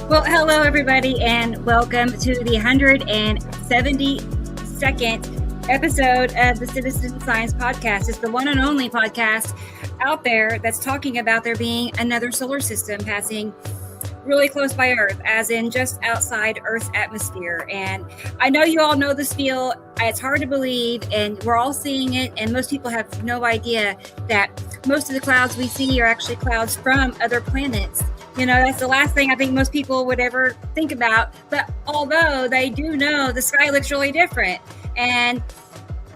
Well, hello, everybody, and welcome to the 172nd episode of the Citizen Science Podcast. It's the one and only podcast out there that's talking about there being another solar system passing really close by Earth, as in just outside Earth's atmosphere. And I know you all know this feel. It's hard to believe, and we're all seeing it, and most people have no idea that most of the clouds we see are actually clouds from other planets. You know, that's the last thing I think most people would ever think about. But although they do know the sky looks really different, and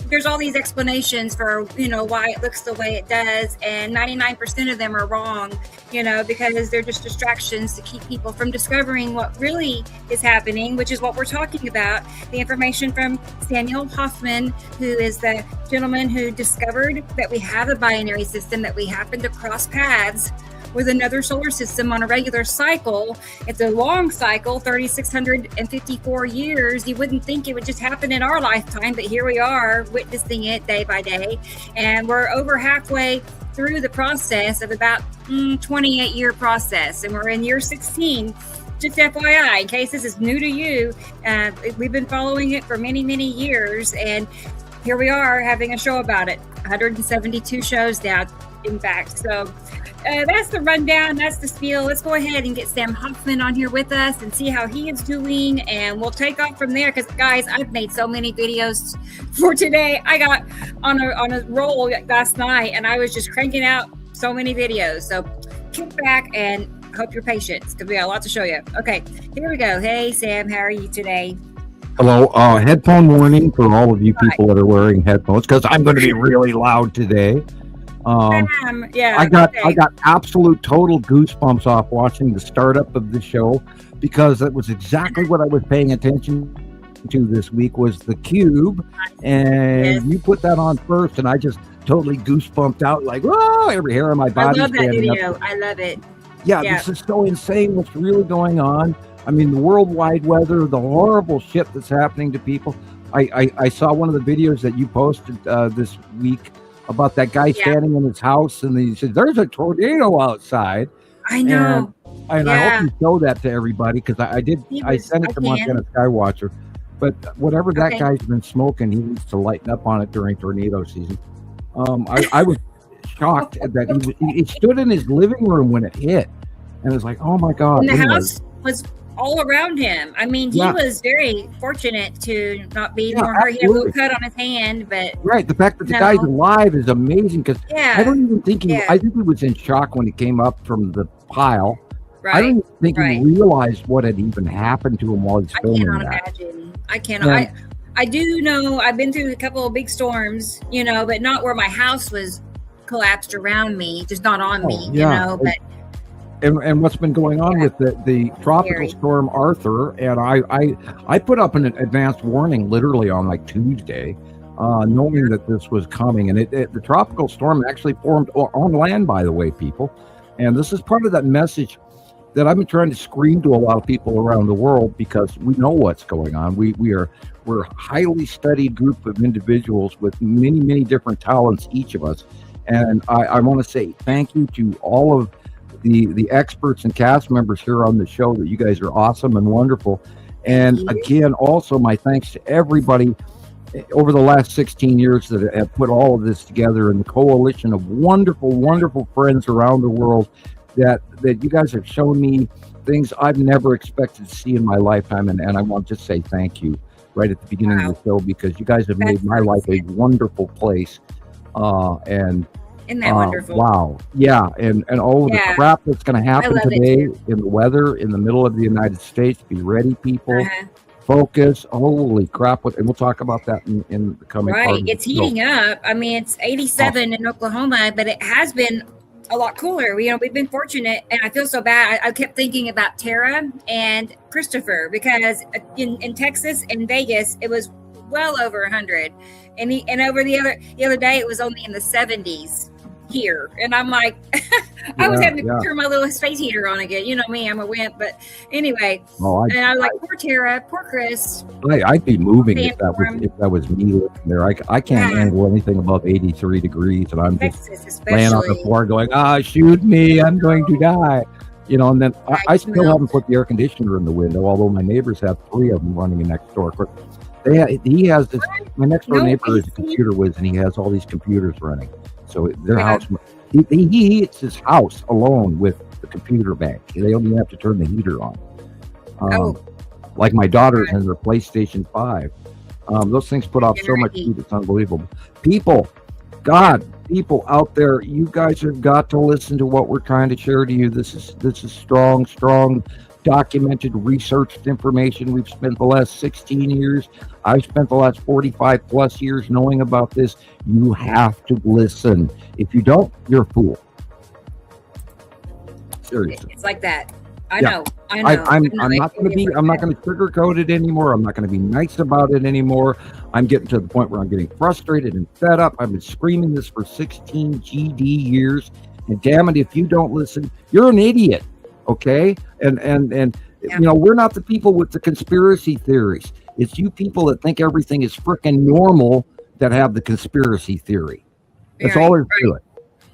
there's all these explanations for, you know, why it looks the way it does, and 99% of them are wrong, you know, because they're just distractions to keep people from discovering what really is happening, which is what we're talking about. The information from Samuel Hofman, who is the gentleman who discovered that we have a binary system, that we happen to cross paths with another solar system on a regular cycle. It's a long cycle, 3,654 years. You wouldn't think it would just happen in our lifetime, but here we are witnessing it day by day. And we're over halfway through the process of about 28-year process. And we're in year 16. Just FYI, in case this is new to you, we've been following it for many, many years. And here we are having a show about it. 172 shows now, in fact. So that's the rundown. That's the spiel. Let's go ahead and get Sam Hofman on here with us and see how he is doing. And we'll take off from there because, guys, I've made so many videos for today. I got on a roll last night, and I was just cranking out so many videos. So kick back and hope you're patient because we got a lot to show you. Okay, here we go. Hey, Sam, how are you today? Hello. Headphone warning for all of you people that are wearing headphones because I'm going to be really loud today. I got absolute total goosebumps off watching the startup of the show because it was exactly what I was paying attention to this week was the cube, and you put that on first, and I just totally goosebumped out like, oh, every hair on my body. I love that video. I love it. Yeah, this is so insane. What's really going on? I mean, the worldwide weather, the horrible shit that's happening to people. I saw one of the videos that you posted this week about that guy standing in his house, and he said, "There's a tornado outside." I know, and I hope you show that to everybody because I sent it to Montana Skywatcher. But whatever that guy's been smoking, he needs to lighten up on it during tornado season. I was shocked that he stood in his living room when it hit, and it was like, "Oh my God!" And the house was all around him. I mean, he was very fortunate to not be more hurt. He had a little cut on his hand, but the fact that the guy's alive is amazing because I don't even think I think he was in shock when he came up from the pile. I don't even think he realized what had even happened to him while he's filming I cannot. I do know I've been through a couple of big storms, you know, but not where my house was collapsed around me, just not on me, you know, but And what's been going on with the tropical storm Arthur, and I put up an advanced warning literally on like Tuesday, knowing that this was coming, and the tropical storm actually formed on land, by the way, people, and this is part of that message that I've been trying to scream to a lot of people around the world because we know what's going on. We're a highly studied group of individuals with many, many different talents, each of us, and I want to say thank you to all of the experts and cast members here on the show. That you guys are awesome and wonderful. And again, also my thanks to everybody over the last 16 years that have put all of this together, and the coalition of wonderful, wonderful friends around the world that you guys have shown me things I've never expected to see in my lifetime. And I want to just say thank you right at the beginning of the show because you guys have made my life a wonderful place. Isn't that wonderful? Wow. Yeah. And all of the crap that's going to happen today in the weather in the middle of the United States. Be ready, people. Focus. Holy crap. And we'll talk about that in the coming part of the It's heating up. I mean, it's 87 in Oklahoma, but it has been a lot cooler. You know, we've been fortunate, and I feel so bad. I kept thinking about Tara and Christopher because in Texas and Vegas, it was well over 100. And over the other day, it was only in the 70s. Here, and I'm like, I was having to turn my little space heater on again. You know me, I'm a wimp, but anyway. And I was like, poor Tara, poor Chris. I'd be moving if that was me living there. I can't handle anything above 83 degrees, and I'm just laying on the floor going, shoot me, I'm going to die. And then I still Well, haven't put the air conditioner in the window, although my neighbors have 3 of them running next door. But he has this. My next door no neighbor is a AC. computer whiz, and he has all these computers running. So their Yeah. house, he heats his house alone with the computer bank. They don't even have to turn the heater on. Like my daughters and their PlayStation 5. Those things put off so much heat, it's unbelievable. People out there, you guys have got to listen to what we're trying to share to you. This is strong, documented, researched information. We've spent the last 16 years. I've spent the last 45 plus years knowing about this. You have to listen. If you don't, you're a fool. Seriously. It's like that. I know. I'm not going to sugarcoat it anymore. I'm not going to be nice about it anymore. I'm getting to the point where I'm getting frustrated and fed up. I've been screaming this for 16 GD years. And damn it, if you don't listen, you're an idiot. Okay? And we're not the people with the conspiracy theories. It's you people that think everything is freaking normal that have the conspiracy theory. That's all there's to it.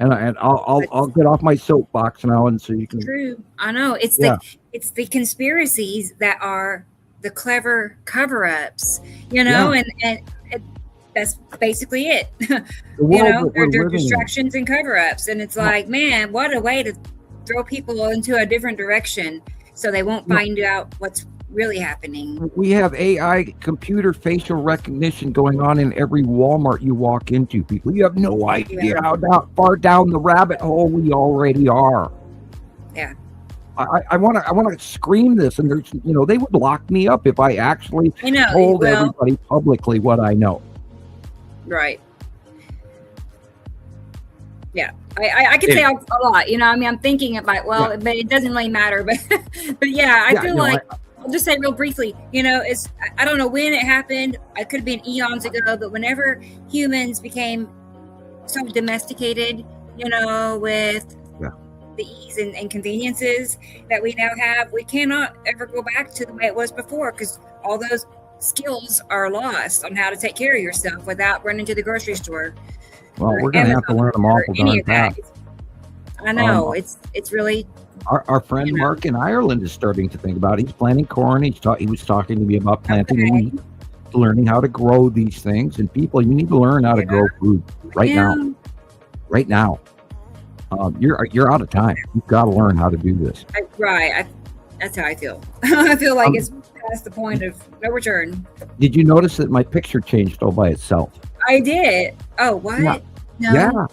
And I'll get off my soapbox now, and so you can. True, I know it's the conspiracies that are the clever cover-ups, and that's basically it. They're distractions and cover-ups, and it's like, man, what a way to throw people into a different direction so they won't find out what's really happening. We have AI computer facial recognition going on in every Walmart you walk into. People, you have no idea how far down the rabbit hole we already are. Yeah, I want to scream this, and there's they would lock me up if I actually told everybody publicly what I know. Right. Yeah, I could say a lot. I'm thinking about but it doesn't really matter. But yeah, I feel like. I'll just say real briefly, I don't know when it happened. I could have been eons ago, but whenever humans became so domesticated, with the ease and conveniences that we now have, we cannot ever go back to the way it was before, because all those skills are lost on how to take care of yourself without running to the grocery store. Well, we're going to have to learn them awful darn fast. I know, it's really... Our friend Mark in Ireland is starting to think about it. He's planting corn. He was talking to me about planting wheat, learning how to grow these things. And people, you need to learn how to grow food right now. Right now. You're out of time. You've got to learn how to do this. That's how I feel. I feel like it's past the point of no return. Did you notice that my picture changed all by itself? I did. Oh, what? Yeah. No.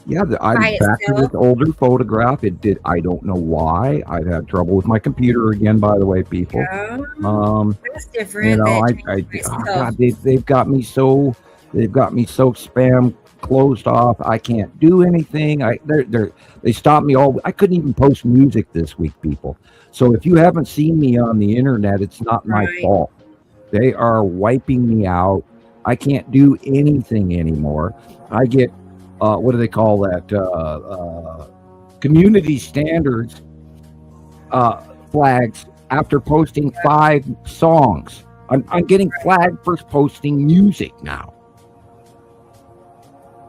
Yeah, I'm back to this older photograph. It did. I don't know why. I've had trouble with my computer again. By the way, people. That's different. God, they've got me so spam closed off. I can't do anything. They stopped me all. I couldn't even post music this week, people. So if you haven't seen me on the internet, it's not my fault. They are wiping me out. I can't do anything anymore. I get. What do they call that? Community standards flags after posting 5 songs. I'm getting flagged for posting music now.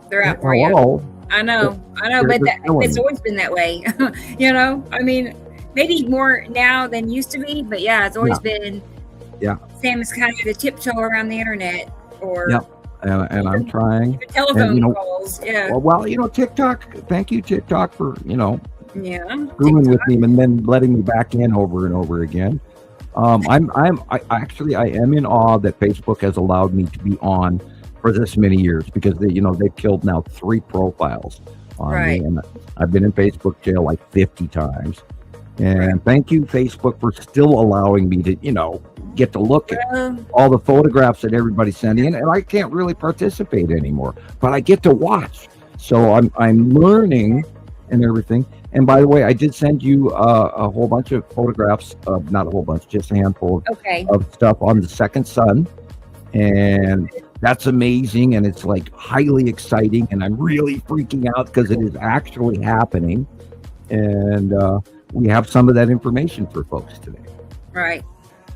They're out for you. I know, but it's always been that way. I mean, maybe more now than used to be, but it's always been. Yeah. Sam is kind of the tiptoe around the internet, or. Yep. And I'm trying. Telephone calls, Well, TikTok. Thank you, TikTok, for screwing TikTok. with me and then letting me back in over and over again. I am in awe that Facebook has allowed me to be on for this many years, because they've killed now 3 profiles on me, and I've been in Facebook jail like 50 times. And thank you, Facebook, for still allowing me to, get to look at all the photographs that everybody's sending in. And I can't really participate anymore, but I get to watch. So I'm learning and everything. And by the way, I did send you a whole bunch of photographs, not a whole bunch, just a handful of stuff on the second sun. And that's amazing. And it's like highly exciting. And I'm really freaking out because it is actually happening. And, we have some of that information for folks today. Right.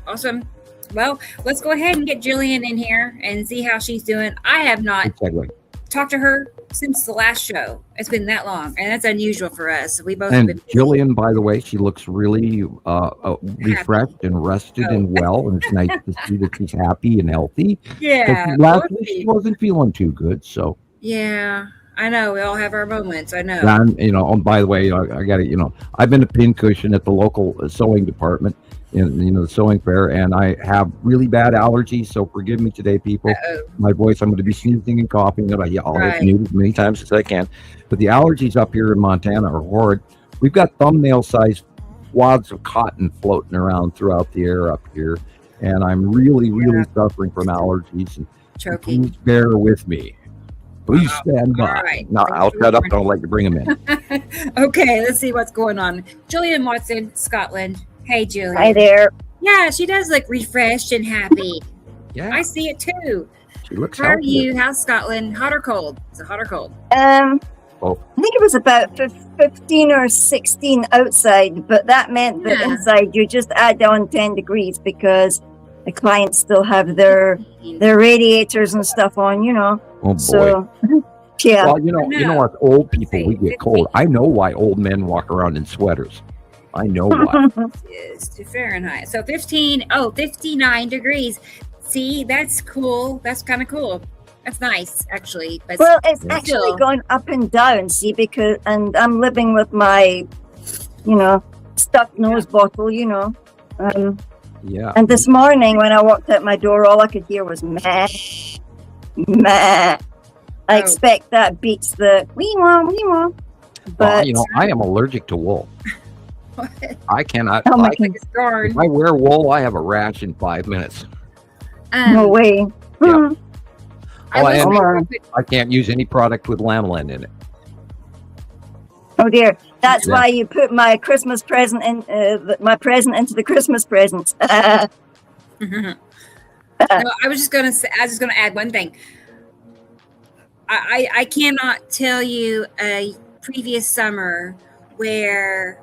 Awesome. Well, let's go ahead and get Gillian in here and see how she's doing. I have not talked to her since the last show. It's been that long, and that's unusual for us. We both have And been Gillian, by the way, she looks really refreshed and rested and well, and it's nice to see that she's happy and healthy. Yeah. Last week she wasn't feeling too good, so. Yeah, I know. We all have our moments. I know. And, by the way, I got to, I've been a pincushion at the local sewing department in, the sewing fair, and I have really bad allergies, so forgive me today, people. Uh-oh. My voice, I'm going to be sneezing and coughing, and I'll Right. mute as many times as I can. But the allergies up here in Montana are horrid. We've got thumbnail-sized wads of cotton floating around throughout the air up here, and I'm really suffering from allergies. And Choking. please bear with me. Please stand by. All right. No, I'll shut up and I'll let you bring them in. Okay, let's see what's going on. Gillian Watson, Scotland. Hey, Gillian. Hi there. Yeah, she does look refreshed and happy. Yeah, I see it too. she looks How are healthy. you? How's Scotland? Hot or cold? Is it hot or cold? Oh. I think it was about 15 or 16 outside, but that meant that Yeah. inside you just add on 10 degrees because the clients still have their radiators and stuff on, Oh boy. So, yeah. Well, you know what? Old people, we get cold. 15. I know why old men walk around in sweaters. I know why. Is to Fahrenheit. So 59 degrees. See, that's cool. That's kind of cool. That's nice, actually. But Well, it's Yeah. actually Still. gone up and down, see, and I'm living with my, stuffed nose bottle, Yeah. And this morning when I walked out my door, all I could hear was meh, meh. I expect that beats the wee wah. Well, But I am allergic to wool. I cannot. Oh my I, like it's darn. if I wear wool, I have a rash in 5 minutes. no way. Yeah. I Oh, was and Lord. I can't use any product with lanolin in it. Oh dear, that's Yeah. why you put my Christmas present in my present into the Christmas presents. No, I was just gonna say. I was just gonna add one thing. I cannot tell you a previous summer where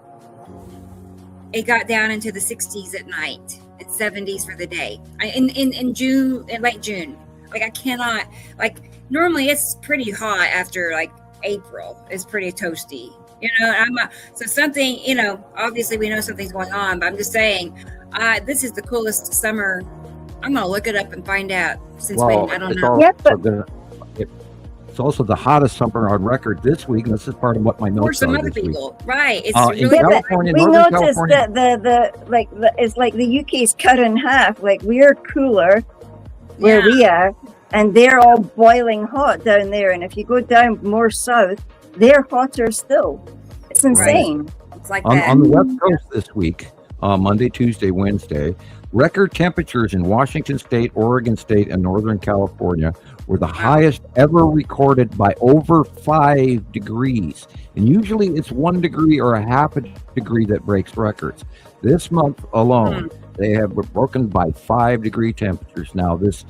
it got down into the 60s at night. It's 70s for the day. In June, in late June. Like I cannot. Like normally it's pretty hot after like April. It's pretty toasty. So something. Obviously we know something's going on. But I'm just saying, this is the coolest summer. I'm gonna look it up and find out. Since I don't know. Yeah, but- It's also the hottest summer on record this week, and this is part of what my Or notes some are other this week. people, right? It's In really California, we Northern noticed California. that it's like the UK's cut in half. Like we're cooler where we are, and they're all boiling hot down there. And if you go down more south, they're hotter still. It's insane. It's like on, that. on the West Coast this week, Monday, Tuesday, Wednesday, record temperatures in Washington State, Oregon State, and Northern California were the highest ever recorded by over 5 degrees. And usually it's 1 degree or a half a degree that breaks records. This month alone, they have broken by 5 degree temperatures. Now, this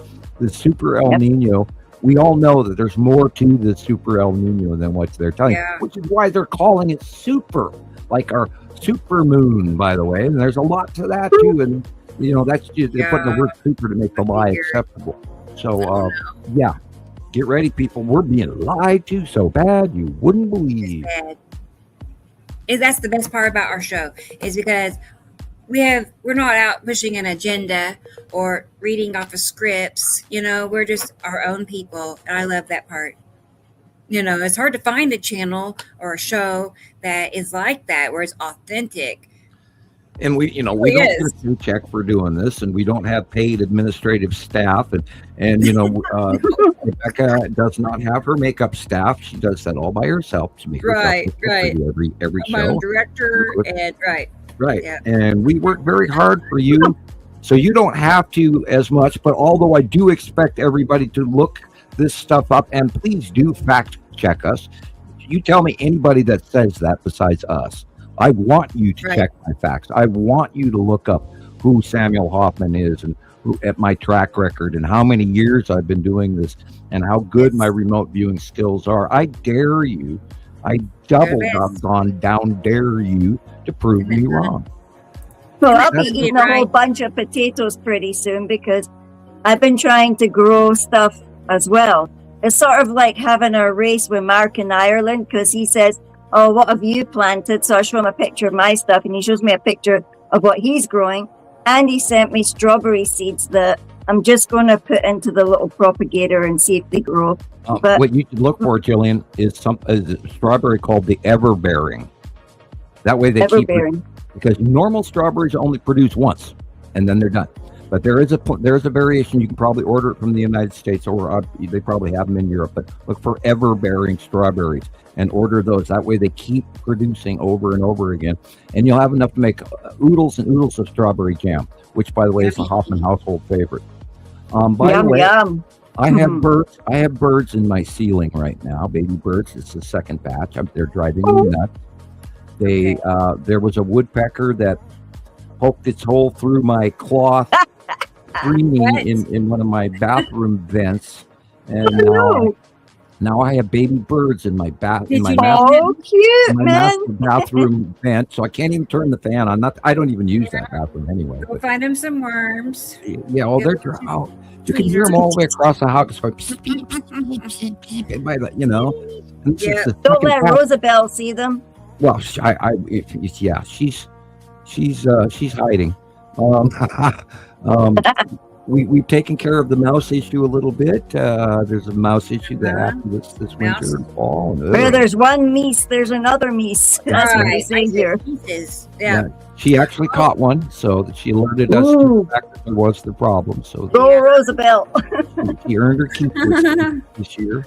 super El Nino, we all know that there's more to the super El Nino than what they're telling you, which is why they're calling it super, like our super moon, by the way. And there's a lot to that too. And that's just they're putting the word super to make the lie acceptable. So get ready, people. We're being lied to so bad you wouldn't believe. That's the best part about our show is because we're not out pushing an agenda or reading off of scripts. We're just our own people, and I love that part. It's hard to find a channel or a show that is like that, where it's authentic. And we don't get a paycheck for doing this, and we don't have paid administrative staff, and Rebecca does not have her makeup staff. She does that all by herself to make Right. every My show. own director and Right. Yeah. And we work very hard for you, so you don't have to as much. But although I do expect everybody to look this stuff up, and please do fact check us. You tell me anybody that says that besides us. I want you to check my facts. I want you to look up who Samuel Hofman is and who at my track record and how many years I've been doing this and how good my remote viewing skills are. I dare you. I down dare you to prove me wrong. Well, I'll be eating a whole bunch of potatoes pretty soon because I've been trying to grow stuff as well. It's sort of like having a race with Mark in Ireland, because he says, "Oh, what have you planted?" So I show him a picture of my stuff, and he shows me a picture of what he's growing. And he sent me strawberry seeds that I'm just going to put into the little propagator and see if they grow. But what you should look for, Gillian, is a strawberry called the everbearing. That way they everbearing. Because normal strawberries only produce once, and then they're done. But there is a variation. You can probably order it from the United States, or they probably have them in Europe. But look for ever-bearing strawberries and order those. That way they keep producing over and over again. And you'll have enough to make oodles and oodles of strawberry jam, which, by the way, is a Hofman household favorite. By the way, yum. I have birds. I have birds in my ceiling right now, baby birds. It's the second batch. They're driving me nuts. There was a woodpecker that poked its hole through my cloth screening in one of my bathroom vents, and now I have baby birds in my cute, man. master bathroom vent, so I can't even turn the fan on. I don't even use that bathroom anyway. We'll find them some worms. Yeah, well, they're out. You can hear them all the way across the house. So beep, beep, beep, beep, by the, And Don't let Rosabelle see them. Well, she's hiding. We've taken care of the mouse issue a little bit. There's a mouse issue that happened this winter and fall. Where there's one meese, there's another meese. That's what they say here. Yeah. She actually caught one, so that she alerted us to the fact that there was the problem. So go Rosabelle. She earned her keep this year.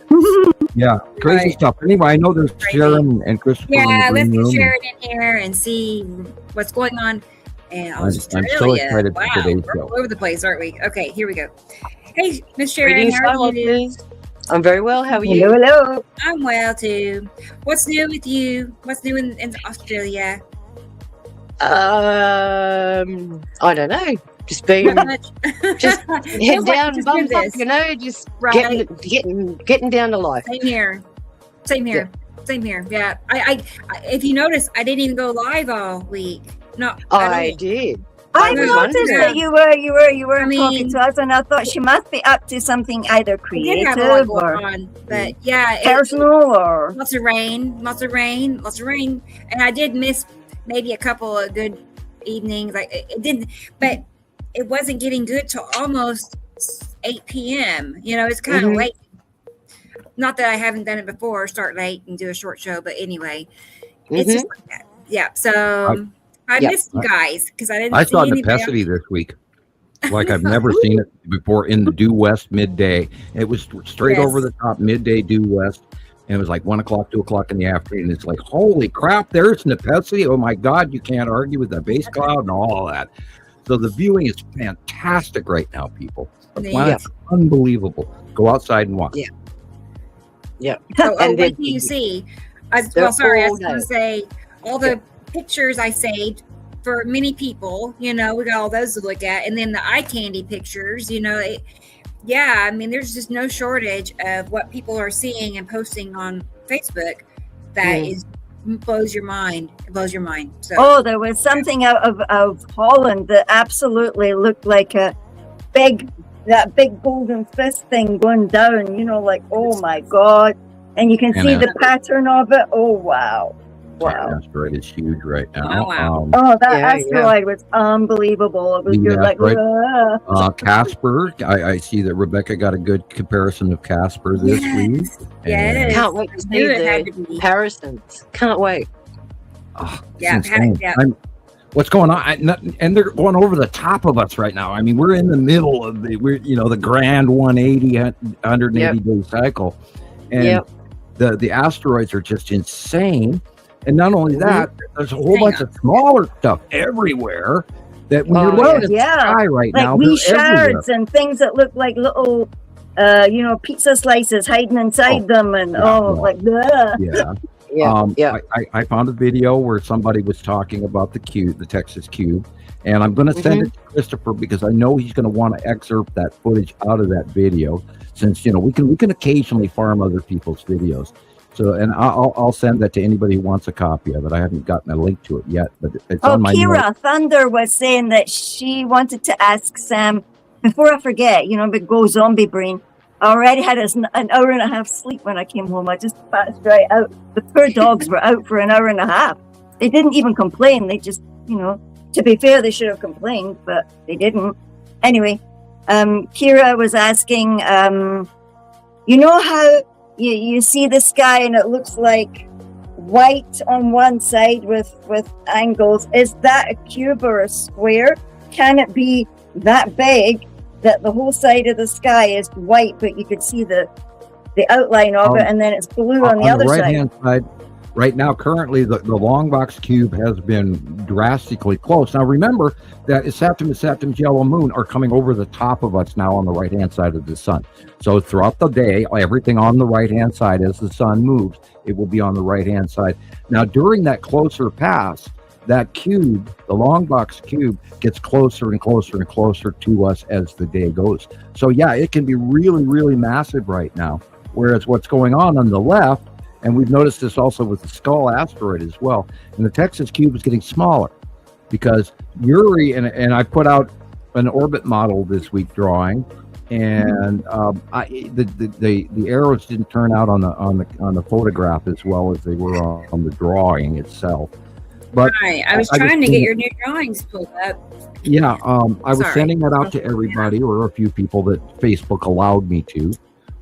Yeah, crazy stuff. Anyway, I know there's Sharon and Christopher. Yeah, let's get Sharon in here and see what's going on. And I'm so excited for today's show. We're all over the place, aren't we? Okay, here we go. Hey, Miss Sharon, how are you? I'm very well. How are you? Hello. I'm well too. What's new with you? What's new in Australia? I don't know. Just being just head down, bums up, just getting down to life. Same here. Yeah. I if you notice, I didn't even go live all week. No, I did. I noticed that you were talking to us, and I thought she must be up to something either creative or but yeah, personal or lots of rain, and I did miss maybe a couple of good evenings. Like it didn't, but it wasn't getting good till almost 8 p.m. It's kind of late. Not that I haven't done it before, start late and do a short show, but anyway, it's just like that. Yeah. So I missed you guys because I didn't. I saw Nepenthe this week, like I've never seen it before in the due west midday. It was straight over the top midday due west, and it was like 1 o'clock, 2 o'clock in the afternoon. It's like, holy crap! There's Nepenthe. Oh my God, you can't argue with the base cloud and all of that. So the viewing is fantastic right now, people. The planet's unbelievable. Go outside and watch. Yeah. So, what do you see? I was going to say all the pictures I saved for many people. We got all those to look at, and then the eye candy pictures. I mean, there's just no shortage of what people are seeing and posting on Facebook. That blows your mind. It blows your mind. So. There was something out of Holland that absolutely looked like that big golden fist thing going down, like, oh my God. And you can see the pattern of it. Oh, wow. That asteroid is huge right now. Oh, wow. That asteroid was unbelievable. It was Casper. I see that Rebecca got a good comparison of Casper this week. Yes. Can't wait to see the comparisons. Can't wait. What's going on? And they're going over the top of us right now. I mean, we're in the middle of the grand 180 day cycle, and the asteroids are just insane. And not only that, there's a whole bunch of smaller stuff everywhere that when you're looking at the sky right now, wee shards and things that look like little, pizza slices hiding inside them, and I found a video where somebody was talking about the Texas cube, and I'm going to send it to Christopher because I know he's going to want to excerpt that footage out of that video, since we can occasionally farm other people's videos. So, and I'll send that to anybody who wants a copy of it. I haven't gotten a link to it yet, but it's on my Kira Thunder was saying that she wanted to ask Sam, before I forget, but go zombie brain, I already had an hour and a half sleep when I came home. I just passed right out. The poor dogs were out for an hour and a half. They didn't even complain. They just, to be fair, they should have complained, but they didn't. Anyway, Kira was asking, you know how you see the sky and it looks like white on one side with angles? Is that a cube or a square? Can it be that big that the whole side of the sky is white, but you could see the outline of it, and then it's blue on the other side? Right-hand side, right now, currently, the long box cube has been drastically close. Now, remember that Septimus, yellow moon are coming over the top of us now on the right-hand side of the sun. So throughout the day, everything on the right-hand side, as the sun moves, it will be on the right-hand side. Now, during that closer pass, that cube, the long box cube, gets closer and closer and closer to us as the day goes. So yeah, it can be really, really massive right now. Whereas what's going on the left, and we've noticed this also with the Skull asteroid as well, and the Texas cube is getting smaller because Uri, and I put out an orbit model this week drawing, and the arrows didn't turn out on the photograph as well as they were on the drawing itself. But right. I was trying to get your new drawings pulled up. Yeah, I was sending that out to everybody, or a few people that Facebook allowed me to.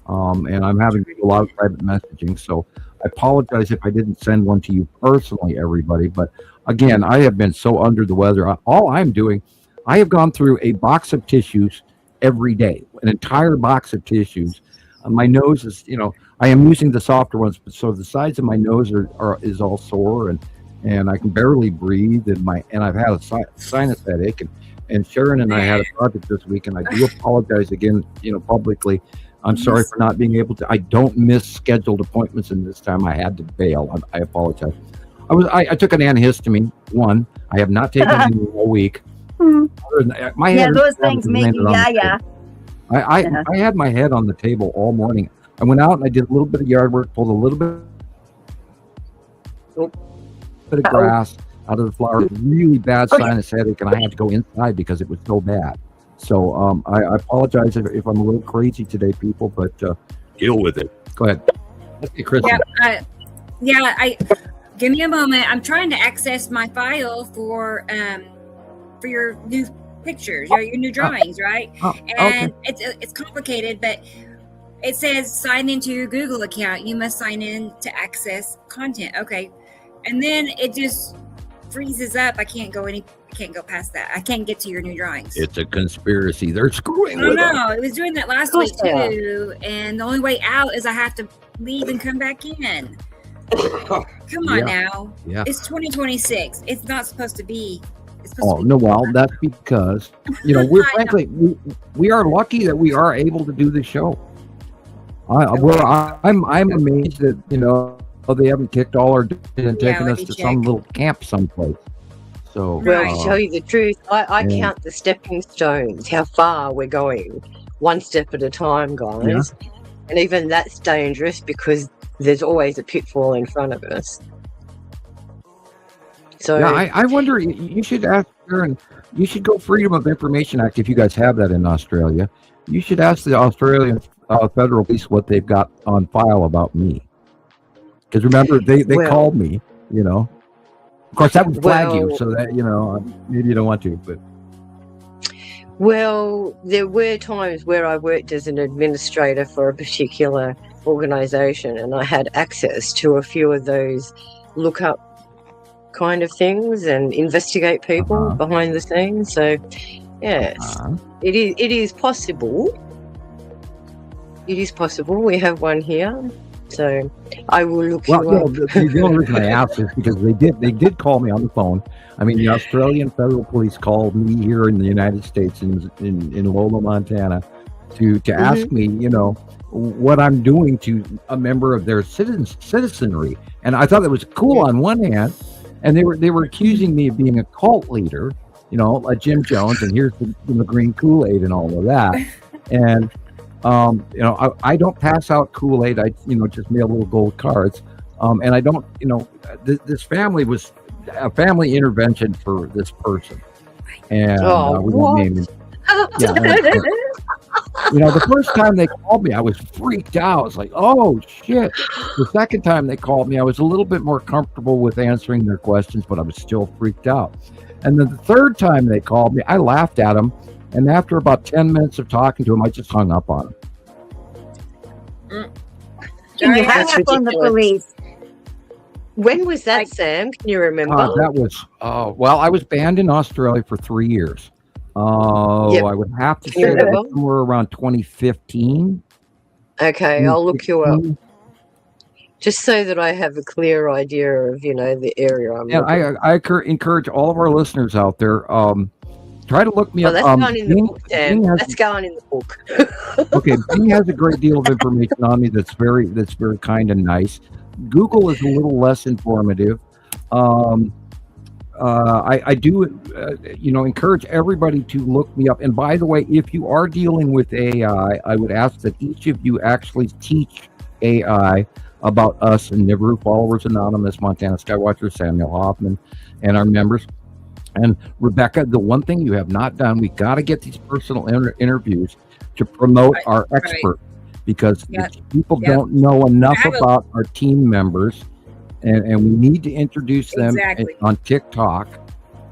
And I'm having a lot of private messaging, so I apologize if I didn't send one to you personally, everybody. But again, I have been so under the weather. All I'm doing, I have gone through a box of tissues every day, an entire box of tissues. My nose is, I am using the softer ones, but so the sides of my nose is all sore, and I can barely breathe, and I've had a sinus headache, and Sharon and I had a project this week, and I do apologize again, publicly. I'm sorry for not being able to. I don't miss scheduled appointments, and this time I had to bail. I apologize. I took an antihistamine. One, I have not taken any all week. My head those things make you I had my head on the table all morning. I went out and I did a little bit of yard work, pulled a little bit of grass out of the flower. Really bad sinus headache, and I had to go inside because it was so bad. So I apologize if I'm a little crazy today, people, but deal with it. Go ahead. Okay, Chris. Give me a moment. I'm trying to access my file for your new pictures, your new drawings, right? And it's complicated, but it says sign into your Google account. You must sign in to access content. Okay. And then it just freezes up. I can't go past that. I can't get to your new drawings. It's a conspiracy. They're screwing with us. No, it was doing that last week too. And the only way out is I have to leave and come back in. Come on now. Yeah. It's 2026. It's not supposed to be. That's because we're frankly we are lucky that we are able to do the show. I'm amazed that they haven't kicked all our and taken us to some little camp someplace. So, to tell you the truth, I count the stepping stones, how far we're going, one step at a time, guys. Yeah. And even that's dangerous because there's always a pitfall in front of us. So, I wonder, you should ask her, and you should go Freedom of Information Act if you guys have that in Australia. You should ask the Australian federal police what they'they've got on file about me. Because remember, they called me, Of course, that would flag you, so that, maybe you don't want to, but. Well, there were times where I worked as an administrator for a particular organisation, and I had access to a few of those look-up kind of things and investigate people behind the scenes. So, yes, it is possible. It is possible. We have one here. So I will look you up. The only reason I asked is because they did call me on the phone. I mean, the Australian federal police called me here in the United States in Lola, Montana, to ask me, what I'm doing to a member of their citizenry. And I thought that was cool on one hand, and they were accusing me of being a cult leader, like Jim Jones, and here's the green Kool-Aid and all of that, and. I don't pass out Kool-Aid. I, just mail little gold cards. And I don't, this family was a family intervention for this person. And we won't name him. Yeah, The first time they called me, I was freaked out. I was like, oh, shit. The second time they called me, I was a little bit more comfortable with answering their questions, but I was still freaked out. And then the third time they called me, I laughed at them. And after about 10 minutes of talking to them, I just hung up on them. Can you hang up on the police? When was that, Sam? Can you remember? That was, well, I was banned in Australia for 3 years. I would have to say that somewhere around 2015. Okay, I'll look you up. Just so that I have a clear idea of, the area I'm looking. I encourage all of our listeners out there, try to look me up. That's going in the book, Dan. That's going in the book. Okay, Bing has a great deal of information on me that's very kind and nice. Google is a little less informative. I do, encourage everybody to look me up. And by the way, if you are dealing with AI, I would ask that each of you actually teach AI about us and Nibiru Followers Anonymous, Montana Skywatcher, Samuel Hofman, and our members. And Rebecca, the one thing you have not done, we got to get these personal interviews to promote our expert, because people don't know enough about our team members, and we need to introduce them on TikTok.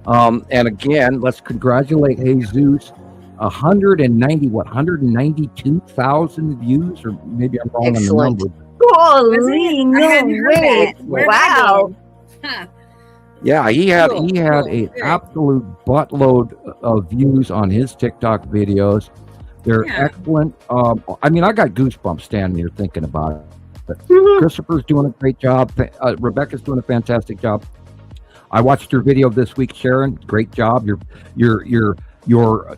And again, let's congratulate Jesus. 192,000 views, or maybe I'm wrong on the number. Holy, no way! Wow. Yeah, he had an absolute buttload of views on his TikTok videos. They're excellent. I got goosebumps standing here thinking about it. But Christopher's doing a great job. Rebecca's doing a fantastic job. I watched your video this week, Sharon. Great job. Your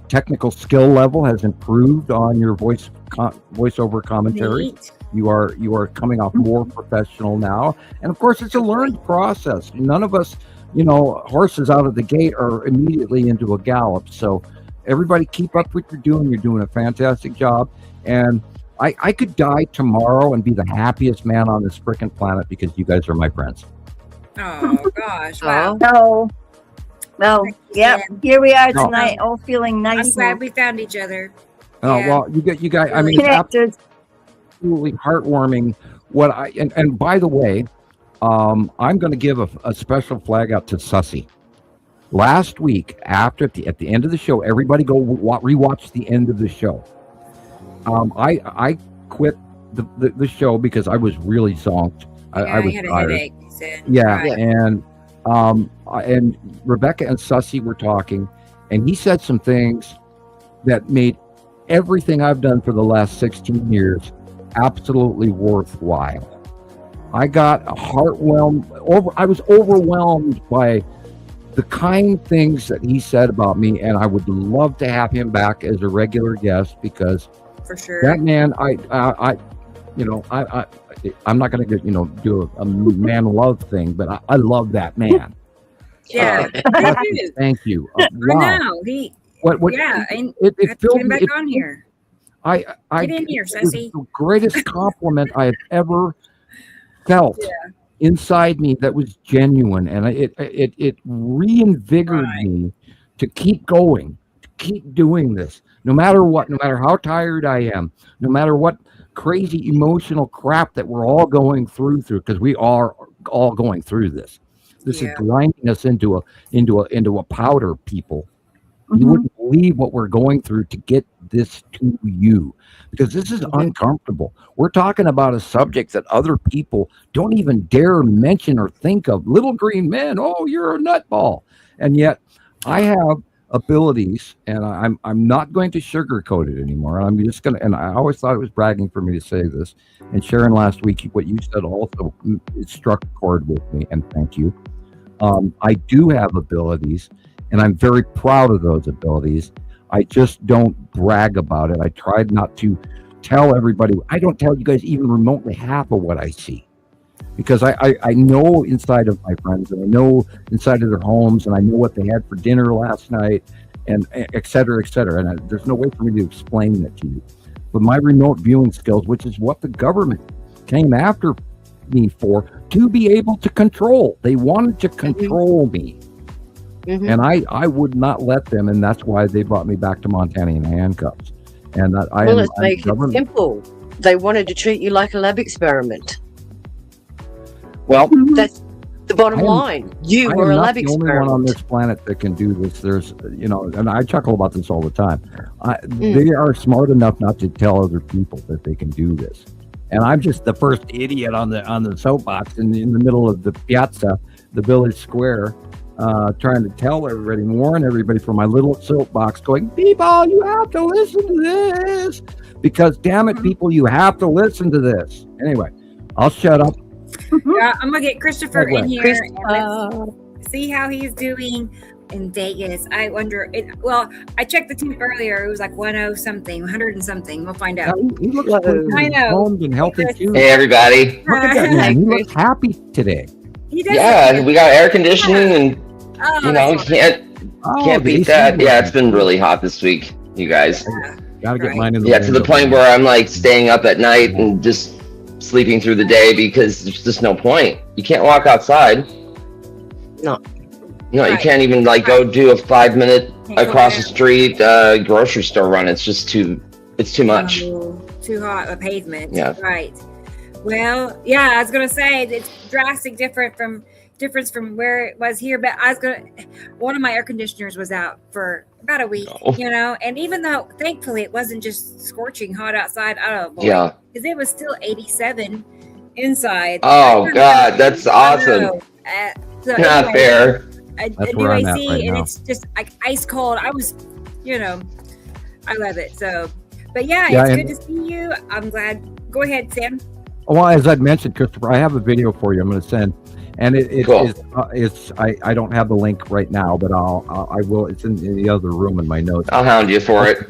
technical skill level has improved on your voiceover commentary. Neat. You are coming off more professional now, and of course, it's a learned process. None of us, horses out of the gate are immediately into a gallop. So, everybody, keep up what you're doing. You're doing a fantastic job, and I could die tomorrow and be the happiest man on this frickin' planet because you guys are my friends. Oh gosh! Wow. No. Well, here we are tonight, all feeling nice. I'm glad we found each other. Oh well, you guys. I mean, connected. Absolutely heartwarming. And by the way, I'm going to give a special flag out to Sussy. Last week, at the end of the show, everybody go rewatch the end of the show. I quit the show because I was really zonked. I was had a tired. headache. He said. Yeah, and Rebecca and Sussy were talking, and he said some things that made everything I've done for the last 16 years absolutely worthwhile. I got I was overwhelmed by the kind things that he said about me, and I would love to have him back as a regular guest, because for sure that man, I'm not going to do a man love thing, but I love that man. Yeah, thank you. Wow. I know it filled me back on here. Get in here, Sussy. The greatest compliment I have ever felt inside me that was genuine, and it reinvigorated me to keep going, to keep doing this, no matter what, no matter how tired I am, no matter what crazy emotional crap that we're all going through, because we are all going through this. This is grinding us into a powder, people. You wouldn't believe what we're going through to get this to you, because this is uncomfortable. We're talking about a subject that other people don't even dare mention or think of. Little green men, oh, you're a nutball. And yet I have abilities, and I'm not going to sugarcoat it anymore. I'm just going to, and I always thought it was bragging for me to say this. And Sharon, last week, what you said also, it struck a chord with me, and thank you. I do have abilities, and I'm very proud of those abilities. I just don't brag about it. I tried not to tell everybody. I don't tell you guys even remotely half of what I see, because I know inside of my friends, and I know inside of their homes, and I know what they had for dinner last night, and et cetera, et cetera. And there's no way for me to explain that to you. But my remote viewing skills, which is what the government came after me for, to be able to control. They wanted to control me. And I would not let them, and that's why they brought me back to Montana in handcuffs. And let's make it simple. They wanted to treat you like a lab experiment. Well, that's the bottom line. You were a lab experiment. I'm not the only one on this planet that can do this. There's, and I chuckle about this all the time. They are smart enough not to tell other people that they can do this. And I'm just the first idiot on the soapbox in the middle of the piazza, the village square, trying to tell everybody, warn everybody from my little soapbox, going, people, you have to listen to this. Because, damn it, people, you have to listen to this. Anyway, I'll shut up. Yeah, I'm going to get Christopher in here and let's see how he's doing in Vegas. I wonder, I checked the temp earlier. It was like 100 and something. We'll find out. He looks honed and healthy too. Hey, everybody. Look at that man. He looks happy today. He does. Yeah, we got air conditioning and, can't beat that. Yeah, it's been really hot this week, you guys. Gotta get mine in the to the point where I'm like staying up at night and just sleeping through the day because there's just no point. You can't walk outside. No. You can't even go do a 5-minute across the street grocery store run. It's just too much. Too hot a pavement. Yeah. Right. Well, yeah, I was gonna say it's drastic difference from where it was here, but one of my air conditioners was out for about a week, and even though thankfully it wasn't just scorching hot outside, because it was still 87 inside. Oh God, that's awesome. Not fair. A new AC, and it's just like ice cold. I was, I love it. So, but it's good to see you. I'm glad. Go ahead, Sam. Well, as I'd mentioned, Christopher, I have a video for you. I'm going to send, and cool. I don't have the link right now, but I will. It's in the other room in my notes. I'll hound you for it.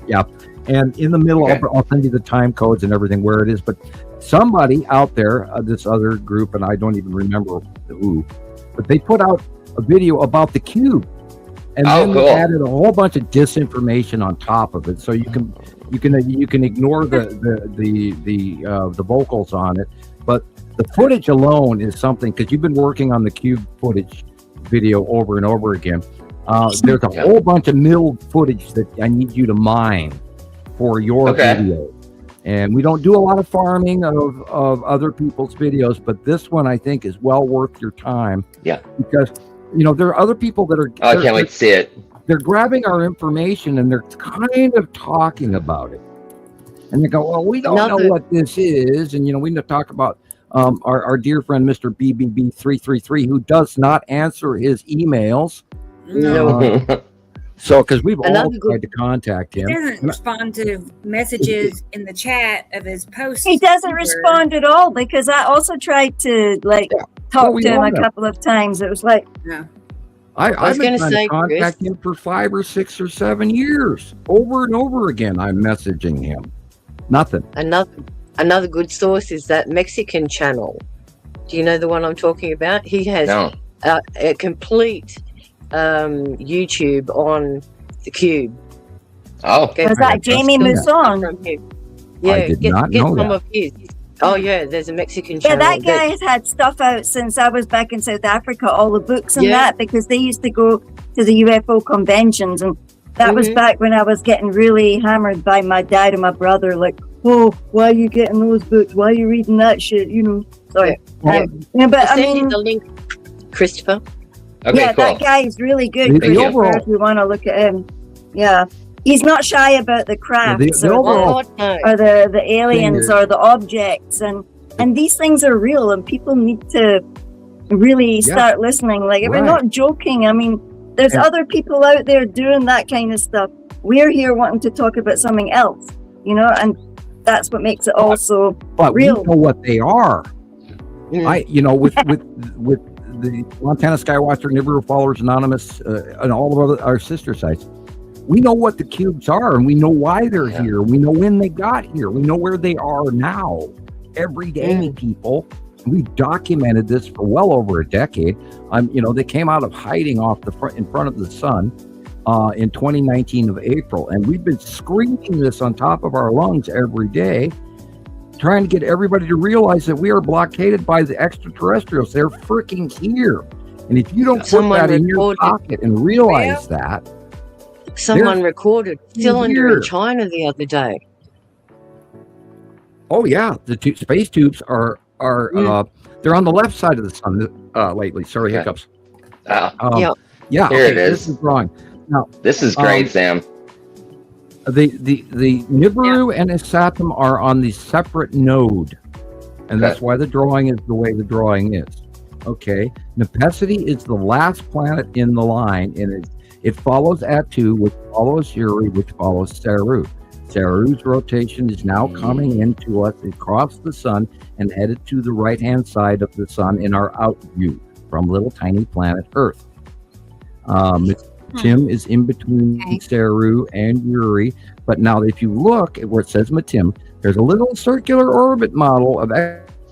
Yeah, and in the middle, I'll send you the time codes and everything where it is. But somebody out there, this other group, and I don't even remember who, but they put out a video about the cube, and then they added a whole bunch of disinformation on top of it, so you can ignore the vocals on it, but the footage alone is something, because you've been working on the cube footage video over and over again. There's a whole bunch of milled footage that I need you to mine for your video, and we don't do a lot of farming of other people's videos, but this one I think is well worth your time. Yeah, because there are other people that are. I can't wait to see it. They're grabbing our information and they're kind of talking about it. And they go, well, we don't know what this is. And, we need to talk about our dear friend, Mr. BBB333, who does not answer his emails. No. Because we've all tried to contact him. He doesn't respond to messages in the chat of his posts. He doesn't respond at all, because I also tried to talk to him a couple of times. It was like, I've been trying to contact him for 5 or 6 or 7 years. Over and over again, I'm messaging him. Nothing. Another good source is that Mexican channel. Do you know the one I'm talking about? He has a complete YouTube on the cube. Oh, was that Jamie Musson? Yeah, I did not know some that. of his. Oh yeah, there's a Mexican channel. Yeah, that guy has had stuff out since I was back in South Africa, all the books and that, because they used to go to the UFO conventions, and that was back when I was getting really hammered by my dad and my brother, like, oh, why are you getting those books? Why are you reading that shit? Sorry. But I'll send you the link, Christopher. Okay, cool. That guy is really good, Christopher, if you want to look at him. Yeah. He's not shy about the crafts or the aliens or the objects, and these things are real, and people need to really start listening. We're not joking. I mean, there's other people out there doing that kind of stuff. We're here wanting to talk about something else, and that's what makes it also real. We know what they are. With the Montana Skywatcher, Nibiru Followers Anonymous, and all of our sister sites. We know what the cubes are, and we know why they're here. We know when they got here. We know where they are now. Every day, people. We've documented this for well over a decade. They came out of hiding in front of the sun in 2019 of April, and we've been screaming this on top of our lungs every day, trying to get everybody to realize that we are blockaded by the extraterrestrials. They're freaking here, and if you don't put that in your pocket and realize that. someone recorded cylinder here. in China the other day. Oh yeah, the space tubes are they're on the left side of the sun lately. Sorry, Okay. hiccups. Yeah. Yeah. Here Okay, it is. this is drawing. Now This is great, Sam. the Nibiru and Isatum are on the separate node, and that's why the drawing is the way the drawing is. Okay, Nepesity is the last planet in the line, and it follows Atu, which follows Uri, which follows Saru. Saru's rotation is now coming into us across the sun and headed to the right-hand side of the sun in our out view from little tiny planet Earth. Matim is in between Saru and Uri, but now if you look at where it says Matim, there's a little circular orbit model of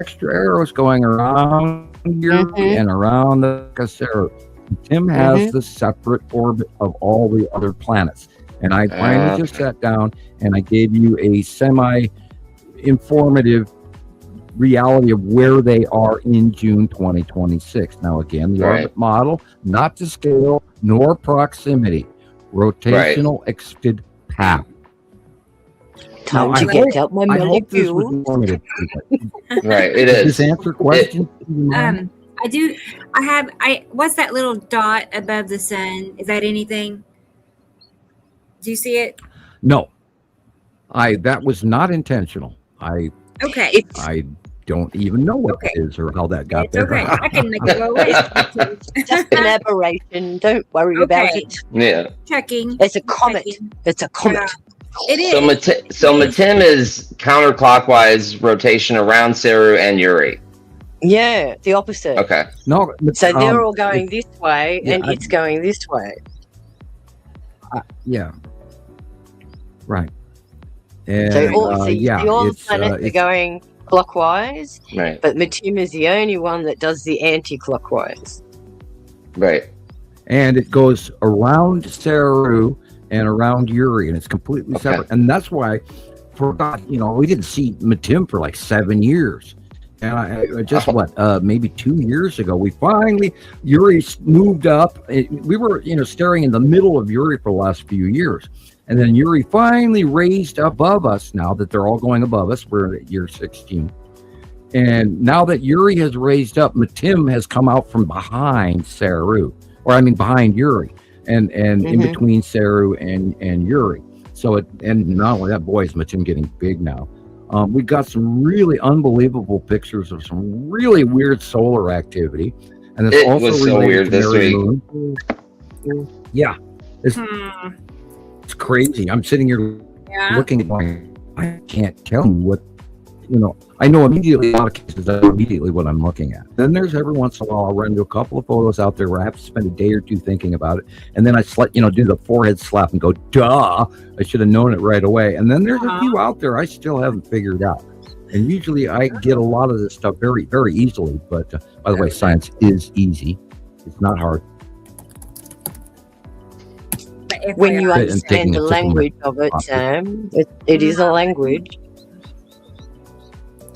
extra arrows going around Uri and around the Saru. Matim has the separate orbit of all the other planets. And I finally just sat down and I gave you a semi-informative reality of where they are in June 2026. Now, again, the orbit model, not to scale nor proximity, rotational extended path. Time to get out my molecule. Right, it Does is. this answer questions? I do. What's that little dot above the sun? Is that anything? Do you see it? No, that was not intentional. Okay. I don't even know what it is or how that got It's there. okay. I can make it go away. Just an aberration. Don't worry about it. Yeah. Checking. It's a comet. Checking. It's a comet. Yeah. It is. So Matim is counterclockwise rotation around Saru and Uri. Yeah, the opposite. Okay. No, So they're all going this way, and it's going this way. Yeah. Right. And So all the planets are going clockwise, Right. but Matim is the only one that does the anti-clockwise. Right. And it goes around Saru and around Uri, and it's completely separate. And that's why, we didn't see Matim for like 7 years. And I just maybe 2 years ago, Uri moved up. We were, staring in the middle of Uri for the last few years. And then Uri finally raised above us. Now that they're all going above us, we're at year 16. And now that Uri has raised up, Matim has come out from behind Saru, behind Uri, and in between Saru and Uri. So and not only that, boy, is Matim getting big now. We got some really unbelievable pictures of some really weird solar activity, and it's also was so weird this week. Yeah, it's crazy. I'm sitting here looking at I can't tell you what, I know immediately, in a lot of cases, I know immediately what I'm looking at. Then there's every once in a while, I'll run into a couple of photos out there where I have to spend a day or two thinking about it. And then I do the forehead slap and go, duh, I should have known it right away. And then there's a few out there I still haven't figured out. And usually I get a lot of this stuff very, very easily. But by the way, science is easy. It's not hard. When you understand the language of it, Sam, it is a language.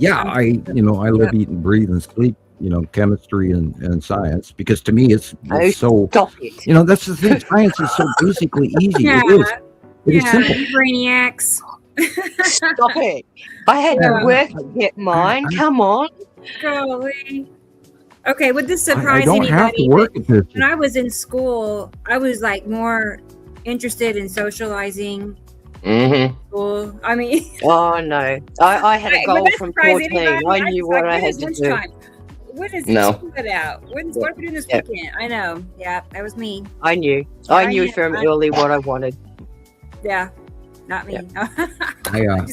Yeah, I live, eat, and breathe and sleep, chemistry and science, because to me it's so. Stop it. That's the thing. Science is so basically easy. Yeah. It is simple. Brainiacs. Stop it. I had to work to get mine. Come on. Golly. Okay, would this surprise I don't have to anybody? work at this. When I was in school, I was more interested in socializing. School. Oh no! I had a goal from 14. I knew what I had to do. What is this put out? What are we doing this weekend? I know. Yeah, that was me. I knew. I knew from early what I wanted. Yeah, not me. Yeah.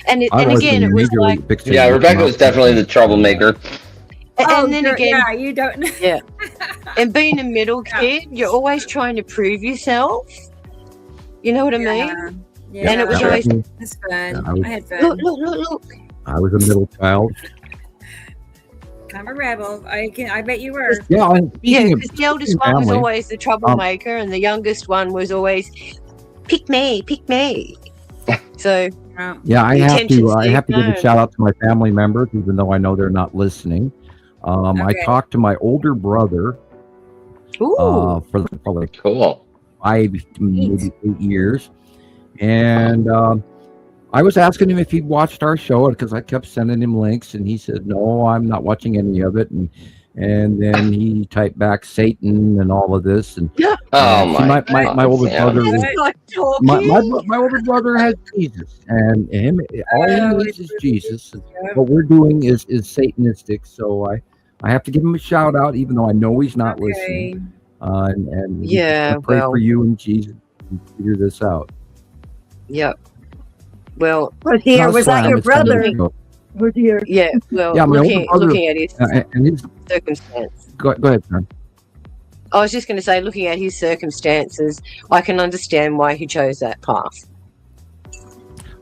And again, it was like, Rebecca was definitely the troublemaker. And then again, you don't know. Yeah. And being a middle kid, you're always trying to prove yourself. You know what I mean? Yeah. And it was always it's fun. I had fun. Look. I was a middle child. I'm a rebel. I bet you were. Yeah, because the eldest one was always the troublemaker, and the youngest one was always pick me. So I have to give a shout out to my family members, even though I know they're not listening. I talked to my older brother for probably cool. 5, maybe 8 years. And I was asking him if he'd watched our show because I kept sending him links, and he said, "No, I'm not watching any of it." And then he typed back Satan and all of this. And my older brother, my older brother has Jesus, and him all he needs is Jesus. And what we're doing is Satanistic. So I have to give him a shout out, even though I know he's not listening. And pray for you and Jesus and figure this out. Yep. Well, oh dear, was that your brother? Oh dear. Yeah. Well, looking at his circumstance. Go ahead, Sharon. I was just going to say, looking at his circumstances, I can understand why he chose that path.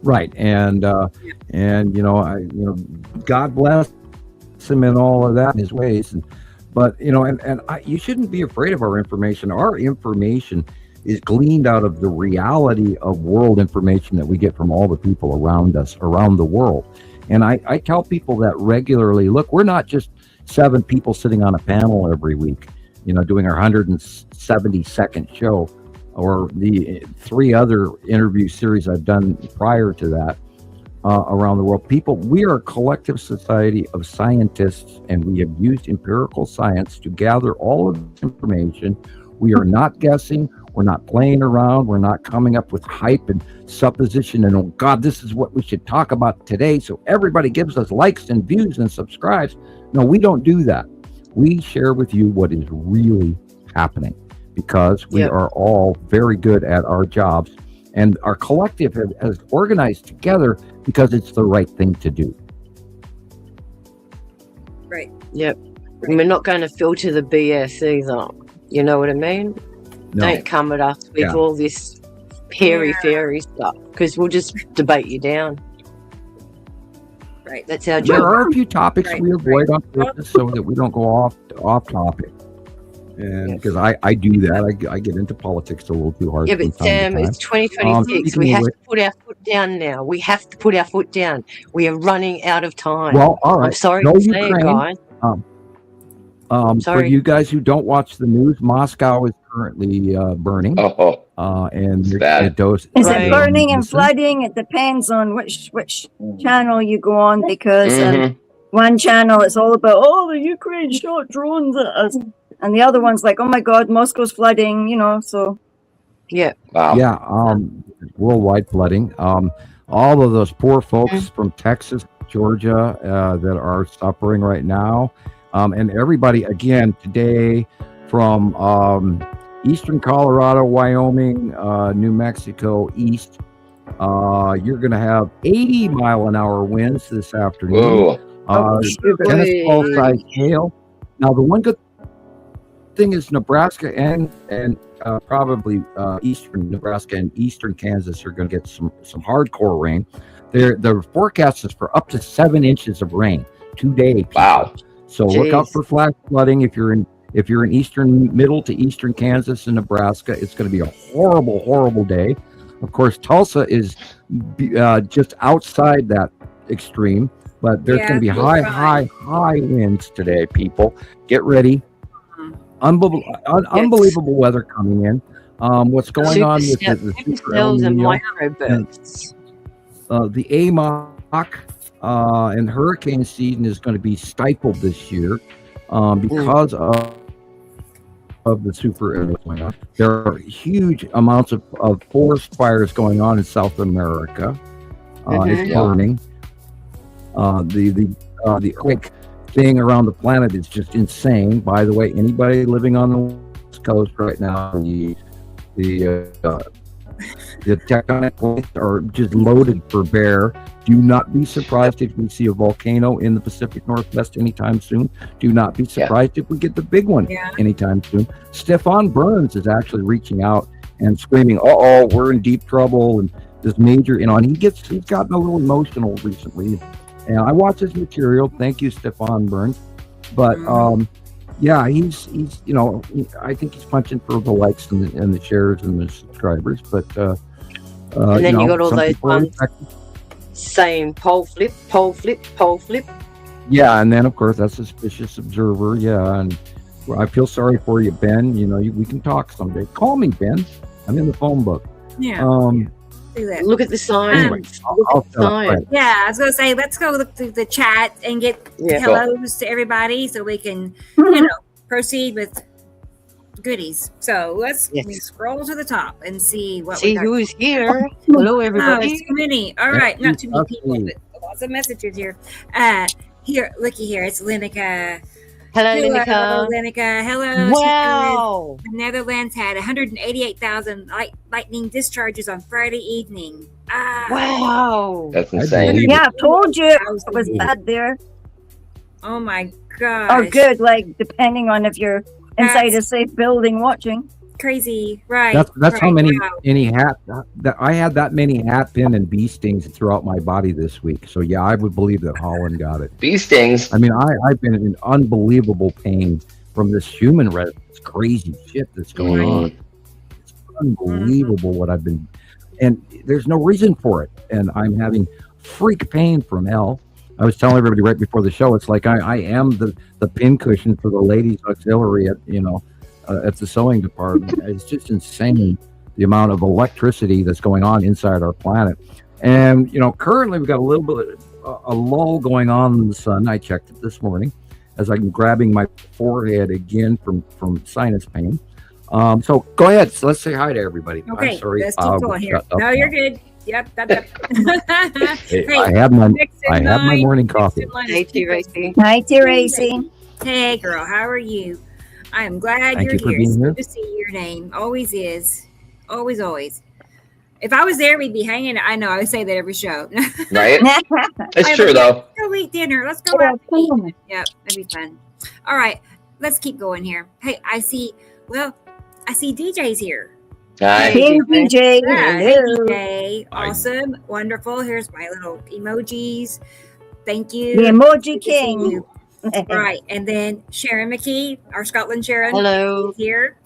Right, and God bless him in all of that in his ways, but you shouldn't be afraid of our information. Our information is gleaned out of the reality of world information that we get from all the people around us, around the world. And I tell people that regularly. Look, we're not just 7 people sitting on a panel every week, doing our 172nd show, or the 3 other interview series I've done prior to that around the world. We are a collective society of scientists, and we have used empirical science to gather all of this information. We are not guessing. We're not playing around. We're not coming up with hype and supposition and, oh God, this is what we should talk about today, so everybody gives us likes and views and subscribes. No, we don't do that. We share with you what is really happening, because we are all very good at our jobs, and our collective has organized together because it's the right thing to do. Right. Yep. And we're not going to filter the BS either. You know what I mean? No. Don't come at us with all this fairy stuff, because we'll just debate you down. Right. That's our job. There are a few topics we avoid on purpose so that we don't go off topic. And because I do that, I get into politics a little too hard. Yeah, but Sam, it's 2026. We have to put our foot down now. We have to put our foot down. We are running out of time. Well, all right. I'm sorry to say it, guys. For you guys who don't watch the news, Moscow is currently burning. And it's bad. Is it burning and flooding? It depends on which channel you go on, because one channel is all about, the Ukraine shot drones at us, and the other one's like, oh my God, Moscow's flooding, so. Yeah. Wow. Yeah. Worldwide flooding. All of those poor folks from Texas, Georgia, that are suffering right now. And everybody, again, today from eastern Colorado, Wyoming, New Mexico, east, you're going to have 80-mile-an-hour winds this afternoon. Tennis ball size hail. Now, the one good thing is Nebraska and probably eastern Nebraska and eastern Kansas are going to get some hardcore rain. The forecast is for up to 7 inches of rain today. Wow. So look out for flash flooding if you're in eastern, middle to eastern Kansas and Nebraska. It's going to be a horrible, horrible day. Of course, Tulsa is just outside that extreme, but there's going to be high winds today. People, get ready. Unbelievable weather coming in. What's going on with the super El Nino and the AMOC? And hurricane season is going to be stifled this year because of the super El Nino. There are huge amounts of forest fires going on in South America. It's burning. The earthquake thing around the planet is just insane. By the way, anybody living on the West Coast right now, the tectonic plates are just loaded for bear. Do not be surprised if we see a volcano in the Pacific Northwest anytime soon. Do not be surprised if we get the big one anytime soon. Stefan Burns is actually reaching out and screaming, "Uh-oh, we're in deep trouble," and this major, and he's gotten a little emotional recently. And I watch his material. Thank you, Stefan Burns. But he's I think he's punching for the likes and the shares and the subscribers. But and then you got all those ones saying pole flip. Yeah, and then of course that suspicious observer. Yeah, and I feel sorry for you, Ben. You know, we can talk someday. Call me, Ben. I'm in the phone book. Yeah. Do that. Look at the sign. Anyway, I'll shut up, right. Yeah, I was gonna say, let's go look through the chat and get hellos to everybody, so we can, proceed with goodies. So let's scroll to the top and see what. See who's here. Hello, everybody. Oh, too many. All right, not too many people, but lots of messages here. Here, looky here. It's Linica. Hello, Linica. Linica. Hello. Wow. The Netherlands had 188,000 lightning discharges on Friday evening. Wow. That's insane. Yeah, I told you it was bad there. Oh my god. Or good, like depending on if you're inside a safe building watching. Crazy, right? That's right, how many hat that I had that many hat pin and bee stings throughout my body this week. So yeah, I would believe that Holland got it. Bee stings. I mean, I've been in unbelievable pain from this human this crazy shit that's going on. It's unbelievable what I've been, and there's no reason for it. And I'm having freak pain from hell. I was telling everybody right before the show, it's like I am the pin cushion for the ladies auxiliary at at the sewing department. It's just insane the amount of electricity that's going on inside our planet. And currently we've got a little bit a lull going on in the sun. I checked it this morning as I'm grabbing my forehead again from sinus pain. So go ahead. So let's say hi to everybody. Okay, I'm sorry. let's keep going here. No, you're good. Yep. Hey, I have my morning coffee. Hey, T-Racy. Hi, T-Racy. Hey, girl. How are you? I am glad Thank you're you for here. being It's here. good to see your name. Always is. Always, always. If I was there, we'd be hanging. I know. I would say that every show. Right? It's true, though. Let's go eat dinner. Let's go out to eat. Yep, that'd be fun. All right. Let's keep going here. Hey, I see DJ's here. Hi. Hey, DJ. Yeah, hey, Hello. DJ. Awesome. Wonderful. Here's my little emojis. Thank you. The emoji Good to see king. you. Right. And then Sharon McKee, our Scotland Sharon. Hello. is here.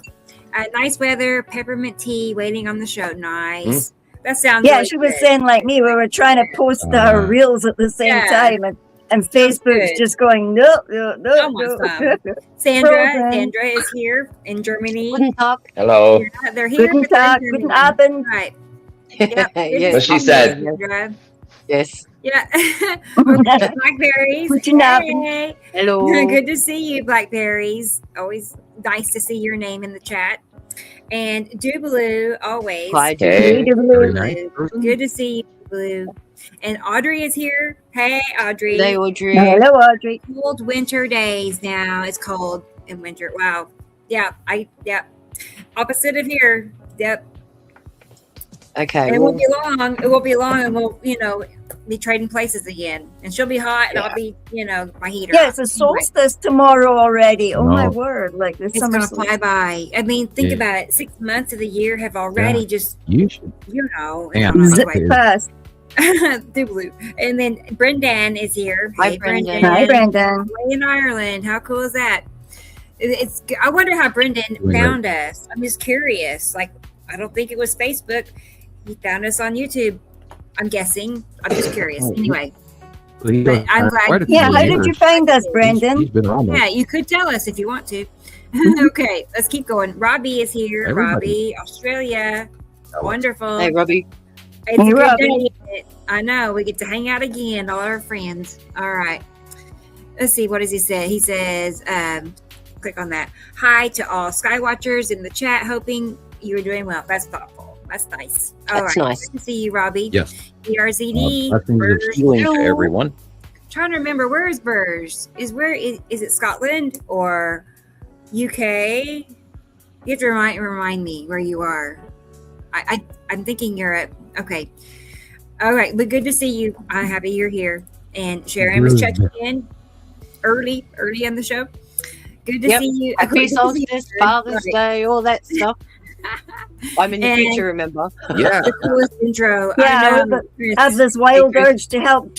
Nice weather, peppermint tea, waiting on the show. Nice. That sounds Yeah, really she was good. saying like me, we were trying to post our reels at the same time, and Facebook's good. just going no. Almost time. Sandra Frozen. is here in Germany. Guten Tag. Hello. Yeah, they're here. Guten but they're in Tag, Germany. guten Abend. Right. Yep. Yes. What she said. Sandra. Yes. Yeah. Okay, Blackberries. Guten Abend. Hey. Hello. Good to see you, Blackberries. Always nice to see your name in the chat. And Doobaloo, always. Hi, Hey. Very nice. Good to see you, Blue. And Audrey is here. Hey, Audrey. Hello, Audrey. Hello, Audrey. Cold winter days now. It's cold in winter. Wow. Yeah. Opposite of here. Yep. Okay. It won't be long. It won't be long, and we'll, be trading places again. And she'll be hot, and I'll be, my heater. Yeah, it's a solstice tomorrow already. Oh my No. word! Like this It's summer gonna fly by. I mean, think about it. 6 months of the year have already just, You should. it's Yeah. zip anyway. fast. Blue. And then Brendan is here. Hi, Hey, Brendan. Hi, Brandon. Way in Ireland. How cool is that? It's. I wonder how Brendan Doing found us. I'm just curious. Like, I don't think it was Facebook. He found us on YouTube. I'm guessing. I'm just curious. Anyway, He But goes I'm back glad- quite a few Yeah, how did years. you find us, He's Brandon? been on yeah, there. you could tell us if you want to. Okay, let's keep going. Robbie is here. Everybody. Robbie, Australia. Wonderful. Hey, Robbie. It's Hey, a good Robbie. day, isn't it? I know. We get to hang out again, all our friends. All right. Let's see. What does he say? He says, click on that. Hi to all Skywatchers in the chat. Hoping you're doing well. That's thoughtful. That's nice. All That's right. nice. Good to see you, Robbie. Yes. BRZD. Blessings of Burge. healing to Hello. everyone. Trying to remember, where is Burge? Is it Scotland or UK? You have to remind me where you are. I'm thinking Europe. Okay. All right, but good to see you. I'm happy you're here. And Sharon was Good. checking in early in the show. Good to Yep. see you. Happy Good to see Solstice, you. Father's Right. Day, all that stuff. I'm in the And- future, remember? Yeah. The coolest intro. Yeah, I know. Chris. I have this wild Hey, Chris. urge to help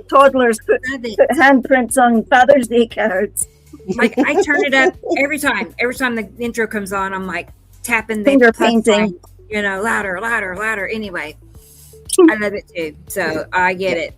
toddlers put Love it. handprints on Father's Day cards. Like, I turn it up every time. Every time the intro comes on, I'm like tapping the Finger plus painting. sign, louder. Anyway, I love it too. So I get it.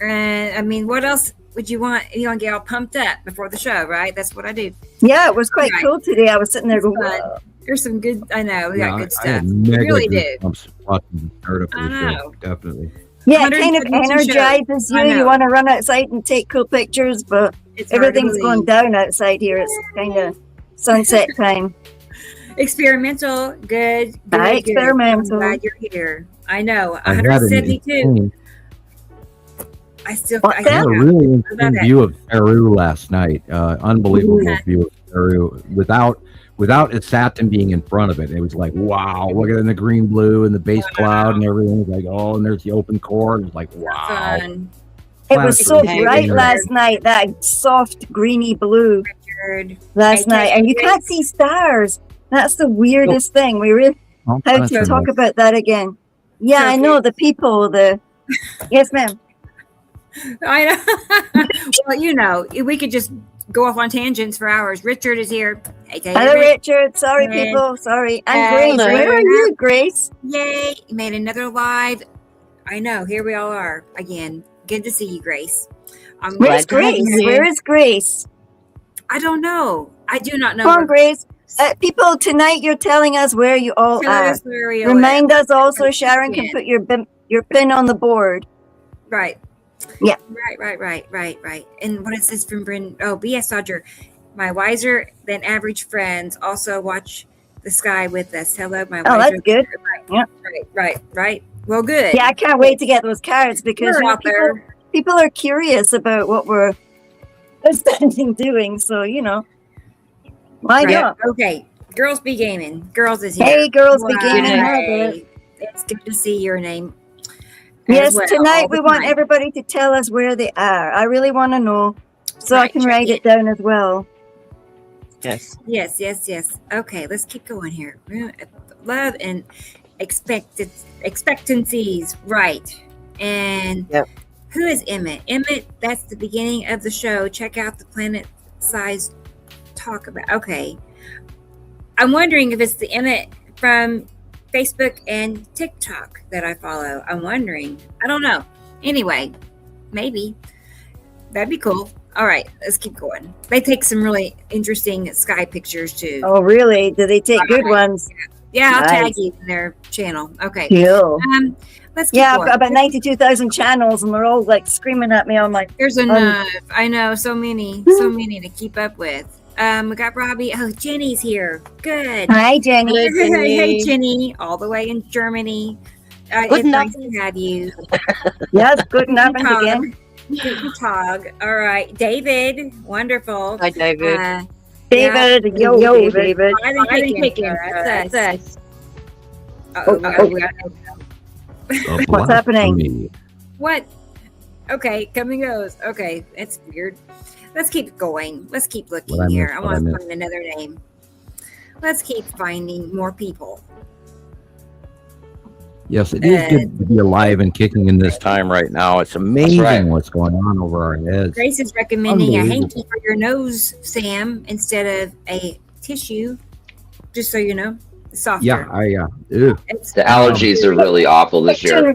And I mean, what else would you want to get all pumped up before the show, right? That's what I do. Yeah, it was quite Right. cool today. I was sitting there going, Fun. "Whoa." There's some good. I know we got good I stuff. had We mega really do. goosebumps watching the startup of I the show. know. Definitely. Yeah, it kind of 172 shows. energizes I you. know. You want to run outside and take cool pictures, but It's hard to everything's going believe. down outside here. It's kind of sunset time. Experimental, good. Hi, Good. experimental. I'm glad you're here. I know. I had 172. I still. What's I that? had a know. really I love interesting it. view of Peru last night. Unbelievable Yeah. view of Peru without it Saturn being in front of it. It was like, wow, look at the green, blue, and the base cloud and everything. It was like, oh, and there's the open core. And it's like, wow. Fun. It was so Planetary. bright last night, that soft greeny blue Richard. last Hey, night, and you Grace. can't see stars. That's the weirdest thing. We really Oh, have that's to nice. talk about that again. Yeah, So I know the people. Yes, ma'am. I know. Well, we could just go off on tangents for hours. Richard is here. Hey, Hello, Richard. Sorry, And- people. Sorry. And Hello. Grace. Where are you, Grace? Yay! You made another live. I know. Here we all are again. Good to see you, Grace. I'm Where's Glad to have Grace? you here. Where is Grace? I don't know. I do not know. Come on, Grace. People, tonight you're telling us where you all are. Remind us also, Sharon can put your pin on the board. Right. Yeah. Right. And what is this from Bryn? Oh, B.S. Dodger. My wiser than average friends also watch the sky with us. Hello, my Oh, wiser. that's good. Right. Yeah. Right. Well, good. Yeah, I can't wait to get those cards because We're out there. people are curious about what we're standing doing. So, why Right. not? Okay. Girls be gaming. Girls is here. Hey, girls be Why? gaming. Herbert. It's good to see your name. Yes, as well, tonight all we the want time. everybody to tell us where they are. I really want to know so I Right, can check write it. it down as well. Yes. Yes. Okay, let's keep going here. Love and expectancies. Right. And Yep. who is Emmett? Emmett, that's the beginning of the show. Check out the planet size talk about. Okay. I'm wondering if it's the Emmett from Facebook and TikTok that I follow. I'm wondering. I don't know. Anyway, maybe. That'd be cool. All right, let's keep going. They take some really interesting sky pictures too. Oh, really? Do they take good ones? Yeah, I'll tag nice. you in their channel. Okay. Cool. Let's keep Yeah, I've going. got about 92,000 channels and they're all like screaming at me on my. There's enough. I know, so many to keep up with. We got Robbie. Oh, Jenny's here. Good. Hi, Jenny. Hello, Hey, Jenny. Jenny, all the way in Germany. Good It's night. nice to have you. Yes, good enough Guten again. Guten Tag. All right, David. Wonderful. Hi, David. David, Yeah. yo, David. I didn't take it. That's us. Uh-oh, we got- The What's happening? blasphemy. What? Okay, come and goes. Okay, that's weird. Let's keep going. Let's keep looking What I here. missed, I what I want to missed. find another name. Let's keep finding more people. Yes, it is good to be alive and kicking in this time right now. It's amazing right. what's going on over our heads. Grace is recommending a Unbelievable. hanky for your nose, Sam, instead of a tissue. Just so you know, softer. Yeah, It's The allergies are really awful this year.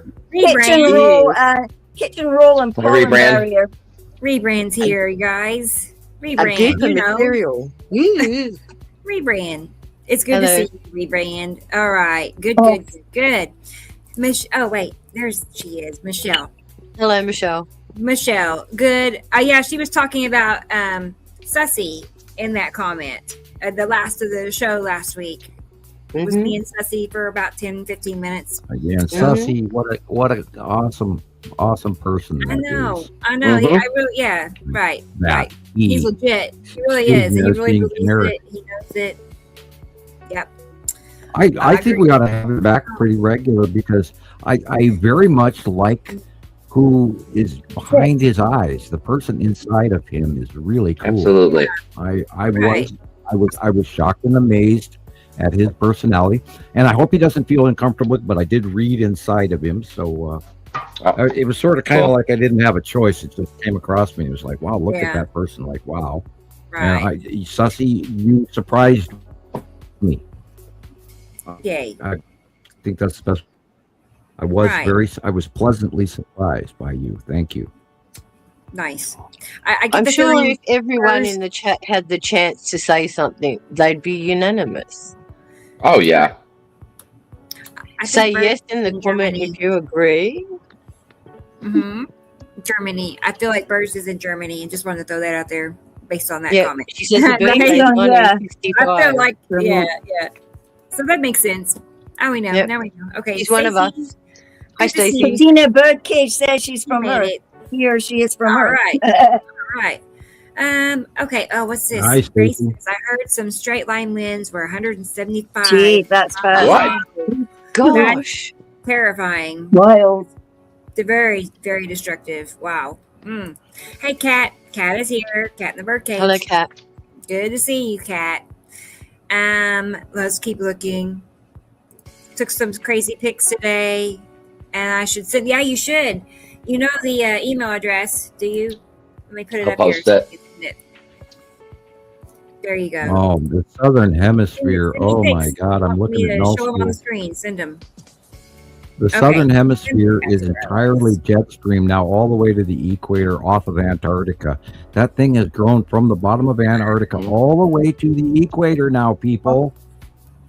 Kitchen roll and pollen Rebrand. barrier. Rebrand's here, you guys. A Rebrand, deeper you know. material. Yes. Rebrand. It's good Hello. to see you, Rebrand. All right. Good. Oh, wait. She is. Michelle. Hello, Michelle. Michelle. Good. Yeah, she was talking about Sussy in that comment. The last of the show last week. It was Mhm. me and Sussy for about 10, 15 minutes. again, Sussy, what a awesome person. I that know. is. I know. Mhm. I really, yeah. Right. That Right. he- He's legit. He really He's is. He just really being believes generic. it. He knows it. Yep. I think we ought to have it back pretty regular because I very much like who is behind his eyes. The person inside of him is really cool. Absolutely. I Right. was shocked and amazed at his personality, and I hope he doesn't feel uncomfortable with it, but I did read inside of him, so it was sort of kind of Cool. like I didn't have a choice. It just came across me. It was like, wow, look Yeah. at that person. Like, wow. Right. And Sussy, you surprised me. Yay. I think that's the best. I was Right. I was pleasantly surprised by you. Thank you. Nice. I get I'm the sure feeling if everyone hers- in the chat had the chance to say something, they'd be unanimous. Oh yeah. I think Say birds yes in the comment Germany. if you agree. Mm-hmm. Germany. I feel like Burrs is in Germany, and just wanted to throw that out there based on that Yeah, comment. she says the That makes birthday's sense. Yeah. 1965. I feel like From- yeah. So that makes sense. Now we know. Yep. Now we know. Okay, She's one of Stacey, us. Hi, good to see Stacey. you. Tina Birdcage says she's from You made Earth. it. He or she is from All Earth. right. All right. Okay. Oh, what's this? Nice, Grace Stacey. says, I heard some straight line winds were 175. Gee, that's fast. What? Gosh. Terrifying. Wild. They're very, very destructive. Wow. Hey, Kat. Kat is here. Kat in the birdcage. Hello, Kat. Good to see you, Kat. Let's keep looking. Took some crazy pics today, and I should send. Yeah, you should. You know the email address, do you? Let me put it I'll up here. post it. There you go. Oh, the southern hemisphere. Send me Oh my pics. God, I'm Want looking me at to no show them on the school. screen. Send them. The Okay. southern hemisphere is That's entirely jet stream now, all the way to the equator off of Antarctica. That thing has grown from the bottom of Antarctica all the way to the equator now, people.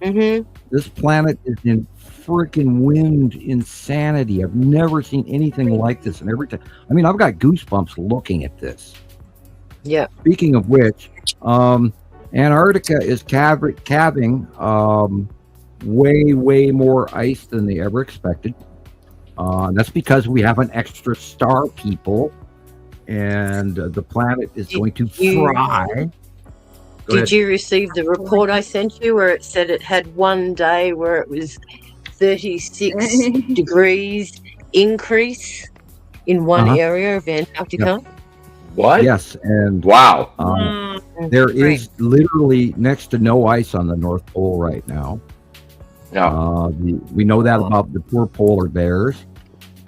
Mm-hmm. This planet is in freaking wind insanity. I've never seen anything like this. And every time, I mean, I've got goosebumps looking at this. Yeah. Speaking of which, Antarctica is calving way more ice than they ever expected. That's because we have an extra star, people, and the planet is going to fry. Go Did ahead. you receive the report I sent you where it said it had one day where it was 36 degrees increase in one Uh-huh. area of Antarctica? What? Yes, and Wow. there is literally next to no ice on the North Pole right now. No. We know that about the poor polar bears,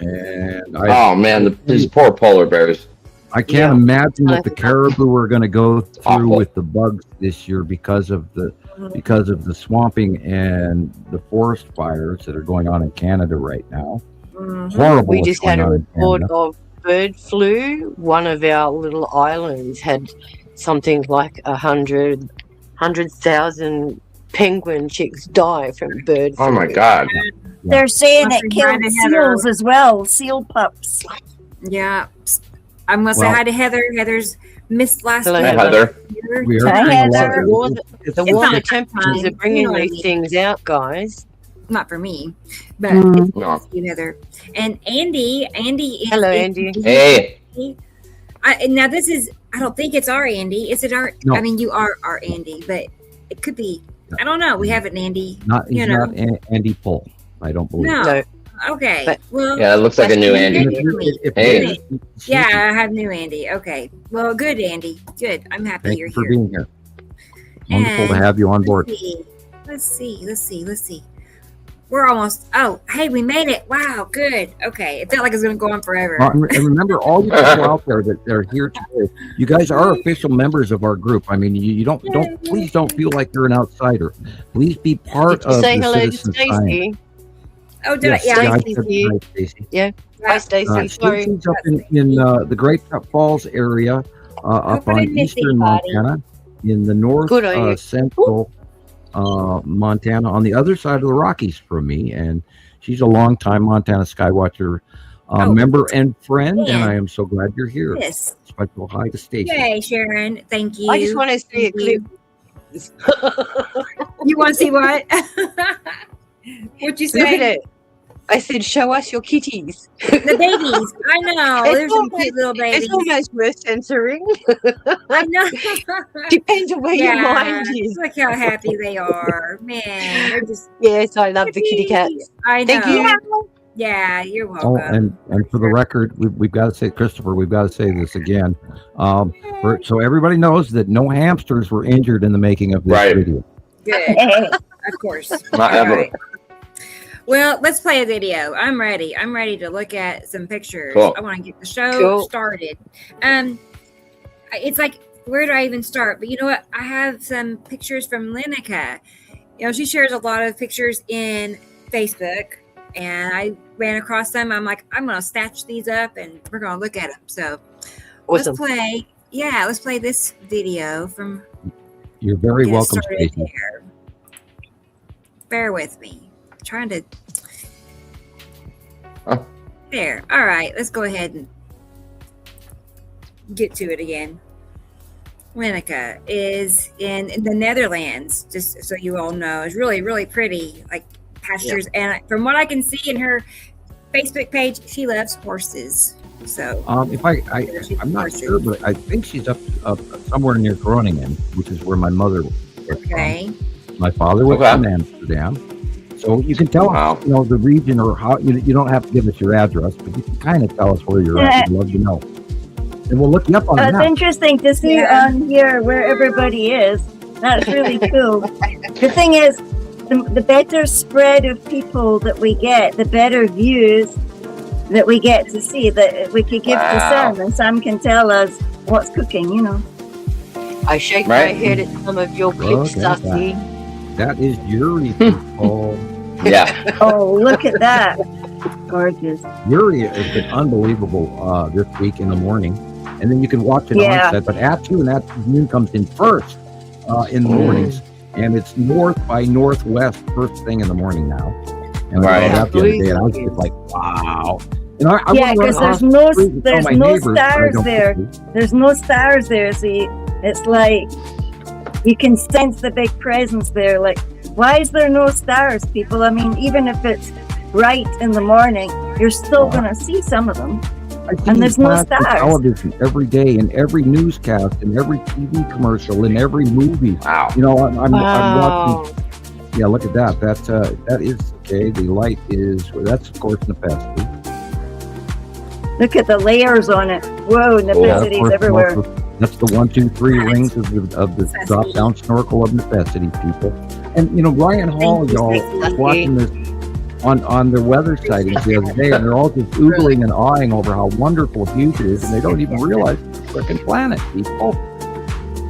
and Oh man, these poor polar bears. I can't imagine what the I- caribou are going to go through Awful. with the bugs this year because of the swamping and the forest fires that are going on in Canada right now. Horrible. We what's just had going a on in report Canada. of bird flu. One of our little islands had something like 100,000 penguin chicks die from bird flu. Oh my god. They're saying Must it be right killed ahead of- seals as well, seal pups. Yeah. I'm going to say Well- hi to Heather. Heather's missed last Hello, week. Hey, Heather. We are Hi, seeing a lot Heather. of- The it's- warmer not temperatures fine. are bringing You know what I these mean. things out, guys. Not for me, but Mm. it's No. good to see you, Heather. And Andy is. Hello, Andy. Hey. Now this is. I don't think it's our Andy. Is it our? No. I mean, you are our Andy, but it could be. I don't know. We have an Andy. He's you know. not Andy Pull. I don't believe. No. No. Okay. But- Well. Yeah, it looks like a new And Andy. Hey. Yeah, I have new Andy. Okay. Well, good, Andy. Good. I'm happy Thank you're you for here. being here. Wonderful to And have you on board. Let's see. We're almost. Oh, hey, we made it! Wow, good. Okay, it felt like it was going to go on forever. And remember, all you people out there that are here today, you guys are official members of our group. I mean, you don't please don't feel like you're an outsider. Please be part Did you of say the hello to citizen science. Stacey? Oh, did Yes, I? Yeah. I Stacey's said here. hi, Stacey. Hi, Stacey. Sorry. Stacey's up in the Great Falls area, up I on didn't miss eastern anybody. Montana, in the north Good on you. central Montana, on the other side of the Rockies from me. And she's a longtime Montana Skywatcher member and friend, and man. I am so glad you're here. Yes. Special hi to Stacey. Yay, Sharon. Thank you. I just want to see a Thank clip. You want to see what? What'd you Look at say? it. I said, show us your kitties. The babies. I know. It's There's some almost- cute little babies. It's almost worth censoring. I know. Depends on where your mind is. Look how happy they are. Man, they're just Yes, I love the kitty cats. I know. Thank you. Yeah, you're Oh, welcome. and for the record, we've got to say, Christopher, we've got to say this again. So everybody knows that no hamsters were injured in the making of this Right. video. Good. Of course. Not All ever. right. Well, let's play a video. I'm ready. I'm ready to look at some pictures. Cool. I want to get the show Cool. started. It's like, where do I even start? But you know what? I have some pictures from Lineca. You know, she shares a lot of pictures in Facebook, and I ran across them. I'm like, I'm going to snatch these up, and we're going to look at them. So Awesome. Let's play this video from. You're very Get welcome, started Stacey. here. Bear with me. I'm trying to. Oh. There. All right. Let's go ahead and get to it again. Winnica is in the Netherlands, just so you all know. It's really, really pretty, like pastures. And from what I can see in her Facebook page, she loves horses. So, I'm not sure, but I think she's up somewhere near Groningen, which is where my mother was okay. from. My father was from Amsterdam. So you can tell us, the region, or how you don't have to give us your address, but you can kind of tell us where you're at. We'd love to know. And we'll look you up on the map. It's interesting to see on here where everybody is. That's really cool. The thing is, the better spread of people that we get, the better views that we get to see, that we could give to Sam, and Sam can tell us what's cooking, I shake my head at some of your clips, Sassy. That is Yuri, people. Yeah. Oh, look at that. Gorgeous. Yuri has been unbelievable this week in the morning. And then you can watch it on set, but afternoon comes in first in the mornings, and it's north by northwest first thing in the morning now. And I saw that the other day, and I was just like, wow. Because there's no stars there. There's no stars there, so it's like you can sense the big presence there. Like, why is there no stars, people? I mean, even if it's bright in the morning, you're still going to see some of them. And there's no stars. Television every day, in every newscast, in every TV commercial, in every movie. Wow. I'm watching. Yeah, look at that. That is okay. The light that's of course Nepenthe. Look at the layers on it. Whoa, Nepenthes everywhere. That's the 1, 2, 3 rings of the drop down snorkel of Nepenthe, people. And Ryan Hall, y'all, was watching this on their weather sightings the other day, and they're all just oogling and awing over how wonderful huge it is, and they don't even realize it's a freaking planet, people.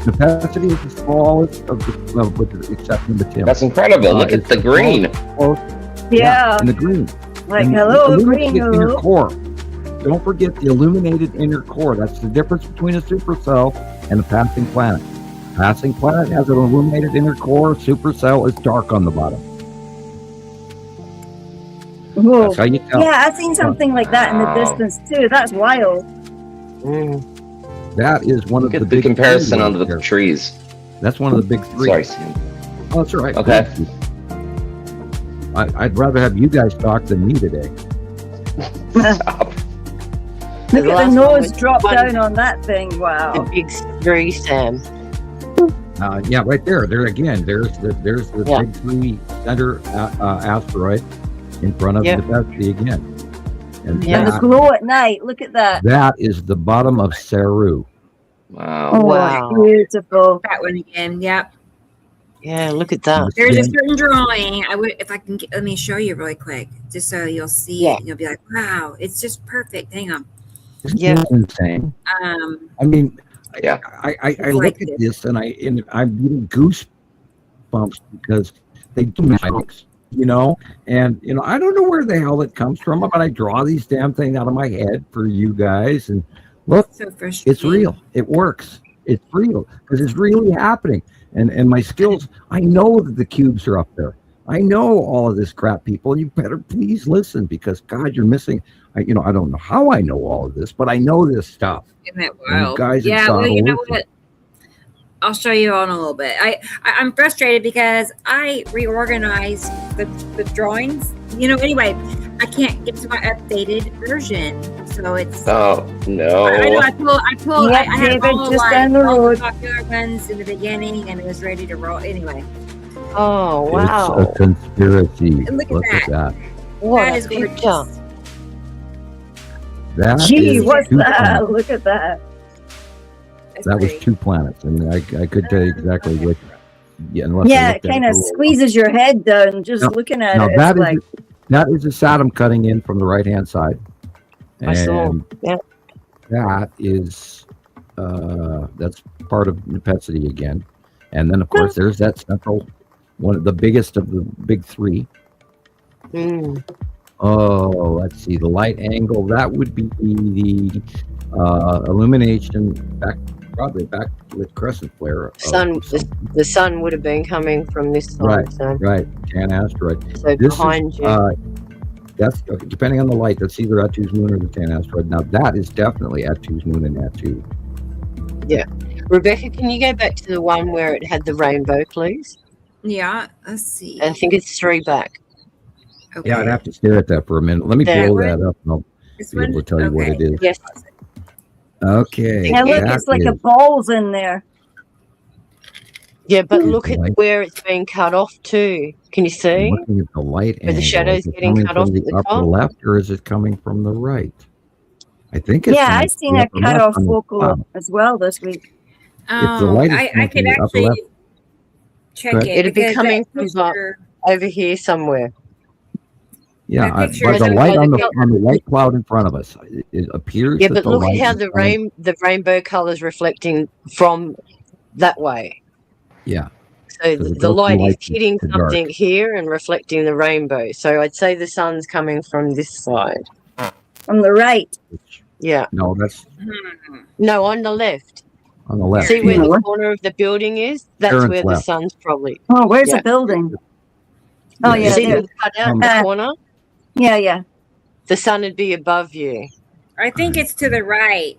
Nepenthe is the smallest with the exception of the Tim. That's incredible. Look at the green. Yeah. And the green. Like, and hello, green. Inner core. Don't forget the illuminated inner core. That's the difference between a supercell and a passing planet. Passing planet has an illuminated inner core. Supercell is dark on the bottom. Whoa. That's how you tell. Yeah, I've seen something like that in the distance too. That's wild. That is one of the big comparison on the trees. That's one of the big 3. Sorry, Sam. Oh, that's all right. Okay. I'd rather have you guys talk than me today. Stop. Look at the nose drop down on that thing. Wow. The big 3, Sam. Yeah, right there. There again. There's the big 3 center asteroid in front of the Nepenthe again. And the glow at night. Look at that. That is the bottom of Saru. Wow. Oh, wow. Beautiful. That one again. Yep. Yeah, look at that. There's a certain drawing. Let me show you really quick, just so you'll see it. And you'll be like, wow, it's just perfect. Hang on. Yeah, insane. I mean, I look at this and I'm getting goosebumps because they do magics, and I don't know where the hell it comes from, but I draw these damn things out of my head for you guys, and look, it's real. It works. It's real because it's really happening. And my skills, I know that the cubes are up there. I know all of this crap, people. You better please listen because, God, you're missing. I don't know how I know all of this, but I know this stuff. Isn't that wild? Guys, yeah, well, you know what? I'll show you on a little bit. I'm frustrated because I reorganized the drawings. Anyway, I can't get to my updated version, so it's. Oh no! I know. I pulled. Yep, I had David, all just down the all road. the popular ones in the beginning, and it was ready to roll. Anyway. Oh wow! It's a conspiracy. Look at that. What that a is picture! gorgeous. Gee, what's that? Look at that. That was 2 planets, and I could tell you exactly which. Yeah, it kind of squeezes your head down just looking at it. That is a Saturn cutting in from the right-hand side. And I saw. Yeah. That is that's part of Nepenthe again, and then of course there's that central one, the biggest of the big 3. Oh, let's see the light angle. That would be the illumination probably backlit crescent flare. The sun would have been coming from this side. Right, So. right. Tan asteroid. So This behind is, you. That's okay, depending on the light. That's either Attu's moon or the Tan asteroid. Now that is definitely Attu's moon and Attu. Yeah. Rebecca, can you go back to the one where it had the rainbow, please? Yeah, let's see. I think it's 3 back. Okay. Yeah, I'd have to stare at that for a minute. Let me That blow one? that up, and I'll This be able one? to tell you what it is. Yes. Okay. Now look, that it's like a is- balls in there. Yeah, but look at Right. where it's been cut off to. Can you I'm see? looking at the light Where the angle. shadow's Is it getting coming cut from off the at the upper top? left, or is it coming from the right? I think it's Yeah, from I've seen the a upper cut left off on the focal top. as well this week. If the light is I coming could from the upper actually left, check Correct. it. It'd be because coming that from picture- Over here somewhere. yeah, that picture but the is light on okay. the white cloud in front of us, it appears. Yeah, that but the look light at how is the coming- rainbow colour's reflecting from that way. Yeah. So Because it the goes from light is light hitting to dark. something here and reflecting the rainbow. So I'd say the sun's coming from this side. From the right. Yeah. No, that's No, on the left. on the left. See where yeah. the corner of the building is? That's Sharon's where the left. sun's probably. Oh, where's Yeah. the building? Oh, Yeah, yeah, See there. the cutout in Um, the corner? Yeah, yeah. The sun would be above you. I think it's to the right.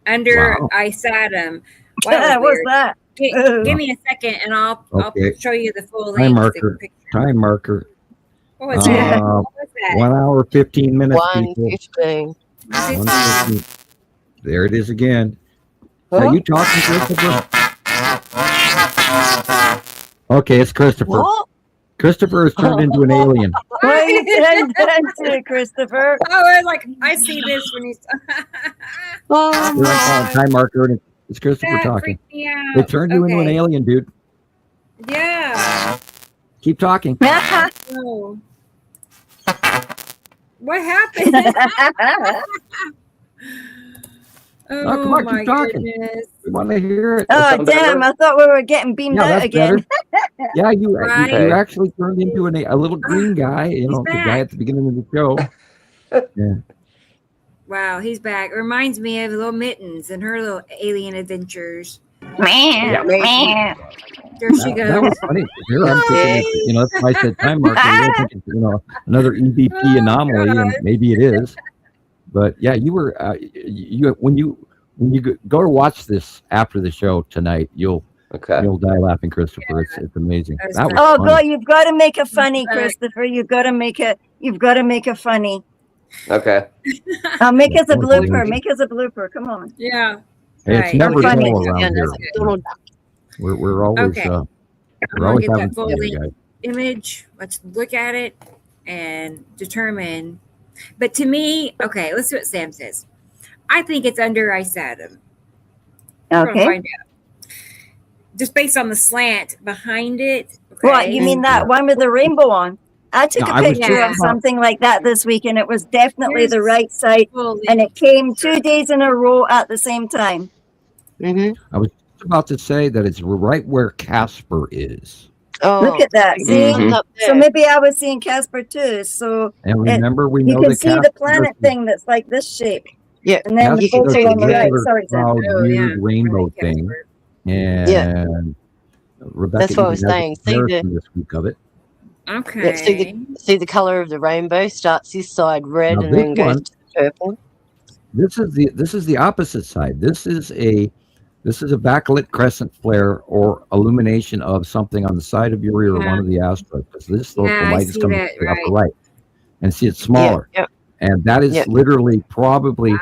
Under Wow. Isatum. Wow, What's weird. that? Give me a second and I'll Okay. show you the full Time length marker. picture. Time marker. What was that? Uh, What was that? 1 hour, 15 minutes, people. 1:15. 1:15. There it is again. Are Huh? you talking, Christopher? Okay, it's Christopher. What? Christopher has turned into an alien. What are you doing to Christopher? Oh, I was like, I see this when he's. Oh, You're on my. time marker, and it's Christopher That talking. freaked me out. They turned you into an Okay. alien, dude. Yeah. Keep talking. Oh. What happened? Oh, come on, keep my talking. goodness. We want to hear it. Oh, Sound better? damn. I thought we were getting beamed Yeah, out that's again. better. Yeah, you Right. you actually turned into a little green guy, He's the back. guy at the beginning of the show. Yeah. Wow, he's back. Reminds me of Little Mittens and her little alien adventures. Man, man. There she That goes. was funny. Here I'm thinking, it's, that's why I said time marker. I think it's, another EVP anomaly, and maybe it is. But yeah, you were when you go to watch this after the show tonight, you'll Okay. die laughing, Christopher. It's amazing. That was That was Oh, funny. God, you've got to make it funny, Christopher. You've got to make it funny. Okay. Make us a Yeah, blooper. Make us a blooper. Come on. Yeah. Hey, it's Right. never Funny. dull around Yeah, here. that's Donald Duck. We're always Okay. we're I'm gonna always get having that full fun, link. guys. Image. Let's look at it and determine. But to me, okay, let's see what Sam says. I think it's under Isatum. We're gonna Okay. find out. Just based on the slant behind it. Okay? What, you mean that one with the rainbow on? I took No, a I was picture just- of something like that this week, and it was definitely the Here's- right side, Full link. and it came 2 days in a row at the same time. Mm-hmm. I was just about to say that it's right where Casper is. Oh, Look at that. See? Mhm. up there. So maybe I was seeing Casper too. So And remember, we you know can that see the Casper planet does thing that's like this shape. Yeah. And then the you can folks see on the the right. regular Sorry, Sam. cloud, Oh, yeah. weird rainbow Right, thing. Casper. And Rebecca That's what I was even has a saying. See comparison this week of it. Okay. Yeah, see the color of the rainbow starts this side red Now and then this goes one- to purple. This is the opposite side. This is a backlit crescent flare or illumination of something on the side of your rear or Yeah. one of the asteroids. Because this the Yeah, I light is see coming that, from the upper right. right, and see it's smaller. Yeah. And that is Yeah. literally probably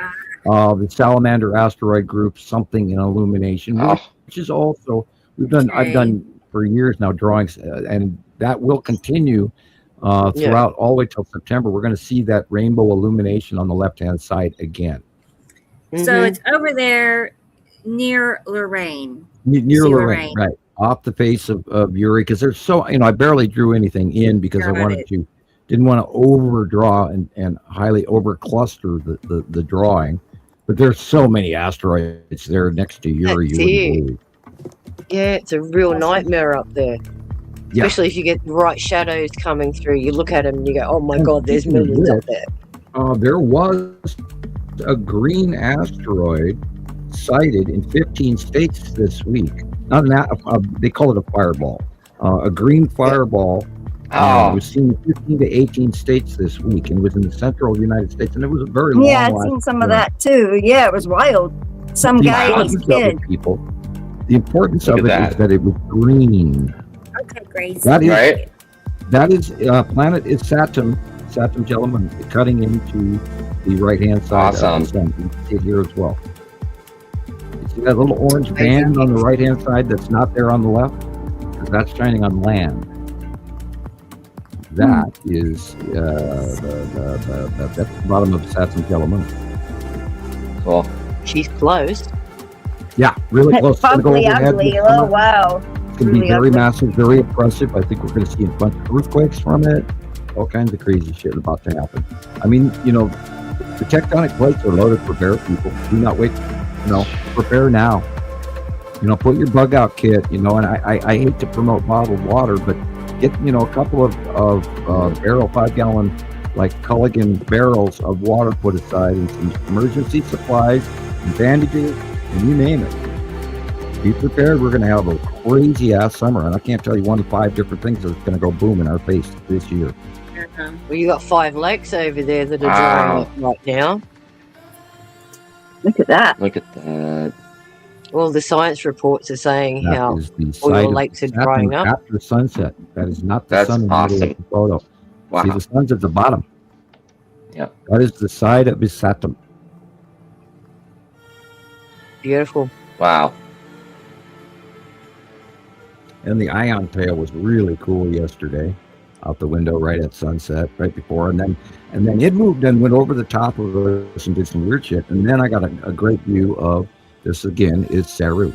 Wow. the salamander asteroid group, something in illumination, Oh. which is also I've Okay. done for years now drawings, and that will continue throughout all the way till September. We're going to see that rainbow illumination on the left hand side again, So Mhm. it's over there near Lorraine. near See Lorraine, right off the face of Uri. Because there's so I barely drew anything in because I Got wanted it. to didn't want to overdraw and highly over cluster the drawing. But there's so many asteroids there next to Uri. That's You wouldn't it. believe. Yeah, it's a real nightmare up there. Yeah. Especially if you get the right shadows coming through. You look at them and you go, oh my And God, there's speaking of millions up which, there. There was a green asteroid sighted in 15 states this week. Not they call it a fireball. A green fireball was seen in 15 to 18 states this week, and was in the central United States, and it was a very long. Yeah, I've seen some of that too. Yeah, it was wild. Some guy and his kid. People. The importance of it is that it was green. Okay, great. That is planet is Saturn gentlemen, cutting into the right-hand side of the sun. You can see it here as well. You see that little orange band on the right-hand side that's not there on the left? Because that's shining on land. That is that's the bottom of Saturn gentlemen. Cool. She's close. Yeah, really close. Ugly. Oh, wow. It's going to be very massive, very impressive. I think we're going to see a bunch of earthquakes from it. All kinds of crazy shit about to happen. I mean, the tectonic plates are loaded. Prepare, people. Do not wait. Prepare now. Put your bug out kit. And I hate to promote bottled water, but get a couple of barrel 5-gallon like Culligan barrels of water put aside, and some emergency supplies and bandages, and you name it. Be prepared. We're going to have a crazy ass summer, and I can't tell you 1 to 5 different things that's going to go boom in our face this year. Well, you got 5 lakes over there that are drying up right now. Look at that. Well, the science reports are saying That how is the all site your of lakes are Saturn drying up. after sunset. That is not the That's sun in the middle of the photo. Wow. See, the sun's at the bottom. Yep. That is the side of his Saturn. Beautiful. Wow. And the ion tail was really cool yesterday, out the window right at sunset, right before, and then it moved and went over the top of us and did some weird shit. And then I got a great view of this again is Saru.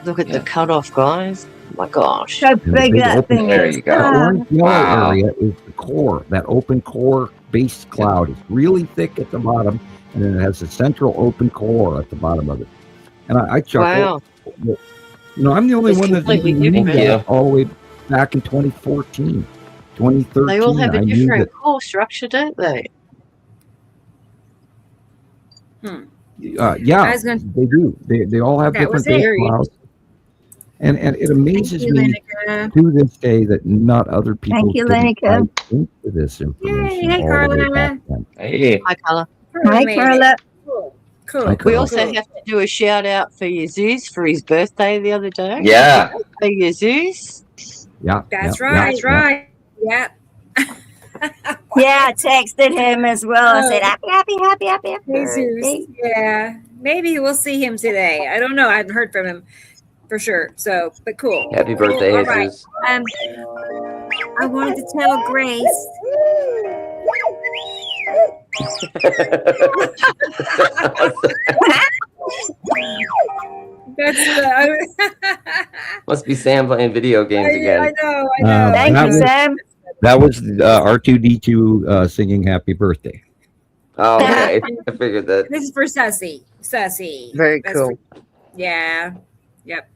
Look at the cutoff, guys. Oh my gosh. How big that thing There is. you go. That orange yellow Wow. area is the core, that open core base cloud. It's really thick at the bottom, and then it has a central open core at the bottom of it. And I chuckle. Wow. I'm the only It's one that completely knew different. that all the way back in 2014, 2013. They all have a I knew different core structure, don't they? Yeah, they do. They all have different base clouds. And it amazes me to this day that not other people Thank you, didn't Lenica. dive into this information. Yay, all the way Carla. back then. Hey. Hi, Carla. Hi, Carla. Cool. Hi, We Carla. also have to do a shout out for Jesus for his birthday the other day. Yeah. Hey, Jesus. Yeah, That's yeah, right. yeah, That's right. Yep. Yeah, I texted him as well. I said, happy Jesus. birthday. Yeah. Maybe we'll see him today. I don't know. I haven't heard from him for sure. So, but cool. Happy birthday, All right. Jesus. I wanted to tell Grace. Must be Sam playing video games again. I know. Thank you, Sam. That was R2D2 singing "Happy Birthday." Oh, okay. I figured that. This is for Sussy. Very That's cool. Yeah. Yep.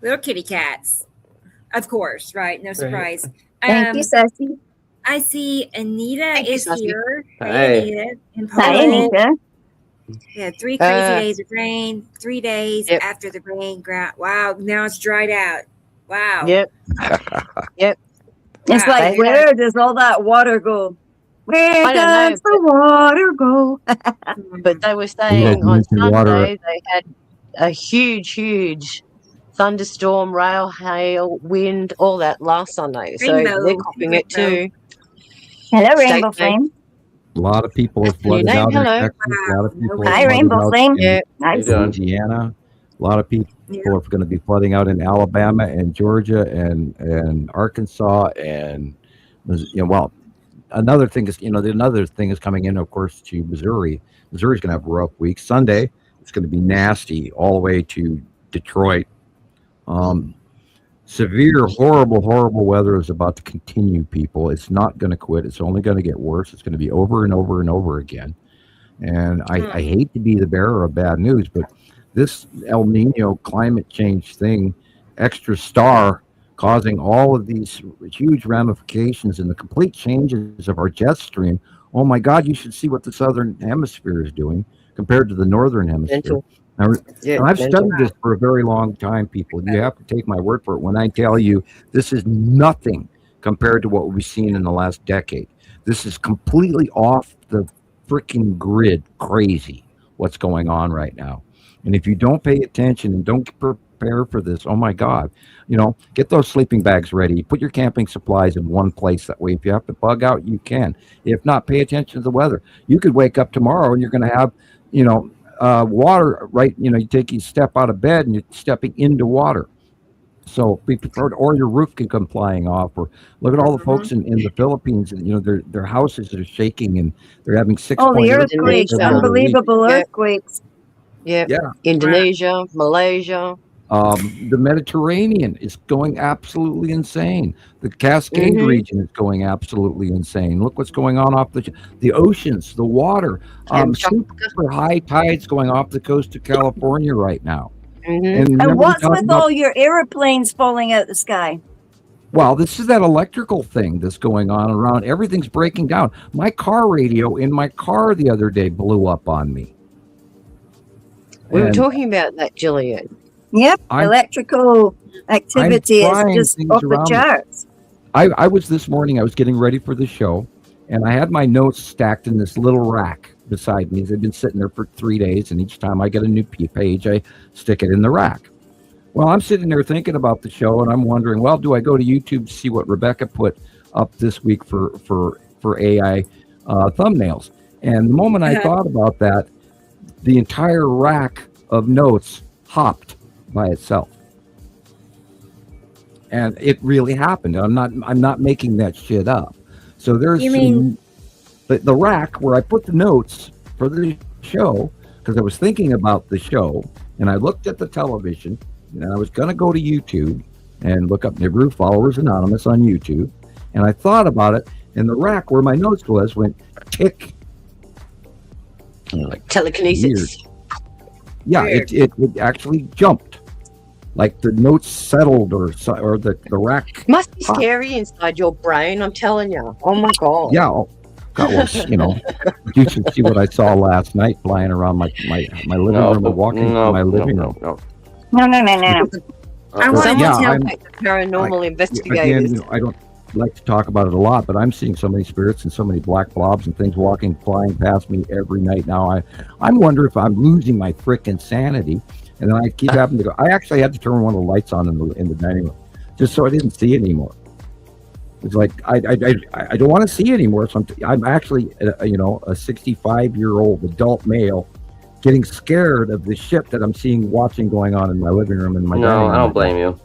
Little kitty cats. Of course, right? No surprise. Thank you, Sassy. I see Anita Thank you, is Sussy. here. Hi. Hey, Anita. And Hi, Paul. Anita. Yeah, 3 crazy days of rain, 3 days Yep. after the rain. Wow, now it's dried out. Wow. Yep. It's like, where does all that water go? Where I don't know, does the water go? But they were You saying guys on mentioned water. Sunday they had a huge thunderstorm, rail, hail, wind, all that last Sunday. So Rainbow. they're copying it too. Hello, Stay Rainbow safe. Flame. A lot of people have That's your flooded name, out in hello. Texas. A lot of people have Hi, flooded Rainbow out Flame. in Yeah. Nice. Louisiana. A lot of people are going to be flooding out in Alabama and Georgia and Arkansas and another thing is another thing is coming in, of course, to Missouri. Missouri's going to have a rough week. Sunday it's going to be nasty all the way to Detroit. Severe, horrible weather is about to continue, people. It's not going to quit. It's only going to get worse. It's going to be over and over and over again. And I hate to be the bearer of bad news, but this El Nino climate change thing, extra star causing all of these huge ramifications and the complete changes of our jet stream. Oh my God, you should see what the southern hemisphere is doing compared to the northern hemisphere. Mental. Now, Yeah, and I've mental. studied this for a very long time, people. You have to take my word for it when I tell you this is nothing compared to what we've seen in the last decade. This is completely off the freaking grid crazy what's going on right now. And if you don't pay attention and don't prepare for this, oh my God, get those sleeping bags ready. Put your camping supplies in one place. That way, if you have to bug out, you can. If not, pay attention to the weather. You could wake up tomorrow and you're going to have, water, right? You step out of bed and you're stepping into water. So be prepared, or your roof can come flying off. Or look at all the folks in the Philippines, and their houses are shaking and they're having 6. Oh, the earthquakes, unbelievable earthquakes. Yeah. Yeah. Indonesia, Malaysia. The Mediterranean is going absolutely insane. The Cascade region is going absolutely insane. Look what's going on off the oceans, the water. Super high tides going off the coast of California right now. And what's with all your airplanes falling out the sky? Well, this is that electrical thing that's going on around. Everything's breaking down. My car radio in my car the other day blew up on me. We were talking about that, Gillian. Yep, electrical activity is just off the charts. I was this morning, I was getting ready for the show, and I had my notes stacked in this little rack beside me. They've been sitting there for 3 days, and each time I get a new page, I stick it in the rack. Well, I'm sitting there thinking about the show, and I'm wondering, well, do I go to YouTube to see what Rebecca put up this week for AI thumbnails? And the moment I thought about that, the entire rack of notes hopped by itself. And it really happened. I'm not making that shit up. So there's the rack where I put the notes for the show, because I was thinking about the show, and I looked at the television, and I was going to go to YouTube and look up Nibiru Followers Anonymous on YouTube, and I thought about it, and the rack where my notes went tick. Like telekinesis. Weird. Yeah, it actually jumped. Like the notes settled, or the rack. Must be scary inside your brain, I'm telling you. Oh my God. Yeah. God, well, you should see what I saw last night flying around my living room and walking through my living room. No. I want to tell the paranormal investigators. Again, I don't like to talk about it a lot, but I'm seeing so many spirits and so many black blobs and things flying past me every night now. I'm wondering if I'm losing my frickin' sanity. And then I keep having to go. I actually had to turn one of the lights on in the dining room, just so I didn't see it anymore. It's like I don't want to see it anymore. So I'm actually a 65-year-old adult male getting scared of the shit that I'm watching going on in my living room and my dining room. No, I don't blame you.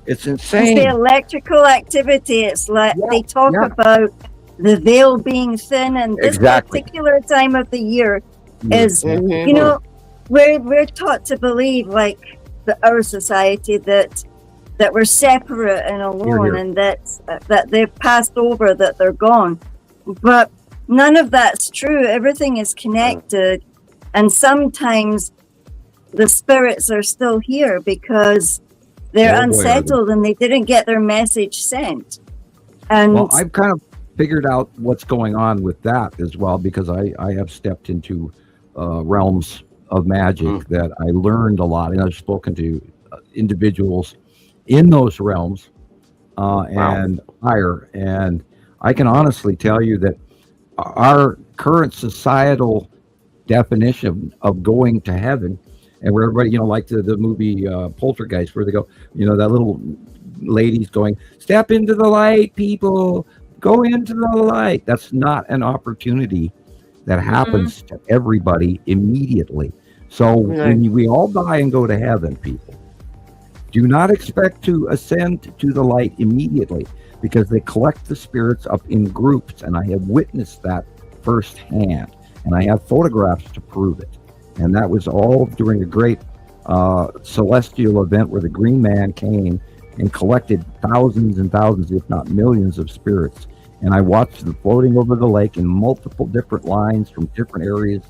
It's insane. It's the electrical activity. It's like they talk about the veil being thin, and this particular time of the year is, we're taught to believe, like our society, that we're separate and alone, and that they've passed over, that they're gone. But none of that's true. Everything is connected, and sometimes the spirits are still here because they're unsettled and they didn't get their message sent. And well, I've kind of figured out what's going on with that as well, because I have stepped into realms of magic that I learned a lot, and I've spoken to individuals in those realms and higher, and I can honestly tell you that our current societal definition of going to heaven, and where everybody, like the movie Poltergeist, where they go, that little lady's going, step into the light, people, go into the light. That's not an opportunity that happens to everybody immediately. So when we all die and go to heaven, people, do not expect to ascend to the light immediately, because they collect the spirits up in groups, and I have witnessed that firsthand, and I have photographs to prove it. And that was all during a great celestial event where the Green Man came and collected thousands and thousands, if not millions, of spirits. And I watched them floating over the lake in multiple different lines from different areas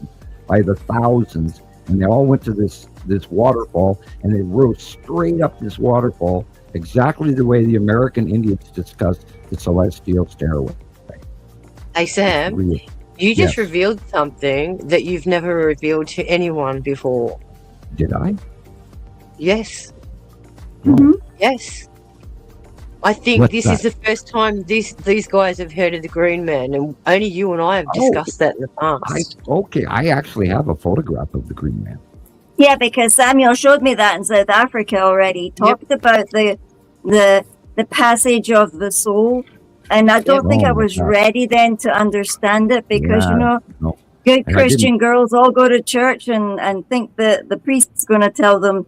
by the thousands. And they all went to this waterfall, and they rose straight up this waterfall, exactly the way the American Indians discussed the celestial stairway. Hey, Sam, Real. you just Yes. revealed something that you've never revealed to anyone before. Did I? Yes. Mhm. Yes. I think What's this that? is the first time these guys have heard of the Green Man, and only you and I have Oh. discussed that in the past. I actually have a photograph of the Green Man. Yeah, because Samuel showed me that in South Africa already. He talked about the passage of the soul, and I don't think Oh I my was God. ready then to understand it because Yeah, no. good And I Christian girls all go to church and think that the priest's going to tell them,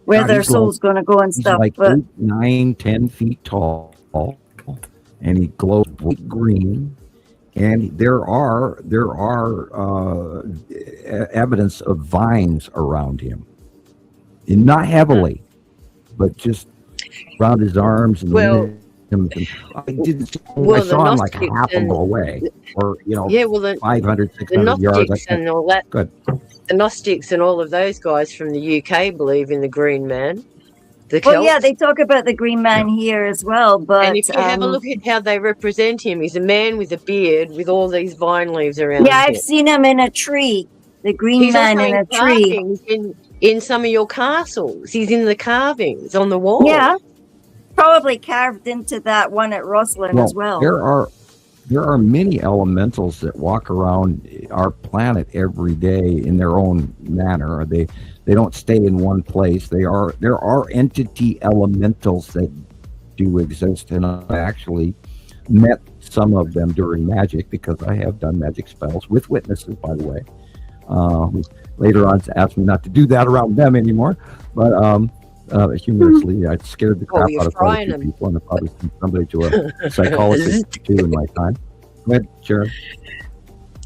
where God, their he's soul's going to go and He's stuff. like But 8, 9, 10 feet tall, and he glows bright green. And there are evidence of vines around him, and not heavily, but just around his arms and Well- limbs. And I didn't. Well, I the saw him like Gnostics half a and- mile away, or Yeah, well, the 500, 600 yards. Gnostics and all that. Good. The Gnostics and all of those guys from the UK believe in the Green Man. The well, Celts. yeah, they talk about the Green Man here as well. But And if you have a look at how they represent him, he's a man with a beard with all these vine leaves around yeah, him. I've seen him in a tree. The Green He's Man also in in a tree. carvings in some of your castles. He's in the carvings on the wall. Yeah, probably carved into that one at Rosslyn as well. There are many elementals that walk around our planet every day in their own manner. They don't stay in one place. There are entity elementals that do exist, and I actually met some of them during magic because I have done magic spells with witnesses, by the way. Later on, asked me not to do that around them anymore, but humorously, I scared the crap you're out of quite a frying few them. people, and I probably sent somebody to a psychologist too in my time. Go ahead, Sharon.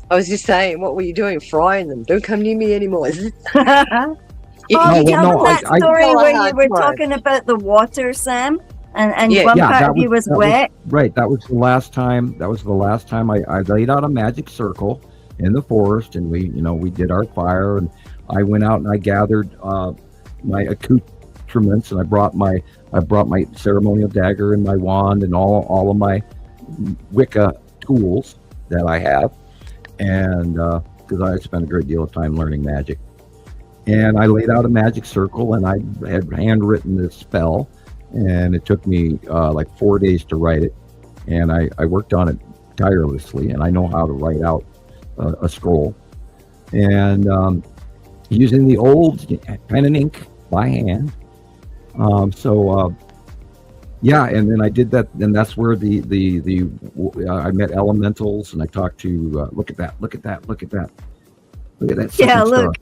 I was just saying, what were you doing? Frying them. Don't come near me anymore. Oh, No, tell no, them that I- story Well, where I you were tried. talking about the water, Sam, and Yeah. one Yeah, part that of you was that wet. Right, that was the last time. That was the last time I laid out a magic circle in the forest, and we did our fire, and I went out and I gathered my accoutrements, and I brought my ceremonial dagger and my wand and all of my Wicca tools that I have, and because I spent a great deal of time learning magic. And I laid out a magic circle, and I had handwritten this spell, and it took me like 4 days to write it. And I worked on it tirelessly, and I know how to write out a scroll. And using the old pen and ink by hand. Yeah, and then I did that, and that's where I met elementals, and I talked to look at that. Yeah, second look. star.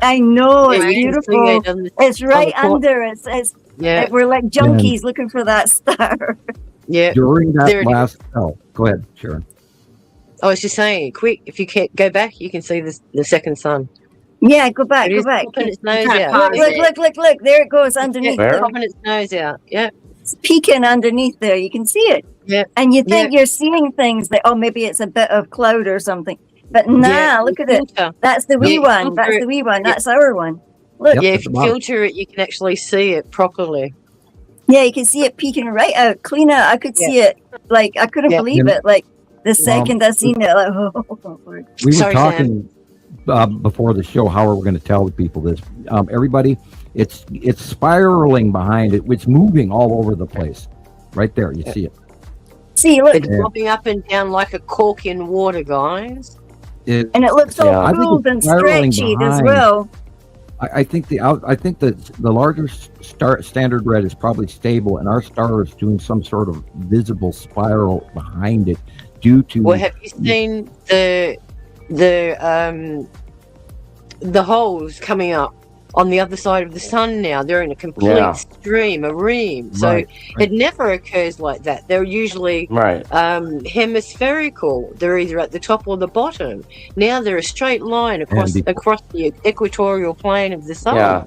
I know, it's Yeah, you can see beautiful. it on the- It's right on the under. It's Yeah, we're like junkies looking for that star. yeah. During There that it last, go ahead, Sharon. I was just saying, quick, if you can't go back, you can see the second sun. Yeah, go back, It go is back. popping its nose can't out. pause Look. There it goes underneath. Where? Look, Popping its nose out. Yeah. it's peeking underneath there. You can see it. Yeah. And you think you're seeing things that, maybe it's a bit of cloud or something. But nah, look at it. Filter. That's the wee you one. filter That's it. the wee one. Yeah. That's our one. Look. Yep, Yeah, at if the you bottom. filter it, you can actually see it properly. Yeah, you can see it peeking right out. Clean out. I could see it. Like, I couldn't Yeah. believe it. Like, the second I seen it, like, oh, Lord. We Sorry, were talking before the show how we're going to tell the people this. Everybody, it's spiraling behind it. It's moving all over the place. Right there, you see it. See, look. It's popping up and down like a cork in water, guys. It And it looks all Yeah. I think cooled it's and spiraling stretchy as behind. well. I think that the larger standard red is probably stable, and our star is doing some sort of visible spiral behind it due to. Well, have you seen the holes coming up on the other side of the sun now? They're in a complete Yeah. stream, a ream. So Right. it never occurs like that. They're usually Right. hemispherical. They're either at the top or the bottom. Now they're a straight line across And across the equatorial plane of the sun. Yeah.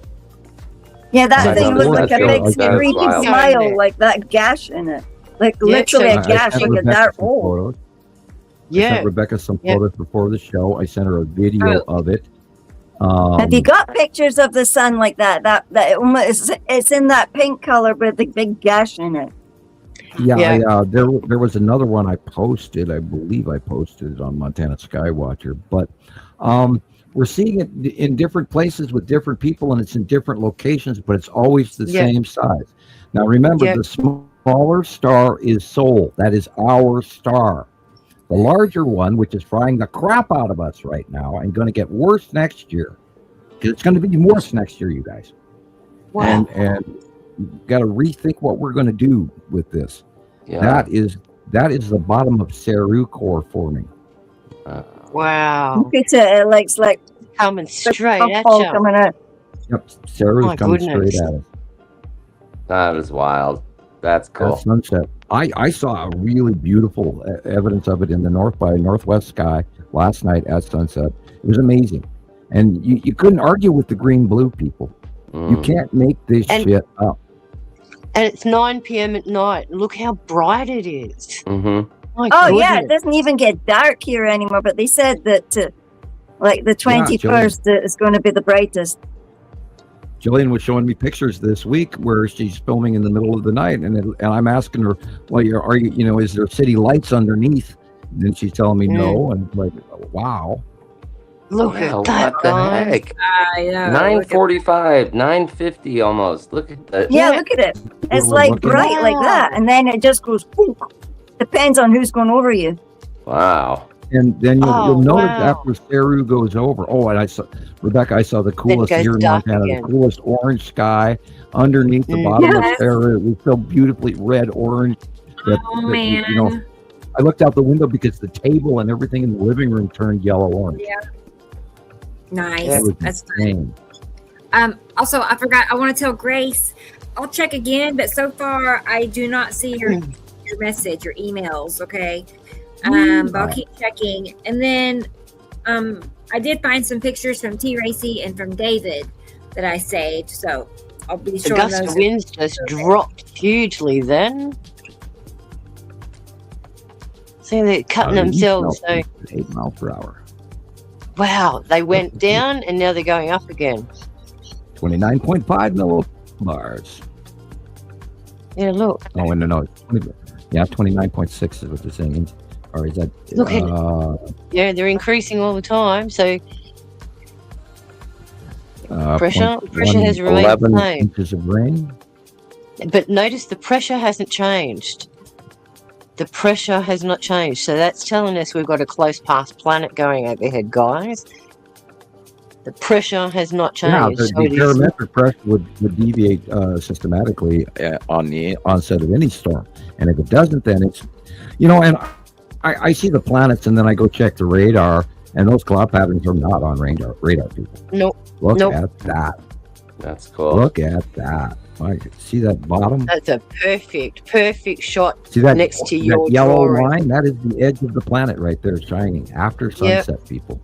Yeah, that Right, thing that's was what like a I big feel like freaky that. smile, like that gash in it. Like Yeah, literally so- a gash, sent like a Rebecca dark some hole. photos. I Yeah. sent Rebecca some Yeah. photos before the show. I sent her a video of it. Have you got pictures of the sun like that? That it's in that pink color with the big gash in it. Yeah. There was another one I posted. I believe I posted it on Montana Skywatcher. But we're seeing it in different places with different people, and it's in different locations, but it's always the same size. Now, remember, the smaller star is Sol. That is our star. The larger one, which is frying the crap out of us right now and going to get worse next year, because it's going to be worse next year, you guys. Wow. And you've got to rethink what we're going to do with this. Yeah. That is the bottom of Saru core forming. Wow. Look at it. It looks like coming straight at you. Coming out. Yep, Saru's coming straight at us. That is wild. That's cool. That's sunset. I saw a really beautiful evidence of it in the north by northwest sky last night at sunset. It was amazing. And you couldn't argue with the green-blue people. You can't make this shit up. And it's 9 p.m. at night. Look how bright it is. Mm-hmm. Yeah, it doesn't even get dark here anymore. But they said that like the 21st is going to be the brightest. Gillian was showing me pictures this week where she's filming in the middle of the night, and I'm asking her, "Well, are you? Is there city lights underneath?" And then she's telling me no, and like, wow. Look at that! What the heck? 9:45, 9:50 almost. Look at that. Yeah, look at it. It's like bright like that, and then it just goes. Boom. Depends on who's going over you. Wow. And then you'll notice after Saru goes over. Oh, and I saw the coolest here in Montana, the coolest orange sky underneath the bottom of Saru. It was so beautifully red orange. Man. I looked out the window because the table and everything in the living room turned yellow orange. Yeah. Nice. That's insane. Also, I forgot. I want to tell Grace. I'll check again, but so far I do not see your message, your emails. Okay. But I'll keep checking. And then I did find some pictures from T. Racy and from David that I saved. So I'll be sure. The gust of winds just dropped hugely then. See, they're cutting themselves. So 8 miles per hour. Wow, they went down and now they're going up again. 29.5 millibars. Yeah, look. Oh, no. 29.6 is what they're saying. Or is that? Look at they're increasing all the time. So pressure has remained the same. Inches of rain. But notice the pressure hasn't changed. The pressure has not changed. So that's telling us we've got a close past planet going overhead, guys. The pressure has not changed. Yeah, the barometric pressure would deviate systematically on the onset of any storm. And if it doesn't, then it's, and I see the planets and then I go check the radar, and those cloud patterns are not on radar people. Nope. Look at that. That's cool. Look at that. See that bottom? That's a perfect shot. See that next to your yellow drawing. line? That is the edge of the planet right there, shining after sunset, people.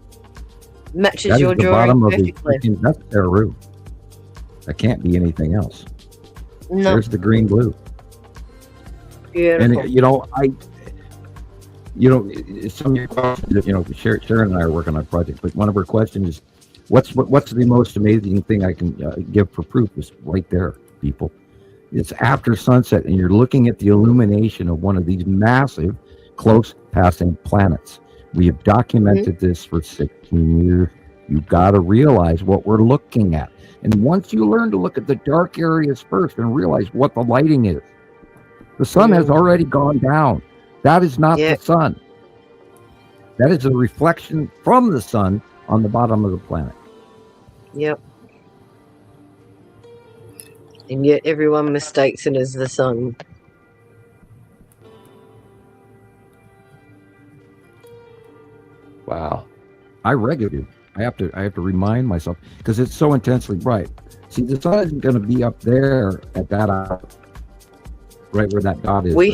Matches that your is the drawing bottom perfectly. Of the that's Saru. That can't be anything else. No. There's the green blue. Beautiful. And some of your questions, Sharon and I are working on a project, but one of her questions is, what's the most amazing thing I can give for proof? Is right there, people. It's after sunset, and you're looking at the illumination of one of these massive, close passing planets. We have documented this for 16 years. You've got to realize what we're looking at. And once you learn to look at the dark areas first and realize what the lighting is, the sun has already gone down. That is not the sun. That is a reflection from the sun on the bottom of the planet. Yep. And yet everyone mistakes it as the sun. Wow. I regularly. I have to remind myself because it's so intensely bright. See, the sun isn't going to be up there at that hour, right where that dot is. We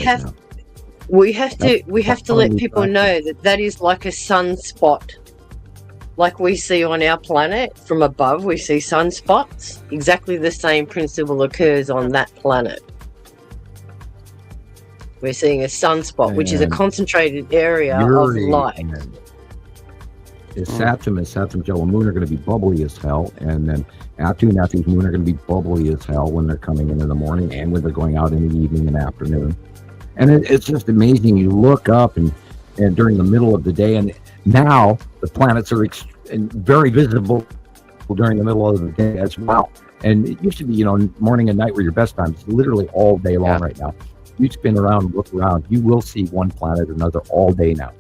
have to let people know that is like a sunspot. Like we see on our planet from above, we see sunspots. Exactly the same principle occurs on that planet. We're seeing a sunspot, which is a concentrated area of light. is Saturn and Saturn's yellow moon are going to be bubbly as hell, and then Atu and Atu's moon are going to be bubbly as hell when they're coming in the morning and when they're going out in the evening and afternoon. And it's just amazing. You look up and during the middle of the day, and now the planets are very visible during the middle of the day as well. And it used to be, morning and night were your best times. It's literally all day long right now. You spin around and look around, you will see one planet or another all day now.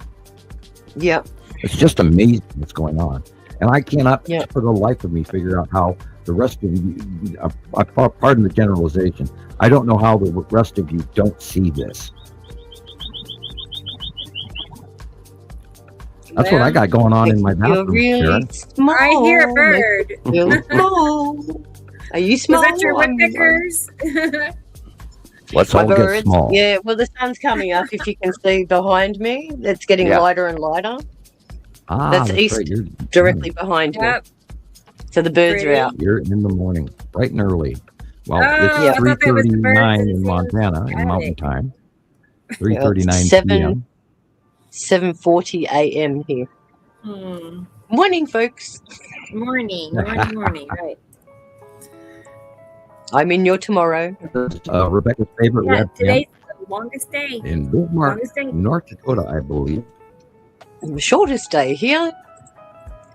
Yep. It's just amazing what's going on. And I cannot, for the life of me, figure out how the rest of you, pardon the generalization, I don't know how the rest of you don't see this. That's what I got going on in my bathroom. Really small. I hear a bird. You're small. Are you small? Was that your woodpeckers? Let's all get small. Yeah, well, the sun's coming up. If you can see behind me, it's getting lighter and lighter. That's east, right. Directly behind me. So the birds are out. You're in the morning, bright and early. Well, it's 3:39 in Montana in Mountain Time. 3:39 p.m. 7:40 a.m. here. Morning, folks. Morning, right. I'm in your tomorrow. Rebecca's favorite webcam. Today's the longest day. In Bismarck, North Dakota, I believe. The shortest day here.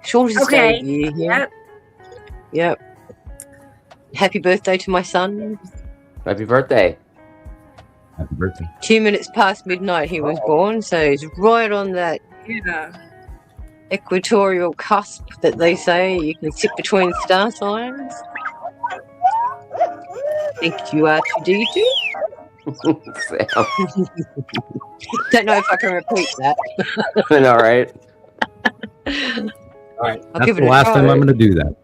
Shortest day of the year here. Yep. Happy birthday to my son. Happy birthday. Happy birthday. 2 minutes past midnight he was born, so he's right on that equatorial cusp that they say you can sit between star signs. Thank you, R2D2. Don't know if I can repeat that. All right. All right. That's the last time I'm going to do that.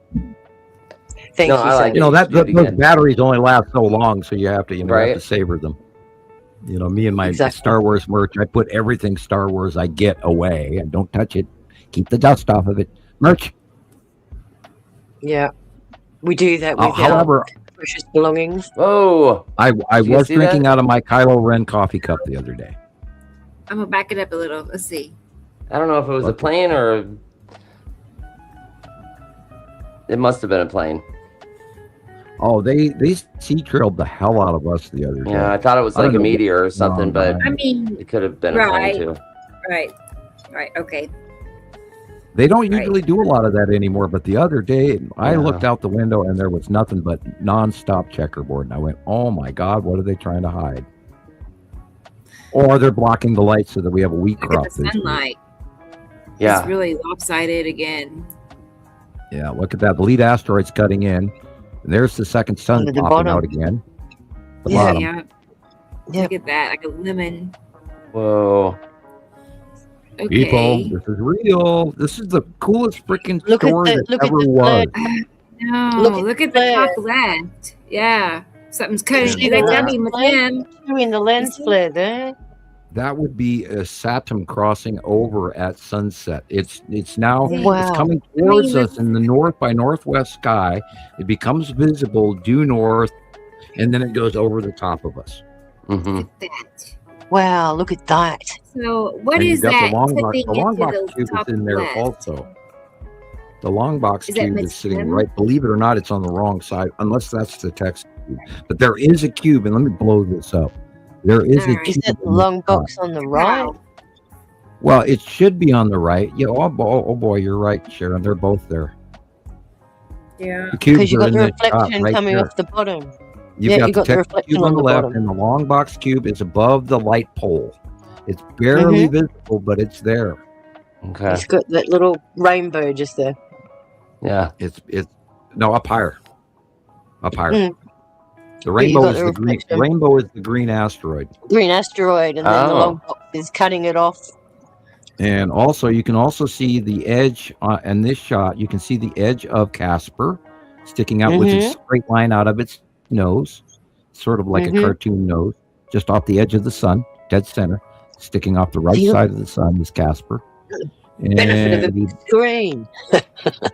Thank you. Those batteries only last so long, so you have to, have to savor them. Me and my Star Wars merch, I put everything Star Wars I get away. And don't touch it. Keep the dust off of it. Merch. Yeah. We do that with our precious belongings. Oh. I was drinking out of my Kylo Ren coffee cup the other day. I'm going to back it up a little. Let's see. I don't know if it was a plane or... It must have been a plane. Oh, they sea trailed the hell out of us the other day. Yeah, I thought it was like a meteor or something, but it could have been a plane too. Right, okay. They don't usually do a lot of that anymore, but the other day I looked out the window and there was nothing but nonstop checkerboard, and I went, "Oh my God, what are they trying to hide?" Or they're blocking the light so that we have a wheat crop. Look at the sunlight. Yeah, it's really lopsided again. Yeah, look at that. The lead asteroid's cutting in. There's the second sun popping out again. Yeah. Look at that, like a lemon. Whoa. Okay. People, this is real. This is the coolest freaking story that ever was. No, look at the top left. Yeah. Something's cutting. That's coming with him. In the lens flare there. That would be a Saturn crossing over at sunset. It's now it's coming towards us in the north by northwest sky. It becomes visible due north, and then it goes over the top of us. Mm-hmm. Look at that. Wow, look at that. So what is that? The long box cube is in there also. The long box cube is sitting right. Believe it or not, it's on the wrong side, unless that's the text cube. But there is a cube, and let me blow this up. There is a cube. Is that the long box on the right? Well, it should be on the right. Yeah. Oh boy, you're right, Sharon. They're both there. Yeah. Because you've got the reflection coming off the bottom. You've got the text cube on the left, and the long box cube is above the light pole. It's barely visible, but it's there. Okay. It's got that little rainbow just there. Yeah. It's up higher. Up higher. The rainbow is the green. The rainbow is the green asteroid. Green asteroid, and then the long box is cutting it off. And also, you can also see the edge in this shot. You can see the edge of Casper sticking out with a straight line out of its nose, sort of like a cartoon nose, just off the edge of the sun, dead center, sticking off the right side of the sun is Casper. Benefit of a big screen.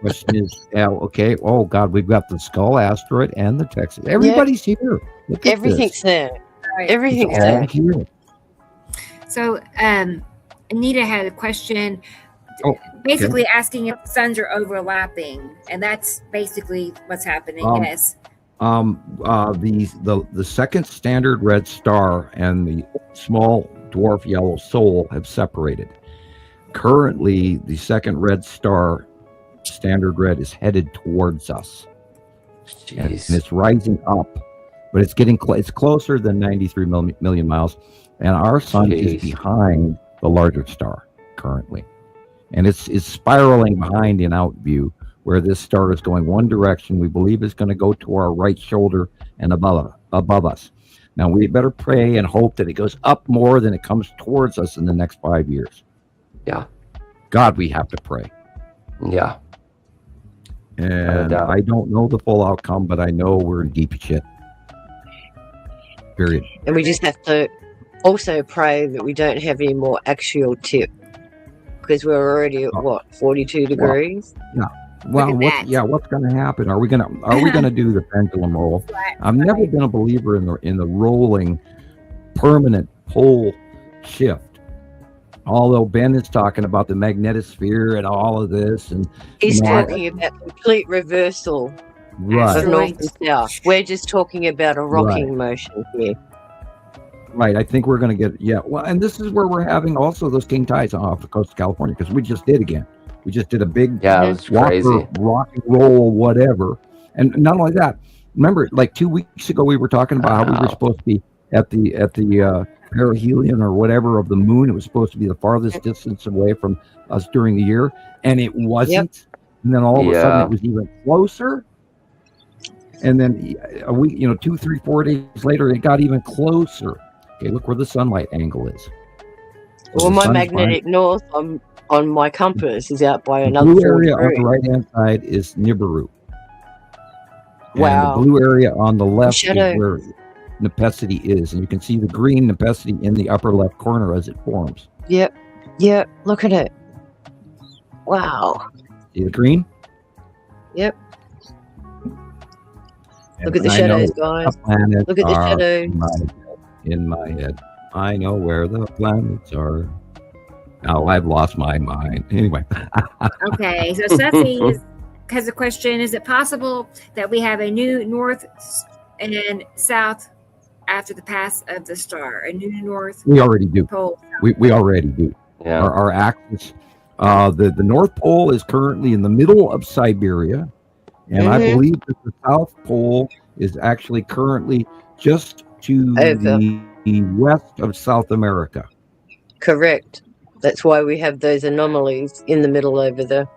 Question is, okay. Oh God, we've got the Skull asteroid and the Texas. Everybody's here. Everything's there. Everything's there. Here. So, Anita had a question. basically asking if suns are overlapping, and that's basically what's happening. Yes. The second standard red star and the small dwarf yellow soul have separated. Currently, the second red star, standard red, is headed towards us. And it's rising up, but it's getting it's closer than 93 million miles, and our sun is behind the larger star currently, and it's spiraling behind in out view, where this star is going one direction. We believe it's going to go to our right shoulder and above us. Now we better pray and hope that it goes up more than it comes towards us in the next 5 years. Yeah, God, we have to pray. Yeah. And I don't know the full outcome, but I know we're in deep shit. Period. And we just have to also pray that we don't have any more axial tip, because we're already at 42 degrees. Well, what's going to happen? Are we going to do the pendulum roll? I've never been a believer in the rolling permanent pole shift. Although Ben is talking about the magnetosphere and all of this, and he's talking about complete reversal of north and south. We're just talking about a rocking motion here. Right. I think we're going to get well, and this is where we're having also those king tides off the coast of California, because we just did again. We just did a big it was crazy rock and roll, whatever. And not only that, remember, like 2 weeks ago, we were talking about how we were supposed to be at the perihelion or whatever of the moon. It was supposed to be the farthest distance away from us during the year, and it wasn't. And then all of a sudden, it was even closer. And then a week, 2, 3, 4 days later, it got even closer. Okay, look where the sunlight angle is. Well, my magnetic north on my compass is out by another blue area on the right hand side is Nibiru. Wow. And the blue area on the left is where Nepenthe is, and you can see the green Nepenthe in the upper left corner as it forms. Yep. Look at it. Wow. See the green? Yep. Look at the shadows, guys. Look at the shadows. In my head, I know where the planets are. Now I've lost my mind. Anyway. Okay, so Steffi has a question. Is it possible that we have a new north and south after the pass of the star? A new north? We already do. Pole. We already do. Yeah. Our axis. The North Pole is currently in the middle of Siberia, and I believe that the South Pole is actually currently just to the west of South America. Correct. That's why we have those anomalies in the middle over there.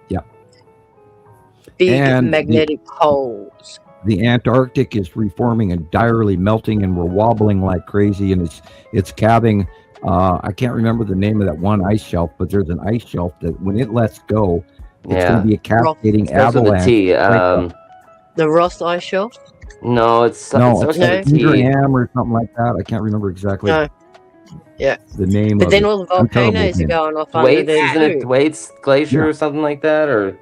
Yeah. Big magnetic poles. The Antarctic is reforming entirely, melting, and we're wobbling like crazy, and it's calving. I can't remember the name of that one ice shelf, but there's an ice shelf that when it lets go, it's going to be a cascading avalanche. The Ross ice shelf? No, it's Ingram or something like that. I can't remember exactly. No. Yeah. The name. But then all the volcanoes are going off under there. Isn't it Thwaites Glacier or something like that? Or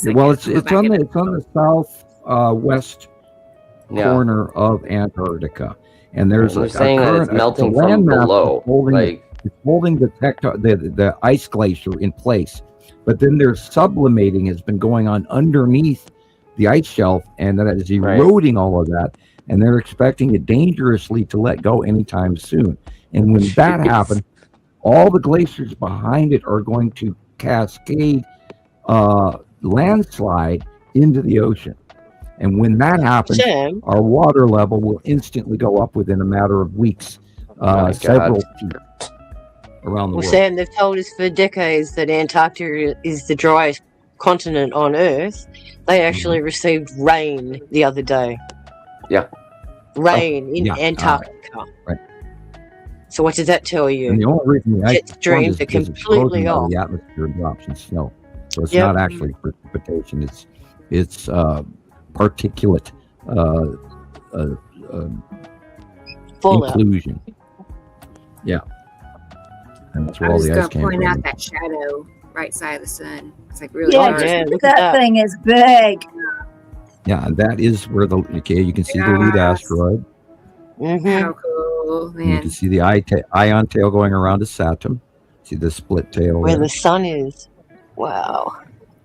well, it's on the south west corner of Antarctica, and there's they're saying that it's melting from below. It's holding the ice glacier in place, but then there's sublimating has been going on underneath the ice shelf, and that is eroding all of that, and they're expecting it dangerously to let go anytime soon. And when that happens, all the glaciers behind it are going to cascade landslide into the ocean. And when that happens, our water level will instantly go up within a matter of weeks, several feet around the world. Sam, they've told us for decades that Antarctica is the driest continent on Earth. They actually received rain the other day. Yeah. Rain in Antarctica. Right. So what does that tell you? And the only reason the jet streams are completely off. The atmosphere drops in snow, so it's not actually precipitation. It's particulate inclusion. Yeah, and that's where all the ice came from. Point out that shadow right side of the sun. It's like really large. That thing is big. Yeah, and that is where you can see the lead asteroid. How cool, man. You can see the ion tail going around to Saturn. See the split tail Where there? the sun is. Wow.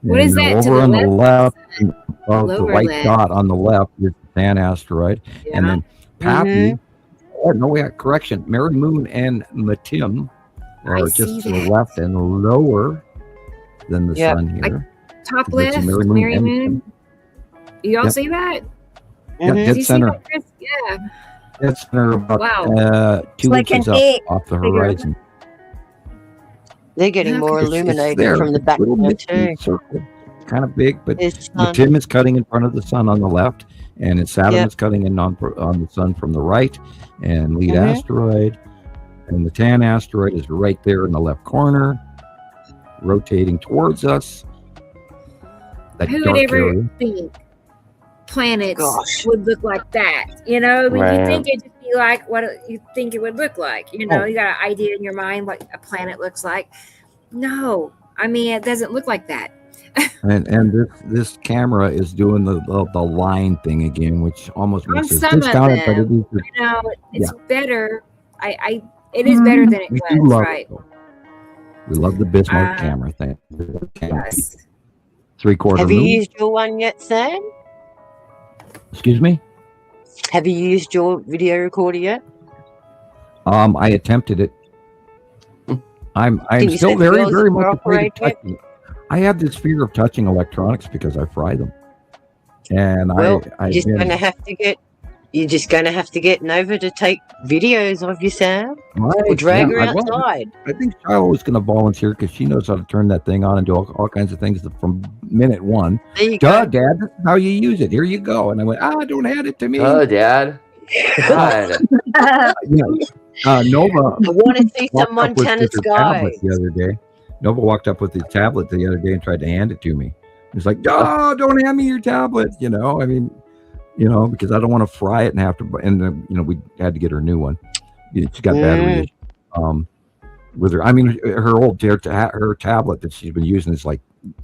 What is that to Over the on the left, the Lower white left. dot on the left is the Pan asteroid. Yeah. And then Pappy, correction, Mary Moon and Matim are just to the left and lower than the sun here. Top You can see left, Mary Moon. You all see that? Yeah, Did dead you center. see that, Chris? Yeah. Dead center about Wow. 2 like inches an up egg off the figure. horizon. They're getting more It's illuminated there. from the It's a little background bit too. circle. It's kind of big, but There's sun. Matim is cutting in front of the sun on the left, and Saturn is cutting in on the sun from the right, and lead asteroid, and the Tan asteroid is right there in the left corner, rotating towards us. That Who would dark ever area. think planets would look like that? You know, I mean, you think it'd just be like what you think it would look like. You know, you got an idea in your mind what a planet looks like. No, I mean, it doesn't look like that. And this camera is doing the line thing again, which almost On makes us some of discount it, but them, it is. you know, it's better. It is better than it We was, do love right? it, though. We love the Bismarck camera thing. Yes. 3/4 Have you moon. used your one yet, Sam? Excuse me? Have you used your video recorder yet? I attempted it. I'm Did you still say very, yours very were much afraid of operating? touching it. I have this fear of touching electronics because I fry them. And Well, I've you're just been- going to have to get Nova to take videos of you, Sam. Right, Or drag yeah, her I will. outside. I think Shiloh is going to volunteer because she knows how to turn that thing on and do all kinds of things from minute one. There you Duh, go. Dad, this is how you use it. Here you go. And I went, don't hand it to me. Oh, Dad. God. Nova. I want to see walked some up with Montana her skies. tablet the other day. Nova walked up with the tablet the other day and tried to hand it to me. It's like, don't hand me your tablet. You know, I mean, because I don't want to fry it and have to. And we had to get her a new one. She got battery issues. With her, I mean, her old her tablet that she's been using is like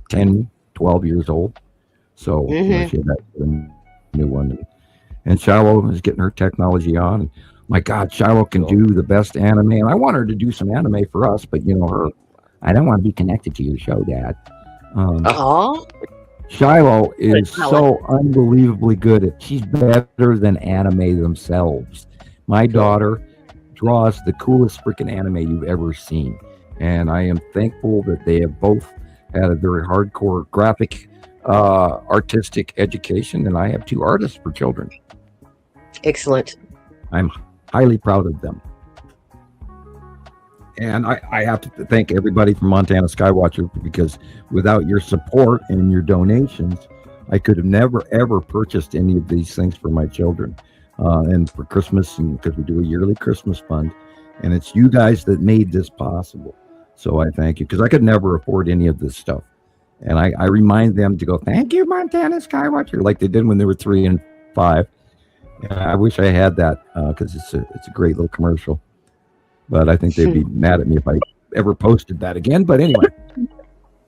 10, 12 years old. So she had that new one. And Shiloh is getting her technology on. And my God, Shiloh can do the best anime, and I want her to do some anime for us. But I don't want to be connected to your show, Dad. Shiloh is so unbelievably good at. She's better than anime themselves. My daughter draws the coolest freaking anime you've ever seen, and I am thankful that they have both had a very hardcore graphic, artistic education, and I have 2 artists for children. Excellent. I'm highly proud of them. And I have to thank everybody from Montana Skywatcher, because without your support and your donations, I could have never, ever purchased any of these things for my children. And for Christmas, and because we do a yearly Christmas fund, and it's you guys that made this possible. So I thank you, because I could never afford any of this stuff. And I remind them to go, thank you, Montana Skywatcher, like they did when they were 3 and 5. And I wish I had that, because it's a great little commercial. But I think they'd be mad at me if I ever posted that again. But anyway.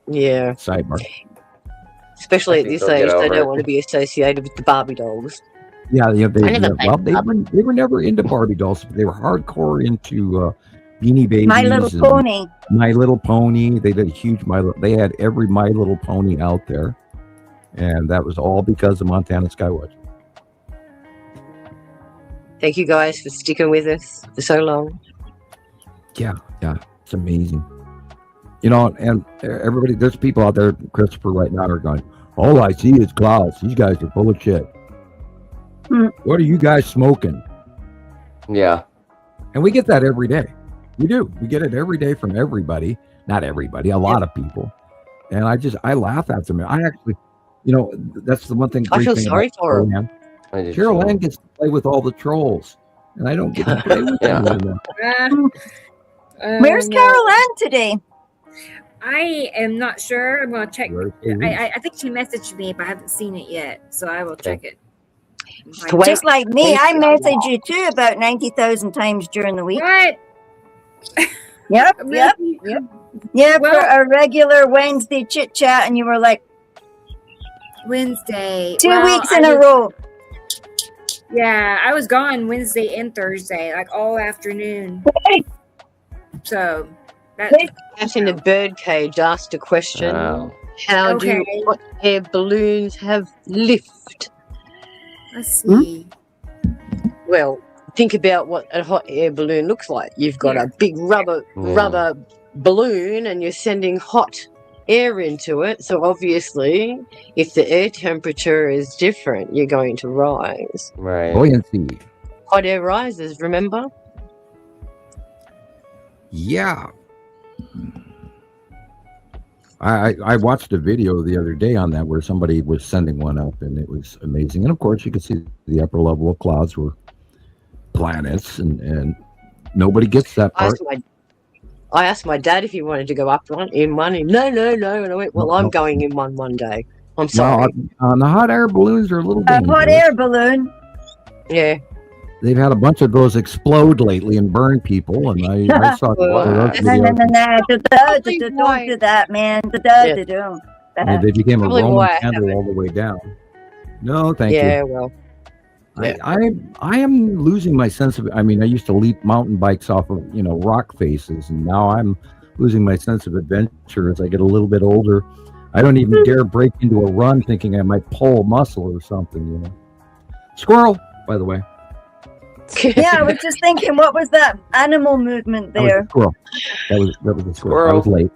Yeah. Sidebar. Especially at this age, they don't want to be associated with the Barbie dolls. Yeah, they were never into Barbie dolls. They were hardcore into Beanie Babies. My Little Pony. My Little Pony. They did a huge They had every My Little Pony out there. And that was all because of Montana Skywatcher. Thank you guys for sticking with us for so long. Yeah, it's amazing. And everybody, there's people out there, Christopher, right now are going, all I see is clouds. These guys are full of shit. What are you guys smoking? Yeah. And we get that every day. We do. We get it every day from everybody. Not everybody, a lot of people. And I laugh at them. I actually, that's the one thing. I feel sorry for her. Cheryl Ann gets to play with all the trolls, and I don't get to play with them. Where's Carol Ann today? I am not sure. I'm going to check. I think she messaged me, but I haven't seen it yet, so I will check it. Just like me, I messaged you too about 90,000 times during the week. What? Yep. Yeah, well, for a regular Wednesday chit chat, and you were like, Wednesday. 2 weeks in a row. Yeah, I was gone Wednesday and Thursday, like all afternoon. So, Cat in a bird cage asked a question. Wow. How do hot air balloons have lift? Let's see. Well, think about what a hot air balloon looks like. You've got a big rubber balloon and you're sending hot air into it. So obviously, if the air temperature is different, you're going to rise. Right. Buoyancy. Hot air rises, remember? Yeah. I watched a video the other day on that where somebody was sending one up, and it was amazing. And of course, you could see the upper level of clouds were planets, and nobody gets that part. I asked my dad if he wanted to go up in one. And no. And I went, well, I'm going in one day. I'm sorry. No, the hot air balloons are a little dangerous. Hot air balloon. Yeah. They've had a bunch of those explode lately and burn people, and I saw. Don't do that, man. They became a Roman candle all the way down. No, thank you. Yeah, well. Yeah. I am losing my sense of. I mean, I used to leap mountain bikes off of rock faces, and now I'm losing my sense of adventure as I get a little bit older. I don't even dare break into a run thinking I might pull a muscle or something. Squirrel, by the way. Yeah, I was just thinking, what was that animal movement there? That was a squirrel. I was late,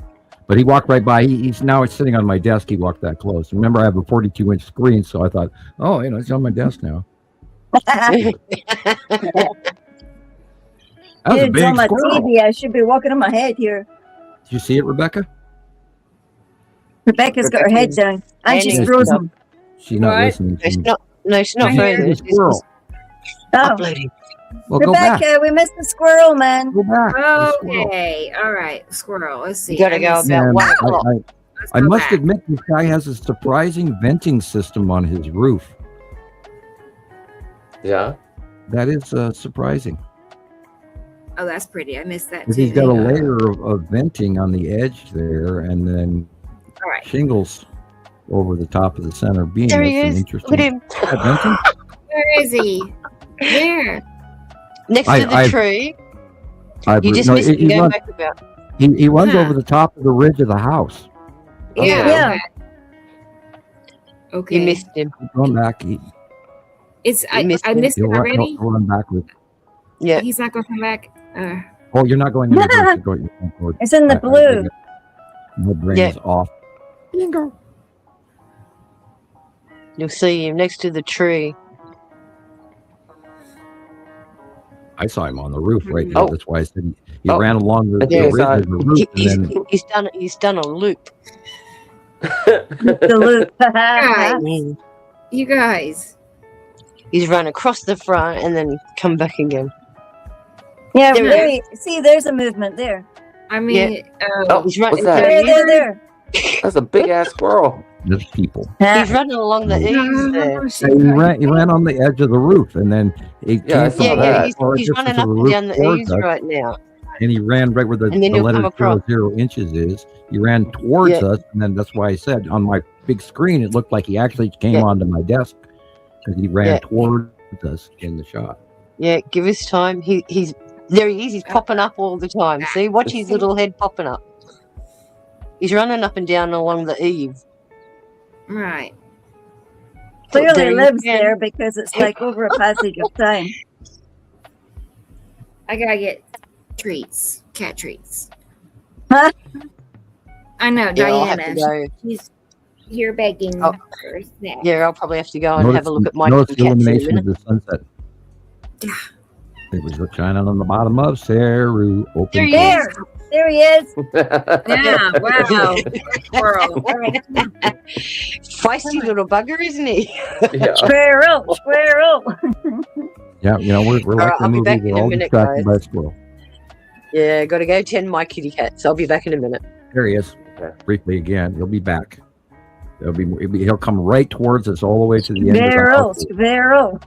but he walked right by. He's now sitting on my desk. He walked that close. Remember, I have a 42-inch screen, so I thought, it's on my desk now. That was a big on my squirrel. TV. I should be walking on my head here. Did you see it, Rebecca? Rebecca's got her head down, and she's frozen. She's not listening. She's not frozen. Squirrel. Uploading. Well, Rebecca, we missed the squirrel, man. Go back. Okay, all right, squirrel. Let's see. You gotta go about 1 o'clock. I must admit, this guy has a surprising venting system on his roof. Yeah. That is surprising. Oh, that's pretty. I missed that too. He's got a layer of venting on the edge there, and then shingles over the top of the center beam. There he is. Look at him. Where is he? Where? Next to the tree. You just missed him going back about. He runs over the top of the ridge of the house. Yeah. Okay. You missed him. Going back. I missed it already. He'll run backwards. Yeah. He's not going to come back. Oh, you're not going in the reverse. It's in the blue. My brain is off. Bingo. You'll see him next to the tree. I saw him on the roof right there. That's why I said he ran along the ridge of the roof. He's done a loop. The loop. You guys. He's run across the front and then come back again. Yeah, there's a movement there. I mean, he's running. There. That's a big ass squirrel. There's people. He's running along the eaves there. He ran on the edge of the roof, and then he's running up and down the eaves right now. And he ran right where the letter 0 inches is. He ran towards us, and then that's why I said on my big screen it looked like he actually came onto my desk because he ran towards us in the shot. Yeah, give us time. He's there. He is. He's popping up all the time. See, watch his little head popping up. He's running up and down along the eave. Right. Clearly lives there because it's like over a passage of time. I gotta get treats, cat treats. Huh? I know, Diana. She's here begging for a snack. Yeah, I'll probably have to go and have a look at my cat. The illumination of the sunset. It was shining on the bottom of Saru. There he is. Yeah, wow. Squirrel. Feisty little bugger, isn't he? Squirrel. Yeah, we're like the movie. We're all distracted by a squirrel. Yeah, got to go tend my kitty cats. I'll be back in a minute. There he is. Briefly again. He'll be back. He'll come right towards us all the way to the end of the house. Squirrel.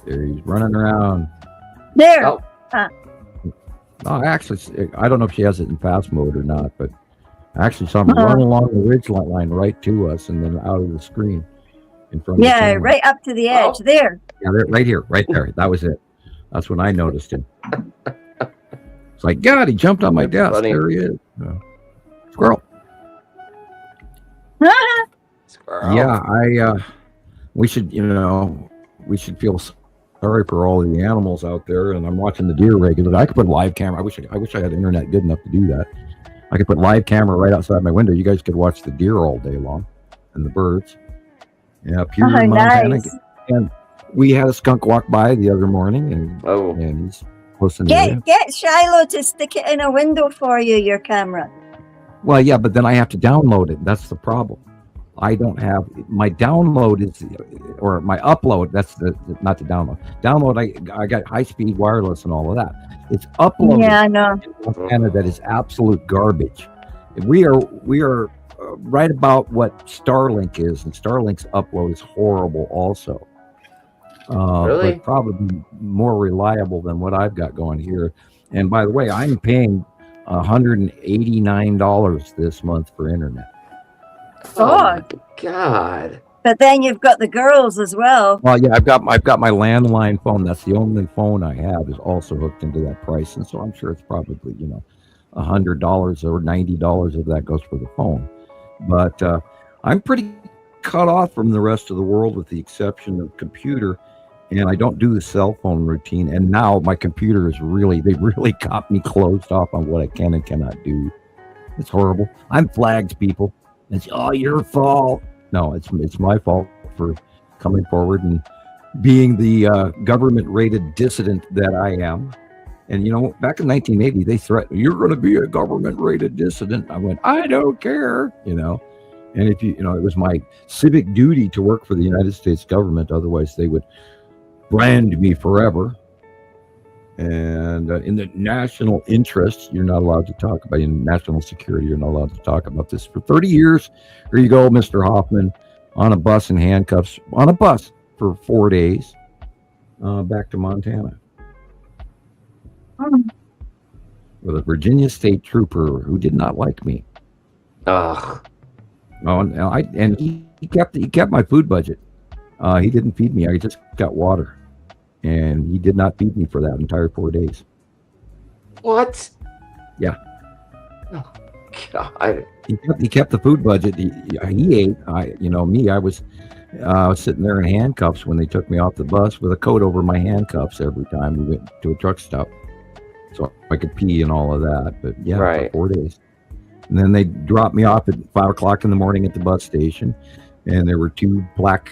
There he's running around. There. No, actually, I don't know if she has it in fast mode or not, but I actually saw him run along the ridge line right to us and then out of the screen in front of the camera. Right up to the edge. There. Yeah, right here, right there. That was it. That's when I noticed him. It's like, God, he jumped on my desk. Funny. There he is. Squirrel. Squirrel. Yeah, we should feel sorry for all the animals out there. And I'm watching the deer regularly. I could put live camera. I wish I had internet good enough to do that. I could put live camera right outside my window. You guys could watch the deer all day long and the birds. Yeah, up here in Montana. Nice. And we had a skunk walk by the other morning, and he's close in the area. Get Shiloh to stick it in a window for you, your camera. Well, yeah, but then I have to download it. That's the problem. I don't have my download or my upload. That's not the download. Download, I got high speed wireless and all of that. It's uploaded. Yeah, I know. Montana, that is absolute garbage. We are right about what Starlink is, and Starlink's upload is horrible also. Really? But probably more reliable than what I've got going here. And by the way, I'm paying $189 this month for internet. Oh Oh. my God. But then you've got the girls as well. Well, yeah, I've got my landline phone. That's the only phone I have is also hooked into that price, and so I'm sure it's probably $100 or $90 of that goes for the phone. But I'm pretty cut off from the rest of the world, with the exception of computer, and I don't do the cell phone routine. And now my computer is they really got me closed off on what I can and cannot do. It's horrible. I'm flagged, people. It's all your fault. No, it's my fault for coming forward and being the government-rated dissident that I am. And back in 1980, they threatened, "You're going to be a government-rated dissident." I went, "I don't care," And if it was my civic duty to work for the United States government. Otherwise, they would brand me forever. And in the national interest, you're not allowed to talk about, in national security, you're not allowed to talk about this. For 30 years, here you go, Mr. Hofman, on a bus in handcuffs, on a bus for 4 days, back to Montana. With a Virginia state trooper who did not like me. Ugh. Oh, and he kept my food budget. He didn't feed me. I just got water. And he did not feed me for that entire 4 days. What? Yeah. Oh, God. He kept the food budget. He ate. I was sitting there in handcuffs when they took me off the bus with a coat over my handcuffs every time we went to a truck stop, so I could pee and all of that. But yeah, right. For 4 days. And then they dropped me off at 5 o'clock in the morning at the bus station, and there were two black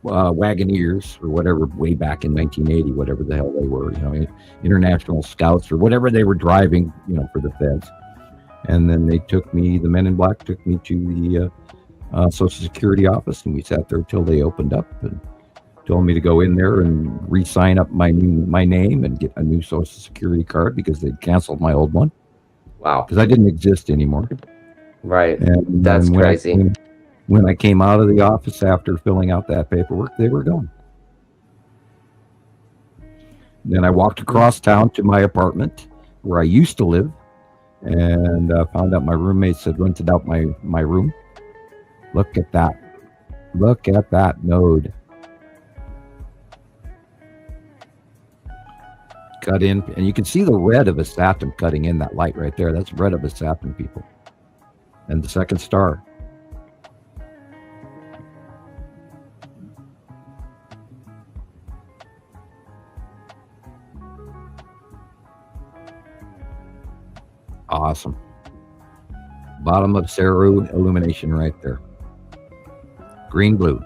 Wagoneers or whatever, way back in 1980, whatever the hell they were, international scouts or whatever they were driving, for the feds. And then the men in black took me to the Social Security office, and we sat there till they opened up and told me to go in there and re-sign up my name and get a new Social Security card because they'd canceled my old one. Wow. Because I didn't exist anymore. Right. And that's crazy. When I came out of the office after filling out that paperwork, they were gone. Then I walked across town to my apartment where I used to live, and found out my roommates had rented out my room. Look at that. Look at that node. Cut in, and you can see the red of a Saturn cutting in that light right there. That's red of a Saturn, people. And the second star. Awesome. Bottom of Saru illumination right there. Green, blue.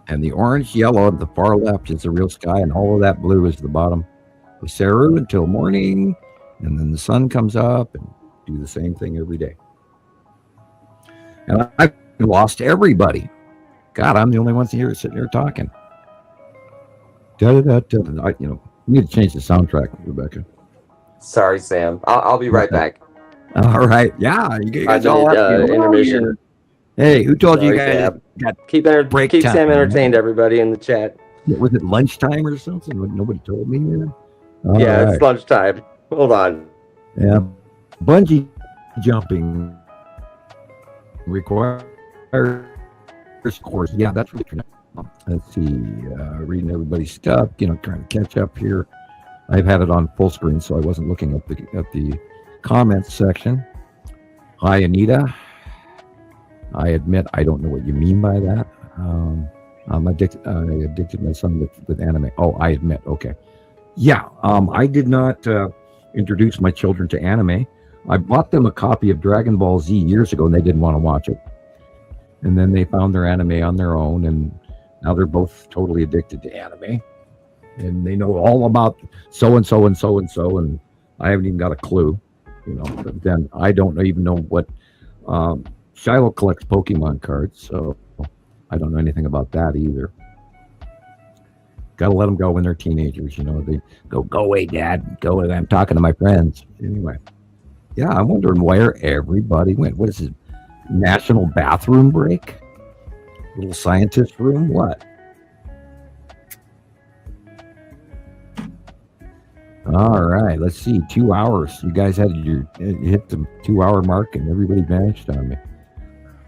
And the orange, yellow at the far left is the real sky, and all of that blue is the bottom of Saru until morning, and then the sun comes up, and do the same thing every day. And I've lost everybody. God, I'm the only one here sitting here talking. I need to change the soundtrack, Rebecca. Sorry, Sam. I'll be right back. All right. Yeah. You guys all have intermission. Hey, who told you guys Sam. got Keep Sam entertained, everybody in the chat. Was it lunchtime or something? Nobody told me. It's lunchtime. Hold on. Yeah. Bungee jumping requires course. Yeah, that's really true. Let's see. Reading everybody's stuff. Trying to catch up here. I've had it on full screen, so I wasn't looking at the comments section. Hi, Anita. I admit I don't know what you mean by that. I'm addicted. I addicted my son with anime. Oh, I admit. Okay. Yeah. I did not introduce my children to anime. I bought them a copy of Dragon Ball Z years ago, and they didn't want to watch it. And then they found their anime on their own, and now they're both totally addicted to anime. And they know all about so and so and so and so, and I haven't even got a clue. But then I don't even know what. Shiloh collects Pokemon cards, so I don't know anything about that either. Got to let them go when they're teenagers. They go away, Dad. Go away. I'm talking to my friends. Anyway, yeah, I'm wondering where everybody went. What is it? National bathroom break? Little scientist room? What? All right, let's see. 2 hours. You guys you hit the 2 hour mark, and everybody vanished on me.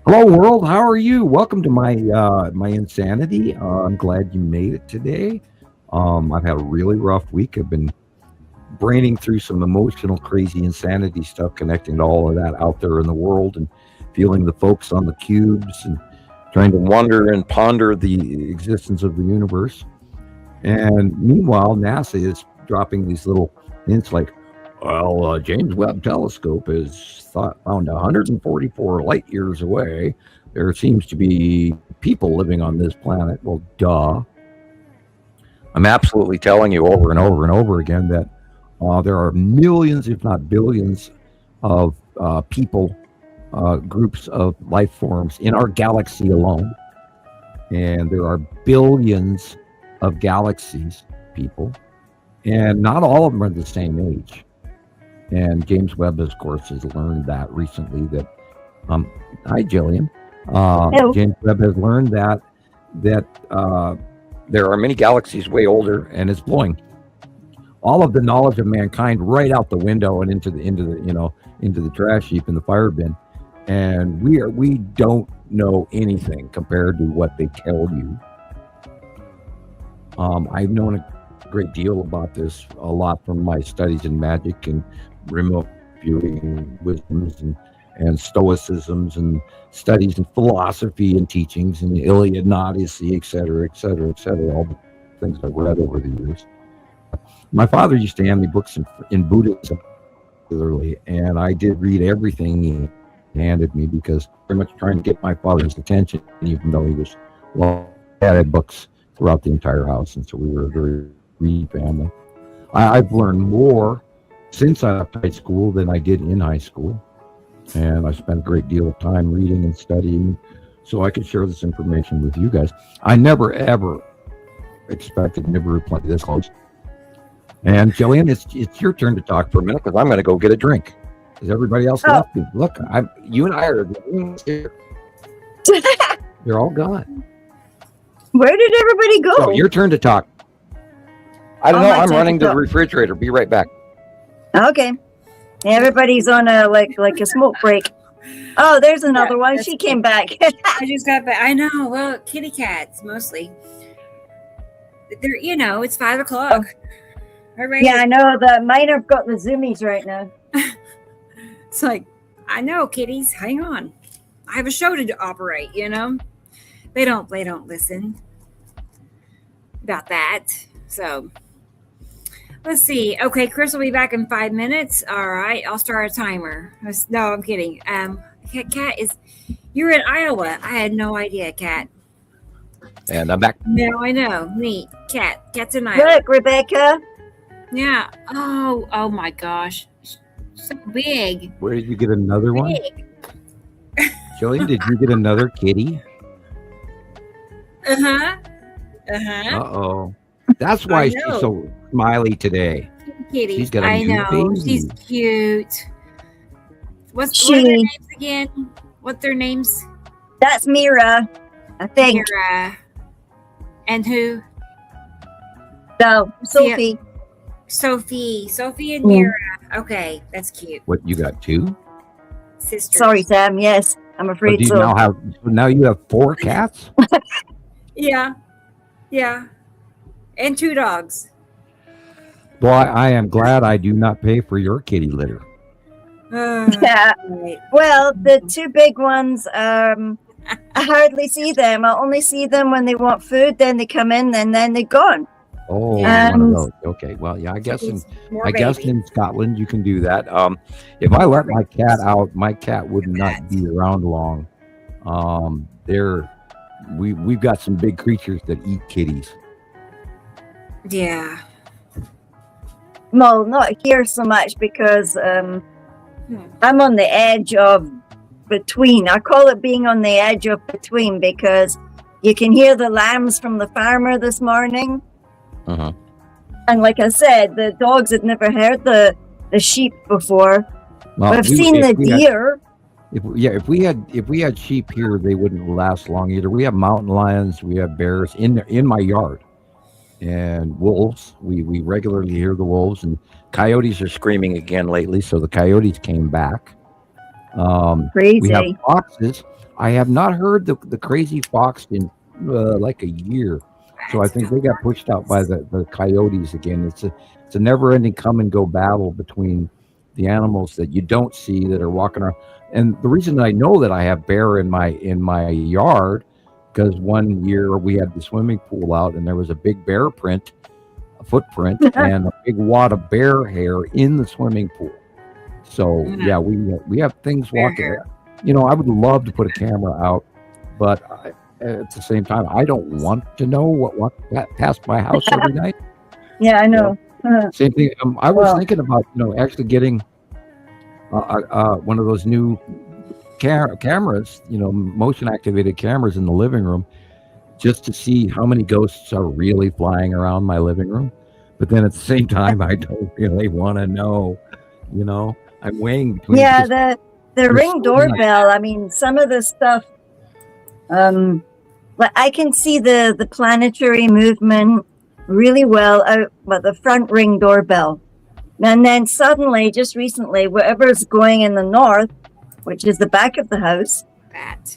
Hello, world. How are you? Welcome to my insanity. I'm glad you made it today. I've had a really rough week. I've been braining through some emotional, crazy insanity stuff, connecting to all of that out there in the world, and feeling the folks on the cubes, and trying to wonder and ponder the existence of the universe. And meanwhile, NASA is dropping these little hints like, well, James Webb Telescope is found 144 light years away. There seems to be people living on this planet. Well, duh. I'm absolutely telling you over and over and over again that there are millions, if not billions, of people, groups of life forms in our galaxy alone. And there are billions of galaxies, people. And not all of them are the same age. And James Webb, of course, has learned that recently that, hi, Gillian. James Webb has learned that there are many galaxies way older, and it's blowing all of the knowledge of mankind right out the window and into the trash heap in the fire bin. And we don't know anything compared to what they tell you. I've known a great deal about this, a lot from my studies in magic and remote viewing wisdoms and stoicisms, and studies in philosophy and teachings and the Iliad and Odyssey, et cetera, all the things I've read over the years. My father used to hand me books in Buddhism regularly, and I did read everything he handed me, because pretty much trying to get my father's attention, even though he had books throughout the entire house, and so we were a very read family. I've learned more since I left high school than I did in high school, and I spent a great deal of time reading and studying so I could share this information with you guys. I never ever expected Nibiru to play this close. And Gillian, it's your turn to talk for a minute, because I'm going to go get a drink. Because everybody else left me. Look, you and I are here. They're all gone. Where did everybody go? So your turn to talk. I don't know. I'm running to the refrigerator. Be right back. Okay. Everybody's on a like a smoke break. Oh, there's another one. She came back. I just got back. I know. Well, kitty cats mostly. They're, it's 5 o'clock. Yeah, I know. Mine have got the zoomies right now. It's like, I know, kitties. Hang on. I have a show to operate. They don't listen about that. So let's see. Okay, Chris will be back in 5 minutes. All right, I'll start a timer. No, I'm kidding. Kat you're in Iowa. I had no idea, Kat. And I'm back. No, I know. Neat. Kat's in Iowa. Look, Rebecca. Yeah. Oh my gosh. So big. Where did you get another one? Jillian, did you get another kitty? Uh-oh. That's why she's so smiley today. Kitty. She's got a new baby. She's cute. What are their names again? What's their names? That's Mira, I think. Mira. And who? No, Sophie. Sophie and Mira. Okay, that's cute. What, you got 2? Sisters. Sorry, Sam. Yes, I'm afraid so. Now you have 4 cats? Yeah. Yeah. And 2 dogs. Well, I am glad I do not pay for your kitty litter. Yeah. Right. Well, the 2 big ones, I hardly see them. I only see them when they want food, then they come in, and then they're gone. Oh, Yeah. one of those. Okay. Well, yeah, I guess in Scotland you can do that. If I let my cat out, my cat would not be around long. We've got some big creatures that eat kitties. Yeah. Well, not here so much because I'm on the edge of between. I call it being on the edge of between because you can hear the lambs from the farmer this morning. Uh-huh. And like I said, the dogs had never heard the sheep before. Well, We've seen the deer. If we had sheep here, they wouldn't last long either. We have mountain lions, we have bears in my yard, and wolves. We regularly hear the wolves, and coyotes are screaming again lately. So the coyotes came back. Crazy. We have foxes. I have not heard the crazy fox in like a year. So I think they got pushed out by the coyotes again. It's a never-ending come and go battle between the animals that you don't see that are walking around. And the reason that I know that I have bear in my yard, because one year we had the swimming pool out and there was a big bear footprint, and a big wad of bear hair in the swimming pool. So yeah, we have things walking. You know, I would love to put a camera out, but at the same time, I don't want to know what past my house every night. Yeah, I know. Same thing. I was thinking about actually getting one of those new cameras, motion activated cameras in the living room, just to see how many ghosts are really flying around my living room. But then at the same time, I don't really want to know. I'm weighing between. Yeah, the Ring doorbell. I mean, some of the stuff. Like I can see the planetary movement really well out by the front Ring doorbell. And then suddenly, just recently, whatever's going in the north, which is the back of the house,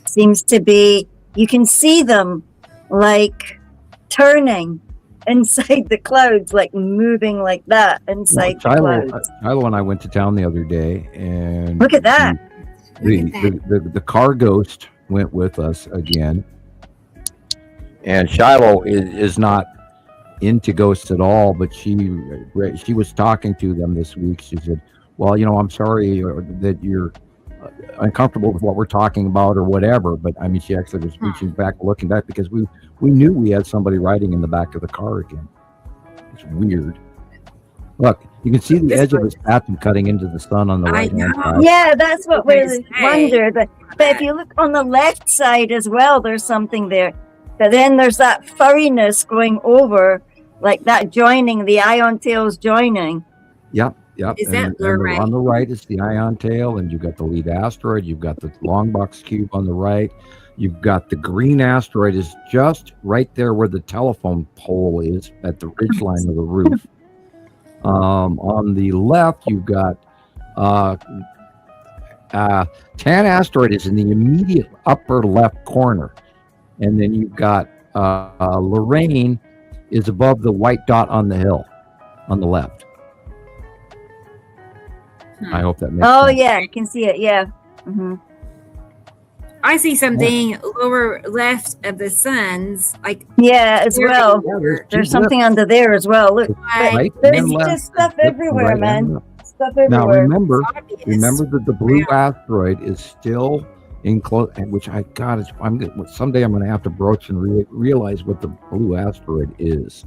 seems to be, you can see them like turning inside the clouds, like moving like that inside the clouds. Shiloh and I went to town the other day, and look at that. The car ghost went with us again. And Shiloh is not into ghosts at all, but she was talking to them this week. She said, well, I'm sorry that you're uncomfortable with what we're talking about or whatever, but I mean, she actually was reaching back, looking back, because we knew we had somebody riding in the back of the car again. It's weird. Look, you can see the edge of his bathroom cutting into the sun on the right hand side. Yeah, that's what we wondered. But if you look on the left side as well, there's something there. But then there's that furriness going over, like that joining, the ion tails joining. Yep. Is that right? On the right is the ion tail, and you've got the lead asteroid. You've got the long box cube on the right. You've got the green asteroid is just right there where the telephone pole is at the ridgeline of the roof. On the left, you've got Tan asteroid is in the immediate upper left corner. And then you've got Lorraine is above the white dot on the hill on the left. I hope that makes sense. Oh, yeah, I can see it. Yeah. Mm-hmm. I see something lower left of the sun's, like as well. There's something under there as well. Look, right, there's just stuff everywhere, man. Stuff everywhere. Now remember that the blue asteroid is still in close, which someday I'm going to have to broach and realize what the blue asteroid is.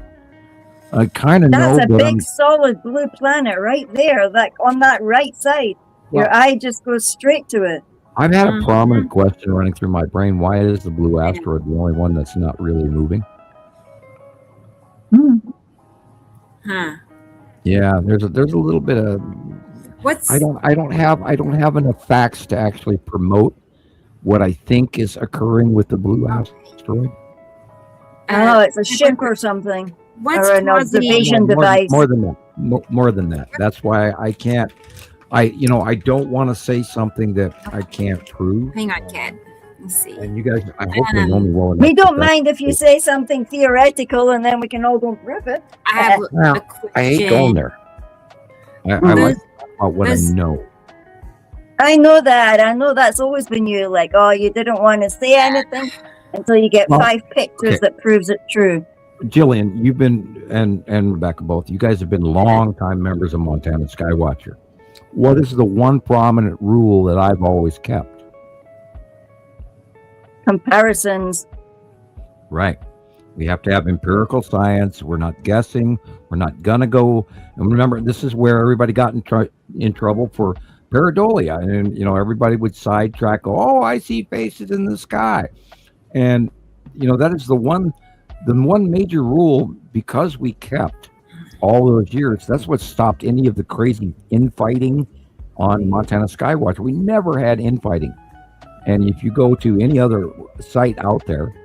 I kind of know that's a big solid blue planet right there, like on that right side. Your eye just goes straight to it. I've had a prominent question running through my brain. Why is the blue asteroid the only one that's not really moving? Yeah, there's a little bit of I don't have enough facts to actually promote what I think is occurring with the blue asteroid. It's a ship or something. Or an observation device. More than that. That's why I can't. I don't want to say something that I can't prove. Hang on, Kat. Let's see. And you guys, I hope you know me well enough. We don't mind if you say something theoretical and then we can all go rip it. I have a question. I hate going there. I like to talk about what I know. I know that. I know that's always been you. Like, oh, you didn't want to say anything until you get 5 pictures that proves it true. Gillian, you've been, and Rebecca both, you guys have been long-time members of Montana Skywatcher. What is the one prominent rule that I've always kept? Comparisons. Right. We have to have empirical science. We're not guessing. We're not gonna go. And remember, this is where everybody got in trouble for pareidolia, and everybody would sidetrack. Oh, I see faces in the sky, and that is the one major rule, because we kept all those years. That's what stopped any of the crazy infighting on Montana Skywatch. We never had infighting. And if you go to any other site out there,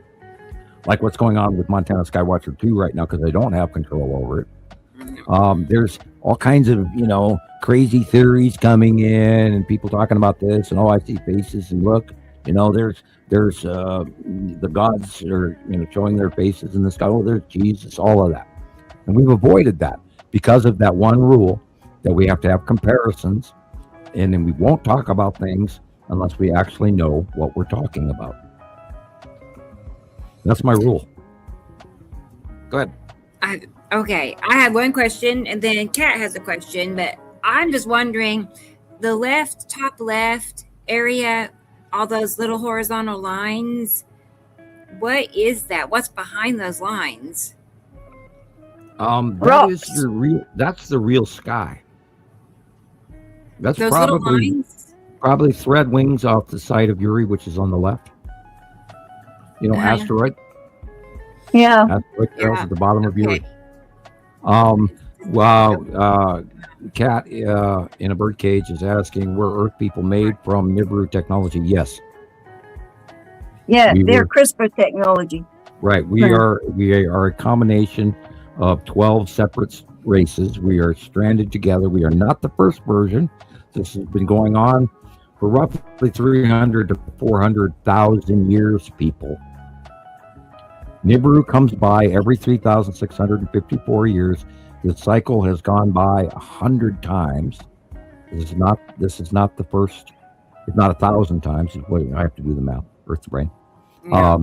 like what's going on with Montana Skywatcher 2 right now, because they don't have control over it, there's all kinds of, crazy theories coming in, and people talking about this, and I see faces, and look, there's the gods are, showing their faces in the sky. Oh, there's Jesus, all of that. And we've avoided that because of that one rule that we have to have comparisons, and then we won't talk about things unless we actually know what we're talking about. That's my rule. Go ahead. Okay, I have one question, and then Kat has a question, but I'm just wondering, the top left area, all those little horizontal lines, what is that? What's behind those lines? That's the real sky. That's those little lines? Probably thread wings off the side of Uri, which is on the left. Asteroid. Yeah. Asteroid trails at the bottom of Uri. Kat in a birdcage is asking, were Earth people made from Nibiru technology? Yes. Yeah, they're CRISPR technology. Right. We are a combination of 12 separate races. We are stranded together. We are not the first version. This has been going on for roughly 300 to 400,000 years, people. Nibiru comes by every 3,654 years. The cycle has gone by 100 times. This is not the first. It's not 1,000 times. I have to do the math. Earth's brain. Yeah.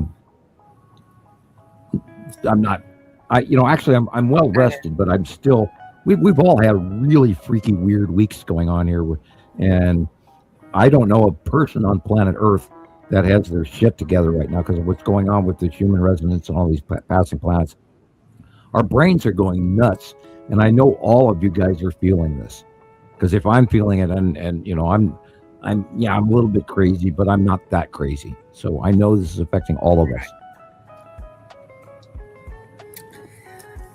I'm not. I'm well rested, but I'm still. We've all had really freaky, weird weeks going on here, and I don't know a person on planet Earth that has their shit together right now because of what's going on with the human resonance and all these passing planets. Our brains are going nuts, and I know all of you guys are feeling this, because if I'm feeling it, and I'm a little bit crazy, but I'm not that crazy. So I know this is affecting all of us.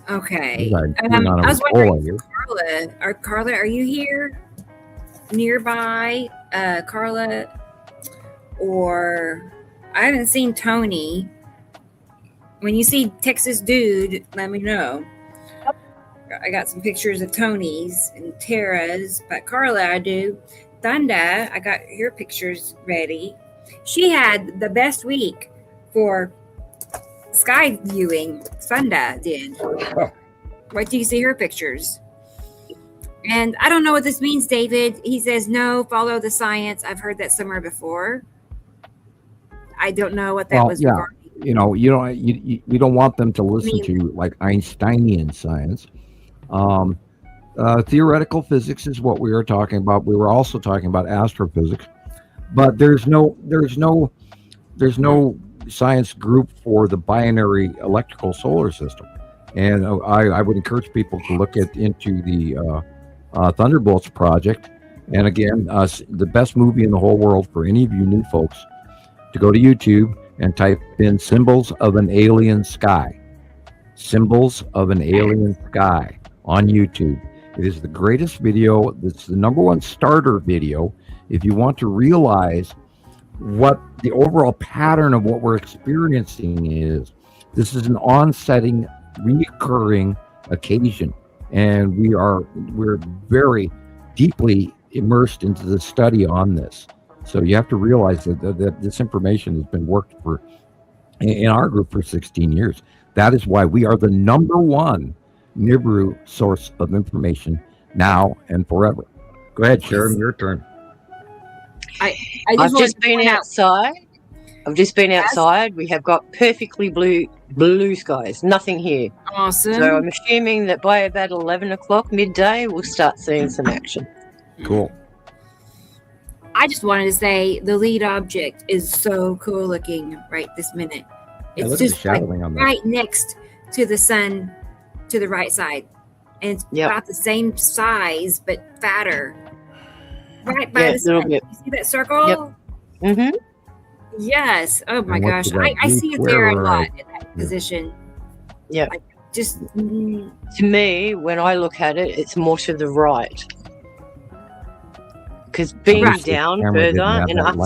Okay. I was wondering, Carla, are you here nearby, Carla? Or I haven't seen Tony. When you see Texas Dude, let me know. I got some pictures of Tony's and Tara's, but Carla, I do. Thunda, I got her pictures ready. She had the best week for sky viewing. Thunda did. Wait till you see her pictures. And I don't know what this means, David. He says, no, follow the science. I've heard that somewhere before. I don't know what that was regarding. You don't want them to listen to like Einsteinian science. Theoretical physics is what we were talking about. We were also talking about astrophysics, but there's no science group for the binary electrical solar system. And I would encourage people to look into the Thunderbolts project. And again, the best movie in the whole world for any of you new folks, to go to YouTube and type in Symbols of an Alien Sky. Symbols of an Alien Sky on YouTube. It is the greatest video. It's the #1 starter video if you want to realize what the overall pattern of what we're experiencing is. This is an on-setting, reoccurring occasion, and we're very deeply immersed into the study on this. So you have to realize that this information has been worked for in our group for 16 years. That is why we are the number one Nibiru source of information now and forever. Go ahead, Sharon, your turn. I've just been outside. We have got perfectly blue skies. Nothing here. Awesome. So I'm assuming that by about 11 o'clock midday, we'll start seeing some action. Cool. I just wanted to say the lead object is so cool looking right this minute. It's just like right next to the sun to the right side. And it's about the same size but fatter. Right by the sun. You see that circle? Yep. Mm-hmm. Yes. Oh my gosh. I see it there a lot in that position. Yeah. Like just to me, when I look at it, it's more to the right. Because being down further and up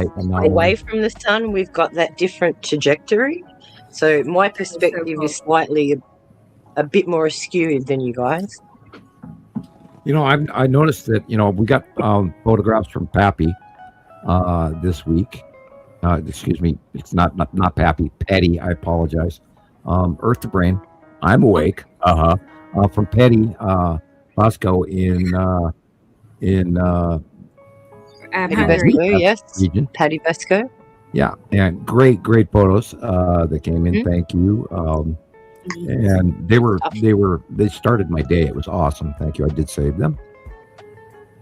away from the sun, we've got that different trajectory. So my perspective is slightly a bit more askewed than you guys. I noticed that, we got photographs from Pappy this week. Excuse me, it's not Pappy, Petty, I apologize. Earth to Brain, I'm awake. From Petty Bosco in Patty Vesco, yes. Region. Patty Vesco. Yeah, and great photos that came in. Thank you. And they started my day. It was awesome. Thank you. I did save them.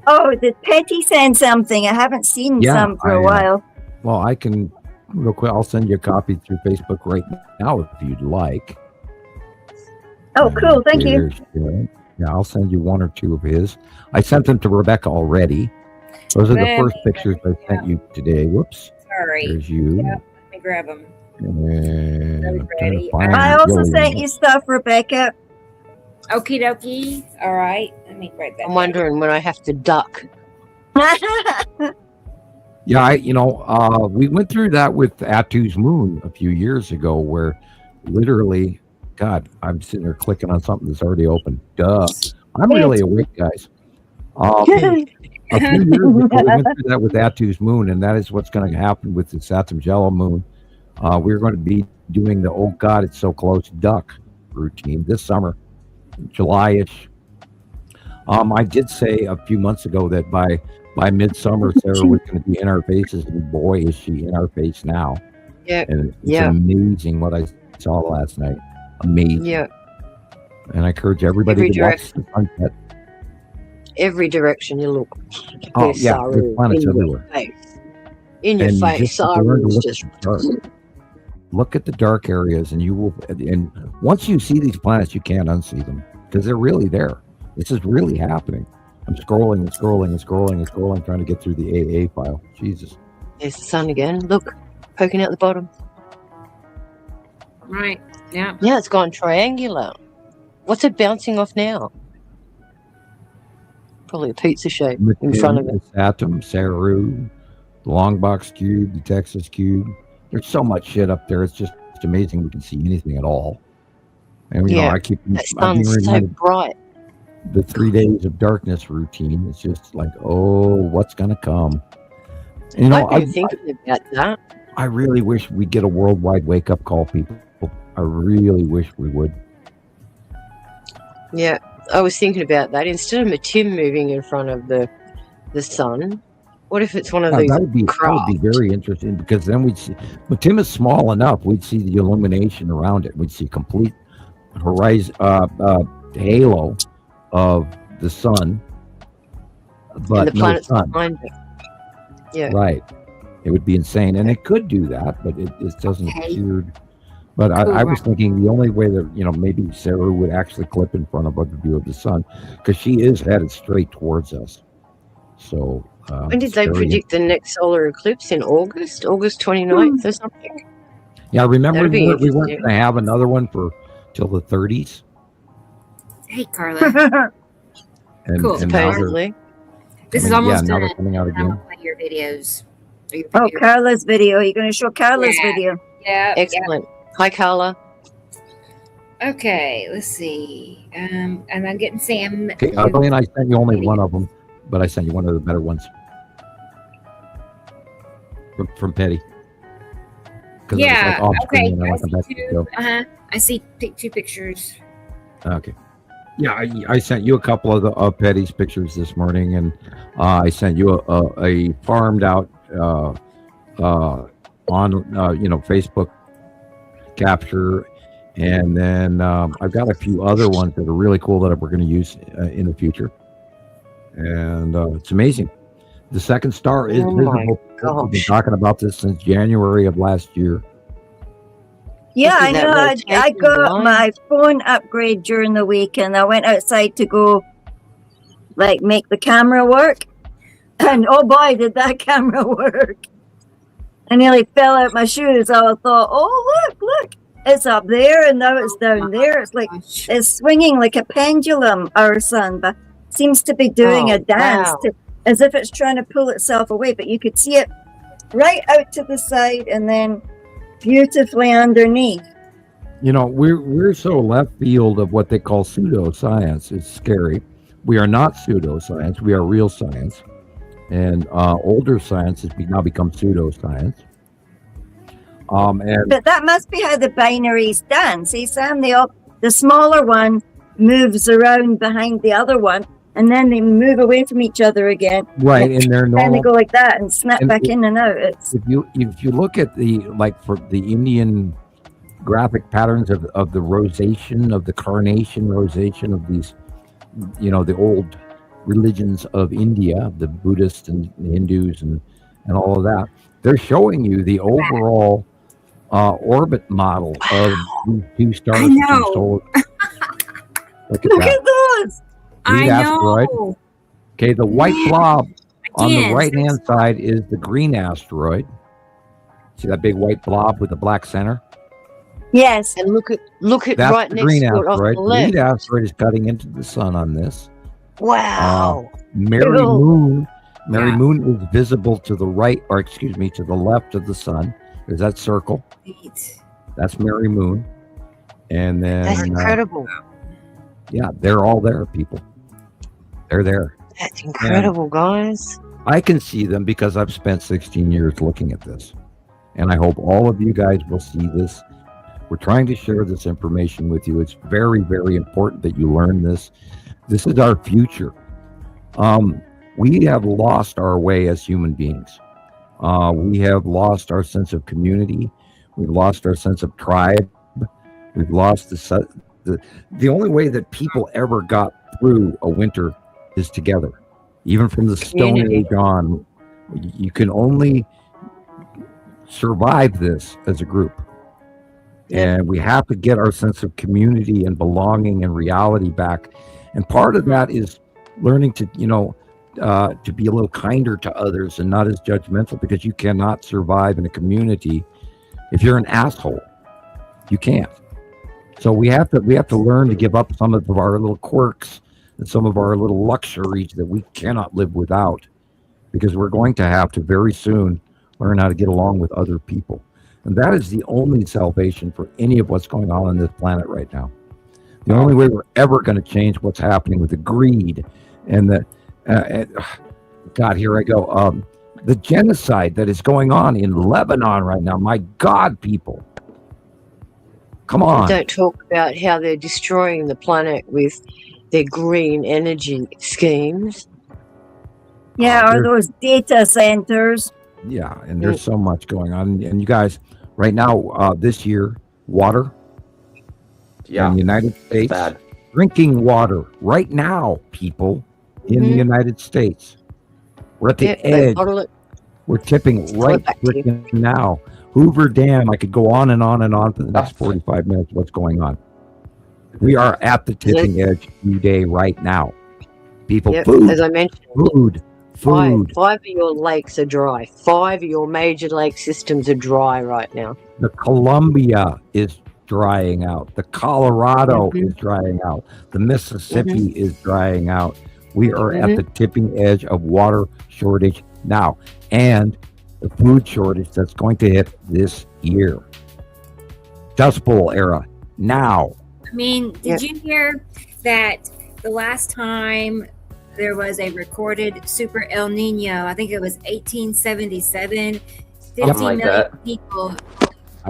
Oh, did Petty send something? I haven't seen some for a while. Well, I can real quick. I'll send you a copy through Facebook right now if you'd like. Oh, cool. Thank you. Yeah, I'll send you one or two of his. I sent them to Rebecca already. Those are the first pictures I sent you today. Whoops. Sorry. There's you. Yeah, let me grab them. I also sent you stuff, Rebecca. Okie dokie. All right. Let me write that. I'm wondering when I have to duck. Yeah, we went through that with Atu's Moon a few years ago where literally, God, I'm sitting there clicking on something that's already open. Duh. I'm really awake, guys. A few years ago, we went through that with Atu's Moon, and that is what's going to happen with the Satamjela Moon. We're going to be doing the "Oh God, it's so close" duck routine this summer, July-ish. I did say a few months ago that by midsummer, Sarah was going to be in our faces, and boy, is she in our face now. Yeah, and it's amazing what I saw last night. Amazing. Yeah, and I encourage everybody to watch the sunset. Every direction you look. Oh yeah, there's planets everywhere. In your face, look at the dark areas, and you will. And once you see these planets, you can't unsee them because they're really there. This is really happening. I'm scrolling, trying to get through the AA file. Jesus. There's the sun again. Look, poking out the bottom. Right. Yeah. Yeah, it's gone triangular. What's it bouncing off now? Probably a pizza shape in front of it. Saturn, Saru, the long box cube, the Texas cube. There's so much shit up there. It's just amazing we can see anything at all. And I keep that sun's so bright. The 3 days of darkness routine. It's just like, oh, what's gonna come? And, I've been thinking about that. I really wish we'd get a worldwide wake up call, people. I really wish we would. Yeah, I was thinking about that. Instead of Matim moving in front of the sun, what if it's one of these? That would be very interesting because then we'd see. Matim is small enough. We'd see the illumination around it. We'd see complete horizon, halo of the sun, but and the planets behind it. Yeah, right. It would be insane, and it could do that, but it doesn't appear. But I was thinking the only way that maybe Sarah would actually clip in front of the view of the sun because she is headed straight towards us. So when did they predict the next solar eclipse? In August 29th or something? Yeah, remember we weren't going to have another one till the 30s. Hey, Carla. Cool. Supposedly. This is almost done. They're coming out again. Your videos. Carla's video. You're going to show Carla's video. Yeah. Excellent. Hi, Carla. Okay, let's see. And I'm getting Sam. Okay, I sent you only one of them, but I sent you one of the better ones. from Petty. Yeah. Okay. I see two pictures. Okay. Yeah, I sent you a couple of Petty's pictures this morning, and I sent you a farmed out on Facebook capture, and then I've got a few other ones that are really cool that we're going to use in the future, and it's amazing. The second star is visible. We've been talking about this since January of last year. Yeah, I know. I got my phone upgrade during the week, and I went outside to go, make the camera work. And oh boy, did that camera work! I nearly fell out my shoes. I thought, oh look, it's up there, and now it's down there. It's like it's swinging like a pendulum. Our sun, but seems to be doing a dance, as if it's trying to pull itself away. But you could see it right out to the side, and then beautifully underneath. We're so left field of what they call pseudoscience. It's scary. We are not pseudoscience. We are real science. And older science has now become pseudoscience. But that must be how the binaries dance. See, Sam, the smaller one moves around behind the other one, and then they move away from each other again. Right, and they're normal. Then they go like that and snap back in and out. If you look at for the Indian graphic patterns of the rosation, of the carnation rosation of these, the old religions of India, the Buddhists and the Hindus and all of that, they're showing you the overall orbit model of these two stars. I know. Look at those. I know. Okay, the white blob on the right-hand side is the green asteroid. See that big white blob with the black center? Yes. And look at that's right the next green to it asteroid. off the The left. lead asteroid is cutting into the sun on this. Wow. Mary Moon is visible to the right, or excuse me, to the left of the sun. There's that circle. That's Mary Moon. And then That's incredible. Yeah, they're all there, people. They're there. That's incredible, guys. I can see them because I've spent 16 years looking at this. And I hope all of you guys will see this. We're trying to share this information with you. It's very, very important that you learn this. This is our future. We have lost our way as human beings. We have lost our sense of community. We've lost our sense of tribe. We've lost the only way that people ever got through a winter is together. Even from the Stone Age on, you can only survive this as a group. And we have to get our sense of community and belonging and reality back. And part of that is learning to, to be a little kinder to others and not as judgmental, because you cannot survive in a community if you're an asshole. You can't. So we have to learn to give up some of our little quirks and some of our little luxuries that we cannot live without, because we're going to have to very soon learn how to get along with other people. And that is the only salvation for any of what's going on this planet right now. The only way we're ever going to change what's happening with the greed and the God, here I go. The genocide that is going on in Lebanon right now. My God, people. Come on. Don't talk about how they're destroying the planet with their green energy schemes. Yeah, or those data centers. Yeah, and there's so much going on. And you guys, right now, this year, water in the United States, drinking water right now, people, in the United States. We're at the edge. We're tipping right freaking now. Hoover Dam, I could go on and on and on for the next 45 minutes. What's going on? We are at the tipping edge today, right now. People, food, as I mentioned, food. Five of your lakes are dry. 5 of your major lake systems are dry right now. The Columbia is drying out. The Colorado is drying out. The Mississippi is drying out. We are at the tipping edge of water shortage now, and the food shortage that's going to hit this year. Dust Bowl era now. I mean, did you hear that the last time there was a recorded super El Nino, I think it was 1877, 50 like million that. people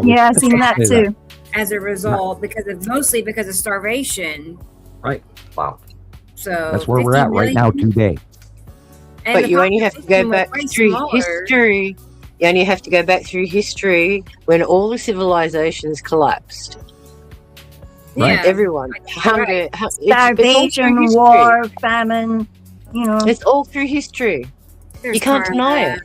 Yeah, I've seen that too. as a result mostly because of starvation. Right. Wow. So That's where we're 50 at right now million, today. and But the you only have to population go was back way through smaller. history. You only have to go back through history when all the civilizations collapsed. Yeah. Everyone, hunger, Right. it's all Starvation, through history. war, famine, It's all through history. There's You can't deny it.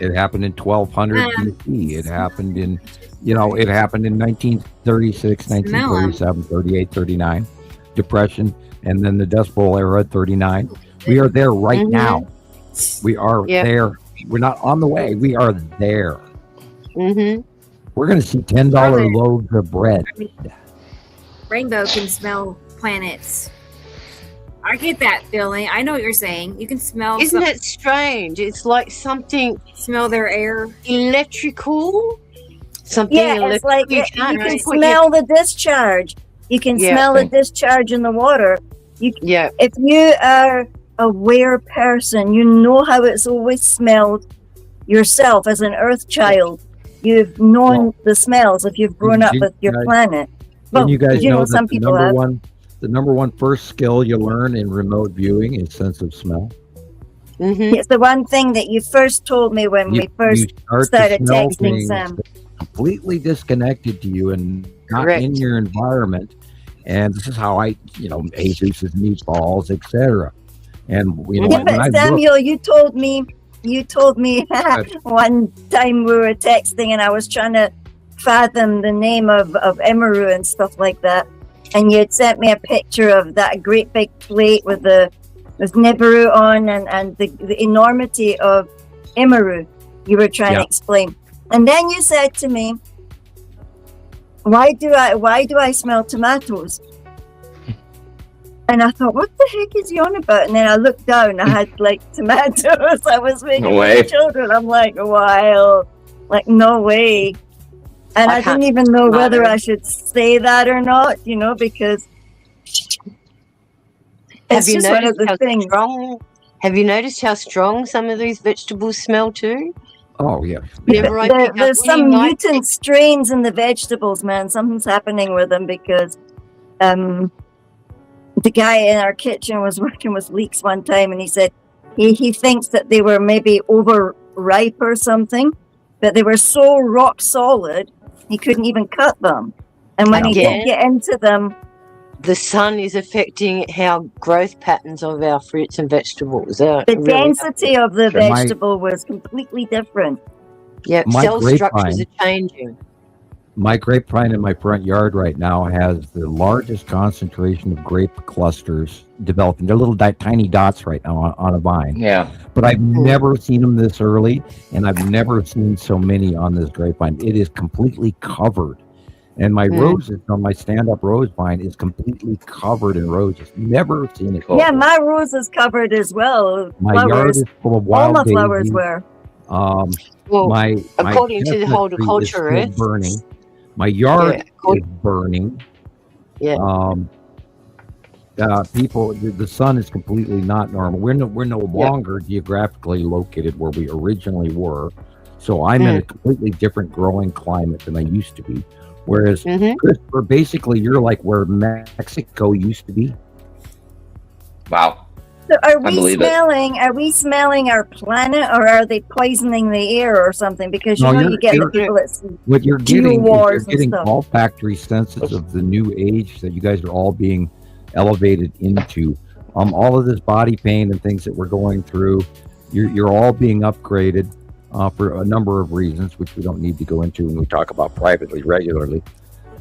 It happened in 1200 BC. It happened in, it happened in 1936, 1937, 38, 39, Depression, and then the Dust Bowl era at 39. We are there right now. We are there. We're not on the way. We are there. Mm-hmm. We're going to see $10 loaves of bread. Rainbow can smell planets. I get that feeling. I know what you're saying. You can smell. Isn't it strange? It's like something smell their air. Electrical. Something it's like you can't can put smell the discharge. You can smell the discharge in the water. If you are aware person, you know how it's always smelled yourself as an earth child. You've known the smells if you've grown up with your planet. Well, you guys know some that people the number one first skill you learn in remote viewing is sense of smell. Mm-hmm. It's the one thing that you first told me when we first started texting Sam. Completely disconnected to you and not in your environment. And this is how I, Jesus' meatballs, etc. And but Samuel, you told me one time we were texting and I was trying to fathom the name of Nibiru and stuff like that, and you had sent me a picture of that great big plate with Nibiru on and the enormity of Nibiru you were trying to explain. And then you said to me, why do I smell tomatoes? And I thought, what the heck is he on about? And then I looked down, I had tomatoes. I was making with children. I'm like, wow, no way. And I didn't even know whether I should say that or not, because it's just one of the things. Have you noticed how strong some of these vegetables smell too? Oh, yeah. There's some mutant strains in the vegetables, man. Something's happening with them because the guy in our kitchen was working with leeks one time, and he said he thinks that they were maybe overripe or something, but they were so rock solid he couldn't even cut them. And when he did get into them, the sun is affecting how growth patterns of our fruits and vegetables are. The density of the vegetable was completely different. Yeah, cell structures are changing. My grapevine in my front yard right now has the largest concentration of grape clusters developing. They're little tiny dots right now on a vine. Yeah. But I've never seen them this early, and I've never seen so many on this grapevine. It is completely covered. And my roses on my stand-up rose vine is completely covered in roses. Never seen it. Yeah, my rose is covered as well. My yard is full of wild all my flowers daisies. were. According to the horticulturist, burning. My yard is burning. Yeah. People, the sun is completely not normal. We're no longer geographically located where we originally were. So I'm in a completely different growing climate than I used to be. Whereas, Christopher, basically, you're like where Mexico used to be. Wow. So are we smelling our planet, or are they poisoning the air or something? Because you get the people that see what you're getting. You're getting stuff. olfactory senses of the new age that you guys are all being elevated into. All of this body pain and things that we're going through, you're all being upgraded for a number of reasons, which we don't need to go into when we talk about privately regularly.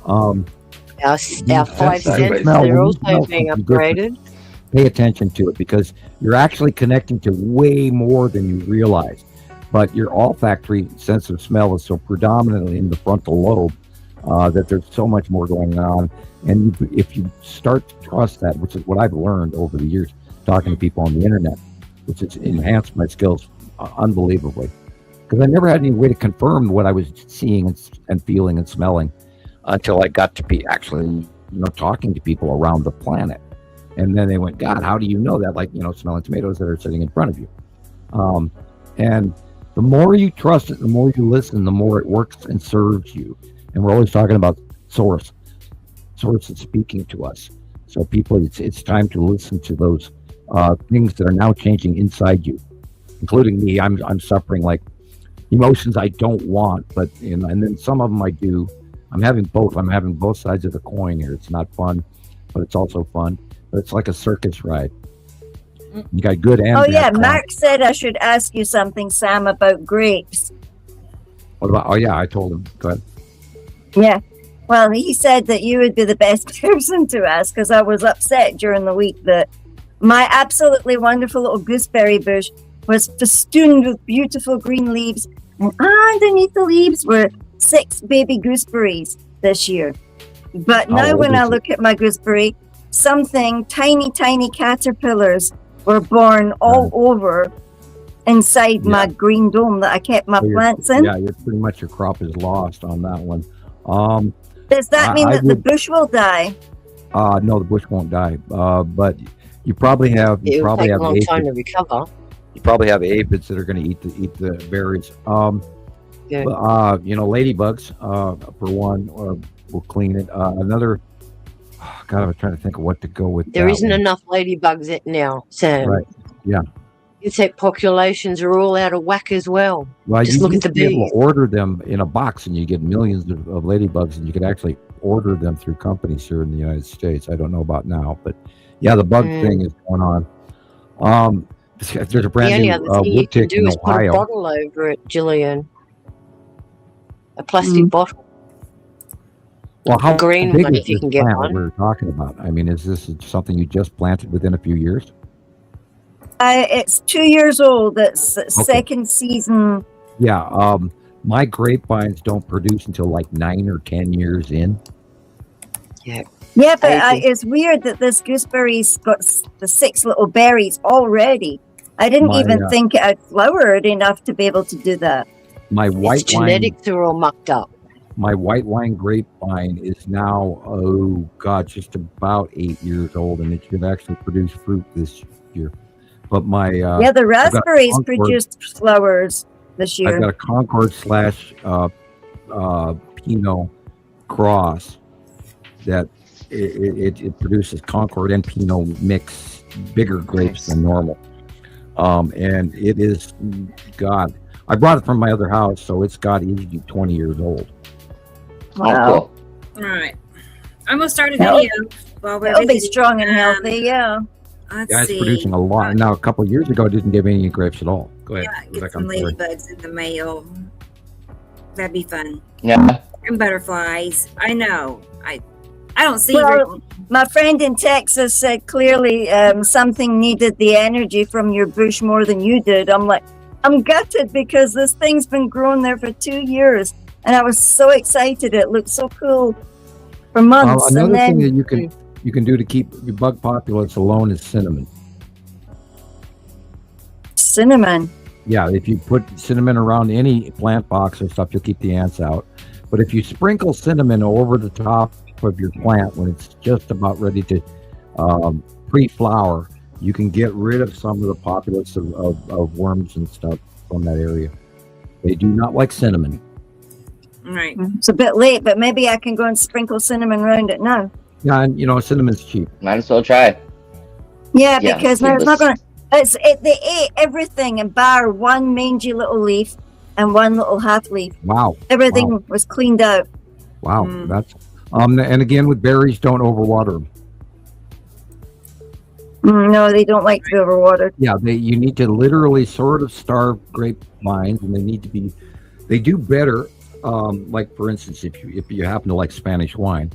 Our five senses are also being upgraded. Pay attention to it, because you're actually connecting to way more than you realize. But your olfactory sense of smell is so predominantly in the frontal lobe that there's so much more going on. And if you start to trust that, which is what I've learned over the years talking to people on the internet, which has enhanced my skills unbelievably, because I never had any way to confirm what I was seeing and feeling and smelling until I got to be actually talking to people around the planet. And then they went, God, how do you know that? Like, smelling tomatoes that are sitting in front of you. And the The more you trust it, the more you listen, the more it works and serves you. And we're always talking about source is speaking to us. So people, it's time to listen to those things that are now changing inside you, including me. I'm suffering like emotions I don't want, but and then some of them I do. I'm having both. I'm having both sides of the coin here. It's not fun, but it's also fun. But it's like a circus ride. You got good and bad. Yeah, Mark said I should ask you something, Sam, about grapes. What about? Oh yeah, I told him. Go ahead. Yeah. Well, he said that you would be the best person to ask because I was upset during the week that my absolutely wonderful little gooseberry bush was festooned with beautiful green leaves, and underneath the leaves were 6 baby gooseberries this year. But now when I look at my gooseberry, something tiny caterpillars were born all over inside my green dome that I kept my plants in. Yeah, you're pretty much, your crop is lost on that one. Does that mean that the bush will die? No, the bush won't die. But you probably have a long time to recover. You probably have aphids that are going to eat the berries. Ladybugs for one, will clean it. Another. God, I was trying to think of what to go with. There isn't enough ladybugs now, Sam. Right. Yeah. Insect populations are all out of whack as well. Well, just look at the bees. You can order them in a box, and you get millions of ladybugs, and you could actually order them through companies here in the United States. I don't know about now, but yeah, the bug thing is going on. There's a brand new wood tick in Ohio. Put a bottle over it, Gillian. A plastic bottle. Well, how green big one is if you this can get plant one? we're talking about? I mean, is this something you just planted within a few years? It's 2 years old. It's second season. Yeah. My grapevines don't produce until like 9 or 10 years in. Yeah. Yeah, but it's weird that this gooseberry's got the 6 little berries already. I didn't even think it had flowered enough to be able to do that. My white genetics are all mucked up. My white line grapevine is now, just about 8 years old, and it should actually produce fruit this year. But my the raspberries produced flowers this year. I've got a Concord / Pinot cross that it produces Concord and Pinot mix, bigger grapes than normal. And it is, God, I brought it from my other house, so it's got easily 20 years old. Wow. Cool. All right. I'm going to start a video while we're It'll be strong and healthy, yeah. Let's It's see. producing a lot. Now, a couple of years ago, it didn't give any grapes at all. Go ahead. Yeah, get some ladybugs in the mail. That'd be fun. Yeah. And butterflies. I know. I don't see. Well, my friend in Texas said clearly something needed the energy from your bush more than you did. I'm like, I'm gutted because this thing's been growing there for 2 years. And I was so excited. It looked so cool for months. Another thing that you can do to keep your bug populace alone is cinnamon. Cinnamon. Yeah, if you put cinnamon around any plant box or stuff, you'll keep the ants out. But if you sprinkle cinnamon over the top of your plant when it's just about ready to pre-flower, you can get rid of some of the populace of worms and stuff from that area. They do not like cinnamon. Right. It's a bit late, but maybe I can go and sprinkle cinnamon around it now. Yeah, and cinnamon's cheap. Might as well try. Yeah, because now it's not going to. They ate everything and bar one mangy little leaf and one little half leaf. Wow. Everything was cleaned out. Wow. That's and again with berries, don't overwater them. No, they don't like to be overwatered. Yeah, you need to literally sort of starve grapevines, and they do better. Like for instance, if you happen to like Spanish wine,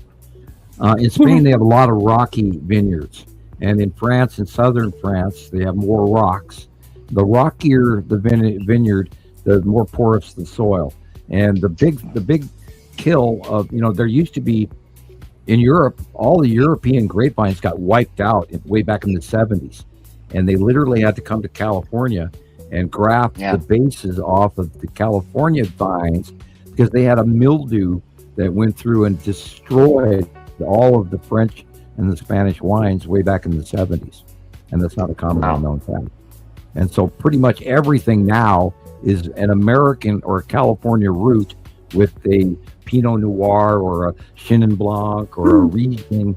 in Spain they have a lot of rocky vineyards, and in France, in southern France, they have more rocks. The rockier the vineyard, the more porous the soil. And the big kill of there used to be in Europe, all the European grapevines got wiped out way back in the 70s, and they literally had to come to California and graft the bases off of the California vines because they had a mildew that went through and destroyed all of the French and the Spanish wines way back in the 70s. And that's not a commonly known fact. And so pretty much everything now is an American or California root with a Pinot Noir or a Chenin Blanc or a Riesling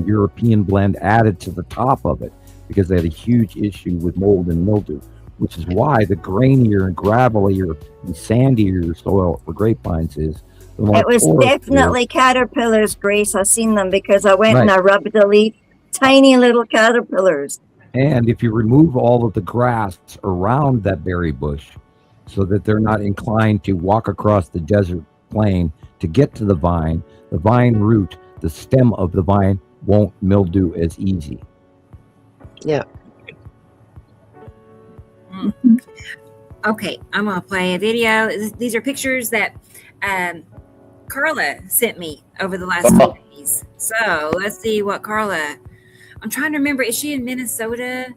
European blend added to the top of it, because they had a huge issue with mold and mildew, which is why the grainier and gravelier and sandier soil for grapevines is. It was definitely caterpillars, Grace. I've seen them because I went and I rubbed the leaf. Tiny little caterpillars. And if you remove all of the grass around that berry bush so that they're not inclined to walk across the desert plain to get to the vine root, the stem of the vine won't mildew as easy. Yeah. Okay, I'm going to play a video. These are pictures that Carla sent me over the last 2 days. So let's see what Carla... I'm trying to remember. Is she in Minnesota?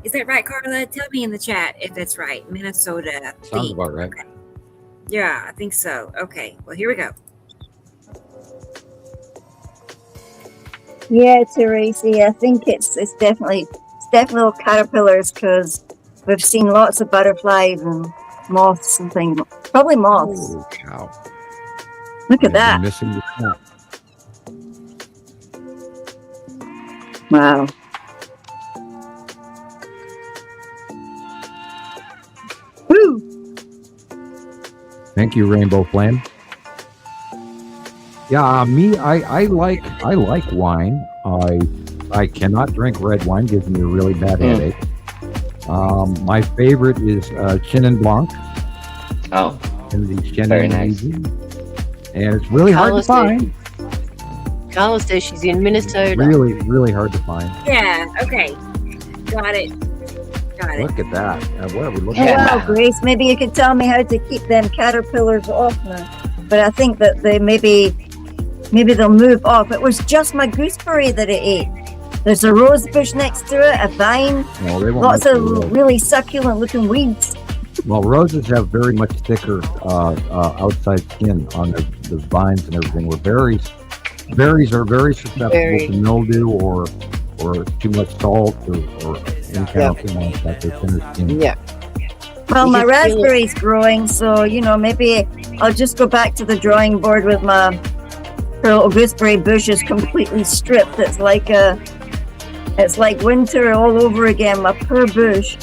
Is that right, Carla? Tell me in the chat if that's right. Minnesota. Sounds about right. Okay. Yeah, I think so. Okay. Well, here we go. Yeah, Teresi, I think it's definitely caterpillars, because we've seen lots of butterflies and moths and things. Probably moths. Oh, cow. Look at that. Missing the snap. Wow. Woo! Thank you, Rainbow Flame. Yeah, I like wine. I cannot drink red wine; gives me a really bad headache. My favorite is Chenin Blanc. Oh, and the Chenin very nice. And it's really hard to find. Carla says she's in Minnesota. Really, really hard to find. Yeah. Okay. Got it. Look at that. What are we looking Oh, at? wow, Grace, maybe you could tell me how to keep them caterpillars off now. But I think that they maybe they'll move off. It was just my gooseberry that it ate. There's a rose bush next to it, a vine, No, they won't lots mess of with roses. really succulent looking weeds. Well, roses have very much thicker outside skin on the vines and everything. Where berries are very susceptible to mildew or too much salt or anything like that. They're thinner skin. Yeah. Well, You my just feel it. raspberry's growing, so maybe I'll just go back to the drawing board with my little gooseberry bushes completely stripped. It's like winter all over again. My poor bush.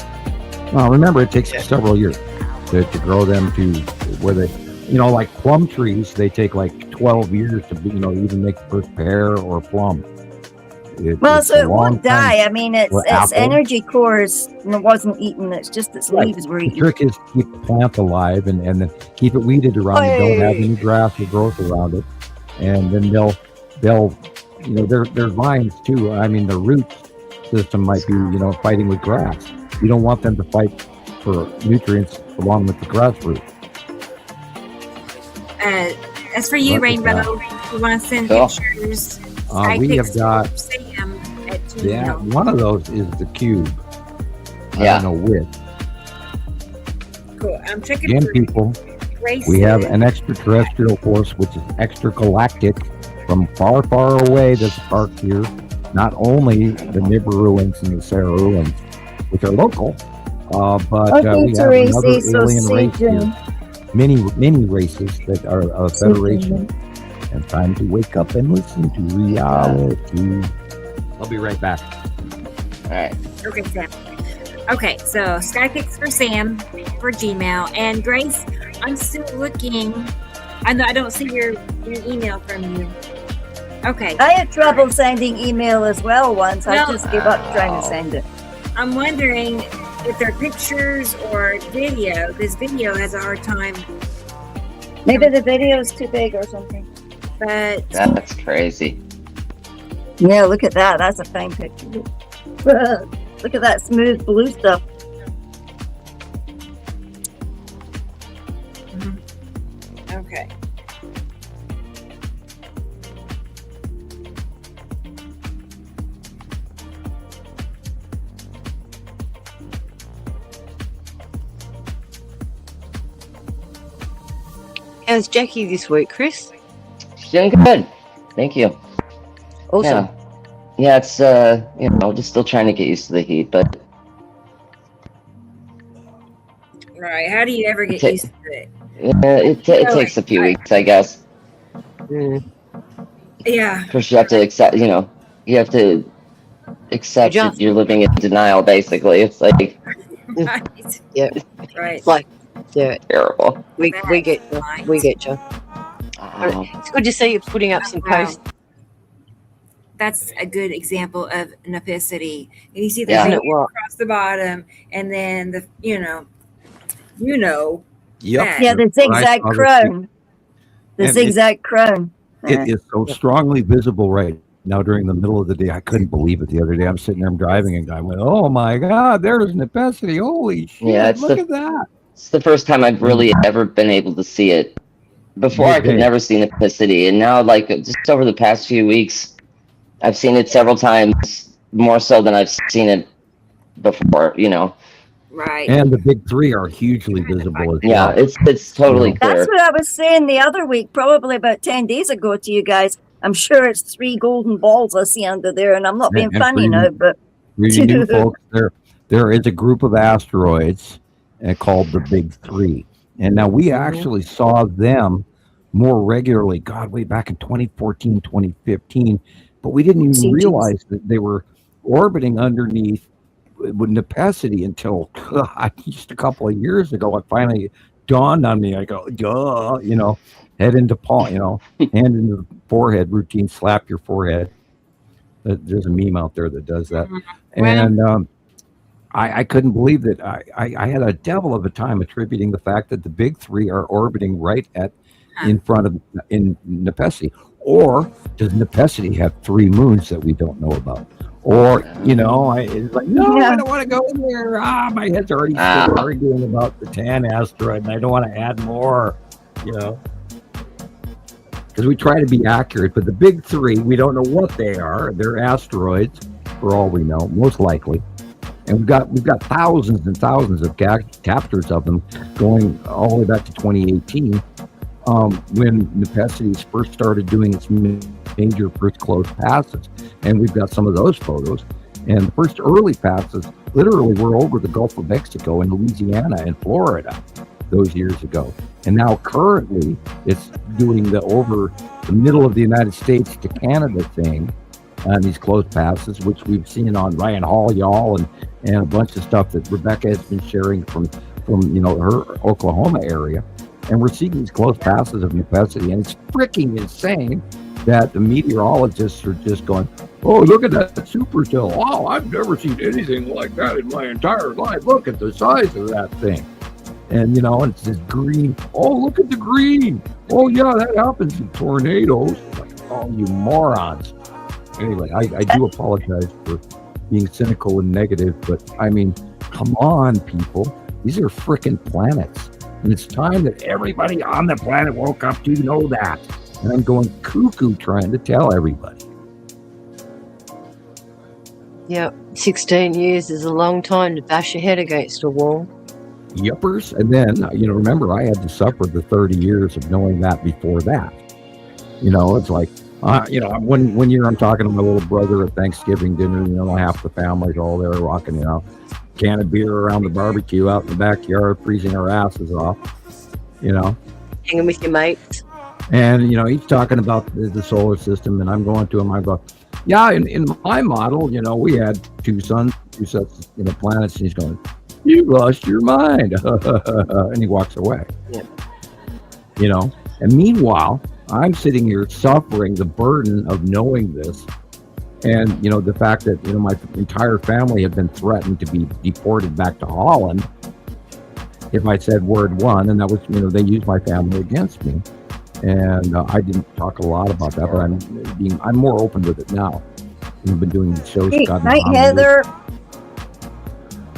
Well, remember, it takes several years to grow them to where they, like plum trees, they take like 12 years to, even make the first pear or plum. It's So a it long won't die. time. I mean, its apple. energy cores wasn't eaten. It's just its Right. leaves were The eaten. trick is to keep the plant alive and then keep it weeded around it. Don't have any grass or growth around it. And then they'll their vines too. I mean, the root system might be, fighting with grass. You don't want them to fight for nutrients along with the grass root. As for you, Look at Rainbow, that. you want to send Cool. pictures? We have got, Sam at Gmail. yeah, one of those is the cube. Yeah. I don't know which. Cool. I'm checking Again, for people, Grace. we have an extraterrestrial force which is extragalactic from far, far away that's parked here. Not only the Nibiruans and the Saruans, which are local, but we have another alien race here. Many races that are a federation. And time to wake up and listen to reality. I'll be right back. All right. Okay, Sam. Okay, so Skypix for Sam for Gmail. And Grace, I'm still looking. I know I don't see your email from you. Okay. I had trouble sending email as well once. I just gave up trying to send it. I'm wondering if they're pictures or video, because video has a hard time. Maybe the video is too big or something. But That's crazy. Yeah, look at that. That's a fine picture. Look at that smooth blue stuff. okay. How's Jackie this week, Chris? She's doing good. Thank you. Awesome. Yeah, it's just still trying to get used to the heat, but Right. How do you ever get used to it? It takes a few weeks, I guess. Yeah. First, you have to accept. You have to accept that you're living in denial. Basically, it's like, Right. Yeah. Right. It's like, yeah, terrible. we get you. We get you. It's good to see you putting up some posts. That's a good example of nepicity. And you see the Yeah. baby across the bottom, and then the Yep. that. Yeah, the zigzag crown. The zigzag crown. It is so strongly visible right now during the middle of the day. I couldn't believe it the other day. I'm sitting there, I'm driving, and I went, "Oh my God, there's nepicity! Holy shit! Yeah, look at that!" It's the first time I've really ever been able to see it. Before, I could never see nepicity, and now, like, just over the past few weeks, I've seen it several times, more so than I've seen it before. Right. And the big three are hugely visible as well. Yeah, it's totally clear. That's what I was saying the other week, probably about 10 days ago to you guys. I'm sure it's 3 golden balls I see under there, and I'm not being funny now, but for you new folks, there is a group of asteroids called the Big Three. And now we actually saw them more regularly, God, way back in 2014, 2015, but we didn't even realize that they were orbiting underneath with nepicity until just a couple of years ago. It finally dawned on me. I go, duh, head into paw, hand into the forehead routine, slap your forehead. There's a meme out there that does that. And I couldn't believe that. I had a devil of a time attributing the fact that the Big Three are orbiting right in front of in nepicity. Or does nepicity have 3 moons that we don't know about? Or, it's like, no, I don't want to go in there. My head's already arguing about the Tan asteroid, and I don't want to add more, Because we try to be accurate, but the Big Three, we don't know what they are. They're asteroids, for all we know, most likely. And we've got thousands and thousands of captures of them going all the way back to 2018, when nepicity first started doing its major first close passes. And we've got some of those photos. And the first early passes literally were over the Gulf of Mexico and Louisiana and Florida those years ago. And now currently it's doing the over the middle of the United States to Canada thing on these close passes, which we've seen on Ryan Hall, y'all, and a bunch of stuff that Rebecca has been sharing from her Oklahoma area. And we're seeing these close passes of nepicity, and it's freaking insane that the meteorologists are just going, "Oh, look at that supercell! Wow, I've never seen anything like that in my entire life. Look at the size of that thing." And it's this green. Oh, look at the green. Oh yeah, that happens in tornadoes. Like, oh, you morons. Anyway, I do apologize for being cynical and negative, but I mean, come on, people. These are freaking planets. And it's time that everybody on the planet woke up to know that. And I'm going cuckoo trying to tell everybody. Yeah, 16 years is a long time to bash your head against a wall. Yuppers. And then, remember, I had to suffer the 30 years of knowing that before that. It's like, one year I'm talking to my little brother at Thanksgiving dinner, half the family's all there rocking, can of beer around the barbecue out in the backyard, freezing our asses off, Hanging with your mates. And, he's talking about the solar system, and I'm going to him, I go, yeah, in my model, we had 2 suns, 2 sets, planets, and he's going, you lost your mind. And he walks away. Yeah. And meanwhile, I'm sitting here suffering the burden of knowing this. And, the fact that, my entire family had been threatened to be deported back to Holland if I said word one, and that was, they used my family against me. And I didn't talk a lot about that, but I'm more open with it now. We've been doing these shows. Night, Heather.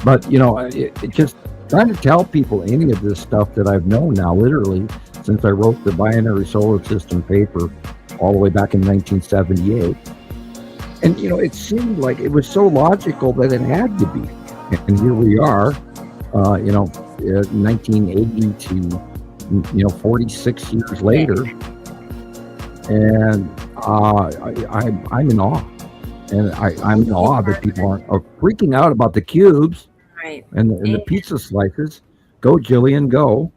But, it just trying to tell people any of this stuff that I've known now, literally, since I wrote the binary solar system paper all the way back in 1978. And, it seemed like it was so logical that it had to be. And here we are, 1980 to, 46 years later. And I'm in awe. And I'm in awe that people are freaking out about the cubes, right, and the pizza slices, Go, Gillian, go.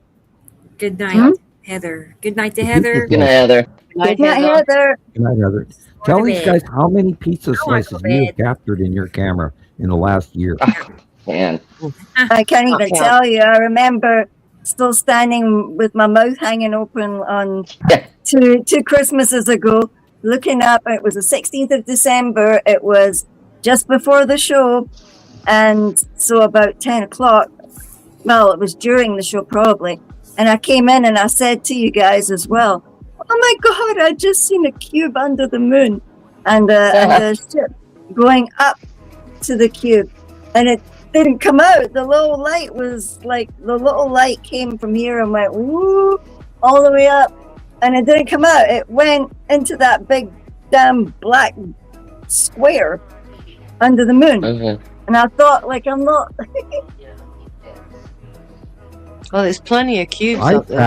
Good night, Heather. Good night to Heather. Good night, Heather. Good night, Heather. Good night, Heather. Go Tell to these bed. guys how many pizza I wanna go slices to you have bed. captured in your camera in the last year. Man. I can't even Okay. tell you. I remember still standing with my mouth hanging open on two Christmases ago, looking up. It was the 16th of December. It was just before the show. And so about 10 o'clock, well, it was during the show probably. And I came in and I said to you guys as well, oh my God, I just seen a cube under the moon. And the ship going up to the cube. And it didn't come out. The little light was like, the little light came from here and went woo all the way up. And it didn't come out. It went into that big damn black square under the moon. Okay. And I thought, like, I'm not. Well, there's plenty of cubes I up there.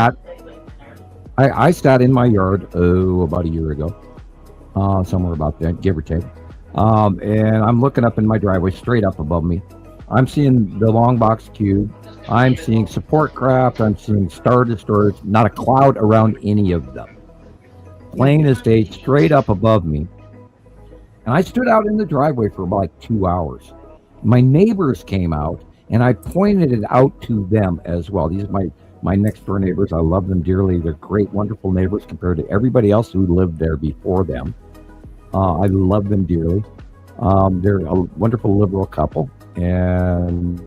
sat in my yard about a year ago, somewhere about that, give or take. And I'm looking up in my driveway, straight up above me. I'm seeing the long box cube. I'm seeing support craft. I'm seeing star destroyers. Not a cloud around any of them. Plain as day, straight up above me. And I stood out in the driveway for about 2 hours. My neighbors came out, and I pointed it out to them as well. These are my next door neighbors. I love them dearly. They're great, wonderful neighbors compared to everybody else who lived there before them. I love them dearly. They're a wonderful liberal couple, and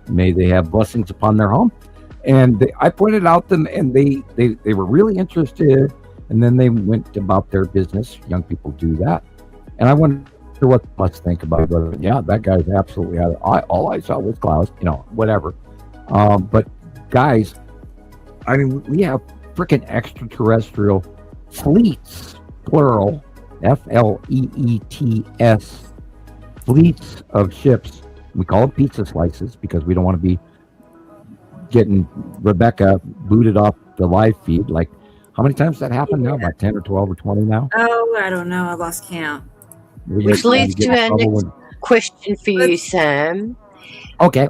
may they have blessings upon their home. And I pointed out them, and they were really interested, and then they went about their business. Young people do that. And I wonder what they must think about it. Yeah, that guy's absolutely out of it. All I saw was clouds, whatever. But guys, I mean, we have freaking extraterrestrial fleets, plural, FLEETS, fleets of ships. We call them pizza slices because we don't want to be getting Rebecca booted off the live feed. Like, how many times that happened now? About 10 or 12 or 20 now? Oh, I don't know. I lost count. Which leads to our next question for you, Sam. Okay.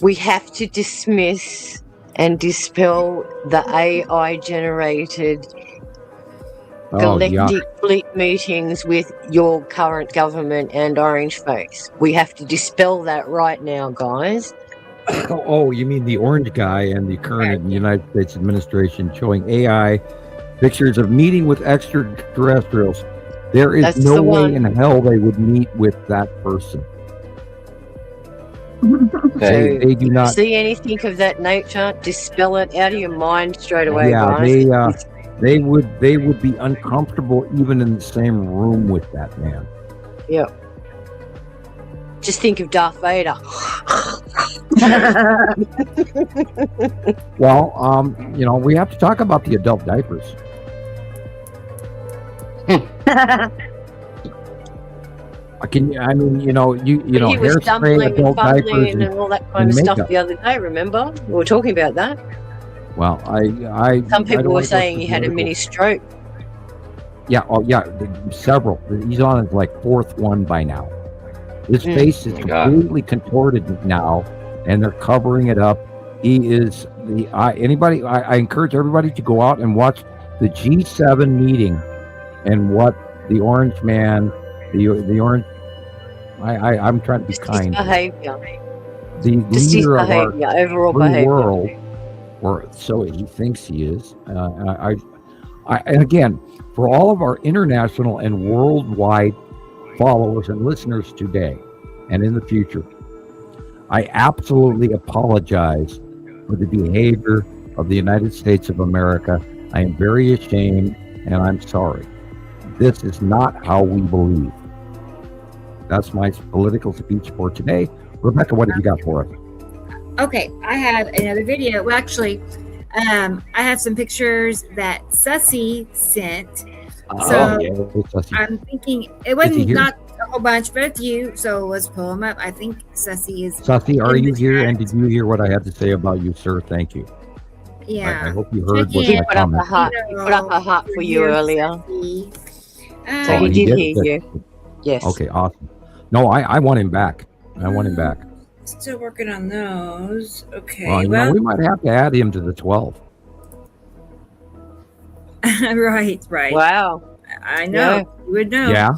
We have to dismiss and dispel the AI-generated galactic fleet meetings with your current government and Orange Face. We have to dispel that right now, guys. Oh, you mean the orange guy and the current United States administration showing AI pictures of meeting with extraterrestrials? There is no way in hell they would meet with that person. Okay. They do not see anything of that nature. Dispel it out of your mind straight away, guys. guys. They would be uncomfortable even in the same room with that man. Yep. Just think of Darth Vader. Well, we have to talk about the adult diapers. He was hairspray, stumbling and adult diapers, fumbling and all that kind of stuff the other day, remember? We were talking about that. Well, some people were saying he had a mini stroke. Yeah, several. He's on his fourth one by now. His face is completely contorted now, and they're covering it up. He is I encourage everybody to go out and watch the G7 meeting and what the orange man, the orange. I'm trying to be kind. Behavior. The leader of our overall free behavior. world, or so he thinks he is. And again, for all of our international and worldwide followers and listeners today and in the future, I absolutely apologize for the behavior of the United States of America. I am very ashamed, and I'm sorry. This is not how we believe. That's my political speech for today. Rebecca, what have you got for us? Okay, I have another video. Well, actually, I have some pictures that Sussy sent. I'm thinking it wasn't not a whole bunch, but a few. So let's pull them up. I think Sussy is. Sussy, are you here? And did you hear what I had to say about you, sir? Thank you. Yeah. I hope you heard what He my put up a comment. heart. He put up a heart for you earlier. So he he did did? hear you. Yes. Okay, awesome. No, I want him back. I want him back. Still working on those. Okay. Well, Well, we might have to add him to the 12. right. Wow. I know. Yeah. You would know. Yeah.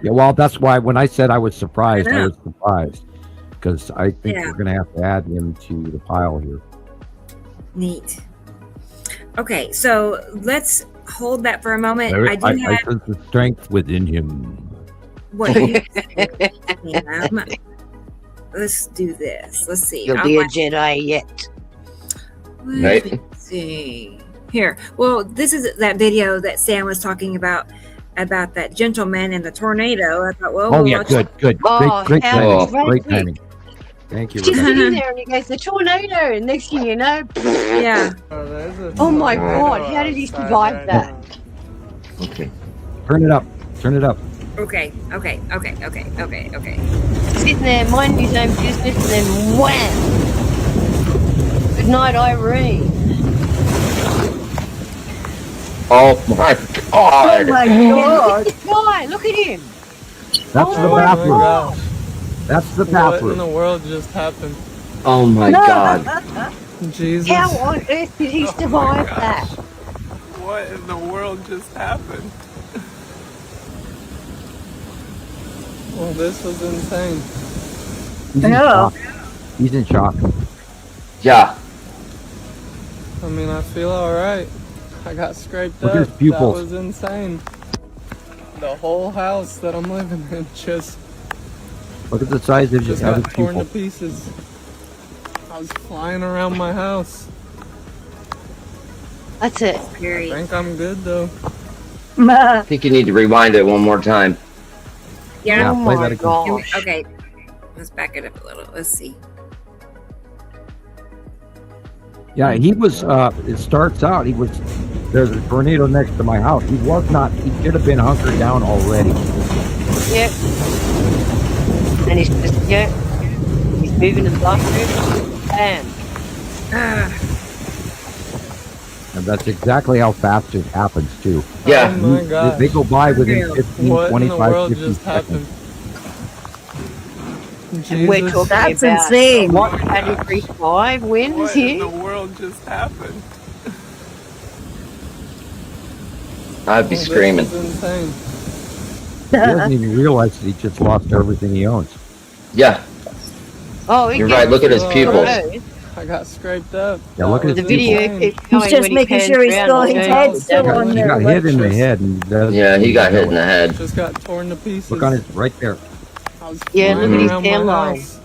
Yeah. Well, that's why when I said I was surprised, I I know. was surprised because I think Yeah. we're going to have to add him to the pile here. Neat. Okay, so let's hold that for a moment. I do I have sense the strength within him. what you Sam. Let's do this. Let's see. You'll be a Jedi yet. Right. Let's see. Here. Well, this is that video that Sam was talking about that gentleman and the tornado. I thought, well, Oh, we'll yeah. watch Good. Oh, Great hell, timing. Great right. timing. Thank you. She's Rebecca. sitting there and he goes, the tornado. And next thing you know, Yeah. oh my God, how did he survive that? Okay. Turn it up. Okay. Sitting there, minding his own business, and then wham! Good night, Irene. Oh my Oh god! my Look God. at this guy, look at him. That's the Oh, bathroom. gosh. That's the What in bathroom. the world just happened? Oh my god! Jesus. How on earth did he survive gosh. that? What in the world just happened? Well, this was insane. He's in Yeah. shock. He's in shock. Yeah. I mean, I feel alright. I got scraped Look at up. his pupils. That was insane. The whole house that I'm living in just Look at the size of his got other torn to pupil. pieces. I was flying around my house. That's it. I Scary. think I'm good though. I think you need to rewind it one more time. Yeah. Oh play my that again. gosh. Okay. Let's back it up a little. Let's see. Yeah, he was, it starts out, there's a tornado next to my house. He should have been hunkered down already. Yep. And he's just, he's moving in the bathroom. Bam. And that's exactly how fast it happens, too. Yeah. Oh my gosh. They go by within 15, What in the 25, world 50 just happened? seconds. And we're Jesus. talking That's about insane. what, category 5 wins What in the here? world just happened? I'd be Well, screaming. This was insane. He doesn't even realize that he just lost everything he owns. Yeah. Oh, he You're gets right. Look at his Oh, pupils. right. I got scraped up. Yeah, look at That his was The video insane. keeps going He's just when he making pans sure he's around still, and his shows head's the still devil. on He there. got hit in the head. And Yeah, he got hit in the head. Just got torn to pieces. Look on his, right there. I was Yeah, flying look at his around my hairline. house.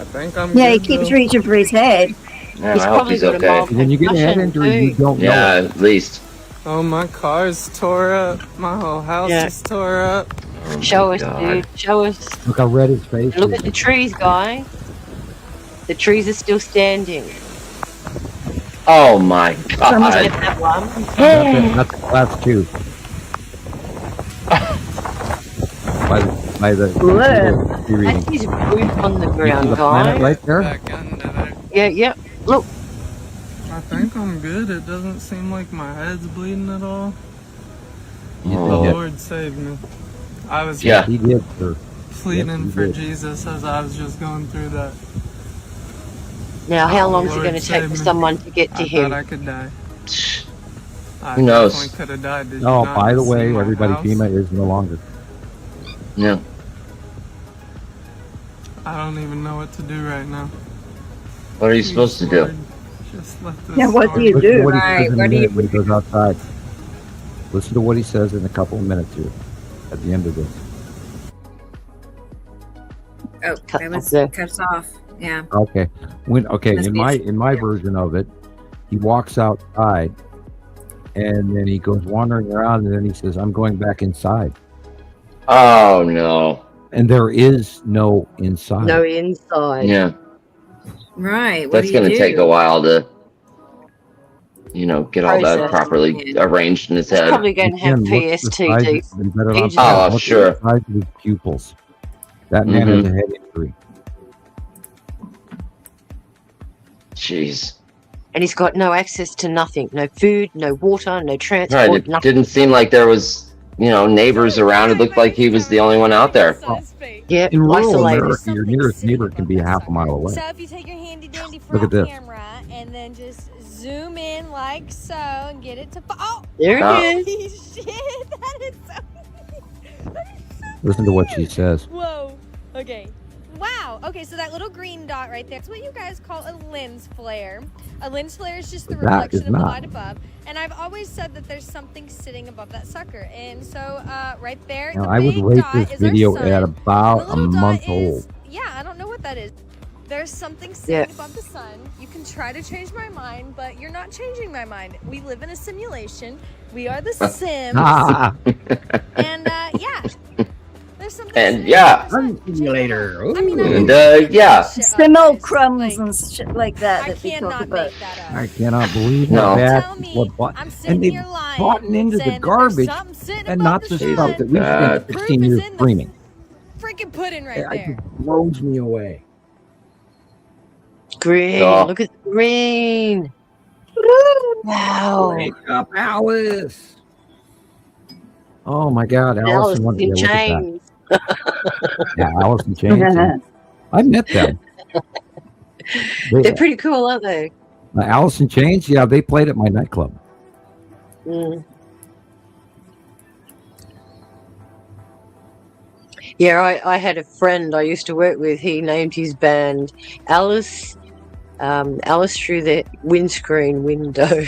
I think I'm Yeah, he good, keeps though. reaching for his head. Yeah, He's I hope probably he's got a okay. mild When you get a head concussion, injury, you too. don't know. Yeah, at least. Oh, my car's tore up. My whole house Yeah. is tore up. Oh Show my us, God. dude. Show us. Look how red his face Look is. at the trees, guys. The trees are still standing. Oh my Get god. that one. That's class 2. by the reading. That's his roof on the You see ground, the planet guys. right there? Back under there. Yeah. Look. I think I'm good. It doesn't seem like my head's bleeding at all. The Oh. Lord saved me. I was Yeah. He did, sir. pleading Yes, he for did. Jesus as I was just going through that. Now, how Oh, long is it Lord, going to take save for me. someone to get to I him? thought I could die. I Who knows? definitely could have died. Did you Oh, not by the see way, my everybody, house? FEMA is no longer. Yeah. I don't even know what to do right now. What are you supposed to do? Lord, just let this Yeah, what do you storm- Listen to do? what he Right, says in a what do you minute when he goes outside. Listen to what he says in a couple of minutes here at the end of this. Oh, Cut that was off there. cuts off. Yeah. Okay. Must In be my version of it, he walks outside and then he goes wandering around and then he says, I'm going back inside. Oh no. And there is no inside. No inside. Yeah. Right. What That's do you gonna do? take a while to, get all that Process. properly Yeah. arranged in his He's head. probably going to have Again, look at the size PSTD. of- you better not Ages forget, Oh, look at sure. the size of his pupils. That man has a head injury. Jeez. And he's got no access to nothing. No food, no water, no Right. transport, It nothing. didn't seem like there was, neighbors around. It looked like he was the only one out there. Well, Yeah, In rural isolated. America, your nearest neighbor can be half a mile away. So if you take your handy dandy Look at front this. camera and then just zoom in like so and get it to There Oh. it is. Holy shit, that is so Listen to what she says. Whoa. Okay. Wow. Okay, so that little green dot right there, that's what you guys call a lens flare. A lens flare is just the That reflection is of the not. light above. And I've always said that there's something sitting above that sucker. And so right there, Now, the I would big rate dot this is our video sun, at and about the a little dot month is, old. yeah, I don't know what that is. There's something sitting above the sun. You can try to change my mind, but you're not changing my mind. We live in a simulation. We are the Sims. And yeah. There's something And yeah. Simulator. I mean, And yeah. Simulacrums and shit like that. I That they talk cannot about. make that up. I cannot believe No. that. Tell me, What I'm and sitting they've here lying, brought into the saying that there's garbage something sitting and above not the the sun. stuff that we spent Proof 16 is years in the screaming. freaking pudding right It there. just blows me away. Green. Oh. Look at the green. Wow. Wake up, Alice. Oh my God, Alice Alice in in chains. Yeah, Alice in Chains. I met them. They're pretty cool, aren't they? Alice in Chains, yeah, they played at my nightclub. Mm. Yeah, I had a friend I used to work with. He named his band Alice Through the Windscreen Window.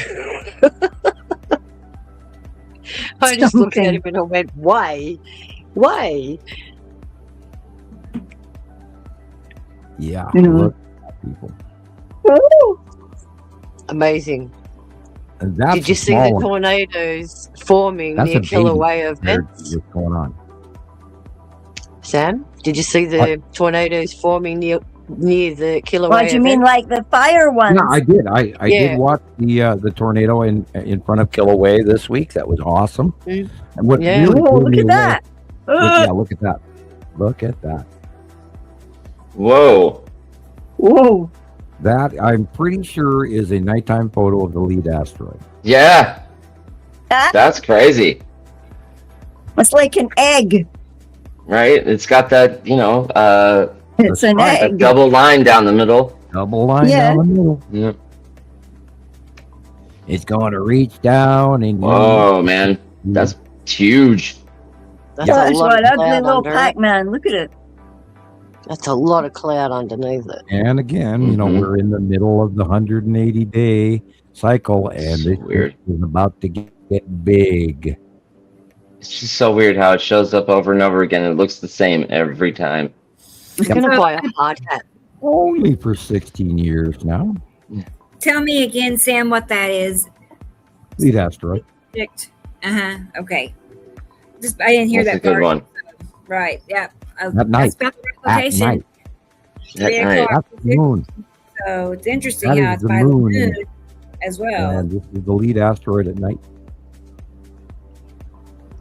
I just looked at him and I went, why? Why? Yeah, Mhm. look at people. Amazing. And that's Did you a see the small one. tornadoes forming That's near a baby Kilauea compared to events? what's going on. Sam, did you see the tornadoes forming near the Kilauea What do you mean, event? like the fire ones? Yeah, I did. I Yeah. did watch the tornado in front of Kilauea this week. That was awesome. Mm. And what Yeah. really Oh, blew look me at away- that. look at that. Look at that. Whoa. Whoa. That I'm pretty sure is a nighttime photo of the lead asteroid. Yeah. That's crazy. It's like an egg. Right? It's got that, It's an right. that egg. double line down the middle. Double line Yeah. down the middle. Yeah. It's going to reach down and Whoa, man. That's huge. That's Yeah. a That's lot what of ugly cloud little under it. Pac-Man. Look at it. That's a lot of cloud underneath it. And again, Mhm. we're in the middle of the 180-day cycle, and So this weird. is about to get big. It's just so weird how it shows up over and over again. It looks the same every time. I'm Yep. going to buy a hard hat. Only for 16 years now. Tell me again, Sam, what that is. Lead asteroid. Okay. Just I didn't hear That's a that good part. one. Right. Yeah. At night. I spelled the At location. night. At 3 night. o'clock. That's the moon. So it's interesting That how is it's the by moon. the moon as well. And this is the lead asteroid at night.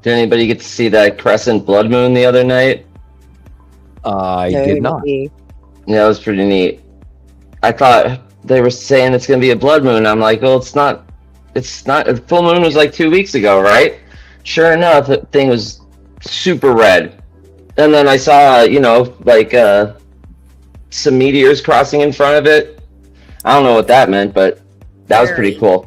Did anybody get to see that crescent blood moon the other night? I No, did not. me. Yeah, it was pretty neat. I thought they were saying it's going to be a blood moon. I'm like, well, it's not. It's not. The full moon was like 2 weeks ago, right? Sure enough, the thing was super red. And then I saw, some meteors crossing in front of it. I don't know what that meant, but that was pretty cool.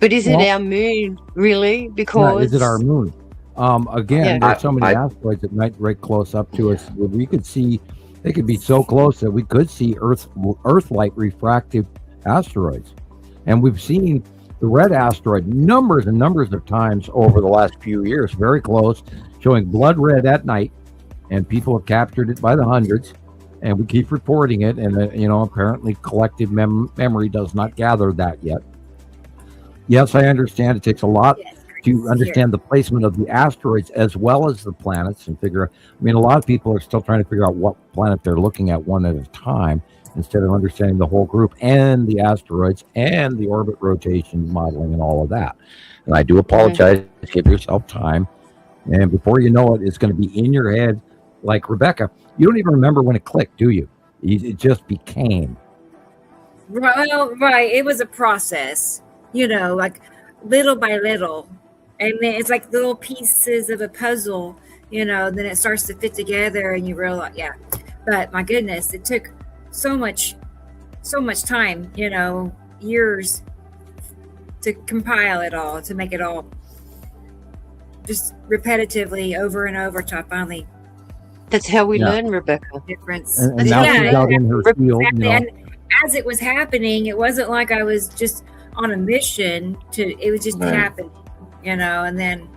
But is it Well- our moon, really? Yeah, Because is it our moon? Again, Yeah. there's so many asteroids at night right close up to us. We could see, they could be so close that we could see Earth-like refractive asteroids. And we've seen the red asteroid numbers and numbers of times over the last few years, very close, showing blood red at night. And people have captured it by the hundreds. And we keep reporting it. And, apparently collective memory does not gather that yet. Yes, I understand it takes a lot to understand the placement of the asteroids as well as the planets and figure out. I mean, a lot of people are still trying to figure out what planet they're looking at one at a time instead of understanding the whole group and the asteroids and the orbit rotation modeling and all of that. And I do apologize. Give yourself time. And before you know it, it's going to be in your head. Like Rebecca, you don't even remember when it clicked, do you? It just became. Well, right. It was a process, like little by little. And then it's like little pieces of a puzzle then it starts to fit together and you realize, yeah. But my goodness, it took so much time, years to compile it all, to make it all just repetitively over and over till I finally. That's how we learn, Rebecca. Difference. And now she's out in her field. Exactly. And as it was happening, it wasn't like I was just on a mission it was just happening, and then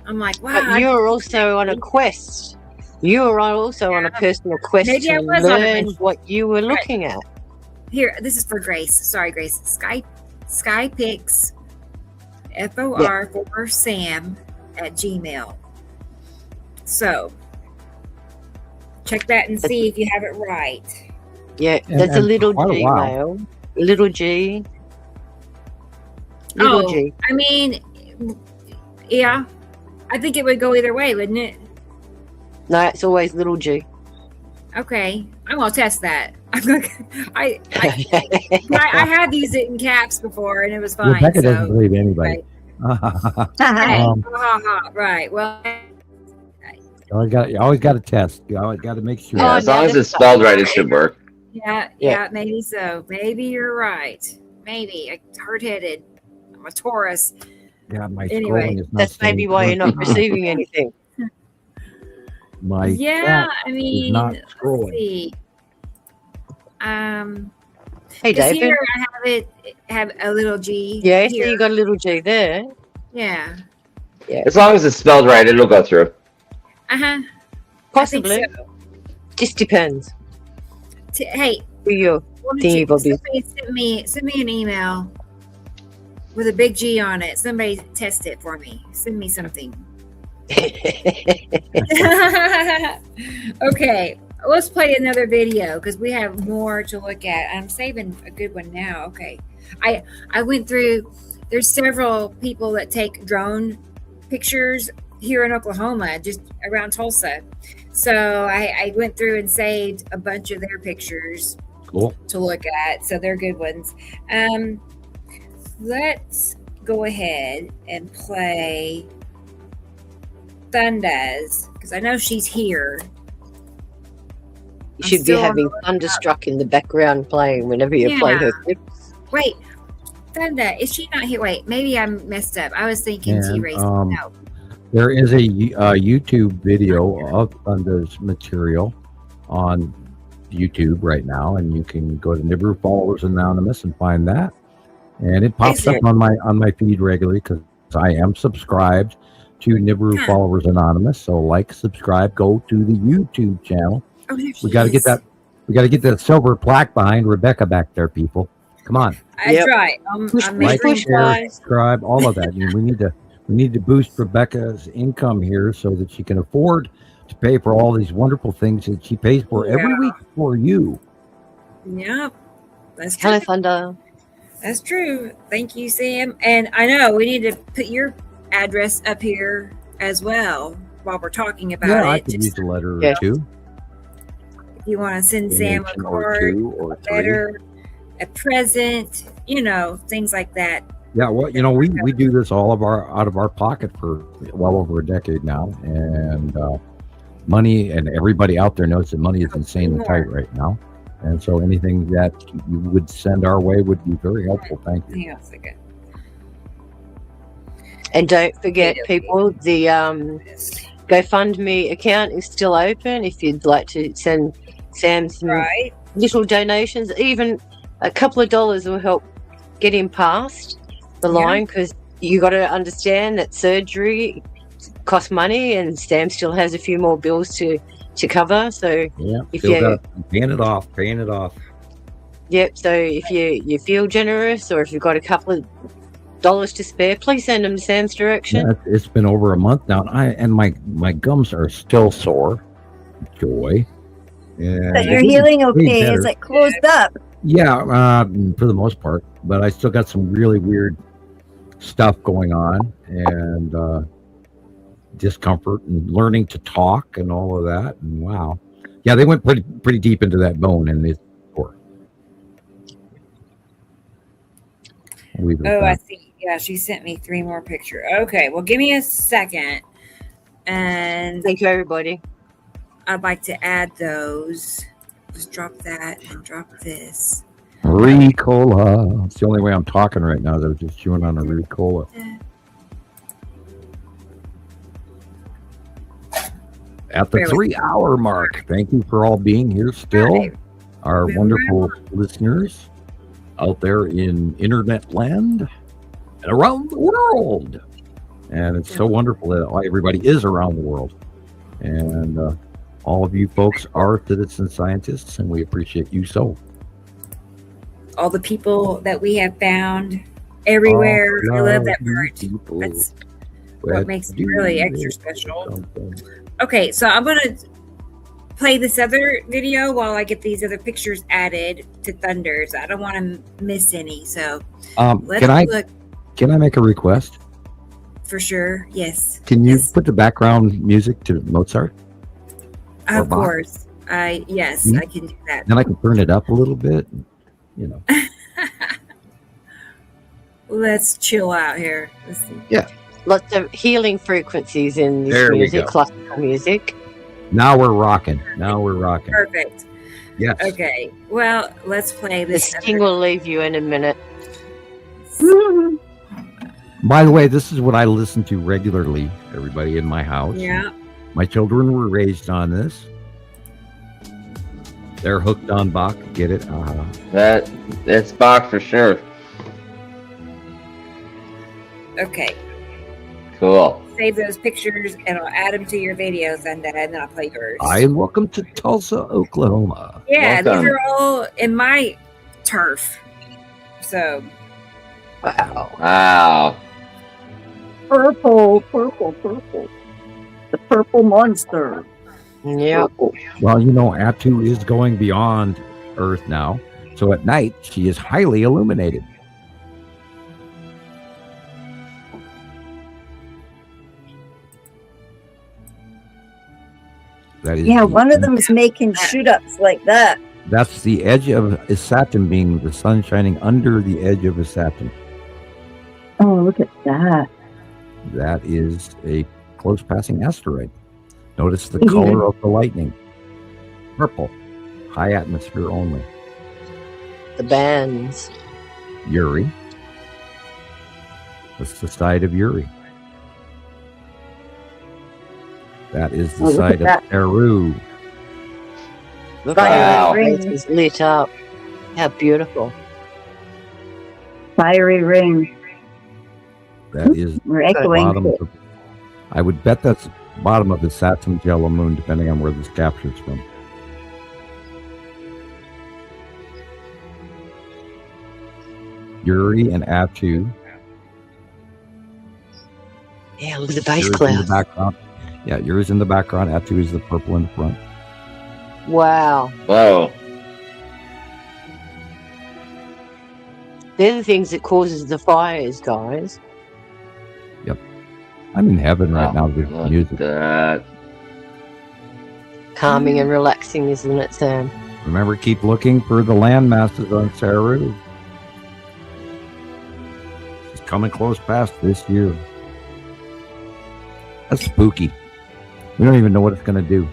I'm like, wow. But you're also on a quest. You were also on a personal quest to learn what you were looking at. Here, this is for Grace. Sorry, Grace. Skypix, FOR for Sam at Gmail. So check that and see if you have it right. Yeah, that's a little Gmail. Little G. Little G. I mean, yeah. I think it would go either way, wouldn't it? No, it's always little G. Okay, I'm gonna test that. I have used it in caps before, and it was fine. Rebecca doesn't believe anybody. Right. Well, you always got to test. You always got to make sure. Yeah, as long as it's spelled right, it should work. Yeah, maybe so. Maybe you're right. Maybe I'm hard-headed. I'm a Taurus. Yeah, my anyway, that's maybe why you're not receiving anything. I mean, let's see. Hey, David. Here I have a little G. Yeah, so you got a little G there. Yeah. As long as it's spelled right, it'll go through. Possibly. So. Just depends. Hey, for you. Somebody send me an email with a big G on it. Somebody test it for me. Send me something. Okay, let's play another video because we have more to look at. I'm saving a good one now. Okay, I went through. There's several people that take drone pictures here in Oklahoma, just around Tulsa. So I went through and saved a bunch of their pictures. Cool. To look at. So they're good ones. Let's go ahead and play Thundas, because I know she's here. You should be having Thunderstruck in the background playing whenever you play her clips. Wait, Thunda, is she not here? Wait, maybe I messed up. I was thinking T-Race. No. There is a YouTube video of Thunda's material on YouTube right now, and you can go to Nibiru Followers Anonymous and find that. And it pops up on my feed regularly because I am subscribed to Nibiru Followers Anonymous. So subscribe, go to the YouTube channel. Oh, we got to get that. We got to get that silver plaque behind Rebecca back there, people. Come on. That's right. Share, subscribe, all of that. We need to boost Rebecca's income here so that she can afford to pay for all these wonderful things that she pays for every week for you. Yep. That's true. Hello, Thunder. That's true. Thank you, Sam. And I know we need to put your address up here as well while we're talking about it. Yeah, I could use a letter or two. If you want to send Sam a card, a letter, a present, things like that. Yeah, well, we do this out of our pocket for well over a decade now, and money, and everybody out there knows that money is insanely tight right now, and so anything that you would send our way would be very helpful. Thank you. Hang on a second. And don't forget, people, the GoFundMe account is still open if you'd like to send Sam some little donations. Even a couple of dollars will help get him past the line, because you got to understand that surgery costs money, and Sam still has a few more bills to cover. So if you're paying it off. Yep. So if you feel generous, or if you've got a couple of dollars to spare, please send them Sam's direction. Yeah, it's been over a month now, and my gums are still sore. Joy. Yeah, but you're healing okay. Is it closed up? Yeah, for the most part, but I still got some really weird stuff going on, and discomfort, and learning to talk, and all of that. And wow, yeah, they went pretty deep into that bone, and it's poor. I see. Yeah, she sent me 3 more pictures. Okay, well, give me a second. And thank you, everybody. I'd like to add those. Just drop that and drop this. Ricola. It's the only way I'm talking right now. They're just chewing on a Ricola. At the 3-hour mark. Thank you for all being here still. Our wonderful listeners out there in internet land and around the world. And it's so wonderful that everybody is around the world. And all of you folks are citizen scientists, and we appreciate you so. All the people that we have found everywhere. I love that part. That's what makes it really extra special. Okay, so I'm going to play this other video while I get these other pictures added to Thunders. I don't want to miss any. So can I make a request? For sure, yes. Can you put the background music to Mozart? Of course. Yes, I can do that. Then I can turn it up a little bit, you know. Let's chill out here. Let's see. Yeah. Lots of healing frequencies in this music, classical music. Now we're rocking. Perfect. Yes. Okay. Well, let's play this. The sting will leave you in a minute. By the way, this is what I listen to regularly, everybody in my house. Yeah. My children were raised on this. They're hooked on Bach. Get it? That's Bach for sure. Okay. Cool. Save those pictures and I'll add them to your videos and then I'll play yours. Hi, welcome to Tulsa, Oklahoma. Yeah, welcome. These are all in my turf. So. Wow. Purple. The purple monster. Yeah. Well, you know, Atu is going beyond Earth now. So at night, she is highly illuminated. That is one of them is making shoot-ups like that. That's the edge of Isatum, being the sun shining under the edge of Isatum. Oh, look at that. That is a close passing asteroid. Notice the color of the lightning. Purple. High atmosphere only. The bands. Uri. That's the side of Uri. That is the side of Eru. Look how it is lit up. How beautiful. Fiery ring. That is bottom of, I would bet that's bottom of the Saturn's yellow moon, depending on where this captures from. Uri and Atu. Yeah, look at the base cloud. Yeah, Uri's in the background. Atu is the purple in the front. Wow. Whoa. They're the things that causes the fires, guys. Yep. I'm in heaven right now with music. Calming and relaxing, isn't it, Sam? Remember, keep looking for the land masses on Saru. It's coming close past this year. That's spooky. We don't even know what it's going to do.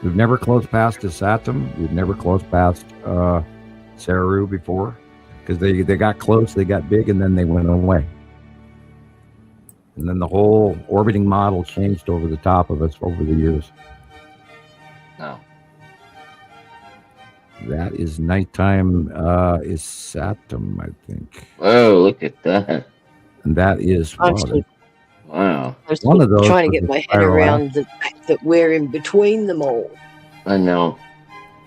We've never closed past Isatum. We've never closed past Saru before, because they got close, they got big, and then they went away. And then the whole orbiting model changed over the top of us over the years. No. That is nighttime Isatum, I think. Whoa, look at that. And that is wow. One of those. Trying to get my head around the fact that we're in between them all. I know.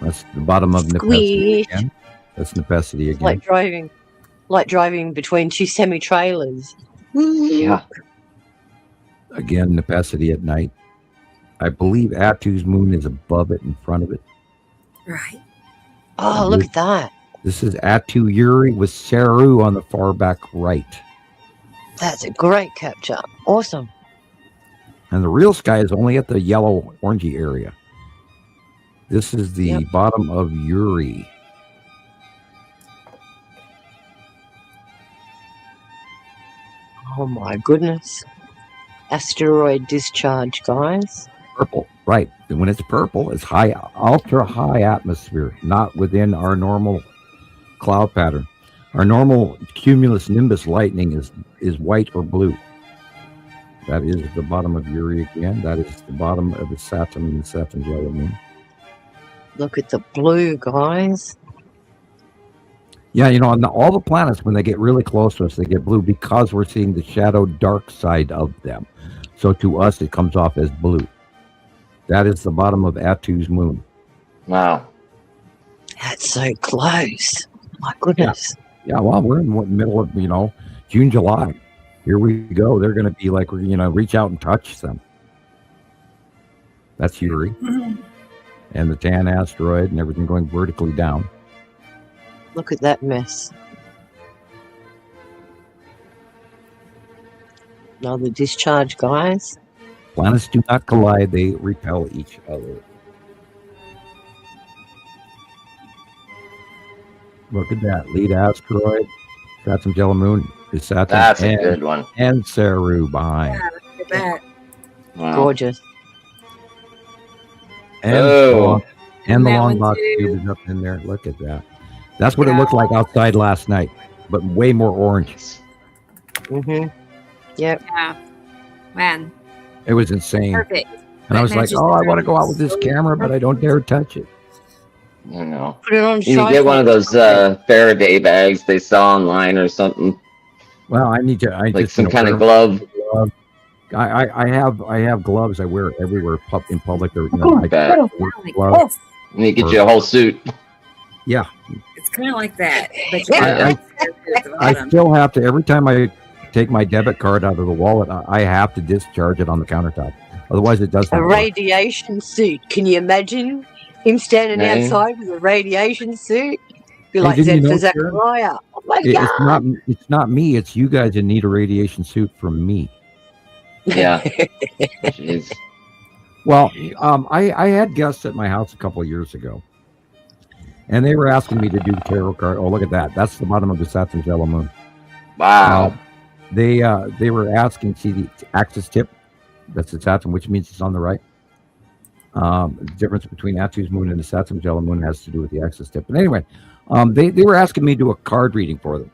That's the bottom of Necessity again. That's Necessity again. Like driving between two semi-trailers. Yeah. Again, Necessity at night. I believe Atu's moon is above it, in front of it. Right. Oh, look at that. This is Atu Uri with Saru on the far back right. That's a great capture. Awesome. And the real sky is only at the yellow orangey area. This is the bottom of Uri. Oh my goodness. asteroid discharge, guys. Purple, right. And when it's purple, it's high, ultra high atmosphere, not within our normal cloud pattern. Our normal cumulus nimbus lightning is white or blue. That is the bottom of Uri again. That is the bottom of the Saturn and the Saturn yellow moon. Look at the blue, guys. Yeah, on all the planets, when they get really close to us, they get blue because we're seeing the shadow dark side of them. So to us, it comes off as blue. That is the bottom of Atu's moon. Wow. That's so close. My goodness. Yeah, well, we're in the middle of, June, July. Here we go. They're going to be like, reach out and touch them. That's Uri. And the Tan asteroid and everything going vertically down. Look at that mess. Another discharge, guys. Planets do not collide. They repel each other. Look at that. Lead asteroid. Got some yellow moon. Is Saturn. That's a good one. And Saru behind. Yeah, look at that. Wow. Gorgeous. And the That long one box too. cube is up in there. Look at that. That's what it looked like outside last night, but way more orange. Mm-hmm. Yep. Yeah. Man, It was insane. perfect. And I was like, Matches oh, the I want to go out with dress. this camera, but I don't dare touch it. I know. Put it on You need to get one of those Faraday bags they sell online or something, Well, I need to. like some kind of glove. I have gloves I wear everywhere in public. Or, I bet. Like gloves. this. You need to get you a whole suit. Yeah, It's kind of like that. But you I- I still have to, every time I take my debit card out of the wallet, I have to discharge it on the countertop. Otherwise, it doesn't A work. radiation suit. Can you imagine him standing Man. outside with a radiation suit? Be Hey, like didn't you Zen for know, Sharon? Zachariah. Oh my It's not me. It's you guys that need a radiation suit from me. Yeah. Jeez. Well, I had guests at my house a couple of years ago, and they were asking me to do tarot card. Oh, look at that! That's the bottom of the Saturn's yellow moon. Wow. They were asking, see the axis tip. That's the Saturn, which means it's on the right. The difference between Atu's moon and the Saturn's yellow moon has to do with the axis tip. But anyway, they were asking me to do a card reading for them.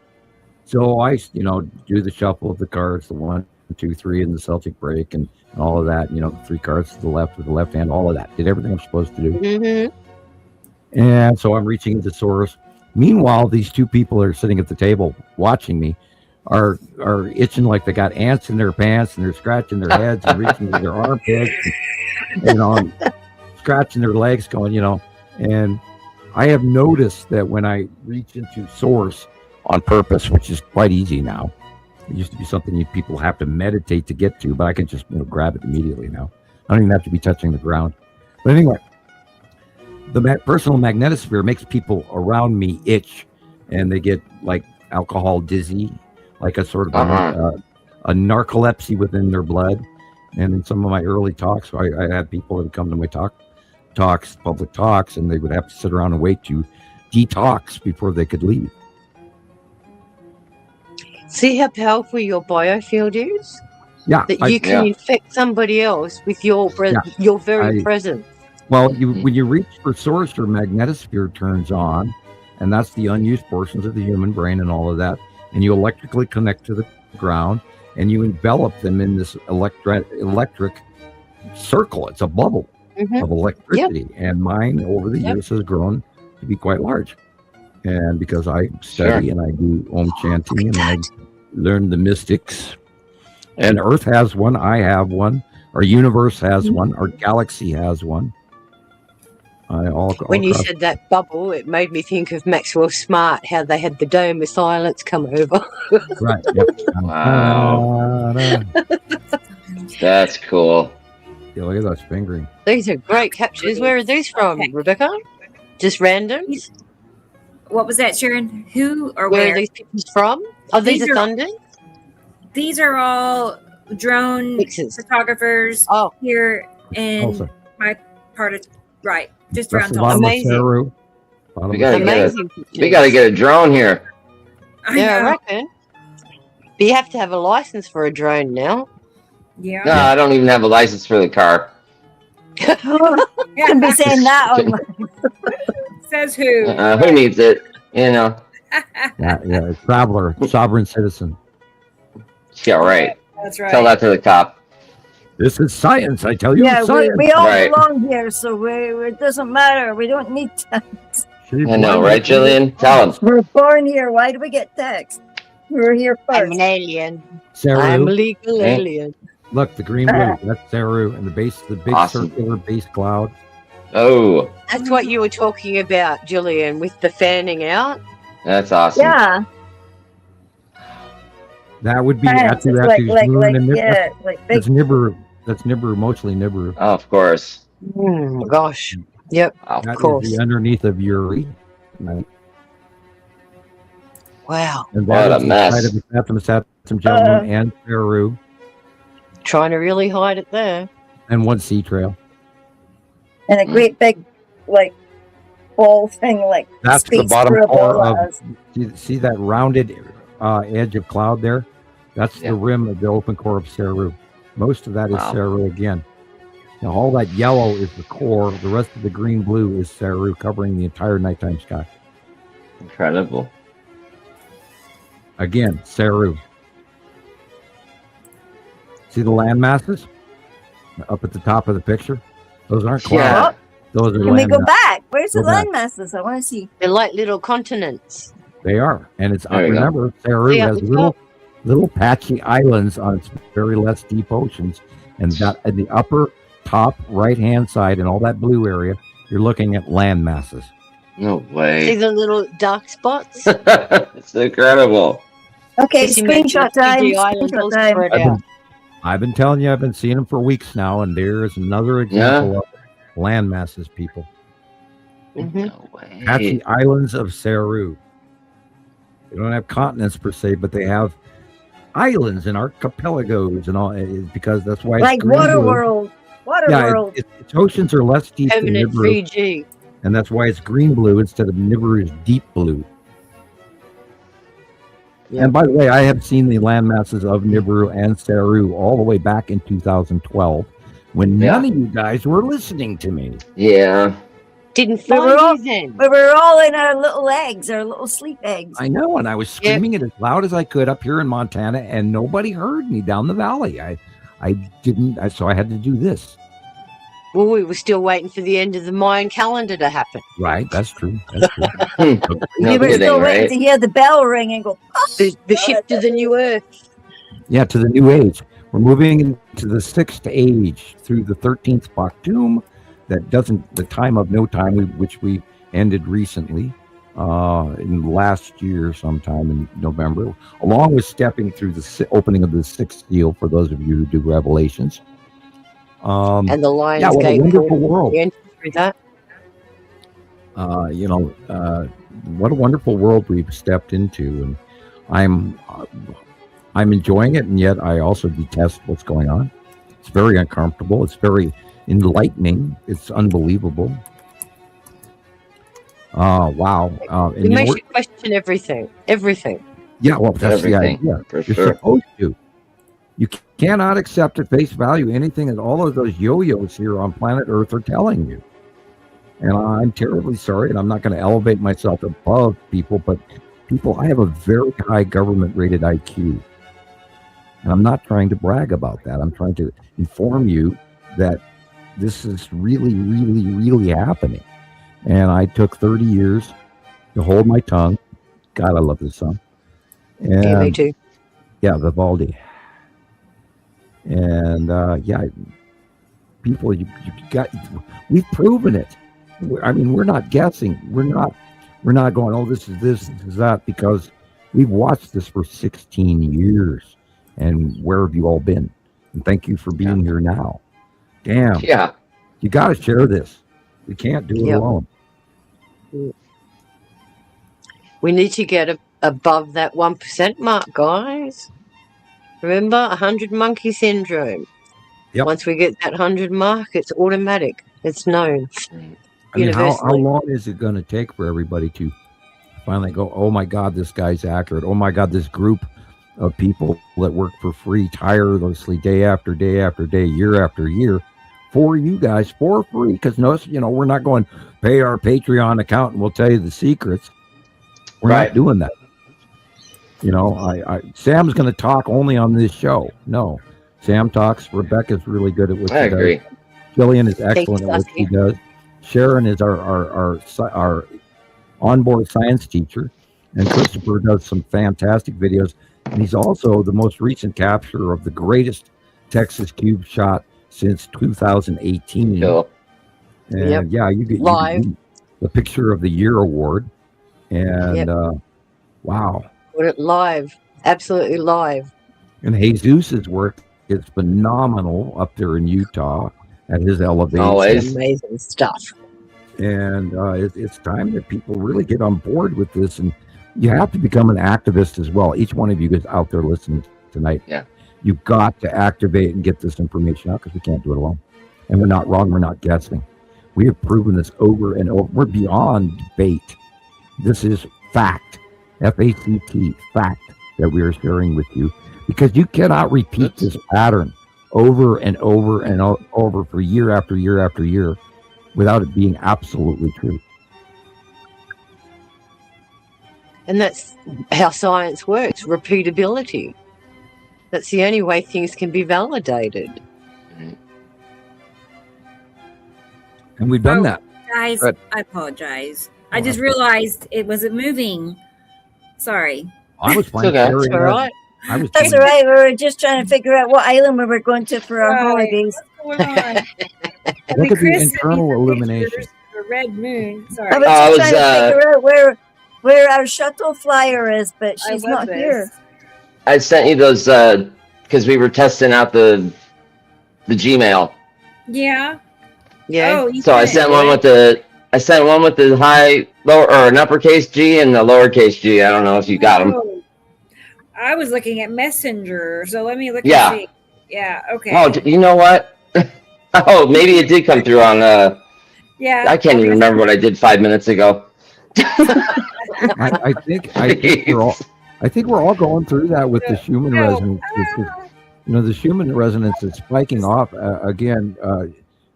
So I, do the shuffle of the cards, the 1, 2, 3, and the Celtic break, and all of that. 3 cards to the left with the left hand, all of that. Did everything I'm supposed to do. Mm-hmm. And so I'm reaching into source. Meanwhile, these 2 people that are sitting at the table watching me are itching like they got ants in their pants, and they're scratching their heads and reaching into their armpits, and, scratching their legs, going, And I have noticed that when I reach into source on purpose, which is quite easy now. It used to be something people have to meditate to get to, but I can just grab it immediately now. I don't even have to be touching the ground. But anyway, the personal magnetosphere makes people around me itch, and they get like alcohol dizzy, like a sort of a narcolepsy within their blood. And in some of my early talks, I had people that would come to my public talks, and they would have to sit around and wait to detox before they could leave. See how powerful your biofield is? Yeah. That you can infect somebody else with your very presence. Well, when you reach for source, your magnetosphere turns on, and that's the unused portions of the human brain and all of that. And you electrically connect to the ground, and you envelop them in this electric circle. It's a bubble of electricity. Yep. And mine, over the years, has grown to be quite large. And because I study and I do Om chanting and I learn the mystics, and Earth has one, I have one, our universe has one, our galaxy has one. When you said that bubble, it made me think of Maxwell Smart, how they had the dome of silence come over. Right. Yep. Wow. That's cool. Yeah, look at those fingering. These are great captures. Where are these from, Rebecca? Just randoms? What was that, Sharon? Who or where where? are these pictures from? Oh, these are Thunders? These are all drone photographers here in my part of just around Tulsa. Amazing. We gotta get a drone here. I reckon. But you have to have a license for a drone now. Yeah. No, I don't even have a license for the car. Can be saying that online. Says who? Who needs it? You know. Yeah, traveler, sovereign citizen. Yeah, right. That's right. Tell that to the cop. This is science, I tell you. Yeah, science. we all Right. belong here, so it doesn't matter. We don't need tax. I know, right, Gillian? Tell him. We're born here. Why do we get taxed? We're here I'm first. an alien. Saru. I'm a legal Okay. alien. Look, the green blue. That's Saru, and the big Awesome. circular base cloud. Oh, That's what you were talking about, Gillian, with the fanning out. that's awesome. Yeah. That would be Planets, after it's Nibiru. yeah, like big. That's Nibiru. That's Nibiru, mostly Nibiru. Oh, of course. Gosh. Yep. Wow. That Of is course. the underneath of Uri. Right. Wow. And What that a is the mess. side of the Satum gentleman and Saru, Trying to really hide it there. and one sea trail. And a great big, like, ball thing, like That's the space bottom dribble core of. as- See that rounded edge of cloud there? That's Yeah. the rim of the open core of Saru. Most of that is Wow. Saru again. Now all that yellow is the core. The rest of the green blue is Saru, covering the entire nighttime sky. Incredible. Again, Saru. See the land masses up at the top of the picture? Those aren't clouds. Yeah. Those are Can we land go masses. back? Where's the Go back. land masses? I want to see. They're like little continents. They are, and it's There you go. remember Saru Yeah, has it's little patchy islands on its very less deep oceans, and that at the upper top right hand side and all that blue area, you're looking at land masses. No See way. the little dark spots? It's incredible. Okay, Just imagine screenshot the time. Fiji Islands all Screenshot time. spread I've out. been, I've been telling you, I've been seeing them for weeks now, and there's another example of land masses, people. Mhm. No way. Patchy islands of Saru. They don't have continents per se, but they have islands and archipelagos and all, because that's why it's Like green blue. Waterworld. Yeah, Waterworld. its oceans are less deep than Permanent Nibiru, 3G. and that's why it's green blue instead of Nibiru's deep blue. Yeah. And by the way, I have seen the land masses of Nibiru and Saru all the way back in 2012, when Yeah. none of you guys were listening to me. Yeah. Didn't We were find all- you then. We were all in our little eggs, our little sleep eggs. I know, and I was Yeah. screaming it as loud as I could up here in Montana, and nobody heard me down the valley. I didn't, so I had to do this. Well, we were still waiting for the end of the Mayan calendar to happen. Right, that's true. That's true. No we were kidding, still waiting right? to hear the bell ring and go, oh, The ship to the new earth. Yeah, to the new age. We're moving into the 6th age through the 13th Baktum. That doesn't, the time of no time, which we ended recently in last year sometime in November, along with stepping through the opening of the 6th seal for those of you who do Revelations. And the Lion's Yeah, what a Gate wonderful portal. world. We entered through that. What a wonderful world we've stepped into, and I'm enjoying it, and yet I also detest what's going on. It's very uncomfortable. It's very enlightening. It's unbelievable. Wow. And It you know, makes you question everything. Everything. yeah, well, that's Everything, the idea. for You're sure. supposed to. You cannot accept at face value anything that all of those yo-yos here on planet Earth are telling you. And I'm terribly sorry, and I'm not going to elevate myself above people, but people, I have a very high government-rated IQ. And I'm not trying to brag about that. I'm trying to inform you that this is really, really, really happening. And I took 30 years to hold my tongue. God, I love this song. And Yeah, me too. yeah, Vivaldi. And yeah, people, you got, we've proven it. I mean, we're not guessing. We're not going, oh, this is that, because we've watched this for 16 years. And where have you all been? And thank you for being here now. Damn. Yeah. You got to share this. We can't do it Yep. alone. We need to get above that 1% mark, guys. Remember, 100 monkey syndrome. Yep. Once we get that 100 mark, it's automatic. It's known. I mean, how Universally. long is it going to take for everybody to finally go, oh my God, this guy's accurate. Oh my God, this group of people that work for free tirelessly day after day after day, year after year for you guys for free. Because we're not going pay our Patreon account and we'll tell you the secrets. We're not doing that. Sam's going to talk only on this show. No, Sam talks. Rebecca's really good at what she does. I agree. Gillian is excellent at what she does. Sharon is our onboard science teacher, and Christopher does some fantastic videos. And he's also the most recent capture of the greatest Texas cube shot since 2018. Cool. And you get the Picture of the Year award. And wow. Put it live. Absolutely live. And Jesus's work is phenomenal up there in Utah at his elevation. Always amazing stuff. And it's time that people really get on board with this. And you have to become an activist as well. Each one of you is out there listening tonight. Yeah. You've got to activate and get this information out because we can't do it alone. And we're not wrong. We're not guessing. We have proven this over and over. We're beyond debate. This is fact. F-A-C-T, fact that we are sharing with you. Because you cannot repeat this pattern over and over and over for year after year after year without it being absolutely true. And that's how science works, repeatability. That's the only way things can be validated. And we've done that. Guys, I apologize. I just realized it wasn't moving. Sorry. I was playing. That's all right. That's all right. We were just trying to figure out what island we were going to for our holidays. What's going on? Look at the internal illumination. A red moon. Sorry. I was just trying to figure out where our shuttle flyer is, but she's not here. I sent you those because we were testing out the Gmail. Yeah. Yeah. Oh, so I sent one with the lower or an uppercase G and the lowercase G. I don't know if you got them. I was looking at Messenger, so let me look and see. Yeah. Okay. Oh, you know what? Oh, maybe it did come through on. Yeah. I can't even remember what I did 5 minutes ago. I think we're all going through that with the Schumann resonance. The Schumann resonance is spiking off again.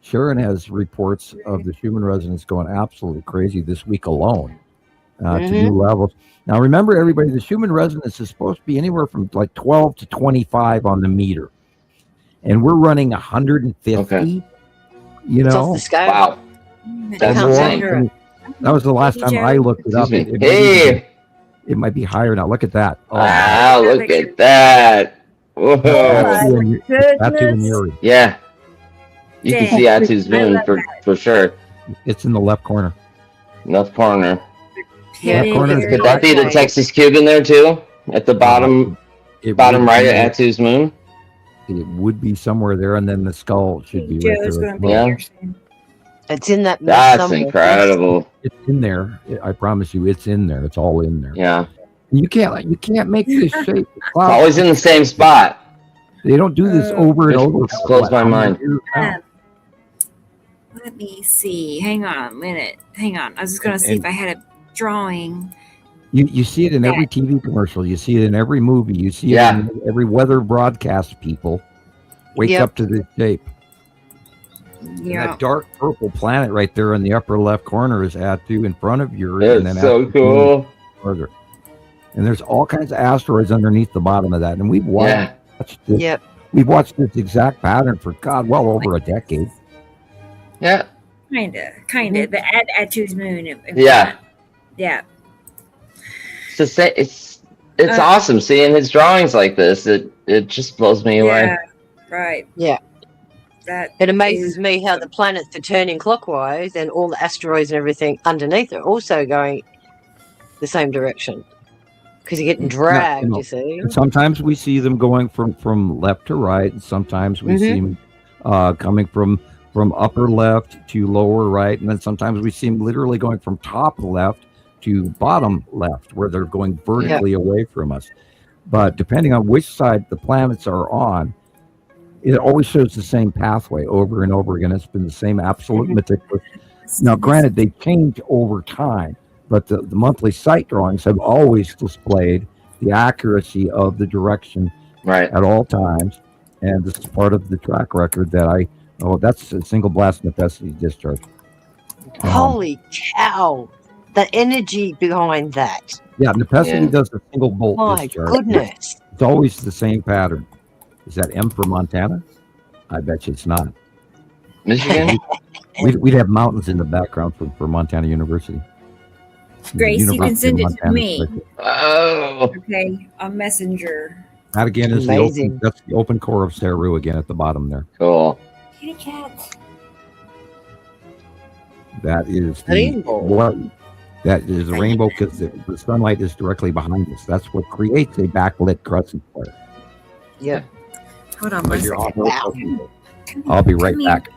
Sharon has reports of the Schumann resonance going absolutely crazy this week alone to new levels. Now, remember, everybody, the Schumann resonance is supposed to be anywhere from like 12 to 25 on the meter, and we're running 150. Okay. It's off the scale. Wow. That was the last time I looked it up. It might be higher now. Look at that. Oh, wow, look at that. Whoa. Atu and Yuri. Yeah. You can see Atu's moon for sure. It's in the left corner. Left corner. Yeah. Could that be the Texas cube in there too? At the bottom right at Atu's moon? It would be somewhere there, and then the skull should be right there. Yeah. It's in that. That's incredible. It's in there. I promise you, it's in there. It's all in there. Yeah. You can't make this shape. It's always in the same spot. They don't do this over and over. Blows my mind. Let me see. Hang on a minute. Hang on. I was just going to see if I had a drawing. You see it in every TV commercial. You see it in every movie. You see it in every weather broadcast. People wake up to this shape. Yeah. That dark purple planet right there in the upper left corner is Atu in front of you. That's so cool. Further. And there's all kinds of asteroids underneath the bottom of that. And we've watched this. We've watched this exact pattern for well over a decade. Yeah. Kinda. The Atu's moon. Yeah. It's it's awesome seeing his drawings like this. It just blows me away. Right. Yeah. It amazes me how the planets are turning clockwise and all the asteroids and everything underneath are also going the same direction. Because you're getting dragged, you see. And sometimes we see them going from left to right, and sometimes we see them coming from upper left to lower right, and then sometimes we see them literally going from top left to bottom left, where they're going vertically away from us. But depending on which side the planets are on, it always shows the same pathway over and over again. It's been the same absolute meticulous. Now, granted, they change over time, but the monthly site drawings have always displayed the accuracy of the direction at all times. And this is part of the track record that that's a single blast necessity discharge. Holy cow. The energy behind that. Yeah, necessity does a single bolt discharge. My goodness. It's always the same pattern. Is that M for Montana? I bet you it's not. Michigan? We'd have mountains in the background for Montana University. Grace, you can send it to me. Oh. Okay, a messenger. That again is that's the open core of Saru again at the bottom there. Cool. Kitty cat. That is the rainbow. That is a rainbow because the sunlight is directly behind us. That's what creates a backlit crescent flare. Yeah. Hold on one second. I'll be right back.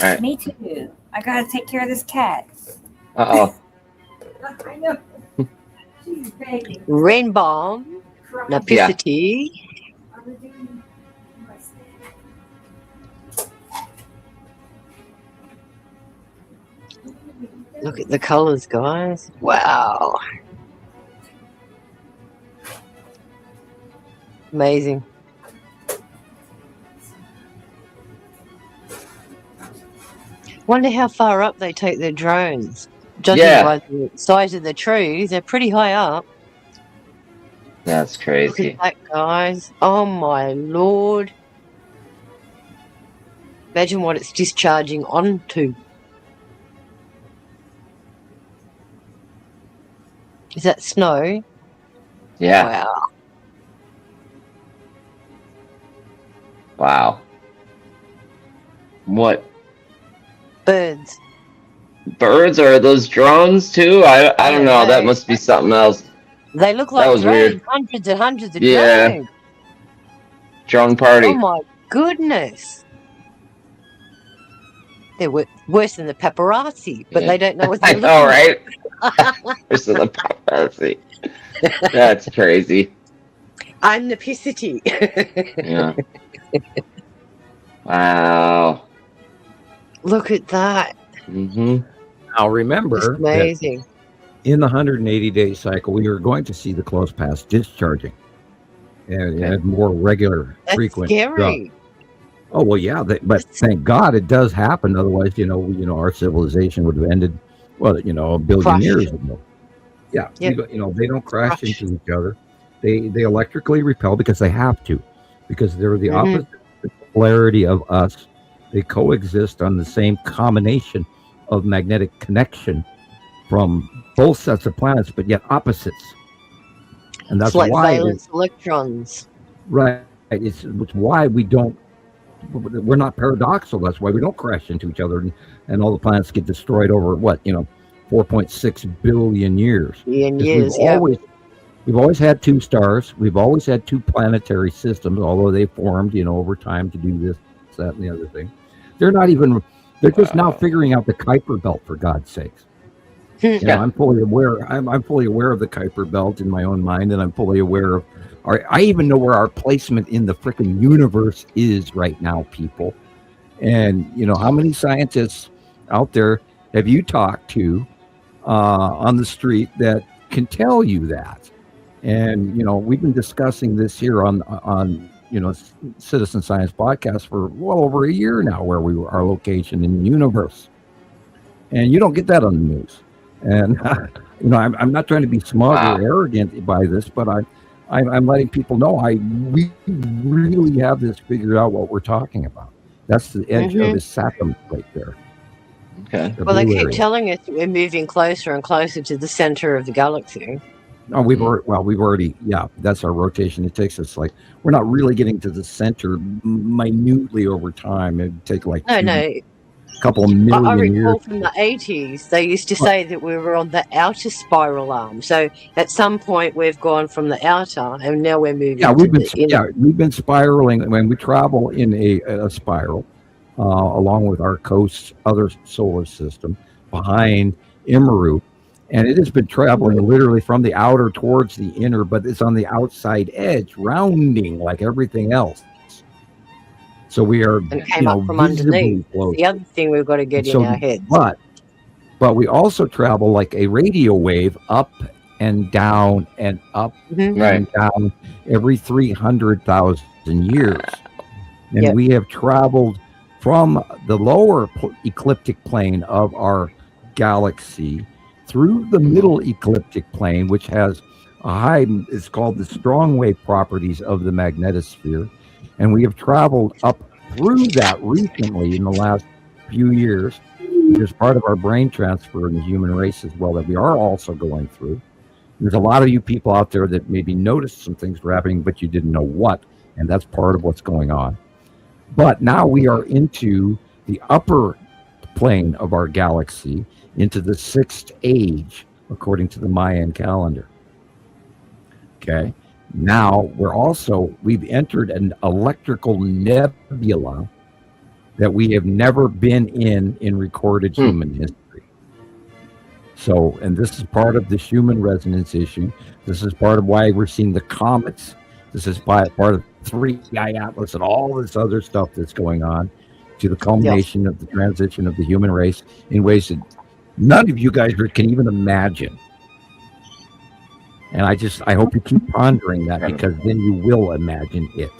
All right. Me too. I gotta take care of this cat. Uh-oh. I know. She's begging. Rainbow. Napicity. Look at the colors, guys. Wow. Amazing. Wonder how far up they take their drones. Judging by the size of the trees, they're pretty high up. That's crazy. Look at that, guys. Oh my lord. Imagine what it's discharging onto. Is that snow? Yeah. Wow. Wow. What? Birds. Birds, or those drones too? I don't know. That must be something else. They look like drones, weird. Hundreds and hundreds of drones. Drone party. Oh my goodness. They're worse than the paparazzi, but they don't know what they're looking right? Worse than the paparazzi. That's crazy. I'm the pissity. Yeah. Wow. Look at that. Mm-hmm. Now remember, amazing. In the 180-day cycle, we are going to see the close pass discharging and more regular, frequent. Scary. Drop. Oh well, yeah, but thank God it does happen. Otherwise, our civilization would have ended. Well, a billion years ago. Yeah, they don't crash into each other. They electrically repel because they have to, because they're the opposite polarity of us. They coexist on the same combination of magnetic connection from both sets of planets, but yet opposites. And that's like why valence electrons. Right. It's why we're not paradoxical. That's why we don't crash into each other and all the planets get destroyed over 4.6 billion years. We've always had two stars. We've always had two planetary systems, although they formed, over time to do this, that, and the other thing. They're just now figuring out the Kuiper belt, for God's sakes. I'm fully aware. I'm fully aware of the Kuiper belt in my own mind, and I'm fully aware of I even know where our placement in the freaking universe is right now, people. And how many scientists out there have you talked to on the street that can tell you that? And we've been discussing this here on Citizen Science Podcast for well over a year now, where our location in the universe, and you don't get that on the news. And I'm not trying to be smug or arrogant by this, but I'm letting people know we really have this figured out, what we're talking about. That's the edge of the Saturn right there. Okay. Well, they keep telling us that we're moving closer and closer to the center of the galaxy. Oh, we've already, that's our rotation. It takes us we're not really getting to the center minutely over time. It'd take a couple of million years. I recall from the 80s, they used to say that we were on the outer spiral arm. So at some point we've gone from the outer and now we're moving we've been spiraling. When we travel in a spiral, along with our coast's other solar system behind Nibiru. And it has been traveling literally from the outer towards the inner, but it's on the outside edge, rounding like everything else. So we are, and came up from underneath. The other thing we've got to get in our heads. But we also travel like a radio wave up and down and up Mm-hmm. and down every 300,000 years. And we have traveled from the lower ecliptic plane of our galaxy through the middle ecliptic plane, which has a high, it's called the strong wave properties of the magnetosphere. And we have traveled up through that recently in the last few years. There's part of our brain transfer in the human race as well that we are also going through. There's a lot of you people out there that maybe noticed some things were happening, but you didn't know what, and that's part of what's going on. But now we are into the upper plane of our galaxy, into the sixth age, according to the Mayan calendar. Okay. Now we've entered an electrical nebula that we have never been in recorded human history. So, and this is part of the human resonance issue. This is part of why we're seeing the comets. This is part of 3i Atlas and all this other stuff that's going on to the culmination of the transition of the human race in ways that none of you guys can even imagine. And I hope you keep pondering that, because then you will imagine it.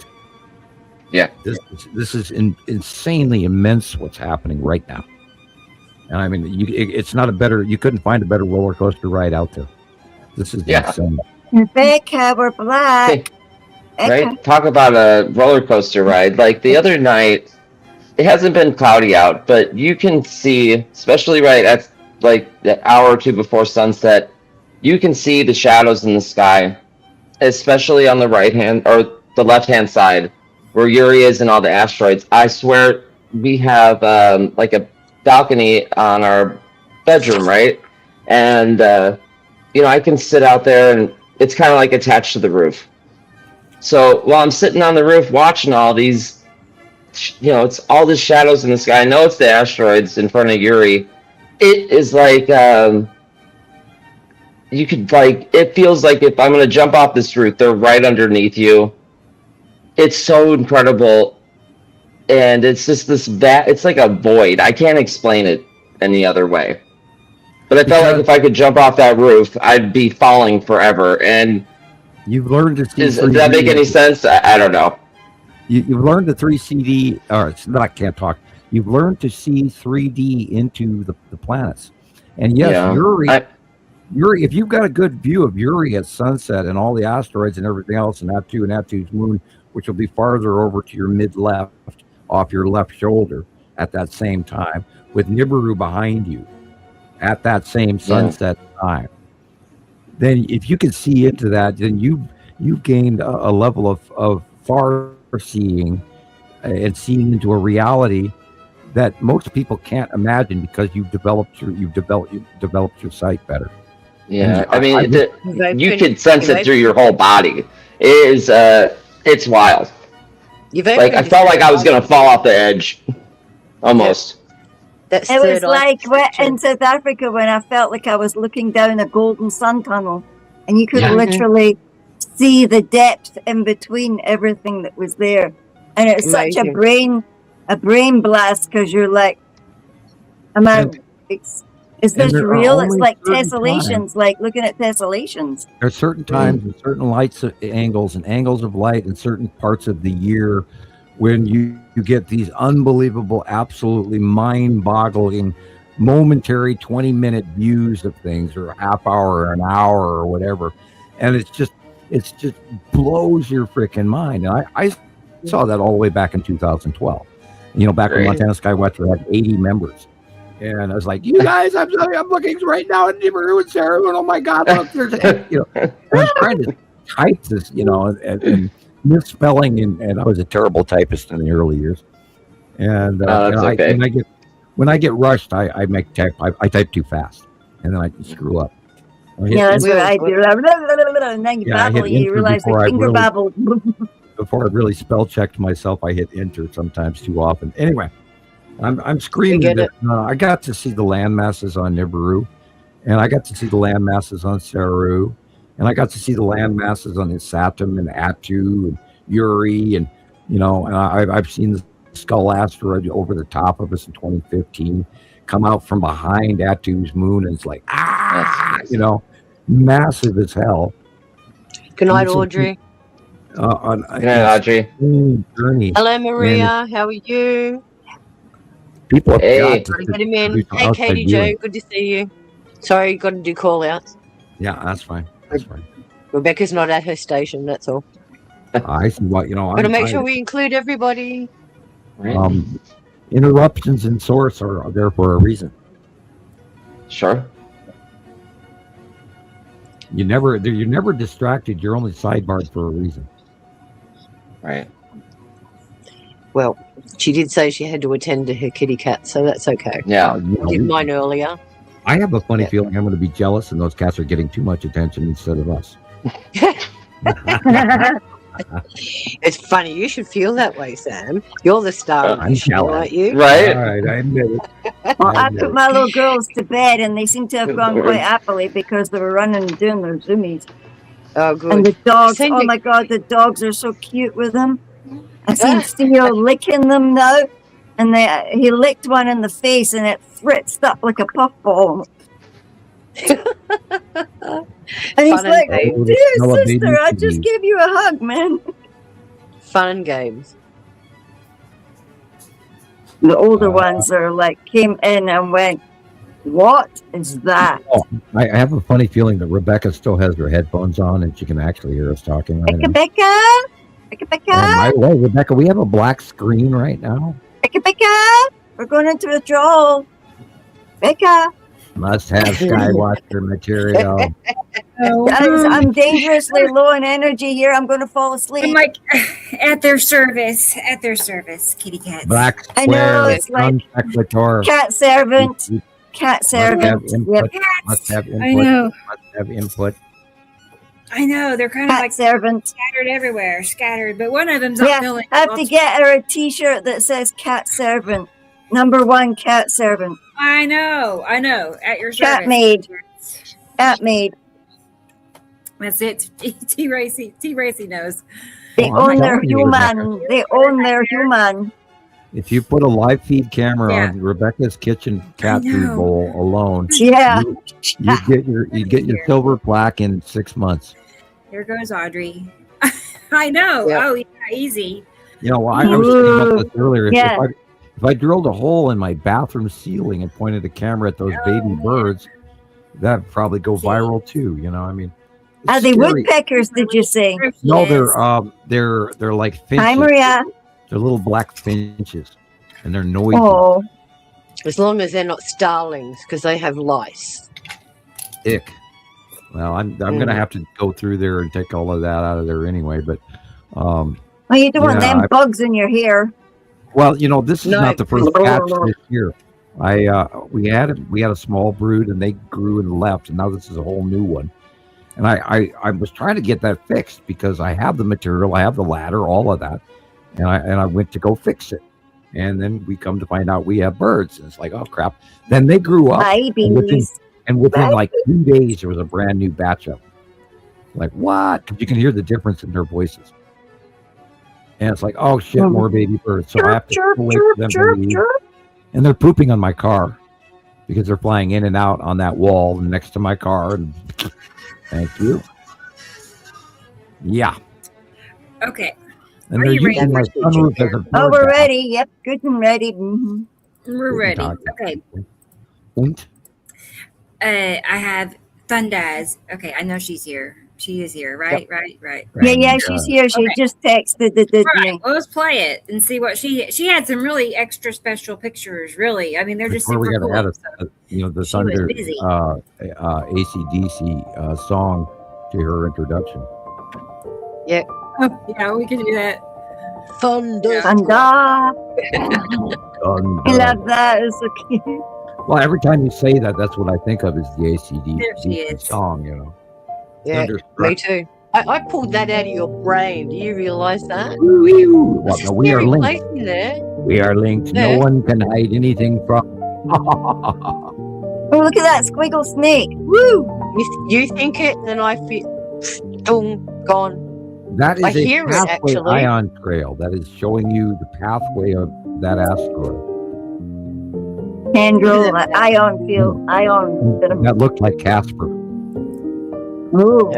Yeah. This is insanely immense what's happening right now. And I mean, you couldn't find a better roller coaster ride out there. This is insane. Becca, we're black. Right? Talk about a roller coaster ride. Like the other night, it hasn't been cloudy out, but you can see, especially right at like the hour or two before sunset, you can see the shadows in the sky, especially on the right hand or the left hand side where Uri is and all the asteroids. I swear we have like a balcony on our bedroom, right? And I can sit out there and it's kind of like attached to the roof. So while I'm sitting on the roof watching all these, it's all the shadows in the sky. I know it's the asteroids in front of Uri. It is like it feels like if I'm going to jump off this roof, they're right underneath you. It's so incredible. And it's just it's like a void. I can't explain it any other way. But I felt like if I could jump off that roof, I'd be falling forever. And you've learned to see. Does that make any sense? I don't know. You've learned the 3CD, or it's not, I can't talk. You've learned to see 3D into the planets. And yes, Uri, if you've got a good view of Uri at sunset and all the asteroids and everything else, and Neptune's moon, which will be farther over to your mid-left, off your left shoulder at that same time, with Nibiru behind you at that same sunset time, then if you can see into that, then you've gained a level of far seeing and seeing into a reality that most people can't imagine, because you've developed your sight better. Yeah, I mean, you can sense it through your whole body. It is, it's wild. I felt like I was going to fall off the edge, almost. It was like in South Africa when I felt like I was looking down a golden sun tunnel, and you could literally see the depth in between everything that was there, and it was such a brain blast, because you're like, is this real? It's like tessellations, like looking at tessellations. There are certain times and certain angles and angles of light in certain parts of the year when you get these unbelievable, absolutely mind-boggling, momentary 20-minute views of things, or a half hour or an hour or whatever. And it's just blows your freaking mind. And I saw that all the way back in 2012. Back when Montana Skywatcher had 80 members. And I was like, you guys, I'm looking right now at Nibiru and Sarah, and oh my God, look, there's, I was trying to type this, and misspelling, and I was a terrible typist in the early years. And when I get rushed, I type too fast, and then I can screw up. That's what I do. And then you babble, you realize the finger babbled. Before I really spell checked myself, I hit enter sometimes too often. Anyway. I'm screaming that I got to see the land masses on Nibiru, and I got to see the land masses on Saru, and I got to see the land masses on Saturn and Atu and Uri, and and I've seen the Skull asteroid over the top of us in 2015 come out from behind Atu's moon, and it's like massive as hell. Good night, Audrey. Good night, Audrey. Journey. Hello, Maria. How are you? People have Hey. got to Get him in. do some Hey, outside Katie viewing. Jo. Good to see you. Sorry, got to do call outs. Yeah, that's fine. That's fine. Rebecca's not at her station. That's all. I see what Got to make sure we include everybody. Interruptions in source are there for a reason. Sure. You're never distracted. You're only sidebarred for a reason. Right. Well, she did say she had to attend to her kitty cat, so that's okay. Yeah. I did mine earlier. I have a funny feeling I'm going to be jealous, and those cats are getting too much attention instead of us. It's funny. You should feel that way, Sam. You're the star of the show, aren't you? Right. All right, I admit it. Well, I put my little girls to bed, and they seem to have gone quite happily because they were running and doing their zoomies. Oh, good. And the dogs, oh my God, the dogs are so cute with them. I seen Theo licking them now, and he licked one in the face, and it fritzed up like a puffball. And he's like, dear sister, I just gave you a hug, man. Fun and games. The older ones are like, came in and went, what is that? Oh, I have a funny feeling that Rebecca still has her headphones on and she can actually hear us talking right now. Becca. Well, Rebecca, we have a black screen right now. Becca, we're going into a draw. Becca. Must have Skywatcher material. Guys, I'm dangerously low in energy here. I'm going to fall asleep. I'm like, at their service, kitty cats. Black square. I know, it's like cat servant. Cat servant. Must have input. I know. Must have input. I know. They're kind of like servant. Scattered everywhere. Scattered. But one of them's not feeling I have to get her a t-shirt that says cat servant. Number 1 cat servant. I know. At your service. Cat maid. Cat maid. That's it. T. Racy knows. They own their human. They own their human. If you put a live feed camera on Rebecca's kitchen cat food bowl alone, you get your silver plaque in 6 months. Here goes Audrey. I know. Yeah. Oh, yeah, easy. You know, I was thinking about this earlier. If I drilled a hole in my bathroom ceiling and pointed the camera at those baby birds, that'd probably go viral too. You know, I mean, are they woodpeckers? Did you say? No, they're like finches. Hi, Maria. They're little black finches, and they're noisy. Oh, as long as they're not starlings, because they have lice. Ick. Well, I'm gonna have to go through there and take all of that out of there anyway. But well, you don't want them bugs in your hair. Well, you know, this is not the first catch this year. We had a small brood, and they grew and left, and now this is a whole new one. And I was trying to get that fixed because I have the material, I have the ladder, all of that, and I went to go fix it, and then we come to find out we have birds, and it's like, oh crap! Then they grew up, and within like 2 days there was a brand new batch of them. Like what? Because you can hear the difference in their voices. And it's like, oh shit, more baby birds. So I have to wait for them to leave. And they're pooping on my car because they're flying in and out on that wall next to my car. And thank you. Yeah. Okay. And they're using my sunroof as a bird bath. We're ready. Yep, good and ready. Mm-hmm. We're ready. Okay. I have Thundaz. Okay, I know she's here. She is here, right? Yep. Right. Yeah, she's here. She just texted the right. Well, let's play it and see what she had some really extra special pictures. Really, I mean, they're just super cool. Add the Thunder AC/DC song to her introduction. Yeah. Oh, yeah, we can do that. Thunder. I love that. It's so cute. Well, every time you say that, that's what I think of is the AC/DC song. You know. Yeah, me too. I pulled that out of your brain. Do you realize that? Well, no, we are linked. We are linked. Yeah. No one can hide anything from. Oh, look at that squiggle snake. Woo! You think it, then I feel boom, gone. That is a pathway ion trail. That is showing you the pathway of that asteroid. Tendril, ion field, ion. That looked like Casper. Oh.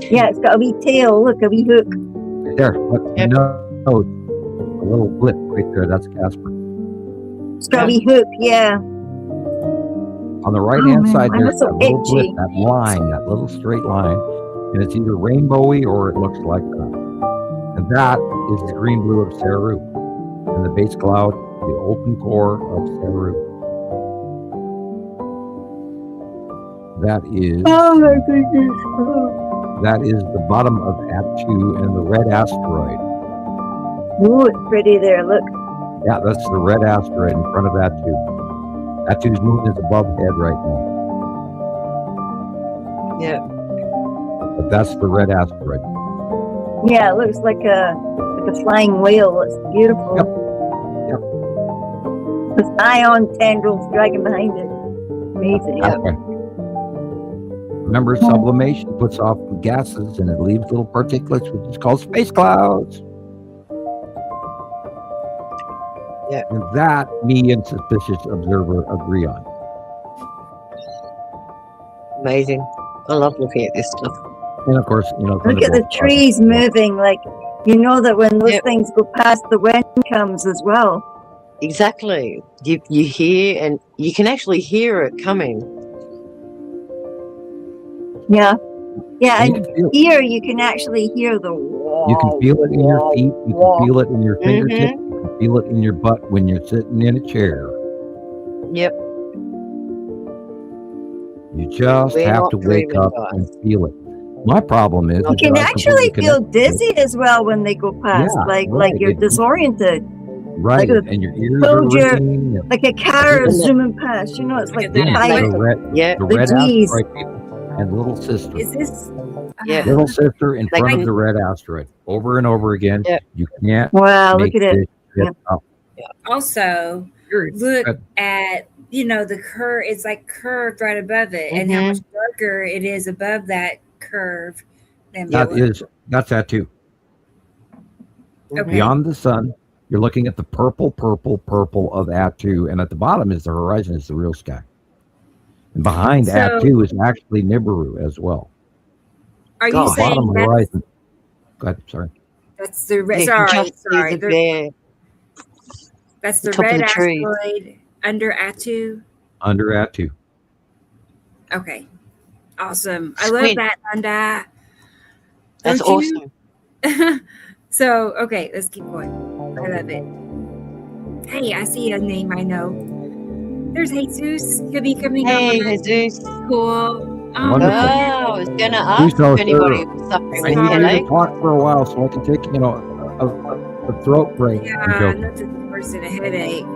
Yeah, it's got a wee tail. Look, a wee hook. There, look, a little blip right there. That's Casper. It's got a wee hook, yeah. On the right-hand side, man, there's so that little blip, itchy. that line, that little straight line, and it's either rainbowy or it looks like that. And that is the green blue of Saru. And the base cloud, the open core of Saru. That is. Oh my goodness. That is the bottom of Atu and the red asteroid. Oh, it's pretty there. Look. Yeah, that's the red asteroid in front of Atu. Atu's moon is above head right now. Yeah. But that's the red asteroid. Yeah, it looks like a flying whale. It's beautiful. Yep. With ion tendrils dragging behind it. Amazing. Okay. Remember, sublimation puts off gases and it leaves little particulates, which is called space clouds. Yeah. And that me and suspicious observer agree on. Amazing. I love looking at this stuff. And of course, Look at the trees moving. Like, you know that when those things go past, the wind comes as well. Exactly. You hear, and you can actually hear it coming. Yeah. Yeah, and you here you can actually hear the wall. You can feel it in your feet. You can feel it in your fingertips. You can feel it in your butt when you're sitting in a chair. Yep. You just have to wake up and feel it. My problem is you can actually feel dizzy as well when they go past, like you're disoriented. Right, like and your ears are ringing. Like a car zooming past. You know, it's like the fire. The red asteroid people and little sister. Is this? Little sister in front of the red asteroid. Over and over again. Yep. You can't. Wow, look at it. Also, look at, the curve. It's like curved right above it, and how much darker it is above that curve than below. That's that too. Okay. Beyond the sun, you're looking at the purple of Atu, and at the bottom is the horizon, is the real sky. And behind Atu is actually Nibiru as well. Are you saying bottom horizon? Go ahead, sorry. That's the red. Sorry. That's the red asteroid under Atu. Under Atu. Okay. Awesome. I love that, Nanda. That's awesome. So, okay, let's keep going. I love it. Hey, I see a name I know. There's Jesus. He'll be coming on. Hey, Jesus. Cool. I was going to ask if anybody was suffering with headache. Talk for a while so I can take, a throat break. Yeah, nothing worse than a headache.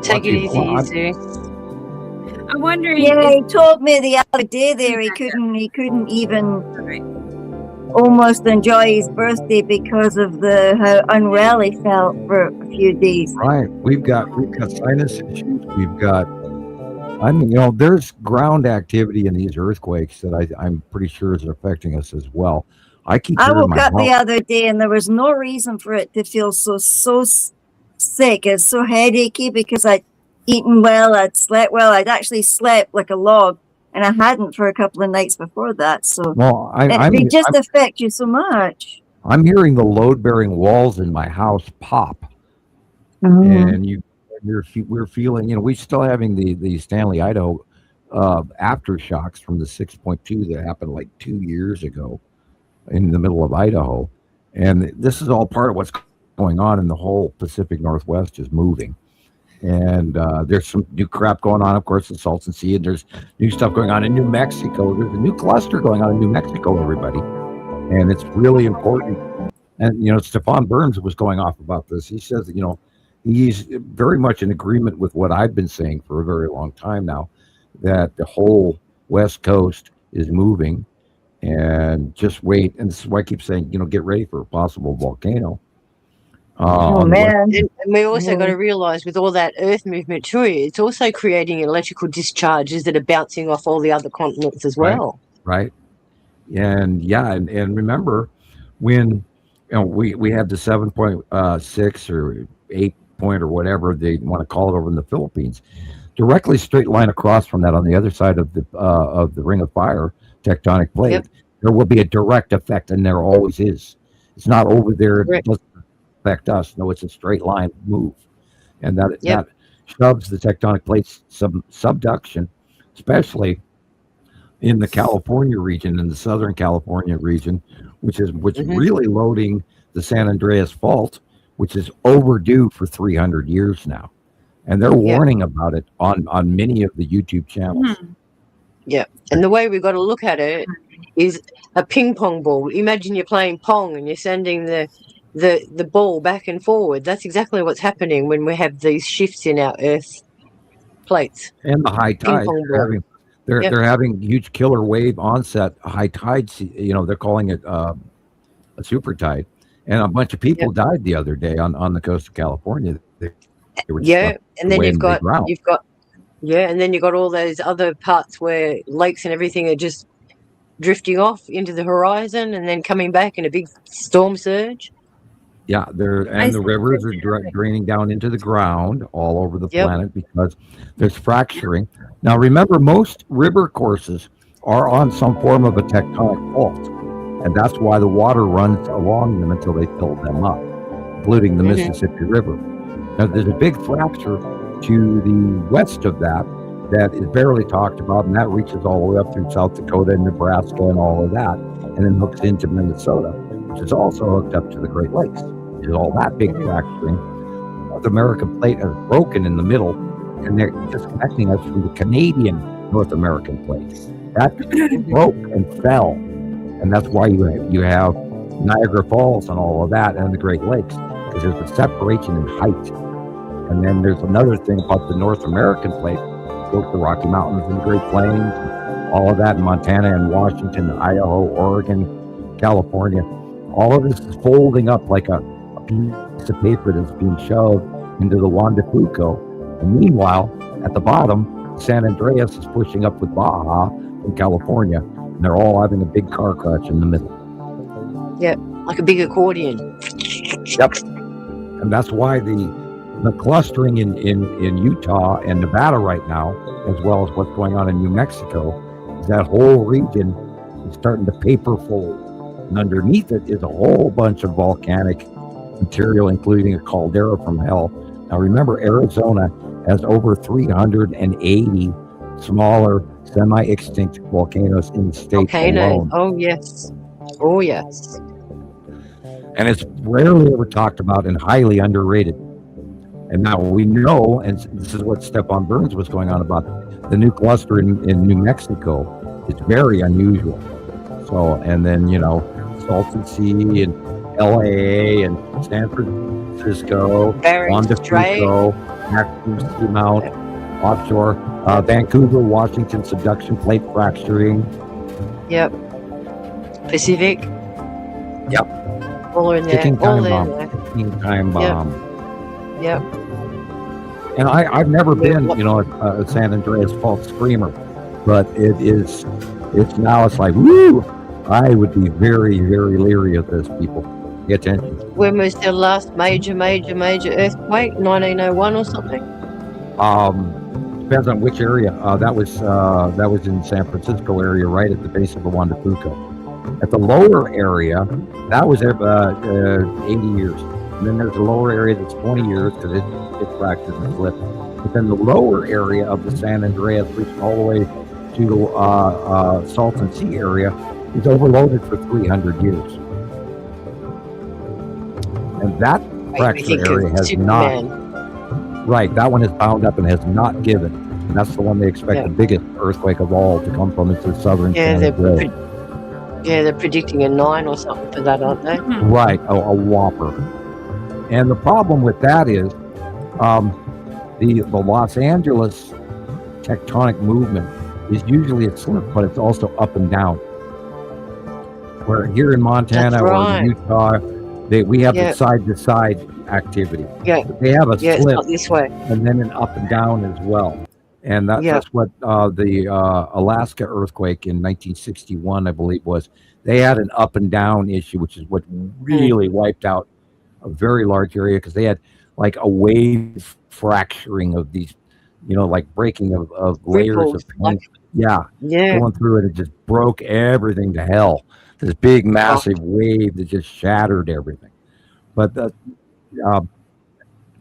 Take it easy, Jesus. I'm wondering. Yeah, he told me the other day there he couldn't even almost enjoy his birthday because of how unwell he felt for a few days. Right. We've got sinus issues. We've got there's ground activity in these earthquakes that I'm pretty sure is affecting us as well. I woke up the other day and there was no reason for it to feel so sick. It's so headachy because I'd eaten well, I'd slept well, I'd actually slept like a log, and I hadn't for a couple of nights before that. So they just affect you so much. I'm hearing the load-bearing walls in my house pop, and we're feeling. We're still having the Stanley, Idaho aftershocks from the 6.2 that happened like 2 years ago in the middle of Idaho, and this is all part of what's going on in the whole Pacific Northwest is moving. And there's some new crap going on, of course, in Salton Sea, and there's new stuff going on in New Mexico. There's a new cluster going on in New Mexico, everybody. And it's really important. And, Stefan Burns was going off about this. He says, that, he's very much in agreement with what I've been saying for a very long time now, that the whole West Coast is moving. And just wait. And this is why I keep saying, get ready for a possible volcano. Man. And we also got to realize with all that Earth movement too, it's also creating electrical discharges that are bouncing off all the other continents as well. Right. And and remember when we had the 7.6 or 8 point or whatever they want to call it over in the Philippines, directly straight line across from that on the other side of the Ring of Fire, tectonic plate, there will be a direct effect, and there always is. It's not over there. It doesn't affect us. No, it's a straight line move. And that shoves the tectonic plates subduction, especially in the California region, in the Southern California region, which is really loading the San Andreas Fault, which is overdue for 300 years now. And they're warning about it on many of the YouTube channels. Yeah. And the way we've got to look at it is a ping pong ball. Imagine you're playing pong and you're sending the ball back and forward. That's exactly what's happening when we have these shifts in our Earth plates. And the high tide. They're having huge killer wave onset, high tides. They're calling it a super tide. And a bunch of people died the other day on the coast of California. They were and then you've got and then you've got all those other parts where lakes and everything are just drifting off into the horizon and then coming back in a big storm surge. Yeah, the rivers are draining down into the ground all over the planet because there's fracturing. Now, remember, most river courses are on some form of a tectonic fault, and that's why the water runs along them until they fill them up, including the Mississippi River. Now, there's a big fracture to the west of that is barely talked about, and that reaches all the way up through South Dakota and Nebraska and all of that, and then hooks into Minnesota, which is also hooked up to the Great Lakes. There's all that big fracturing. North American plate is broken in the middle, and they're disconnecting us from the Canadian North American plate. That broke and fell, and that's why you have Niagara Falls and all of that, and the Great Lakes, because there's a separation in height. And then there's another thing about the North American plate, both the Rocky Mountains and the Great Plains, all of that in Montana and Washington, Idaho, Oregon, California. All of this is folding up like a piece of paper that's being shoved into the Juan de Fuca. And meanwhile, at the bottom, San Andreas is pushing up with Baja in California, and they're all having a big car crash in the middle. Yeah, like a big accordion. Yep. And that's why the clustering in Utah and Nevada right now, as well as what's going on in New Mexico, is that whole region is starting to paper fold. And underneath it is a whole bunch of volcanic material, including a caldera from hell. Now remember, Arizona has over 380 smaller, semi-extinct volcanoes in the state alone. Oh, yes. Oh, yes. And it's rarely ever talked about and highly underrated. And now we know, and this is what Stefan Burns was going on about, the new cluster in New Mexico is very unusual. So, and then, Salton Sea and LA and San Francisco, Juan de Fuca, Maximum Seamount, offshore, Vancouver, Washington, subduction plate fracturing. Yep. Pacific. Yep. All in there. Ticking time bomb. Yep. And I've never been, a San Andreas Fault screamer, but it's like, woo! I would be very, very leery of this, people. Pay attention. When was the last major earthquake? 1901 or something? Depends on which area. That was in San Francisco area, right at the base of the Juan de Fuca. At the lower area, that was 80 years. And then there's a lower area that's 20 years because it fractured and flipped. But then the lower area of the San Andreas, reaching all the way to the Salton Sea area, is overloaded for 300 years. And that fracture area has not. Right, that one is bound up and has not given. And that's the one they expect the biggest earthquake of all to come from. It's the southern San Andreas. They're predicting a 9 or something for that, aren't they? Right, a whopper. And the problem with that is the Los Angeles tectonic movement is usually a slip, but it's also up and down. Where here in Montana or in Utah, we have the side-to-side activity. Yeah. But they have a slip, it's not this way. And then an up and down as well. And that's what the Alaska earthquake in 1961, I believe, was. They had an up and down issue, which is what really wiped out a very large area because they had like a wave fracturing of these like breaking of layers Ripples, of paint. yeah. Going through it. It just broke everything to hell. This big, massive wave that just shattered everything. But the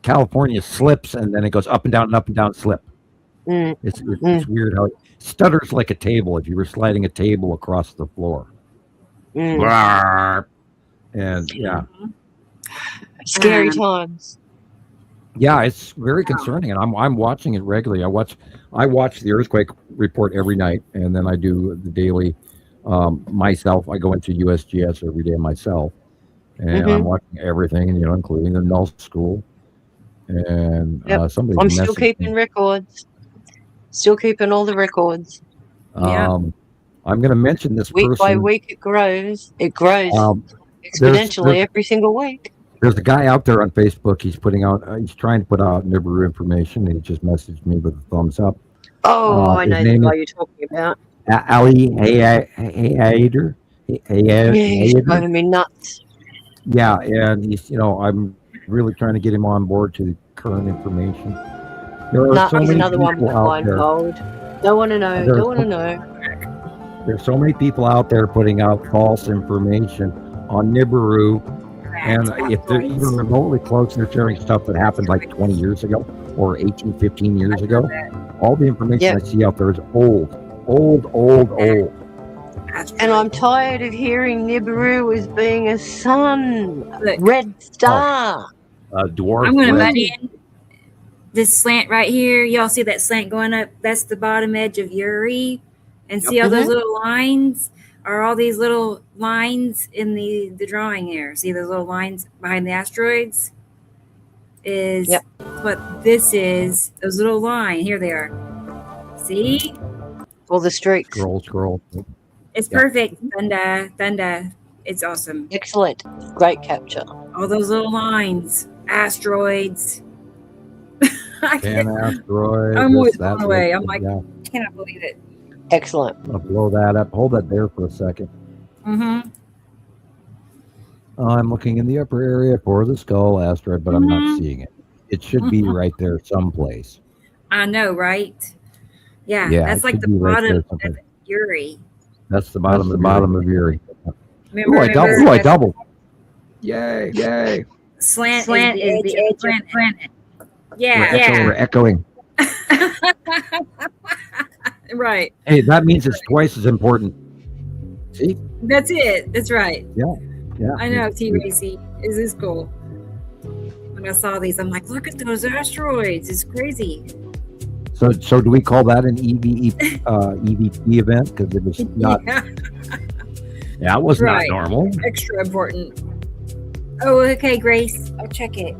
California slips, and then it goes up and down, slip. It's weird how it stutters like a table if you were sliding a table across the floor. And scary times. Yeah, it's very concerning, and I'm watching it regularly. I watch the earthquake report every night, and then I do the daily myself. I go into USGS every day myself, and I'm watching everything, and including the null school. And somebody. I'm still keeping records. Still keeping all the records. I'm going to mention this week person. by week. It grows. It grows exponentially every single week. There's a guy out there on Facebook. He's putting out. He's trying to put out Nibiru information. And he just messaged me with a thumbs up. Oh, I know the guy you're talking about. Ali Hayader. He's driving me nuts. Yeah, and he's. I'm really trying to get him on board to the current information. There are so many another one people out there. Don't want to know. Don't want to know. There's so many people out there putting out false information on Nibiru. And if they're even remotely close, they're sharing stuff that happened like 20 years ago or 18, 15 years ago. All the information I see out there is old. And I'm tired of hearing Nibiru as being a sun, red star. Dwarf. I'm going to butt in. This slant right here, y'all see that slant going up? That's the bottom edge of Uri. And see all those little lines? Are all these little lines in the drawing there? See those little lines behind the asteroids? Is what this is. Those little lines. Here they are. See? All the streaks. Scroll. It's perfect. Thunda. It's awesome. Excellent. Great capture. All those little lines. Asteroids. Asteroid. I'm always blown away. I'm like, cannot believe it. Excellent. I'll blow that up. Hold that there for a second. Mm-hmm. I'm looking in the upper area for the skull asteroid, but I'm not seeing it. It should be right there someplace. I know, right? Yeah, that's like the bottom of Uri. That's the bottom of Uri. Remember, I doubled. Yay. Slant is the edge of the planet. Yeah. We're echoing. Right. Hey, that means it's twice as important. See? That's it. That's right. Yeah. I know, T-Racy. This is cool. When I saw these, I'm like, look at those asteroids. It's crazy. So do we call that an EVP event? Because it was not. Yeah, it was not normal. Extra important. Oh, okay, Grace. I'll check it.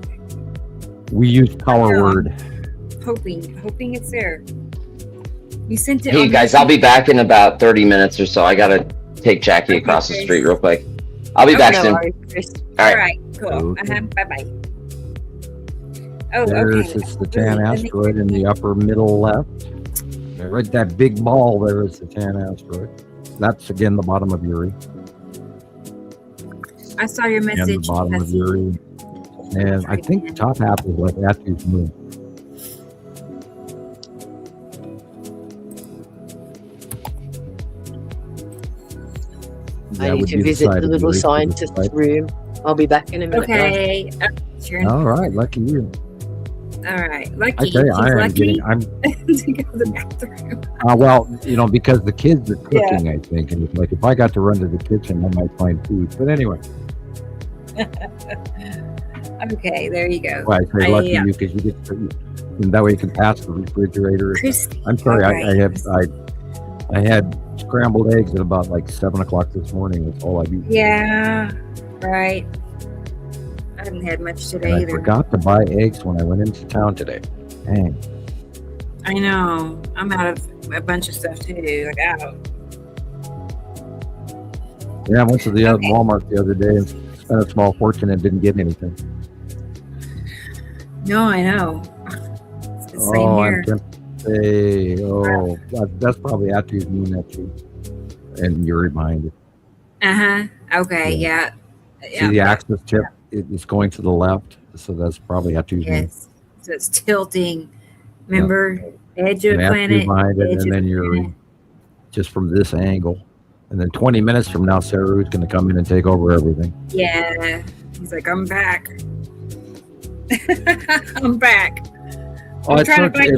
We use power word. Hoping it's there. You sent it. Hey guys, I'll be back in about 30 minutes or so. I gotta take Jackie across the street real quick. I'll be back soon. All right, cool. Bye-bye. Oh, there's the Titan asteroid in the upper middle left. Right, that big ball there is the Titan asteroid. That's again the bottom of Uri. I saw your message. And the bottom of Uri. And I think the top half is like Attu's moon. I need to visit the little scientist's room. I'll be back in a minute. Okay. All right, lucky you. All right, lucky. I tell you, I'm to go to the bathroom. Well, because the kids are cooking, I think, and it's like if I got to run to the kitchen, I might find food. But anyway. Okay, there you go. Well, I say lucky you because you get to, and that way you can pass the refrigerator. I'm sorry, I had scrambled eggs at about like 7:00 this morning. That's all I eat. Yeah, right. I haven't had much today either. I forgot to buy eggs when I went into town today. Dang. I know. I'm out of a bunch of stuff too. Like out. Yeah, I went to the Walmart the other day and spent a small fortune and didn't get anything. No, I know. It's the same here. That's probably after you've moved that too. And you're reminded. Okay, yeah. See the axis tip? It's going to the left, so that's probably after you've moved. So it's tilting Remember, edge of And the after planet, behind it, edge and of then the you're planet. just from this angle. And then 20 minutes from now, Saru's going to come in and take over everything. Yeah. He's like, I'm back. I'm back. I'm trying to find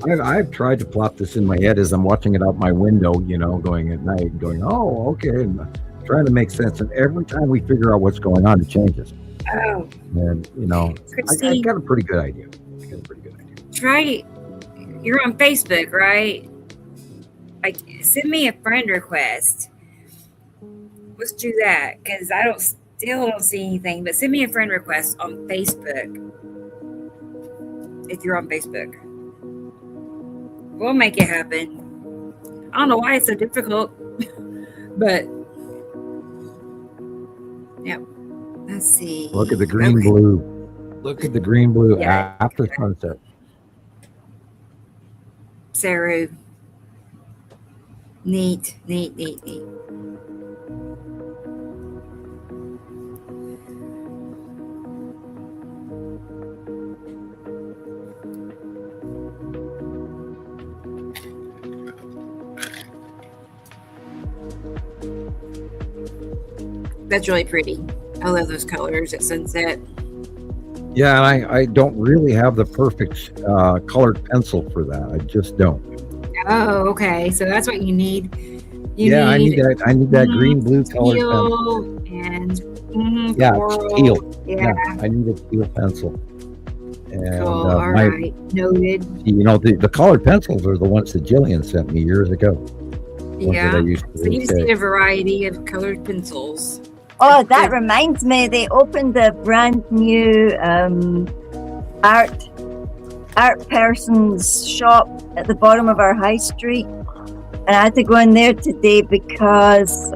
you. I've tried to plot this in my head as I'm watching it out my window, going at night, going, oh, okay, and trying to make sense. And every time we figure out what's going on, it changes. Oh. And, I got a pretty good idea. Try, you're on Facebook, right? Send me a friend request. Let's do that, because I still don't see anything, but send me a friend request on Facebook. If you're on Facebook. We'll make it happen. I don't know why it's so difficult, but yeah. Let's see. Look at the green blue. Look at the green blue after sunset. Saru. Neat. That's really pretty. I love those colors at sunset. Yeah, and I don't really have the perfect colored pencil for that. I just don't. Oh, okay. So that's what you need. I need that green blue colored pencil. And teal. Yeah. I need a teal pencil. And cool. All right. Noted. The colored pencils are the ones that Gillian sent me years ago. Yeah. So you just need a variety of colored pencils. Oh, that reminds me, they opened a brand new art person's shop at the bottom of our high street. And I had to go in there today because,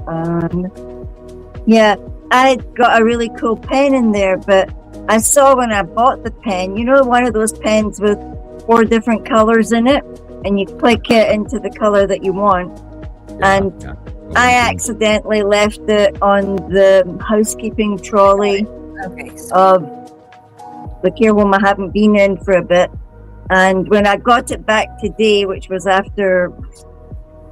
I got a really cool pen in there, but I saw when I bought the pen, one of those pens with 4 different colors in it, and you click it into the color that you want. I accidentally left it on the housekeeping trolley of the care home I haven't been in for a bit. And when I got it back today, which was after,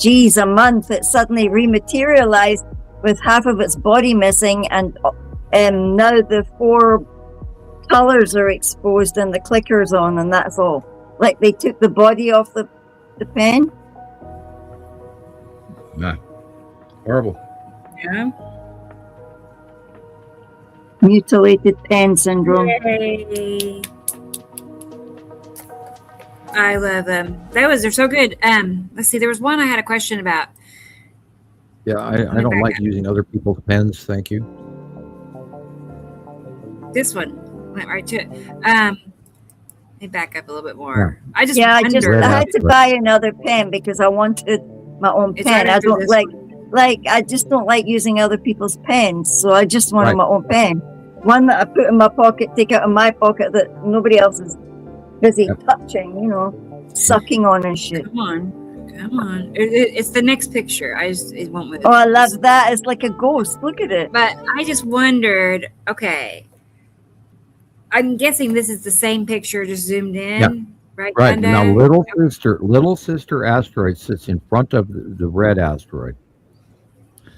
a month, it suddenly rematerialized with half of its body missing. And now the 4 colors are exposed and the clicker's on, and that's all. Like they took the body off the pen. Nah. Horrible. Yeah. Mutilated pen syndrome. Yay. I love them. They're so good. Let's see. There was one I had a question about. Yeah, I don't like using other people's pens. Thank you. This one went right to it. Let me back up a little bit more. Yeah. I had to buy another pen because I wanted my own pen. I don't I just don't like using other people's pens, so I just wanted my own pen. One that I put in my pocket, take out of my pocket that nobody else is busy touching, sucking on and shit. Come on. It's the next picture. It won't move. Oh, I love that. It's like a ghost. Look at it. But I just wondered, okay, I'm guessing this is the same picture just zoomed in. Yeah. Right. Right. Now, little sister asteroid sits in front of the red asteroid.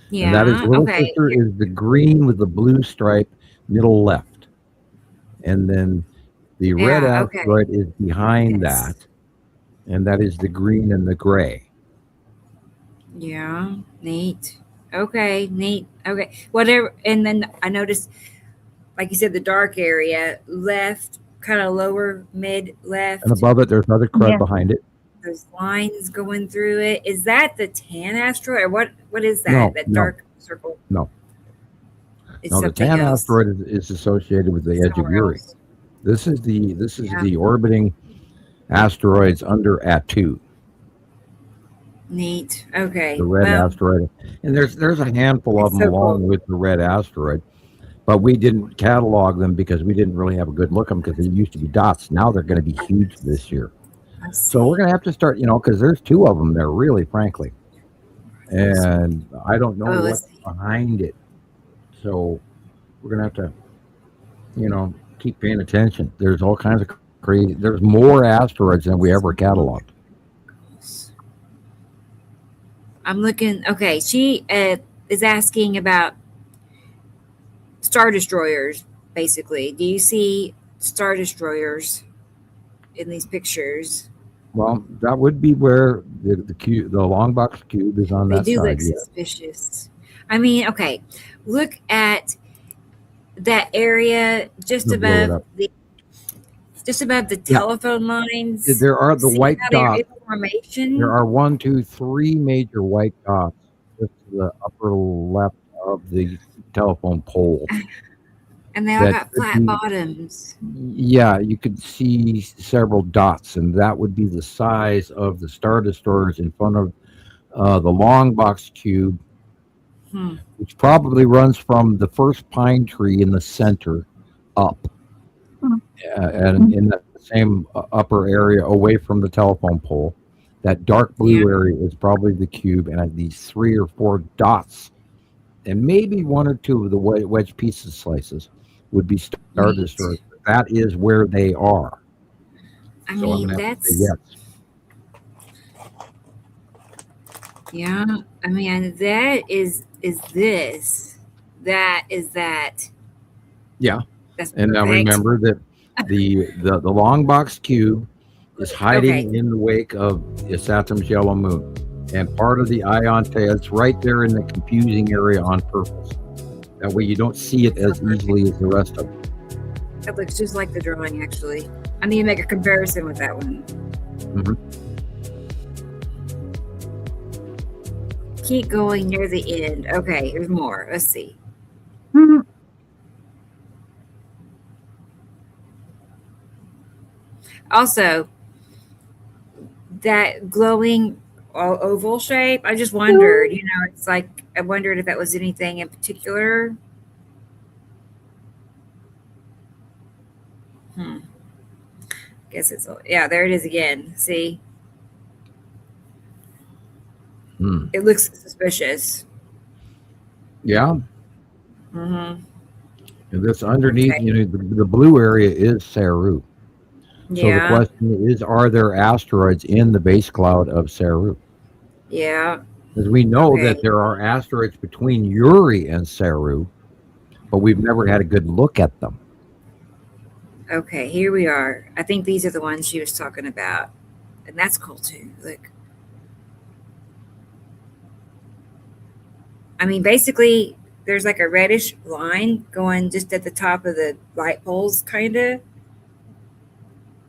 Yeah. And that is little sister is the green with the blue stripe, middle left. And then the red asteroid is behind that. And that is the green and the gray. Yeah. Neat. Okay. Whatever. And then I noticed, like you said, the dark area left, kind of lower, mid left. And above it, there's another crud behind it. Those lines going through it. Is that the tan asteroid, or what is that? Dark circle? No. The tan asteroid is associated with the edge of Uri. This is the orbiting asteroids under Atu. Neat. Okay. The red asteroid, and there's a handful of them along with the red asteroid, but we didn't catalog them because we didn't really have a good look at them because they used to be dots. Now they're going to be huge this year. So we're going to have to start, because there's 2 of them there, really, frankly. And I don't know what's behind it. So we're going to have to, keep paying attention. There's all kinds of Crazy. There's more asteroids than we ever cataloged. I'm looking. Okay, she is asking about Star Destroyers, basically. Do you see Star Destroyers in these pictures? Well, that would be where the cube, the long box cube, is on They that do side. look suspicious. I mean, okay, look at that area just above the telephone lines. There are the white dots. Formation. There are 1, 2, 3 major white dots just to the upper left of the telephone pole. And they all got flat bottoms. Yeah, you could see several dots, and that would be the size of the Star Destroyers in front of the long box cube, which probably runs from the first pine tree in the center up, and in the same upper area away from the telephone pole. That dark blue area is probably the cube, and these 3 or 4 dots, and maybe 1 or 2 of the wedge pieces slices would be Star Destroyers. That is where they are. I mean, that's yes. Yeah. I mean, that is this. That is that. Yeah. That's and now remember that the long box cube is hiding in the wake of Saturn's yellow moon, and part of the ion tail. It's right there in the confusing area on purpose. That way you don't see it as easily as the rest of it. That looks just like the drawing, actually. I need to make a comparison with that one. Keep going near the end. Okay, there's more. Let's see. Also, that glowing oval shape, I just wondered, it's like, I wondered if that was anything in particular. Guess it's, there it is again. See? It looks suspicious. Yeah. And this underneath, the blue area is Saru. So the question is, are there asteroids in the base cloud of Saru? Yeah. Because we know that there are asteroids between Uri and Saru, but we've never had a good look at them. Okay, here we are. I think these are the ones she was talking about. And that's cool too. Look. I mean, basically, there's like a reddish line going just at the top of the light poles, kind of.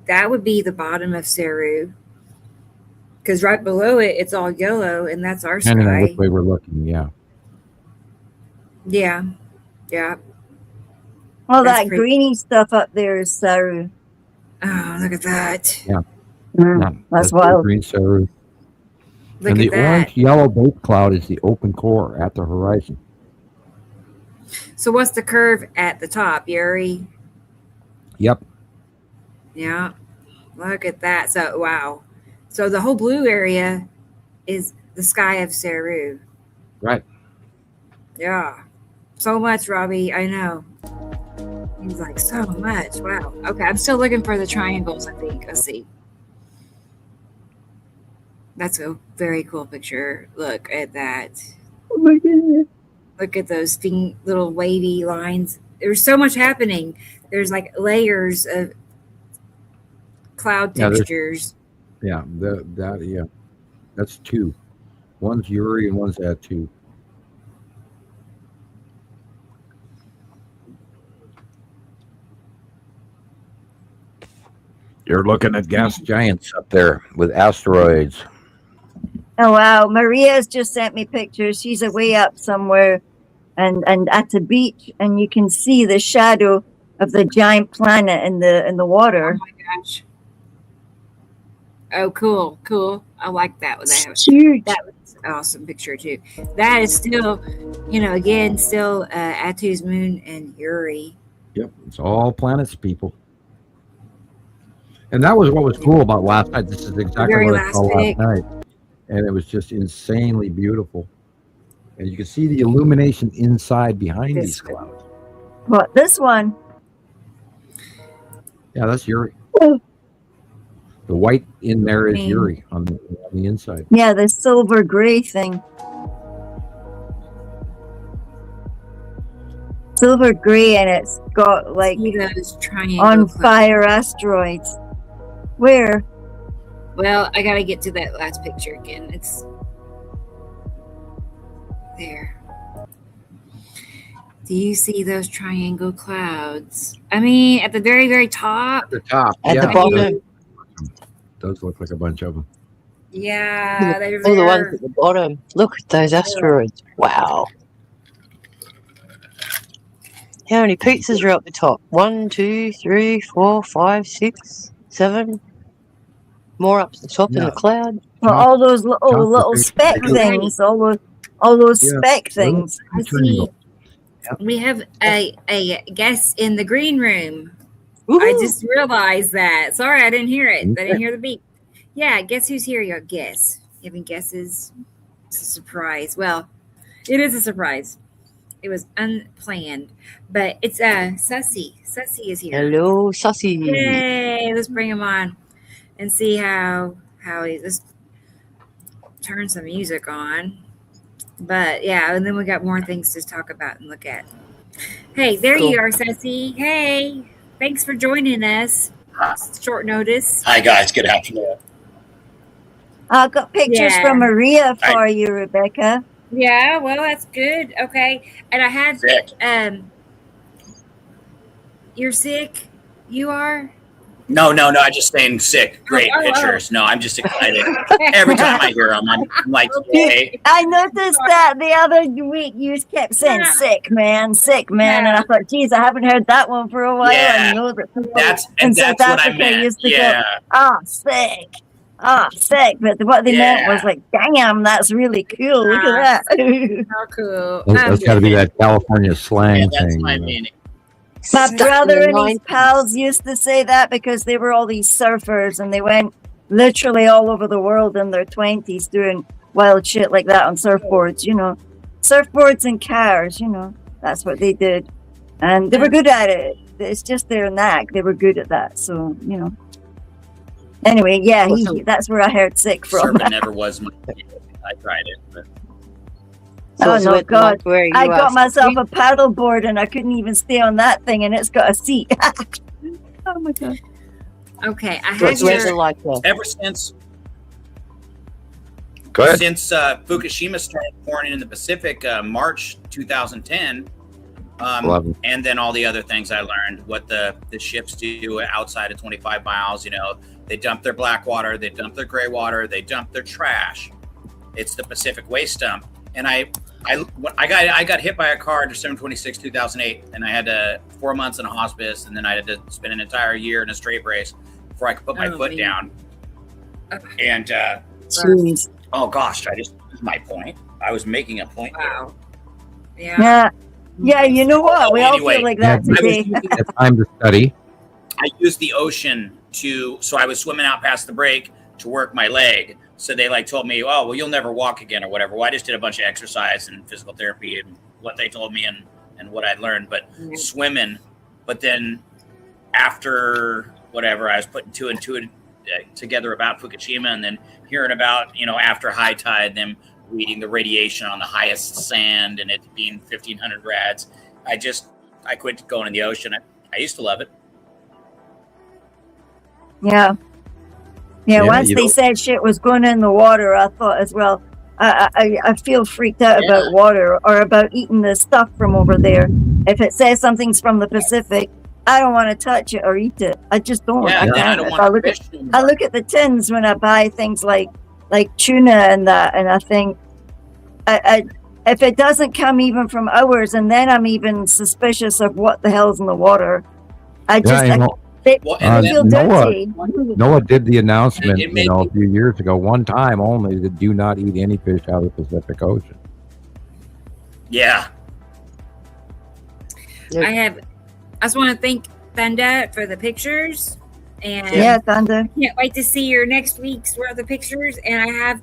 That would be the bottom of Saru. Because right below it, it's all yellow, and that's our sky. Depending on which way we're looking, Yeah. Well, that greeny stuff up there is Saru. Oh, look at that. Yeah. That's wild. Green Saru. Look and at the orange-yellow base cloud is the open core at the horizon. So what's the curve at the top, Yuri? Yep. Yeah. Look at that. So, wow. So the whole blue area is the sky of Saru. Right. Yeah. So much, Robbie. I know. He's like, so much. Wow. Okay. I'm still looking for the triangles, I think. Let's see. That's a very cool picture. Look at that. Oh my goodness. Look at those little wavy lines. There's so much happening. There's like layers of cloud textures. That's 2. One's Uri and one's Atu. You're looking at gas giants up there with asteroids. Oh wow, Maria's just sent me pictures. She's away up somewhere and at the beach, and you can see the shadow of the giant planet in the water. Oh my gosh. Oh, cool. I like that. It's huge. That was an awesome picture too. That is still, again, still Atu's moon and Uri. Yep, it's all planets, people. And that was what was cool about last night. This is exactly what I saw last night. And it was just insanely beautiful. And you can see the illumination inside behind these clouds. What, this one? Yeah, that's Uri. The white in there is Yuri on the inside. Yeah, the silver gray thing. Silver gray, and it's got like on fire asteroids. Where? Well, I gotta get to that last picture again. It's there. Do you see those triangle clouds? I mean, at the very, very top. At the top. At the bottom. Those look like a bunch of them. Yeah, they're all the ones at the bottom. Look at those asteroids. Wow. How many pizzas are up the top? 1, 2, 3, 4, 5, 6, 7. More up the top in the cloud. Well, all those little speck things. All those speck things. I see. We have a guest in the green room. Ooh. I just realized that. Sorry, I didn't hear it. I didn't hear the beep. Yeah, guess who's here? Your guess. Giving guesses. It's a surprise. Well, it is a surprise. It was unplanned, but it's Sussy. Sussy is here. Hello, Sussy. Yay! Let's bring him on and see how he. Let's turn some music on. But yeah, and then we got more things to talk about and look at. Hey, there you are, Sussy. Hey, thanks for joining us. Short notice. Hi guys, good afternoon. I've got pictures from Maria for you, Rebecca. Yeah, well, that's good. Okay, and I had sick. You're sick. You are. No, I'm just saying sick. Great pictures. No, I'm just excited. Every time I hear them, I'm like, yay. I noticed that the other week you kept saying sick man, and I thought, geez, I haven't heard that one for a while. Yeah. I know that people that's in what South Africa I meant. used to go, sick. Sick. But what they meant was like, damn, that's really cool. Look at that. How cool. That's got to be that California slang that's thing. my meaning. My brother and his pals used to say that because they were all these surfers and they went literally all over the world in their 20s doing wild shit like that on surfboards, surfboards and cars, that's what they did. And they were good at it. It's just their knack. They were good at that. So, Anyway, that's where I heard sick from. Surfing never was my thing. I tried it, but. No, God. I got myself a paddle board and I couldn't even stay on that thing and it's got a seat. Oh my God. Okay. I had ever since Fukushima started pouring in the Pacific, March 2010, and then all the other things I learned, what the ships do outside of 25 miles, they dump their black water, they dump their gray water, they dump their trash. It's the Pacific waste dump. And I got hit by a car December 26, 2008, and I had 4 months in a hospice, and then I had to spend an entire year in a straight brace before I could put my foot down. And oh gosh, I just missed my point. I was making a point. Wow. Yeah. You know what? We all feel like that today. It's time to study. I used the ocean so I was swimming out past the break to work my leg. So they told me, oh, well, you'll never walk again or whatever. Well, I just did a bunch of exercise and physical therapy and what they told me and what I'd learned, but swimming. But then after whatever, I was putting two and two together about Fukushima and then hearing about, after high tide, them reading the radiation on the highest sand and it being 1,500 rads. I quit going in the ocean. I used to love it. Yeah, once they said shit was going in the water, I thought as well, I feel freaked out about water or about eating the stuff from over there. If it says something's from the Pacific, I don't want to touch it or eat it. I just don't. Yeah, I don't want to I look at the tins when I buy things like tuna and that, and I think, if it doesn't come even from ours, and then I'm even suspicious of what the hell's in the water. I feel dirty. Noah did the announcement, a few years ago, one time only, that do not eat any fish out of the Pacific Ocean. Yeah. I just want to thank Thanda for the pictures. And Thanda. Can't wait to see your next week's worth of pictures. And I have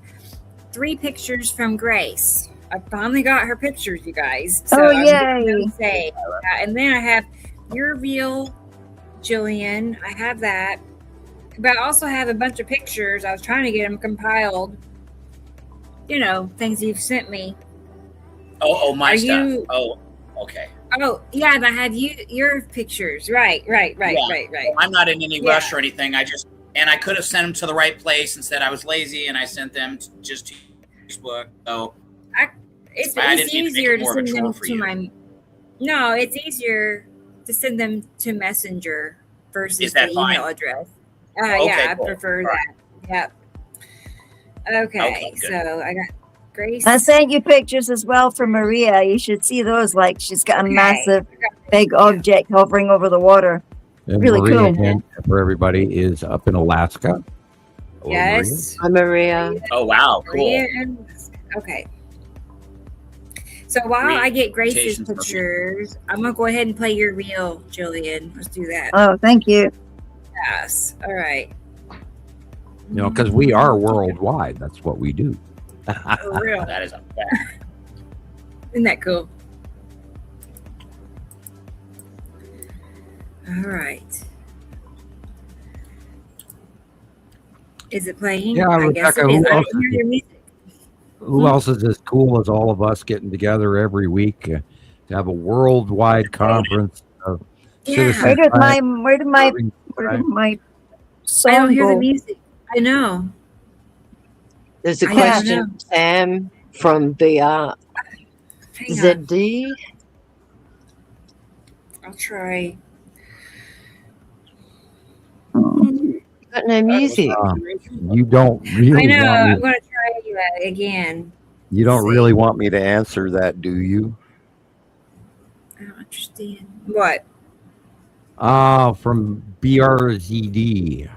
3 pictures from Grace. I finally got her pictures, you guys. So yay. And then I have your reveal, Gillian. I have that. but I also have a bunch of pictures. I was trying to get them compiled. Things you've sent me. My stuff. Okay. Oh, yeah, and I had your pictures. Right. Well, I'm not in any rush or anything. I could have sent them to the right place. Instead, I was lazy and I sent them just to Facebook. So it's easier to send them to my. No, it's easier to send them to Messenger versus the email address. Yeah, I prefer that. Yep. Okay, so I got Grace. I sent you pictures as well for Maria. You should see those. Like she's got a massive, big object hovering over the water. And really Maria, cool. again, for everybody, is up in Alaska. Hello, yes. I'm Maria. Oh, wow. Cool. Okay. So while I get Grace's pictures, I'm going to go ahead and play your reel, Gillian. Let's do that. Oh, thank you. Yes. All right. Because we are worldwide. That's what we do. For real. That is a fact. Isn't that cool? All right. Is it playing? Yeah, I guess it is. I can hear your music. Who else is as cool as all of us getting together every week to have a worldwide conference of citizens? Where did my song I don't hear go? the music. I know. There's a question, Sam, from BRZD. I'll try. Got no music. You don't really. I know. Want me, I'm going to try again. You don't really want me to answer that, do you? I don't understand. What? From BRZD.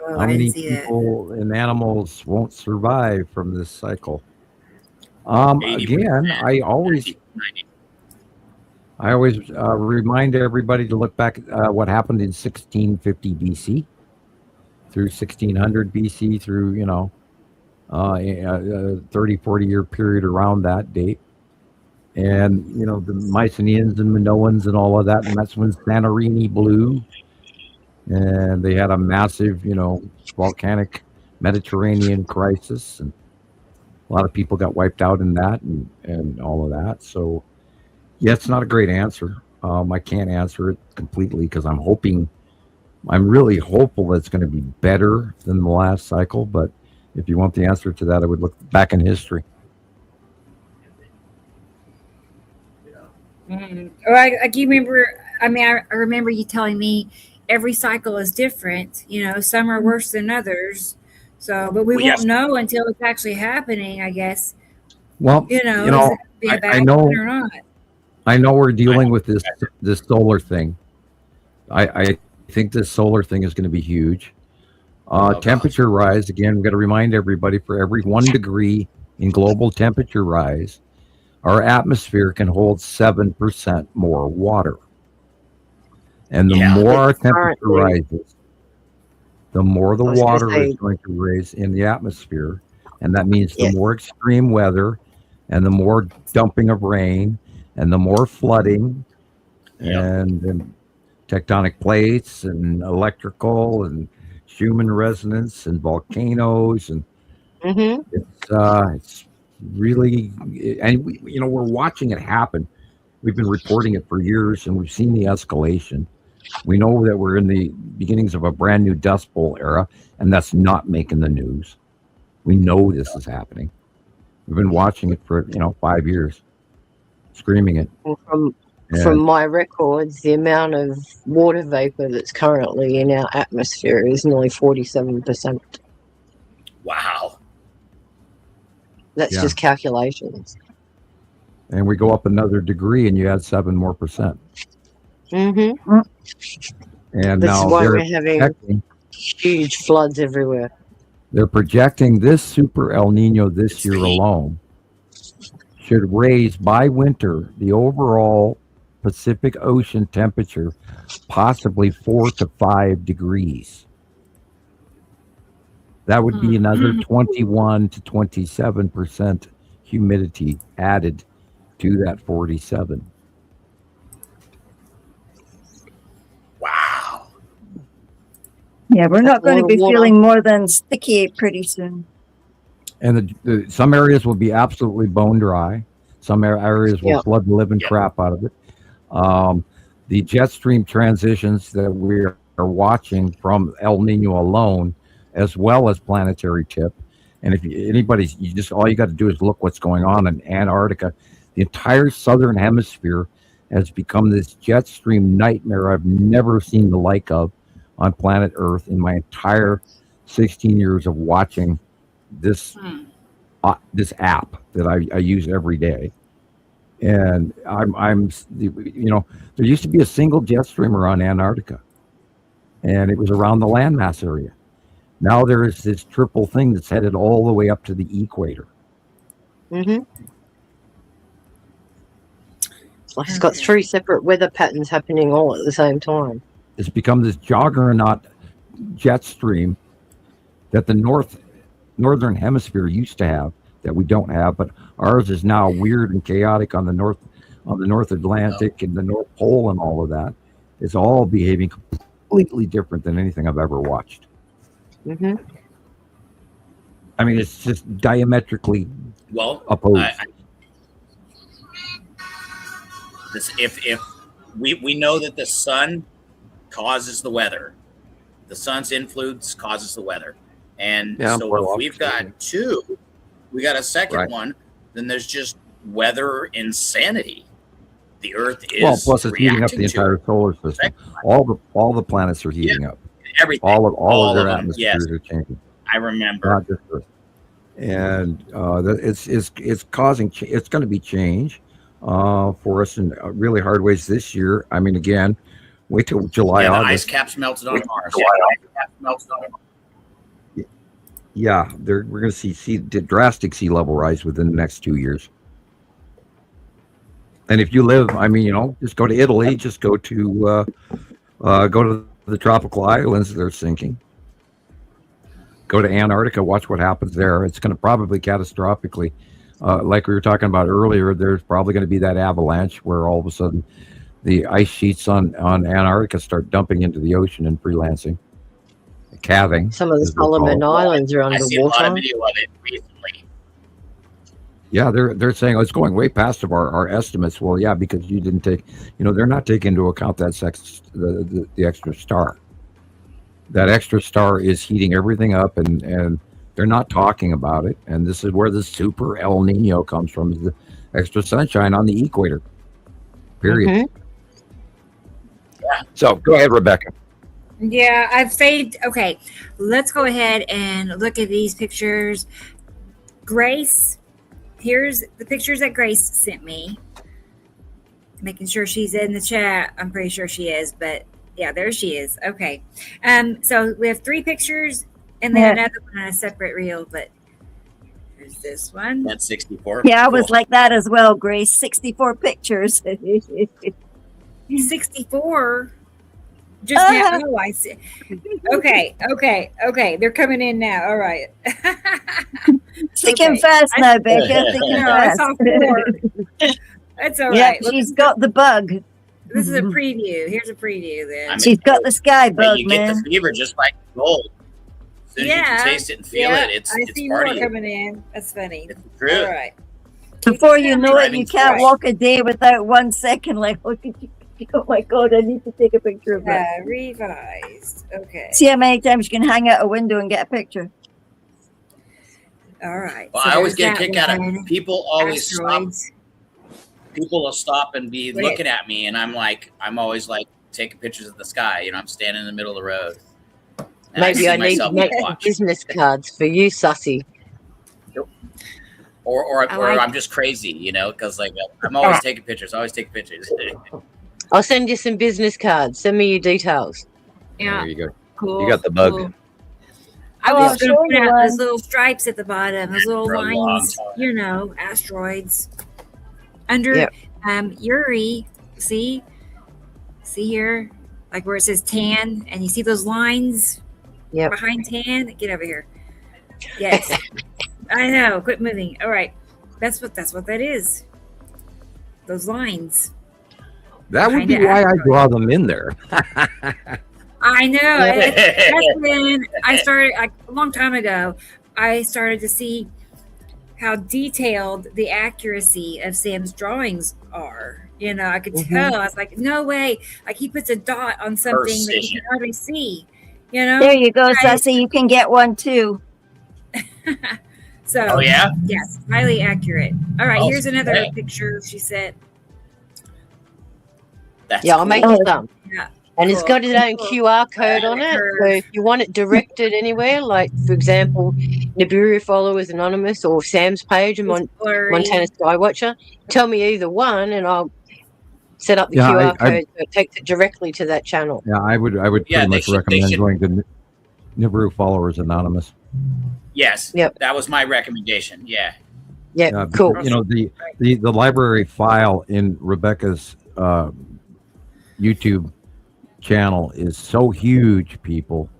Oh, How many people and animals won't survive from this cycle? Again, I always remind everybody to look back at what happened in 1650 BC through 1600 BC through, 30, 40-year period around that date. And, the Mycenaeans and Minoans and all of that. And that's when Santorini blew. And they had a massive, volcanic Mediterranean crisis. And a lot of people got wiped out in that and all of that. So, yeah, it's not a great answer. I can't answer it completely because I'm really hopeful that it's going to be better than the last cycle. But if you want the answer to that, I would look back in history. Or I remember. I remember you telling me every cycle is different. Some are worse than others. So, but we won't know until it's actually happening, I guess. Well, is it gonna be a bad one or not? I know we're dealing with this solar thing. I think this solar thing is going to be huge. Temperature rise, again, we've got to remind everybody, for every 1 degree in global temperature rise, our atmosphere can hold 7% more water. And the more our temperature rises, the more the water is going to raise in the atmosphere. And that means the more extreme weather and the more dumping of rain and the more flooding and tectonic plates and electrical and human resonance and volcanoes. And it's really, and we're watching it happen. We've been reporting it for years and we've seen the escalation. We know that we're in the beginnings of a brand new Dust Bowl era, and that's not making the news. We know this is happening. We've been watching it for 5 years, screaming it. From my records, the amount of water vapor that's currently in our atmosphere is nearly 47%. Wow. That's just calculations. And we go up another degree and you add 7% more. Mm-hmm. And this now is why we're having huge floods everywhere. They're projecting this super El Nino this year alone should raise by winter the overall Pacific Ocean temperature possibly 4 to 5 degrees. That would be another 21 to 27% humidity added to that 47. Wow. Yeah, we're not going to be feeling more than sticky pretty soon. And some areas will be absolutely bone dry. Some areas will flood the living crap out of it. The jet stream transitions that we are watching from El Nino alone, as well as planetary tip. And if all you got to do is look what's going on in Antarctica. The entire southern hemisphere has become this jet stream nightmare I've never seen the like of on planet Earth in my entire 16 years of watching this this app that I use every day. And there used to be a single jet streamer on Antarctica, and it was around the landmass area. Now there is this triple thing that's headed all the way up to the equator. Mm-hmm. It's got 3 separate weather patterns happening all at the same time. It's become this juggernaut jet stream that the northern hemisphere used to have that we don't have, but ours is now weird and chaotic on the North Atlantic and the North Pole and all of that. It's all behaving completely different than anything I've ever watched. Mm-hmm. I mean, it's just diametrically opposed. If we know that the sun causes the weather, the sun's influence causes the weather, and so if we've got 2, we got a second one, then there's just weather insanity. The Earth is plus it's heating up the entire solar system. All the planets are heating up. Everything. All of their atmospheres are changing. I remember. Not just Earth. And it's causing. It's going to be change for us in really hard ways this year. I mean, again, wait till July. The August. ice caps melted on Mars. Yeah, we're going to see drastic sea level rise within the next 2 years. And if you live, just go to Italy, just go to the tropical islands. They're sinking. Go to Antarctica, watch what happens there. It's going to probably catastrophically, like we were talking about earlier, there's probably going to be that avalanche where all of a sudden the ice sheets on Antarctica start dumping into the ocean and freelancing. Calving. Some of the Solomon Islands are underwater. I see a lot of video of it recently. Yeah, they're saying it's going way past of our estimates. Well, yeah, because you didn't take, they're not taking into account that the extra star. That extra star is heating everything up, and they're not talking about it. And this is where the super El Nino comes from: is the extra sunshine on the equator. Period. Mm-hmm. Yeah. So go ahead, Rebecca. Yeah, I've saved. Okay, let's go ahead and look at these pictures. Grace, here's the pictures that Grace sent me. Making sure she's in the chat. I'm pretty sure she is, but yeah, there she is. Okay. So we have 3 pictures and then another one on a separate reel, but here's this one. That's 64. Yeah, I was like that as well, Grace. 64 pictures. 64? Just now. Oh, I see. Okay. They're coming in now. All right. Thinking fast now, Becca. Thinking fast. I saw 4. That's all right. Yeah, she's got the bug. This is a preview. Here's a preview then. She's got the sky bug, you man. get the fever just like gold. As soon as you can taste it and feel it, it's see part more of you. coming in. That's funny. It's true. All right. Before you know it, you can't walk a day without 1 second. Like, oh my God, I need to take a picture of that. Revised. Okay. See how many times you can hang out a window and get a picture. All right. Well, so I always there's get a kick that out one. of people always Asteroids. stop. People will stop and be looking at me, and I'm always like taking pictures of the sky. I'm standing in the middle of the road. And Maybe I need to make watch. business cards for you, Sussy. Or I'm just crazy, because I'm always taking pictures. I'll send you some business cards. Send me your details. Yeah. There you go. Cool. You got the bug. Cool. I was going to put out those little stripes at the bottom, those little lines, asteroids. Under Uri, see here, like where it says tan, and you see those lines behind tan? Get over here. Yes. I know. Quit moving. All right. That's what that is. Those lines. That would be why I draw them in there. I know. That's when I started, like, a long time ago, I started to see how detailed the accuracy of Sam's drawings are. You know, I could tell. I was like, no way. Like, he puts a dot on something that you can hardly see. You know? There you go, Sassy. You can get one too. So, oh yeah, yes, highly accurate. All right, here's another picture she sent. That's I'll make you some. Yeah. And it's got its own QR code on it. So if you want it directed anywhere, like, for example, Nibiru Followers Anonymous or Sam's page and Montana Skywatcher, tell me either one and I'll set up the QR code so it takes it directly to that channel. Yeah, I would pretty much recommend going to Nibiru Followers Anonymous. Yes. Yep. That was my recommendation. Yeah. Yeah. Cool. You know, the library file in Rebecca's YouTube channel is so huge, people,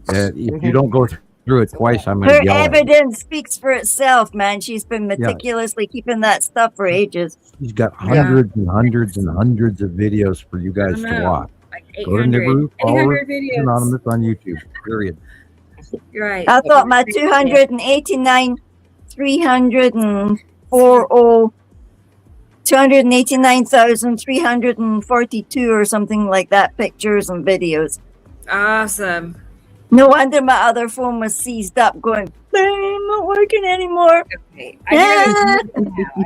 that if you don't go through it twice, I'm going to yell. Her evidence speaks for itself, man. She's been meticulously keeping that stuff for ages. She's got hundreds and hundreds and hundreds of videos for you guys to watch. Like go to Nibiru Followers Anonymous on YouTube. Period. You're right. I thought my 289, 289,342 or something like that, pictures and videos. Awesome. No wonder my other phone was seized up going, I'm not working anymore. Okay. I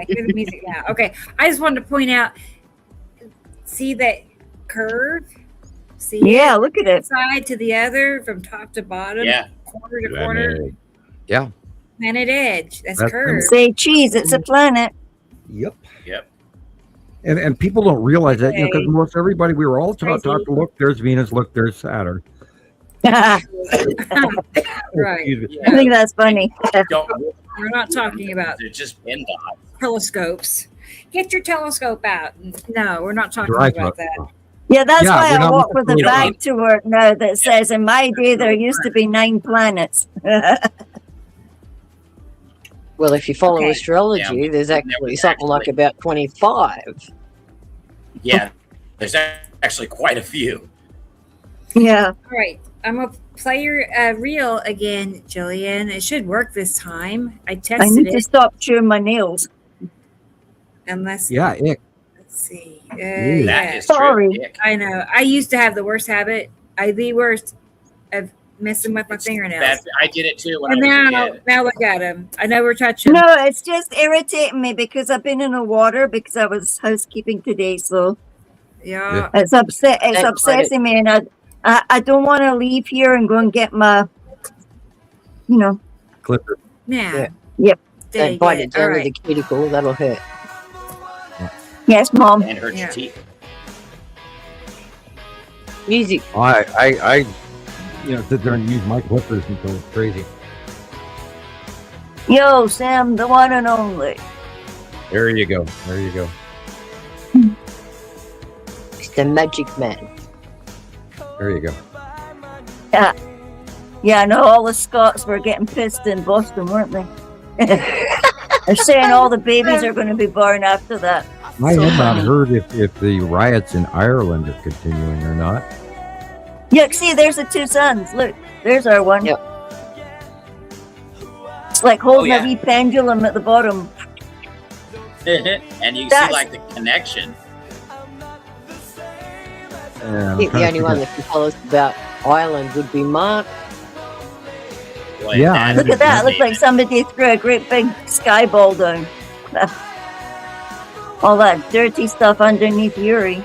hear the music now. Okay. I just wanted to point out, see that curve? See look at it. Side to the other, from top to bottom, corner to corner. Yeah. Planet Edge. That's curved. Say cheese, it's a planet. Yep. And people don't realize that, you know, because most everybody, we were all taught to look, there's Venus, look, there's Saturn. Right. I think that's funny. We're not talking about just telescopes. Get your telescope out. No, we're not talking about that. Yeah, that's why I walk with a bag to work now that says, in my day, there used to be 9 planets. Well, if you follow astrology, there's actually something like about 25. Yeah, there's actually quite a few. Yeah. All right. I'm going to play your reel again, Gillian. It should work this time. I tested it. I need to stop chewing my nails. Unless... Yeah, Let's see. That is sorry. True. I know. I used to have the worst habit. The worst of messing with my fingernails. I did it too when and I was a kid. Now look at them. I know we're touching. No, it's just irritating me because I've been in the water because I was housekeeping today. So it's obsessing me, and I don't want to leave here and go and get my, clipper. Yeah. Yep. Don't bite it down with the cuticle. That'll hurt. Yes, Mom. And hurt your teeth. Music. I sit there and use my clippers until it's crazy. Yo, Sam, the one and only. There you go. It's the magic man. There you go. Yeah, I know all the Scots were getting pissed in Boston, weren't they? They're saying all the babies are going to be born after that. I have not heard if the riots in Ireland are continuing or not. Yeah, see, there's the 2 suns. Look, there's our one. Yep. It's like holding a wee pendulum at the bottom. And you see, like, the connection. I think the only one that can tell us about Ireland would be Mark. Boy, Yeah, Look at that. It looks like somebody threw a great big sky ball down. All that dirty stuff underneath Uri.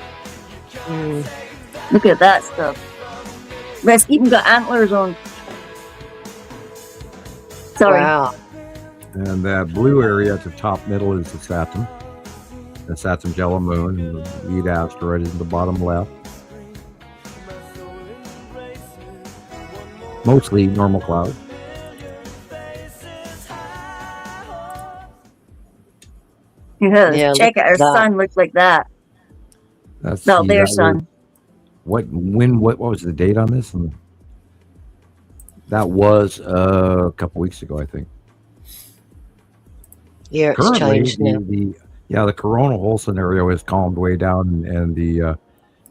Look at that stuff. It's even got antlers on. Sorry. Wow. And that blue area at the top middle is the Saturn. The Saturn's yellow moon, and the lead asteroid is in the bottom left. Mostly normal clouds. Yeah, check it. Our sun looks like that. Their sun. What was the date on this? And that was a couple weeks ago, I think. Yeah, it's changed now. The coronal hole scenario has calmed way down, and the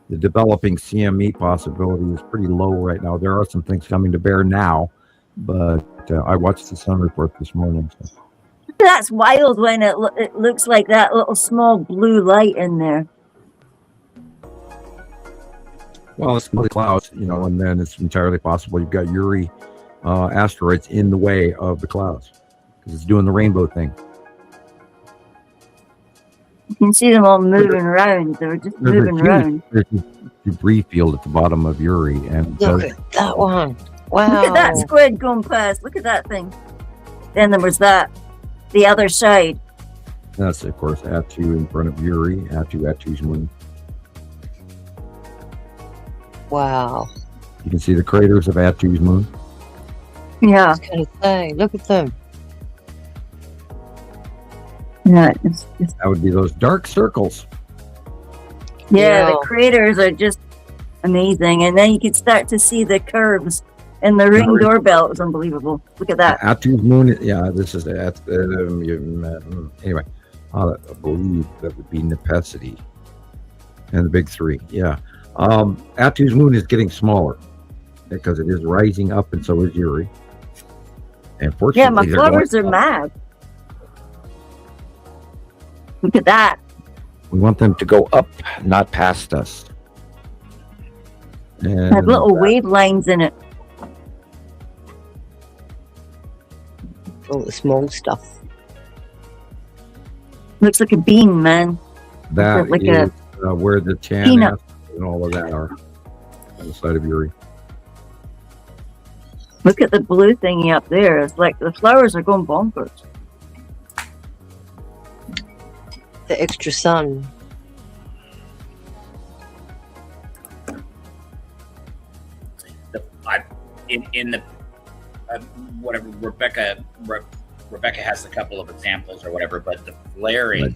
the developing CME possibility is pretty low right now. There are some things coming to bear now, but I watched the sun report this morning. So. That's wild when it looks like that little small blue light in there. Well, it's the clouds, and then it's entirely possible you've got Uri asteroids in the way of the clouds because it's doing the rainbow thing. You can see them all moving around. They're just moving around. There's a debris field at the bottom of Uri. And look at that one. Wow. Look at that squid going past. Look at that thing. Then there was that. The other side. That's, of course, Atu in front of Uri. Atu's moon. Wow. You can see the craters of Atu's moon. Yeah. I was going to say, look at them. Yeah, that would be those dark circles. Yeah, the craters are just amazing. And then you can start to see the curves. And the ring doorbell is unbelievable. Look at that. Atu's moon. Yeah, this is anyway. I believe that would be Nepesity and the big three. Yeah, Atu's moon is getting smaller because it is rising up, and so is Uri. And fortunately, yeah, my flowers are mad. Look at that. We want them to go up, not past us. And have little wave lines in it. All the small stuff. Looks like a bean, man. That like is where the tan and all of that are on the side of Uri. Look at the blue thingy up there. It's like the flowers are going bonkers. The extra sun. In the whatever Rebecca has a couple of examples or whatever, but the flaring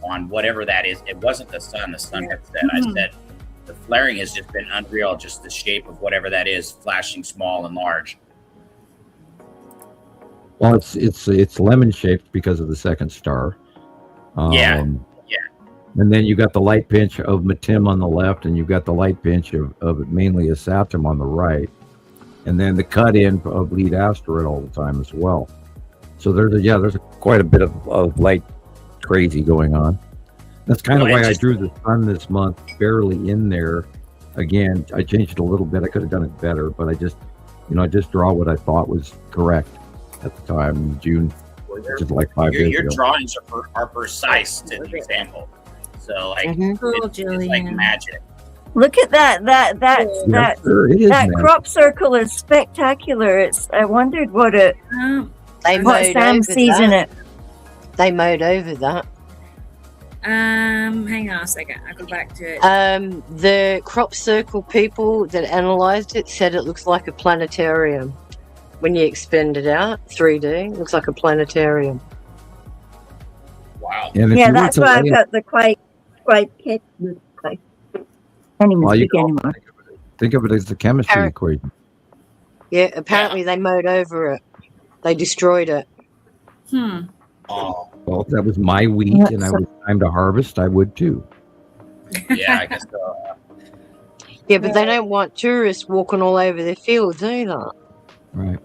on whatever that is, it wasn't the sun. The sun had said. I said the flaring has just been unreal. Just the shape of whatever that is, flashing small and large. Well, it's lemon shaped because of the second star. Yeah. And then you got the light pinch of Matim on the left, and you've got the light pinch of mainly a Saturn on the right. And then the cut in of lead asteroid all the time as well. So there's quite a bit of light crazy going on. That's kind of why I drew the sun this month barely in there. Again, I changed it a little bit. I could have done it better, but I just draw what I thought was correct at the time in June, which is like 5 days your ago. drawings are precise to the example. So like it's like magic. Look at that crop circle is spectacular. I wondered what Sam sees in it. They mowed over that. Hang on a second. I'll go back to it. The crop circle people that analyzed it said it looks like a planetarium. When you expand it out, 3D, it looks like a planetarium. Wow. Yeah, that's why I've got the quite. Can't even speak anymore. Think of it as the chemistry equation. Yeah, apparently they mowed over it. They destroyed it. Oh. Well, if that was my wheat and I was time to harvest, I would too. Yeah, I guess so. Yeah, but they don't want tourists walking all over their fields either. Right.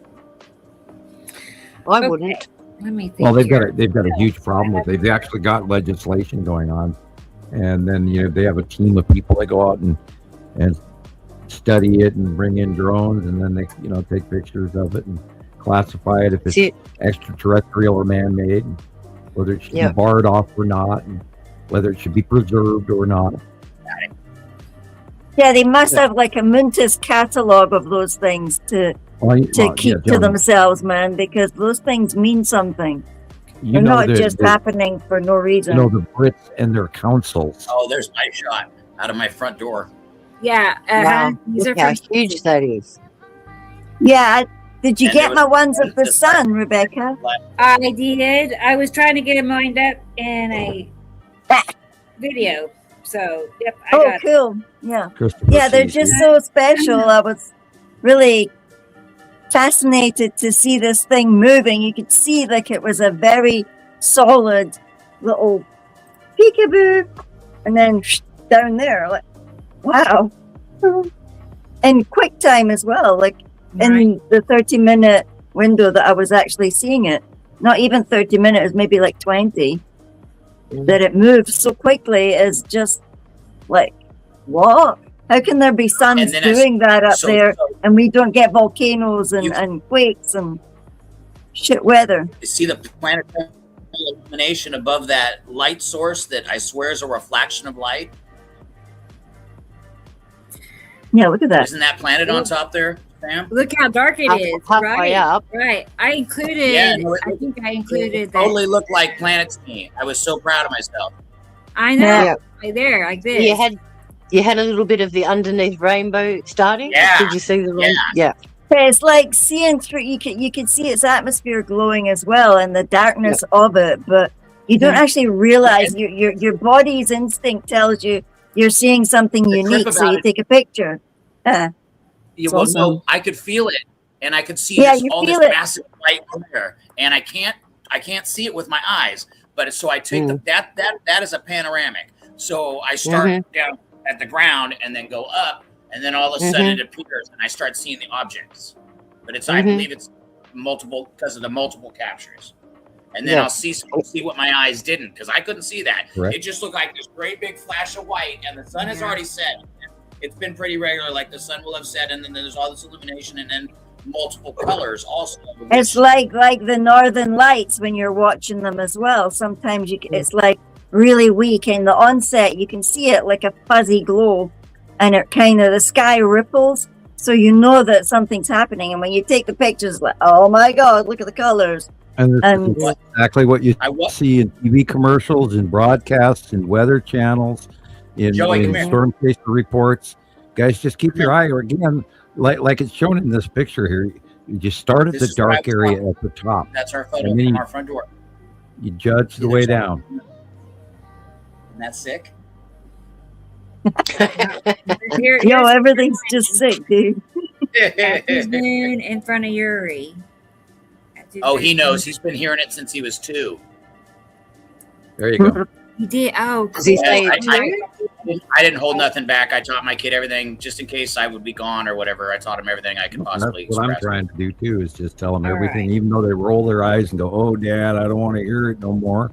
I wouldn't. Let me think. Well, they've got a huge problem with it. They've actually got legislation going on. And then they have a team of people that go out and study it and bring in drones, and then they take pictures of it and classify it if it's extraterrestrial or man-made, and whether it should be barred off or not, and whether it should be preserved or not. Yeah, they must have like a Muntis catalog of those things to keep to themselves, man, because those things mean something. They're not just happening for no reason. The Brits and their councils. Oh, there's my shot out of my front door. Yeah. Wow. Look how huge that is. Yeah. Did you get my ones of the sun, Rebecca? I did. I was trying to get them lined up in a video. So, yep. I got cool. Yeah. Yeah, they're just so special. I was really fascinated to see this thing moving. You could see like it was a very solid little peekaboo, and then down there, like, wow. And quick time as well, like in the 30-minute window that I was actually seeing it, not even 30 minutes, maybe like 20, that it moves so quickly is just like, what? How can there be suns doing that up there and we don't get volcanoes and quakes and shit weather? You see the planetary illumination above that light source that I swear is a reflection of light? Yeah, look at that. Isn't that planet on top there, Sam? Look how dark it is. Halfway up. Right. I included. I think I included that. Totally looked like planets to me. I was so proud of myself. I know. Yeah. Right there, like this. You had a little bit of the underneath rainbow starting. Yeah. Did you see the rainbow? Yeah. It's like seeing through. You can see its atmosphere glowing as well, and the darkness of it, but you don't actually realize your body's instinct tells you you're seeing something unique, so you take a picture. No, I could feel it, and I could see this massive light glare, and I can't see it with my eyes. But so I take that is a panoramic. So I start down at the ground and then go up, and then all of a sudden it appears, and I start seeing the objects. But it's I believe it's multiple because of the multiple captures. And then I'll see what my eyes didn't, because I couldn't see that. Right. It just looked like this great big flash of white, and the sun has already set. It's been pretty regular, like the sun will have set, and then there's all this illumination, and then multiple colors also. It's like the northern lights when you're watching them as well. Sometimes it's like really weak, and the onset you can see it like a fuzzy glow, and it kind of the sky ripples, so you know that something's happening. And when you take the pictures, like, oh my God, look at the colors. And this is exactly what you see in TV commercials, in broadcasts, in weather channels, in storm chaser reports. Guys, just keep your eye, or again, like it's shown in this picture here, you just start at the dark area at the top. That's our photo from our front door. You judge the way down. Isn't that sick? Yo, everything's just sick, dude. Moon in front of Yuri. Oh, he knows. He's been hearing it since he was 2. There you go. He did. Oh, I didn't hold nothing back. I taught my kid everything, just in case I would be gone or whatever. I taught him everything I could possibly express. What I'm trying to do too is just tell them everything, even though they roll their eyes and go, "Oh, Dad, I don't want to hear it no more."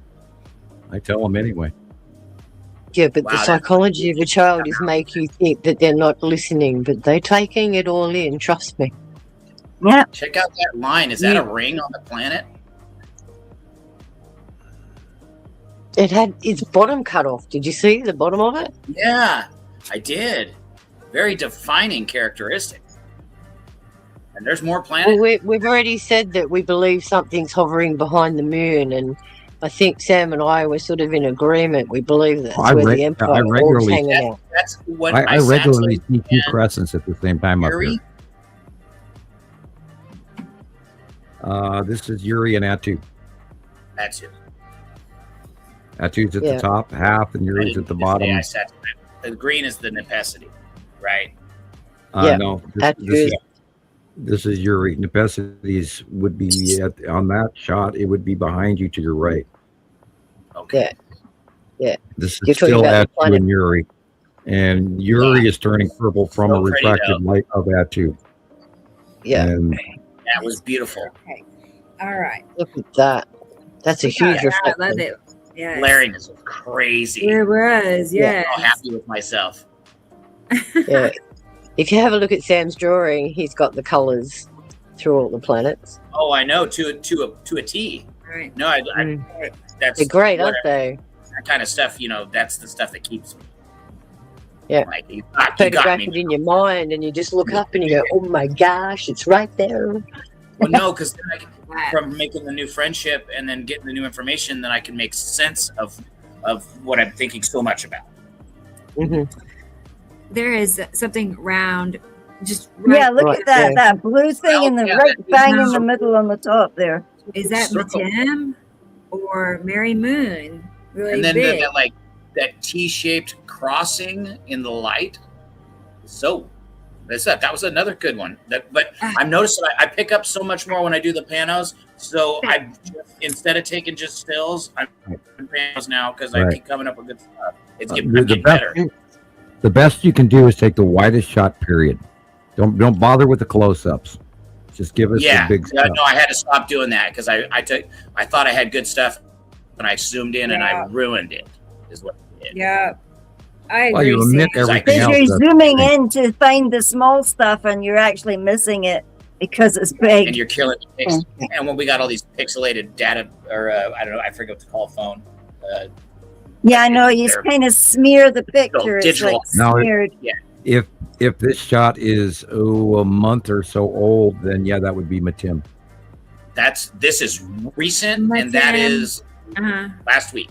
I tell them anyway. Yeah, but the psychology of a child is make you think that they're not listening, but they're taking it all in. Trust me. Yeah. Check out that line. Is that a ring on the planet? It had its bottom cut off. Did you see the bottom of it? Yeah, I did. Very defining characteristic. And there's more planets. Well, we've already said that we believe something's hovering behind the moon, and I think Sam and I were sort of in agreement. We believe that's where the Empire is hanging out. That's what I regularly see 2 crescents at the same time up here. This is Yuri and Atu. Atu. Atu's at the top half, and Yuri's at the bottom. The green is the necessity, right? No, this is Yuri. Necessities would be on that shot. It would be behind you to your right. Okay. Yeah. This is still Atu and Yuri, and Yuri is turning purple from a refracted light of Atu. Yeah. And that was beautiful. Okay. All right. Look at that. That's a huge reflection. I love it. Yeah. Blaring is crazy. It was, yeah. I'm happy with myself. Yeah. If you have a look at Sam's drawing, he's got the colors through all the planets. Oh, I know, to a T. Right. No, that's they're great, aren't they? That kind of stuff, that's the stuff that keeps me. Yeah. Like, you photograph it in your mind, and you just look up and you go, "Oh my gosh, it's right there." Well, no, because from making the new friendship and then getting the new information, then I can make sense of what I'm thinking so much about. Mm-hmm. There is something round, just look at that blue thing in the right bang in the middle on the top there. Is that Matim or Mary Moon? Really and then big. that T-shaped crossing in the light. So that was another good one. But I've noticed that I pick up so much more when I do the panos. So I instead of taking just stills, I'm doing panos now because I keep coming up with good stuff. It's getting better. The best you can do is take the widest shot. Period. Don't bother with the close-ups. Just give us the big stuff. No, I had to stop doing that because I thought I had good stuff, and I zoomed in and I ruined it. Is what I did. Yeah. I agree. Well, you omit everything Because else. you're zooming in to find the small stuff, and you're actually missing it because it's big. And you're killing the pixels. And when we got all these pixelated data, or I don't know, I forget what to call a phone. Yeah, I know. You kind of smear the picture. Digital. It's like smeared. Yeah. If this shot is a month or so old, then yeah, that would be Matim. This is recent, and that is last week.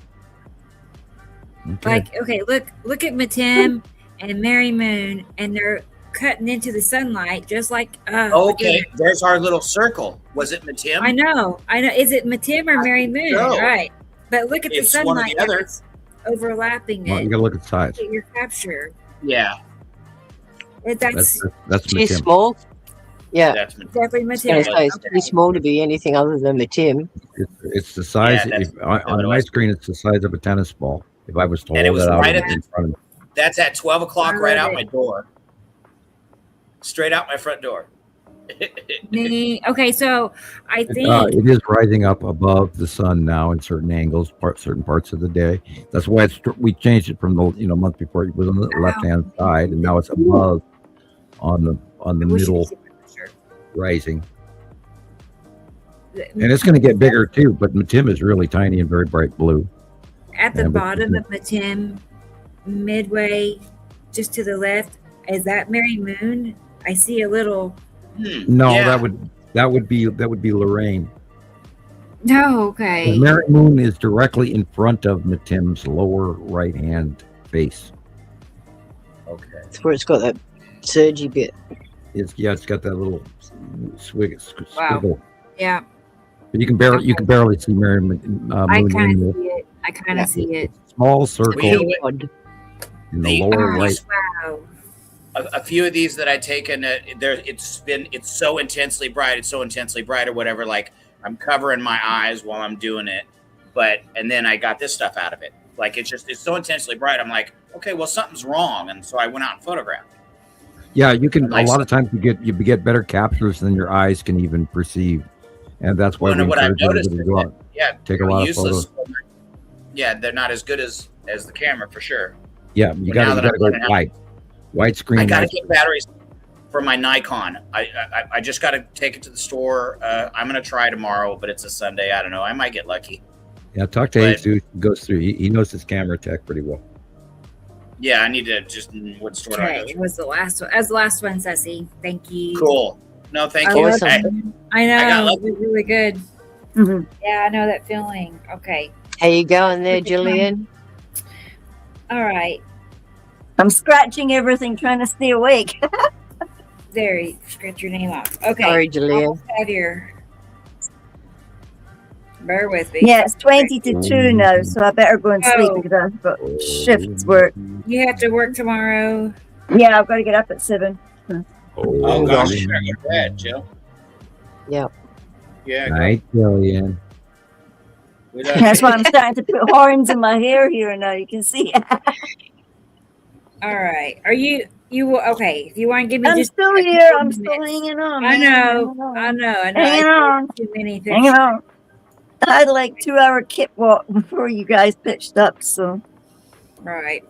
Okay. Look at Matim and Mary Moon, and they're cutting into the sunlight just like. Okay, there's our little circle. Was it Matim? I know. Is it Matim or Mary Moon? Right. But look at the sunlight. It's overlapping it. Well, you gotta look at size. Look at your capture. Yeah. That's She's Matim. small. Yeah. That's definitely Matim. It's too small to be anything other than Matim. It's the size. On my screen, it's the size of a tennis ball. If I was to And it hold was that out right in at front of me. That's at 12 o'clock, right out my door. Straight out my front door. Okay, so I think it is rising up above the sun now in certain angles, certain parts of the day. That's why we changed it from the month before. It was on the left hand side, and now it's above on the middle, rising. And it's going to get bigger too. But Matim is really tiny and very bright blue. at the bottom of Matim, midway, just to the left, is that Mary Moon? I see a little. No, yeah. that would be Lorraine. No, okay. Mary Moon is directly in front of Matim's lower right hand face. Okay, it's where it's got that surgy bit. It's got that little squiggle. Wow. Yeah. But you can barely see Mary Moon. I kind of see it. I kind of see it. Small circle in the lower right. Wow. A few of these that I taken, it's so intensely bright. It's so intensely bright or whatever. Like I'm covering my eyes while I'm doing it, and then I got this stuff out of it. Like it's so intensely bright. I'm like, okay, well something's wrong, and so I went out and photographed. Yeah, you can. A lot of times you get better captures than your eyes can even perceive, and that's why we encourage everybody to go out. Yeah, take a lot of photos. Yeah, they're not as good as the camera for sure. Yeah, you got to go wide screen. I got to get batteries for my Nikon. I just got to take it to the store. I'm gonna try tomorrow, but it's a Sunday. I don't know. I might get lucky. Yeah, talk to Jesus. He goes through. He knows his camera tech pretty well. Yeah, I need to just what store do I go to? It was the last one. As the last one, Ceci. Thank you. Cool. No, thank you. I know. It was really good. Mm-hmm. Yeah, I know that feeling. Okay. How you going there, Gillian? All right. I'm scratching everything, trying to stay awake. There, you scratch your name off. Okay. Sorry, Gillian. Bear with me. Yeah, it's 20 to 2 now, so I better go and sleep because I've got shifts work. You have to work tomorrow? Yeah, I've got to get up at 7. Oh gosh, you better get to bed, Jill. Yeah. Yeah. Night, Gillian. That's why I'm starting to put horns in my hair here now. You can see. All right. Are you okay? If you want to give me, I'm still here. I'm still hanging on. I know. Hanging on. Too many things. Hanging on. I had like 2-hour kit walk before you guys pitched up, so. Right.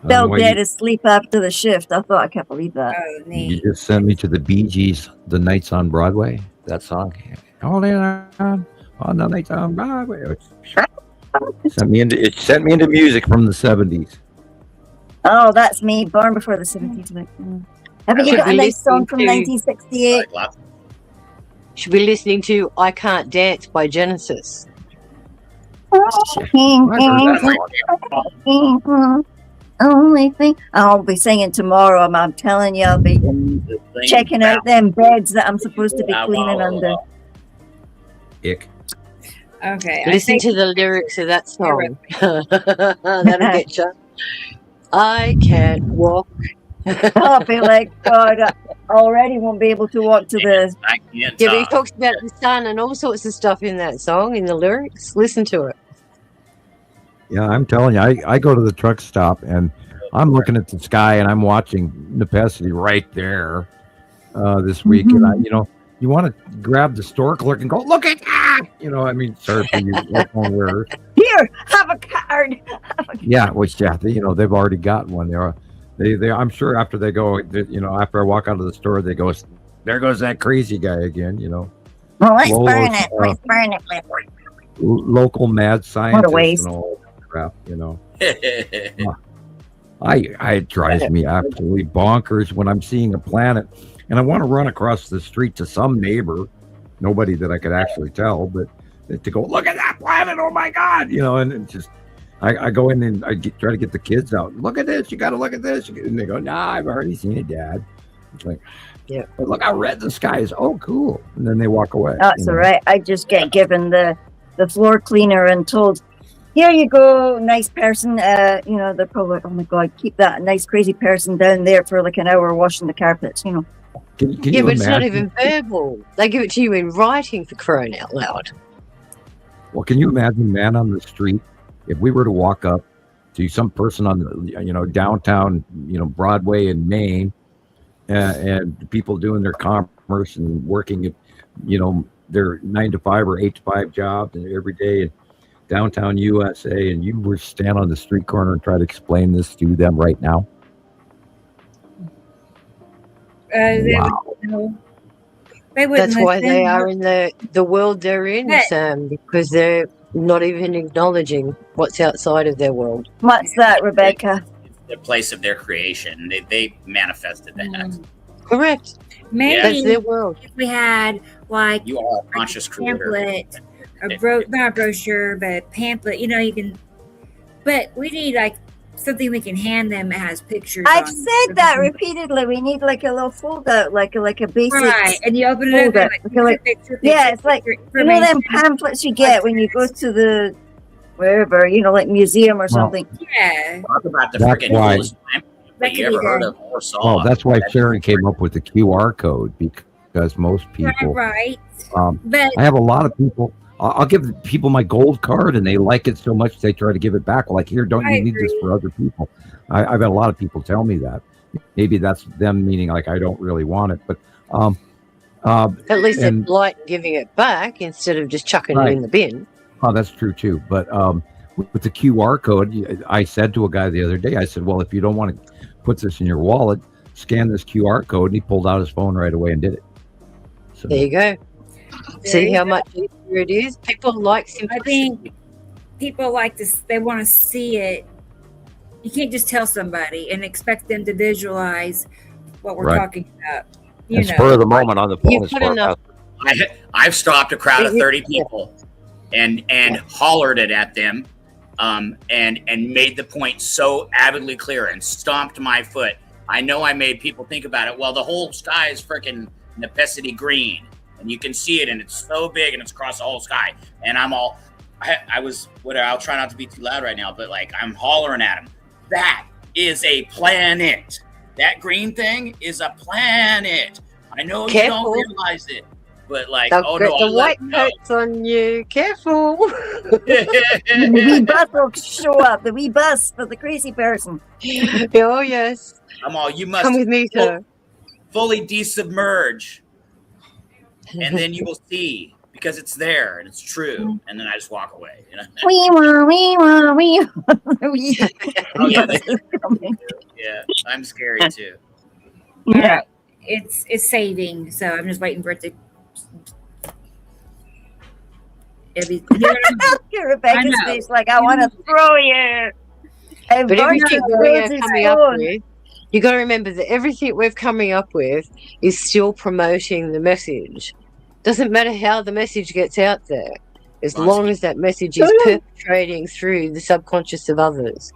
Fell dead asleep after the shift. I thought I can't believe that. Oh, neat. You just sent me to the Bee Gees, The Nights on Broadway. That song. All in on the Nights on Broadway. It sent me into music from the 70s. Oh, that's me. Born before the 70s. Haven't you got a nice song from 1968? Should be listening to I Can't Dance by Genesis. Only thing I'll be singing tomorrow. I'm telling you, I'll be checking out them beds that I'm supposed to be cleaning under. Ick. Okay. Listen to the lyrics of that song. That'll get you. I can't walk. I'll be like, God, I already won't be able to walk to the. Yeah, but he talks about the sun and all sorts of stuff in that song, in the lyrics. Listen to it. Yeah, I'm telling you, I go to the truck stop and I'm looking at the sky and I'm watching Nepenthe right there this week, and you want to grab the store clerk and go, look at that. I mean, sorry for you phone wearers. Here, have a card. Yeah, which they've already got one. They I'm sure after they go, after I walk out of the store, they go, there goes that crazy guy again. Well, let's burn it. Let's burn it. Local mad scientists and all that crap. It drives me absolutely bonkers when I'm seeing a planet and I want to run across the street to some neighbor, nobody that I could actually tell, but to go, look at that planet, oh my God, and it just, I go in and try to get the kids out. Look at this, you got to look at this. And they go, nah, I've already seen it, Dad. It's like, yeah, but look how red the sky is. Oh, cool. And then they walk away. That's all right. I just get given the floor cleaner and told, here you go, nice person. They're probably, oh my God, keep that nice crazy person down there for like an hour washing the carpets, Can you but it's not even verbal. They give it to you in writing, for crying out loud. Well, can you imagine, man, on the street, if we were to walk up to some person on the, downtown, Broadway in Maine, and people doing their commerce and working at, their 9 to 5 or 8 to 5 jobs and every day in downtown USA, and you were stand on the street corner and try to explain this to them right now? Wow. That's why they are in the world they're in, Sam, because they're not even acknowledging what's outside of their world. What's that, Rebecca? It's the place of their creation. They manifested that. Correct. Maybe that's their world. If we had like you are a conscious creator. Pamphlet, not a brochure, but pamphlet. You can. But we need like something we can hand them that has pictures. I've said that repeatedly. We need like a little folder, like a basic. Right, and you open it up. It's like them pamphlets you get when you go to the wherever, like museum or something. Yeah. Talk about the freaking coolest pamphlet you ever heard of or saw. Oh, that's why Sharon came up with the QR code, because most people. Right. But I have a lot of people. I'll give people my gold card, and they like it so much they try to give it back. Like, here, don't you need this for other people? I've had a lot of people tell me that. Maybe that's them meaning like I don't really want it, but at least they're polite giving it back instead of just chucking it in the bin. Oh, that's true too. But with the QR code, I said to a guy the other day, I said, well, if you don't want to put this in your wallet, scan this QR code, and he pulled out his phone right away and did it. So, there you go. See how much easier it is? People like simplicity. I think people like this. They want to see it. You can't just tell somebody and expect them to visualize what we're talking about. And spur of the moment on the phone. I've stopped a crowd of 30 people and hollered it at them and made the point so avidly clear and stomped my foot. I know I made people think about it. Well, the whole sky is freaking Nepenthe green. And you can see it, and it's so big, and it's across the whole sky. And I'm all, I'll try not to be too loud right now, but like I'm hollering at him. That is a planet. That green thing is a planet. I know you don't realize it, but like, the white coat's on you. Careful. The wee bus will show up. The wee bus for the crazy person. Oh yes. I'm all, you must come with me, sir. Fully desubmerge. And then you will see, because it's there and it's true. And then I just walk away. Oh, yeah, I'm scary too. Yeah, it's saving. So I'm just waiting for it to. Rebecca's face, like I want to throw you. But everything we're coming up with, you got to remember that everything we're coming up with is still promoting the message. Doesn't matter how the message gets out there, as long as that message is perpetrating through the subconscious of others.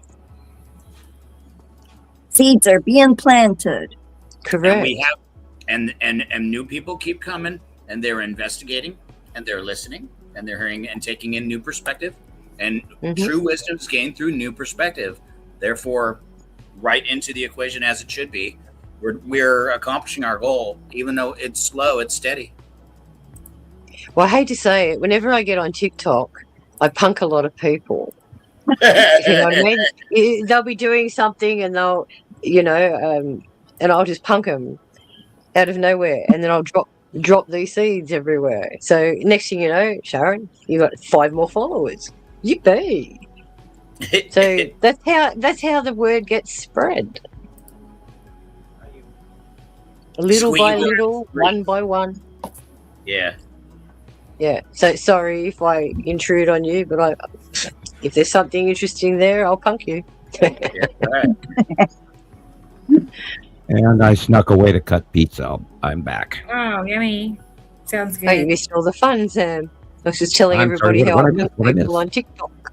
Seeds are being planted. Correct. And we have, and new people keep coming, and they're investigating, and they're listening, and they're hearing and taking in new perspective, and true wisdom is gained through new perspective. Therefore, right into the equation as it should be. We're accomplishing our goal, even though it's slow, it's steady. Well, I hate to say it, whenever I get on TikTok, I punk a lot of people. You know what I mean? They'll be doing something and they'll, and I'll just punk them out of nowhere, and then I'll drop these seeds everywhere. So next thing you know, Sharon, you got 5 more followers. Yippee! So that's how the word gets spread. Little Sweet by word. little, one by one. Yeah. Yeah. So sorry if I intrude on you, but if there's something interesting there, I'll punk you. Yeah, right. And I snuck away to cut pizza. I'm back. Oh, yummy. Sounds good. Oh, you missed all the fun, Sam. I was just telling everybody how I met people on TikTok.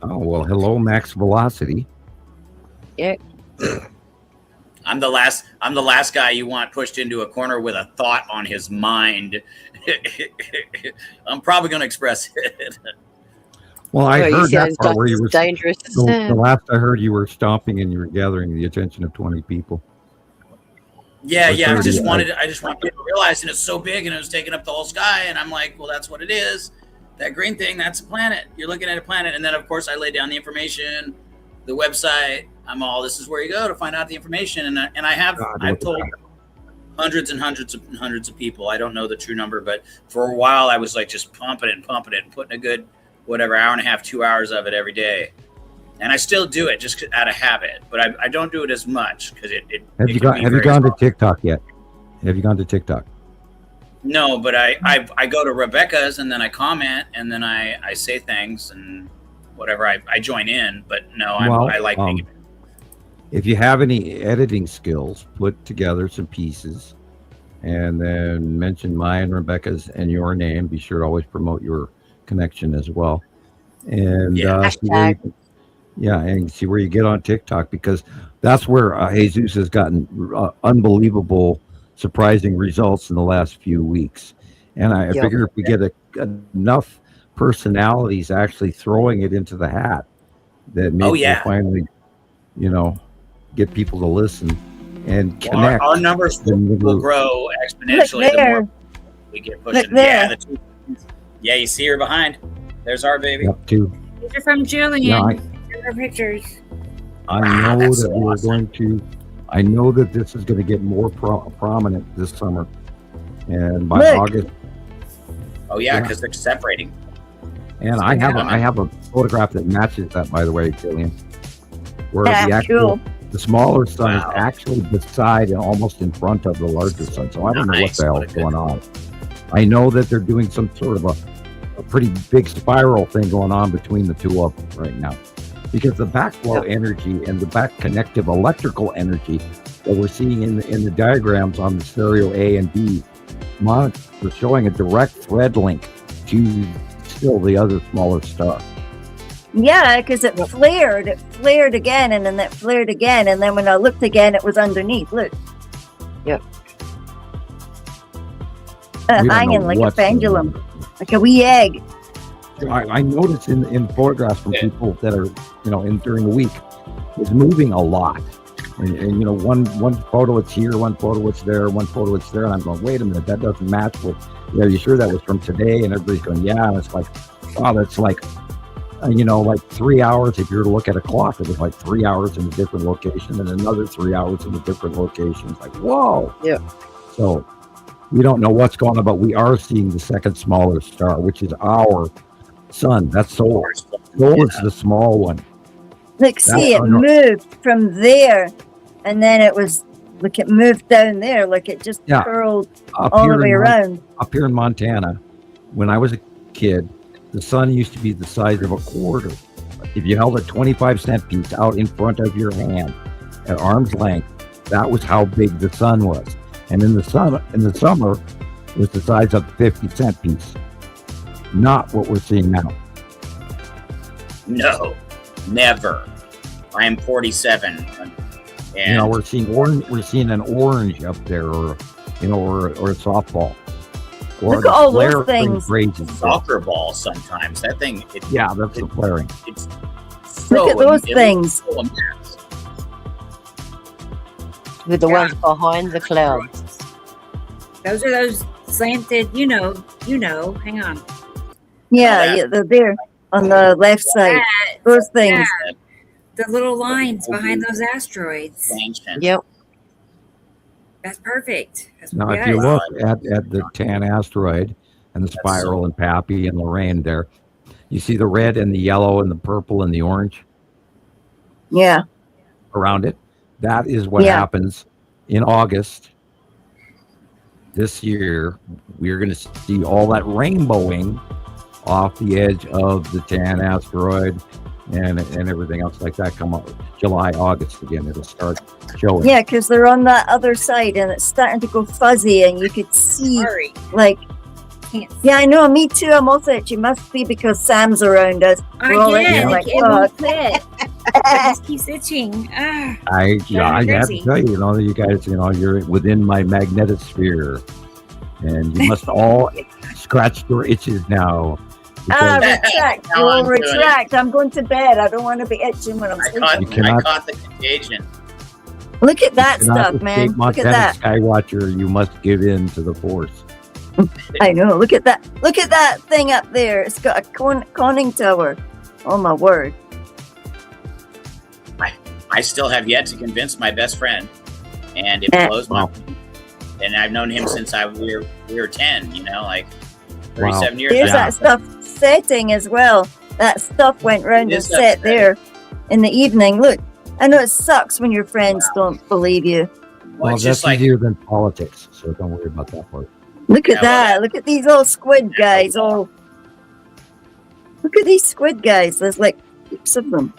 Oh, well, hello, Max Velocity. Yeah. I'm the last guy you want pushed into a corner with a thought on his mind. I'm probably going to express it. Well, I heard that part where you were dangerous. The last I heard, you were stomping and you were gathering the attention of 20 people. Yeah. I just want people to realize, and it's so big and it was taking up the whole sky. And I'm like, well, that's what it is. That green thing, that's a planet. You're looking at a planet. And then, of course, I laid down the information, the website. This is where you go to find out the information. And I've told hundreds and hundreds of people. I don't know the true number, but for a while I was like just pumping it and putting a good, whatever, hour and a half, 2 hours of it every day. And I still do it just out of habit, but I don't do it as much because it Have you gone to TikTok yet? Have you gone to TikTok? No, but I go to Rebecca's and then I comment and then I say things and whatever. I join in, but no, I like making it. If you have any editing skills, put together some pieces and then mention mine, Rebecca's, and your name. Be sure to always promote your connection as well. And and see where you get on TikTok, because that's where Jesus has gotten unbelievable, surprising results in the last few weeks. And I figure if we get enough personalities actually throwing it into the hat, that maybe we'll finally, get people to listen and connect. Our numbers will grow exponentially the more we get pushing. Yeah, you see her behind. There's our baby. Yep, too. These are from Gillian. Yeah, her pictures. I know that we're going to. I know that this is going to get more prominent this summer, and by August. Oh yeah, because they're separating. And I have a photograph that matches that, by the way, Gillian, where the smaller sun is actually beside and almost in front of the larger sun. So I don't know what the hell is going on. I know that they're doing some sort of a pretty big spiral thing going on between the two of them right now, because the backflow energy and the back connective electrical energy that we're seeing in the diagrams on the stereo A and B monitor are showing a direct thread link to still the other smaller star. Yeah, because it flared again, and then it flared again, and then when I looked again, it was underneath. Look. Yep. Hanging like a pendulum, like a wee egg. I noticed in photographs from people that are, during the week, it's moving a lot. And one photo it's here, one photo it's there, one photo it's there, and I'm going, wait a minute, that doesn't match with. Are you sure that was from today? And everybody's going, yeah. And it's like, wow, that's like, like 3 hours. If you were to look at a clock, it was like 3 hours in a different location, and another 3 hours in a different location. It's like, whoa. Yeah. So we don't know what's going on, but we are seeing the second smaller star, which is our sun. That's Sol. Sol is the small one. Look, see, it moved from there, and then it moved down there, like it just curled all the way around. Up here in Montana, when I was a kid, the sun used to be the size of a quarter. If you held a 25-cent piece out in front of your hand at arm's length, that was how big the sun was. And in the summer, it was the size of a 50-cent piece. Not what we're seeing now. No, never. I am 47. And we're seeing orange. We're seeing an orange up there, or or a softball. Or look at all those things. Soccer ball sometimes. That thing. That's the flaring. Look at those things. With the ones behind the clouds. Those are those slanted, hang on. Yeah, they're there on the left side. those things. Yeah. The little lines behind those asteroids. Yep. That's perfect. Now, if you look at the tan asteroid and the spiral and Pappy and Lorraine there, you see the red and the yellow and the purple and the orange. Yeah. Around it. That is what happens in August this year. We're going to see all that rainbowing off the edge of the tan asteroid and everything else like that come up. July, August again, it'll start showing. Yeah, because they're on that other side and it's starting to go fuzzy and you could see like yeah, I know, me too. I'm also itchy. Must be because Sam's around us. I get it. It won't quit. It just keeps itching. I have to tell you, you guys, you're within my magnetosphere, and you must all scratch your itches now. Retract. We'll retract. I'm going to bed. I don't want to be itching when I'm sleeping. I caught the contagion. Look at that stuff, man. Look at that. Skywatcher, you must give in to the Force. I know. Look at that. Look at that thing up there. It's got a conning tower. Oh my word. I still have yet to convince my best friend, and it blows my mind. And I've known him since we were 10, like 37 years. There's that stuff setting as well. That stuff went round and set there in the evening. Look, I know it sucks when your friends don't believe you. Well, that's easier than politics, so don't worry about that part. Look at that. Look at these old squid guys. Look at these squid guys. There's like heaps of them.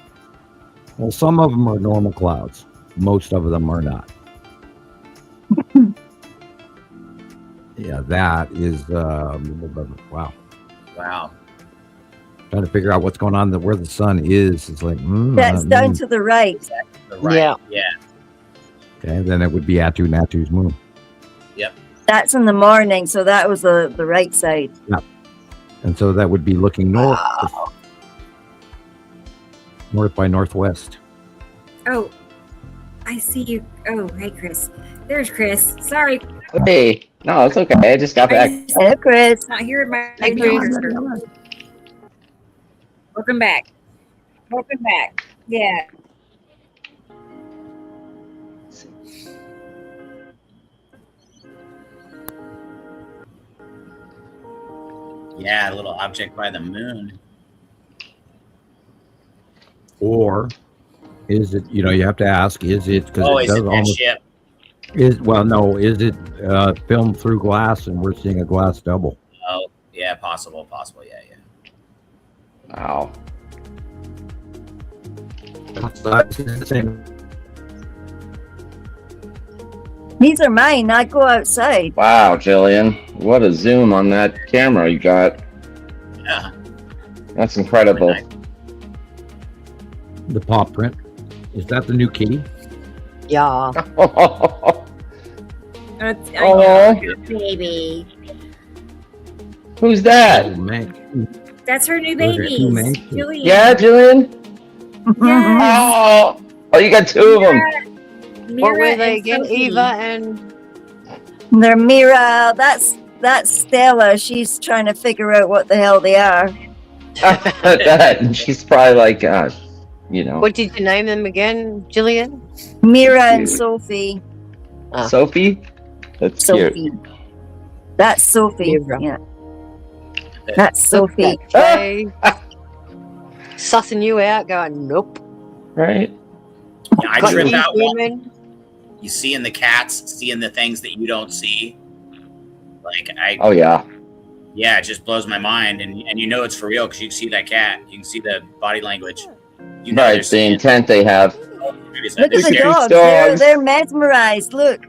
Well, some of them are normal clouds. Most of them are not. Yeah, that is wow. Trying to figure out what's going on where the sun is. It's like that's down to the right. Exactly the right. Yeah. Okay, then it would be Natu's moon. Yep. That's in the morning, so that was the right side. Yeah. And so that would be looking north. North by northwest. Oh, I see you. Oh, hey, Chris. There's Chris. Sorry. Hey, no, it's okay. I just got back. Hey, Chris. Not here in my Chris. Welcome back. Welcome back. Yeah. Yeah, a little object by the moon. Or is it, you have to ask, is it, because is it that ship? Is it filmed through glass and we're seeing a glass double? Oh, yeah, possible, yeah. Wow. These are mine. I go outside. Wow, Gillian. What a zoom on that camera you got. Yeah. That's incredible. Really nice. The paw print. Is that the new kitty? Yeah. Baby. Who's that? That's her new baby. Jillian. Yeah, Jillian? Yes. Oh, you got two of them. What were they again? Eva and... They're Mira. That's Stella. She's trying to figure out what the hell they are. She's probably like, gosh, What did you name them again, Gillian? Mira and Sophie. Sophie? That's Sophie. cute. That's Sophie. Yeah. That's Sophie. Okay. Sussing you out, going, nope. Right. Yeah, I trip out. You seeing the cats, seeing the things that you don't see. Oh yeah. Yeah, it just blows my mind, and it's for real because you can see that cat. You can see the body language. Right, the intent they have. Look at the dogs. They're mesmerized. Look.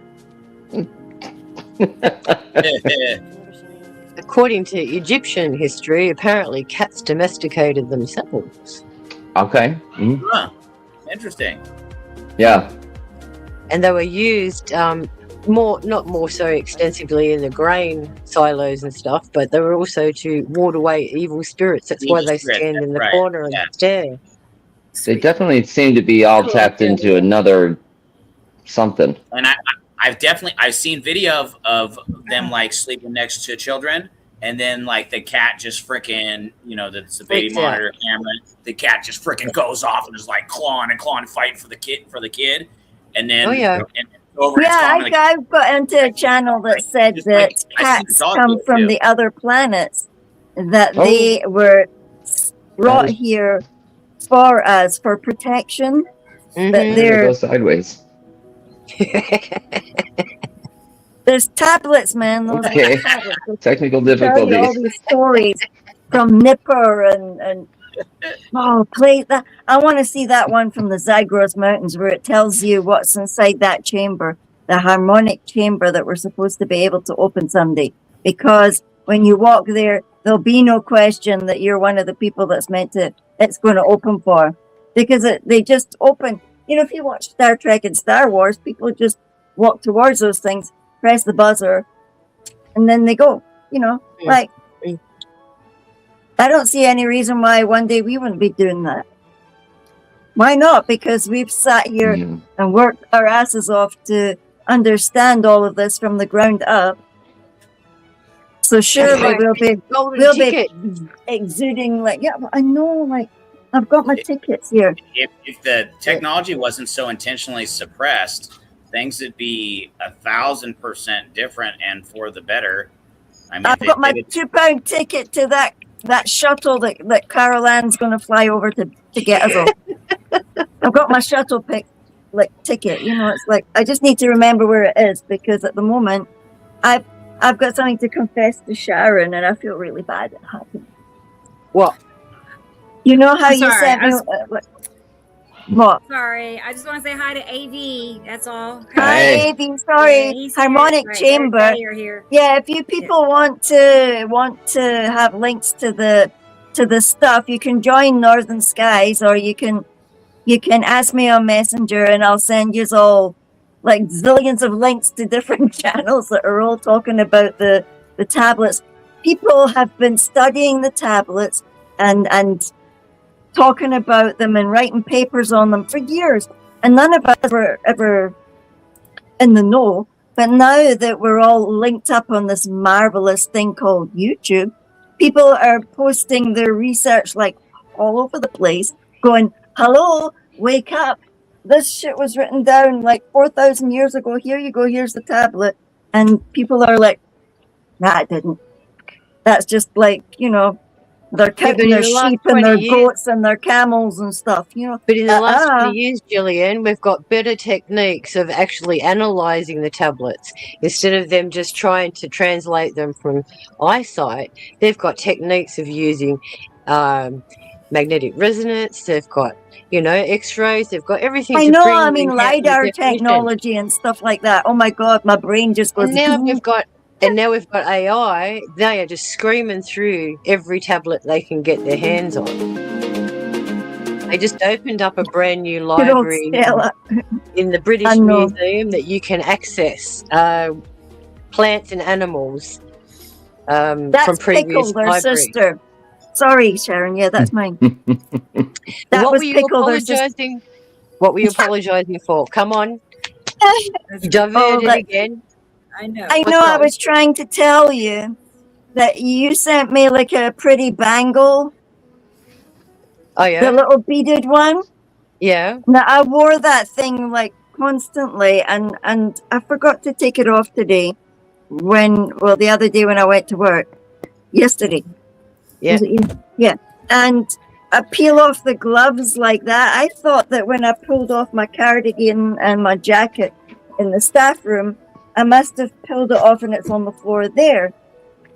According to Egyptian history, apparently cats domesticated themselves. Okay. Mm-hmm. Huh. Interesting. Yeah. And they were used not more so extensively in the grain silos and stuff, but they were also to ward away evil spirits. That's why they stand in the corner and stare. They definitely seem to be all tapped into another something. And I've seen video of them sleeping next to children, and then like the cat just freaking, you know, that's the baby Freaks out. monitor camera. The cat just freaking goes off and is like clawing, fighting for the kid, and then and over and I've got into a channel that said that cats come from the other planets, that they were brought here for us for protection. That They're go sideways. There's tablets, man. Those Okay. tablets. Technical Tell you difficulties. all these stories from Nipper and play that. I want to see that one from the Zagros Mountains where it tells you what's inside that chamber, the harmonic chamber that we're supposed to be able to open someday. Because when you walk there, there'll be no question that you're one of the people that's it's going to open for. Because they just open. You know, if you watch Star Trek and Star Wars, people just walk towards those things, press the buzzer, and then they go. You know, like, I don't see any reason why one day we wouldn't be doing that. Why not? Because we've sat here and worked our asses off to understand all of this from the ground up. So surely we'll be exuding like, yeah, I know, like, I've got my tickets here. If the technology wasn't so intentionally suppressed, things would be 1,000% different and for the better. I mean, I've got my £2 ticket to that shuttle that Carol Ann's going to fly over to get us all. I've got my shuttle ticket. You know, it's like I just need to remember where it is, because at the moment I've got something to confess to Sharon, and I feel really bad it happened. What? You know how you sent me. What? Sorry, I just want to say hi to AV. That's all. Hi, AV. Sorry, harmonic chamber. Here. Yeah, if you people want to have links to the stuff, you can join Northern Skies, or you can ask me on Messenger, and I'll send you all like zillions of links to different channels that are all talking about the tablets. People have been studying the tablets and talking about them and writing papers on them for years, and none of us were ever in the know. But now that we're all linked up on this marvelous thing called YouTube, people are posting their research like all over the place, going, hello, wake up, this shit was written down like 4,000 years ago, here you go, here's the tablet. And people are like, nah, it didn't. That's just like, you know, they're counting their sheep and their goats and their camels and stuff, you know. But in the last 20 years, Gillian, we've got better techniques of actually analysing the tablets. Instead of them just trying to translate them from eyesight, they've got techniques of using magnetic resonance. They've got, you know, X-rays. They've got everything. I know, I mean, LiDAR technology and stuff like that. Oh, my God, my brain just goes... And now we've got AI. They are just screaming through every tablet they can get their hands on. They just opened up a brand new library in the British Museum that you can access plants and animals from previous Pickle, their libraries. sister. Sorry, Sharon. Yeah, that's mine. What were you apologising? What were you apologising for? Come on, you diverted again. I know. I was trying to tell you that you sent me like a pretty bangle. Oh, yeah? The little beaded one. Yeah. Now, I wore that thing like constantly, and I forgot to take it off today the other day when I went to work. Yesterday. Yeah. Yeah. And I peel off the gloves like that. I thought that when I pulled off my cardigan and my jacket in the staff room, I must have peeled it off and it's on the floor there.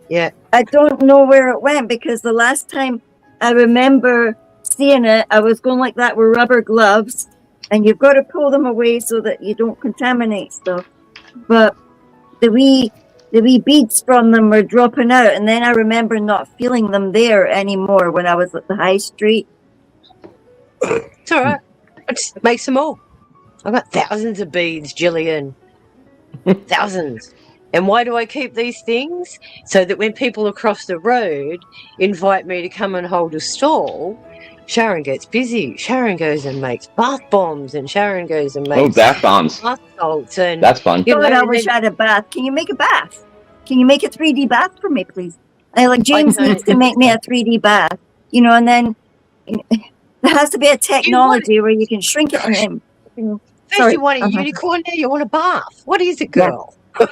Yeah. I don't know where it went, because the last time I remember seeing it, I was going like that with rubber gloves, and you've got to pull them away so that you don't contaminate stuff. But the wee beads from them were dropping out, and then I remember not feeling them there anymore when I was at the high street. It's all right. I just make some more. I've got thousands of beads, Gillian. Thousands. And why do I keep these things? So that when people across the road invite me to come and hold a stall, Sharon gets busy. Sharon goes and makes bath bombs, and Sharon goes and makes bath bombs. Bath salts, and that's fun. I wish I had a bath. Can you make a bath? Can you make a 3D bath for me, please? Like James needs to make me a 3D bath, and then there has to be a technology where you can shrink it and First you want a unicorn, now you want a bath. What is it, girl? Yeah.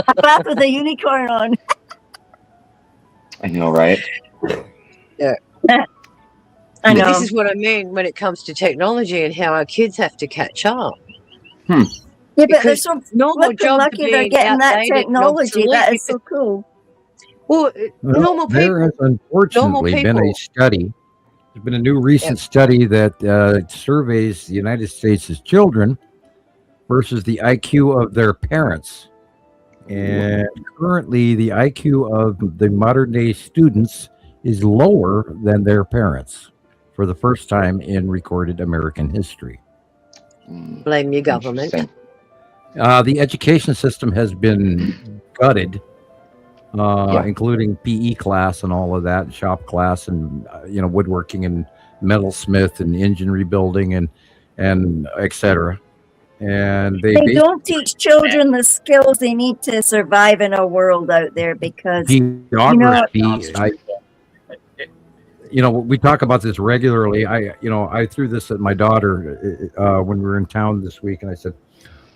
A bath with a unicorn on. I know, right? Yeah. I know. This is what I mean when it comes to technology and how our kids have to catch up. Yeah, but Because they're so normal jobs lucky are they're being getting that outdated and technology. That obsolete is so cool. Well, normal people. There has unfortunately been a study. There's been a new recent study that surveys the United States' children versus the IQ of their parents. And currently, the IQ of the modern day students is lower than their parents for the first time in recorded American history. Blame your government. The education system has been gutted, including PE class and all of that, shop class, and woodworking and metalsmith and engine rebuilding and etc. And they don't teach children the skills they need to survive in a world out there because geography. We talk about this regularly. I threw this at my daughter when we were in town this week, and I said,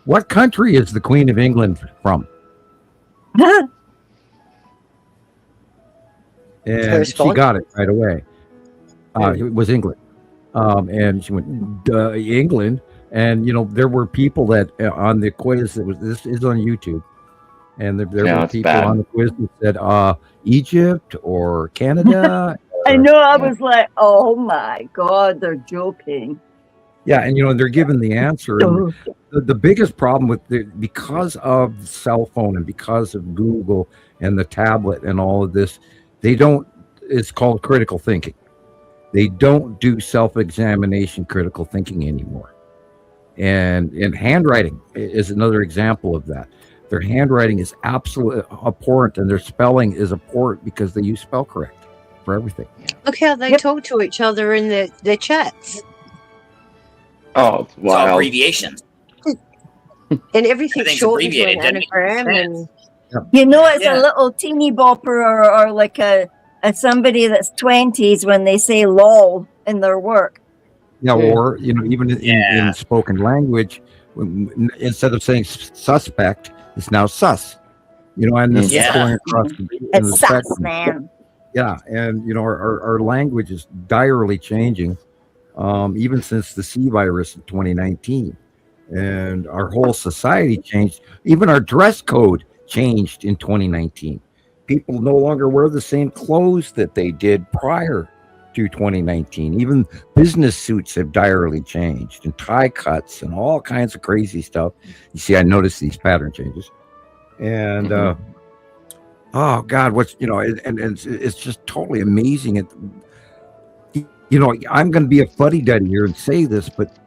"What country is the Queen of England from?" And she got it right away. It was England, and she went, England. And there were people that on the quiz this is on YouTube, and there were people on the quiz that said Egypt or Canada. I know. I was like, oh my God, they're joking. Yeah, and they're given the answer. And the biggest problem with because of the cell phone and because of Google and the tablet and all of this, it's called critical thinking. They don't do self-examination critical thinking anymore. And handwriting is another example of that. Their handwriting is absolutely abhorrent, and their spelling is abhorrent because they use spell correct for everything. Look how they talk to each other in their chats. Oh, wow. It's all abbreviations. And everything's short into an anagram. And it's a little teeny bopper or like a somebody that's 20s when they say lol in their work. Yeah, or even in spoken language, instead of saying suspect, it's now sus. And this is going across the sus, spectrum. man. Yeah, and our language is direly changing, even since the C virus in 2019, and our whole society changed. Even our dress code changed in 2019. People no longer wear the same clothes that they did prior to 2019. Even business suits have direly changed, and tie cuts and all kinds of crazy stuff. You see, I noticed these pattern changes, and oh God, and it's just totally amazing. I'm going to be a fuddy-duddy here and say this, but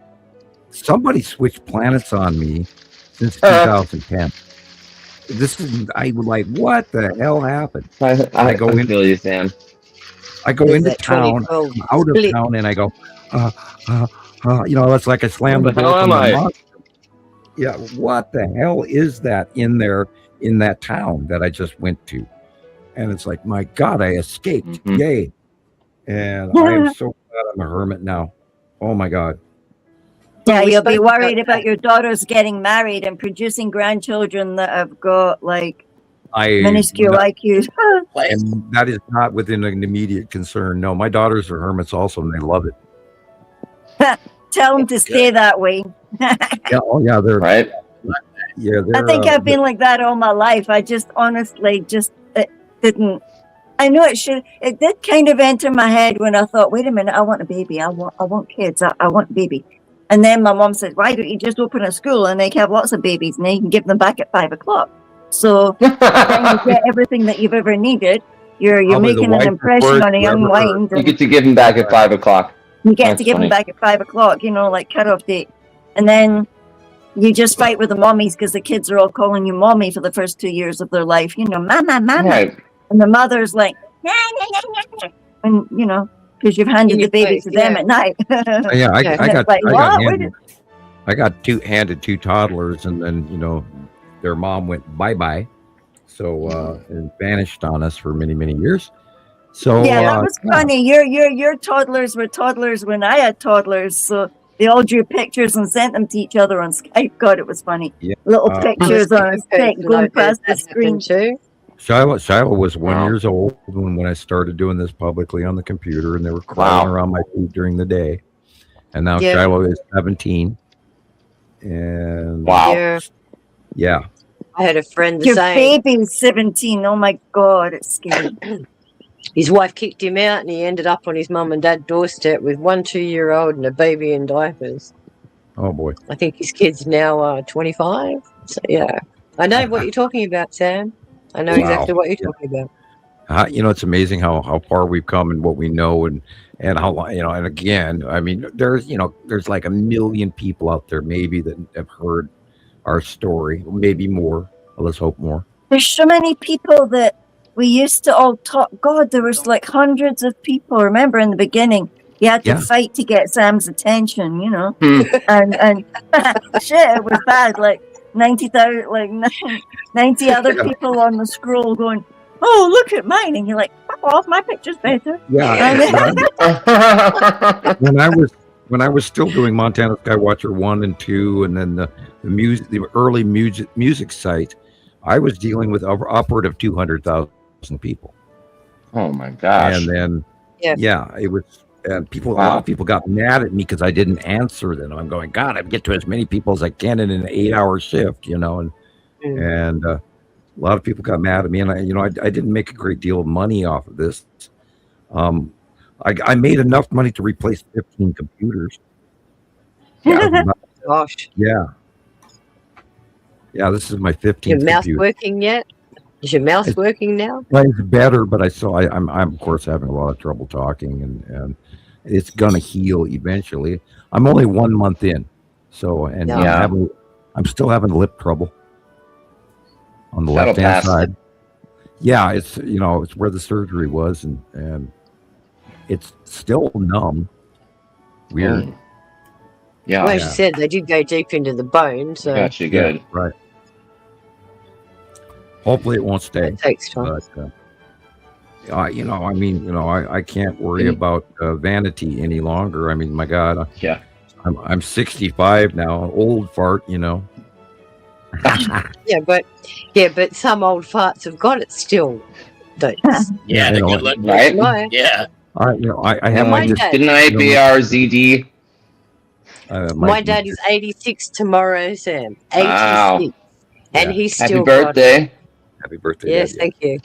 somebody switched planets on me since 2010. I was like, what the hell happened? I go into you, Sam. I go into town, I'm out of town, and I go, it's like I slammed the door from the monster. Yeah, what the hell is that in there in that town that I just went to? And it's like, my God, I escaped. Yay. And I'm so glad I'm a hermit now. Oh my God. Yeah, you'll be worried about your daughters getting married and producing grandchildren that have got minuscule IQs. And that is not within an immediate concern. No, my daughters are hermits also, and they love it. Tell them to stay that way. They're right. Yeah, I think I've been like that all my life. I just honestly didn't. I know it did kind of enter my head when I thought, wait a minute, I want a baby. I want kids. I want a baby. And then my mom said, why don't you just open a school and they can have lots of babies and then you can give them back at 5 o'clock. So then you get everything that you've ever needed. You're making an impression on a young mind. You get to give them back at 5 o'clock. You get to give them back at 5 o'clock, like cutoff date. And then you just fight with the mommies because the kids are all calling you mommy for the first 2 years of their life. Mama. Right. And the mother's like, nah. And, because you've handed the baby to them at night. I got handed two toddlers, and then their mom went bye-bye. So and vanished on us for many, many years. So yeah, that was funny. Your toddlers were toddlers when I had toddlers, so they all drew pictures and sent them to each other on Skype. God, it was funny. Yeah. Little pictures on a stick going past the screen. Shiloh was 1 year old when I started doing this publicly on the computer, and they were crawling around my feet during the day. And now Shiloh is 17. And yeah. I had a friend Your baby's 17. Oh my God, it's scary. His wife kicked him out, and he ended up on his mum and dad's doorstep with 1 2-year-old and a baby in diapers. Oh boy! I think his kid's now 25. So yeah, I know what you're talking about, Sam. I know exactly what you're talking about. It's amazing how far we've come and what we know, and how and again, I mean, there's like 1 million people out there maybe that have heard our story, maybe more. Let's hope more. There's so many people that we used to all talk. God, there was like hundreds of people. Remember in the beginning, you had to fight to get Sam's attention, and shit, it was bad. Like 90,000, like 90 other people on the scroll going, "Oh, look at mine," and you're like, "Fuck off, my picture's better." Yeah. When I was still doing Montana Skywatcher 1 and 2, and then the early music site, I was dealing with upward of 200,000 people. Oh my gosh! And then it was, and a lot of people got mad at me because I didn't answer them. I'm going, God, I get to as many people as I can in an 8-hour shift, and a lot of people got mad at me, and I didn't make a great deal of money off of this. I made enough money to replace 15 computers. Gosh. Yeah, this is my 15th Your mouse computer. working yet? Is your mouse working now? It's better, but I'm of course having a lot of trouble talking, and it's gonna heal eventually. I'm only 1 month in, so I'm still having lip trouble on the left hand side. Yeah, it's it's where the surgery was, and it's still numb. Weird. Yeah. Well, as you said, they did go deep into the bone, so Gotcha, good. Yeah, right. Hopefully it won't stay. It takes time. But, I can't worry about vanity any longer. I mean, my God. I'm 65 now, old fart, Yeah, but some old farts have got it still. Yeah, the good look, right? Yeah. I have my Good night, BRZD. My dad is 86 tomorrow, Sam. 86. Wow. And he's still Happy birthday. Happy birthday. Yes, thank you.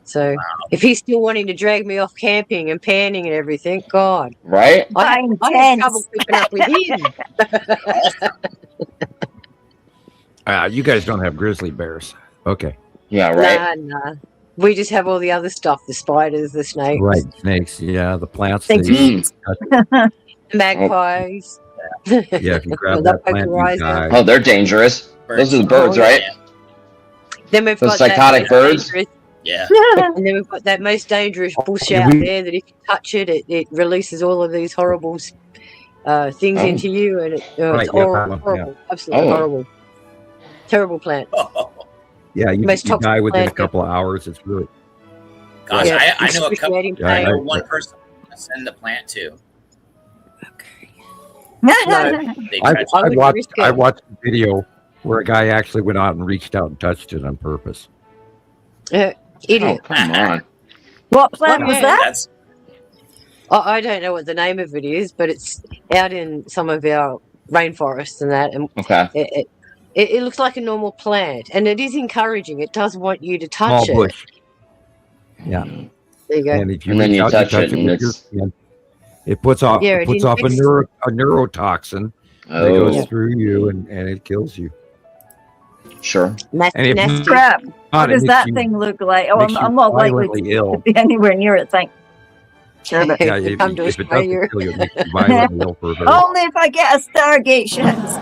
So if he's still wanting to drag me off camping and panning and everything, God. Right? I have trouble keeping up with him. You guys don't have grizzly bears. Okay. Yeah, right. Nah. We just have all the other stuff, the spiders, the snakes. Right, snakes, the plants. The magpies. Yeah, if you grab that plant, you die. Oh, they're dangerous. Those are the birds, right? Then we've Those got psychotic birds. Yeah. And then we've got that most dangerous bush out there that if you touch it, it releases all of these horrible things into you, and it's horrible. Absolutely horrible. Terrible plant. Yeah, you die within a couple of hours. It's really. Gosh, I know a couple. I know one person to send the plant to. I watched a video where a guy actually went out and reached out and touched it on purpose. Idiot. Oh, come on. What plant was that? I don't know what the name of it is, but it's out in some of our rainforests and that. And it looks like a normal plant, and it is encouraging. It does want you to touch it. Bush. Yeah. There you go. And if you touch it with your skin, it puts off a neurotoxin that goes through you and it kills you. Sure. Nasty. Crap. What does that thing look like? Oh, I'm not likely to be anywhere near it. Sure, but if it doesn't kill you, it makes you violently ill for a bit. Only if I get a Stargate chance.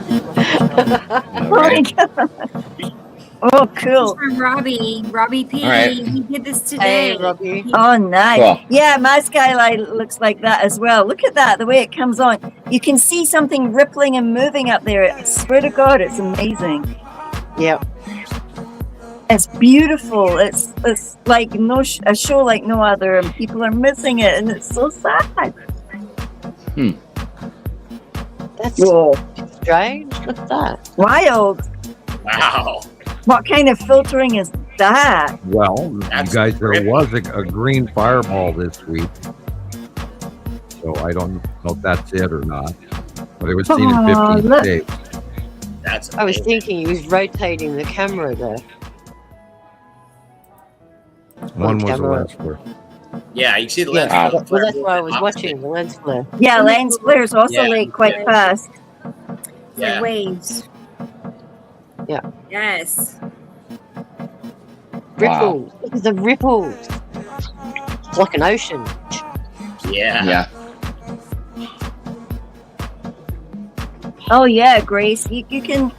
Oh, cool. This is from Robbie P. Right. He did this today. Hey, Robbie. Oh, nice. Cool. Yeah, my skylight looks like that as well. Look at that, the way it comes on. You can see something rippling and moving up there. I swear to God, it's amazing. Yep. It's beautiful. It's like a show like no other, and people are missing it, and it's so sad. That's Whoa. strange. What's that? Wild. Wow. What kind of filtering is that? Well, you guys, there was a green fireball this week. So I don't know if that's it or not. But it was seen in 15 states. I was thinking he was rotating the camera there. One was a lens flare. Yeah, you see the lens flare. flare. Well, that's why I was watching the lens flare. Yeah, lens flares oscillate quite fast. Like waves. Yeah. Yes. Ripples. Look at the ripples. It's like an ocean. Yeah. Oh yeah, Grace. You can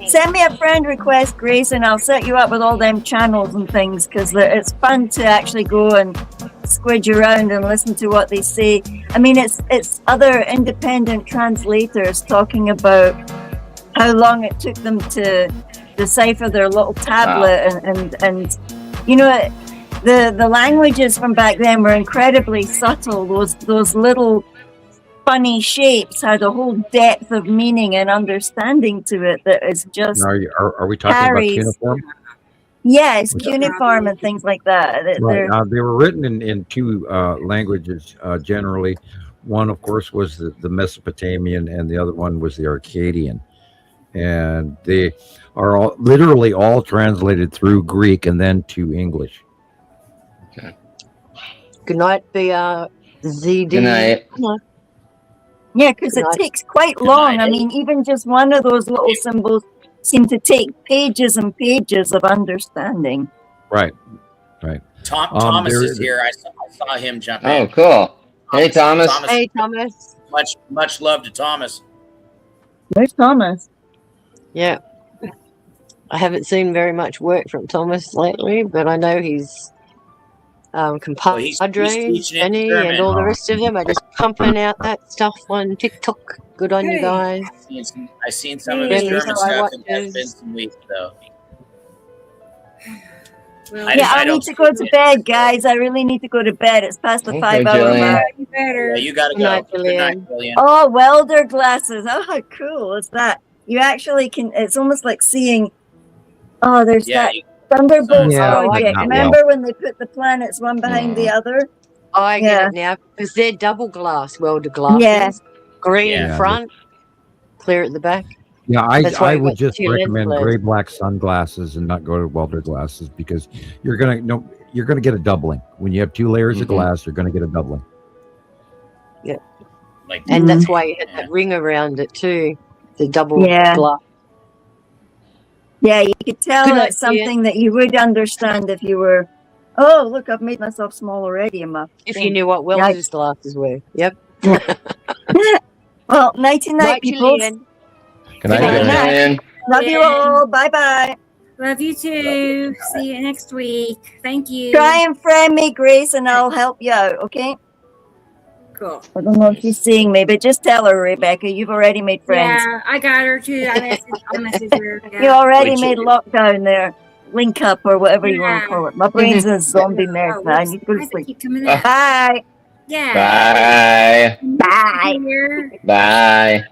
send me a friend request, Grace, and I'll set you up with all them channels and things, because it's fun to actually go and squidge around and listen to what they say. I mean, it's other independent translators talking about how long it took them to decipher their little tablet, and you know, the languages from back then were incredibly subtle. Those little funny shapes had a whole depth of meaning and understanding to it that is just are we talking about cuneiform? Yeah, it's cuneiform and things like that. Right. They were written in two languages generally. One, of course, was the Mesopotamian, and the other one was the Akkadian. And they are literally all translated through Greek and then to English. Okay. Good night, ZD. Good night. Yeah, because it takes quite long. I mean, even just one of those little symbols seem to take pages and pages of understanding. Right. Thomas is here. I saw him jump in. Oh, cool. Hey, Thomas. Hey, Thomas. Much love to Thomas. There's Thomas. Yeah. I haven't seen very much work from Thomas lately, but I know he's compadres, Benny, and all the rest of them are just pumping out that stuff on TikTok. Good on you guys. I've seen some of his German stuff, and it's been some weeks, though. Well, I need to go to bed, guys. I really need to go to bed. It's past the 5-hour mark. You better. Yeah, you gotta go. Good night, Gillian. Oh, welder glasses. Oh, how cool is that? You actually can, it's almost like seeing, there's that Thunderbolt project. Remember when they put the planets one behind the other? Oh, I get it now, because they're double glass welder glasses. Yeah. Green in front, clear at the back. Yeah, I would just recommend gray-black sunglasses and not go to welder glasses, because you're gonna get a doubling when you have two layers of glass. You're gonna get a doubling. Yeah, and that's why you had that ring around it too, the double glass. Yeah, you could tell it's something that you would understand if you were. Oh, look, I've made myself small already in my. If you knew what welder's glasses were. Yep. Well, nighty-night, people. Good night, Gillian. Love you all. Bye-bye. Love you too. See you next week. Thank you. Try and friend me, Grace, and I'll help you out, okay? Cool. I don't know if she's seeing me, but just tell her, Rebecca, you've already made friends. Yeah, I got her too. I'll message her. Yeah. You already made lockdown there. Link up or whatever you want to call it. My brain's a zombie mess, man. I need to go to sleep. Bye. Yeah. Bye. Bye.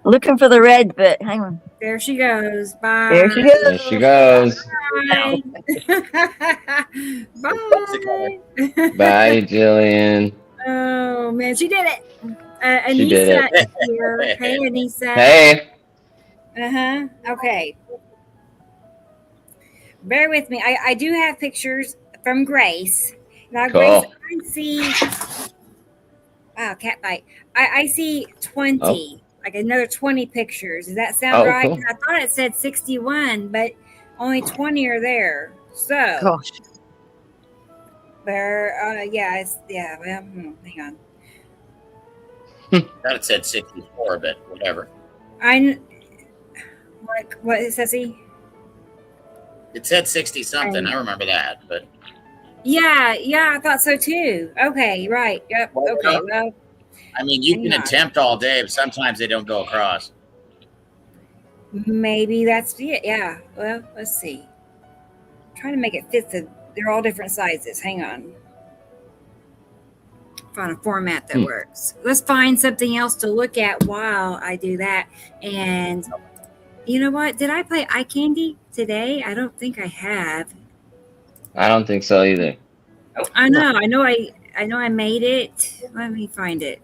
Looking for the red bit. Hang on. There she goes. Bye. There she goes. There she goes. Bye. Bye. Bye, Gillian. Oh man, she did it. Anissa She did it. is here. Hey, Anissa. Hey. Okay. Bear with me. I do have pictures from Grace. Now, Cool. Grace, I see. Wow, cat bite. I see 20, like another 20 pictures. Does that sound right? Cool. I thought it said 61, but only 20 are there. So, Gosh. there. Well, hang on. Thought it said 64, but whatever. What is Ceci? It said 60 something. I remember that, but Yeah, I thought so too. Okay, right. Yep. Well, Okay. Well, I mean, you hang can on. attempt all day, but sometimes they don't go across. Maybe that's it. Yeah. Well, let's see. trying to make it fit. They're all different sizes. Hang on. Find a format that works. Let's find something else to look at while I do that. And you know what? Did I play eye candy today? I don't think I have. I don't think so either. I know I made it. Let me find it.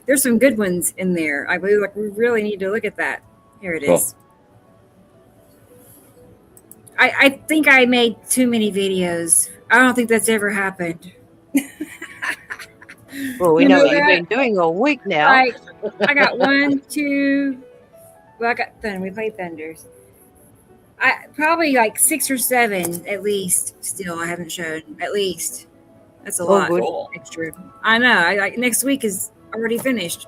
There's some good ones in there. I believe we really need to look at that. Here it is. I think I made too many videos. I don't think that's ever happened. Well, we know what you've been doing all week now. Right. I got 1, 2. Well, I got Thunder. We played Thunders. I probably like 6 or 7 at least. Still, I haven't shown at least. That's a lot extra. I know. Next week is already finished.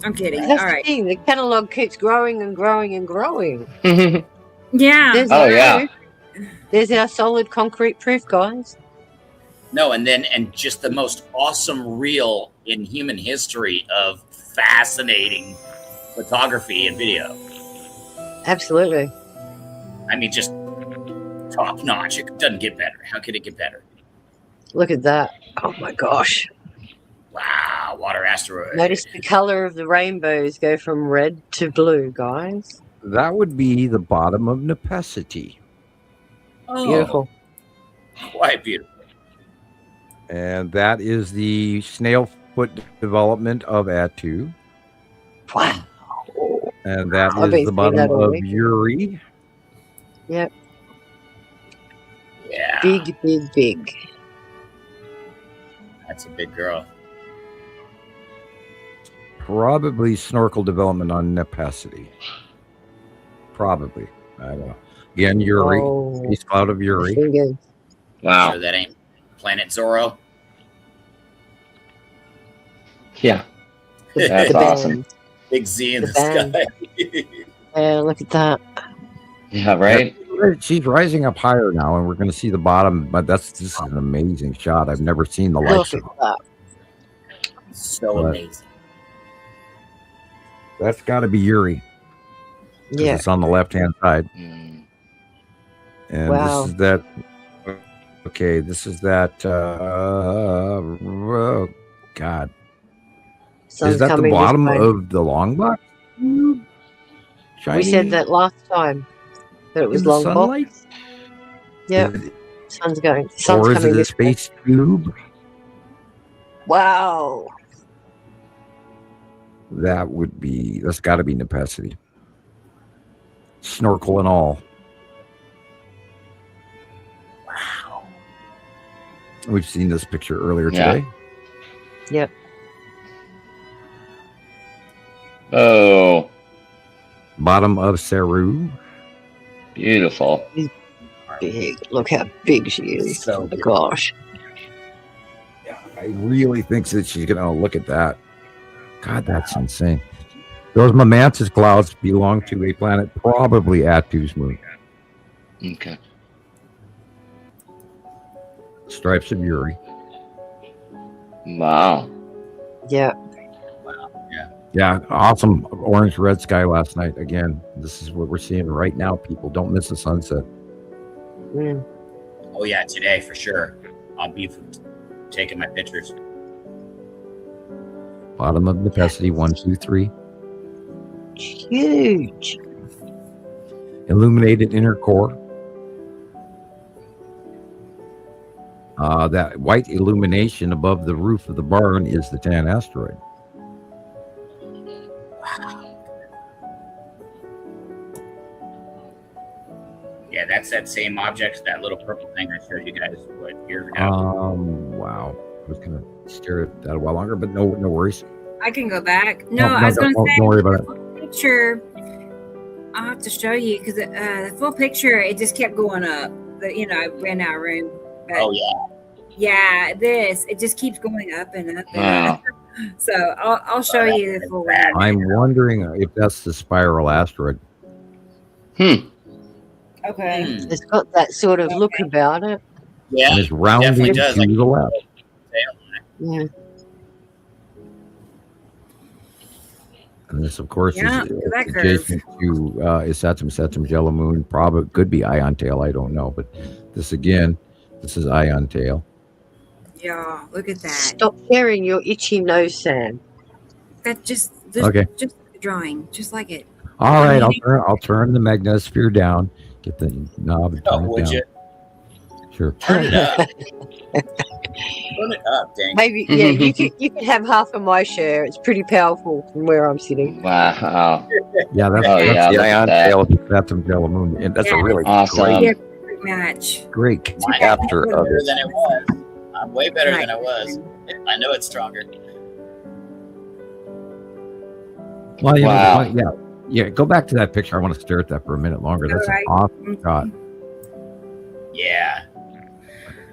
I'm kidding. That's all right. The thing. The catalog keeps growing and growing and growing. Yeah. There's our solid concrete proof, guys. No, and just the most awesome reel in human history of fascinating photography and video. Absolutely. I mean, just top notch. It doesn't get better. How could it get better? Look at that. Oh my gosh. Wow, water asteroid. Notice the color of the rainbows go from red to blue, guys. That would be the bottom of Nepacity. Oh, beautiful. Quite beautiful. And that is the snail foot development of Atu. Wow. And that is the bottom of Uri. Yep. Yeah. Big, big, big. That's a big girl. Probably snorkel development on Nepacity. Probably. I don't know. Again, Uri. Peace cloud of Uri. Wow. Sure that ain't Planet Zorro. Yeah. That's awesome. Big Z in the sky. Yeah, look at that. Yeah, right? She's rising up higher now, and we're going to see the bottom, but this is an amazing shot. I've never seen the likes of that. So amazing. That's got to be Uri. Yeah. It's on the left-hand side. And wow. This is that. Okay, this is that. Oh, God. Sun's is that the bottom of the long box? We said that last time. That it was long box. Yep. Sun's going. Sun's or is coming it a space tube? Wow. That's got to be Nepacity. Snorkel and all. Wow. We've seen this picture earlier today. Yep. Oh. Bottom of Saru. Beautiful. Big. Look how big she is. Oh my gosh. Yeah, I really think that she's going to look at that. God, that's insane. Those Mamantis clouds belong to a planet, probably Atu's moon. Okay. Stripes of Uri. Wow. Yeah. Yeah, awesome orange-red sky last night. Again, this is what we're seeing right now, people. Don't miss the sunset. Mm. Oh, yeah, today for sure. I'll be taking my pictures. Bottom of Nepacity, 1, 2, 3. Huge. Illuminated inner core. That white illumination above the roof of the barn is the Tan asteroid. Yeah, that's that same object, that little purple thing I showed you guys years ago. Wow. I was going to stare at that a while longer, but no worries. I can go back. No, I was going to say, don't worry about it. Picture. I'll have to show you because the full picture, it just kept going up. I ran out of room. But oh, yeah. Yeah, it just keeps going up and up and up. So I'll show you the full one. I'm wondering if that's the spiral asteroid. Okay. It's got that sort of look about it. Yeah, and it's rounding definitely does. to the left. Yeah. And this, of course, Yeah, is that curve. adjacent to Satum Yellow Moon. Probably could be Ion Tail. I don't know, but this is Ion Tail. Yeah, look at that. Stop sharing your itchy nose, Sam. That just Okay. Just the drawing, just like it. All right, I'll turn the magnetosphere down. Get the knob and turn it would down. you? Sure. Turn it up. Turn it up, dang. Maybe, yeah, you can have half of my share. It's pretty powerful from where I'm sitting. Wow. Yeah, that's Oh, yeah, the look at Ion that. Tail of the Satum Yellow Moon. And that's a really Awesome. Yeah, match. great capture of Better it. than it was. I'm way better than it was. I know it's stronger. Well, you Wow. know, yeah. Go back to that picture. I want to stare at that for a minute longer. That's an awesome shot. Yeah.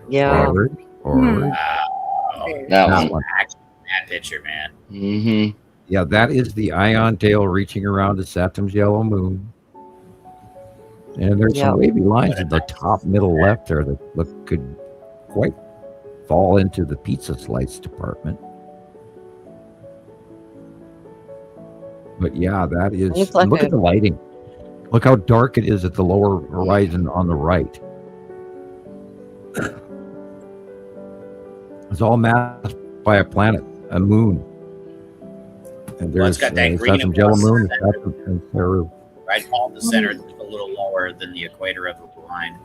Yeah. Forward. Wow. That one. That picture, man. Mm-hmm. Yeah, that is the Ion Tail reaching around to Saturn's yellow moon. And there's some wavy lines in the top middle left there that could quite fall into the pizza slice department. But yeah, that is. Look at the lighting. Look how dark it is at the lower horizon on the right. It's all masked by a planet, a moon. And there's it's got that green some yellow moon. And Peru. Right on the center, just a little lower than the equator of the line.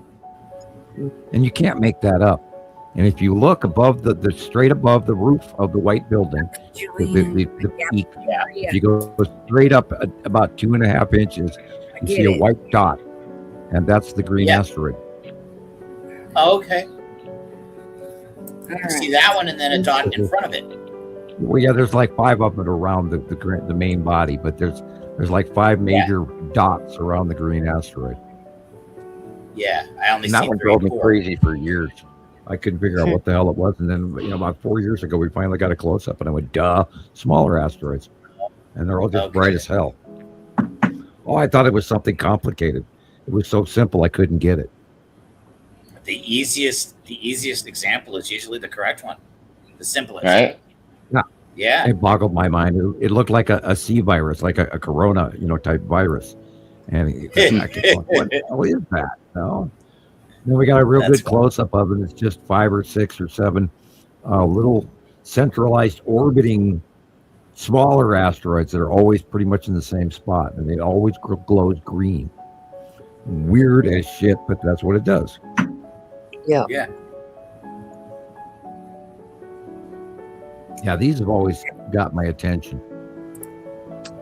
And you can't make that up. And if you look above the straight above the roof of the white building, the peak, if you go straight up about 2.5 inches, you see a white dot, and that's the green asteroid. Oh, okay. You see that one, and then a dot in front of it. Well, yeah, there's like 5 of them around the main body, but there's like 5 major dots around the green asteroid. Yeah, I only and that see one 3 drove or me 4. crazy for years. I couldn't figure out what the hell it was, and then about 4 years ago, we finally got a close up, and I went, "Duh, smaller asteroids," and they're all just bright as hell. Oh, I thought it was something complicated. It was so simple, I couldn't get it. The easiest example is usually the correct one, the simplest. Right? Yeah. It boggled my mind. It looked like a C virus, like a corona, type virus, and what the hell is that? No. Then we got a real good close-up of it. It's just 5 or 6 or 7 little centralized orbiting smaller asteroids that are always pretty much in the same spot, and it always glows green. Weird as shit, but that's what it does. Yeah. Yeah. Yeah, these have always got my attention.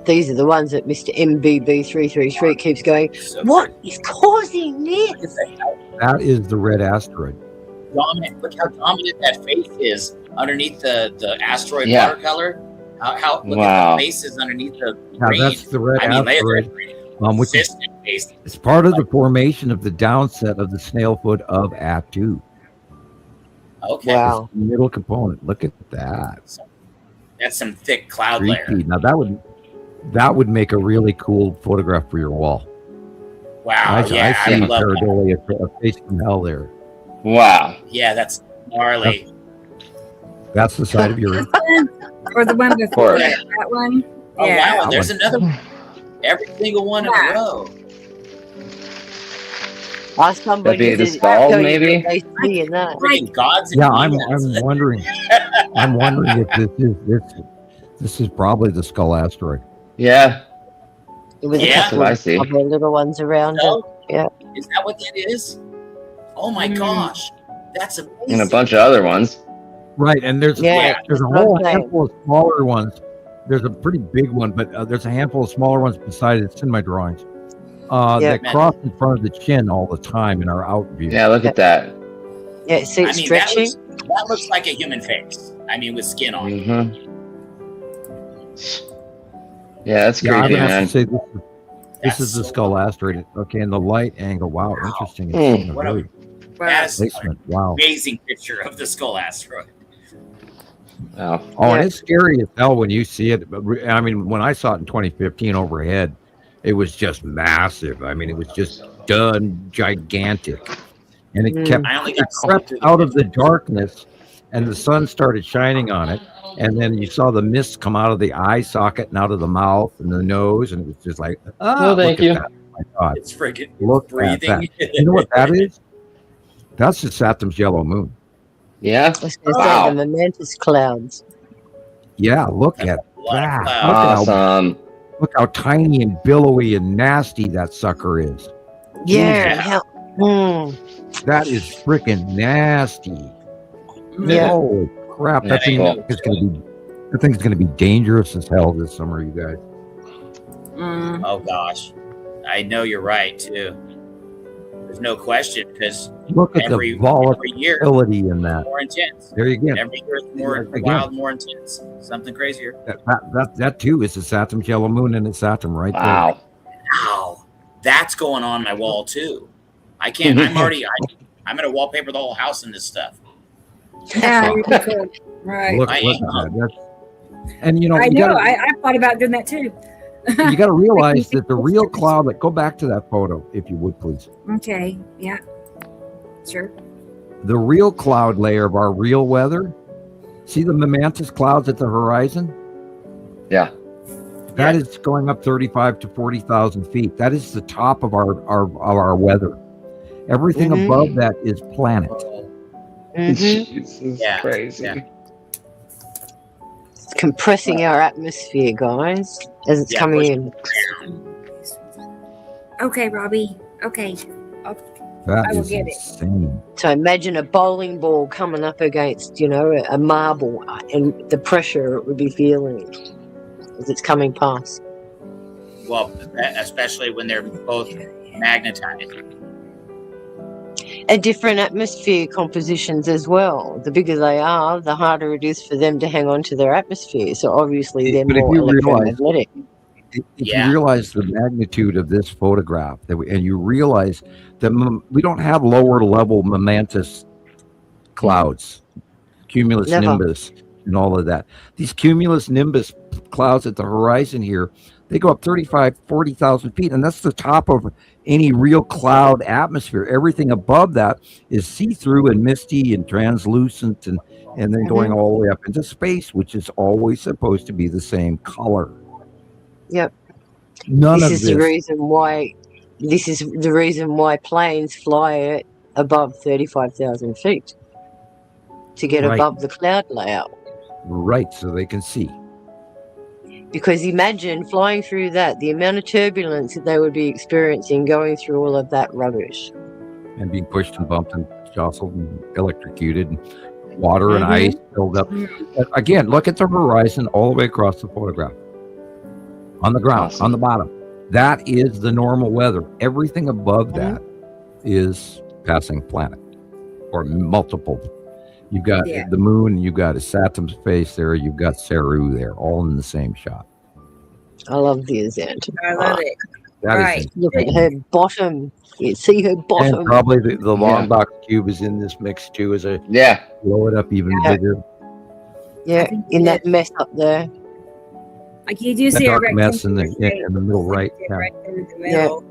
These are the ones that Mr. MBB333 keeps going, what is causing this? That is the red asteroid. Dominant. Look how dominant that face is underneath the asteroid watercolor. Look at the faces underneath the green. That's the red asteroid. Which is face. It's part of the formation of the downset of the snailfoot of Atu. Okay. Wow. The middle component. Look at that. That's some thick cloud layer. Now that would make a really cool photograph for your wall. Wow. I see love a face from hell there. Wow. Yeah, that's gnarly. That's the side of your or the one before that one. Oh Yeah. wow, there's another one. Every single one in a row. Maybe the skull, maybe. Yeah, I'm wondering. I'm wondering if this is probably the skull asteroid. Yeah. With a couple I see. of little ones around it. Yeah. Is that what that is? Oh my gosh, that's amazing. And a bunch of other ones. Right, and there's a whole handful of smaller ones. There's a pretty big one, but there's a handful of smaller ones beside it. It's in my drawings. That cross in front of the chin all the time in our out view. Yeah, look at that. Yeah, see it's stretching. That looks like a human face. I mean, with skin on. Mm-hmm. Yeah, that's creepy, I would have man. to say this is the skull asteroid. Okay, and the light angle. Wow, interesting. What a Wow. amazing picture of the skull asteroid. Wow. Oh, and it's scary as hell when you see it. I mean, when I saw it in 2015 overhead, it was just massive. I mean, it was just done gigantic. And it kept out of the darkness and the sun started shining on it, and then you saw the mist come out of the eye socket and out of the mouth and the nose, and it was just like, Well, thank look you. at that. Oh my God. It's freaking Look breathing. at that. You know what that is? That's the Saturn's yellow moon. Yeah. I was going to say the momentous clouds. Yeah, look at A lot of that. clouds. Awesome. Look how tiny and billowy and nasty that sucker is. Yeah. That is freaking nasty. Yeah. Holy crap! That ain't no That thing's gonna be dangerous as hell this summer, you guys. Oh gosh, I know you're right too. There's no question because Look at every the volatility year in that. more intense. There you go. Every year it's more Again. wild, more intense. Something crazier. That too is the Saturn's yellow moon, and it's Saturn right there. Wow. Wow, that's going on my wall too. I can't. I'm gonna wallpaper the whole house in this stuff. Yeah, you'd be cool. Right. Look I at am. that. And you know, I you know. gotta, I thought about doing that too. you got to realize that the real cloud. Go back to that photo, if you would, please. Okay. Yeah. Sure. The real cloud layer of our real weather. See the momentous clouds at the horizon? Yeah. That is going up 35 to 40,000 feet. That is the top of our weather. Everything above that is planet. Jesus, Yeah. crazy. Yeah. It's compressing our atmosphere, guys, as it's coming in. Okay, Robbie. Okay. That I will is get it. insane. So imagine a bowling ball coming up against, a marble, and the pressure it would be feeling as it's coming past. Well, especially when they're both magnetized. And different atmosphere compositions as well. The bigger they are, the harder it is for them to hang on to their atmosphere. So obviously they're But if more you realize- electromagnetic. If you realize the magnitude of this photograph, and you realize that we don't have lower level momentous clouds, cumulus Never. nimbus, and all of that. These cumulus nimbus clouds at the horizon here, they go up 35, 40,000 feet, and that's the top of any real cloud atmosphere. Everything above that is see-through and misty and translucent, and then going all the way up into space, which is always supposed to be the same color. Yep. None This of is this. the reason why planes fly at above 35,000 feet to get Right. above the cloud layer. Right, so they can see. Because imagine flying through that, the amount of turbulence that they would be experiencing going through all of that rubbish. And being pushed and bumped and jostled and electrocuted, and water and ice filled up. But again, look at the horizon all the way across the photograph. On the ground, Awesome. on the bottom. That is the normal weather. Everything above that is passing planet or multiple. You've got the moon, you've got a Saturn's face there, you've got Saru there, all in the same shot. I love the event. I love it. That is Right. Look at her bottom. You see her bottom. And probably the long box cube is in this mix too, as a blow it up even bigger. Yeah, in that mess up there. Like you do That see a dark mess in rectangular the in the middle right. shape right there in the middle.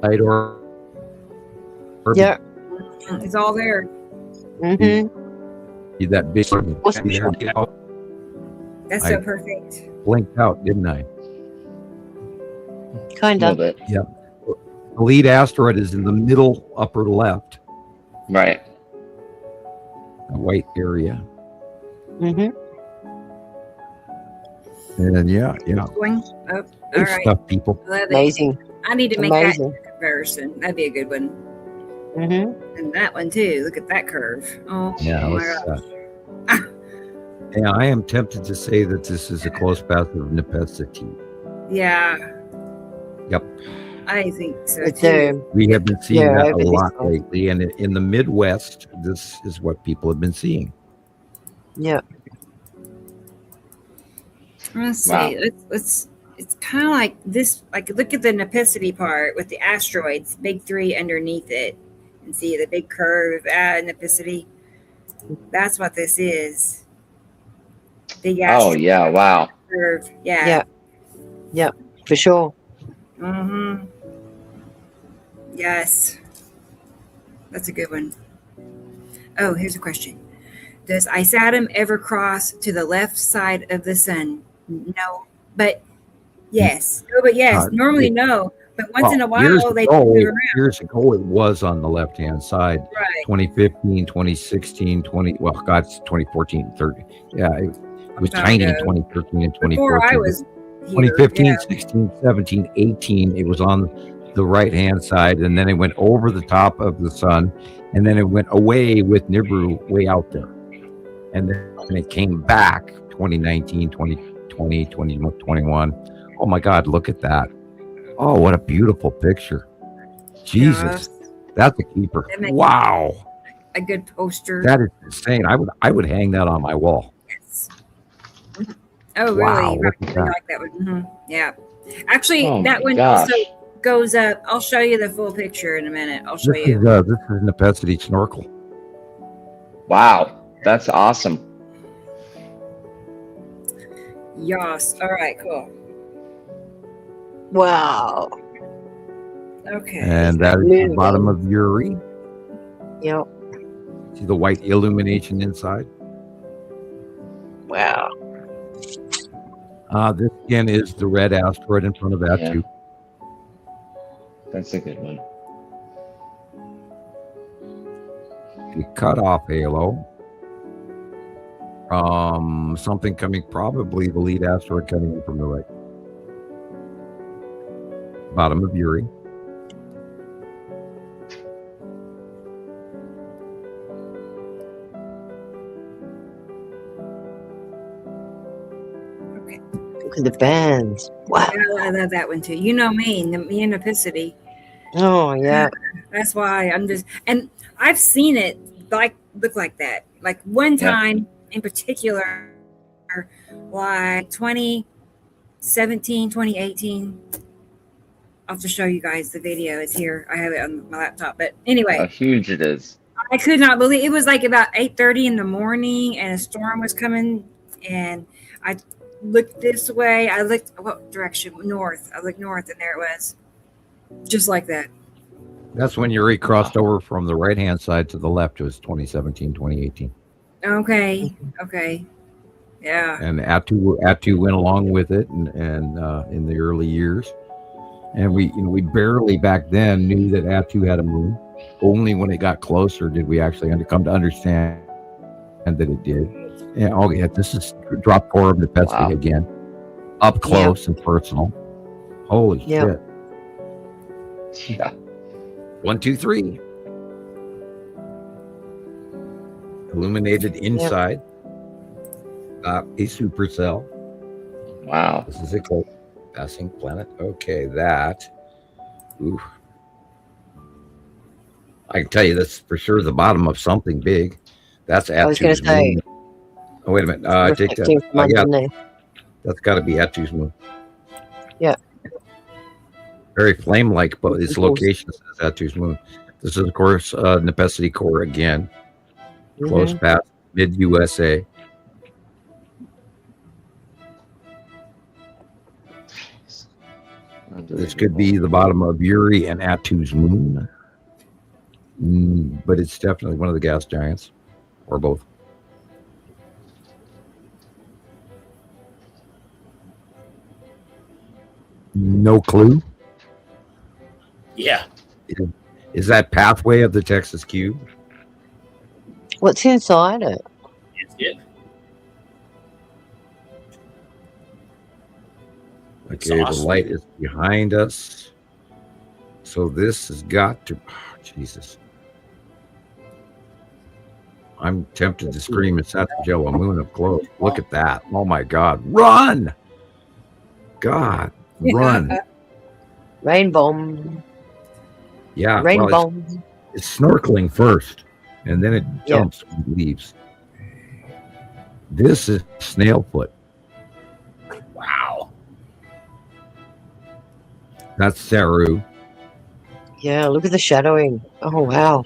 Side or Yeah. It's all there. that big. That's I so perfect. blinked out, didn't I? Kind of. Yeah. The lead asteroid is in the middle upper left. Right. A white area. And then Going up. All good right. stuff, people. Love it. Amazing. I need to make Amazing. that comparison. That'd be a good one. And that one too. Look at that curve. Oh, Yeah, my let's, gosh. yeah, I am tempted to say that this is a close path of necessity. Yeah, Yep. I think so It's too. We have been seeing Yeah, that a everything's lot fine. lately, and in the Midwest, this is what people have been seeing. Yeah. Let's see. Wow. It's kind of like this. Like, look at the Nepicity part with the asteroids, big three underneath it, and see the big curve at Nepicity. That's what this is. Big Oh asteroid yeah! Wow. curve. Yeah. Yeah. Yeah. For sure. Yes. That's a good one. Oh, here's a question. Does Isatum ever cross to the left side of the sun? No, but yes. No, but yes. Normally, no. But once in a while, they move around. Years ago, it was on the left-hand side. Right. 2015, 2016, 2014, 30. Yeah, it was tiny in 2013 and 2014. Before I was here, 2015, 16, 17, 18, it was on the right-hand side, and then it went over the top of the sun, and then it went away with Nibiru way out there. And then it came back 2019, 2020, 2021. Oh, my God, look at that. Oh, what a beautiful picture. Jesus, that's a keeper. Wow. A good poster. That is insane. I would hang that on my wall. Yes. Oh, wow, really? look at that. I like that one. Mm-hmm. Yeah. Actually, that one also goes up. I'll show you the full picture in a minute. I'll show you. This is Nepenthe snorkel. Wow. That's awesome. Yes. All right, cool. Wow. Okay. And that is the bottom of Uri. Yep. See the white illumination inside? Wow. This again is the red asteroid in front of that too. That's a good one. The cutoff halo. Something coming, probably the lead asteroid coming in from the right. Bottom of Uri. Okay. Look at the bands. Wow. I love that one too. You know me and Nepenthe. Oh, yeah. That's why I'm just, and I've seen it look like that. Like one time in particular, like 2017, 2018. I'll have to show you guys the video. It's here. I have it on my laptop. But anyway. How huge it is. I could not believe it was like about 8:30 in the morning and a storm was coming and I looked this way. I looked what direction? North. I looked north and there it was. Just like that. That's when Uri crossed over from the right-hand side to the left. It was 2017, 2018. Okay. Okay. Yeah. And Atu went along with it and in the early years. And we barely back then knew that Atu had a moon. Only when it got closer did we actually come to understand that it did. And this is drop core of Nepenthe again, up close and personal. Holy shit! Yeah. 1, 2, 3. Illuminated inside. A supercell. Wow. This is a close passing planet. Okay, that. Ooh. I can tell you this for sure. The bottom of something big. That's Atu's. I was going to say. Moon. Oh, wait a minute. Take that. That's got to be Atu's moon. Yeah. Very flame-like, but its location says Atu's moon. This is, of course, Nepenthe core again. Close past mid-USA. This could be the bottom of Uri and Atu's moon. But it's definitely one of the gas giants, or both. No clue. Yeah. Is that pathway of the Texas cube? What's inside it? It's it. Okay, awesome. The light is behind us. So this has got to... Oh, Jesus. I'm tempted to scream, it's that yellow moon up close. Look at that. Oh, my God. Run! God, run. Rainbow. Yeah. Rainbow. Well, it's snorkeling first, and then it jumps and leaves. This is snail foot. Wow. That's Saru. Yeah, look at the shadowing. Oh, wow.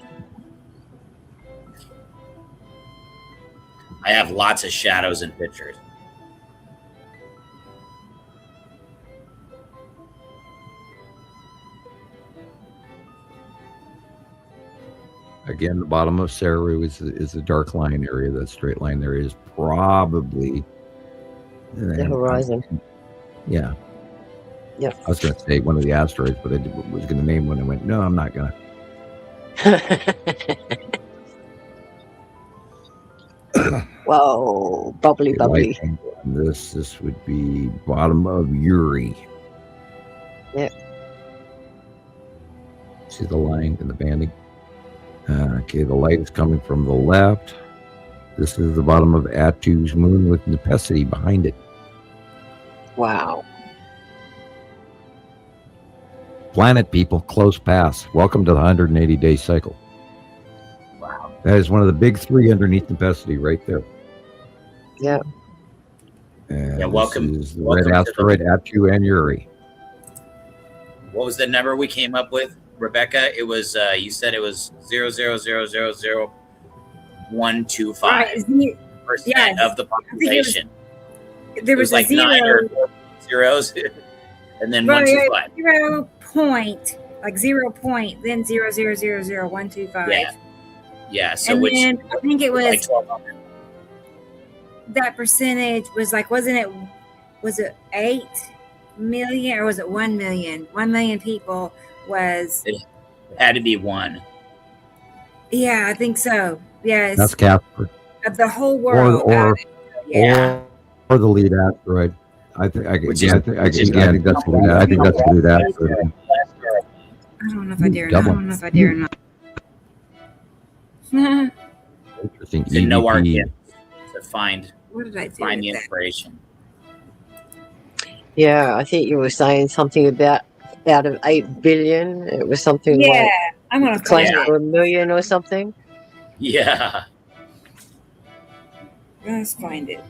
I have lots of shadows and pictures. Again, the bottom of Saru is the dark line area. That straight line there is probably The horizon. Yeah. Yep. I was going to say one of the asteroids, but I was going to name one. I went, no, I'm not going to. Whoa, bubbly. This would be bottom of Uri. Yep. See the line and the banding? Okay, the light is coming from the left. This is the bottom of Atu's moon with Nepesity behind it. Wow. Planet people, close pass. Welcome to the 180-day cycle. Wow. That is one of the big three underneath Nepesity right there. Yeah. And welcome. This is the red asteroid, Atu and Uri. What was the number we came up with, Rebecca? It was you said it was 0.0000125% of the population. There was like a zero. 9 or 4 zeros, and then 125. 0 point, like 0 point, then 0.0000125. Yeah. So and which then I think it was like 1,200. That percentage was like, was it 8 million or was it 1 million? 1 million people was. It had to be 1. Yeah, I think so. Yes. That's Casper. Of the whole world. Or the lead asteroid. I think that's the lead. I think that's the lead asteroid. I don't know if I dare or not. I don't know if I dare or not. Interesting. Didn't know our gift to find. What did I do? Find the inspiration. Yeah, I think you were saying something about out of 8 billion. It was something like I'm gonna close to 1 million or something. Yeah. Let's find it.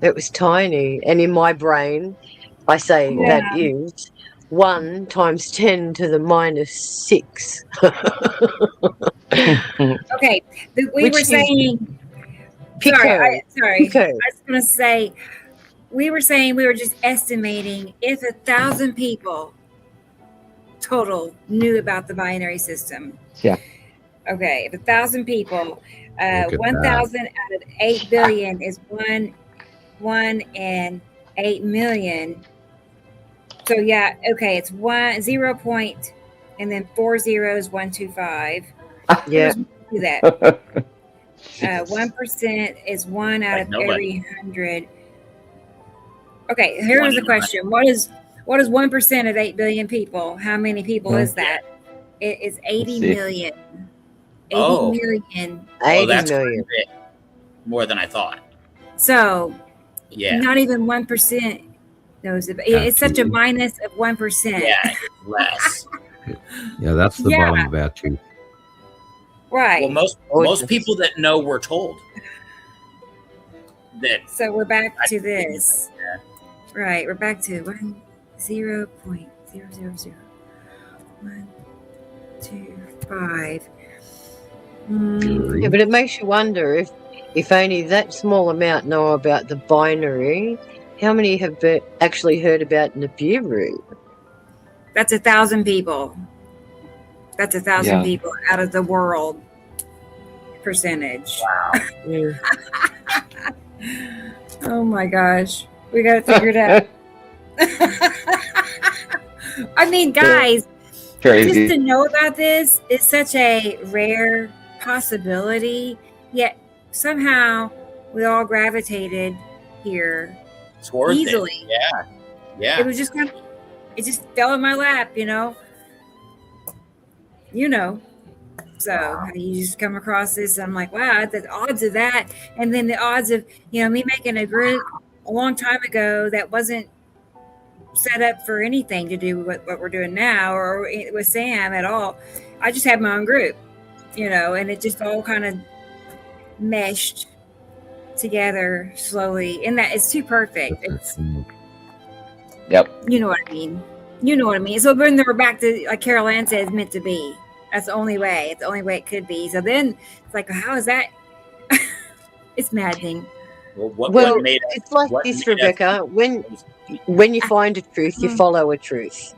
It was tiny, and in my brain, I say that is 1 times 10 to the minus 6. Okay, we were saying. Sorry. Pico. I was going to say, we were just estimating if 1,000 people total knew about the binary system. Yeah. Okay, if 1,000 people, 1,000 out of 8 billion is 1 in 8 million. So yeah, okay, it's 0 point and then 4 zeros, 125. Yeah. Do that. 1% is 1 out of every 100. Okay, here's the question: What is 1% of 8 billion people? How many people is that? It is 80 million. 80 million. 80 that's million. More than I thought. So, yeah, not even 1% knows it. It's such a minus of 1%. Yeah, less. Yeah, that's the bottom of that too. Right. Well, most people that know were told that. So we're back to this. Yeah. Right, we're back to 0.000125. Yeah, but it makes you wonder if only that small amount know about the binary, how many have actually heard about Nibiru? That's 1,000 people. That's 1,000 people out of the world percentage. Wow. Oh my gosh. We got to figure it out. I mean, guys, just to know about this is such a rare possibility, yet somehow we all gravitated here easily. Yeah. It was just it just fell in my lap, So you just come across this, I'm like, wow, the odds of that, and then the odds of me making a group a long time ago that wasn't set up for anything to do with what we're doing now or with Sam at all. I just had my own group, and it just all kind of meshed together slowly, and that it's too perfect. Yep. You know what I mean. So then we're back to, like Carol Ann said, it's meant to be. That's the only way. It's the only way it could be. So then it's like, how is that? It's maddening. Well, it's like this, Rebecca. When you find a truth, you follow a truth.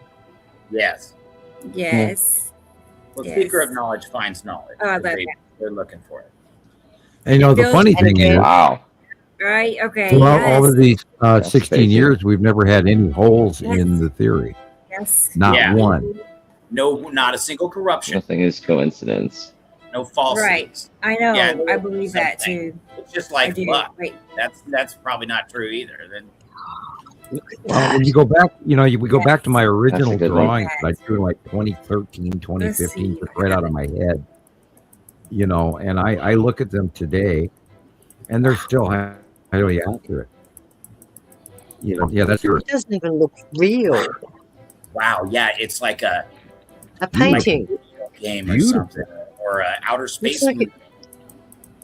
Yes. Yes. Well, seeker of knowledge finds knowledge. They're looking for it. And the funny thing is, wow. Right. Okay. Throughout all of these 16 years, we've never had any holes in the theory. Yes. Not one. No, not a single corruption. Nothing is coincidence. No falsities. Right. I know. Yeah, I believe that too. It's just like luck. Right. That's probably not true either. Then. Well, when you go back, we go back to my original drawings that I drew like 2013, 2015, just right out of my head. And I look at them today, and they're still highly accurate. That's yours. It doesn't even look real. Wow. Yeah, it's like a painting game or something, or outer space. Like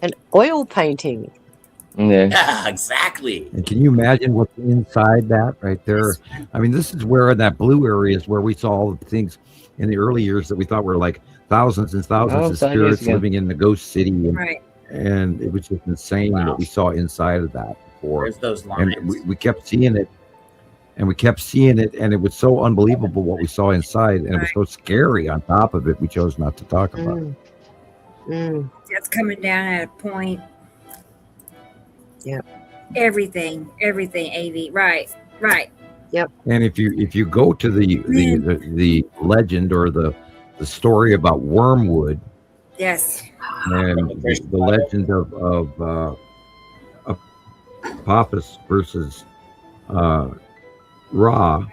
an oil painting. Yeah, exactly. And can you imagine what's inside that right there? I mean, this is where that blue area is where we saw all the things in the early years that we thought were like thousands and thousands of spirits living in the ghost city. And it was just insane what we saw inside of that before. There's those lines. And we kept seeing it. And we kept seeing it. And it was so unbelievable what we saw inside. And it was so scary on top of it. We chose not to talk about it. That's coming down at a point. Yeah. Everything, AV. Right. Yep. And if you go to the legend or the story about Wormwood, yes, and the legend of Apophis versus Ra,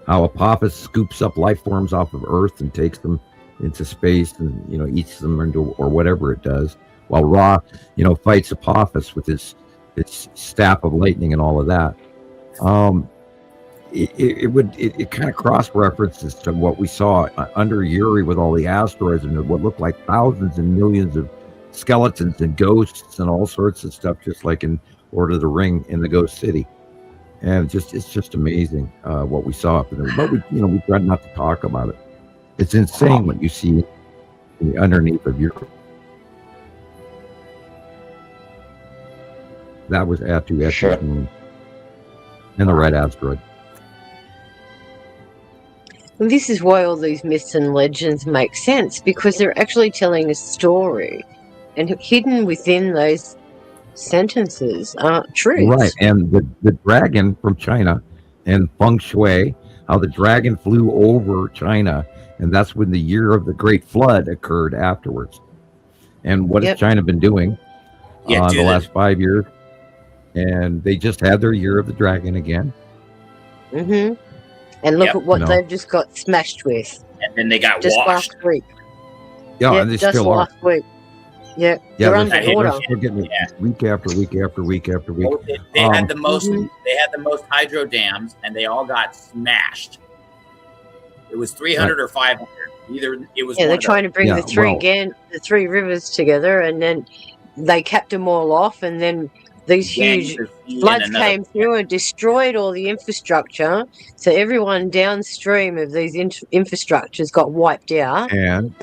how Apophis scoops up life forms off of Earth and takes them into space and eats them or whatever it does. While Ra, fights Apophis with his staff of lightning and all of that. It kind of cross references to what we saw under Uri with all the asteroids and what looked like thousands and millions of skeletons and ghosts and all sorts of stuff, just like in Lord of the Ring in the Ghost City. And it's just amazing what we saw up there. But we tried not to talk about it. It's insane what you see underneath of Uri. That was Atu Sure. and the red asteroid. Well, this is why all these myths and legends make sense, because they're actually telling a story, and hidden within those sentences are truths. Right, and the dragon from China and feng shui, how the dragon flew over China, and that's when the year of the Great Flood occurred afterwards. And what has China been doing the last 5 years? And they just had their year of the dragon again. Mm-hmm. And look at what they've just got smashed with. And then they got just washed. last week. Yeah, and they just still last are. Week. Yeah, they're underwater. We're getting it week after week after week after week. Well, they had the most. They had the most hydro dams, and they all got smashed. It was 300 or 500. Either it was. Yeah, they're trying to bring the three rivers together, and then they capped them all off, and then these huge floods came through and destroyed all the infrastructure. So everyone downstream of these infrastructures got wiped out. And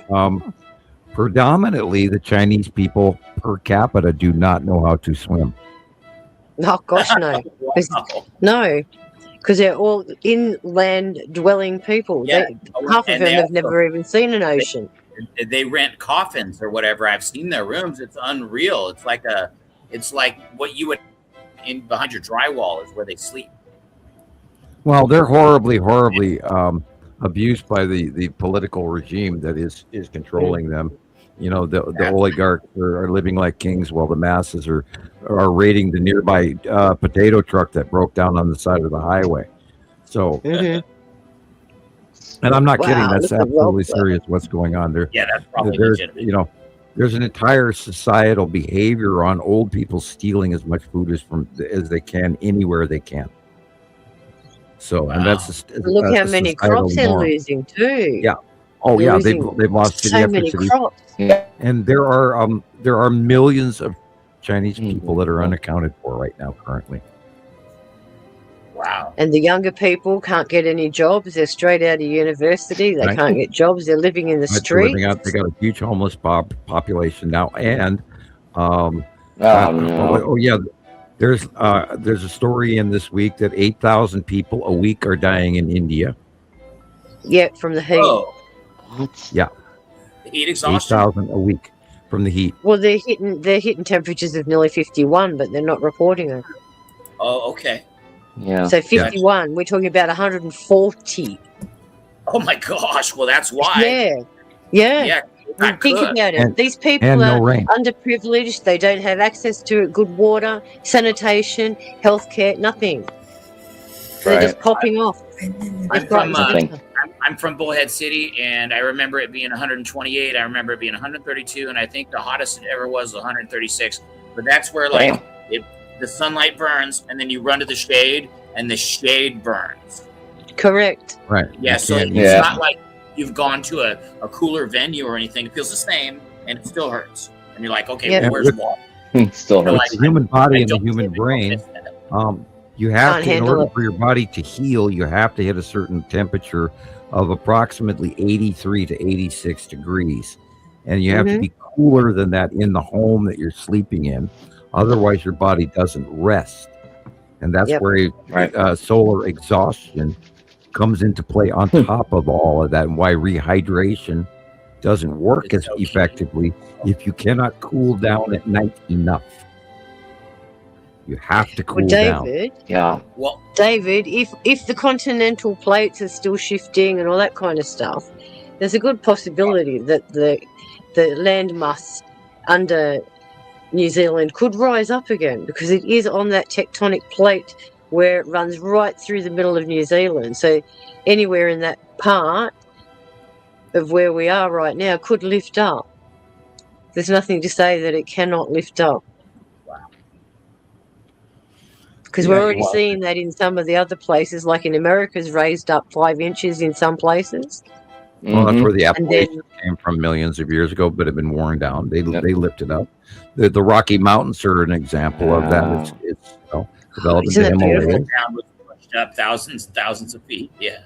predominantly, the Chinese people per capita do not know how to swim. Oh gosh, no, no, because they're all inland dwelling people. Yeah. Half of them have never even seen an ocean. They rent coffins or whatever. I've seen their rooms. It's unreal. It's like what you would in behind your drywall is where they sleep. Well, they're horribly abused by the political regime that is controlling them. The oligarchs are living like kings while the masses are raiding the nearby potato truck that broke down on the side of the highway. So, and I'm not kidding. That's absolutely serious. What's going on there? Yeah, that's probably legitimate. There's an entire societal behavior on old people stealing as much food as they can anywhere they can. So, and that's look how many crops they're losing too. Yeah. Oh yeah, they've lost city after city. Yeah. And there are millions of Chinese people that are unaccounted for right now currently. Wow. And the younger people can't get any jobs. They're straight out of university. They can't get jobs. They're living in the streets. They got a huge homeless population now. And there's a story in this week that 8,000 people a week are dying in India. Yeah, from the heat. Oh. What? Yeah, Heat exhaustion. 8,000 a week from the heat. Well, they're hitting temperatures of nearly 51, but they're not reporting it. Oh, okay. Yeah. So 51, we're talking about 140. Oh my gosh. Well, that's why. Yeah. Think about it. These people are underprivileged. They don't have access to good water, sanitation, healthcare, nothing. They're just popping off. I'm from Bullhead City, and I remember it being 128. I remember it being 132, and I think the hottest it ever was 136. But that's where the sunlight burns, and then you run to the shade, and the shade burns. Correct. Right. Yeah. So it's not like you've gone to a cooler venue or anything. It feels the same, and it still hurts. And you're like, okay, well, where's water? It still hurts. The human body and the human brain. You have to, in order for your body to heal, you have to hit a certain temperature of approximately 83 to 86 degrees. And you have to be cooler than that in the home that you're sleeping in. Otherwise, your body doesn't rest. And that's where solar exhaustion comes into play on top of all of that, and why rehydration doesn't work as effectively if you cannot cool down at night enough. You have to cool down. Yeah. Well, David, if the continental plates are still shifting and all that kind of stuff, there's a good possibility that the land mass under New Zealand could rise up again, because it is on that tectonic plate where it runs right through the middle of New Zealand. So anywhere in that part of where we are right now could lift up. There's nothing to say that it cannot lift up. Because we're already seeing that in some of the other places, like in America's raised up 5 inches in some places. Well, that's where the Appalachians came from millions of years ago, but have been worn down. They lifted up. The Rocky Mountains are an example of that. It's developed in the Himalayas. Pushed up thousands of feet. Yeah.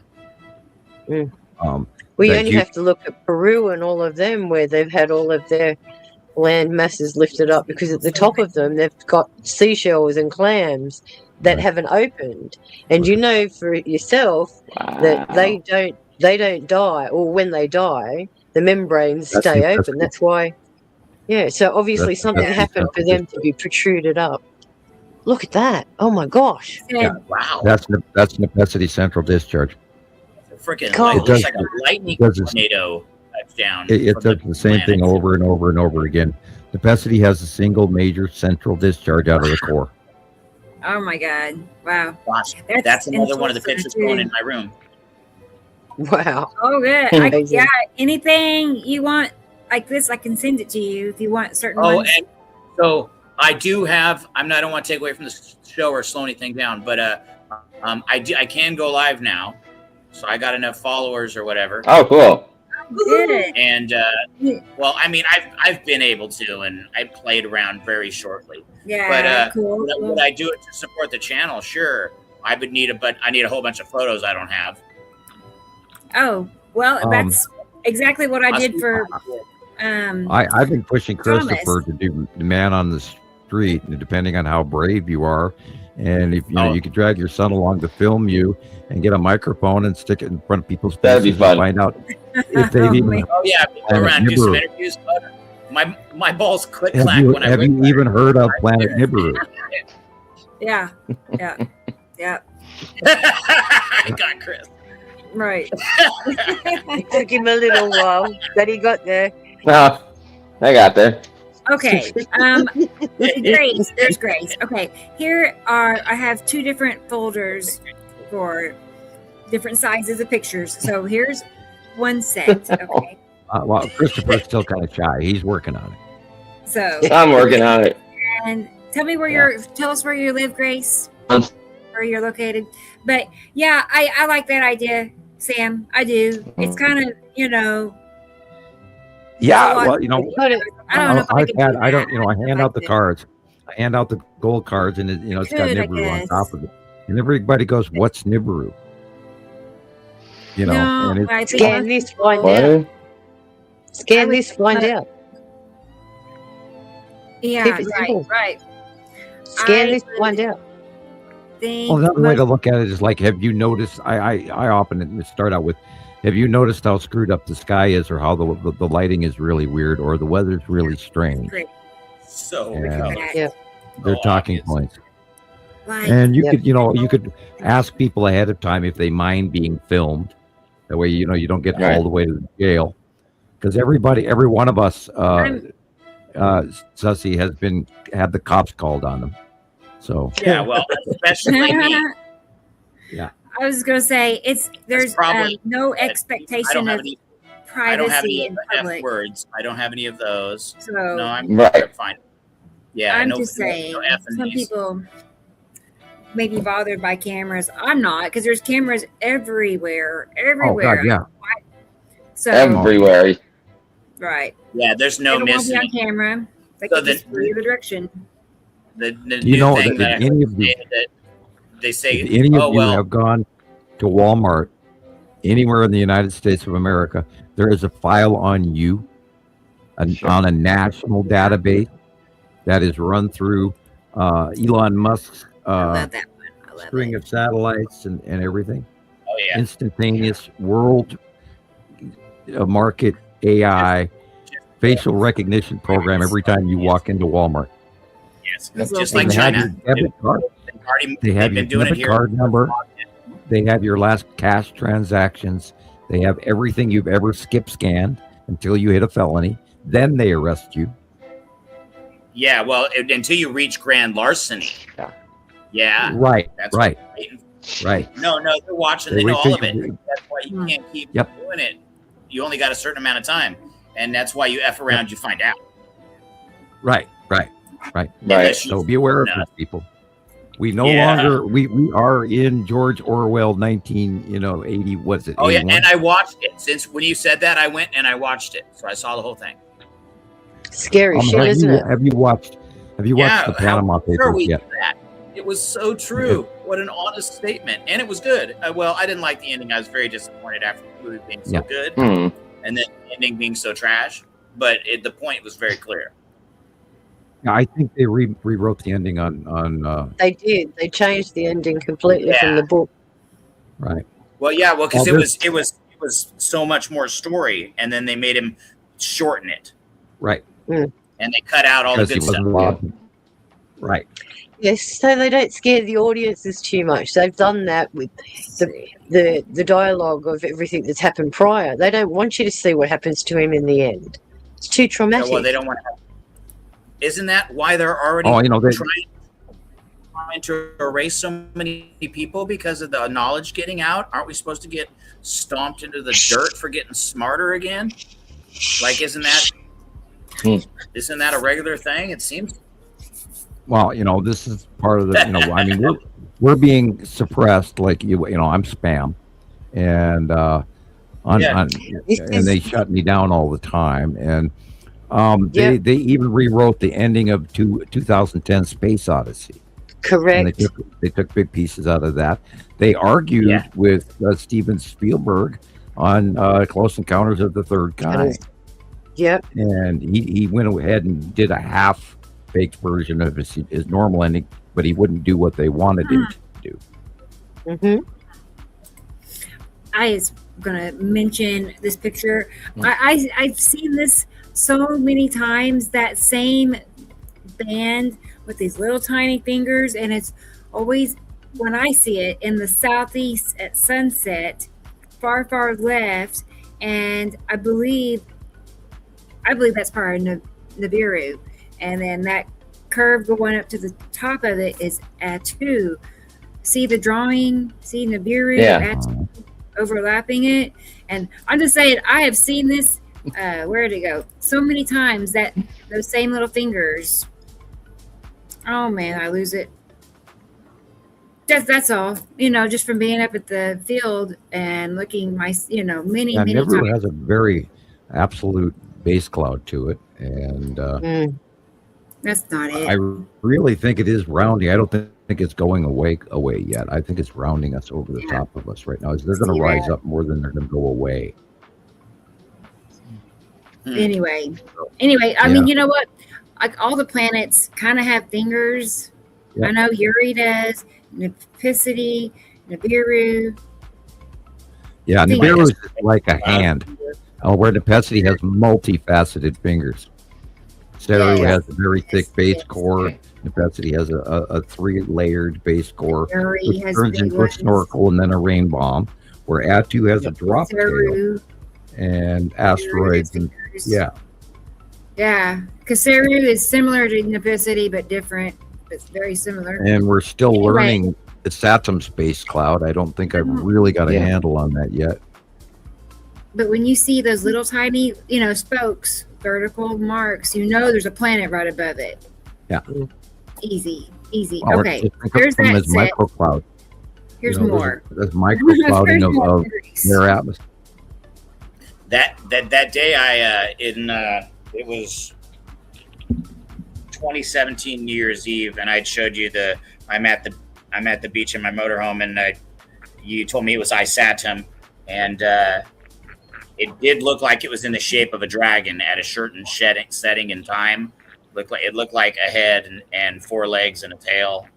We only have to look at Peru and all of them, where they've had all of their land masses lifted up, because at the top of them they've got seashells and clams that haven't opened, and you know for yourself that they don't die, or when they die the membranes stay open. That's why so obviously something happened for them to be protruded up. Look at that. Oh my gosh. Wow. That's necessity central discharge. It's a freaking it looks like a lightning tornado. Down. It does the same thing over and over and over again. Necessity has a single major central discharge out of the core. Oh my God! Wow. Gosh, that's another one of the pictures going in my room. Wow. Oh, good. Anything you want like this, I can send it to you if you want certain ones. And so I do have. I don't want to take away from the show or slow anything down, but I can go live now, so I got enough followers or whatever. Oh, cool. Good. And well, I mean, I've been able to, and I played around very shortly. Yeah, but cool. Would I do it to support the channel? Sure, I would need I need a whole bunch of photos I don't have. Oh well, that's exactly what I did for. I've been pushing Christopher to do the man on the street, depending on how brave you are, and if you could drag your son along to film you and get a microphone and stick it in front of people's faces. That'd be fun. And find out if they've even. Oh yeah, go around do some interviews. My balls click clack when I. Have you even heard of Planet Nibiru? Yeah. I got Chris. Right. It took him a little while, but he got there. No, I got there. Okay. Grace. There's Grace. Okay. I have 2 different folders for different sizes of pictures. So here's one set. Okay. Well, Christopher's still kind of shy. He's working on it. So I'm working on it. And tell me tell us where you live, Grace. Where you're located. But yeah, I like that idea, Sam. I do. It's kind of, Yeah, well, I hand out the cards. I hand out the gold cards, and it's got Nibiru on top of it. And everybody goes, "What's Nibiru?" And it's scan this, find out. Scan this, find out. Yeah, right. Scan this, find out. Well, another way to look at it is like, have you noticed? I often start out with, Have you noticed how screwed up the sky is, or how the lighting is really weird, or the weather's really strange? So Yeah. They're talking obvious. points. Like, And you could, you could ask people ahead of time if they mind being filmed. That way, you don't get hauled away to the jail. Because every one of us, Sussy, has had the cops called on them. So yeah, well, especially me. Yeah. I was going to say there's probably no expectation of I don't have privacy any in F public. words. I don't have any of those. So No, I'm fine. Yeah, I'm no, just saying, no F and some Ds. people may be bothered by cameras. I'm not, because there's cameras everywhere. Oh God, yeah. So everywhere. right. Yeah, there's no They don't want to missing. be on camera. They So can just the direction. The new thing that I heard that they say, if any of you have gone to Walmart anywhere in the United States of America, there is a file on you on a national database that is run through Elon Musk's string of satellites and everything. Oh yeah, instantaneous world market AI facial recognition program every time you walk into Walmart. Yes, just like China. They have your debit card number. They have your last cash transactions. They have everything you've ever skip scanned until you hit a felony. Then they arrest you. Yeah, well, until you reach grand larceny. Yeah. Right. That's right. Right. No, they're watching. They know all of it. That's why you can't keep doing it. You only got a certain amount of time, and that's why you F around. You find out. Right. So be aware of these people. We no longer we are in George Orwell 1980. Was it? Oh 81? yeah, and I watched it. Since when you said that, I went and I watched it, so I saw the whole thing. Scary shit, isn't it? Have you watched the Panama Papers yet? That? It was so true. What an honest statement, and it was good. Well, I didn't like the ending. I was very disappointed after the movie being so good, and then the ending being so trash. But the point was very clear. Yeah, I think they rewrote the ending on. They did. They changed the ending completely from the book. Right. Well, yeah. Well, because it was so much more story, and then they made him shorten it. Right. And they cut out all the good stuff. Right. Yes, so they don't scare the audiences too much. They've done that with the dialogue of everything that's happened prior. They don't want you to see what happens to him in the end. It's too traumatic. Well, they don't want to. Isn't that why they're already trying to erase so many people because of the knowledge getting out? Aren't we supposed to get stomped into the dirt for getting smarter again? Like, isn't that a regular thing? It seems. Well, this is part of the. I mean, we're being suppressed. Like I'm spam, and and they shut me down all the time. And they even rewrote the ending of 2010 Space Odyssey. Correct. And they took big pieces out of that. They argued with Steven Spielberg on Close Encounters of the Third Kind. Yep. And he went ahead and did a half-baked version of his normal ending, but he wouldn't do what they wanted him to do. Mm-hmm. I was going to mention this picture. I've seen this so many times, that same band with these little tiny fingers, and it's always, when I see it, in the southeast at sunset, far left, and I believe that's part of Nibiru, and then that curve going up to the top of it is Atu. See the drawing? See Nibiru? Atu overlapping it? And I'm just saying, I have seen this, where did it go? So many times that those same little fingers. Oh man, I lose it. That's all. Just from being up at the field and looking many Nibiru times. has a very absolute base cloud to it, and that's not it. I really think it is rounding. I don't think it's going away yet. I think it's rounding us over the top of us right now. They're going to rise up more than they're going to go away. Anyway, I mean, you know what? Like, all the planets kind of have fingers. I know Uri does, Nipicity, Nibiru. Yeah, Nibiru is like a hand, where Nepesity has multifaceted fingers. Saru has a very thick base core. Nepesity has a 3-layered base core, which turns into a snorkel and then a rain bomb. Where Atu has a drop tail and asteroids. And, yeah, because Saru is similar to Nepesity but different. It's very similar. And we're still learning the Saturn space cloud. I don't think I've really got a handle on that yet. But when you see those little tiny, spokes, vertical marks, there's a planet right above it. Yeah. Easy. Well, Okay. Here's that microcloud. Here's more. There's microclouding of their atmosphere. That day it was 2017 New Year's Eve, and I'd showed you I'm at the beach in my motorhome, and you told me it was Isatum, and it did look like it was in the shape of a dragon at a certain setting in time. It looked like a head and 4 legs and a tail.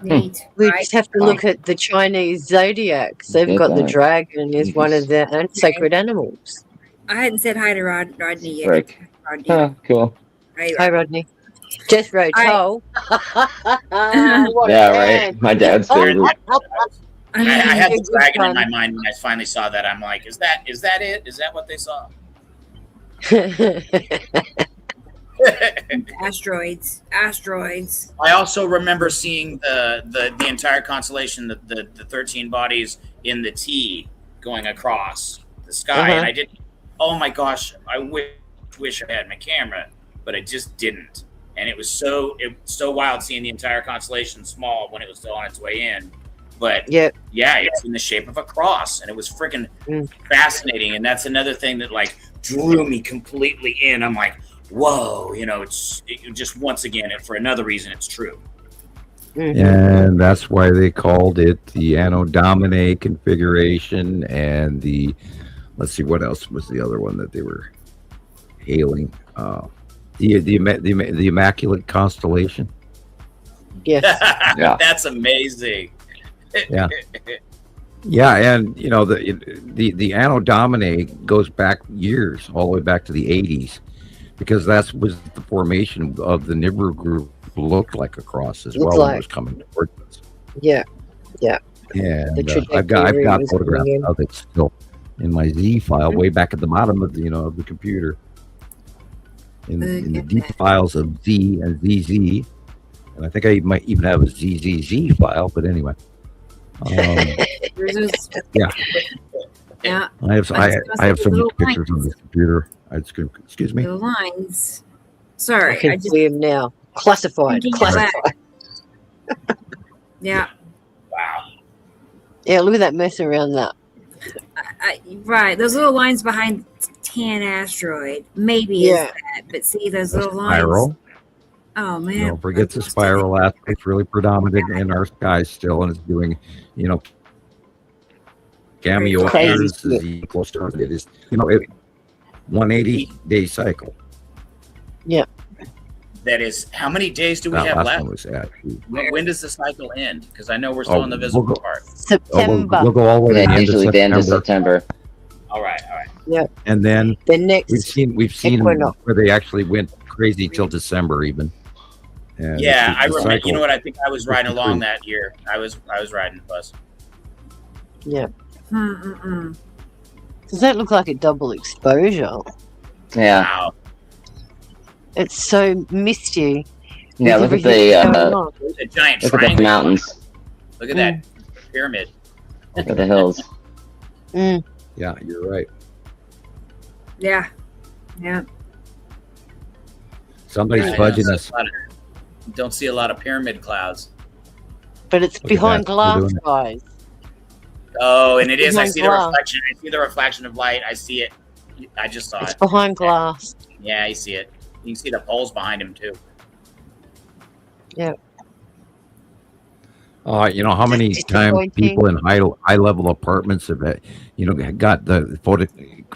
Neat. We just have to look at the Chinese zodiacs. They've got the dragon as one of their sacred animals. I hadn't said hi to Rodney yet. Right. Rodney. Oh, cool. Hi, Rodney. Jethro Tull. Yeah, right. My dad's favorite. I had the dragon in my mind when I finally saw that. I'm like, is that it? Is that what they saw? Asteroids. I also remember seeing the entire constellation, the 13 bodies in the T going across the sky, and I didn't. Oh my gosh! I wish I had my camera, but I just didn't. And it was so wild seeing the entire constellation small when it was still on its way in. But it's in the shape of a cross, and it was freaking fascinating. And that's another thing that like drew me completely in. I'm like, whoa, it just once again, for another reason, it's true. And that's why they called it the Anno Domini configuration, and let's see, what else was the other one that they were hailing? The Immaculate Constellation. Yes. Yeah. That's amazing. Yeah. Yeah, and the Anno Domini goes back years, all the way back to the 80s, because that was the formation of the Nibiru group. Looked like a cross as well when it was coming towards us. Yeah. And I've got photographs of it still in my Z file, way back at the bottom of the computer, in the deep files of Z and ZZ, and I think I might even have a ZZZ file. But anyway. Yeah. I have so many pictures on this computer. Excuse me. The lines. Sorry, I can see them now. Classified. Yeah. Wow. Yeah, look at that mess around that. Right, those little lines behind Tan asteroid maybe is that, but see those little lines. Spiral. Oh man! Don't forget the spiral aspect, really predominant in our skies still, and it's doing, cameo occurs close to Earth. It is, 180-day cycle. Yeah. That is, how many days do we have left? When does the cycle end? Because I know we're still in the visible part. September. We'll go all the way to usually the end of September. All right. Yeah. And then the next we've seen where they actually went crazy till December even. And yeah, I remember. You know what? I think I was riding along that year. I was riding the bus. Yeah. Does that look like a double exposure? Yeah. Wow. It's so misty. Yeah, look at the giant look triangle. at the mountains. Look at that pyramid. Look at the hills. Yeah, you're right. Yeah. Somebody's fudging us. Don't see a lot of pyramid clouds. But it's behind glass, guys. Oh, and it is. I see the reflection. I see the reflection of light. I see it. I just saw it. It's behind glass. Yeah, you see it. You can see the poles behind him too. Yeah. How many times people in high level apartments have, got the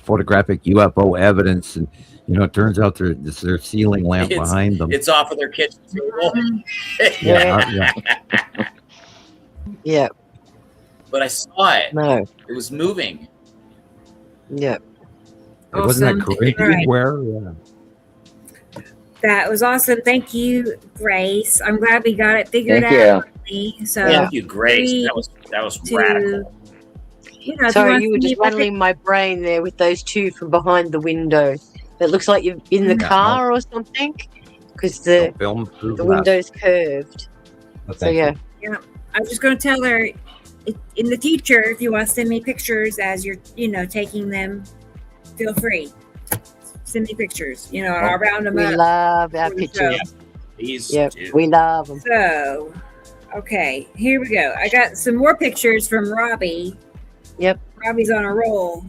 photographic UFO evidence, and it turns out there's their ceiling lamp behind them. It's off of their kitchen table. Yeah. but I saw it. No. It was moving. Yeah. Wasn't that Corinthian Right. where? Yeah. That was awesome. Thank you, Grace. I'm glad we got it figured Thank out. So Thank you, Grace. 3, That was 2, radical. if Sorry, you want were to just see what rattling my brain there with those two from behind the window. It looks like you're in the car or something, because the Film through the glass. window's curved. Oh, So thank yeah. you. I was just going to tell her in the future, if you want to send me pictures as you're, taking them, feel free. Send me pictures. I'll round them We up. love our for the pictures. show. These Yep, two. we love them. So, okay, here we go. I got some more pictures from Robbie. Yep. Robbie's on a roll.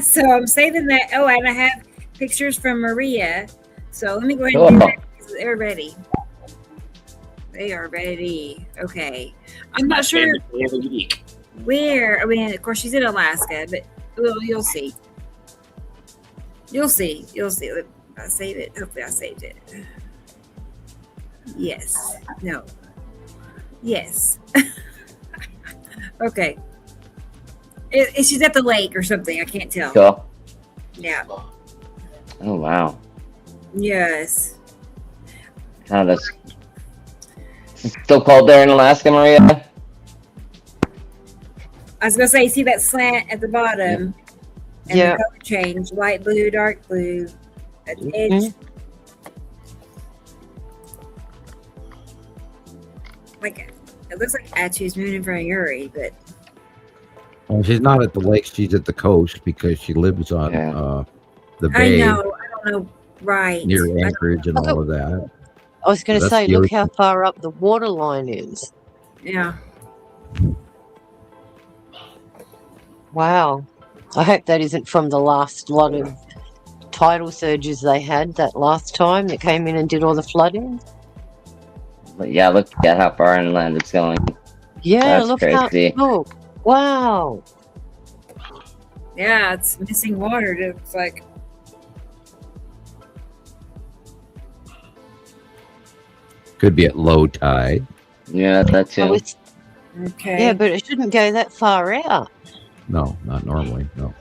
So I'm saving that. Oh, and I have pictures from Maria. So let me go ahead and do that because they're ready. They are ready. Okay. I'm not sure Day of the week. where. I mean, of course, she's in Alaska, but you'll see. You'll see. I'll save it. Hopefully, I saved it. Yes. No. Yes. Okay. She's at the lake or something. I can't tell. Cool. Yeah. Oh wow. Yes. Oh, that's it's still cold there in Alaska, Maria. I was gonna say, see that slant at the bottom, and Yeah. the color change: light blue, dark blue, at the edge. Like it looks like Atchu's moon in front of Yuri, but Well, she's not at the lake. She's at the coast because she lives on the I bay know. I don't know. Right. near Anchorage and all of that. I was going to That's say, the look ocean. how far up the water line is. Yeah. Wow. I hope that isn't from the last lot of tidal surges they had that last time that came in and did all the flooding. But yeah, look at how far inland it's going. Yeah, That's look crazy. how. Look. Wow. Yeah, it's missing water. It's like Could be at low tide. Yeah, that too. Oh, it's, okay. yeah, but it shouldn't go that far out. No, not normally. No,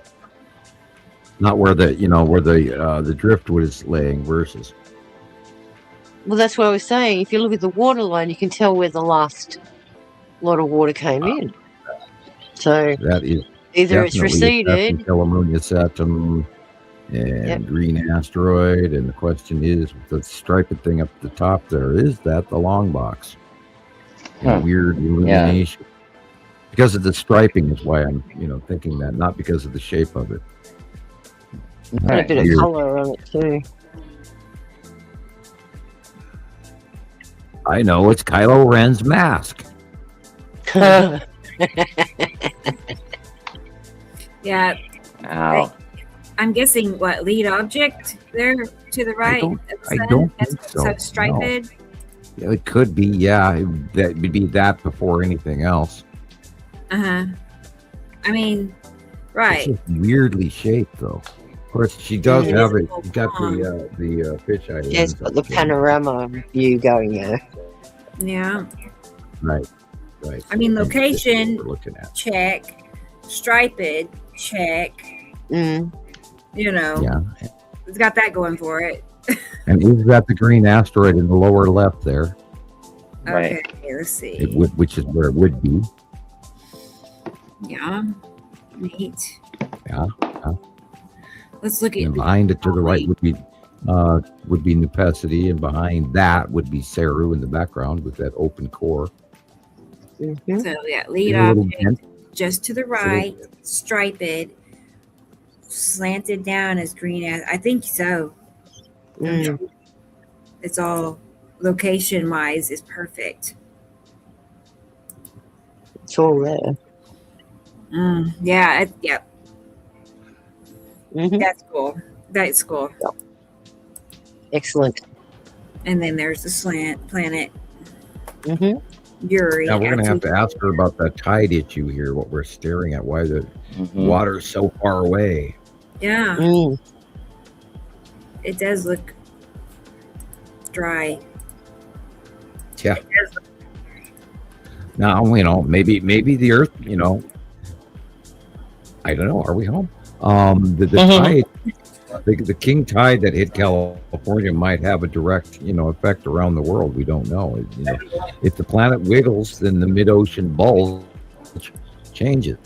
not where the driftwood is laying versus. Well, that's what I was saying. If you look at the water line, you can tell where the last lot of water came in. So That is either it's definitely receded. Calamunia Satum and green asteroid, and the question is, with the striped thing up the top there, is that the long box? Huh. Weird illumination. Because of the striping is why I'm thinking that, not because of the shape of it. Got a bit of Weird. colour on it too. I know, it's Kylo Ren's mask. Yeah. Ow. I'm guessing what lead object there to the right. I don't That's think so, striped. no. Yeah, it could be, yeah. That would be that before anything else. I mean, right. It's just weirdly shaped, though. Of course, she does It have is it. a She's got the fisheye. Yeah, it's got the panorama view going there. Yeah. Right. I mean, location We're looking at. check, striped check. Mm. Yeah. It's got that going for it. And is that the green asteroid in the lower left there? Okay, let's see. It would, which is where it would be. Yeah. Neat. Yeah. Let's look at And behind it to the right would be Nepesity, and behind that would be Saru in the background with that open core. Mm-hmm. So yeah, lead A little object dent. just to the right, striped, slanted down as green as I think so. Mm. It's all location wise is perfect. It's all there. Yeah, yep. Mm-hmm. That's cool. That's cool. Excellent. And then there's the slant planet. Mm-hmm. Yuri. Now we're going to have to ask her about that tide issue here, what we're staring at, why the water's so far away. Yeah. Mm. It does look dry. Yeah. Now, maybe the Earth, I don't know. Are we home? The tide, the king tide that hit California might have a direct, effect around the world. We don't know. If the planet wiggles, then the mid-ocean bulge changes.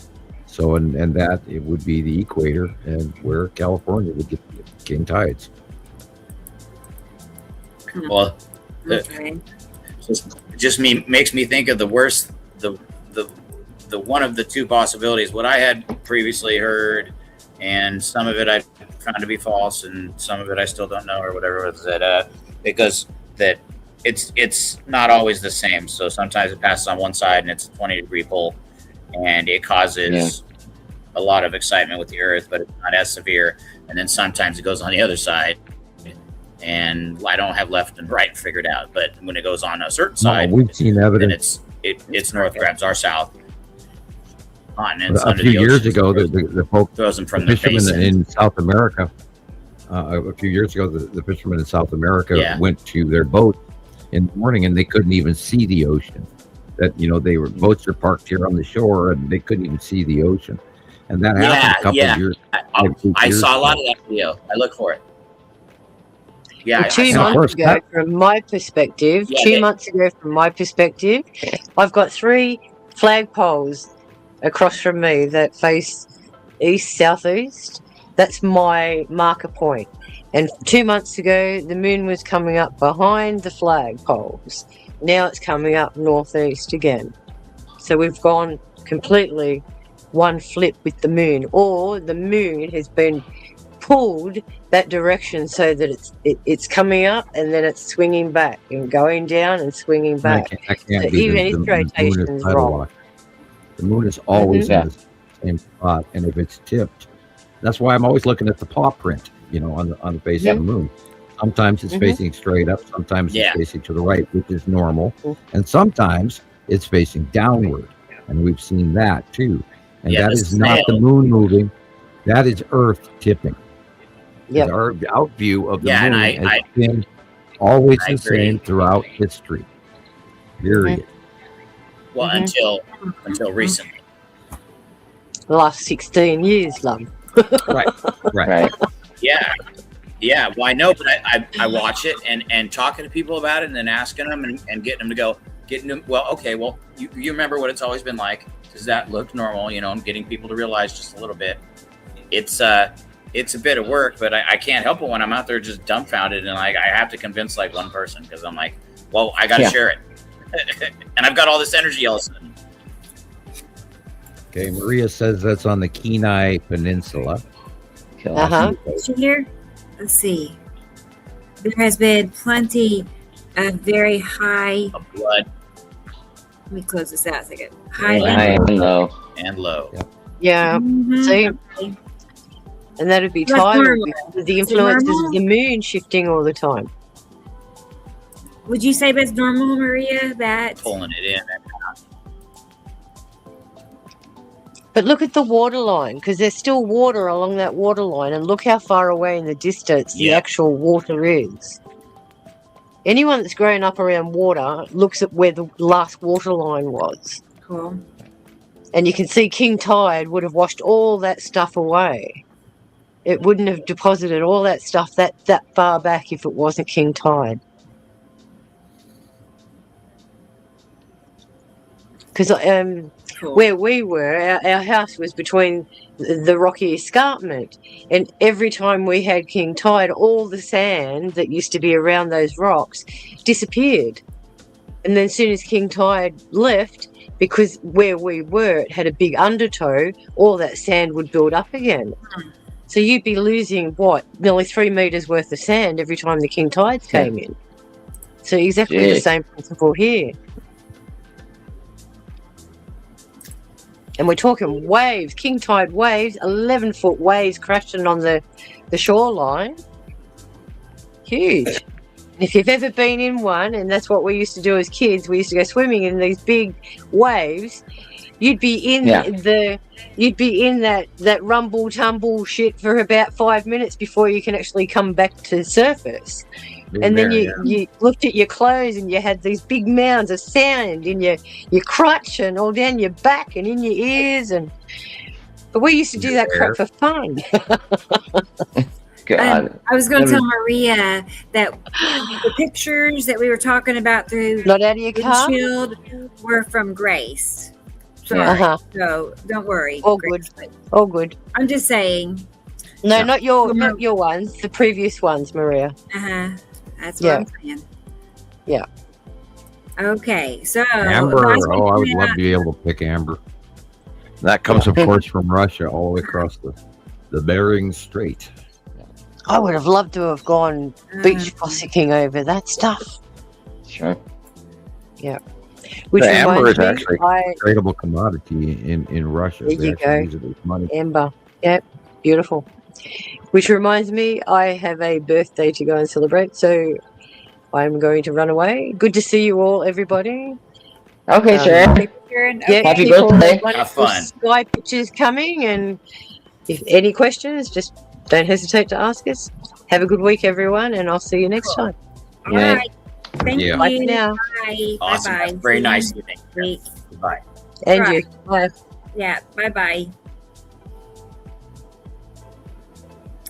So, and that it would be the equator, and where California would get king tides. Well, just makes me think of the worst, the one of the two possibilities. What I had previously heard, and some of it I found to be false, and some of it I still don't know, or whatever. Was that because that it's not always the same. So sometimes it passes on one side and it's a 20-degree pull, and it causes a lot of excitement with the Earth, but it's not as severe. And then sometimes it goes on the other side, and I don't have left and right figured out. But when it goes on a certain side, we've seen evidence. Then it's north grabs our south. A few years ago, the folks, throws them from the the fishermen in South America. A few years ago, the fishermen in South America went to their boat in the morning, and they couldn't even see the ocean. That boats are parked here on the shore, and they couldn't even see the ocean. And that happened a couple of years. I saw a lot of that video. I look for it. Yeah, 2 months ago, from my perspective, I've got 3 flagpoles across from me that face east, southeast. That's my marker point. And 2 months ago, the moon was coming up behind the flagpoles. Now it's coming up northeast again. So we've gone completely one flip with the moon, or the moon has been pulled that direction so that it's coming up and then it's swinging back and going down and swinging back. I can't so even its rotation is wrong. The moon is always in the same spot, and if it's tipped, that's why I'm always looking at the paw print, on the face of the moon. Sometimes it's facing straight up, sometimes it's facing to the right, which is normal, and sometimes it's facing downward, and we've seen that too. And that is not the moon moving; that is Earth tipping. Yeah, our out view of the moon has been always the same throughout history. Period. Well, until recently. The last 16 years, love. Right. Yeah. Well, I know, but I watch it and talking to people about it, and then asking them and getting them to go, well, okay, well, you remember what it's always been like. Does that look normal? And getting people to realize just a little bit. It's a bit of work, but I can't help it when I'm out there just dumbfounded, and I have to convince one person, because I'm like, well, I got to share it. And I've got all this energy all of a sudden. Okay, Maria says that's on the Kenai Peninsula. Here, let's see. There has been plenty of very high blood. Let me close this out a second. High and low. And low. Yeah. See? And that'd be tidal with the influences of the moon shifting all the time. Would you say that's normal, Maria? That pulling it in. But look at the water line, because there's still water along that water line, and look how far away in the distance the actual water is. Anyone that's grown up around water looks at where the last water line was. Cool. And you can see king tide would have washed all that stuff away. It wouldn't have deposited all that stuff that far back if it wasn't king tide. Because where we were, our house was between the rocky escarpment, and every time we had king tide, all the sand that used to be around those rocks disappeared. And then as soon as king tide left, because where we were, it had a big undertow, all that sand would build up again. So you'd be losing, nearly 3 meters worth of sand every time the king tides came in. So exactly the same principle here. And we're talking waves, king tide waves, 11-foot waves crashing on the shoreline. Huge. And if you've ever been in one, and that's what we used to do as kids, we used to go swimming in these big waves. You'd be in that rumble tumble shit for about 5 minutes before you can actually come back to the surface. And then you looked at your clothes and you had these big mounds of sand in your crotch and all down your back and in your ears. But we used to do that crap for fun. God. I was going to tell Maria that the pictures that we were talking about through Not out of your car were from Grace. Sorry. So don't worry. All Grace, good. All good. I'm just saying. No, not your ones. The previous ones, Maria. That's what I'm saying. Yeah. Okay. So Amber. I would love to be able to pick amber. That comes, of course, from Russia, all the way across the Bering Strait. I would have loved to have gone beach fossicking over that stuff. Sure. Yeah. Which amber is actually a tradable commodity in Russia. There you go. Use it as money. Amber. Yep. Beautiful. Which reminds me, I have a birthday to go and celebrate, so I'm going to run away. Good to see you all, everybody. Okay, Sharon. Yeah, happy birthday. Have fun. Sky pictures coming, and if any questions, just don't hesitate to ask us. Have a good week, everyone, and I'll see you next time. All right. Thank you. Bye for now. Bye. Awesome. Bye. Very nice evening. Goodbye. And you. Bye. Yeah. Bye.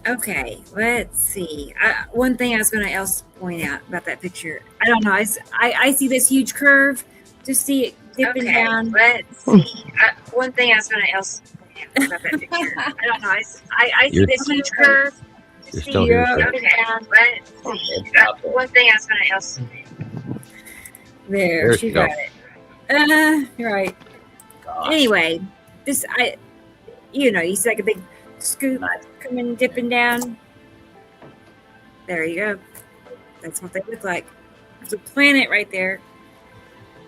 Okay, let's see. One thing I was going to else point out about that picture. I don't know. I see this huge curve. Just see it dipping down. Let's see. One thing I was going to else point out about that picture. I don't know. I see this huge curve. Just see it dipping down. Let's see. One thing I was going to else. There, she got it. You're right. Gosh. Anyway, you see like a big scoop coming dipping down. There you go. That's what they look like. There's a planet right there.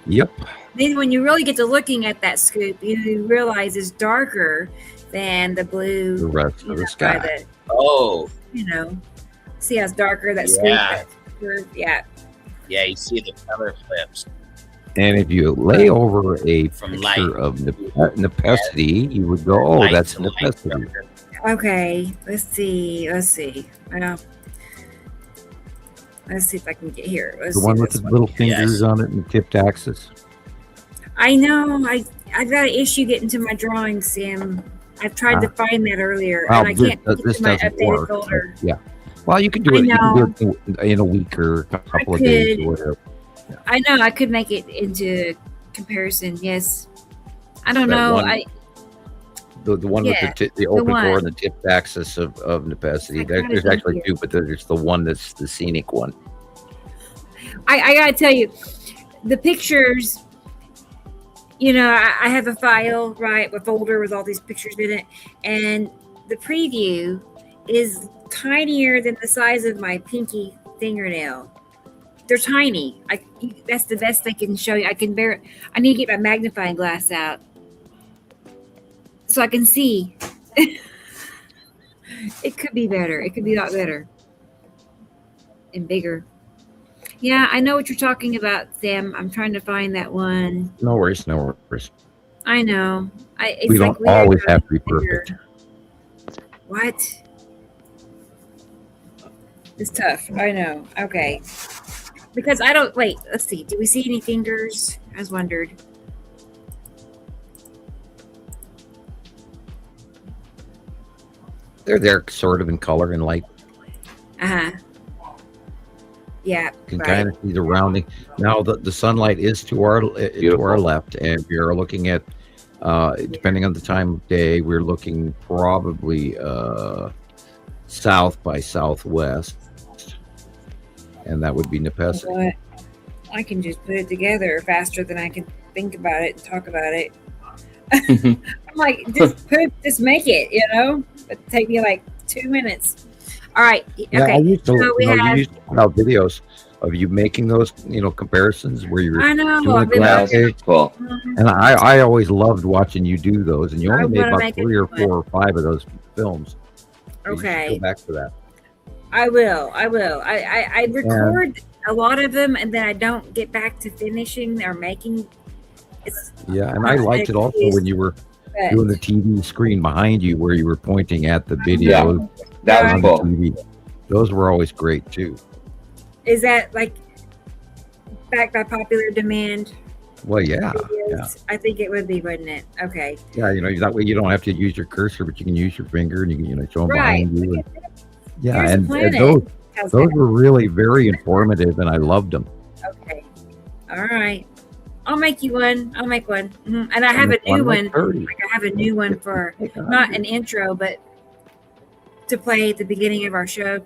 Yep. Then when you really get to looking at that scoop, you realize it's darker than the blue. The rest of the sky. See how it's darker, that scoop? Yeah. Yeah. Yeah, you see the color flips. And if you lay over a picture of Nepesity, you would go, "Oh, that's Nepesity." Okay, let's see. Well, let's see if I can get here. The one with the little fingers on it and the tipped axis. I know. I've got an issue getting to my drawing, Sam. I've tried to find that earlier, and I can't get to my updated folder. Yeah. Well, you can do it. You can do it in a week or a couple of days or whatever. Yeah. I know. I could make it into comparison. Yes. I don't know. The one with the open core and the tipped axis of Nepesity. There's actually two, but there's the one that's the scenic one. I gotta tell you, the pictures. I have a file, right, a folder with all these pictures in it, and the preview is tinier than the size of my pinky fingernail. They're tiny. That's the best they can show you. I need to get my magnifying glass out so I can see. It could be better. It could be a lot better and bigger. Yeah, I know what you're talking about, Sam. I'm trying to find that one. No worries. I know. We don't always have to be perfect. What? It's tough. I know. Okay. Because I don't... Wait, let's see. Do we see any fingers? I was wondered. They're sort of in color and light. Uh-huh. Yeah. You can kind of see the rounding. Now the sunlight is to our left, and we are looking at, depending on the time of day, we're looking probably south by southwest, and that would be Nepesity. I can just put it together faster than I can think about it and talk about it. I'm like, just make it, It'd take me like 2 minutes. All right. Okay. Yeah, I used to, you used to put out videos of you making those, comparisons where you were doing glasses. Cool. And I always loved watching you do those, and you only made about 3 or 4 or 5 of those films. Okay. Go back to that. I will. I record a lot of them, and then I don't get back to finishing or making. And I liked it also when you were doing the TV screen behind you, where you were pointing at the video. Yeah, that was cool. TV. Those were always great too. Is that like backed by popular demand? Well, yeah. I think it would be, wouldn't it? Okay. Yeah, that way you don't have to use your cursor, but you can use your finger and you can show them Right. behind you. And, yeah, Here's and planet. those were really very informative, and I loved them. Okay. All right. I'll make you one. I'll make one. Mm-hmm. And I have a new one. Like I have a new one for not an intro, but to play at the beginning of our show.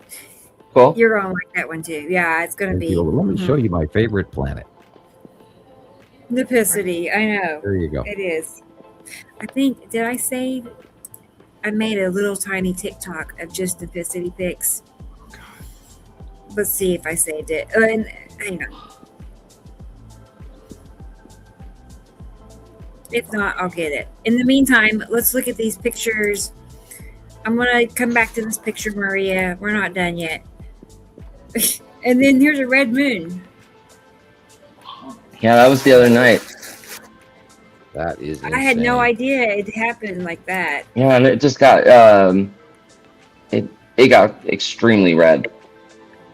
Cool. You're gonna like that one too. Yeah, it's gonna be. Let me show you my favorite planet. Nipicity. I know. There you go. It is. I think, did I say I made a little tiny TikTok of just Nipicity pics? Let's see if I saved it. Hang on. If not, I'll get it. In the meantime, let's look at these pictures. I'm going to come back to this picture, Maria. We're not done yet. And then here's a red moon. Yeah, that was the other night. That is insane. I had no idea it happened like that. Yeah, and it just got it got extremely red.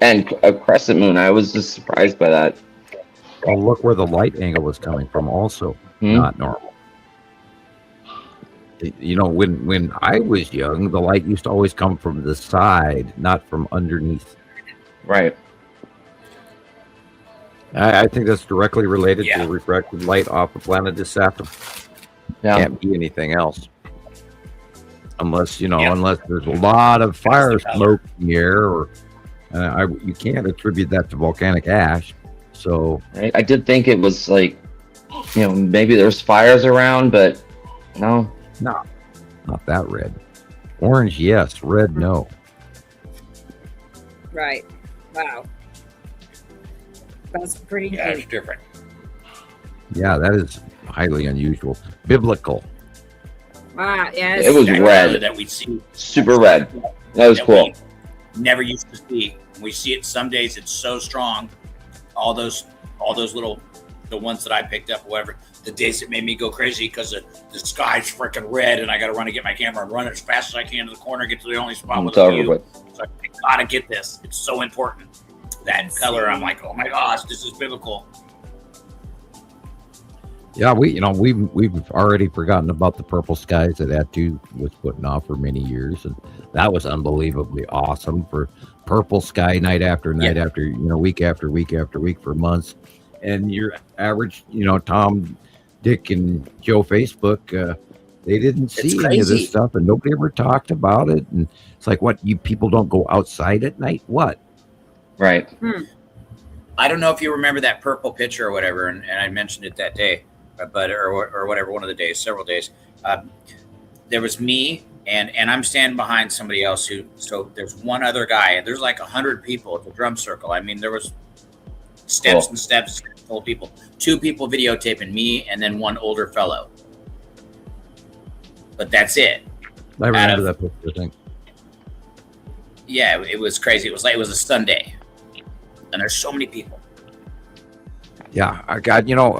And a crescent moon. I was just surprised by that. Oh, look where the light angle was coming from. Also, not normal. When I was young, the light used to always come from the side, not from underneath. Right. I think that's directly related to refracted light off the planet of Saturn. Yeah. Can't be anything else. Unless, unless there's a lot of fire smoke in the air, or you can't attribute that to volcanic ash. So I did think it was like, maybe there's fires around, but no. No, not that red. Orange, yes. Red, no. Right. Wow. That's pretty Yeah, it's different. Yeah, that is highly unusual. Biblical. Wow, yes. It was red. That we see. Super red. That was cool. Never used to see. We see it some days. It's so strong. All those little, the ones that I picked up, whatever. The days that made me go crazy because the sky's freaking red, and I got to run to get my camera and run as fast as I can to the corner, get to the only spot with a view. So I gotta get this. It's so important. That color, I'm like, oh my gosh, this is biblical. Yeah, we've already forgotten about the purple skies that Atu was putting off for many years, and that was unbelievably awesome for purple sky night after night after week after week after week for months. And your average, Tom, Dick, and Joe Facebook, they didn't see any of this stuff, and nobody ever talked about it. And it's like, what, you people don't go outside at night? What? Right. I don't know if you remember that purple picture or whatever, and I mentioned it that day, but or whatever, one of the days, several days. There was me, and I'm standing behind somebody else so there's one other guy, and there's like 100 people at the drum circle. I mean, there was steps and steps full of people. 2 people videotaping me, and then one older fellow. But that's it. I remember that picture, I think. Yeah, it was crazy. It was a Sunday, and there's so many people. Yeah,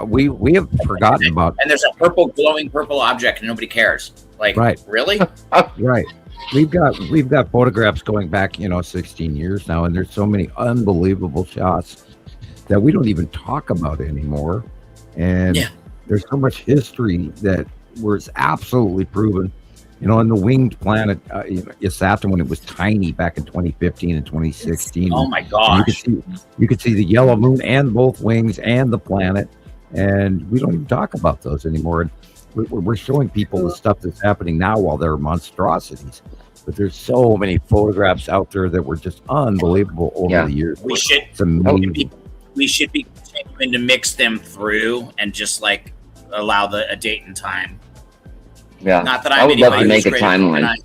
we have forgotten about. And there's a glowing purple object, and nobody cares. Like, right? Really? Right. We've got photographs going back, 16 years now, and there's so many unbelievable shots that we don't even talk about anymore. And there's so much history that was absolutely proven. In the winged planet, Saturn, when it was tiny back in 2015 and 2016. Oh my gosh! You could see the yellow moon and both wings and the planet, and we don't even talk about those anymore. And we're showing people the stuff that's happening now while they're monstrosities. But there's so many photographs out there that were just unbelievable over the years. We should. It's amazing. We should be continuing to mix them through and just like allow a date and time. Yeah, not that I would love to make a timeline.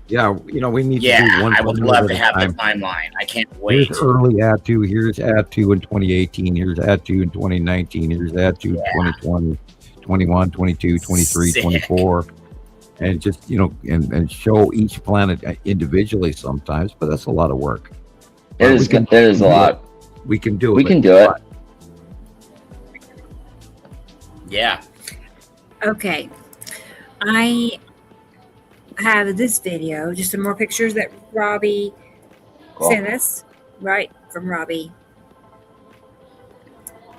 We need to do one. I would love to have the timeline. I can't wait. Here's early Atu. Here's Atu in 2018. Here's Atu in 2019. Here's Atu in 2020, 21, 22, 23, 24. And just, and show each planet individually sometimes, but that's a lot of work. It is a lot. We can do it. We can do it. Yeah. Okay. I have this video, just some more pictures that Robbie sent us, right from Robbie.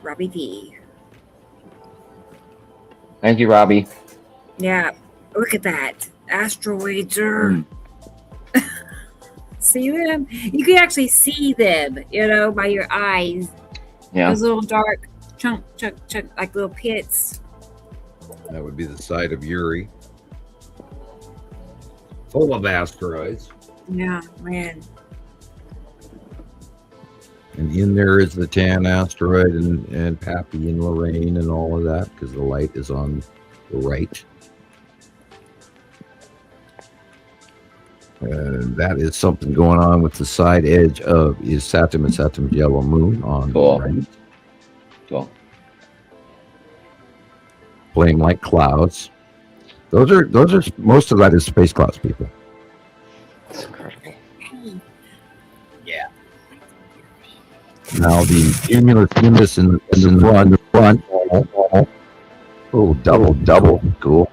Robbie P. Thank you, Robbie. Yeah, look at that. Asteroids are. See them? You can actually see them, by your eyes. Yeah. Those little dark chunk, like little pits. That would be the side of Uri. Full of asteroids. Yeah, man. And in there is the Tan asteroid and Pappy and Lorraine and all of that, because the light is on the right. And that is something going on with the side edge of Saturn and Saturn's yellow moon on the right. Cool. Playing like clouds. Those are most of that is space clouds, people. That's incredible. Yeah. Now the cumulus nimbus in the front. Oh, double, cool.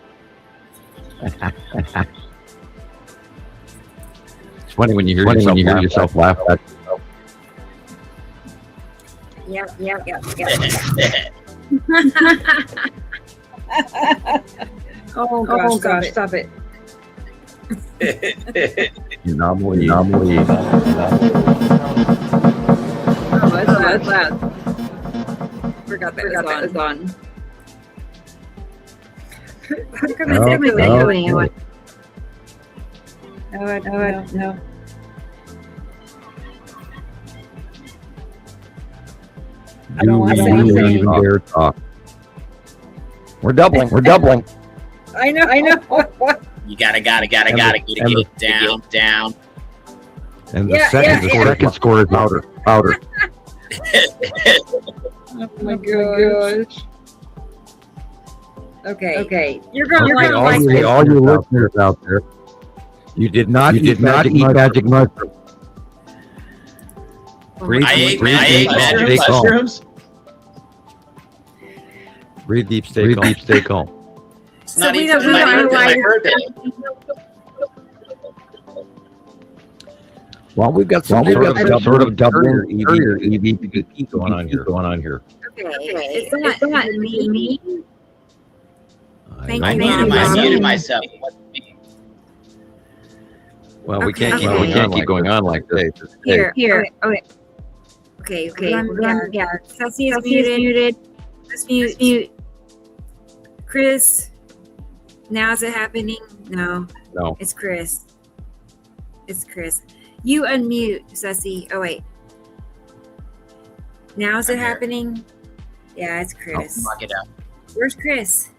It's funny when you hear yourself laugh at yourself. Yep. Oh gosh, stop it. Anomaly. Oh, that's loud. Forgot that was on. How come it's echoing? No. I don't want to say anything. Even dare talk. We're doubling. I know. You gotta get it down. And the second score is louder. Oh my gosh. Okay. You're going all your listeners out there. You did not eat magic mushroom. I ate mushrooms. Breathe deep, stay calm. It's not even I heard that. Well, we've got some sort of doubling EVP going on here. Okay. It's not me. Thank you. I muted myself. Well, we can't keep going on like this. Here. Okay. Yeah. Sassy is muted. Let's mute. Chris. Now is it happening? No. It's Chris. You unmute, Sassy. Oh wait. Now is it happening? Yeah, it's Chris. Lock it up. Where's Chris?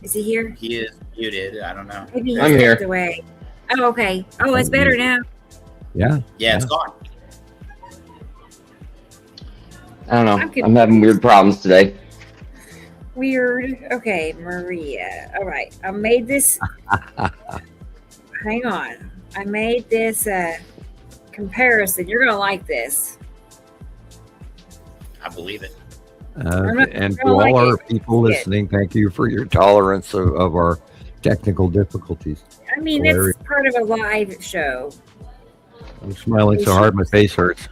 Is he here? He is muted. I don't know. Maybe he I'm here. stepped away. Oh, okay. Oh, it's better now. Yeah, it's gone. I don't know. I'm having weird problems today. Weird. Okay, Maria. All right. I made this. Hang on. I made this comparison. You're going to like this. I believe it. And to all our people listening, thank you for your tolerance of our technical difficulties. I mean, it's part of a live show. I'm smiling so hard my face hurts.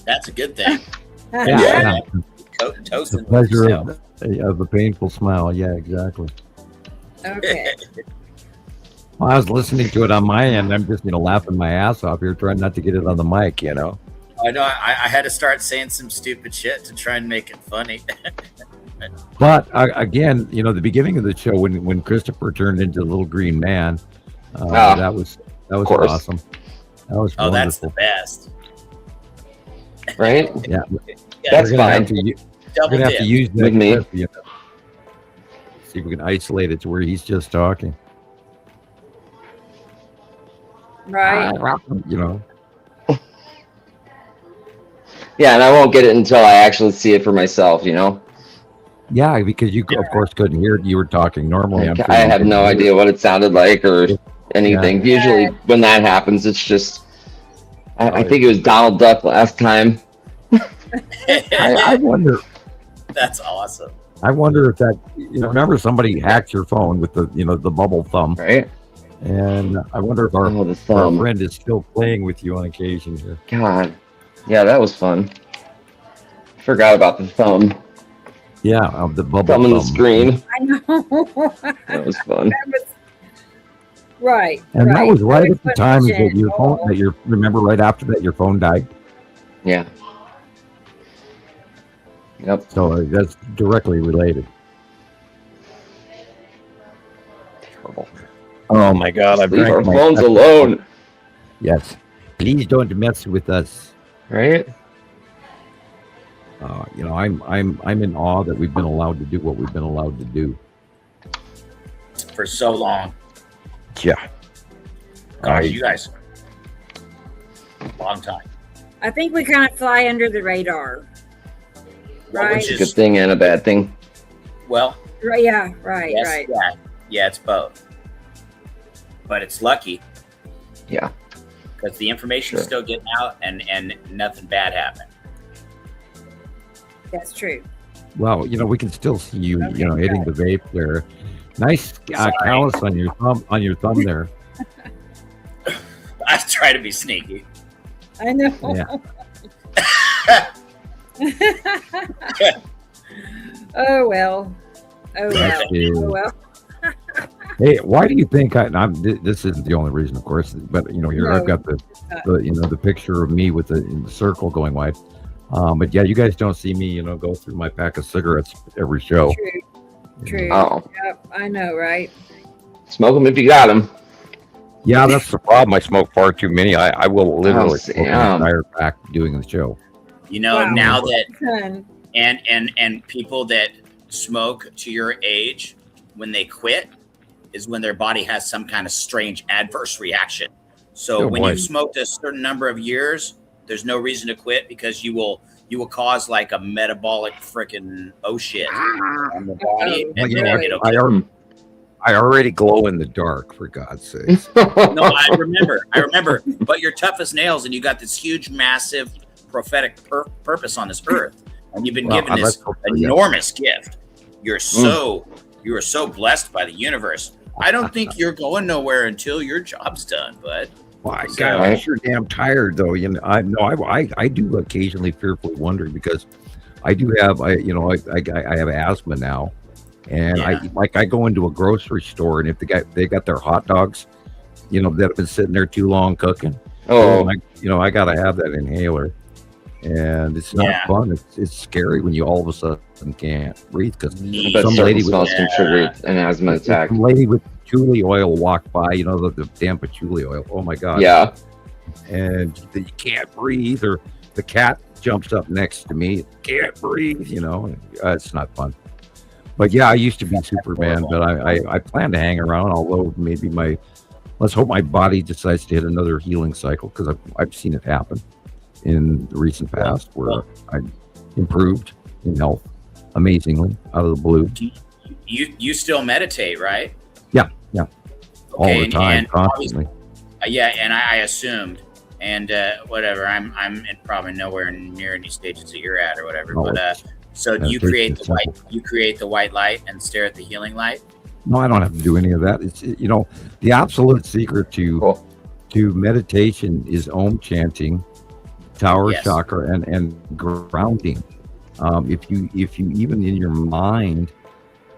That's a good thing. Yeah. Toasting the pleasure of a painful smile. Yeah, exactly. Okay. Well, I was listening to it on my end. I'm just, laughing my ass off here, trying not to get it on the mic, I know. I had to start saying some stupid shit to try and make it funny. But again, the beginning of the show when Christopher turned into the little green man, that was awesome. That was wonderful. That's the best. Right? Yeah. That's fine. We're gonna have to use that with me. See if we can isolate it to where he's just talking. Right. Yeah, and I won't get it until I actually see it for myself, Yeah, because you, of course, couldn't hear it. You were talking normally. I have no idea what it sounded like or anything. Yeah. Usually when that happens, it's just... I think it was Donald Duck last time. I wonder... That's awesome. I wonder if that... remember somebody hacked your phone with the, the bubble thumb. Right. And I wonder if our friend is still playing with you on occasion here. God. Yeah, that was fun. Forgot about the thumb. Yeah, of the bubble thumb on the screen. I know. That was fun. That was, right. And that was right at the time that your phone. That you remember right after that your phone died. Yeah. Yep. So that's directly related. Terrible. Oh my God! I've Leave our drank phones alone. Yes. Please don't mess with us. Right. You know, I'm in awe that we've been allowed to do what we've been allowed to do for so long. Yeah. Gosh, you guys, long time. I think we kind of fly under the radar. Right. Which is a good thing and a bad thing. Well. Right. Yeah. Right. Yes, right. Yeah, it's both. But it's lucky. Yeah. Because the information's still getting out and nothing bad happened. That's true. Well, you know, we can still see you, you know, hitting the vape there. Nice callus on your thumb there. I try to be sneaky. I know. Yeah. Oh well. Oh well. Hey, why do you think this isn't the only reason, of course, but you know, here I've got the you know, the picture of me with the circle going wide. But yeah, you guys don't see me, you know, go through my pack of cigarettes every show. True. Oh. Yep, I know, right? Smoke them if you got them. Yeah, that's the problem. I smoke far too many. I will literally smoke an entire pack doing the show. You know, now that and people that smoke to your age, when they quit, is when their body has some kind of strange adverse reaction. So when you've smoked a certain number of years, there's no reason to quit because you will cause like a metabolic freaking shit on the body. And then you get okay. I already glow in the dark, for God's sake. No, I remember. But you're tough as nails, and you got this huge, massive prophetic purpose on this earth, and you've been given this enormous gift. You are so blessed by the universe. I don't think you're going nowhere until your job's done, bud. Well, I'm sure damn tired though. You know, I do occasionally fearfully wonder because I do have I have asthma now, and I go into a grocery store, and if they got their hot dogs, you know, that have been sitting there too long cooking. I gotta have that inhaler, and it's not fun. It's scary when you all of a sudden can't breathe because some lady can trigger an asthma attack. Some lady with patchouli oil walked by, you know, the damn patchouli oil. Oh my God. Yeah. And you can't breathe, or the cat jumps up next to me. Can't breathe, you know. It's not fun. But yeah, I used to be Superman, but I plan to hang around, although maybe let's hope my body decides to hit another healing cycle, because I've seen it happen in the recent past where I improved in health amazingly out of the blue. You still meditate, right? Yeah. All the time, constantly. And I assumed, and whatever, I'm probably nowhere near any stages that you're at or whatever. But so do you create the white light and stare at the healing light? No, I don't have to do any of that. It's you know, the absolute secret to meditation is Om chanting, tower chakra, and grounding. If you even in your mind,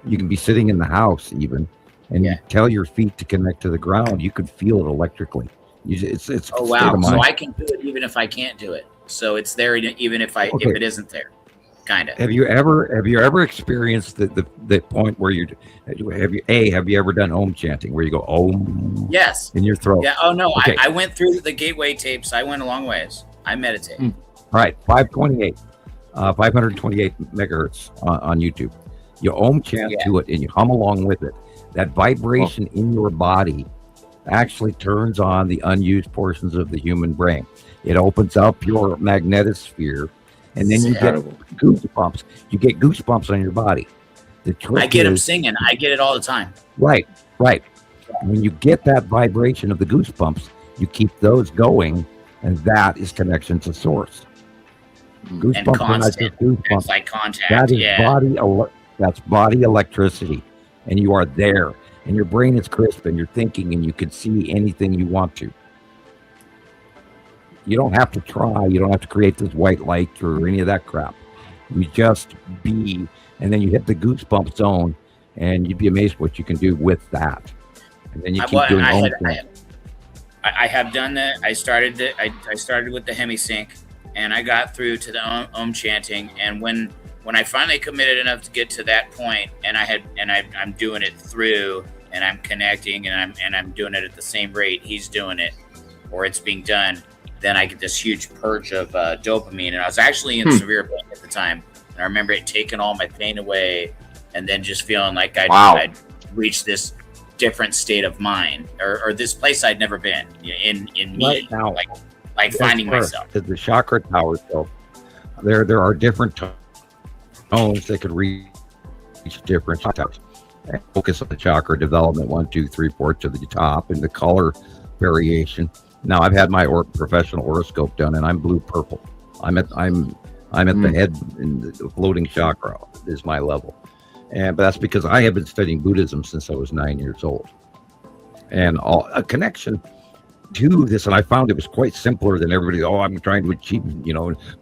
you can be sitting in the house even, and you tell your feet to connect to the ground, you could feel it electrically. It's oh wow! So I can do it even if I can't do it. So it's there even if if it isn't there, kind of. Have you ever experienced the point where have you ever done Om chanting where you go Om? Yes. In your throat. Yeah. Oh no, okay. I went through the Gateway tapes. I went a long ways. I meditate. All right, 528 megahertz on YouTube. You Om chant to it and you hum along with it. That vibration in your body actually turns on the unused portions of the human brain. It opens up your magnetosphere, and then you get goosebumps. You get goosebumps on your body. I get them singing. I get it all the time. Right. When you get that vibration of the goosebumps, you keep those going, and that is connection to source. Goosebumps are not just goosebumps. It's like contact. That is that's body electricity, and you are there, and your brain is crisp, and you're thinking, and you can see anything you want to. You don't have to try. You don't have to create this white light or any of that crap. You just be, and then you hit the goosebump zone, and you'd be amazed what you can do with that. And then you keep doing I have done that. I started with the hemisync, and I got through to the Om chanting. And when I finally committed enough to get to that point, and I'm doing it through, and I'm connecting, and I'm doing it at the same rate he's doing it, or it's being done, then I get this huge purge of dopamine. And I was actually in severe pain at the time, and I remember it taking all my pain away, and then just feeling like I'd reached this different state of mind, or this place I'd never been in me, right now, like finding myself. The chakra tower. So there are different tones that could reach different towers. Focus on the chakra development 1, 2, 3, 4 to the top, and the color variation. Now I've had my professional horoscope done, and I'm blue purple. I'm at the head in the floating chakra is my level. But that's because I have been studying Buddhism since I was 9 years old, and a connection to this. And I found it was quite simpler than everybody. Oh, I'm trying to achieve,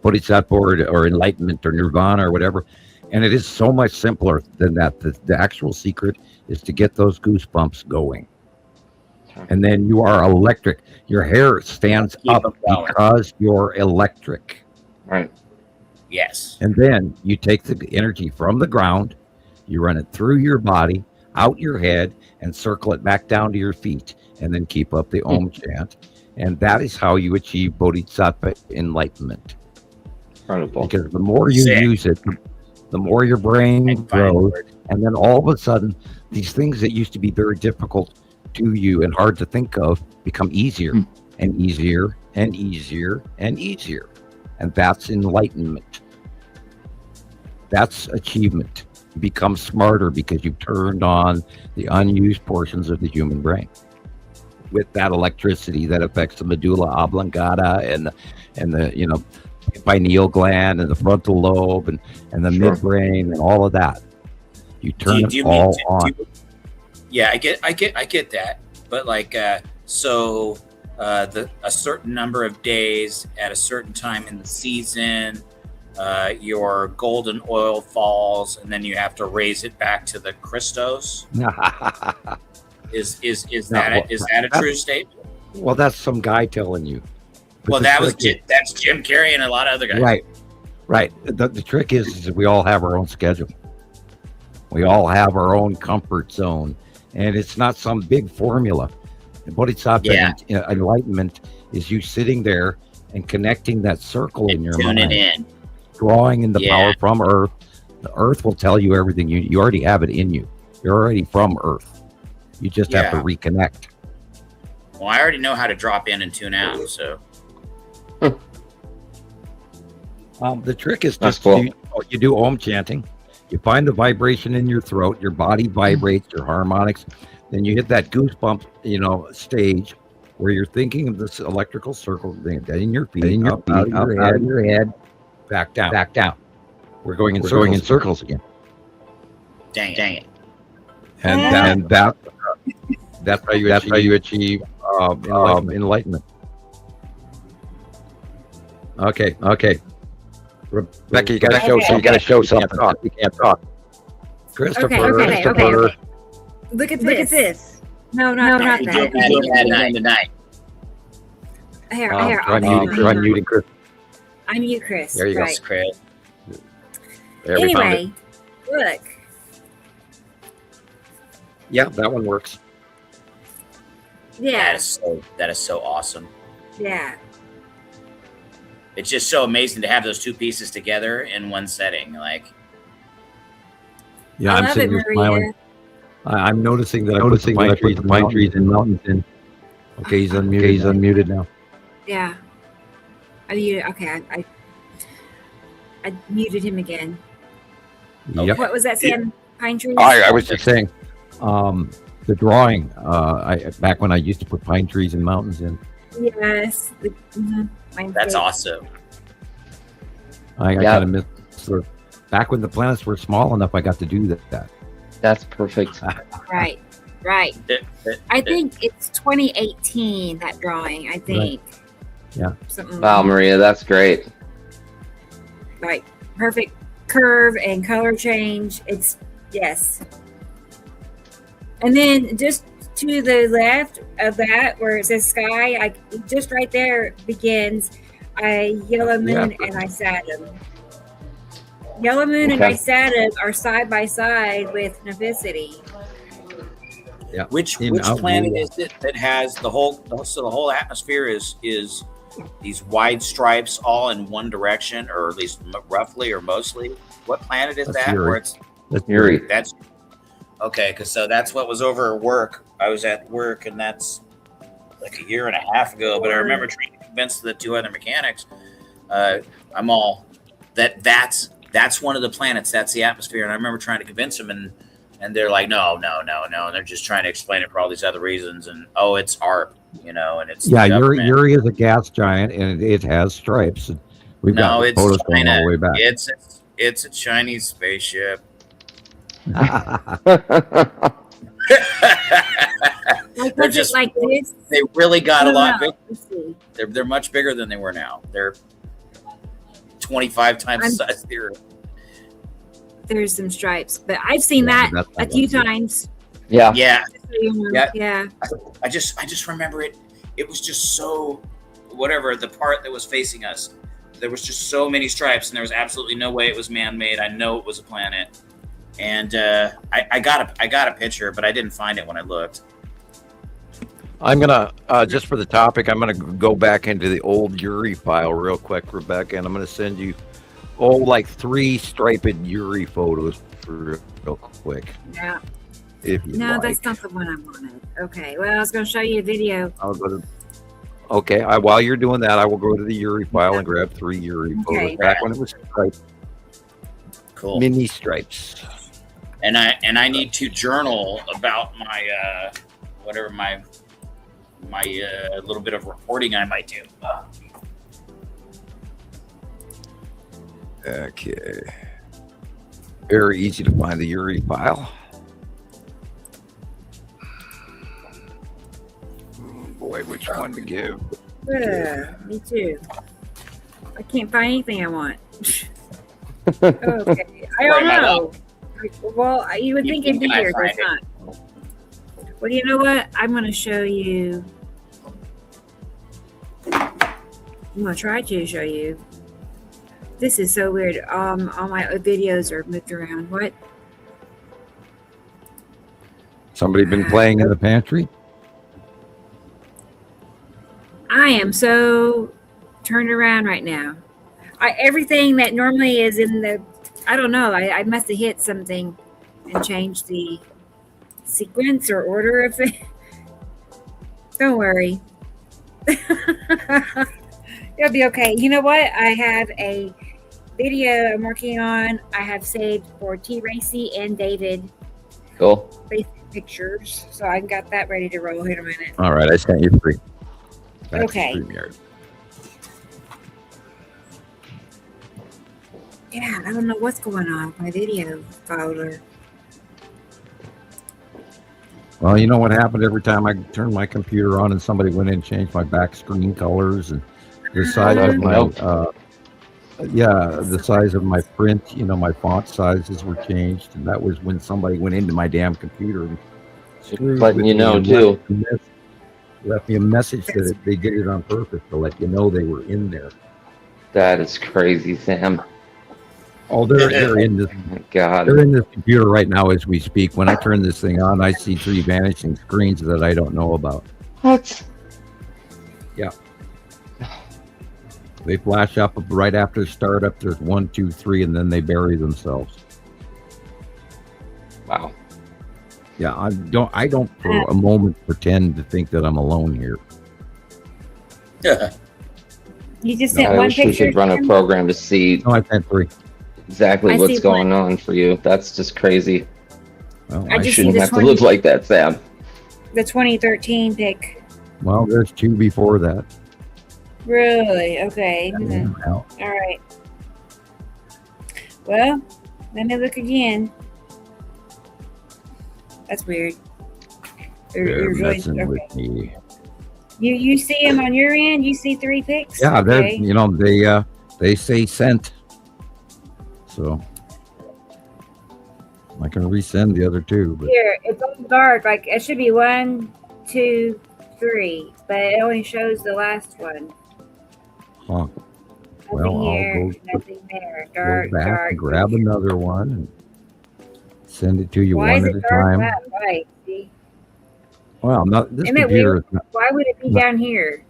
bodhisattva or enlightenment or nirvana or whatever. And it is so much simpler than that. The actual secret is to get those goosebumps going, and then you are electric. Your hair stands up because you're electric. Right. Yes. And then you take the energy from the ground. You run it through your body, out your head, and circle it back down to your feet, and then keep up the Om chant. And that is how you achieve bodhisattva enlightenment. Incredible. Because the more you use it, the more your brain grows, and then all of a sudden, these things that used to be very difficult to you and hard to think of become easier and easier and easier and easier. And that's enlightenment. That's achievement. You become smarter because you've turned on the unused portions of the human brain with that electricity that affects the medulla oblongata and the pineal gland and the frontal lobe and the midbrain and all of that. You turn it all on. Yeah, I get that, but like a certain number of days at a certain time in the season. Your golden oil falls, and then you have to raise it back to the Christos. Is that a true statement? Well, that's some guy telling you. But well, that's Jim Carrey and a lot of other guys. Right. The trick is we all have our own schedule. We all have our own comfort zone, and it's not some big formula. Bodhisattva enlightenment is you sitting there and connecting that circle in your mind. Tuning in. Drawing in the power from Earth. The Earth will tell you everything. You already have it in you. You're already from Earth. You just have to reconnect. Well, I already know how to drop in and tune out. So the trick is just you do Om chanting. You find the vibration in your throat. Your body vibrates. Your harmonics. Then you hit that goosebump, stage where you're thinking of this electrical circle in your feet, out of your head. Back down. We're going in circles again. Dang it. And that's how you achieve enlightenment. Okay. Rebecca, you gotta show something. You can't talk. Christopher. Okay. Look at this. No, not that. Tonight. Here. Unmuting Chris. I'm you, Chris. There you go, Chris. Anyway, look. Yeah, that one works. Yeah. That is so awesome. Yeah. It's just so amazing to have those two pieces together in one setting. Like, yeah, I'm sitting here smiling. I'm noticing that I put the pine trees and mountains in. Okay, he's unmuted now. Yeah. Okay, I muted him again. Yep. What was that saying? Pine trees? I was just saying, the drawing. Back when I used to put pine trees and mountains in. Yes. That's awesome. I kind of missed back when the planets were small enough. I got to do that. That's perfect. Right. I think it's 2018, that drawing. I think. Right. Yeah. Wow, Maria, that's great. Right. Perfect curve and color change. It's yes. And then just to the left of that, where it says sky, just right there begins a yellow moon and I Saturn. Yellow moon and I Saturn are side by side with Navicity. Yeah. Which planet is it that has the whole atmosphere is these wide stripes all in one direction, or at least roughly or mostly? What planet is that? Yuri. Where it's Yuri. That's okay, because that's what was over at work. I was at work, and that's like a year and a half ago. But I remember trying to convince the two other mechanics. I'm all that's one of the planets. That's the atmosphere, and I remember trying to convince them, and they're like, no, and they're just trying to explain it for all these other reasons, and it's art, and it's Yuri is a gas giant, and it has stripes. And we've got photos going all the way back. It's a Chinese spaceship. They're just like this. They really got a lot bigger. They're much bigger than they were now. They're 25 times the size of the Earth. There's some stripes, but I've seen that a few times. Yeah. I just remember it. It was just so whatever the part that was facing us. There was just so many stripes, and there was absolutely no way it was man-made. I know it was a planet, and I got a picture, but I didn't find it when I looked. I'm gonna just for the topic, I'm gonna go back into the old Yuri file real quick, Rebecca, and I'm gonna send you like 3 striped Yuri photos real quick. Yeah. If you no, like. that's not the one I wanted. Okay. Well, I was going to show you a video. I'll go to. Okay. While you're doing that, I will go to the Yuri file and grab 3 Yuri photos back when it was striped. Cool. Mini stripes. And I need to journal about my my little bit of reporting I might do. Okay. Very easy to find the Yuri file. Boy, which one to give? Yeah, me too. I can't find anything I want. Okay. I don't know. Well, you would think it'd be here, but it's not. Well, you know what? I'm going to show you. I'm going to try to show you. This is so weird. All my videos are moved around. What? Somebody been playing in the pantry? I am so turned around right now. Everything that normally is in the, I don't know. I must have hit something and changed the sequence or order of it. Don't worry. It'll be okay. You know what? I have a video I'm working on. I have saved for T. Racy and David. Cool. Pictures. So I got that ready to roll here in a minute. All right. I sent you 3. That's okay. Yeah, I don't know what's going on with my video folder. Well, you know what happened every time I turned my computer on and somebody went in and changed my back screen colors and the size of my the size of my print, my font sizes were changed, and that was when somebody went into my damn computer and letting you know too. Left me a message that they did it on purpose to let you know they were in there. That is crazy, Sam. Oh, they're in this. God, they're in this computer right now as we speak. When I turn this thing on, I see 3 vanishing screens that I don't know about. What? Yeah. They flash up right after startup. There's 1, 2, 3, and then they bury themselves. Wow. Yeah, I don't for a moment pretend to think that I'm alone here. You just sent one wish picture. We should run a program to see. No, I sent 3. Exactly what's going on for you. That's just crazy. Well, I shouldn't have to look like that, Sam. The 2013 pic. Well, there's 2 before that. Really? Okay. Yeah. All right. Well, let me look again. That's weird. They're messing with me. You see them on your end? You see 3 pics? Yeah, okay. they say sent. So I can resend the other two. But Here, it's all dark. Like it should be 1, 2, 3, but it only shows the last one. huh. Nothing Well, here, I'll go nothing there. Dark, back dark. and grab another one and send it to you Why one is at it a dark time. that way? See? Well, not this Isn't it computer weird? Why would it be down here?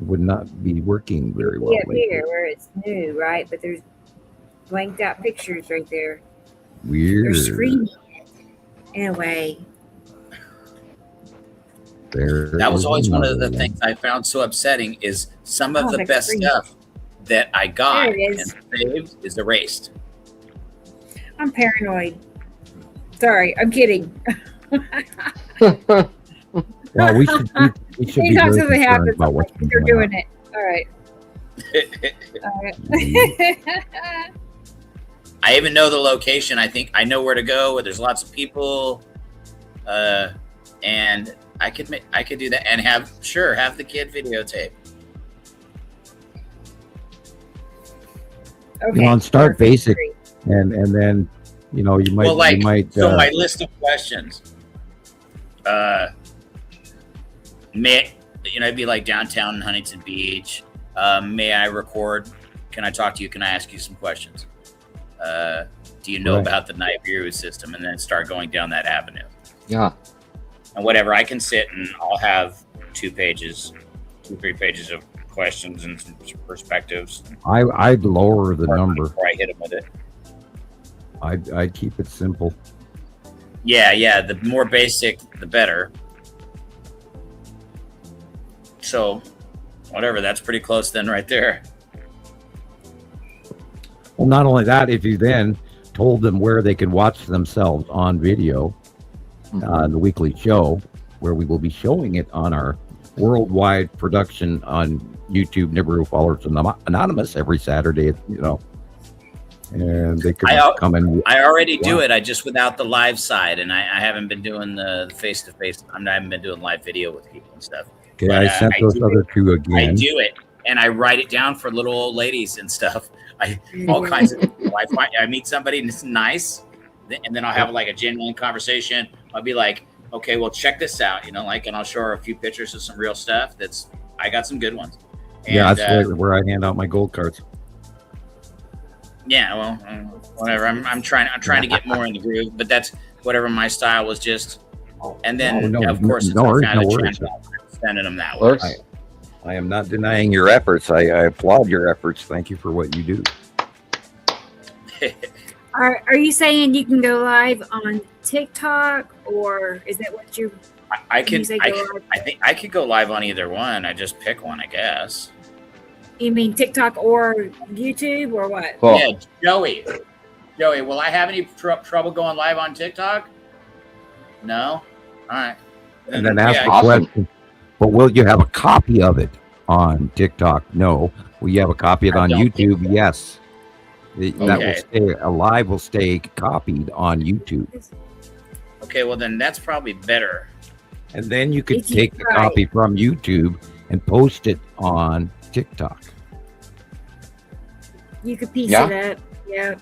would not be working very well Yeah, lately. here where it's new, right? But there's blanked out pictures right there. They're Weird. screening it in a way. That was always one of the another things I found so upsetting is some of Oh, the that's best green. stuff that I got There it and is. saved is erased. I'm paranoid. Sorry, I'm kidding. Well, we should be Anytime very something concerned happens, about I'm what's like, been they're going on. doing it. All right. All right. I even know the location. I think I know where to go where there's lots of people, and I could do that and have the kid videotape. Okay. On start Perfect. basic, Great. and then you might so my list of questions. May it'd be like downtown Huntington Beach. May I record? Can I talk to you? Can I ask you some questions? Do you know Right. about the Nibiru system? And then start going down that avenue. Yeah. And whatever, I can sit and I'll have 3 pages of questions and some perspectives. I'd lower the number. Before I hit them with it. I'd keep it simple. Yeah. The more basic, the better. So, whatever, that's pretty close then right there. Well, not only that, if you then told them where they could watch themselves on video, the weekly show, where we will be showing it on our worldwide production on YouTube, Nibiru Followers Anonymous, every Saturday, and they could come in. I already do it. I just without the live side, and I haven't been doing the face-to-face. I haven't been doing live video with people and stuff. Okay, But, I sent those other two again. I do it, and I write it down for little old ladies and stuff. All kinds of people. I meet somebody and it's nice, and then I'll have like a genuine conversation. I'll be like, okay, well, check this out, and I'll show her a few pictures of some real stuff. I got some good ones. And, yeah, that's where I hand out my gold cards. Yeah, well, whatever. I'm trying to get more in the groove, but that's whatever my style was just. And then, of course, it's sending them that way. I am not denying your efforts. I applaud your efforts. Thank you for what you do. Are you saying you can go live on TikTok, or is that what you? I think I could go live on either one. I just pick one, I guess. You mean TikTok or YouTube or what? Cool. Yeah, Joey, will I have any trouble going live on TikTok? No. All right. And then ask the awesome. question. But will you have a copy of it on TikTok? No. Will you have a copy of it on YouTube? Yes. That will stay alive. Will stay copied on YouTube. Okay, well then that's probably better. And then you could take the copy from YouTube and post it on TikTok. You could piece it up, yeah.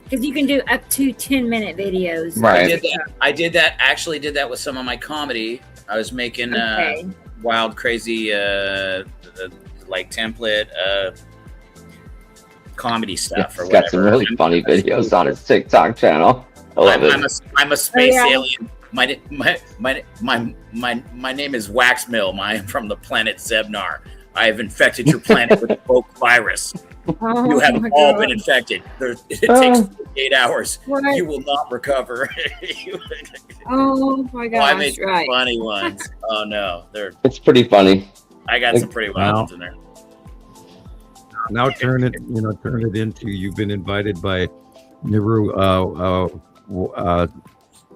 Because you can do up to 10-minute videos. Right. I did that. Actually, did that with some of my comedy. I was making wild, crazy, like template comedy stuff or whatever. Got some really funny videos on his TikTok channel. I love it. I'm a space alien. My name is Waxmill. I'm from the planet Zebnar. I have infected your planet with a woke virus. You have all been infected. It takes 8 hours. What? You will not recover. Oh my gosh! I made funny ones. Oh no, it's pretty funny. I got some pretty wild ones in there. Now turn it into you've been invited by Nibiru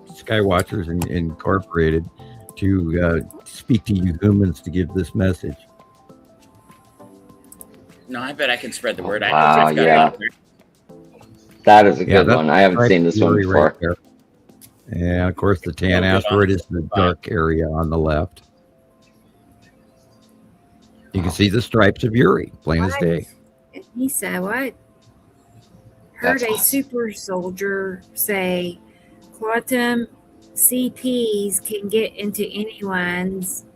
Skywatchers Incorporated to speak to you humans to give this message. No, I bet I can spread the word. Wow, yeah. That is a good one. I haven't seen this one before. Right, and of course, the tan asteroid is the dark area on the left. You can see the stripes of Uri, plain as day. He said what? heard That's a awesome. super soldier say quantum CPs can get into anyone's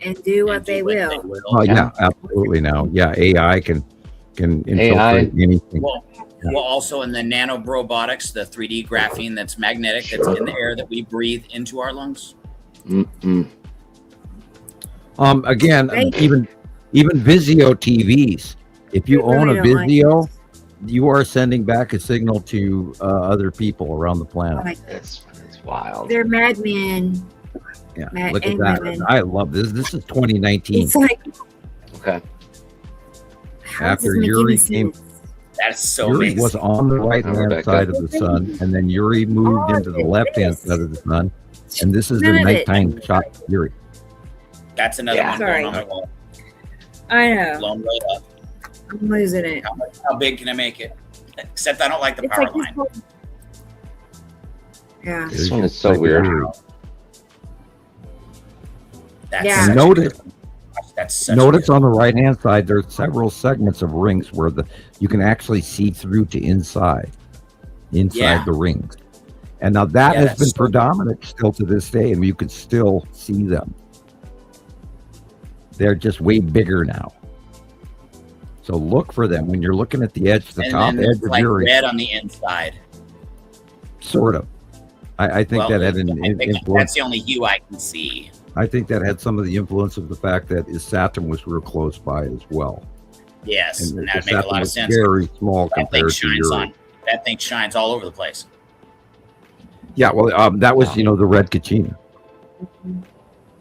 and do what they will. Oh yeah, absolutely. Now, yeah, AI can infiltrate anything. Well, also in the nanorobotics, the 3D graphene that's magnetic, that's in the air that we breathe into our lungs. Again, even Vizio TVs. If you own a Vizio, you are sending back a signal to other people around the planet. It's wild. They're madmen. Yeah, look at that. Women. I love this. This is 2019. It's like, okay. After Yuri came, that's so Yuri amazing. was on the right-hand side of the sun, and then Yuri moved into the left-hand side of the sun, and this is the nighttime shot of Yuri. That's another one going on my wall. I know. Blown right up. I'm losing it. How big can I make it? Except I don't like the power line. Yeah. This one is so weird. And notice on the right-hand side, there's several segments of rings where you can actually see through to inside the rings. And now that has been predominant still to this day, and you can still see them. They're just way bigger now. So look for them when you're looking at the edge, the top edge of Yuri. Red on the inside. Sort of. I think that had an influence. That's the only hue I can see. I think that had some of the influence of the fact that Saturn was real close by as well. Yes, and that makes a Saturn lot of was sense. very small That compared thing to shines Yuri. That thing shines all over the place. Yeah, well, that was the red Kachina.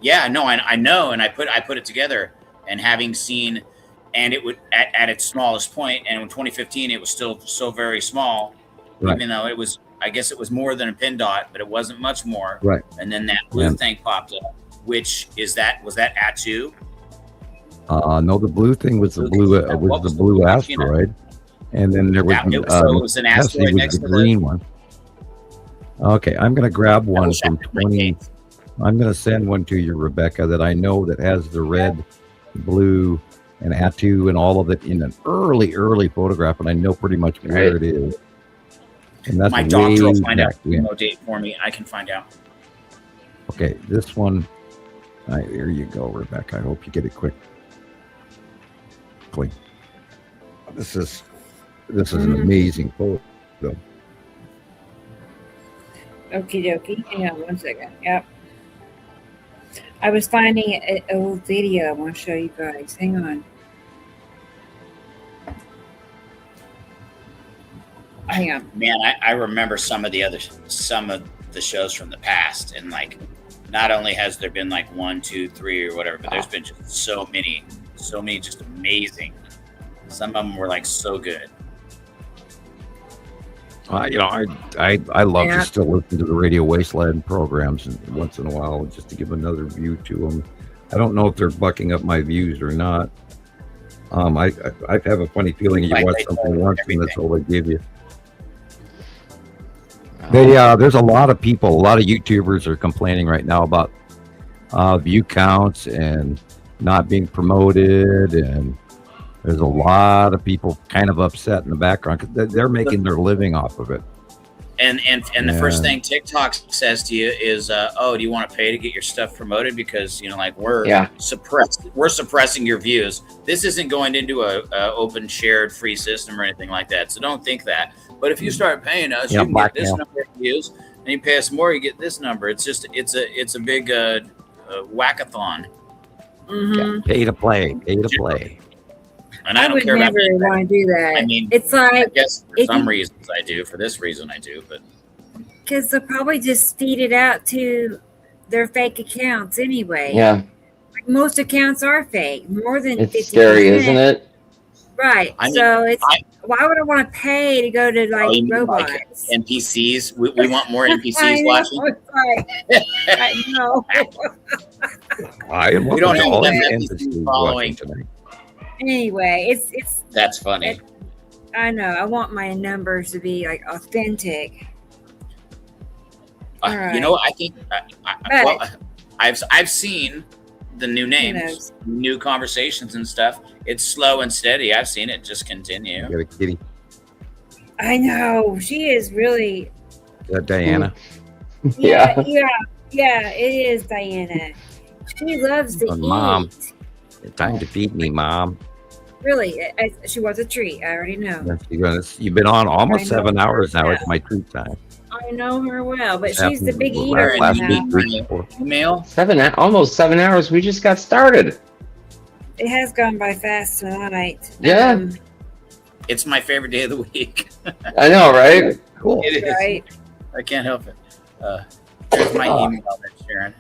Yeah, no, I know, and I put it together, and having seen, and it would at its smallest point, and in 2015 it was still so very small, even though it was, I guess it was more than a pin dot, but it wasn't much more. Right. And then that blue thing popped up, which was that Atu? No, the blue thing was the blue asteroid, and then there was it was an asteroid next to the green one. Okay, I'm going to grab one from 20. I'm going to send one to you, Rebecca, that I know that has the red, blue, and Atu and all of it in an early photograph, and I know pretty much where it is. And that's my doctor will find back. out date for me. I can find out. Okay, this one. There you go, Rebecca. I hope you get it quickly. This is an amazing photo. Okie dokie. Hang on 1 second. Yep. I was finding an old video I want to show you guys. Hang on. Hang on. Man, I remember some of the shows from the past, and like, not only has there been like 1, 2, 3 or whatever, but there's been just so many just amazing. Some of them were like so good. I love to still listen to the Radio Wasteland programs and once in a while just to give another view to them. I don't know if they're bucking up my views or not. I have a funny feeling you watch something once and that's all they give you. There's a lot of people, a lot of YouTubers are complaining right now about view counts and not being promoted, and there's a lot of people kind of upset in the background because they're making their living off of it. And the first thing TikTok says to you is, "Oh, do you want to pay to get your stuff promoted? Because we're suppressing your views. This isn't going into a open shared free system or anything like that. So don't think that. But if you start paying us, you can get this number of views, and you pay us more, you get this number. It's just it's a big whack-a-thon. Mm-hmm. Pay to play. And I don't care never want to do that. I mean, it's like, I guess for some reasons I do. For this reason I do, but because they'll probably just feed it out to their fake accounts anyway. Yeah. Like most accounts are fake. More than 50%. It's scary, isn't it? Right. Why would I want to pay to go to robots? Like NPCs. We want more NPCs watching. I know. We don't have NPCs following tonight. Anyway, it's that's funny. I know. I want my numbers to be like authentic. Right. You know, I think I've seen the new names, new conversations and stuff. It's slow and steady. I've seen it just continue. You got a kitty. I know. She is really. Diana. Yeah. It is Diana. She loves to eat. Mom, it's time to feed me, Mom. Really, she wants a treat. I already know. You've been on almost 7 hours now. It's my treat time. I know her well, but she's the big eater. Email? Almost 7 hours. We just got started. It has gone by fast tonight. Yeah. It's my favorite day of the week. I know, right? Cool. It is. Right. I can't help it. There's my email there, Sharon.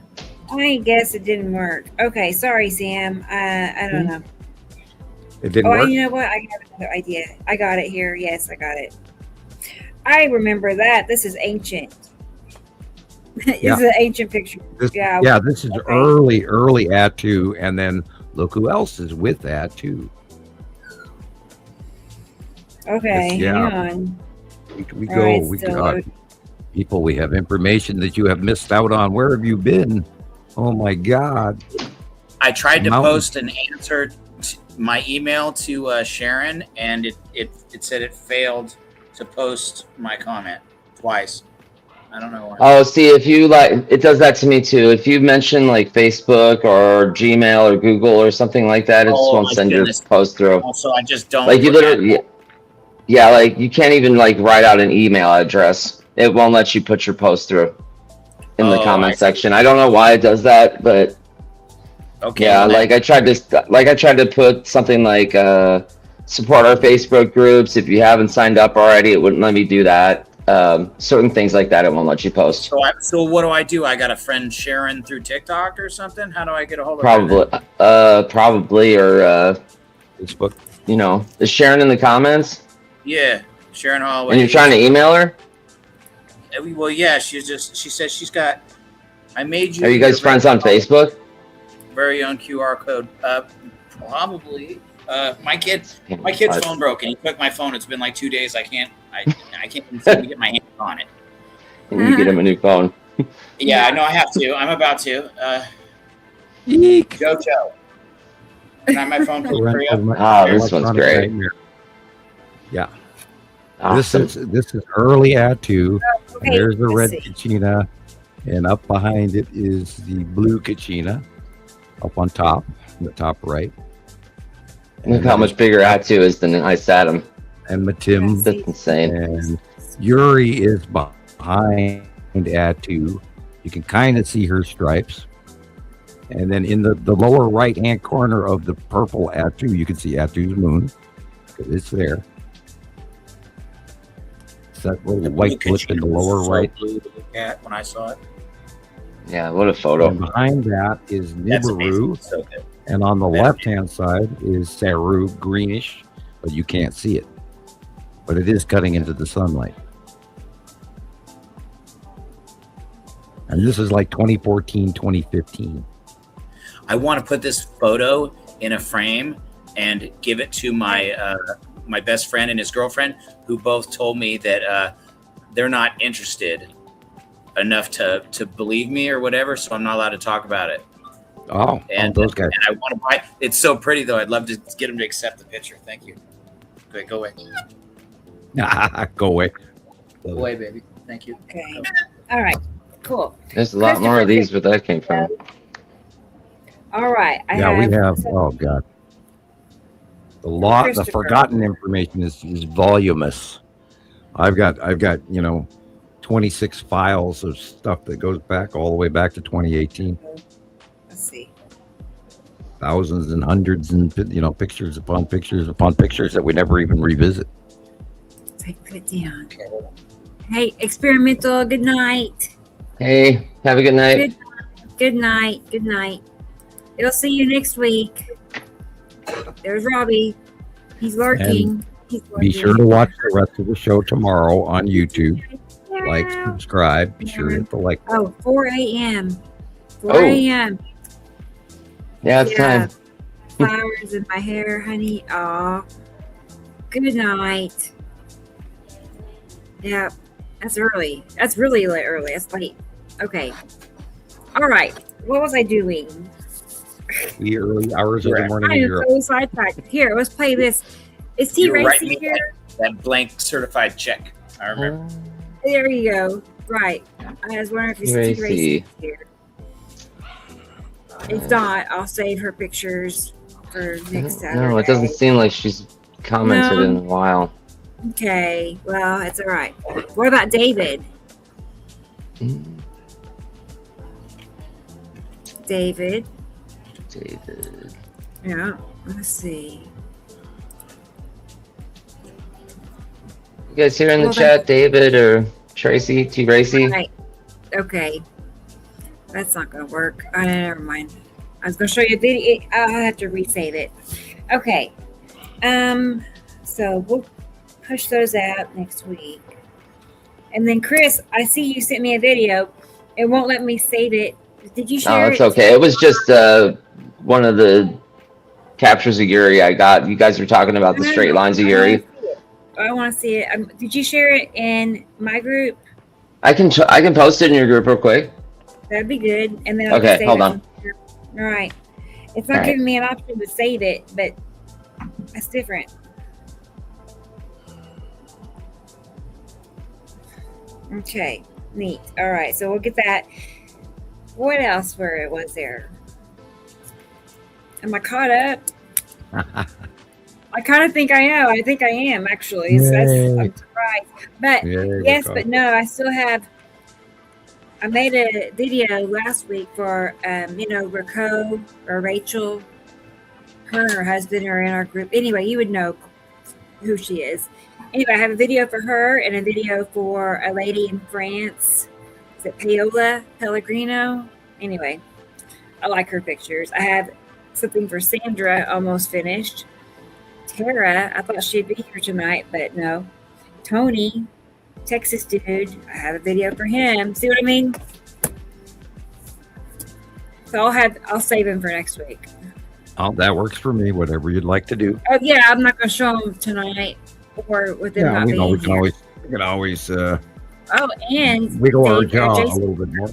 I guess it didn't work. Okay, sorry, Sam. I don't know. It didn't work? You know what? I have another idea. I got it here. Yes, I got it. I remember that. This is ancient. This is an ancient picture. This is early Atu, and then look who else is with Atu. Okay, hang on. We go. People, we have information that you have missed out on. Where have you been? Oh my God! I tried to post an answer to my email to Sharon, and it said it failed to post my comment twice. I don't know why. Oh, see, if you it does that to me too. If you mention like Facebook or Gmail or Google or something like that, it just won't send your post through. Also, I just don't like you literally. Yeah, like you can't even like write out an email address. It won't let you put your post through in the comment section. I don't know why it does that, but okay. Yeah, like I tried to put something like support our Facebook groups. If you haven't signed up already, it wouldn't let me do that. Certain things like that, it won't let you post. So what do? I got a friend Sharon through TikTok or something? How do I get a hold of her? Probably or Facebook. You know, is Sharon in the comments? Yeah, Sharon Holloway. And you're trying to email her? Well, yeah, she says she's got. I made you. Are you guys friends on Facebook? Very own QR code. Probably. My kid's phone broke, and he took my phone. It's been like 2 days. I can't even seem to get my hands on it. And you get him a new phone. Yeah, I know I have to. I'm about to. Eek. Jojo. Can I have my phone free up? Oh, this one's great. Yeah. Awesome. This is early Atu. Okay, There's the red Kachina, and up behind it is the blue Kachina. Up on top, in the top right. Look how much bigger Atu is than I sat him. And Matim. That's insane. And Yuri is behind Atu. You can kind of see her stripes. And then in the lower right-hand corner of the purple Atu, you can see Atu's moon. It's there. It's that little white blip in the lower right. Blue to look at when I saw it. Yeah, what a photo. And behind that is Nibiru. So good. And on the left-hand side is Saru, greenish, but you can't see it. But it is cutting into the sunlight. And this is like 2014, 2015. I want to put this photo in a frame and give it to my my best friend and his girlfriend, who both told me that they're not interested enough to believe me or whatever, so I'm not allowed to talk about it. Oh, and those guys. And I want to buy. It's so pretty though. I'd love to get him to accept the picture. Thank you. Okay, go away. Go away. Go away, baby. Thank you. Okay. All right. Cool. There's a lot more of these where that came from. All right. We have. Oh God. The forgotten information is voluminous. I've got 26 files of stuff that goes back all the way back to 2018. Let's see. Thousands and hundreds and pictures upon pictures upon pictures that we never even revisit. Put it down. Hey, experimental. Good night. Hey, have a good night. Good night. Good night. It'll see you next week. There's Robbie. He's lurking. Be sure to watch the rest of the show tomorrow on YouTube. Like, subscribe. Be sure to hit the like. Oh, 4 a.m. 4 a.m. Yeah, it's time. Flowers in my hair, honey. Aw. Good night. Yeah, that's early. That's really early. That's late. Okay. All right. What was I doing? The early hours of the morning. I am so sidetracked. Here, let's play this. Is T Racing here? that blank certified check. I remember. There you go. Right. I was wondering if it's T Racy here. If not, I'll save her pictures for next Saturday. No, it doesn't seem like she's commented in a while. Okay. Well, it's all right. What about David? David. Yeah. Let's see. You guys here in the chat, David or Tracy, T. Racy? Right. Okay. That's not going to work. Never mind. I was going to show you a video. I'll have to resave it. Okay. So we'll push those out next week. And then Chris, I see you sent me a video. It won't let me save it. Did you share it? No, it's okay. It was just one of the captures of Yuri I got. You guys were talking about the straight lines of Yuri. I want to see it. Did you share it in my group? I can post it in your group real quick. That'd be good. And then okay, hold on. All right. It's not giving me an option to save it, but that's different. Okay, neat. All right, so we'll get that. What else was there? Am I caught up? I kind of think I am. I think I am, actually. I'm surprised. But yes, but no, I still have. I made a video last week for, Raquel or Rachel. Her and her husband are in our group. Anyway, you would know who she is. Anyway, I have a video for her and a video for a lady in France. Is it Paola Pellegrino? Anyway, I like her pictures. I have something for Sandra, almost finished. Tara, I thought she'd be here tonight, but no. Tony, Texas dude, I have a video for him. See what I mean? So I'll save him for next week. Oh, that works for me. Whatever you'd like to do. Oh yeah, I'm not going to show them tonight or with them not being here. We can always. Oh, and wiggle our jaw a little bit more.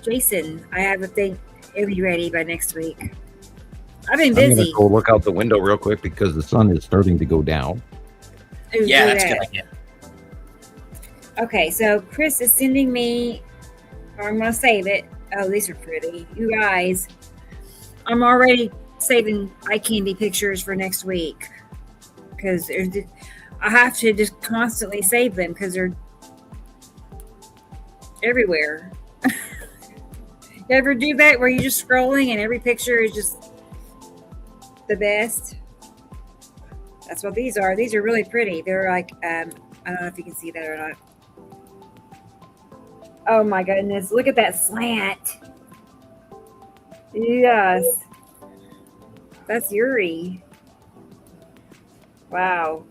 Jason, I have a thing. It'll be ready by next week. I've been busy. I'm gonna go look out the window real quick because the sun is starting to go down. Ooh, yeah, that's good idea. Okay, so Chris is sending me. I'm gonna save it. Oh, these are pretty, you guys. I'm already saving eye candy pictures for next week because I have to just constantly save them because they're everywhere. You ever do that where you're just scrolling and every picture is just the best? That's what these are. These are really pretty. They're like, I don't know if you can see that or not. Oh my goodness. Look at that slant. Yes. That's Yuri. Wow.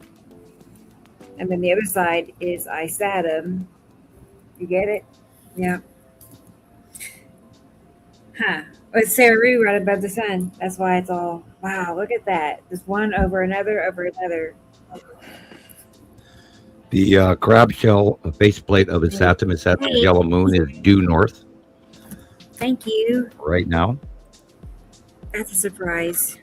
And then the other side is I sat him. You get it? Yeah. Huh. Well, it's Saru right above the sun. That's why it's all, wow, look at that. Just one over another over another. The crab shell faceplate of the Saturn yellow moon is due north. Thank you. Right now. That's a surprise.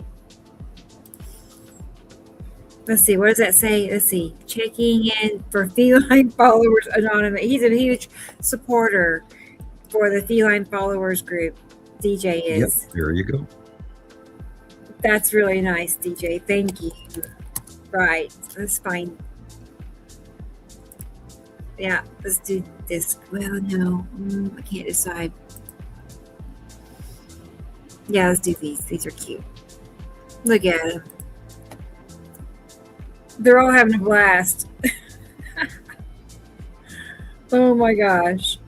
Let's see. What does that say? Let's see. Checking in for Feline Followers Anonymous. He's a huge supporter for the Feline Followers group. DJ is. Yep, there you go. That's really nice, DJ. Thank you. Right. That's fine. Yeah, let's do this. Well, no. I can't decide. Yeah, let's do these. These are cute. Look at them. They're all having a blast. Oh my gosh.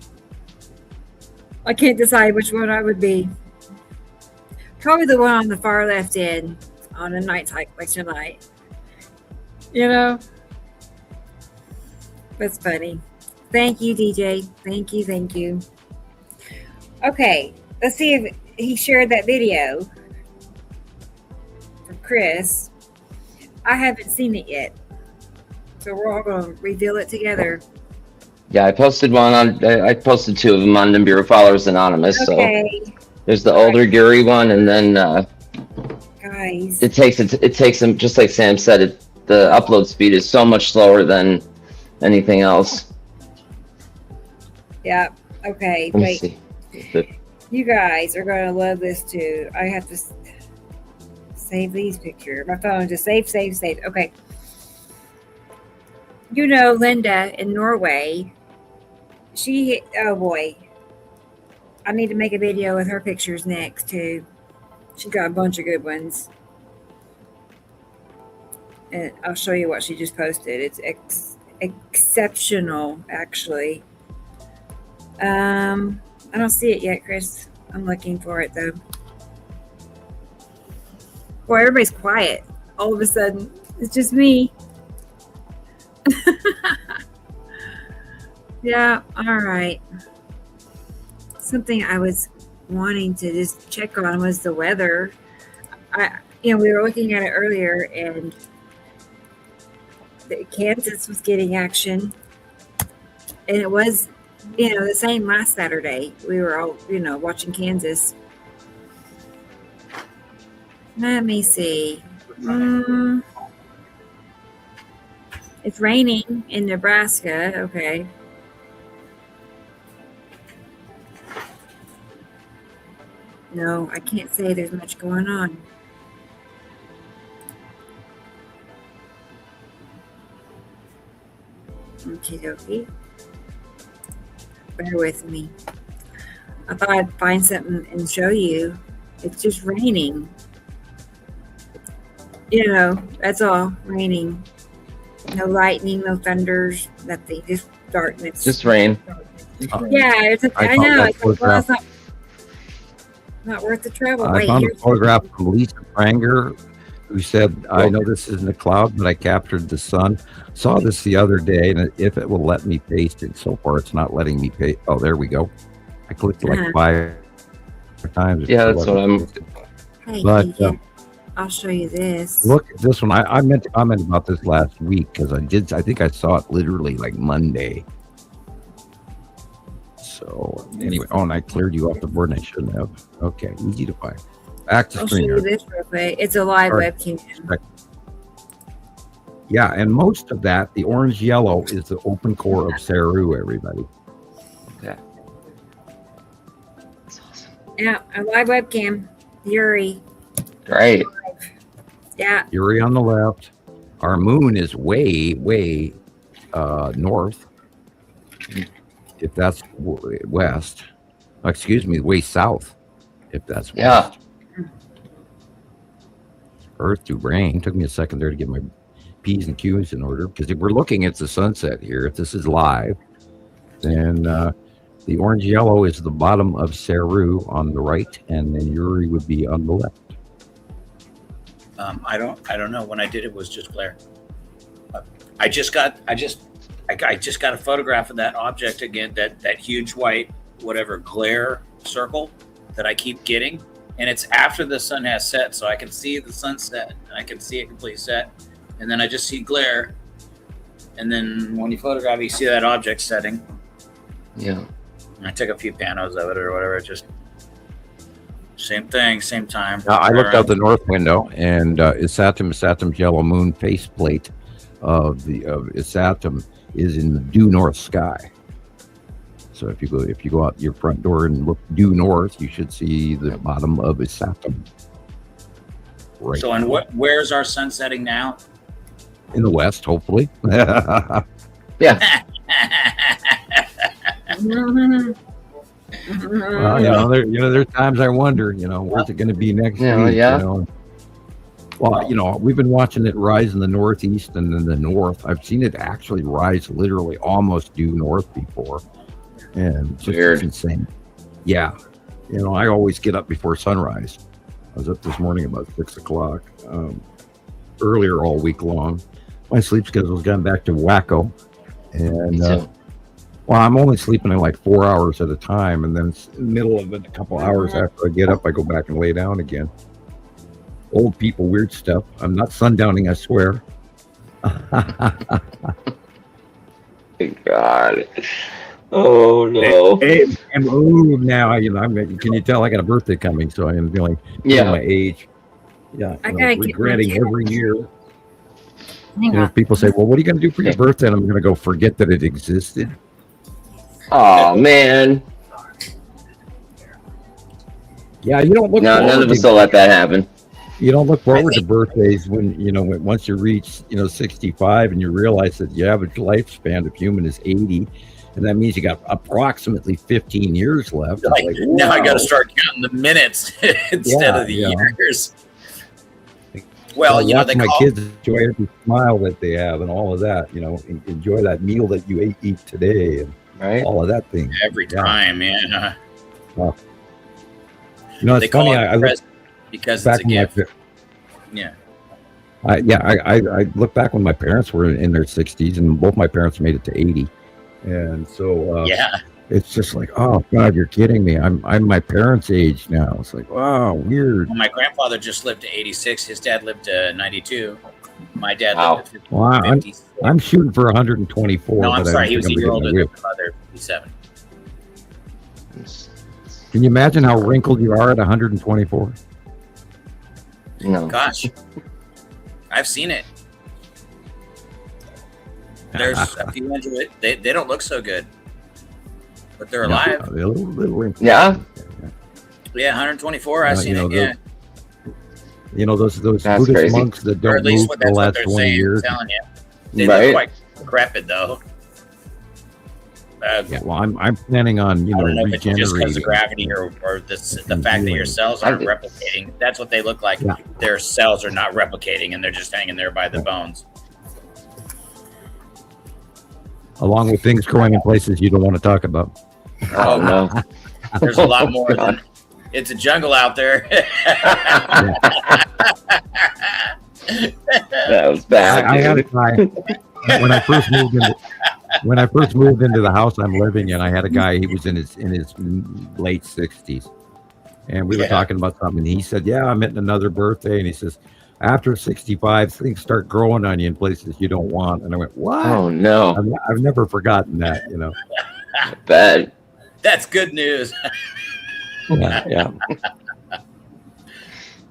I can't decide which one I would be. Probably the one on the far left end on a night hike like tonight. You know? That's funny. Thank you, DJ. Thank you, thank you. Okay, let's see if he shared that video from Chris. I haven't seen it yet. So we're all going to reveal it together. Yeah, I posted one on. I posted two of them on Nibiru Followers Anonymous. Okay. So there's the older Gary one, and then guys, it takes them just like Sam said. the upload speed is so much slower than anything else. Yeah. Okay. Let me Wait. see. You guys are going to love this too. I have to save these pictures. My phone just save. Okay. You know, Linda in Norway, oh boy. I need to make a video with her pictures next too. She got a bunch of good ones. And I'll show you what she just posted. It's exceptional, actually. I don't see it yet, Chris. I'm looking for it though. Boy, everybody's quiet. All of a sudden, it's just me. Yeah, all right. Something I was wanting to just check on was the weather. We were looking at it earlier, and Kansas was getting action, and it was, the same last Saturday. We were all, watching Kansas. Let me see. It's raining in Nebraska. Okay. No, I can't say there's much going on. Okie dokie. Bear with me. I thought I'd find something and show you. It's just raining. That's all. Raining. No lightning, no thunders, nothing. Just darkness. Just rain. Yeah, I know. It's like, well, it's not worth the trouble. I found a photograph from Lisa Pranger, who said, I know this isn't a cloud, but I captured the sun. Saw this the other day, and if it will let me paste it. So far, it's not letting me paste. Oh, there we go. I clicked like 5 times. Yeah, that's what I'm... Hey, but, I'll show you this. Look at this one. I meant to comment about this last week because I think I saw it literally like Monday. So anyway, and I cleared you off the board and I shouldn't have. Okay, easy to find. Back to I'll show you StreamYard. this real quick. It's a live webcam. Yeah, and most of that, the orange yellow, is the open core of Saru, everybody. Okay. That's awesome. Yeah, a live webcam. Yuri. Great. Yeah. Yuri on the left. Our moon is way north. If that's west. Excuse me, way south. If that's west. Yeah. Earth to rain. Took me a second there to get my P's and Q's in order, because if we're looking at the sunset here, if this is live, then the orange yellow is the bottom of Saru on the right, and then Yuri would be on the left. I don't know. When I did it was just glare. I just got a photograph of that object again, that huge white whatever glare circle that I keep getting, and it's after the sun has set, so I can see the sunset and I can see it complete set, and then I just see glare, and then when you photograph, you see that object setting. Yeah. And I took a few panos of it or whatever. Just same thing, same time. I looked out the north window, and Isatum's yellow moon faceplate of Isatum is in the due north sky. So if you go out your front door and look due north, you should see the bottom of Isatum. Right. So, and where's our sun setting now? In the west, hopefully. Yeah. Well, there's times I wonder, where's it going to be next week? Yeah. Well, we've been watching it rise in the northeast and then the north. I've seen it actually rise literally almost due north before, and just Weird. insane. Yeah, I always get up before sunrise. I was up this morning about 6 o'clock, earlier all week long. My sleep schedule's gone back to wacko, and well, I'm only sleeping in like 4 hours at a time, and then in the middle of it, a couple hours after I get up, I go back and lay down again. Old people, weird stuff. I'm not sundowning, I swear. God. Oh no. Now can you tell I got a birthday coming? So I am feeling my age. Yeah, I gotta regretting every year. You know, people say, well, what are you going to do for your birthday? And I'm going to go forget that it existed. Oh, man. Yeah, you don't look No, none of us will let that happen. You don't look forward to birthdays when, you know, once you reach, 65 and you realize that the average lifespan of human is 80. And that means you got approximately 15 years left. Like, now I got to start counting the minutes instead of the years. Well, they my kids enjoy every smile that they have and all of that, enjoy that meal that you eat today and all of that thing. Every time, yeah. Well, it's funny. I look because back it's a gift. I look back when my parents were in their 60s and both my parents made it to 80. And so, it's just like, oh God, you're kidding me. I'm my parents' age now. It's like, wow, weird. Well, my grandfather just lived to 86. His dad lived to 92. My dad lived to 50. Well, I'm shooting for 124. No, I'm sorry. He was a year older than my mother, 57. Can you imagine how wrinkled you are at 124? No. Gosh, I've seen it. There's a few into it. They don't look so good, but they're alive. They're a little wrinkled. Yeah. Yeah, 124. I've seen it. Yeah. Those That's Buddhist crazy. monks that Or don't at least move for the last 20 saying, years. I'm telling you. They Right. look quite decrepit, though. I'm planning on, I don't know if it's just because regenerating. of gravity or the fact that your cells aren't replicating. That's what they look like. Yeah. Their cells are not replicating, and they're just hanging there by the bones. Along with things growing in places you don't want to talk about. Oh, no. There's a lot more than... It's a jungle out there. That was bad. I had a guy when I first moved into the house I'm living in. I had a guy. He was in his late 60s, and we were talking about something. And he said, "Yeah, I'm hitting another birthday." And he says, "After 65, things start growing on you in places you don't want." And I went, "What?" Oh, no. I've never forgotten that. Bad. That's good news. Yeah.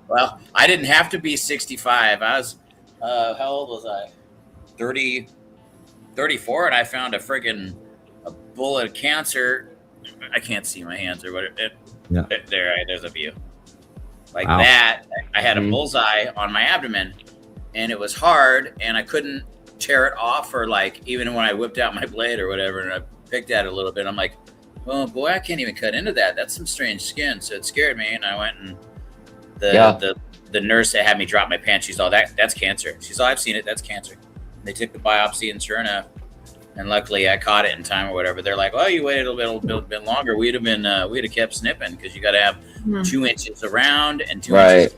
Well, I didn't have to be 65. I was, how old was I? 34, and I found a bullet of cancer. I can't see my hands or whatever. There's a view. Like that. I had a bullseye on my abdomen, and it was hard, and I couldn't tear it off, or even when I whipped out my blade or whatever, and I picked at it a little bit, I'm like, oh boy, I can't even cut into that. That's some strange skin. So it scared me, and I went and the nurse that had me drop my pants, she's all, that's cancer. She's all, I've seen it. That's cancer. And they took the biopsy, and sure enough, and luckily I caught it in time or whatever. They're like, oh, you waited a little bit longer. We'd have kept snipping, because you got to have 2 inches around and 2 inches,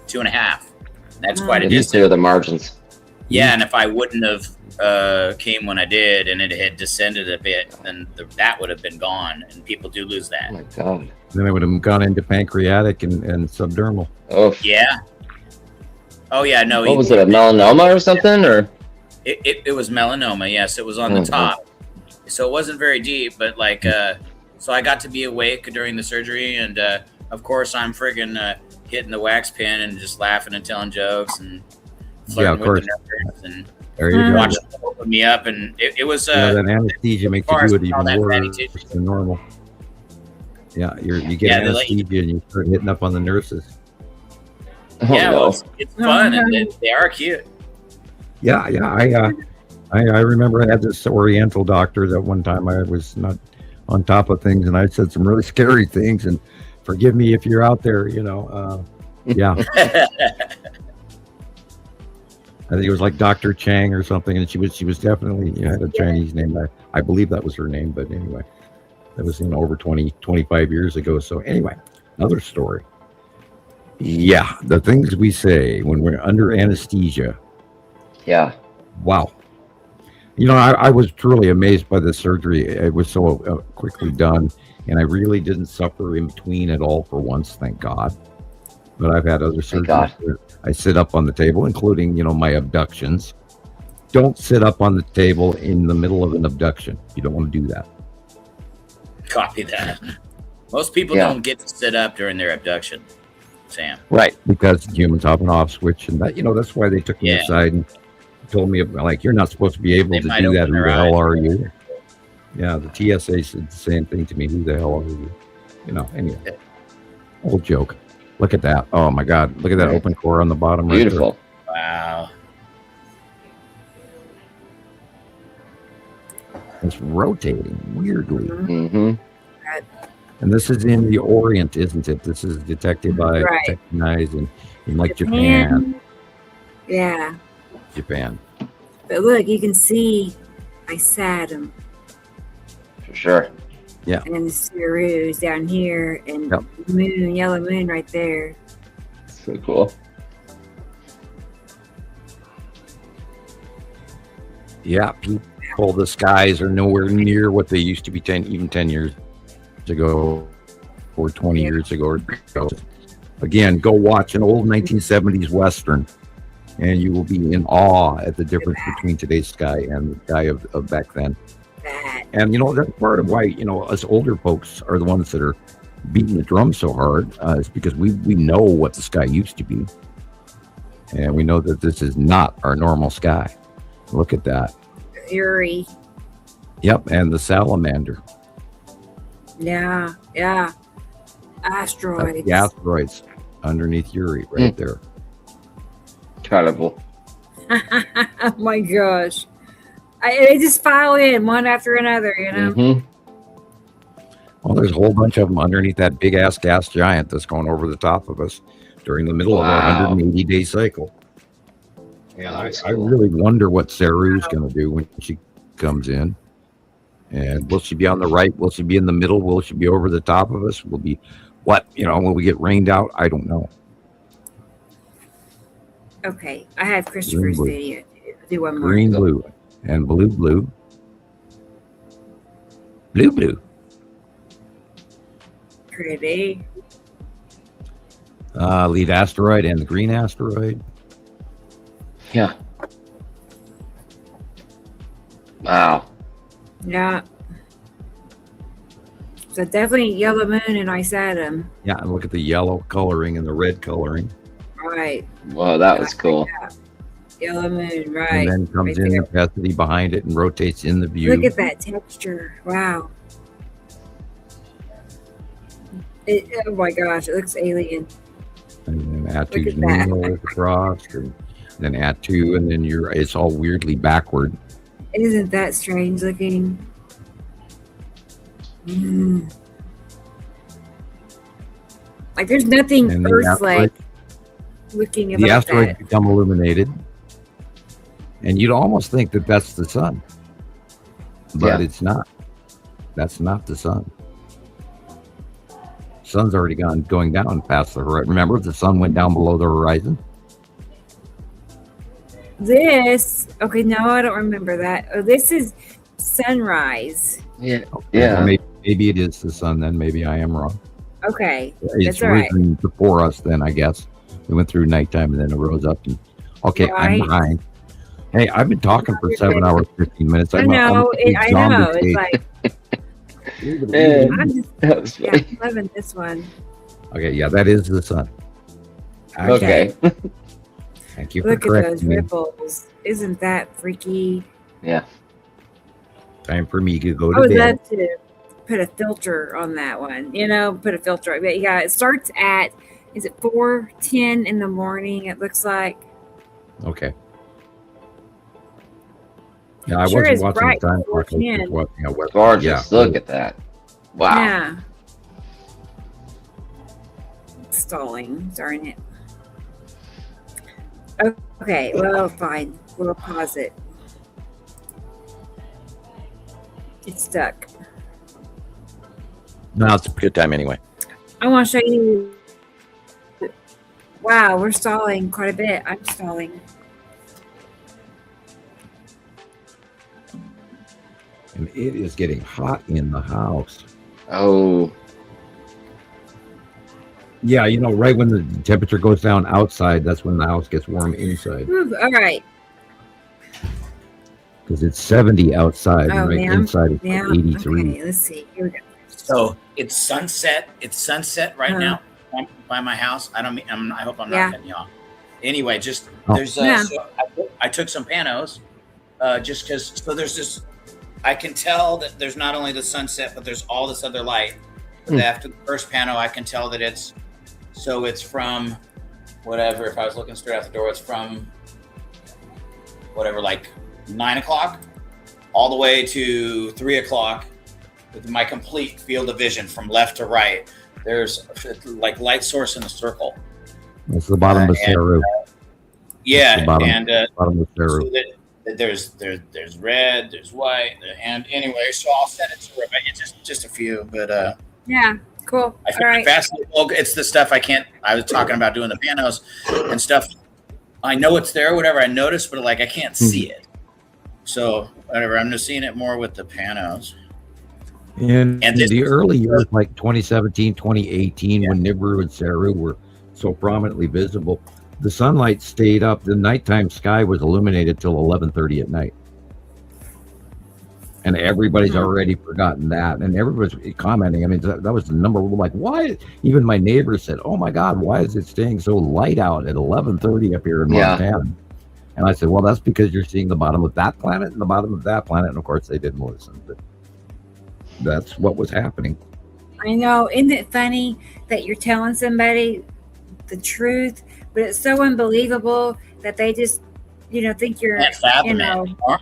2.5. That's quite a distance. These are the margins. Yeah, and if I wouldn't have came when I did, and it had descended a bit, then that would have been gone, and people do lose that. Oh my God. Then it would have gone into pancreatic and subdermal. Oh yeah. Oh yeah, no. What was it, a melanoma or something, or? It was melanoma. Yes, it was on the top, so it wasn't very deep. But so I got to be awake during the surgery, and of course I'm friggin' hitting the wax pen and just laughing and telling jokes and flirting with the nurse and watching them open me up, and it was that anesthesia makes you do it even worse than normal. Yeah, you get anesthesia and you start hitting up on the nurses. It's fun, and they are cute. Yeah. I remember I had this Oriental doctor that one time I was not on top of things, and I said some really scary things. And forgive me if you're out there, yeah. I think it was like Dr. Chang or something, and she was definitely had a Chinese name. I believe that was her name, but anyway, that was over 25 years ago. So anyway, another story. Yeah, the things we say when we're under anesthesia. Yeah. Wow. I was truly amazed by the surgery. It was so quickly done, and I really didn't suffer in between at all for once, thank God. But I've had other surgeries where I sit up on the table, including, my abductions. Don't sit up on the table in the middle of an abduction. You don't want to do that. Copy that. Most people don't get to sit up during their abduction, Sam. Right. Because humans have an off switch, and that, that's why they took me aside and told me, like, you're not supposed to be able They to might do that. open Who their the hell eyes. are you? Yeah, the TSA said the same thing to me. Who the hell are you? You know, anyway. Old joke. Look at that. Oh, my God. Look at that open core on the bottom. Beautiful. Right Wow. it's rotating weirdly. Mm-hmm. And this is in the Orient, isn't it? This is detected by Right. detecting eyes in like Japan. Yeah. Japan. But look, you can see I Saturn For sure. Yeah. and the Nibiru's down here and Yep. moon, yellow moon right there. So cool. Yeah, people, the skies are nowhere near what they used to be 10 years ago or 20 years ago. Again, go watch an old 1970s Western and you will be in awe at the difference between today's sky and the sky of back then. And, you know, that's part of why, you know, us older folks are the ones that are beating the drum so hard. Is because we know what the sky used to be. And we know that this is not our normal sky. Look at that. Uri. Yep, and the salamander. Yeah. Asteroids. The asteroids underneath Uri right there. Incredible. Oh my gosh. They just file in one after another, you know? Mm-hmm. Well, there's a whole bunch of them underneath that big ass gas giant that's going over the top of us during the middle of our 180-day cycle. And I really wonder what Saru's going to do when she comes in. And will she be on the right? Will she be in the middle? Will she be over the top of us? Will be what? You know, will we get rained out? I don't know. Okay, I have Christopher's Blue. video. Do one more. Green, blue, and blue, blue. Blue, blue. Pretty. Lead asteroid and the green asteroid. Yeah. Wow. Yeah. So definitely yellow moon and I Saturn. Yeah, and look at the yellow coloring and the red coloring. Right. Wow, that was cool. Yellow moon, right. And then comes right in there. the opacity behind it and rotates in the view. Look at that texture. Wow. Oh my gosh, it looks alien. And then add Look two at that. moon across, and then add two, and then it's all weirdly backward. Isn't that strange looking? Like there's nothing And the Earth-like looking The about asteroids that. become illuminated, and you'd almost think that that's the sun, but it's not. That's not the sun. Sun's already going down past the horizon. Remember, the sun went down below the horizon. This, okay, no, I don't remember that. Oh, this is sunrise. Yeah. Well, maybe it is the sun then. Maybe I am wrong. Okay, It's that's all right. risen before us then, I guess. We went through nighttime and then it rose up. And okay, I'm Right. behind. Hey, I've been talking for 7 hours, 15 minutes. I I'm know, I know. It's like, Yeah. I'm just, That was yeah, funny. loving this one. Okay, yeah, that is the sun. Okay. Thank you for Look at those correcting me. ripples. Isn't that freaky? Yeah. Time for me to go I to would bed. love to put a filter on that one. You know, put a filter. But yeah, it starts at, is it 4:10 in the morning? It looks like. Okay. Yeah, I Sure wasn't is watching bright the time before clock. I was 10. just watching a web. Gorgeous. Yeah. Look at that. Wow. Yeah. It's stalling. Darn it. Okay, well, fine. We'll pause it. It's stuck. No, it's a good time anyway. I want to show you. Wow, we're stalling quite a bit. I'm stalling. And it is getting hot in the house. Oh. Yeah, you know, right when the temperature goes down outside, that's when the house gets warm inside. Whew, all right. Because it's 70 outside, Oh, and right man. inside it's Yeah. like 83. Okay, let's see. Here we go. So it's sunset. It's sunset right Uh-huh. now by my house. I hope I'm Yeah. not cutting you off. anyway, just there's so I took some panos just because. So there's this. I can tell that there's not only the sunset, but there's all this other light. But after the first pano, I can tell that it's from whatever. If I was looking straight out the door, it's from whatever, like 9 o'clock, all the way to 3 o'clock, with my complete field of vision from left to right. There's like light source in a circle. It's the bottom of Saru. Bottom of Saru. So there's red, there's white, and anyway, so I'll send it to Rebecca. Just a few, but yeah, cool. I find it fascinating. Well, it's the stuff I was talking about doing the panos and stuff. I know it's there, whatever. I noticed, but like I can't see it. So whatever. I'm just seeing it more with the panos. In the early years, like 2017, 2018, when Nibiru and Saru were so prominently visible, the sunlight stayed up. The nighttime sky was illuminated till 11:30 at night. And everybody's already forgotten that. And everybody's commenting. I mean, that was the number one. Like, why? Even my neighbor said, oh, my God, why is it staying so light out at 11:30 up here in Montana? And I said, well, that's because you're seeing the bottom of that planet and the bottom of that planet. And, of course, they didn't listen. But that's what was happening. I know. Isn't it funny that you're telling somebody the truth, but it's so unbelievable that they just, think you're,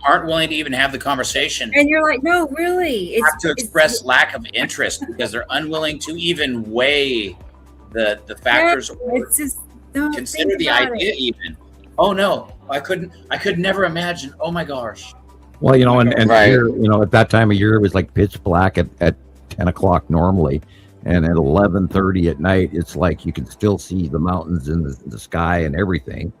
aren't willing to even have the conversation. And you're like, no, really. Have to express lack of interest because they're unwilling to even weigh the factors or it's just, consider the idea even. Oh no, I could never imagine. Oh my gosh. Well, and right. Here, at that time of year, it was like pitch black at 10 o'clock normally. And at 11:30 at night, it's like you can still see the mountains in the sky and everything.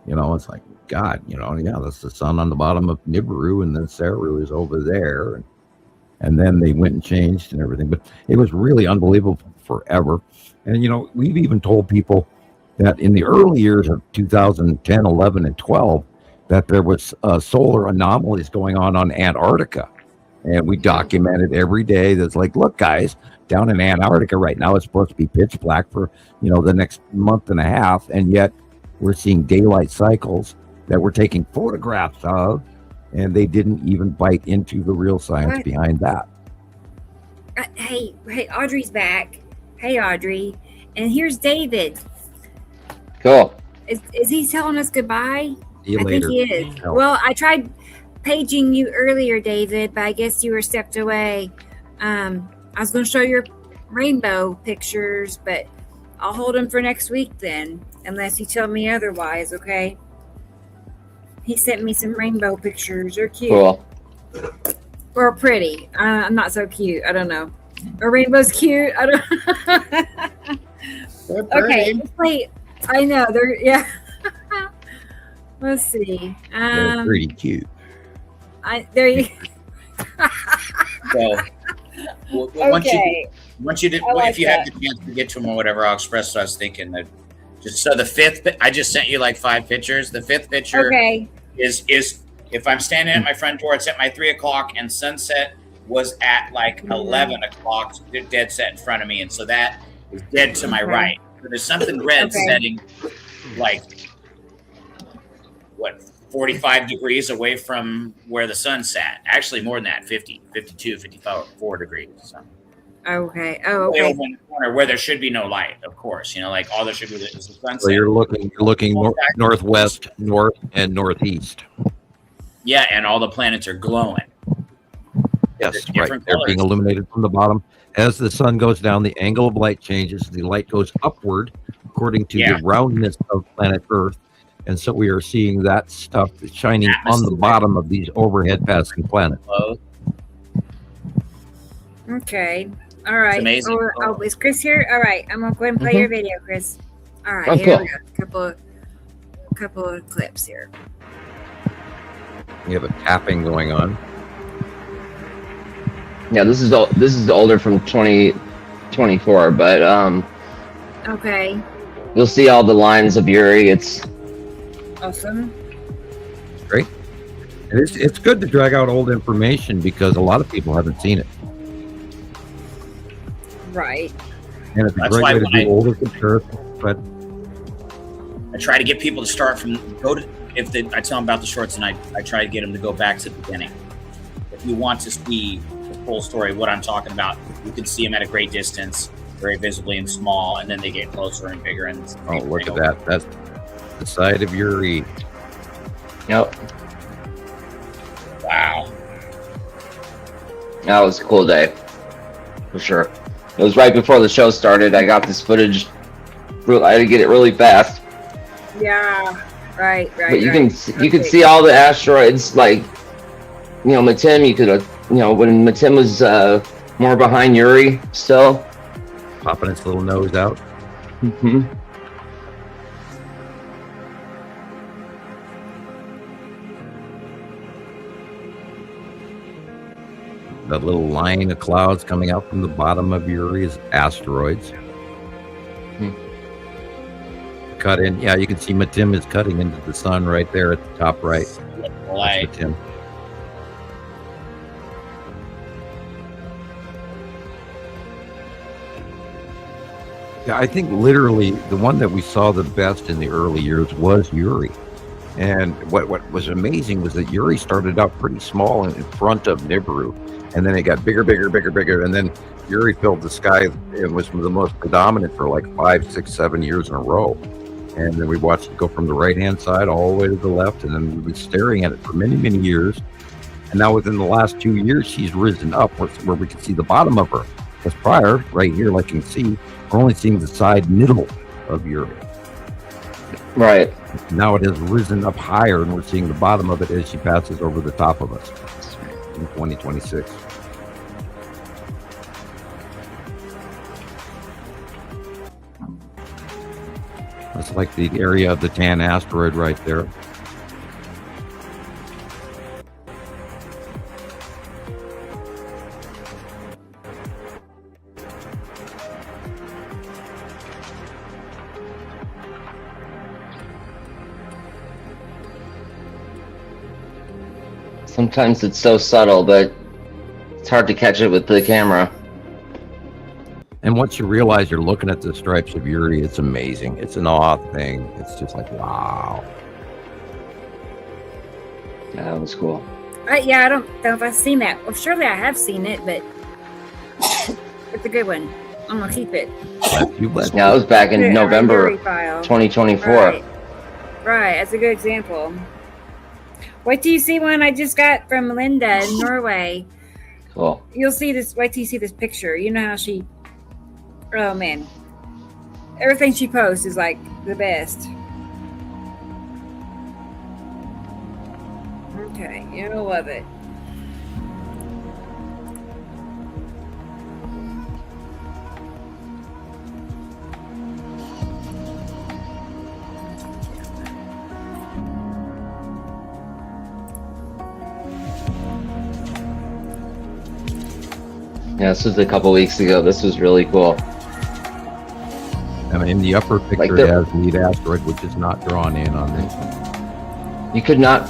It's like, God, that's the sun on the bottom of Nibiru, and then Saru is over there. And then they went and changed and everything. But it was really unbelievable forever. And, we've even told people that in the early years of 2010, 11, and 12, that there was solar anomalies going on Antarctica. And we documented every day. That's like, look, guys, down in Antarctica right now, it's supposed to be pitch black for, the next month and a half. And yet we're seeing daylight cycles that we're taking photographs of, and they didn't even bite into the real science behind that. Hey, Audrey's back. Hey, Audrey. And here's David. Cool. Is he telling us goodbye? See you later. Think he is. No. Well, I tried paging you earlier, David, but I guess you were stepped away. I was going to show your rainbow pictures, but I'll hold them for next week then, unless you tell me otherwise, okay? He sent me some rainbow pictures. They're cute. Cool. Or pretty. I'm not so cute. I don't know. A rainbow's cute. I don't. They're pretty. Okay. Wait. I know. They're Let's see. They're pretty cute. There you. So, okay. Once you did, if you have the chance to get to them or whatever, I'll express what I was thinking. That just so the fifth, I just sent you like 5 pictures. The fifth picture is if I'm standing at my front door, it's at my 3 o'clock, and sunset was at like 11 o'clock, dead set in front of me, and so that is dead to my right. So there's something red setting, like 45 degrees away from where the sun sat. Actually, more than that, 50, 52, 54 degrees. So. Okay. Oh, okay. Over in the corner where there should be no light, of course. Like all there should be is the sunset. So you're looking northwest, north, and northeast. Yeah, and all the planets are glowing. Yes, right. They're being illuminated from the bottom. As the sun goes down, the angle of light changes. The light goes upward according to the roundness of planet Earth. And so we are seeing that stuff shining on the bottom of these overhead passing planets. Okay. All right. It's amazing. Is Chris here? All right. I'm going to go ahead and play your video, Chris. All right. Here we go. Couple of clips here. We have a tapping going on. Yeah, this is older from 2024, but okay. You'll see all the lines of Uri. It's awesome. Great. And it's good to drag out old information because a lot of people haven't seen it. Right. And it's a great way to do older comparisons. But try to get people to start from I tell them about the shorts, and I try to get them to go back to the beginning. If you want to see the full story of what I'm talking about, you can see them at a great distance, very visibly and small, and then they get closer and bigger. And look at that! That's the side of Uri. Yep. Wow. That was a cool day, for sure. It was right before the show started. I got this footage. I had to get it really fast. Yeah. Right. But you can see all the asteroids. Like, Matim. You could when Matim was more behind Uri still, popping its little nose out. Mm-hmm. That little line of clouds coming out from the bottom of Uri is asteroids. Cut in. Yeah, you can see Matim is cutting into the sun right there at the top right. Light. Matim. Yeah, I think literally the one that we saw the best in the early years was Uri. And what was amazing was that Uri started out pretty small in front of Nibiru. And then it got bigger. And then Uri filled the sky. It was the most predominant for like 5, 6, 7 years in a row. And then we watched it go from the right-hand side all the way to the left. And then we've been staring at it for many, many years. And now within the last 2 years, she's risen up where we can see the bottom of her. Because prior, right here, like you can see, we're only seeing the side middle of Uri. Right. Now it has risen up higher, and we're seeing the bottom of it as she passes over the top of us in 2026. That's like the area of the tan asteroid right there. Sometimes it's so subtle, but it's hard to catch it with the camera. And once you realize you're looking at the stripes of Uri, it's amazing. It's an awe thing. It's just like, wow. Yeah, that was cool. I don't know if I've seen that. Well, surely I have seen it, but it's a good one. I'm going to keep it. Yeah, it was back in November 2024. Right, that's a good example. Wait till you see one I just got from Linda in Norway. Cool. You'll see this. Wait till you see this picture. You know how she... Oh, man. Everything she posts is like the best. Okay, you'll love it. Yeah, this was a couple weeks ago. This was really cool. I mean, in the upper picture, it has lead asteroid, which is not drawn in on this one. You could not.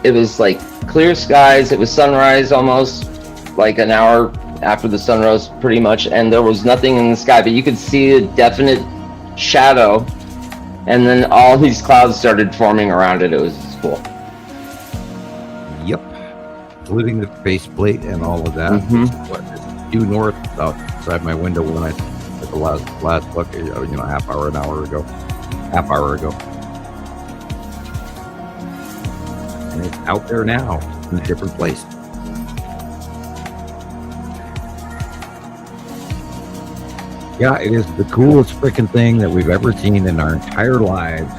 It was like clear skies. It was sunrise almost, like an hour after the sun rose, pretty much, and there was nothing in the sky, but you could see a definite shadow, and then all these clouds started forming around it. It was cool. Yep, including the faceplate and all of that. Mm-hmm. Due north outside my window when I took the last look, half hour ago. And it's out there now in a different place. Yeah, it is the coolest freaking thing that we've ever seen in our entire lives.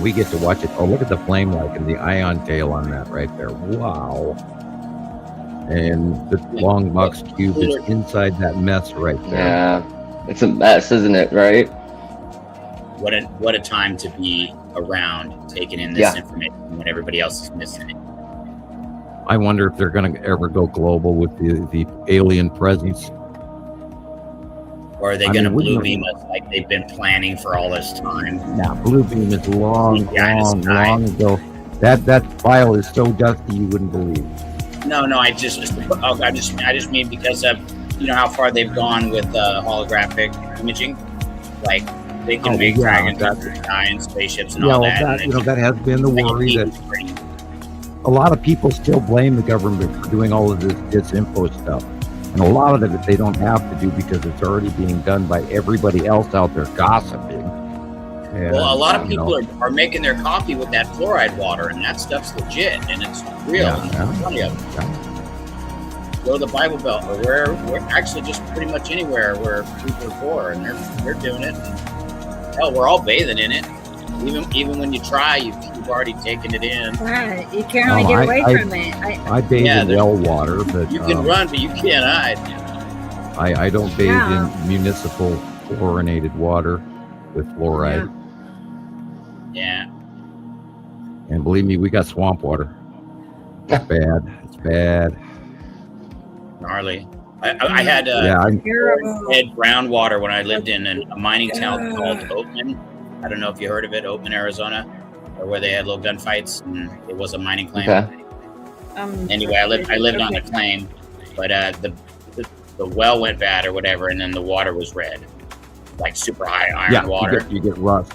We get to watch it. Oh, look at the flame like and the ion tail on that right there. Wow. And the long box cube is inside that mess right there. Yeah, it's a mess, isn't it? Right? What a time to be around, taking in this information when everybody else is missing it. I wonder if they're going to ever go global with the alien presence. Or are they going to blue beam us like they've been planning for all this time? Nah, blue beam is long ago. That file is so dusty you wouldn't believe. No, I just mean because of how far they've gone with holographic imaging. Like they can make dragons out of giant spaceships and all that. That has been the worry that a lot of people still blame the government for doing all of this disinfo stuff. And a lot of it they don't have to do because it's already being done by everybody else out there gossiping. And, well, a lot of people are making their coffee with that fluoride water, and that stuff's legit, and it's real. And there's plenty of it. Go to the Bible Belt, or we're actually just pretty much anywhere where people are poor, and they're doing it. And, hell, we're all bathing in it. Even when you try, you've already taken it in. Right, you can't really get away from it. I bathe in well water, but you can run, but you can't hide. I don't bathe in municipal chlorinated water with fluoride. Yeah. And believe me, we got swamp water. It's bad. It's bad. Gnarly. I had groundwater when I lived in a mining town called Oatman. I don't know if you heard of it, Oatman, Arizona, or where they had little gunfights, and it was a mining claim. Okay. Anyway, I lived on the claim, but the well went bad or whatever, and then the water was red, like super high iron water. You get rust.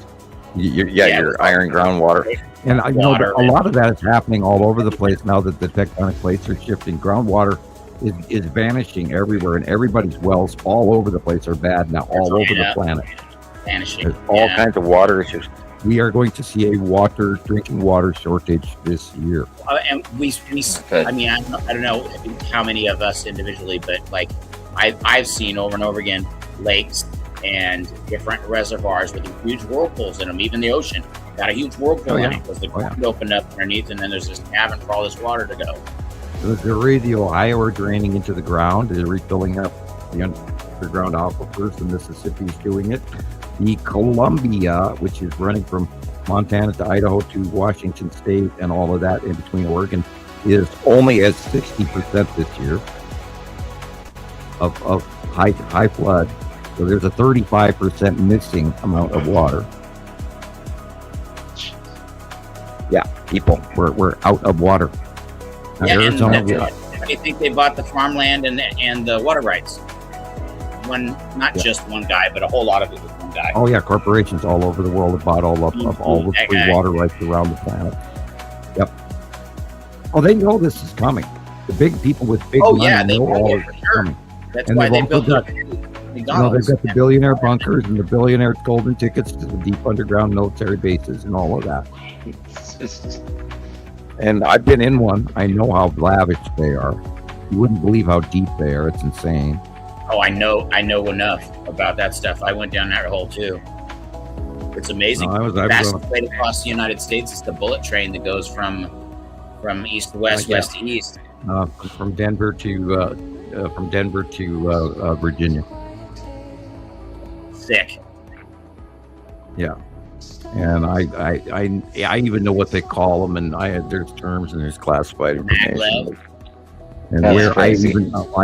Your iron groundwater. And I know that a lot of that is happening all over the place now that the tectonic plates are shifting. Groundwater is vanishing everywhere, and everybody's wells all over the place are bad now, all over the planet. Vanishing. There's all kinds of water issues. We are going to see a drinking water shortage this year. And we I mean, I don't know how many of us individually, but like I've seen over and over again lakes and different reservoirs with huge whirlpools in them. Even the ocean got a huge whirlpool in it because the ground opened up underneath, and then there's this cavern for all this water to go. The Missouri, the Ohio are draining into the ground. They're refilling up the underground aquifers. The Mississippi is doing it. The Columbia, which is running from Montana to Idaho to Washington State and all of that in between Oregon, is only at 60% this year of high flood. So there's a 35% missing amount of water. Yeah, people, we're out of water. Now, Arizona, how do you think they bought the farmland and the water rights? Just one guy, but a whole lot of it was one guy. Oh yeah, corporations all over the world have bought all of all the free water rights around the planet. Yep. Oh, they know this is coming. The big people with big money know all of this is coming. That's why they built they've got the billionaire bunkers and the billionaire golden tickets to the deep underground military bases and all of that. And I've been in one. I know how lavish they are. You wouldn't believe how deep they are. It's insane. Oh, I know enough about that stuff. I went down that hole too. It's amazing. The fastest way across the United States is the bullet train that goes from east to west, west to east. From Denver to Virginia. Sick. Yeah. And I even know what they call them, and there's terms and there's classified information. And I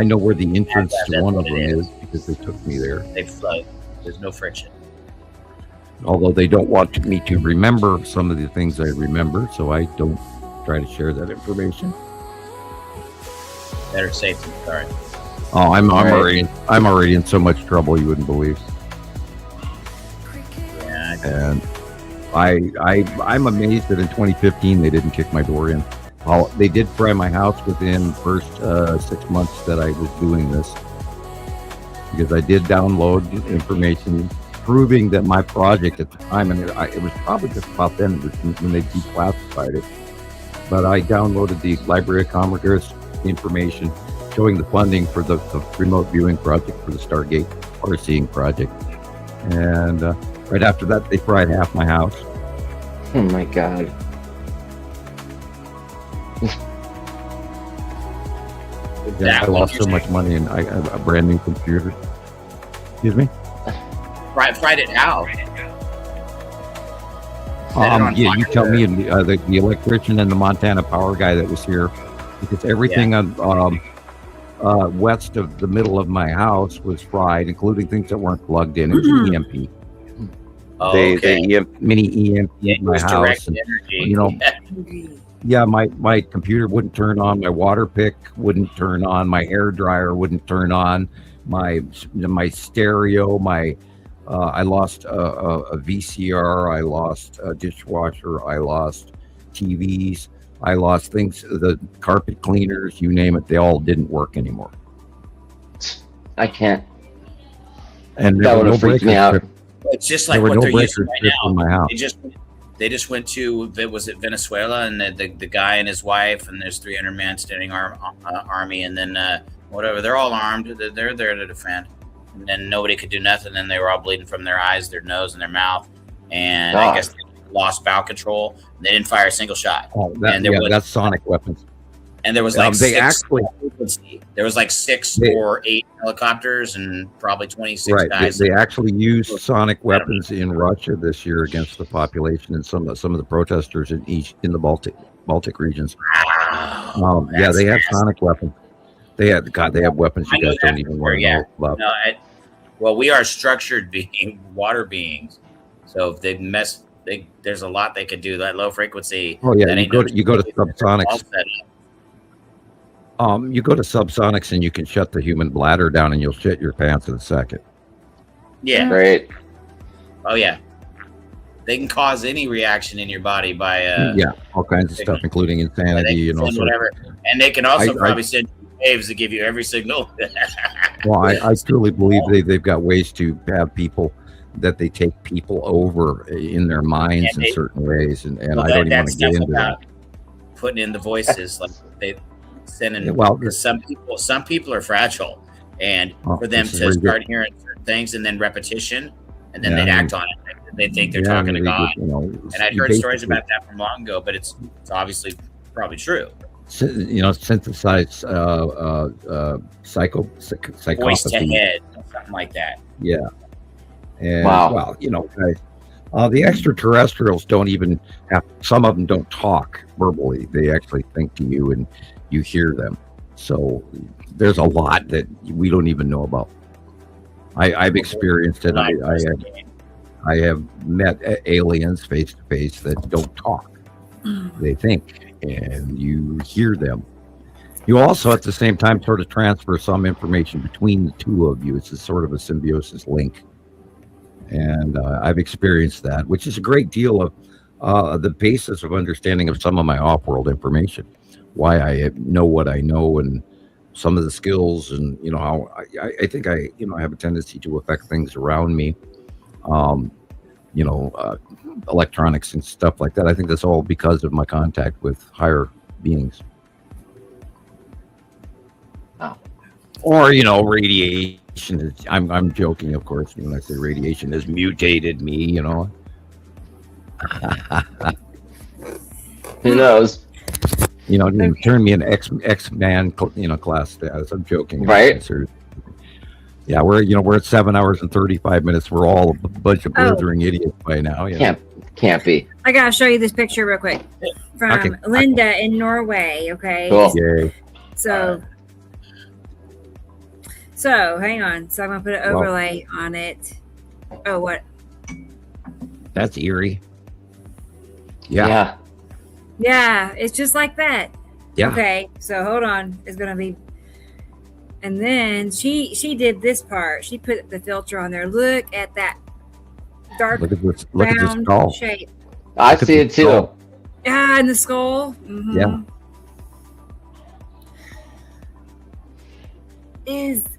know where the entrance to one of them is because they took me there. They float. There's no friction. Although they don't want me to remember some of the things I remember, so I don't try to share that information. Better safe than sorry. Oh, I'm already in so much trouble you wouldn't believe. Yeah. And I'm amazed that in 2015 they didn't kick my door in. They did fry my house within the first 6 months that I was doing this, because I did download information proving that my project at the time, and it was probably just about then when they declassified it, but I downloaded the Library of Congress information showing the funding for the remote viewing project for the Stargate Farseeing project. And right after that, they fried half my house. Oh my God. Yeah, I lost so much money, and I have a brand new computer. Excuse me? Fried it how? You tell me, and the electrician and the Montana Power guy that was here, because everything on west of the middle of my house was fried, including things that weren't plugged in. It was EMP. Oh, mini EMP in my house. And, my computer wouldn't turn on, my water pick wouldn't turn on, my hair dryer wouldn't turn on, my stereo, my I lost a VCR. I lost a dishwasher. I lost TVs. I lost things, the carpet cleaners, you name it. They all didn't work anymore. I can't. And that would have freaked me out. It's just like what they're using right now. In my house. They just went to, was it Venezuela, and the guy and his wife, and there's 300 man standing army, and then whatever, they're all armed. They're there to defend, and then nobody could do nothing. And they were all bleeding from their eyes, their nose, and their mouth, and I guess they lost bowel control. They didn't fire a single shot. Oh, that's sonic weapons. And there was like there was like 6 or 8 helicopters and probably 26 guys. They actually used sonic weapons in Russia this year against the population and some of the protesters in the Baltic regions. Wow, they have sonic weapons. They have weapons you guys don't even want to know about. No, well, we are structured water beings, so if they there's a lot they could do. That low frequency. Oh yeah, you go to subsonics. You go to subsonics and you can shut the human bladder down and you'll shit your pants in a second. Yeah. Right. Oh yeah. They can cause any reaction in your body by all kinds of stuff, including insanity and all whatever. And they can also probably send waves that give you every signal. Well, I truly believe they've got ways to have people that they take people over in their minds in certain ways, and I don't even want to get into that. Putting in the voices, like they sending. Because some people are fragile, and for them to start hearing certain things and then repetition, and then they'd act on it. They think they're talking to God. And I'd heard stories about that from long ago, but it's obviously probably true. Synthesized psychopathy. Voice to head, something like that. Yeah. And, well, guys, the extraterrestrials don't even have, some of them don't talk verbally. They actually think to you and you hear them. So there's a lot that we don't even know about. I've experienced it. I have met aliens face to face that don't talk. They think, and you hear them. You also, at the same time, sort of transfer some information between the two of you. It's a sort of a symbiosis link. And I've experienced that, which is a great deal of the basis of understanding of some of my off-world information, why I know what I know, and some of the skills, and how I think I have a tendency to affect things around me, electronics and stuff like that. I think that's all because of my contact with higher beings. Wow. Or radiation. I'm joking, of course, when I say radiation has mutated me, Who knows? Turn me an X-Man, class status. I'm joking. Right. Yeah, we're at 7 hours and 35 minutes. We're all a bunch of blithering idiots by now. Can't be. I gotta show you this picture real quick from Linda in Norway. Okay. Cool. Yay. So hang on. So I'm gonna put an overlay on it. Oh, what? That's eerie. Yeah. Yeah, it's just like that. Yeah. Okay, so hold on. It's gonna be. And then she did this part. She put the filter on there. Look at that dark round shape. I see it too. Yeah, in the skull. Mm-hmm. Yeah.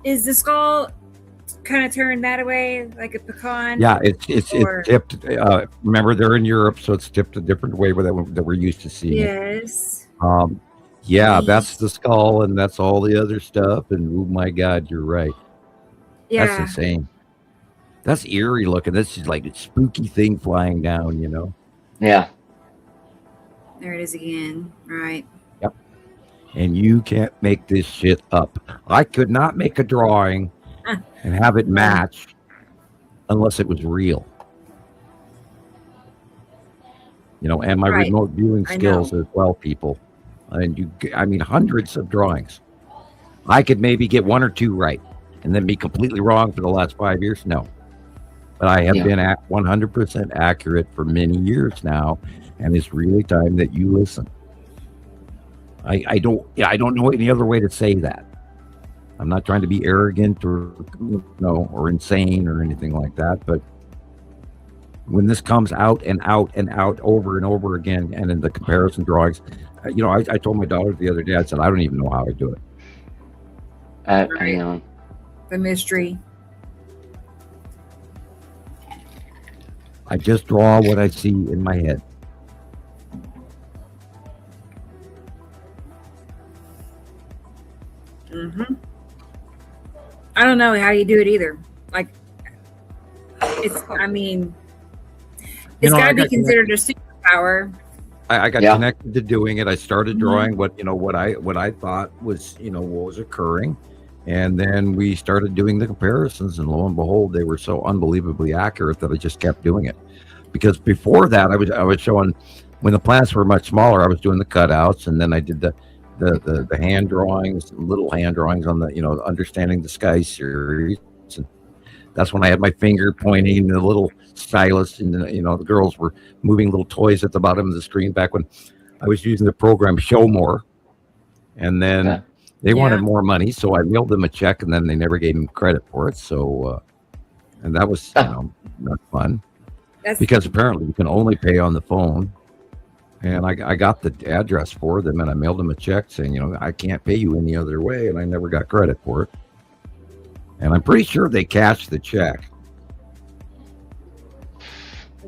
Is the skull kind of turned that way, like a pecan? Yeah, it's tipped. Remember, they're in Europe, so it's tipped a different way that we're used to seeing. Yes. Yeah, that's the skull, and that's all the other stuff. And oh my God, you're right. Yeah, that's insane. That's eerie looking. This is like a spooky thing flying down. Yeah. There it is again. Right. Yep. And you can't make this shit up. I could not make a drawing and have it match unless it was real. And my remote viewing skills as well, people. And hundreds of drawings. I could maybe get 1 or 2 right and then be completely wrong for the last 5 years. No. But I have been at 100% accurate for many years now, and it's really time that you listen. I don't know any other way to say that. I'm not trying to be arrogant or or insane or anything like that. But when this comes out and out and out over and over again, and in the comparison drawings, I told my daughter the other day, I said, I don't even know how to do it. I know. The mystery. I just draw what I see in my head. Mm-hmm. I don't know how you do it either. Like, it's got to be considered a superpower. I got connected to doing it. I started drawing what I thought was, what was occurring. And then we started doing the comparisons, and lo and behold, they were so unbelievably accurate that I just kept doing it. Because before that, I was showing, when the planets were much smaller, I was doing the cutouts, and then I did the hand drawings, little hand drawings on the, Understanding the Sky series. And that's when I had my finger pointing, the little stylus, and the girls were moving little toys at the bottom of the screen back when I was using the program Show More. And then they wanted more money, so I mailed them a check, and then they never gave me credit for it. So, and that was, not fun. Because apparently you can only pay on the phone. And I got the address for them, and I mailed them a check saying, I can't pay you any other way, and I never got credit for it. And I'm pretty sure they cashed the check.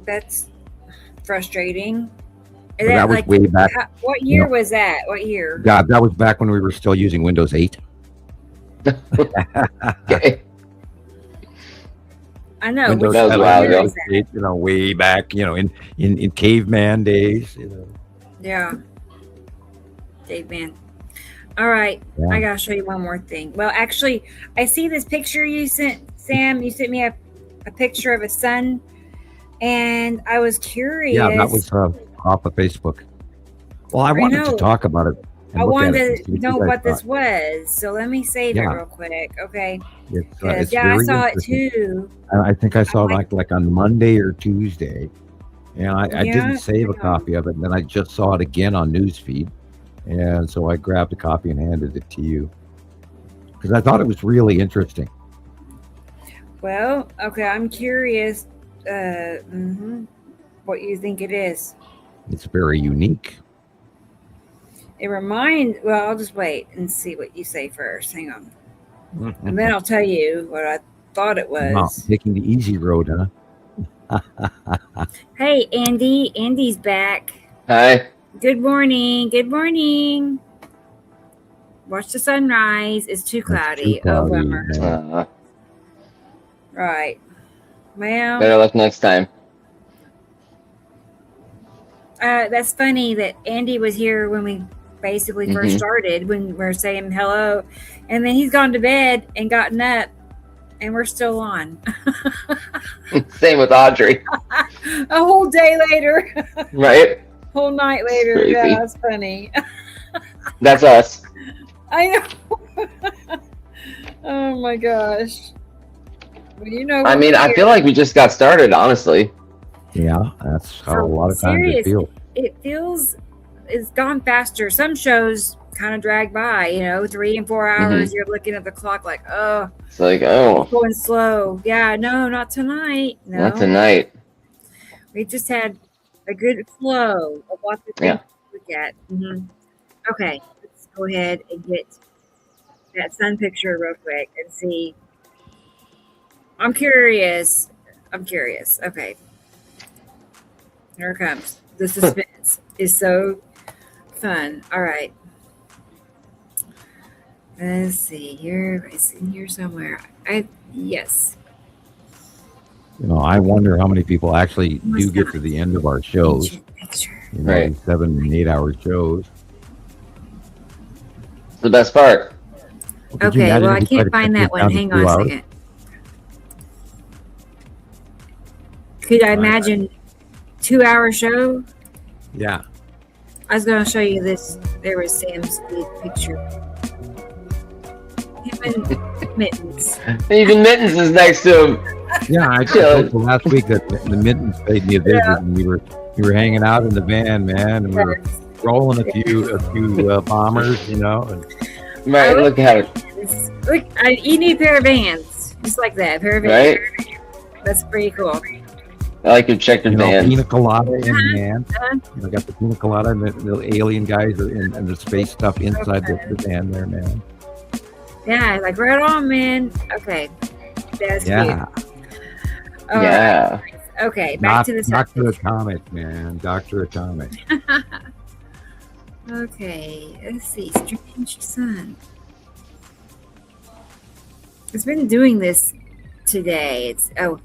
That's frustrating. That was way back. What year was that? What year? God, that was back when we were still using Windows 8. Okay. I know. Windows 8, way back, in caveman days. Yeah. Caveman. All right. Yeah. I got to show you one more thing. Well, actually, I see this picture you sent, Sam. You sent me a picture of a sun, and I was curious. Yeah, that was off of Facebook. Well, I wanted to talk about it. I wanted to know what this was, so let me save it real quick. Okay. It's I saw it too. I think I saw it like on Monday or Tuesday, and I didn't save a copy of it, and then I just saw it again on Newsfeed, and so I grabbed a copy and handed it to you because I thought it was really interesting. Well, okay, I'm curious what you think it is. It's very unique. I'll just wait and see what you say first. Hang on. And then I'll tell you what I thought it was. Wow, taking the easy road, huh? Hey, Andy. Andy's back. Hi. Good morning. Good morning. Watch the sunrise. It's too cloudy. Oh, bummer. Right. Well. Better luck next time. That's funny that Andy was here when we basically first started, when we were saying hello, and then he's gone to bed and gotten up, and we're still on. Same with Audrey. A whole day later. Right? Whole night later. Yeah, that's funny. That's us. I know. Oh my gosh. Well, I feel like we just got started, honestly. Yeah, that's how a lot of times it feels. It feels it's gone faster. Some shows kind of drag by, 3 and 4 hours. You're looking at the clock like, oh. It's like, it's going slow. Yeah, no, not tonight. No. Not tonight. We just had a good flow of lots of things to look at. Okay, let's go ahead and get that sun picture real quick and see. I'm curious. Okay. Here it comes. The suspense is so fun. All right. Let's see. Here, it's in here somewhere. Yes. I wonder how many people actually do get to the end of our shows. Right. 7 and 8 hour shows. It's the best part. Okay, well, I can't find that one. Hang on a second. Could I imagine 2-hour show? Yeah. I was going to show you this. There was Sam's picture. Him and Mittens. Even Mittens is next to him. Yeah, I told you last week that the Mittens paid me a visit, and we were hanging out in the van, man, and we were rolling a few bombers, And, right, look at it. Look, you need a pair of Vans, just like that. Pair of Vans. Right? That's pretty cool. I like your checkered Vans. Pina colada in hand. I got the pina colada and the alien guys and the space stuff inside the van there, man. Yeah, like right on, man. Okay, that's cute. Yeah. Right. Okay, back to the subject. Dr. Atomic, man. Dr. Atomic. Okay, let's see. Strange Sun. It's been doing this today.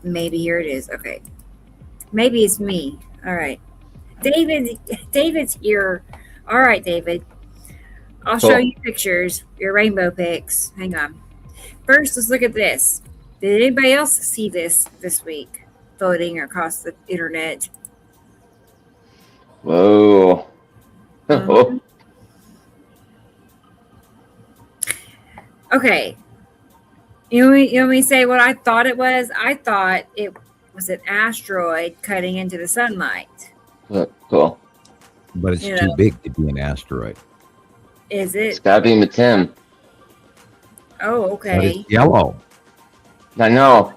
Maybe here it is. Okay. Maybe it's me. All right. David's here. All right, David. I'll show you pictures, your rainbow pics. Hang on. First, let's look at this. Did anybody else see this week floating across the internet? Whoa. Okay. You want me to say what I thought it was? I thought it was an asteroid cutting into the sunlight. Cool. But it's too big to be an asteroid. Is it? It's gotta be Matim. Oh, okay. But it's yellow. I know.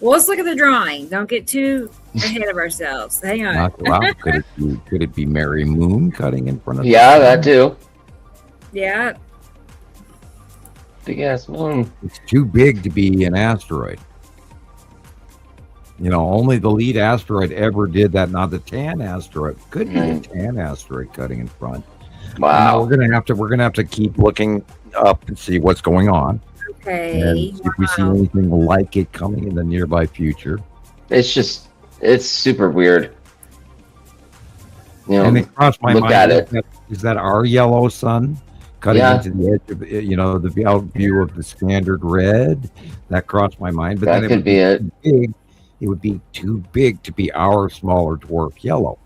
Well, let's look at the drawing. Don't get too ahead of ourselves. Hang on. Wow. Could it be Mary Moon cutting in front of? Yeah, that too. Yeah. Big ass moon. It's too big to be an asteroid. Only the lead asteroid ever did that. Not the tan asteroid. Could be a tan asteroid cutting in front. Wow. We're gonna have to keep looking up and see what's going on. Okay. And see if we see anything like it coming in the nearby future. It's super weird. And it crossed my mind. At it. Is that our yellow sun cutting into the edge of the out view of the standard red? That crossed my mind. But that then could be it. It would be too big to be our smaller dwarf yellow.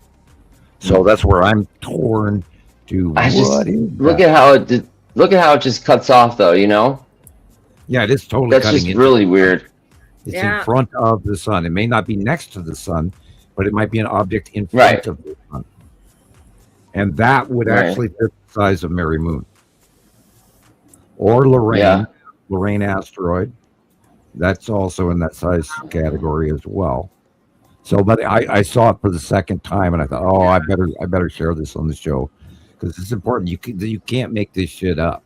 So that's where I'm torn to. Look at how it just cuts off, though. Yeah, it is totally. That's just really weird. It's in front of the sun. It may not be next to the sun, but it might be an object in front of the sun. And that would actually fit the size of Mary Moon. Or Lorraine asteroid. That's also in that size category as well. So, but I saw it for the second time, and I thought, I better share this on the show because it's important. You can't make this shit up.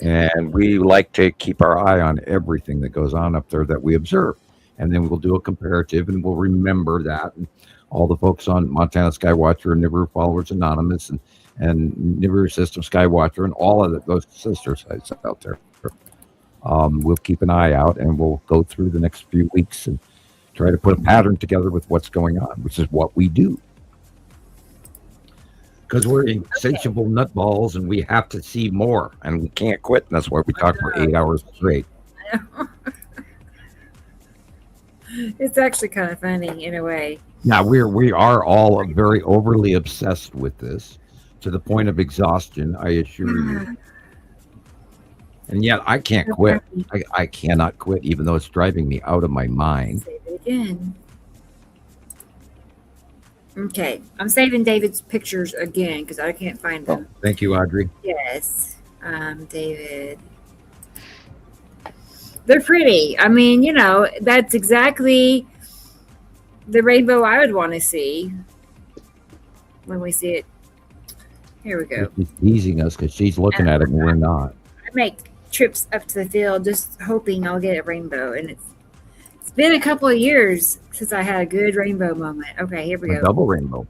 And we like to keep our eye on everything that goes on up there that we observe. And then we'll do a comparative and we'll remember that. And all the folks on Montana Skywatcher and Nibiru Followers Anonymous and Nibiru System Skywatcher and all of those sister sites out there. We'll keep an eye out and we'll go through the next few weeks and try to put a pattern together with what's going on, which is what we do. Because we're insatiable nutballs and we have to see more and we can't quit. And that's why we talk for 8 hours straight. It's actually kind of funny in a way. Now we are all very overly obsessed with this to the point of exhaustion, I assure you. And yet I can't quit. I cannot quit, even though it's driving me out of my mind. Save it again. Okay, I'm saving David's pictures again because I can't find them. Thank you, Audrey. Yes, David. They're pretty. I mean, that's exactly the rainbow I would want to see when we see it. Here we go. She's teasing us because she's looking at it and we're not. I make trips up to the field just hoping I'll get a rainbow, and it's been a couple of years since I had a good rainbow moment. Okay, here we go. Double rainbow.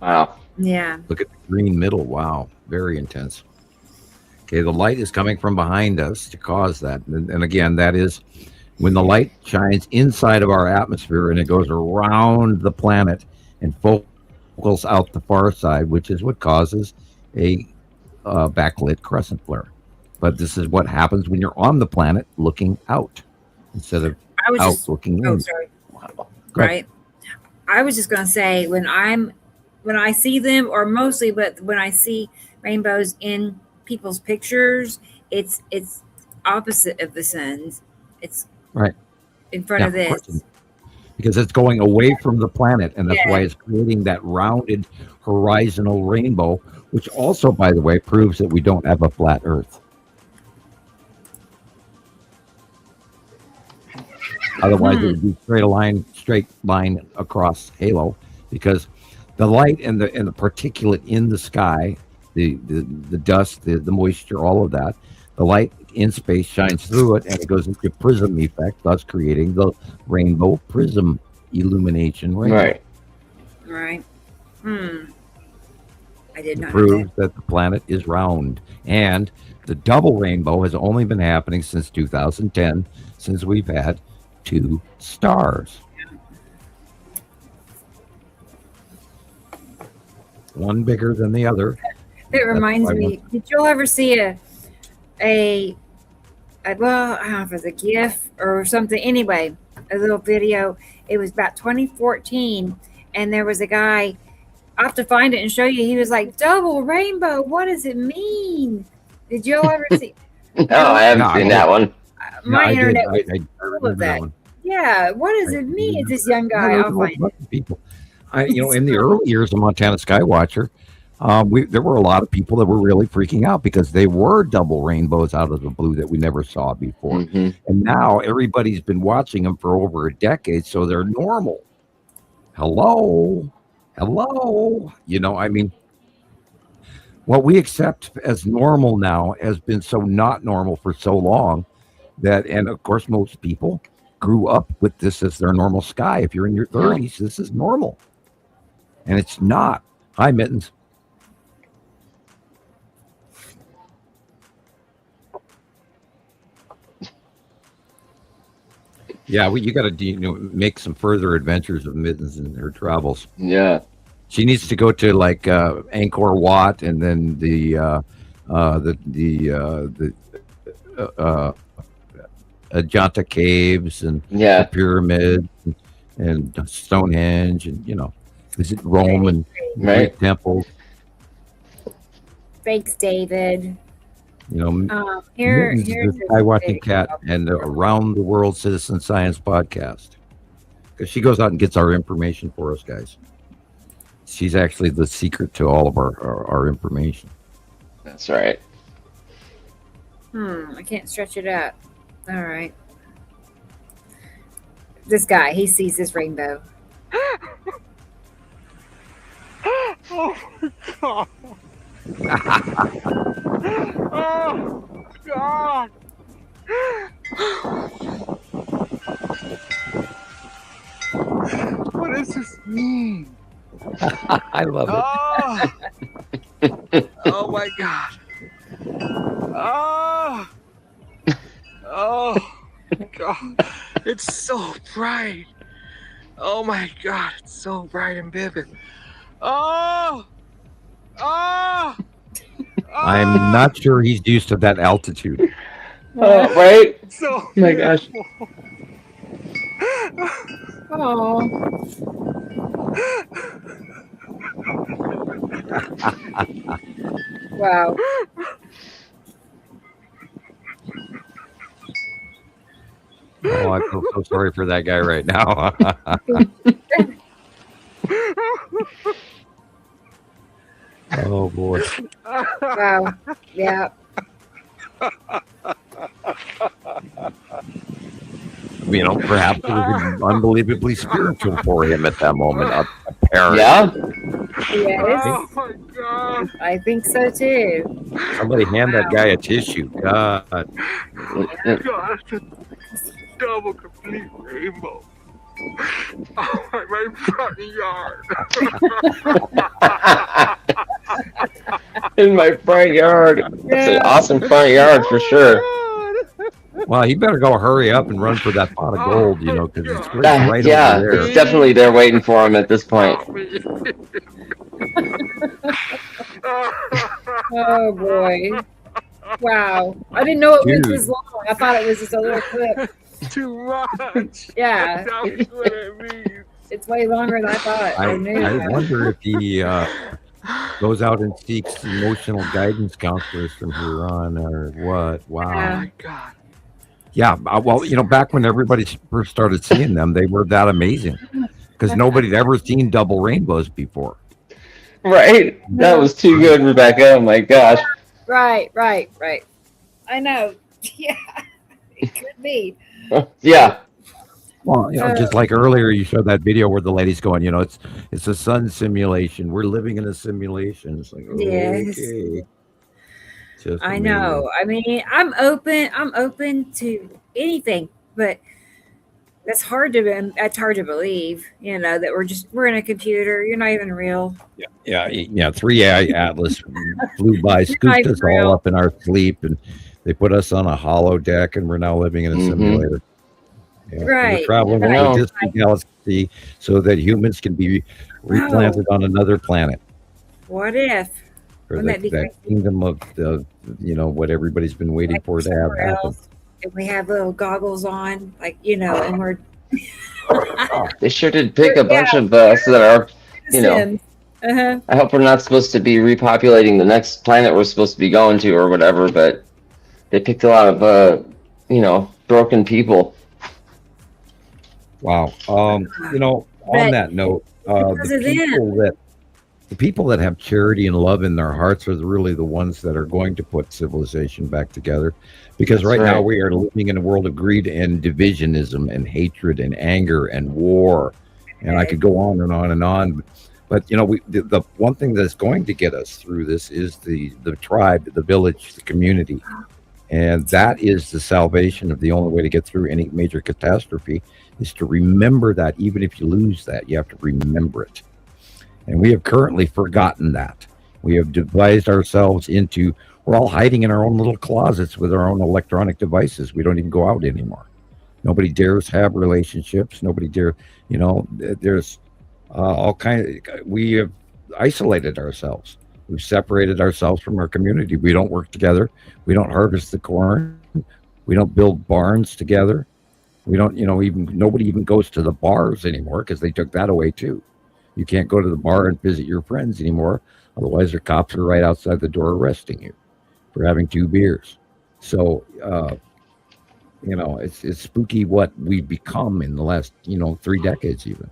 Wow. Yeah. Look at the green middle. Wow. Very intense. Okay, the light is coming from behind us to cause that. And again, that is when the light shines inside of our atmosphere and it goes around the planet and focals out the far side, which is what causes a backlit crescent flare. But this is what happens when you're on the planet looking out instead of looking in. Oh, sorry. Right. I was just going to say when I see them, or mostly, but when I see rainbows in people's pictures, it's opposite of the sun's. It's right in front of this. because it's going away from the planet, and that's why it's creating that rounded horizontal rainbow, which also, by the way, proves that we don't have a flat Earth. Otherwise, it would be straight line across halo, because the light and the particulate in the sky, the dust, the moisture, all of that, the light in space shines through it, and it goes into prism effect, thus creating the rainbow prism illumination rainbow. Right. I did not know Proves that the planet is round, and the double rainbow has only been happening since 2010, since we've had 2 stars. One bigger than the other. It reminds me. Did y'all ever see a well, I don't know if it was a GIF or something. Anyway, a little video. It was about 2014, and there was a guy. I have to find it and show you. He was like, "Double rainbow. What does it mean?" Did y'all ever see? No, I haven't seen that one. My internet was full of that. Yeah, what does it mean? It's this young guy. I'll find it. People. In the early years of Montana Skywatcher, there were a lot of people that were really freaking out because they were double rainbows out of the blue that we never saw before. And now everybody's been watching them for over a decade, so they're normal. Hello. What we accept as normal now has been so not normal for so long that, and of course, most people grew up with this as their normal sky. If you're in your 30s, this is normal. And it's not. Hi, Mittens. Yeah, you got to make some further adventures of Mittens in her travels. Yeah, she needs to go to like Angkor Wat, and then the Ajanta caves, and the pyramids, and Stonehenge, and visit Rome and Greek temples. Thanks, David. Here's the Skywatching Cat and the Around the World Citizen Science podcast, because she goes out and gets our information for us, guys. She's actually the secret to all of our information. That's right. I can't stretch it out. All right. This guy, he sees this rainbow. Oh my God. Oh God. What does this mean? I love it. Oh my God. Oh God. It's so bright. Oh my God. It's so bright and vivid. I'm not sure he's used to that altitude. Right? So my gosh. Wow. Oh, I feel so sorry for that guy right now. Oh boy. Wow. Yeah. Perhaps it was unbelievably spiritual for him at that moment, apparently. Yes. Oh my God. I think so too. Somebody hand that guy a tissue. God. God, it's a double complete rainbow. Oh, my front yard. In my front yard. It's an awesome front yard for sure. Well, he better go hurry up and run for that pot of gold, because it's right over there. It's definitely there waiting for him at this point. Oh boy. Wow. I didn't know it was this long. I thought it was just a little clip. Too much. Yeah. That's what it means. It's way longer than I thought. I wonder if he goes out and seeks emotional guidance counselors from here on, or what. Wow. Oh my God. Yeah, well, back when everybody first started seeing them, they were that amazing because nobody had ever seen double rainbows before. Right? That was too good, Rebecca. Oh my gosh. Right. I know. Yeah, it could be. Yeah. Well, just like earlier, you showed that video where the lady's going, it's a sun simulation. We're living in a simulation. It's like, Yes. okay. Just I amazing. know. I mean, I'm open to anything, but that's hard to believe, that we're in a computer. You're not even real. Yeah. 3AI Atlas flew by, scooped us all up in our sleep, and they put us on a hollow deck, and we're now living in a simulator. Yeah. Right. We're traveling over a distant galaxy so that humans can be replanted on another planet. What if? Or that kingdom of the, what everybody's been waiting for to have happen. If we have little goggles on, and we're. They sure did pick a bunch of us that are, I hope we're not supposed to be repopulating the next planet we're supposed to be going to or whatever, but they picked a lot of, broken people. Wow. On that note, the people that have charity and love in their hearts are really the ones that are going to put civilization back together. Because right now we are living in a world of greed and divisionism and hatred and anger and war. And I could go on and on and on. But, the one thing that's going to get us through this is the tribe, the village, the community. And that is the salvation of the only way to get through any major catastrophe is to remember that. Even if you lose that, you have to remember it. And we have currently forgotten that. We have devised ourselves into, we're all hiding in our own little closets with our own electronic devices. We don't even go out anymore. Nobody dares have relationships. Nobody dare, there's all kinds of, we have isolated ourselves. We've separated ourselves from our community. We don't work together. We don't harvest the corn. We don't build barns together. We don't, nobody even goes to the bars anymore because they took that away too. You can't go to the bar and visit your friends anymore. Otherwise, the cops are right outside the door arresting you for having 2 beers. So, it's spooky what we've become in the last, 3 decades even.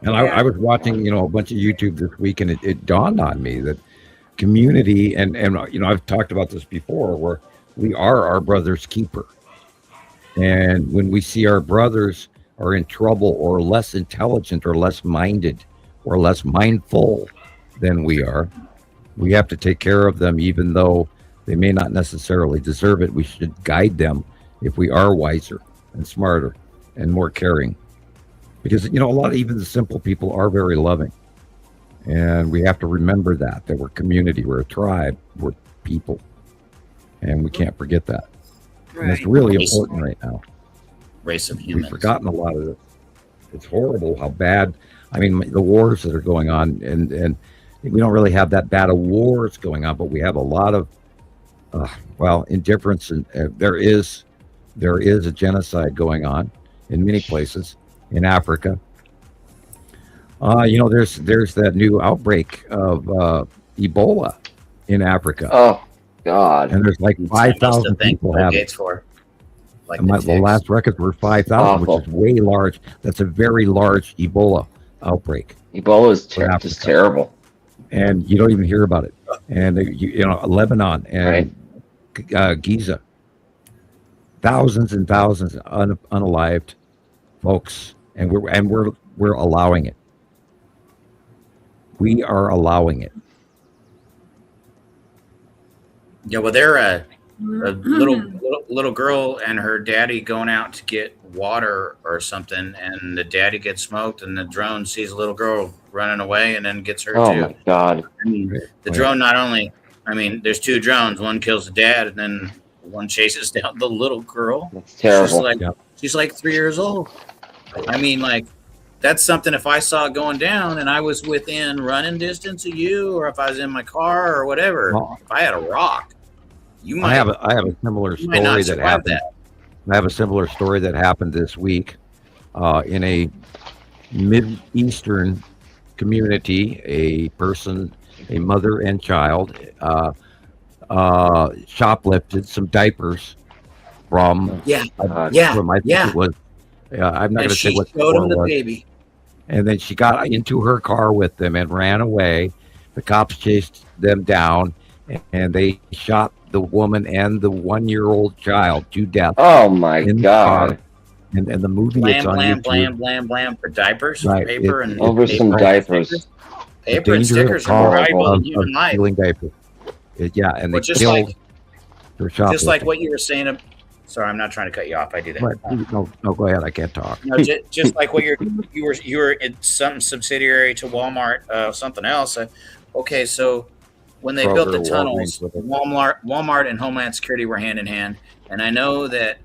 And I was watching, a bunch of YouTube this week, and it dawned on me that community, and I've talked about this before, where we are our brother's keeper. And when we see our brothers are in trouble or less intelligent or less minded or less mindful than we are, we have to take care of them, even though they may not necessarily deserve it. We should guide them if we are wiser and smarter and more caring. Because, a lot of even the simple people are very loving. And we have to remember that we're community, we're a tribe, we're people. And we can't forget that. Right. And it's really important right now. Race of humans. We've forgotten a lot of this. It's horrible how bad, the wars that are going on, and we don't really have that bad of wars going on, but we have a lot of, indifference. And there is a genocide going on in many places in Africa. There's that new outbreak of Ebola in Africa. Oh, God. And there's like 5,000 people have it. The last records were 5,000, which is way large. That's a very large Ebola outbreak. Ebola is just terrible. And you don't even hear about it. And, Lebanon and Giza. Thousands and thousands of unalived folks. And we're allowing it. We are allowing it. Yeah, well, they're a little girl and her daddy going out to get water or something, and the daddy gets smoked, and the drone sees a little girl running away and then gets her too. Oh my God! The drone not only, there's 2 drones. One kills the dad, and then one chases down the little girl. That's terrible. She's like 3 years old. That's something. If I saw it going down and I was within running distance of you, or if I was in my car or whatever, if I had a rock, you might. I have a similar story that happened. I have a similar story that happened this week in a Mid-Eastern community. A mother and child, shoplifted some diapers from from, I think it was I'm not going to say what showed him the was. baby. And then she got into her car with them and ran away. The cops chased them down, and they shot the woman and the 1-year-old child to death. Oh my God! And the movie Blam, on blam, YouTube. blam, blam, blam for diapers, Right. paper, and Over some diapers. Paper and stickers are more valuable than human life. Stealing diapers. And Or they just killed like- their shoplifting. Just like what you were saying. Sorry, I'm not trying to cut you off. I do that. Right. No, go ahead. I can't talk. No, just like what you were in some subsidiary to Walmart, something else. Okay, so when they built the Kroger, tunnels, Walgreens, Walmart and Homeland Security were hand in hand, and I know that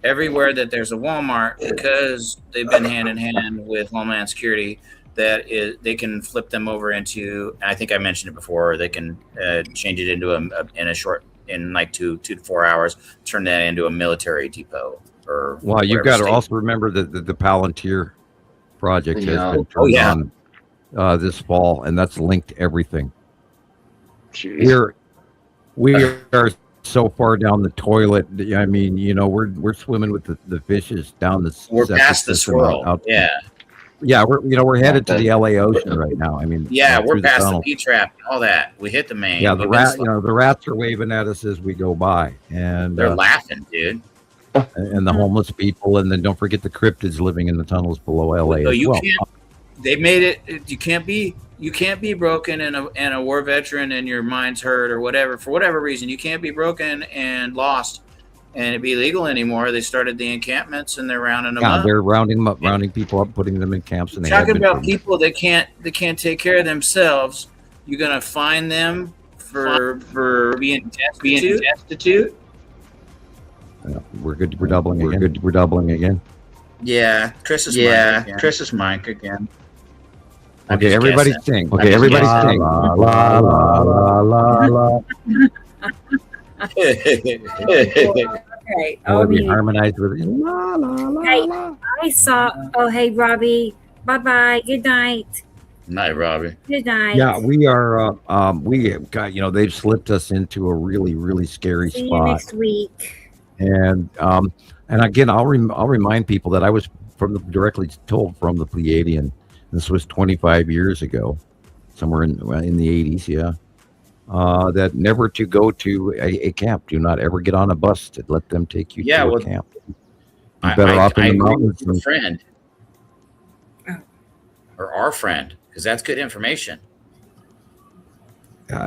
everywhere that there's a Walmart, because they've been hand in hand with Homeland Security, they can flip them over into. I think I mentioned it before. They can change it into in like 2 to 4 hours, turn that into a military depot. Or well, you've got to also remember that the Palantir project has been turned on this fall, and that's linked to everything. Jeez. We are so far down the toilet. I mean, we're swimming with the fishes down the. We're past the swirl. Yeah, we're headed to the LA Ocean right now. I mean, we're past the P-trap and all that. We hit the main. Yeah, the rats are waving at us as we go by, and they're laughing, dude. And the homeless people, and then don't forget the cryptids living in the tunnels below LA. So as well. They made it. You can't be broken and a war veteran and your mind's hurt or whatever for whatever reason. You can't be broken and lost and it be illegal anymore. They started the encampments and they're rounding them up. They're rounding them up, rounding people up, putting them in camps. And talking about people that can't take care of themselves. You're gonna fine them for being destitute. We're good. We're doubling again. We're doubling again. Yeah, Chris's mic. Chris's mic again. Okay, everybody sing. Okay, everybody sing. La la la la la. Okay. We harmonized with it. La la la la. I saw. Oh, hey, Robbie. Bye bye. Good night. Night, Robbie. Good night. Yeah, we are. We got. They've slipped us into a really, really scary See spot. you next week. And again, I'll remind people that I was directly told from the Pleiadian. This was 25 years ago, somewhere in the 80s. Yeah. That never to go to a camp. Do not ever get on a bus to let them take you to a camp. You're better off in the mountains. Your friend or our friend, because that's good information. And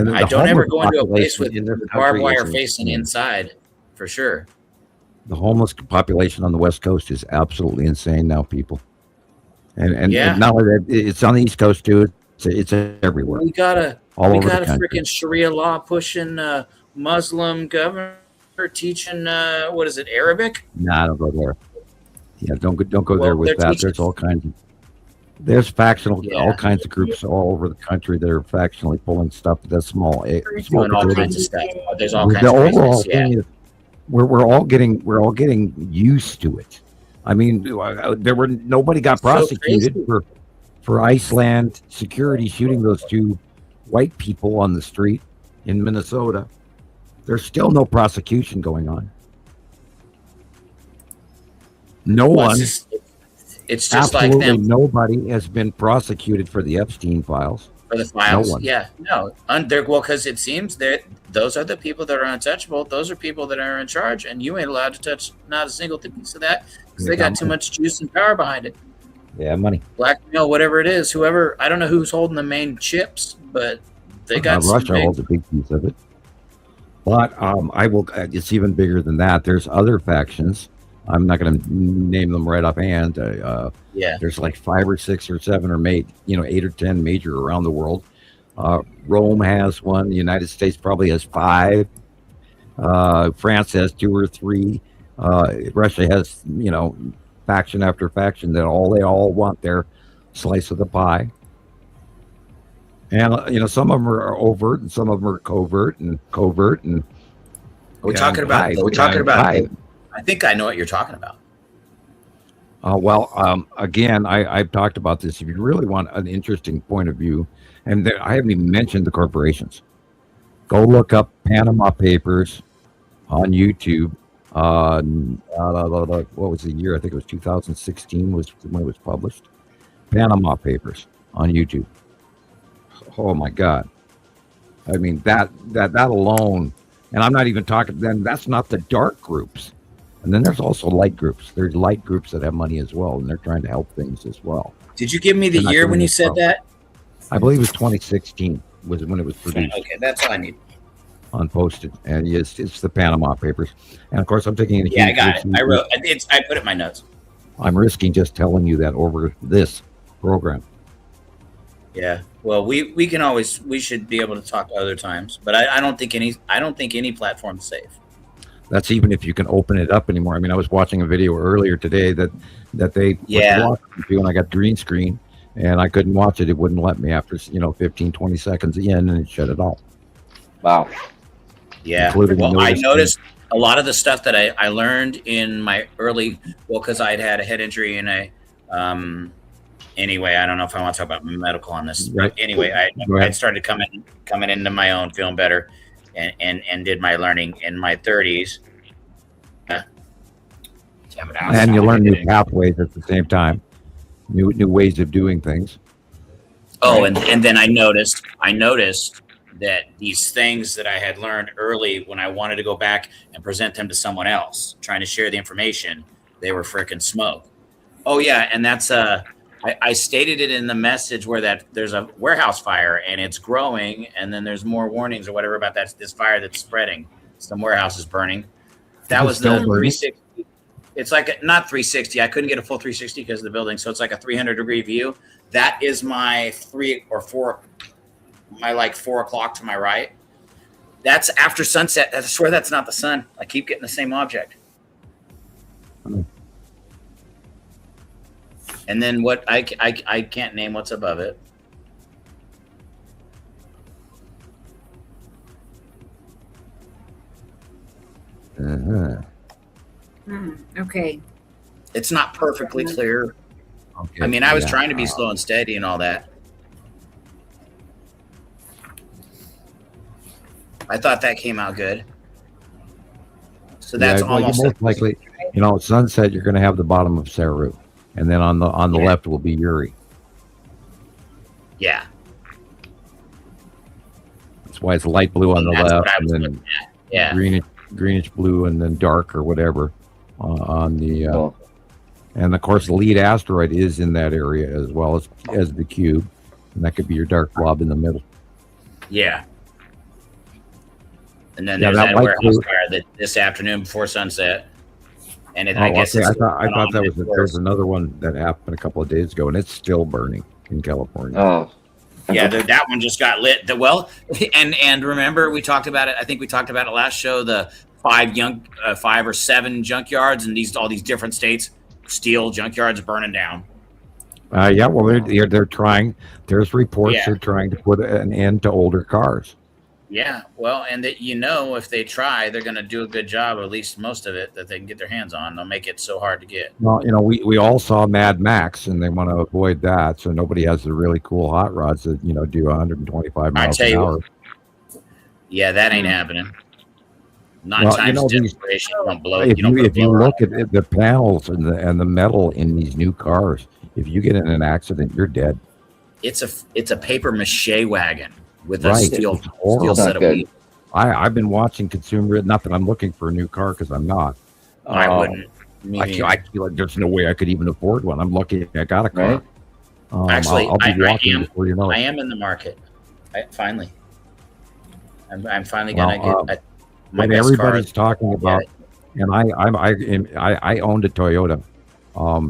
I don't ever go into a place with barbed wire facing inside, for sure. The homeless population on the West Coast is absolutely insane now, people. And not only that, it's on the East Coast too. It's everywhere. We got a freaking Sharia law pushing Muslim governor teaching what is it, Arabic? Nah, don't go there. Yeah, don't go there with that. There's all kinds of all kinds of groups all over the country that are factionally pulling stuff. That's small. Doing all kinds of stuff. There's all kinds of reasons. Yeah. We're all getting used to it. I mean, nobody got prosecuted for Iceland security shooting those 2 white people on the street in Minnesota. There's still no prosecution going on. It's just like them. Nobody has been prosecuted for the Epstein files. For the files, no one. Yeah, no. Because it seems that those are the people that are untouchable. Those are people that are in charge, and you ain't allowed to touch not a single piece of that because they got too much juice and power behind it. Yeah, money. Blackmail, whatever it is, whoever. I don't know who's holding the main chips, but they got Russia holds a big piece of it. But I will. It's even bigger than that. There's other factions. I'm not going to name them right offhand. There's like 5 or 6 or 7 or 8 or 10 major around the world. Rome has one. The United States probably has 5. France has 2 or 3. Russia has faction after faction that they all want their slice of the pie. And some of them are overt and some of them are covert. We're talking about. I think I know what you're talking about. Again, I've talked about this. If you really want an interesting point of view, and I haven't even mentioned the corporations, go look up Panama Papers on YouTube. What was the year? I think it was 2016 was when it was published. Panama Papers on YouTube. Oh my God. I mean, that alone, and I'm not even talking, then that's not the dark groups. And then there's also light groups. There's light groups that have money as well, and they're trying to help things as well. Did you give me the year when you said that? I believe it was 2016 was when it was produced. Okay, that's all I need. Unposted, and it's the Panama Papers. And of course, I'm taking it. Yeah, I got it. I put it in my notes. I'm risking just telling you that over this program. Yeah. Well, we should be able to talk other times, but I don't think any platform's safe. That's even if you can open it up anymore. I mean, I was watching a video earlier today that they and I got green screen and I couldn't watch it. It wouldn't let me after 15, 20 seconds in, and it shut it off. Wow. Yeah. Well, I noticed a lot of the stuff that I learned in my early, because I'd had a head injury and anyway, I don't know if I want to talk about medical on this, but anyway, I started coming into my own, feeling better, and did my learning in my 30s. And you learn new pathways at the same time, new ways of doing things. Oh, and then I noticed that these things that I had learned early, when I wanted to go back and present them to someone else, trying to share the information, they were frickin' smoke. Oh yeah, and that's I stated it in the message where that there's a warehouse fire and it's growing, and then there's more warnings or whatever about this fire that's spreading. Some warehouse is burning. That was the 360. It's like not 360. I couldn't get a full 360 because of the building, so it's like a 300-degree view. That is my 3 or 4. My 4 o'clock to my right. That's after sunset. I swear that's not the sun. I keep getting the same object. And then what I can't name what's above it. Okay. It's not perfectly clear. Okay. I mean, I was trying to be slow and steady and all that. I thought that came out good. So that's almost most likely. Sunset. You're going to have the bottom of Saru, and then on the left will be Uri. Yeah. That's why it's light blue on the left, and then greenish blue, and then dark or whatever on the. And of course, the lead asteroid is in that area as well as the cube, and that could be your dark blob in the middle. Yeah. And then there's that warehouse fire this afternoon before sunset. And I guess I thought there was another one that happened a couple of days ago, and it's still burning in California. Oh, yeah, that one just got lit. And remember we talked about it. I think we talked about it last show. The 5 or 7 junkyards in all these different states, steel junkyards burning down. They're trying. There's reports they're trying to put an end to older cars. Yeah, well, and that if they try, they're going to do a good job, or at least most of it, that they can get their hands on. They'll make it so hard to get. Well, we all saw Mad Max, and they want to avoid that, so nobody has the really cool hot rods that do 125 miles an hour. Yeah, that ain't happening. Not times desperation. You don't blow. If you look at the panels and the metal in these new cars, if you get in an accident, you're dead. It's a paper mache wagon. With a steel set of wheels. I've been watching consumer. Not that I'm looking for a new car, because I'm not. I wouldn't. I feel like there's no way I could even afford one. I'm lucky I got a car. Right. Actually, I'll be walking before you know it. I am in the market. Finally, I'm finally gonna get my best everybody's car. Talking about, and I owned a Toyota.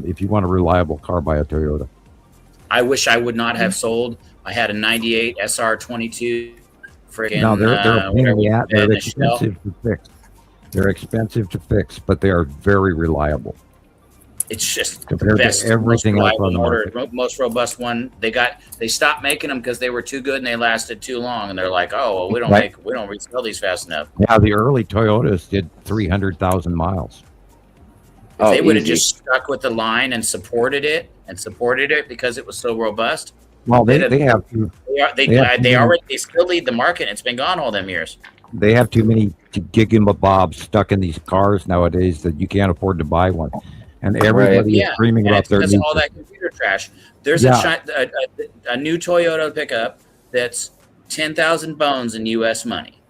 If you want a reliable car, buy a Toyota. I wish I would not have sold. I had a 98 SR22. No, they're a pain in the ass. They're expensive to fix. They're expensive to fix, but they are very reliable. It's just compared the best, to everything else on the market. Most robust one. They stopped making them because they were too good and they lasted too long. And they're like, oh, well, we don't resell these fast enough. Yeah, the early Toyotas did 300,000 miles. If they would have easy. just stuck with the line and supported it because it was so robust. Well, they they'd have to. They still lead the market. And it's been gone all them years. They have too many gigabobs stuck in these cars nowadays that you can't afford to buy one, and everybody is screaming about their because new. of all that computer trash. There's a new Toyota pickup that's 10,000 bones in U.S. money,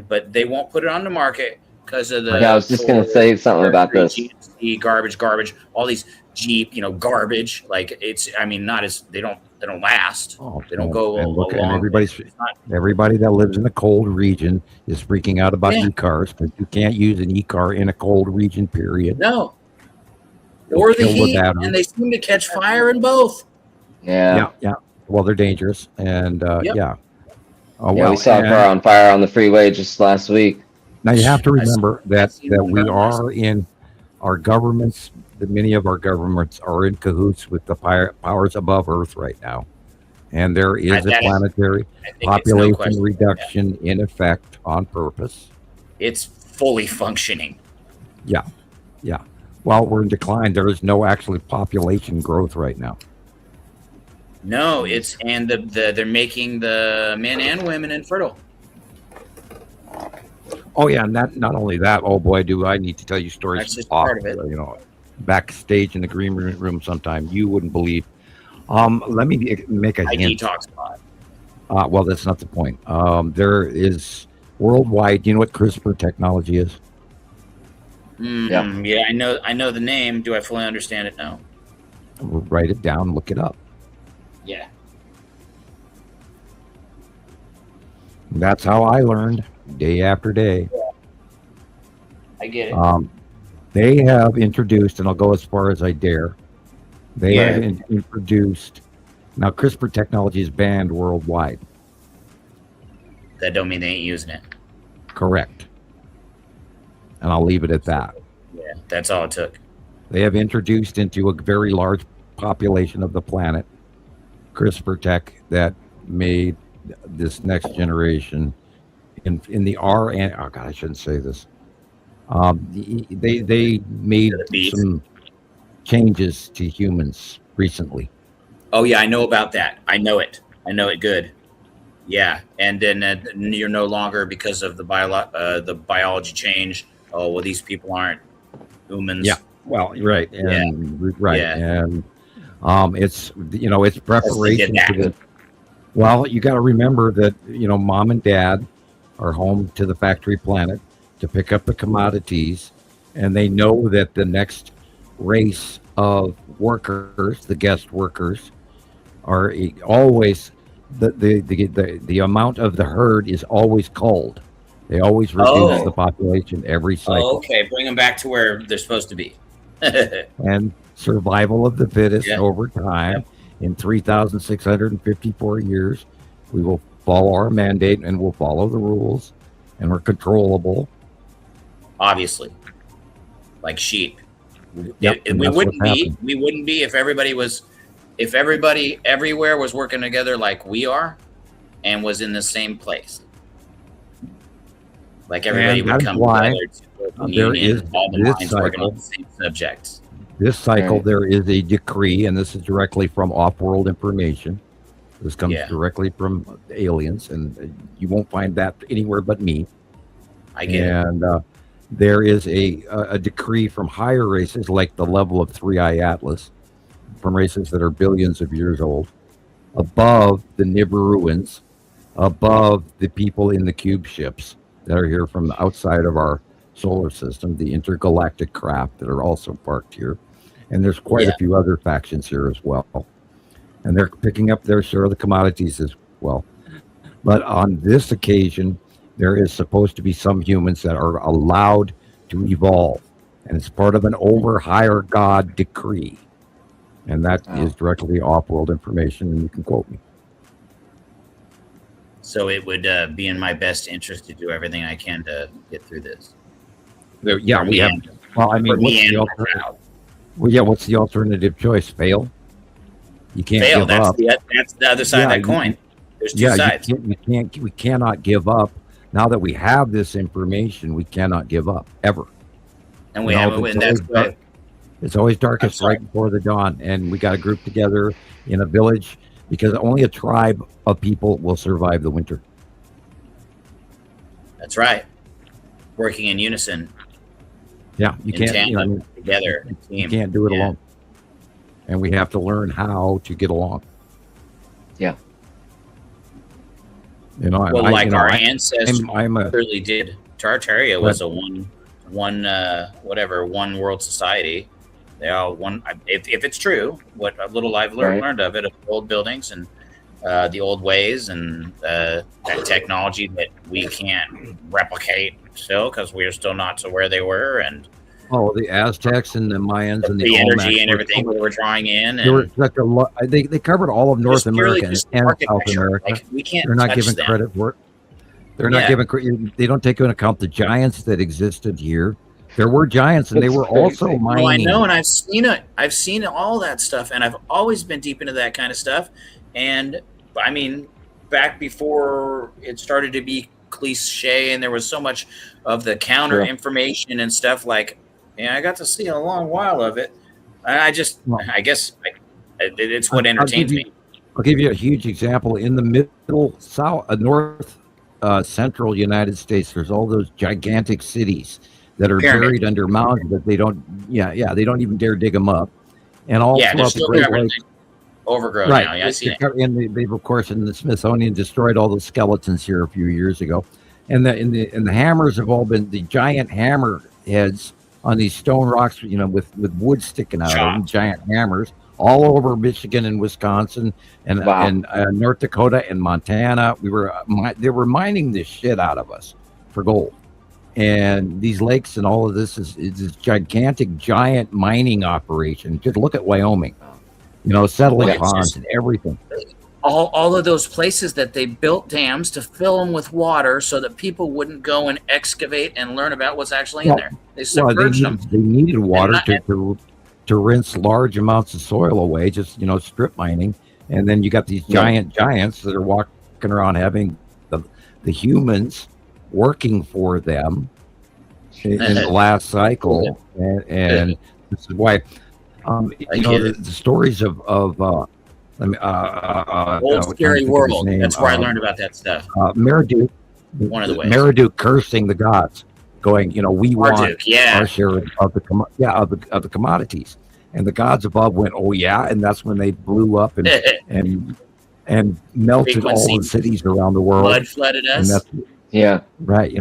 but they won't put it on the market because of the. I was just going to say something about this. GMC, garbage, all these Jeep, garbage. Like they don't last. They don't go and long. Everybody that lives in the cold region is freaking out about e-cars because you can't use an e-car in a cold region. Period. No. Or the heat, and they seem to catch fire in both. Yeah. Well, they're dangerous, and yeah. Oh, yeah, we saw a car on fire on the freeway just last week. Now you have to remember that we are in our governments. That many of our governments are in cahoots with the powers above Earth right now, and there is a planetary population reduction in effect on purpose. It's fully functioning. Yeah. While we're in decline, there is no actually population growth right now. No, they're making the men and women infertile. Oh yeah, and not only that. Oh boy, do I need to tell you stories. That's just part of it. Backstage in the green room sometime you wouldn't believe. Let me make a hint. I detox a lot. Well, that's not the point. There is worldwide. Do you know what CRISPR technology is? Yeah, I know the name. Do I fully understand it? No. Write it down. Look it up. Yeah. That's how I learned day after day. Yeah. I get it. They have introduced, and I'll go as far as I dare. They have introduced. Now, CRISPR technology is banned worldwide. That don't mean they ain't using it. Correct. And I'll leave it at that. Yeah, that's all it took. They have introduced into a very large population of the planet CRISPR tech that made this next generation in the I shouldn't say this. They made some changes to humans recently. Oh yeah, I know about that. I know it good. Yeah, and then you're no longer, because of the biology change. Oh well, these people aren't humans. Yeah, well, right, and and it's it's preparation to the. Well, you got to remember that mom and dad are home to the factory planet to pick up the commodities, and they know that the next race of workers, the guest workers, are always the amount of the herd is always culled. They always reduce the population every cycle. Oh, okay, bring them back to where they're supposed to be. And survival of the fittest over time. In 3,654 years, we will follow our mandate and we'll follow the rules, and we're controllable. Obviously, like sheep. Yep, We wouldn't be if everybody everywhere was working together like we are, and was in the same place. Like everybody would come together to there is all the minds working on the same subjects. This cycle, there is a decree, and this is directly from off-world information. This comes directly from aliens, and you won't find that anywhere but me. I get it. And there is a decree from higher races, like the level of 3i Atlas, from races that are billions of years old, above the Nibiruans, above the people in the cube ships that are here from the outside of our solar system, the intergalactic craft that are also parked here. And there's quite a few other factions here as well. And they're picking up their share of the commodities as well. But on this occasion, there is supposed to be some humans that are allowed to evolve. And it's part of an higher God decree. And that is directly off-world information, and you can quote me. So it would be in my best interest to do everything I can to get through this. Yeah, we have. Well, I mean, what's the alternative? Well, yeah, what's the alternative choice? Fail? You can't give up. That's the other side of that coin. There's two sides. We cannot give up. Now that we have this information, we cannot give up ever. And we have, and that's what It's always darkest right before the dawn, and we got to group together in a village because only a tribe of people will survive the winter. That's right. Working in unison. Yeah, you in can't tandem, together. You can't do it alone, and we have to learn how to get along. Yeah. Well, our ancestors clearly did. Tartaria was a one world society. They all if it's true, what a little I've learned of it, of old buildings and the old ways and that technology that we can't replicate still because we're still not to where they were. And the Aztecs and the Mayans and the energy and everything we were drawing in. They covered all of North America and South America. Like, we can't. They're not given credit for it. They're not given credit. They don't take into account the giants that existed here. There were giants, and they were also mining. I know, and I've seen it. I've seen all that stuff, and I've always been deep into that kind of stuff. And I mean, back before it started to be cliche, and there was so much of the counter information and stuff. Like, I got to see a long while of it. I guess it's what entertains me. I'll give you a huge example. In the middle, north, central United States, there's all those gigantic cities that are buried under mountains, but they don't. They don't even dare dig them up. And all throughout the Great Lakes, overgrown now. Yeah, I see it. And they've, of course, in the Smithsonian destroyed all the skeletons here a few years ago. And the hammers have all been the giant hammer heads on these stone rocks, with wood sticking out of them, giant hammers all over Michigan and Wisconsin and North Dakota and Montana. They were mining this shit out of us for gold. And these lakes and all of this is this gigantic, giant mining operation. Just look at Wyoming, settling ponds and everything. All of those places that they built dams to fill them with water so that people wouldn't go and excavate and learn about what's actually in there. They submerged them. They needed water to rinse large amounts of soil away, just, strip mining. And then you got these giants that are walking around having the humans working for them in the last cycle. And this is why, the stories of Old Scary World. That's where I learned about that stuff. Marduk, one of the ways. Marduk cursing the gods, going, we want our share of the commodities. And the gods above went, oh yeah, and that's when they blew up and melted all the cities around the world. Blood flooded us. Right.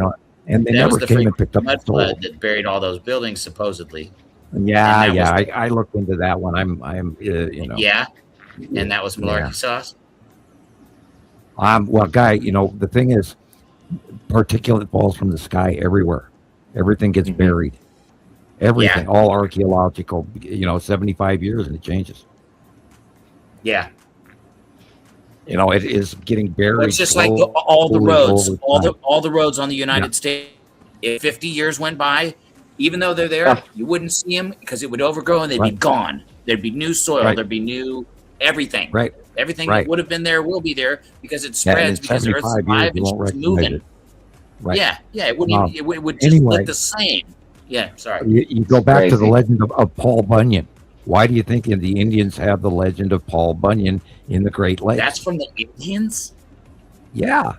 And they never came and picked up the soul that buried all those buildings supposedly. I looked into that one. And that was malarkey sauce. Well, guy, the thing is, particulate falls from the sky everywhere. Everything gets buried. Everything, all archaeological. 75 years and it changes. Yeah. It is getting buried. It's just like all the roads, all the roads on the United States. If 50 years went by, even though they're there, you wouldn't see them because it would overgrow and they'd be gone. There'd be new soil. There'd be new everything. Right. Everything that would have been there will be there because it spreads because the Earth's alive and it's moving. Right. Yeah. It wouldn't. It would just look the same. Yeah. Sorry. You go back to the legend of Paul Bunyan. Why do you think the Indians have the legend of Paul Bunyan in the Great Lakes? That's from the Indians? Yeah.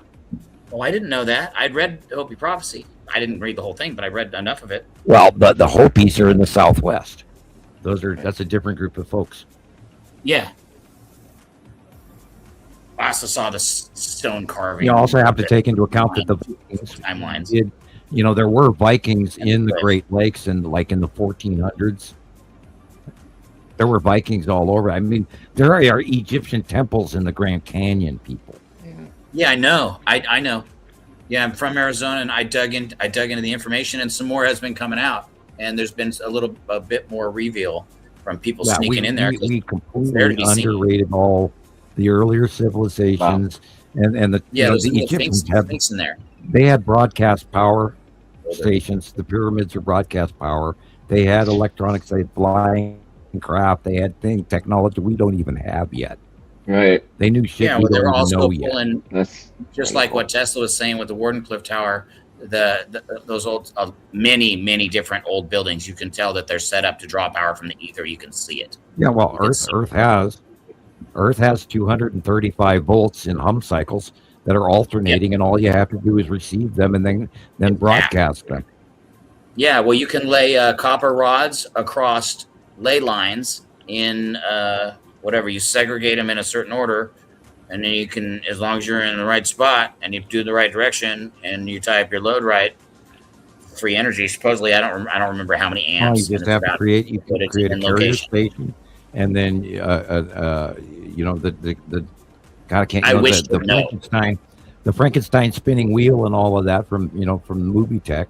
Oh, I didn't know that. I'd read Hopi Prophecy. I didn't read the whole thing, but I read enough of it. Well, the Hopis are in the Southwest. That's a different group of folks. Yeah. I also saw the stone carving. You also have to take into account that the Vikings timelines. There were Vikings in the Great Lakes in the 1400s. There were Vikings all over. I mean, there are Egyptian temples in the Grand Canyon, people. Yeah, I know. I know. Yeah, I'm from Arizona, and I dug into the information, and some more has been coming out, and there's been a bit more reveal from people sneaking in there. We completely underrated all the earlier civilizations, and the Egyptians have in there. They had broadcast power stations. The pyramids are broadcast power. They had electronics. They had flying craft. They had technology we don't even have yet. Right. They knew shit we don't even know yet. Just like what Tesla was saying with the Wardenclyffe Tower, those old many different old buildings, you can tell that they're set up to draw power from the ether. You can see it. Yeah, well, Earth has 235 volts in hum cycles that are alternating, and all you have to do is receive them and then broadcast them. Yeah, well, you can lay copper rods across ley lines in whatever, you segregate them in a certain order, and then you can, as long as you're in the right spot and you do the right direction and you tie up your load right, free energy. Supposedly, I don't remember how many amps. You just have to create a carrier station, and then the God, I can't. The Frankenstein spinning wheel and all of that from movie tech,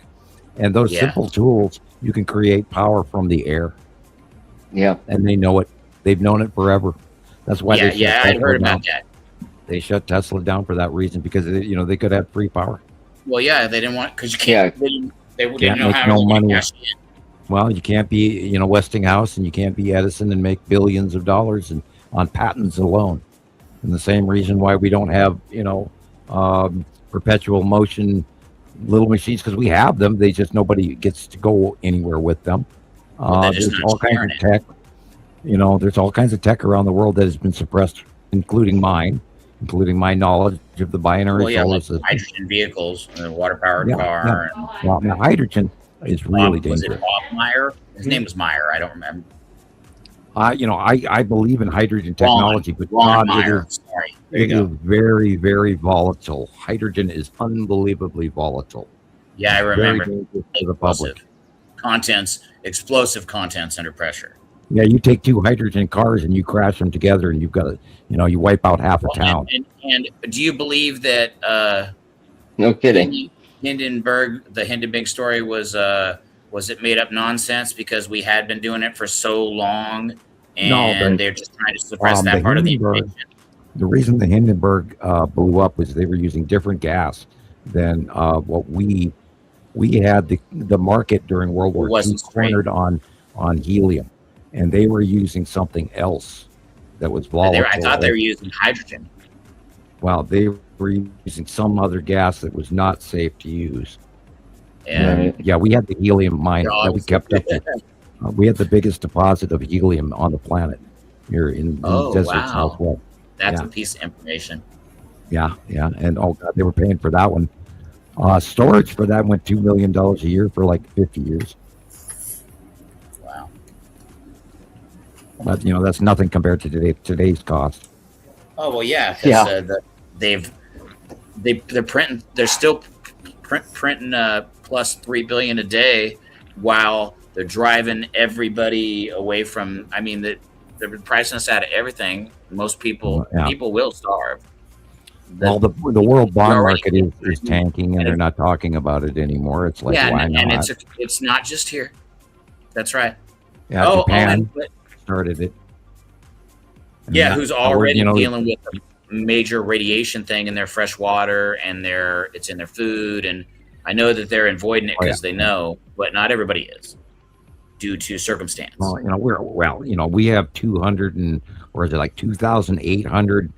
and those simple tools, you can create power from the air. Yeah, and they know it. They've known it forever. That's why. I heard about that. They shut Tesla down for that reason, because they could have free power. Well, yeah, they didn't want, because you can't. They didn't know how no money. Cash in. Well, you can't be Westinghouse, and you can't be Edison and make billions of dollars on patents alone. And the same reason why we don't have perpetual motion little machines, because we have them. They just, nobody gets to go anywhere with them. There's all kinds of tech. There's all kinds of tech around the world that has been suppressed, including my knowledge of the binary solar system. Hydrogen vehicles, and a water-powered car. Yeah. Well, now hydrogen is really dangerous. Was it Bob Meyer? His name was Meyer. I don't remember. I believe in hydrogen technology, but it is very, very volatile. Hydrogen is unbelievably volatile. Yeah, I remember. Very dangerous to the public. Explosive contents under pressure. Yeah, you take two hydrogen cars and you crash them together, and you've got you wipe out half a town. And do you believe that? No kidding. The Hindenburg story was it made up nonsense because we had been doing it for so long, and they're just trying to suppress that part of the information? The reason the Hindenburg blew up was they were using different gas than what we had. The market during World War II cornered on helium, and they were using something else that was volatile. I thought they were using hydrogen. Well, they were using some other gas that was not safe to use. Yeah, we had the helium mine that we kept up with. We had the biggest deposit of helium on the planet here in the desert Southwest. That's a piece of information. Yeah, and God, they were paying for that one. Storage for that went $2 million a year for like 50 years. Wow. But that's nothing compared to today's cost. Oh well, yeah. They're still printing plus 3 billion a day, while they're driving everybody away from. I mean, they're pricing us out of everything. Most people will starve. The world bond market is tanking, and they're not talking about it anymore. It's like, why not? And it's not just here. That's right. Yeah, Japan started it. Yeah, who's already dealing with a major radiation thing in their fresh water, and it's in their food. And I know that they're avoiding it because they know, but not everybody is, due to circumstance. Well, we have 2,800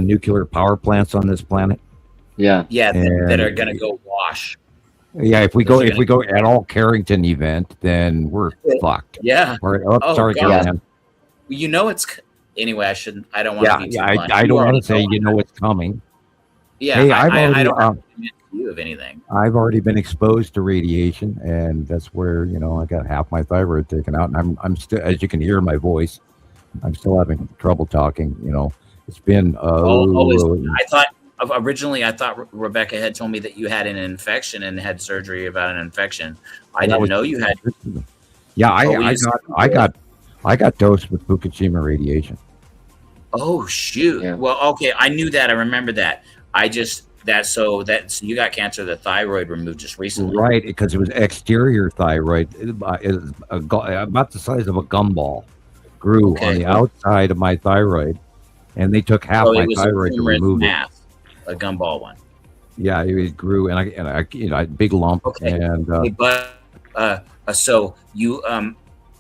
nuclear power plants on this planet. Yeah, that are going to go wash. Yeah, if we go at all Carrington event, then we're fucked. Yeah. Sorry, man. It's anyway. I don't want to be too blunt. I don't want to say it's coming. Yeah, hey, I don't have to convince you of anything. I've already been exposed to radiation, and that's where I got half my thyroid taken out, and I'm still, as you can hear in my voice, I'm still having trouble talking. It's been. Originally, I thought Rebecca had told me that you had an infection and had surgery about an infection. I didn't know you had. Yeah, I got dosed with Fukushima radiation. Oh shoot! Yeah. Well, okay, I knew that. I remember that. So you got cancer of the thyroid removed just recently, right? Because it was exterior thyroid, about the size of a gumball, grew on the outside of my thyroid, and they took half my thyroid to remove it. A gumball one. Yeah, it grew, and I big lump. Okay, and so you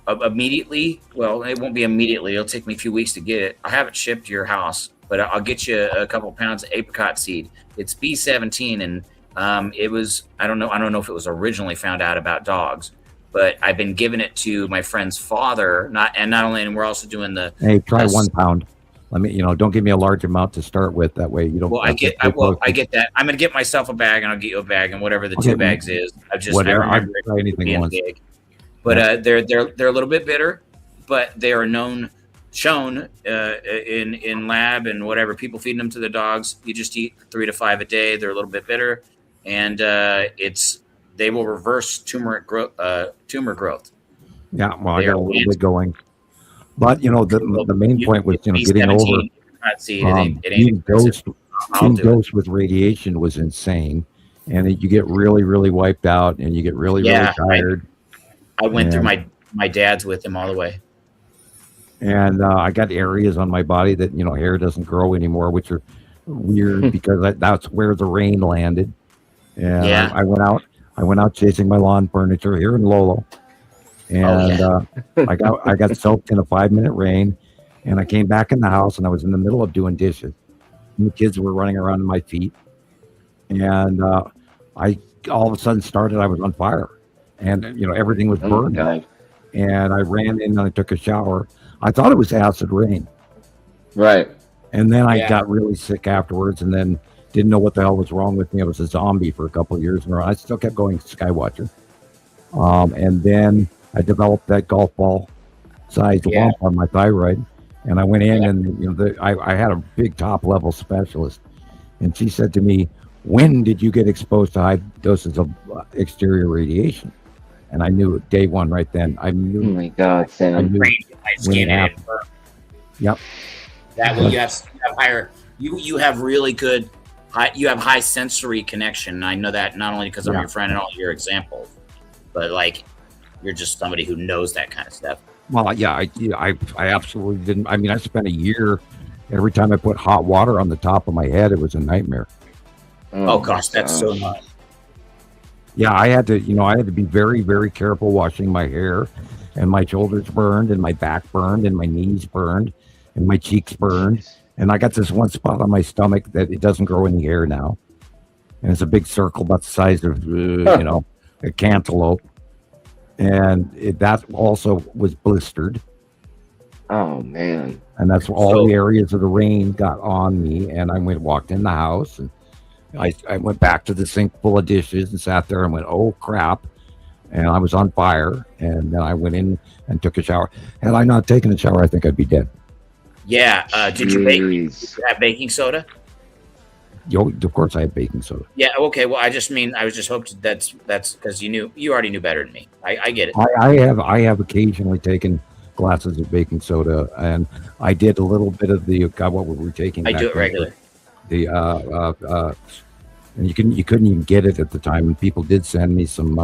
immediately. Well, it won't be immediately. It'll take me a few weeks to get it. I have it shipped to your house, but I'll get you a couple pounds of apricot seed. It's B17, and It was, I don't know if it was originally found out about dogs, but I've been giving it to my friend's father. Not only, and we're also doing the. Hey, try 1 pound. Let me, don't give me a large amount to start with. That way you don't. Well, I get that. I'm gonna get myself a bag, and I'll get you a bag, and whatever the 2 bags is. I remember it anything being once. big. But they're a little bit bitter, but they are shown in lab and whatever, people feeding them to the dogs. You just eat 3 to 5 a day. They're a little bit bitter, and they will reverse tumor growth. Yeah, well, I got a little bit going, but the main point was getting over being dosed with radiation was insane, and you get really, really wiped out, and you get really, really tired. I went through my dad's with him all the way. And I got areas on my body that hair doesn't grow anymore, which are weird because that's where the rain landed. And I went out chasing my lawn furniture here in Lolo, and I got soaked in a 5-minute rain, and I came back in the house, and I was in the middle of doing dishes, and the kids were running around in my feet, and I all of a sudden I was on fire, and everything was burned, and I ran in and I took a shower. I thought it was acid rain. Right. And then I got really sick afterwards, and then didn't know what the hell was wrong with me. I was a zombie for a couple of years in a row. I still kept going Skywatcher. And then I developed that golf ball sized lump on my thyroid. And I went in and, I had a big top level specialist. And she said to me, when did you get exposed to high doses of exterior radiation? And I knew it day one right then. I knew. Oh my God, Sam. I knew my skin and Yep. That way you have higher. You have really good. You have high sensory connection. I know that not only because I'm your friend and all your examples, but like you're just somebody who knows that kind of stuff. Well, yeah, I absolutely didn't. I mean, I spent a year. Every time I put hot water on the top of my head, it was a nightmare. Oh gosh, that's so much. Yeah, I had to be very, very careful washing my hair, and my shoulders burned, and my back burned, and my knees burned, and my cheeks burned, and I got this one spot on my stomach that it doesn't grow any hair now, and it's a big circle about the size of a cantaloupe, and that also was blistered. Oh man! And that's all the areas of the rain got on me, and I walked in the house and. I went back to the sink full of dishes and sat there and went, oh, crap. And I was on fire. And then I went in and took a shower. Had I not taken a shower, I think I'd be dead. Yeah. Did you have baking soda? Of course I had baking soda. Yeah. Okay. Well, I was just hoping that's because you already knew better than me. I get it. I have occasionally taken glasses of baking soda, and I did a little bit of what were we taking? I do it regularly. And you couldn't even get it at the time, and people did send me some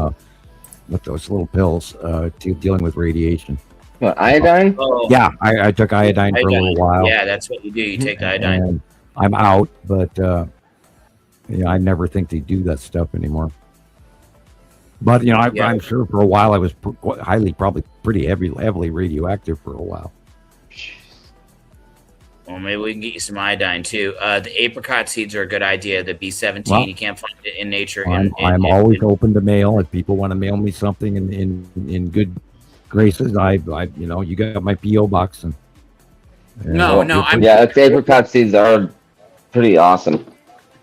with those little pills dealing with radiation. What, iodine? Yeah, I took iodine for a little while. Yeah, that's what you do. You take iodine. And I'm out, but I never think they do that stuff anymore. But I'm sure for a while I was probably pretty heavily radioactive for a while. Well, maybe we can get you some iodine too. The apricot seeds are a good idea. The B17, you can't find it in nature. I'm always open to mail. If people want to mail me something in good graces, you got my PO box and the apricot seeds are pretty awesome.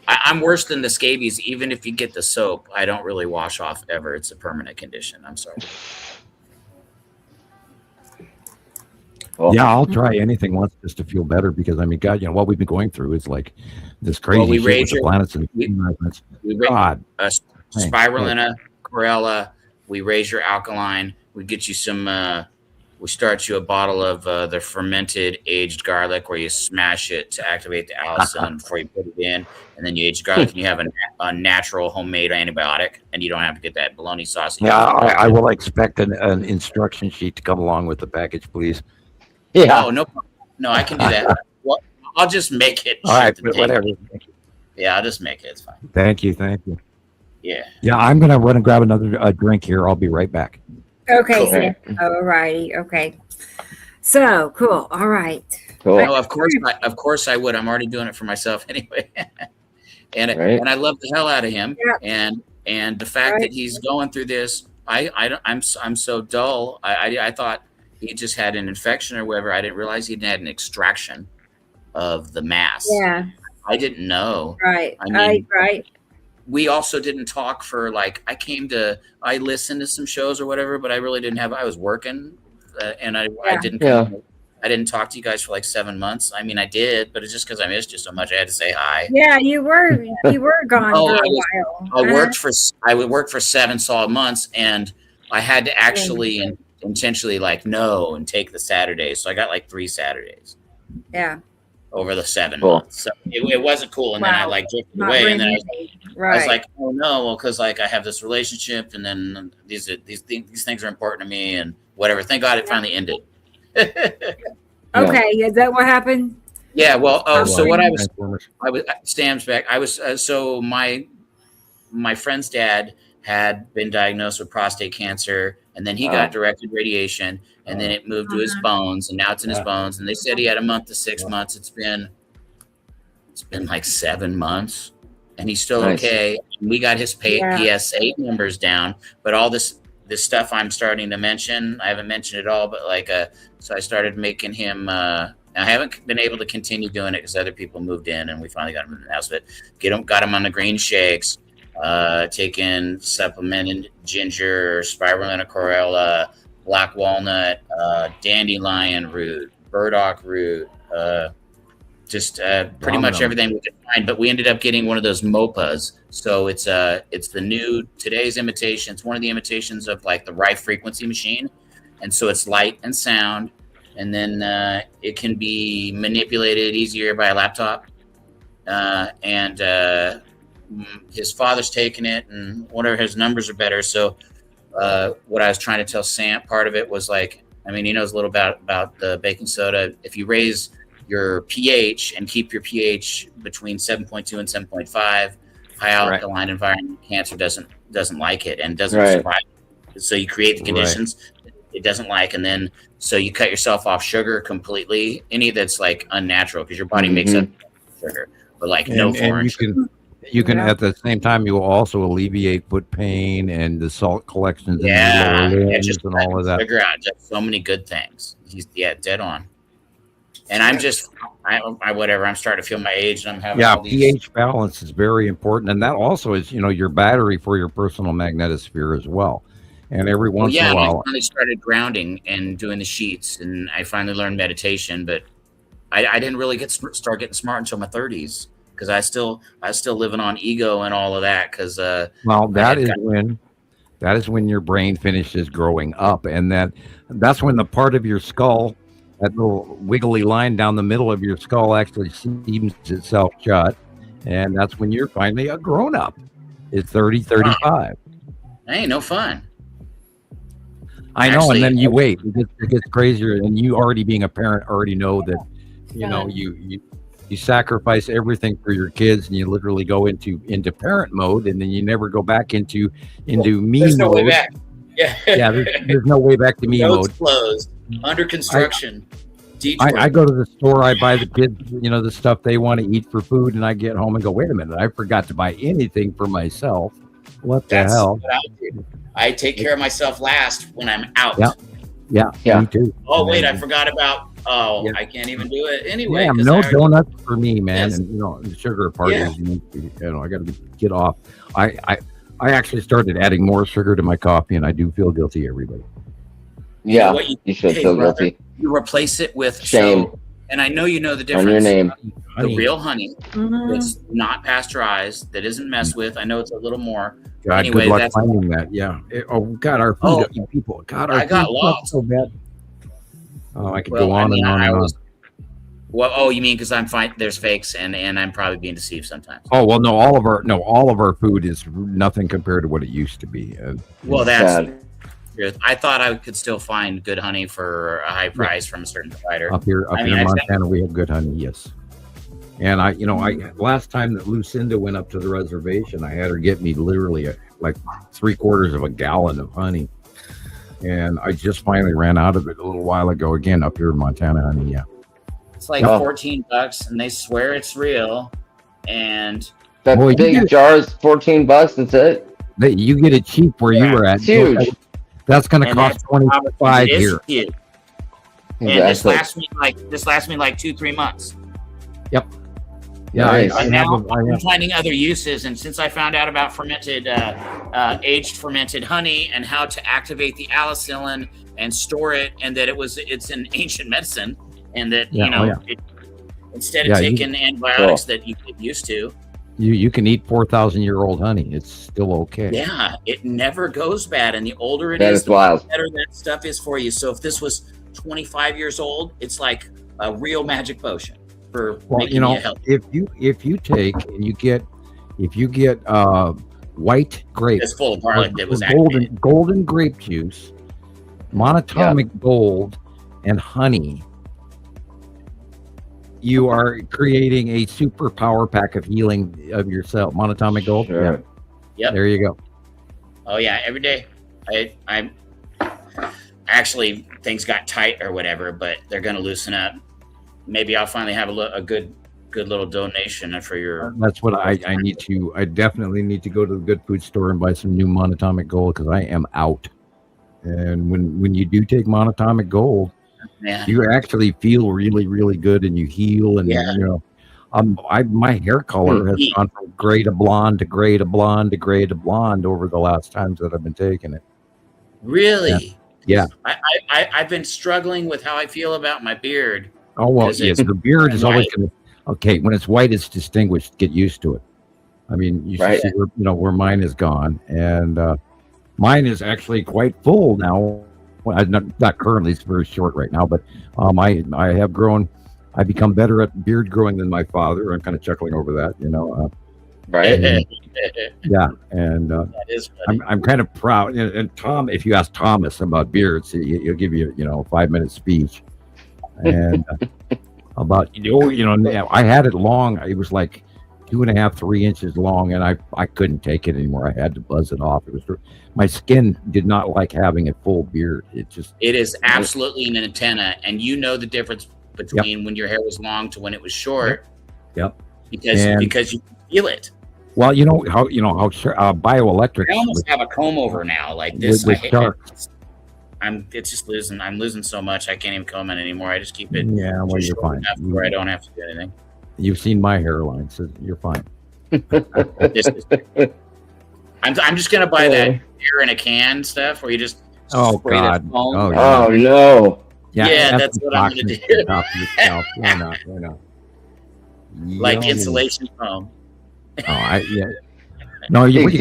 I'm worse than the scabies. Even if you get the soap, I don't really wash off ever. It's a permanent condition. I'm sorry. Yeah, I'll try anything once just to feel better because God, what we've been going through is like this crazy shit with the planets and God. Spirulina, chlorella. We raise your alkaline. We get you some. We start you a bottle of the fermented aged garlic, where you smash it to activate the allicin before you put it in, and then you age garlic, and you have a natural homemade antibiotic, and you don't have to get that bologna sauce. Yeah, I will expect an instruction sheet to come along with the package, please. Yeah. Oh, no, I can do that. Well, I'll just make it. All right, whatever. Yeah, I'll just make it. It's fine. Thank you. Yeah. Yeah, I'm gonna run and grab another drink here. I'll be right back. Okay. Cool. All righty. Okay. So cool. All right. Cool. No, of course I would. I'm already doing it for myself anyway. and I love the hell out of him. And the fact that he's going through this, I'm so dull. I thought he just had an infection or whatever. I didn't realize he'd had an extraction of the mass. Yeah, I didn't know. Right. I mean, right. We also didn't talk for like, I listened to some shows or whatever, but I really didn't have. I was working, and I didn't talk to you guys for like 7 months. I mean, I did, but it's just because I missed you so much. I had to say hi. Yeah, you were gone for a while. I worked for 7 solid months, and I had to actually intentionally no and take the Saturdays. So I got like 3 Saturdays. Yeah. Over the 7 months. So it wasn't cool. And then I drifted away, and then I was like, oh no, well, because I have this relationship, and then these things are important to me, and whatever. Thank God it finally ended. Okay, is that what happened? Yeah, well, so what I was Stam's back. I was so my friend's dad had been diagnosed with prostate cancer, and then he got directed radiation, and then it moved to his bones, and now it's in his bones. And they said he had a month to 6 months. It's been like 7 months, and he's still okay. We got his PSA numbers down, but all this stuff I'm starting to mention, I haven't mentioned it all, but so I started making him. I haven't been able to continue doing it because other people moved in, and we finally got him in the house. But got him on the green shakes, taking supplemented ginger, spirulina chlorella, black walnut, dandelion root, burdock root, just pretty much everything we could find. But we ended up getting one of those MOPAs. So it's the new today's imitation. It's one of the imitations of like the Rife frequency machine, and so it's light and sound, and then it can be manipulated easier by a laptop. And his father's taking it, and whatever, his numbers are better. So what I was trying to tell Sam, part of it was he knows a little about the baking soda. If you raise your pH and keep your pH between 7.2 and 7.5, high alkaline environment, cancer doesn't like it and doesn't survive. So you create the conditions it doesn't like, and then so you cut yourself off sugar completely, any that's unnatural, because your body makes up sugar, but no foreign sugar. You can at the same time, you will also alleviate foot pain and the salt collections in the lower limbs and all of that. Figure out just so many good things. He's dead on. And I'm just, whatever. I'm starting to feel my age, and I'm having all these. pH balance is very important, and that also is, your battery for your personal magnetosphere as well. And every once in a while, I finally started grounding and doing the sheets, and I finally learned meditation. But I didn't really start getting smart until my 30s, because I was still living on ego and all of that. Because that is when your brain finishes growing up, and that's when the part of your skull, that little wiggly line down the middle of your skull, actually seams itself shut, and that's when you're finally a grown up. It's 30, 35. Ain't no fun. I know, and then you wait. It gets crazier, and you already being a parent already know that, you sacrifice everything for your kids, and you literally go into parent mode, and then you never go back into me there's mode. No way back. Yeah, there's no way back to me mode. Closed, under construction. I go to the store, I buy the kids, the stuff they want to eat for food, and I get home and go, wait a minute, I forgot to buy anything for myself. What the hell? What I do. I take care of myself last when I'm out. Yeah. Me too. Oh, wait, I forgot about. I can't even do it anyway. Yeah, no donuts for me, man. Yes. And sugar parties. I got to get off. I actually started adding more sugar to my coffee, and I do feel guilty, everybody. Yeah, you should feel guilty. You replace it with shame. And I know you know the difference. On your name. The real honey that's not pasteurized, that isn't messed with. I know it's a little more. God, anyway, good luck finding that. Yeah. God, our food, people. God, our I got lost. So bad. Oh, I could go on and on and on. Well, you mean because I'm fine? There's fakes, and I'm probably being deceived sometimes. Oh well, no, all of our food is nothing compared to what it used to be. Well, that's. I thought I could still find good honey for a high price from a certain provider. Up here in Montana, we have good honey. Yes. And I last time that Lucinda went up to the reservation, I had her get me literally like 3/4 of a gallon of honey. And I just finally ran out of it a little while ago again up here in Montana, honey. Yeah. It's like $14, and they swear it's real. And That big jar is $14. That's it. You get it cheap where you were at. It's huge. That's going to cost $25 here. Huge. And this lasts me like 2-3 months. Yep. Yeah, Nice. I'm finding other uses, and since I found out about aged fermented honey and how to activate the alicillin and store it, and that it's an ancient medicine, and that instead of taking antibiotics that you get used to, you can eat 4,000-year-old honey. It's still okay. Yeah, it never goes bad, and the older it That is, is wild. the better that stuff is for you. So if this was 25 years old, it's like a real magic potion for making you healthy. If you take and you get white grape, it's full of garlic that was golden grape juice, monatomic gold, and honey, you are creating a super power pack of healing of yourself. Monatomic gold. Sure. Yeah. Yep. There you go. Oh yeah, every day. I'm actually, things got tight or whatever, but they're going to loosen up. Maybe I'll finally have a good little donation for your. That's what I need to. I definitely need to go to the good food store and buy some new monatomic gold because I am out. And when you do take monatomic gold, you actually feel really, really good, and you heal, and my hair color has gone from gray to blonde to gray to blonde to gray to blonde over the last times that I've been taking it. Really? Yeah. I've been struggling with how I feel about my beard. Oh well, yes. The beard is always going to. Okay, when it's white, it's distinguished. Get used to it. I mean, you should see where mine is gone, and mine is actually quite full now. Well, not currently; it's very short right now. But I have grown. I've become better at beard growing than my father. I'm kind of chuckling over that, Right. And that is funny. I'm kind of proud. And Tom, if you ask Thomas about beards, he'll give you a 5-minute speech. And about I had it long. It was like 2.5-3 inches long, and I couldn't take it anymore. I had to buzz it off. It was my skin did not like having a full beard. It is absolutely an antenna, and you know the difference between when your hair was long to when it was short. Yep. Because you feel it. Well, how bioelectric. I almost have a comb over now, like this. I'm losing so much. I can't even comb it anymore. I just keep it. Yeah, well, you're fine. Where I don't have to do anything. You've seen my hairline, so you're fine. I'm just gonna buy that beer in a can stuff where you just spray that foam. Oh no. Yeah, that's what I'm gonna do. Like insulation foam. No, you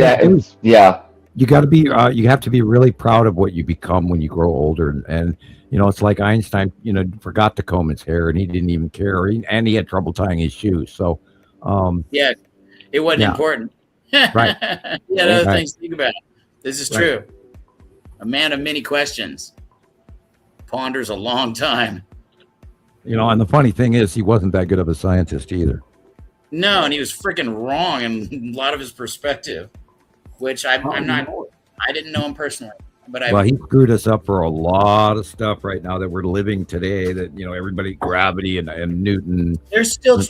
got to be. You have to be really proud of what you become when you grow older, and it's like Einstein. Forgot to comb his hair, and he didn't even care, and he had trouble tying his shoes. So, it wasn't important. Right. Other things to think about. This is true. A man of many questions ponders a long time. And the funny thing is, he wasn't that good of a scientist either. No, and he was freaking wrong in a lot of his perspective, which I'm not. I didn't know him personally, but he screwed us up for a lot of stuff right now that we're living today. That everybody, gravity and Newton. There's still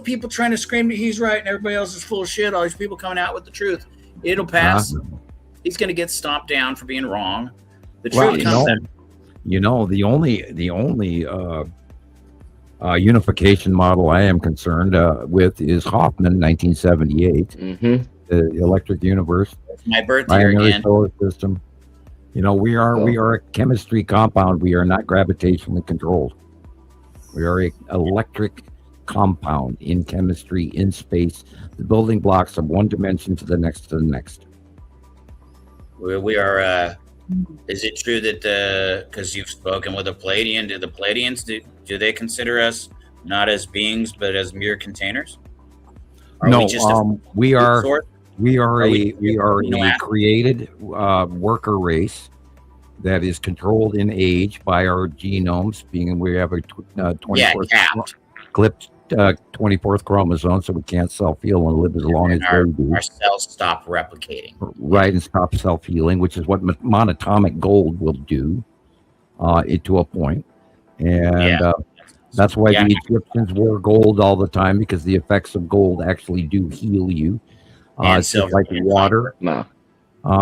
people trying to scream that he's right and everybody else is full of shit. All these people coming out with the truth. It'll pass. He's going to get stomped down for being wrong. The truth comes out. The only unification model I am concerned with is Hofman, 1978, the electric universe. It's my birthday again. Solar system. We are a chemistry compound. We are not gravitationally controlled. We are an electric compound in chemistry, in space, the building blocks of one dimension to the next to the next. We are. Is it true that because you've spoken with a Palladian, do the Palladians do they consider us not as beings but as mere containers? We are a created worker race that is controlled in age by our genomes. We have a 24th chromosome, so we can't self-heal and live as long as our they do. Our cells stop replicating. Right, and stop self-healing, which is what monatomic gold will do to a point. And That's why the Egyptians wore gold all the time, because the effects of gold actually do heal you. It's just like water. No.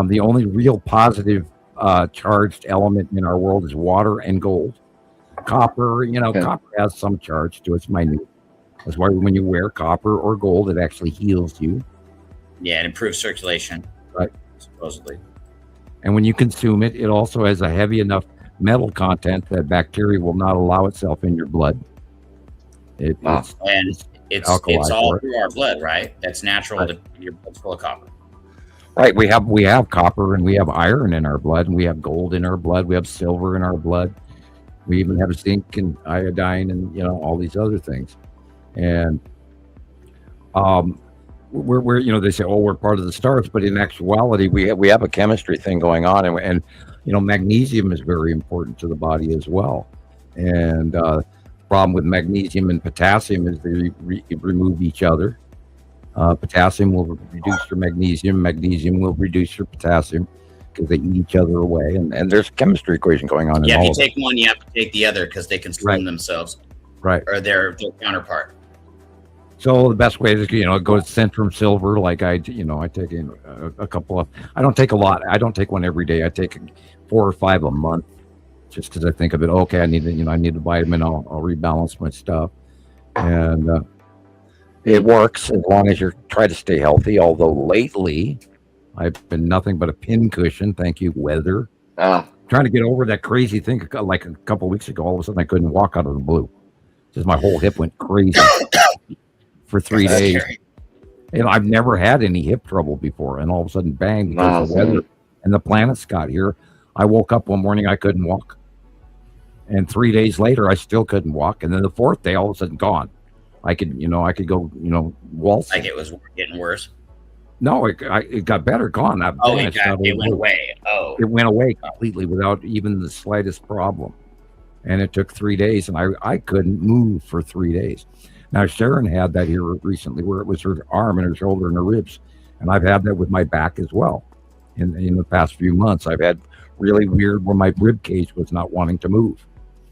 The only real positive charged element in our world is water and gold. Copper, copper has some charge to it. It's minute. That's why when you wear copper or gold, it actually heals you. Yeah, it improves circulation. Right. Supposedly. And when you consume it, it also has a heavy enough metal content that bacteria will not allow itself in your blood. It's all through our blood, right? That's natural. Right. Your blood's full of copper. Right. We have copper and we have iron in our blood, and we have gold in our blood. We have silver in our blood. We even have zinc and iodine and all these other things. And we're they say, oh, we're part of the stars, but in actuality, we have a chemistry thing going on, and magnesium is very important to the body as well. And problem with magnesium and potassium is they remove each other. Potassium will reduce your magnesium. Magnesium will reduce your potassium, because they eat each other away. And there's a chemistry equation going on. Yeah, if you take one, you have to take the other, because they consume themselves. Right. Or their counterpart. So the best way is, go to Centrum Silver. Like I take in a couple of, I don't take a lot. I don't take one every day. I take 4 or 5 a month, just because I think of it. Okay, I need a vitamin. I'll rebalance my stuff. And it works as long as you try to stay healthy. Although lately, I've been nothing but a pincushion. Thank you, weather. Trying to get over that crazy thing. Like a couple of weeks ago, all of a sudden I couldn't walk out of the blue. Just my whole hip went crazy for 3 days. I've never had any hip trouble before, and all of a sudden, bang, because of the weather and the planets got here. I woke up one morning, I couldn't walk. And 3 days later, I still couldn't walk. And then the 4th day, all of a sudden, gone. I could go, waltz. Like it was getting worse? No, it got better, gone. It went away. Oh. It went away completely without even the slightest problem. And it took 3 days, and I couldn't move for 3 days. Now, Sharon had that here recently, where it was her arm and her shoulder and her ribs. And I've had that with my back as well. In the past few months, I've had really weird where my rib cage was not wanting to move.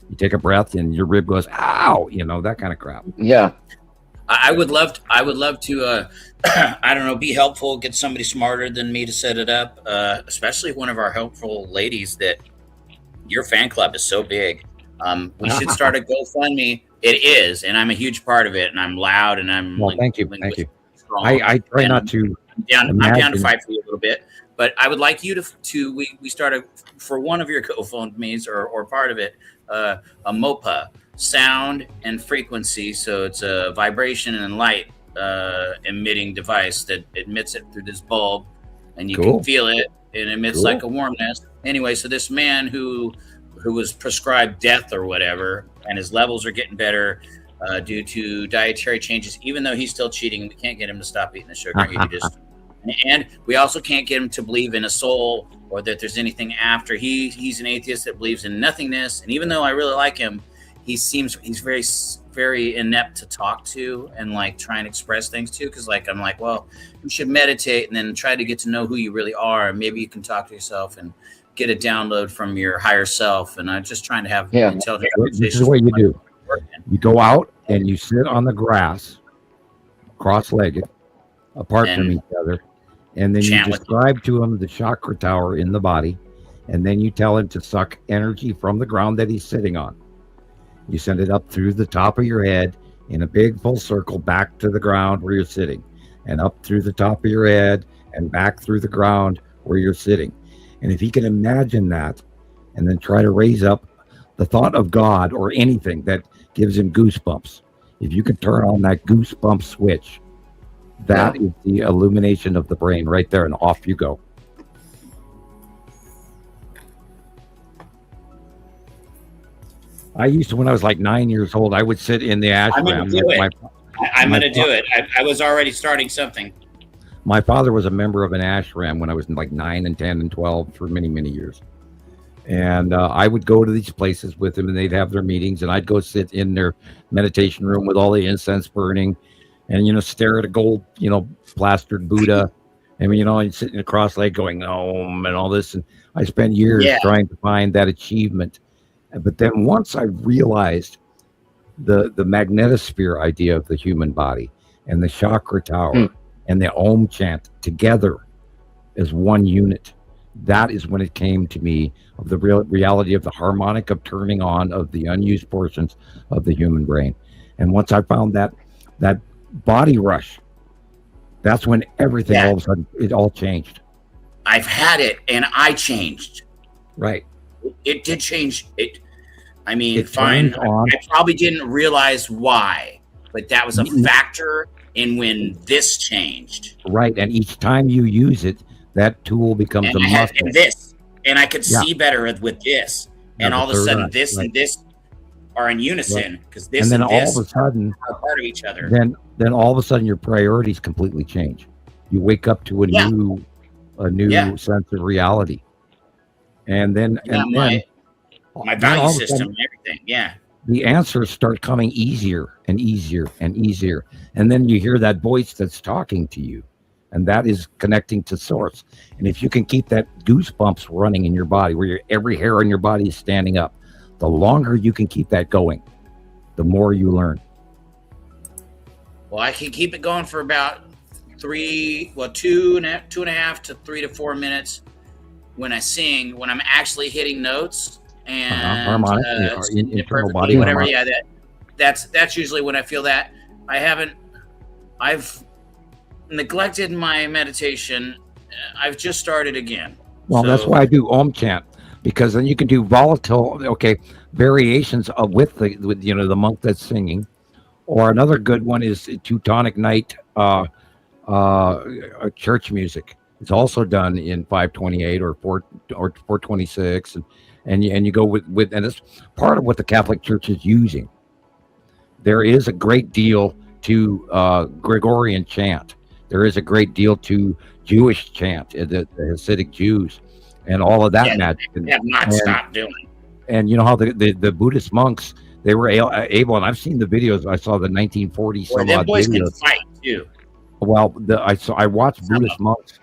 You take a breath and your rib goes, ow, that kind of crap. Yeah. I would love to, I don't know, be helpful, get somebody smarter than me to set it up, especially one of our helpful ladies that your fan club is so big. We should start a GoFundMe. It is, and I'm a huge part of it, and I'm loud, and I'm thank you. I try not to. I'm down to fight for you a little bit, but I would like you to we started for one of your GoFundMes or part of it, a MOPA, sound and frequency. So it's a vibration and light emitting device that emits it through this bulb, and you can feel it, and it emits like a warmness. Anyway, so this man who was prescribed death or whatever, and his levels are getting better due to dietary changes, even though he's still cheating. We can't get him to stop eating the sugar. And we also can't get him to believe in a soul or that there's anything after. He's an atheist that believes in nothingness. And even though I really like him, he's very, very inept to talk to and try and express things to. Because I'm like, well, you should meditate and then try to get to know who you really are. And maybe you can talk to yourself and get a download from your higher self. And I'm just trying to have intelligent conversations. This is what you do. You go out and you sit on the grass, cross-legged, apart from each other, and then you describe to him the chakra tower in the body, and then you tell him to suck energy from the ground that he's sitting on. You send it up through the top of your head in a big full circle back to the ground where you're sitting, and up through the top of your head and back through the ground where you're sitting. And if he can imagine that, and then try to raise up the thought of God or anything that gives him goosebumps, if you can turn on that goosebump switch, that is the illumination of the brain right there, and off you go. I used to, when I was 9 years old, I would sit in the ashram. I'm going to do it. I was already starting something. My father was a member of an ashram when I was 9 and 10 and 12 for many, many years. And I would go to these places with him, and they'd have their meetings, and I'd go sit in their meditation room with all the incense burning and, stare at a gold, plastered Buddha. And, and sitting across leg going, and all this. And I spent years trying to find that achievement. But then once I realized the magnetosphere idea of the human body and the chakra tower and the Om chant together as one unit. That is when it came to me of the reality of the harmonic of turning on of the unused portions of the human brain. And once I found that body rush, that's when everything all of a sudden, it all changed. I've had it and I changed. Right. It did change. I probably didn't realize why, but that was a factor in when this changed. Right. And each time you use it, that tool becomes a muscle. And I could see better with this. And all of a sudden, this and this are in unison because this and this all of a sudden are part of each other. Then all of a sudden, your priorities completely change. You wake up to a new sense of reality. And then, my value system and everything. Yeah. The answers start coming easier and easier and easier. And then you hear that voice that's talking to you. And that is connecting to source. And if you can keep that goosebumps running in your body, where every hair on your body is standing up, the longer you can keep that going, the more you learn. Well, I can keep it going for about 2.5 to 3 to 4 minutes when I sing, when I'm actually hitting notes and harmonic, internal body, whatever. Harmonic. Yeah, that's usually when I feel that. I've neglected my meditation. I've just started again. Well, that's why I do Om chant, because then you can do volatile, variations of with the monk that's singing. Or another good one is Teutonic Night church music. It's also done in 528 or 426, and you go with and it's part of what the Catholic Church is using. There is a great deal to Gregorian chant. There is a great deal to Jewish chant, the Hasidic Jews, and all of that magic. They have not stopped doing. And you know how the Buddhist monks, they were able, and I've seen the videos. I saw the 1940s. Well, them boys can fight too. Well, I watched Buddhist monks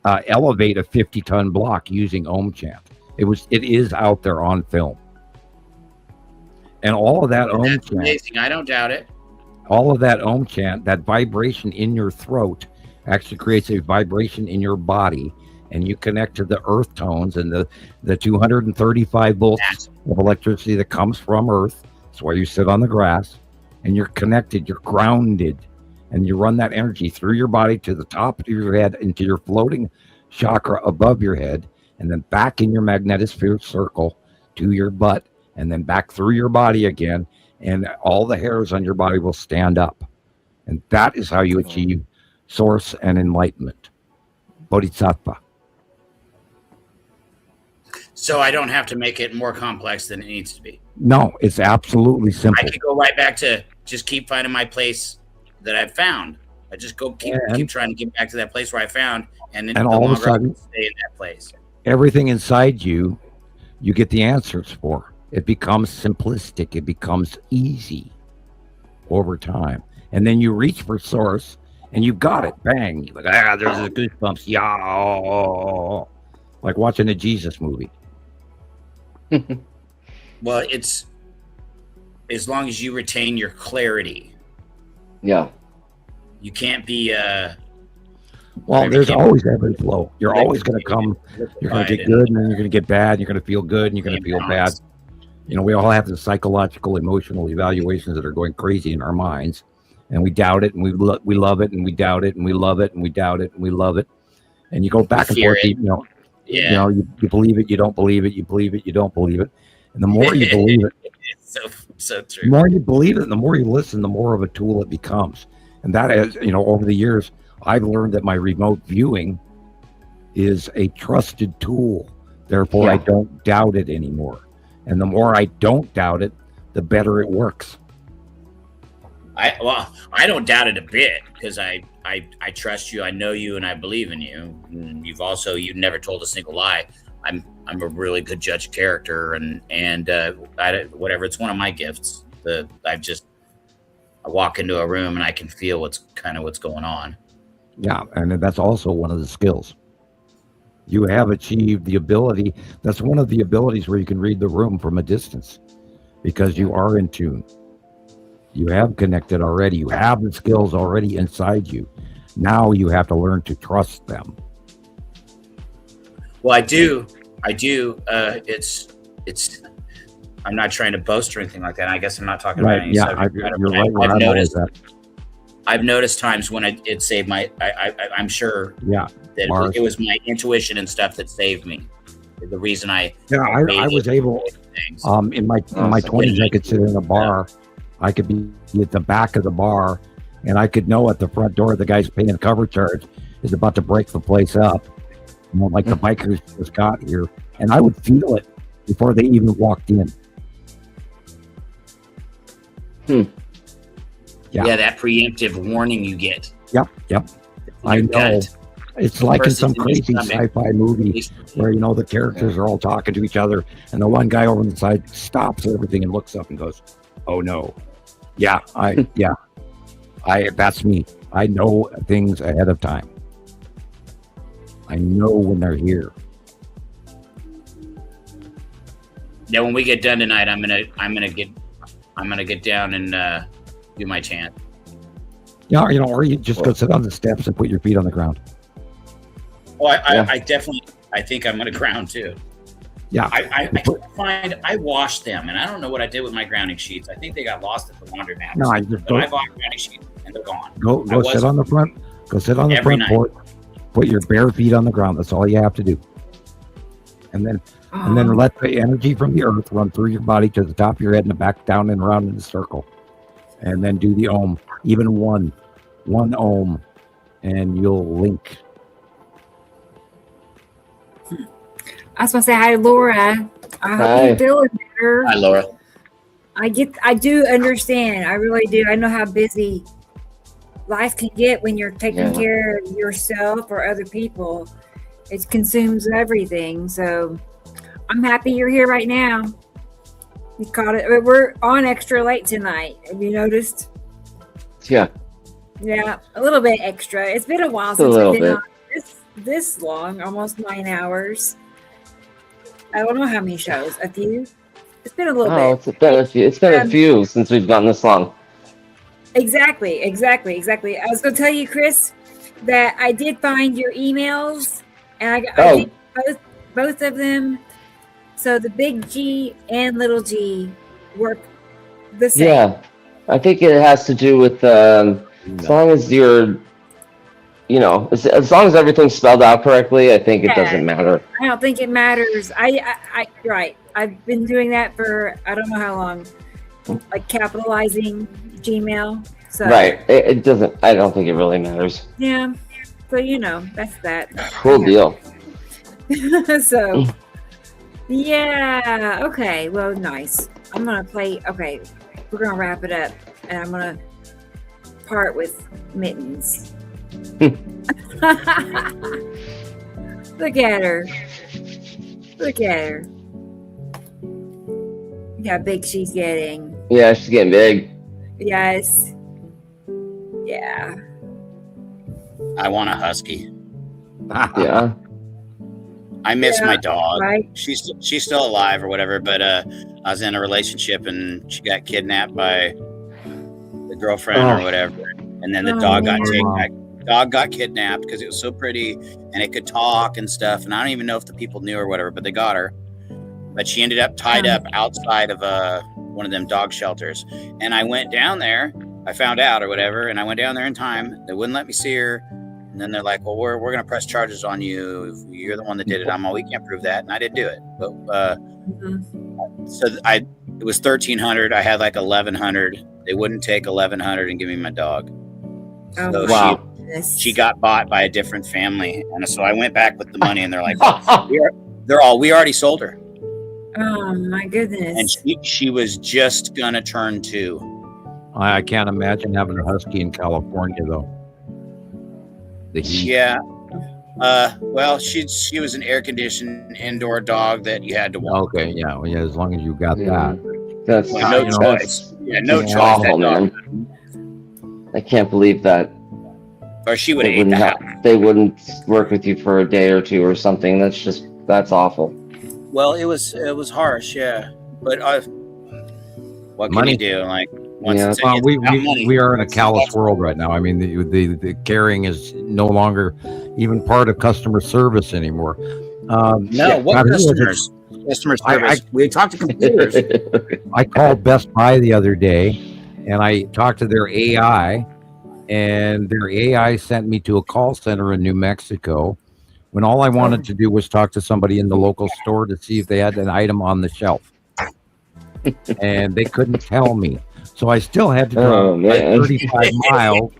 elevate a 50-ton block using Om chant. It is out there on film, and all of that Om chant. Amazing. I don't doubt it. All of that Om chant, that vibration in your throat, actually creates a vibration in your body, and you connect to the earth tones and the 235 volts of electricity that comes from earth. That's why you sit on the grass, and you're connected, you're grounded, and you run that energy through your body to the top of your head into your floating chakra above your head, and then back in your magnetosphere circle to your butt, and then back through your body again, and all the hairs on your body will stand up. And that is how you achieve source and enlightenment. Bodhisattva. So I don't have to make it more complex than it needs to be. No, it's absolutely simple. I could go right back to just keep finding my place that I've found. I just keep trying to get back to that place where I found, and then all of a sudden, stay in that place. Everything inside you get the answers for. It becomes simplistic. It becomes easy over time. And then you reach for source and you've got it. Bang. You're like, there's the goosebumps. Yeah. Like watching a Jesus movie. Well, it's as long as you retain your clarity. Yeah. You can't be well, there's always ebb and flow. You're always going to come. You're going to get good, and then you're going to get bad. You're going to feel good, and you're going to feel bad. You know, we all have the psychological, emotional evaluations that are going crazy in our minds, and we doubt it, and we love it, and we doubt it, and we love it, and we doubt it, and we love it, and you go back and forth. You believe it, you don't believe it, you believe it, you don't believe it, and the more you believe it, it's so true. The more you believe it, and the more you listen, the more of a tool it becomes. And that is, over the years, I've learned that my remote viewing is a trusted tool. Therefore, I don't doubt it anymore. And the more I don't doubt it, the better it works. I don't doubt it a bit because I trust you, I know you, and I believe in you. And you've never told a single lie. I'm a really good judge of character, and whatever. It's one of my gifts. I walk into a room and I can feel what's going on. Yeah, and that's also one of the skills. You have achieved the ability. That's one of the abilities where you can read the room from a distance because you are in tune. You have connected already. You have the skills already inside you. Now you have to learn to trust them. Well, I do. It's. I'm not trying to boast or anything like that. I guess I'm not talking about any subject matter. You're right. I've noticed times when it saved my. I'm sure. Yeah. That it was my intuition and stuff that saved me. The reason I. Yeah, I was able. In my 20s, I could sit in a bar. I could be at the back of the bar, and I could know at the front door the guy's paying a cover charge is about to break the place up. Like the bikers just got here, and I would feel it before they even walked in. Yeah, that preemptive warning you get. Yep. I know. It's like in some crazy sci-fi movie where, the characters are all talking to each other, and the one guy over on the side stops everything and looks up and goes, "Oh no." Yeah, that's me. I know things ahead of time. I know when they're here. Yeah, when we get done tonight, I'm gonna get down and do my chant. Yeah, or you just go sit on the steps and put your feet on the ground. Oh, I definitely. I think I'm gonna ground too. Yeah, I washed them, and I don't know what I did with my grounding sheets. I think they got lost at the laundromat. No, I bought grounding sheets, and they're gone. Go sit on the front. Go sit on the front porch. Put your bare feet on the ground. That's all you have to do. And then let the energy from the earth run through your body to the top of your head and back down and around in a circle. And then do the Om, even one Om, and you'll link. I was going to say hi, Laura. I hope you're feeling better. Hi, Laura. I do understand. I really do. I know how busy life can get when you're taking care of yourself or other people. It consumes everything. So I'm happy you're here right now. You caught it. We're on extra late tonight. Have you noticed? Yeah. Yeah, a little bit extra. It's been a while since we've been on this long, almost 9 hours. I don't know how many shows. A few? It's been a little bit. It's been a few since we've gone this long. Exactly. I was going to tell you, Chris, that I did find your emails, and I think both of them. So the big G and little G work the same. Yeah, I think it has to do with as long as you're, as long as everything's spelled out correctly, I think it doesn't matter. I don't think it matters. Right. I've been doing that for I don't know how long, like capitalizing Gmail. So right. It doesn't. I don't think it really matters. Yeah. So that's that. Cool deal. So. Yeah. Okay. Well, nice. I'm gonna play. Okay, we're gonna wrap it up, and I'm gonna part with Mittens. Look at her. Look at her. Look how big she's getting. Yeah, she's getting big. Yes. Yeah. I want a husky. Yeah. I miss my dog. Right. She's still alive or whatever, but I was in a relationship and she got kidnapped by the girlfriend or whatever, and then the dog got taken. Dog got kidnapped because it was so pretty and it could talk and stuff. And I don't even know if the people knew or whatever, but they got her. But she ended up tied up outside of one of them dog shelters. And I went down there. I found out or whatever, and I went down there in time. They wouldn't let me see her. And then they're like, well, we're going to press charges on you. If you're the one that did it. We can't prove that. And I didn't do it. But so it was $1,300. I had like $1,100. They wouldn't take $1,100 and give me my dog. So wow. She got bought by a different family. And so I went back with the money and they're like, we already sold her. Oh my goodness. And she was just going to turn 2. I can't imagine having a husky in California though. Yeah. Well, she was an air-conditioned indoor dog that you had to walk. Okay, yeah. Well, yeah, as long as you got that. That's no choice. Yeah, no choice. Awful, man. I can't believe that. Or she would have ate the house. They wouldn't work with you for a day or two or something. That's awful. Well, it was harsh, yeah. But what can you do? Like once Yeah. it's, Well, it's about money. we are in a callous world right now. I mean, the caring is no longer even part of customer service anymore. No, what God, who was it? customers? Customer service. We talked to computers. I called Best Buy the other day, and I talked to their AI, and their AI sent me to a call center in New Mexico when all I wanted to do was talk to somebody in the local store to see if they had an item on the shelf. And they couldn't tell me. So I still had to drive 35 miles.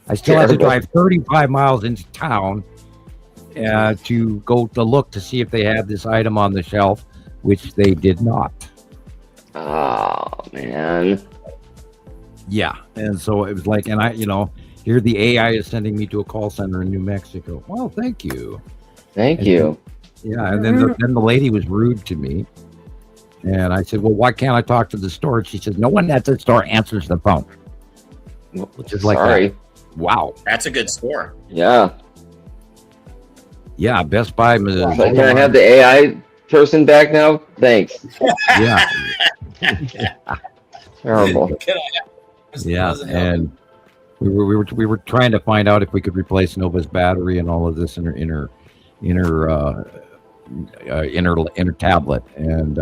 I still had to drive 35 miles into town to go to look to see if they had this item on the shelf, which they did not. Oh, man. Yeah. And so it was like, and I, here the AI is sending me to a call center in New Mexico. Well, thank you. Thank you. Yeah. And then the lady was rude to me. And I said, well, why can't I talk to the store? And she said, no one at the store answers the phone. Which is like, Sorry. Wow. That's a good store. Yeah. Yeah, Best Buy. So can I have the AI person back now? Thanks. Yeah. Terrible. Yeah, and we were trying to find out if we could replace Nova's battery and all of this in her tablet, and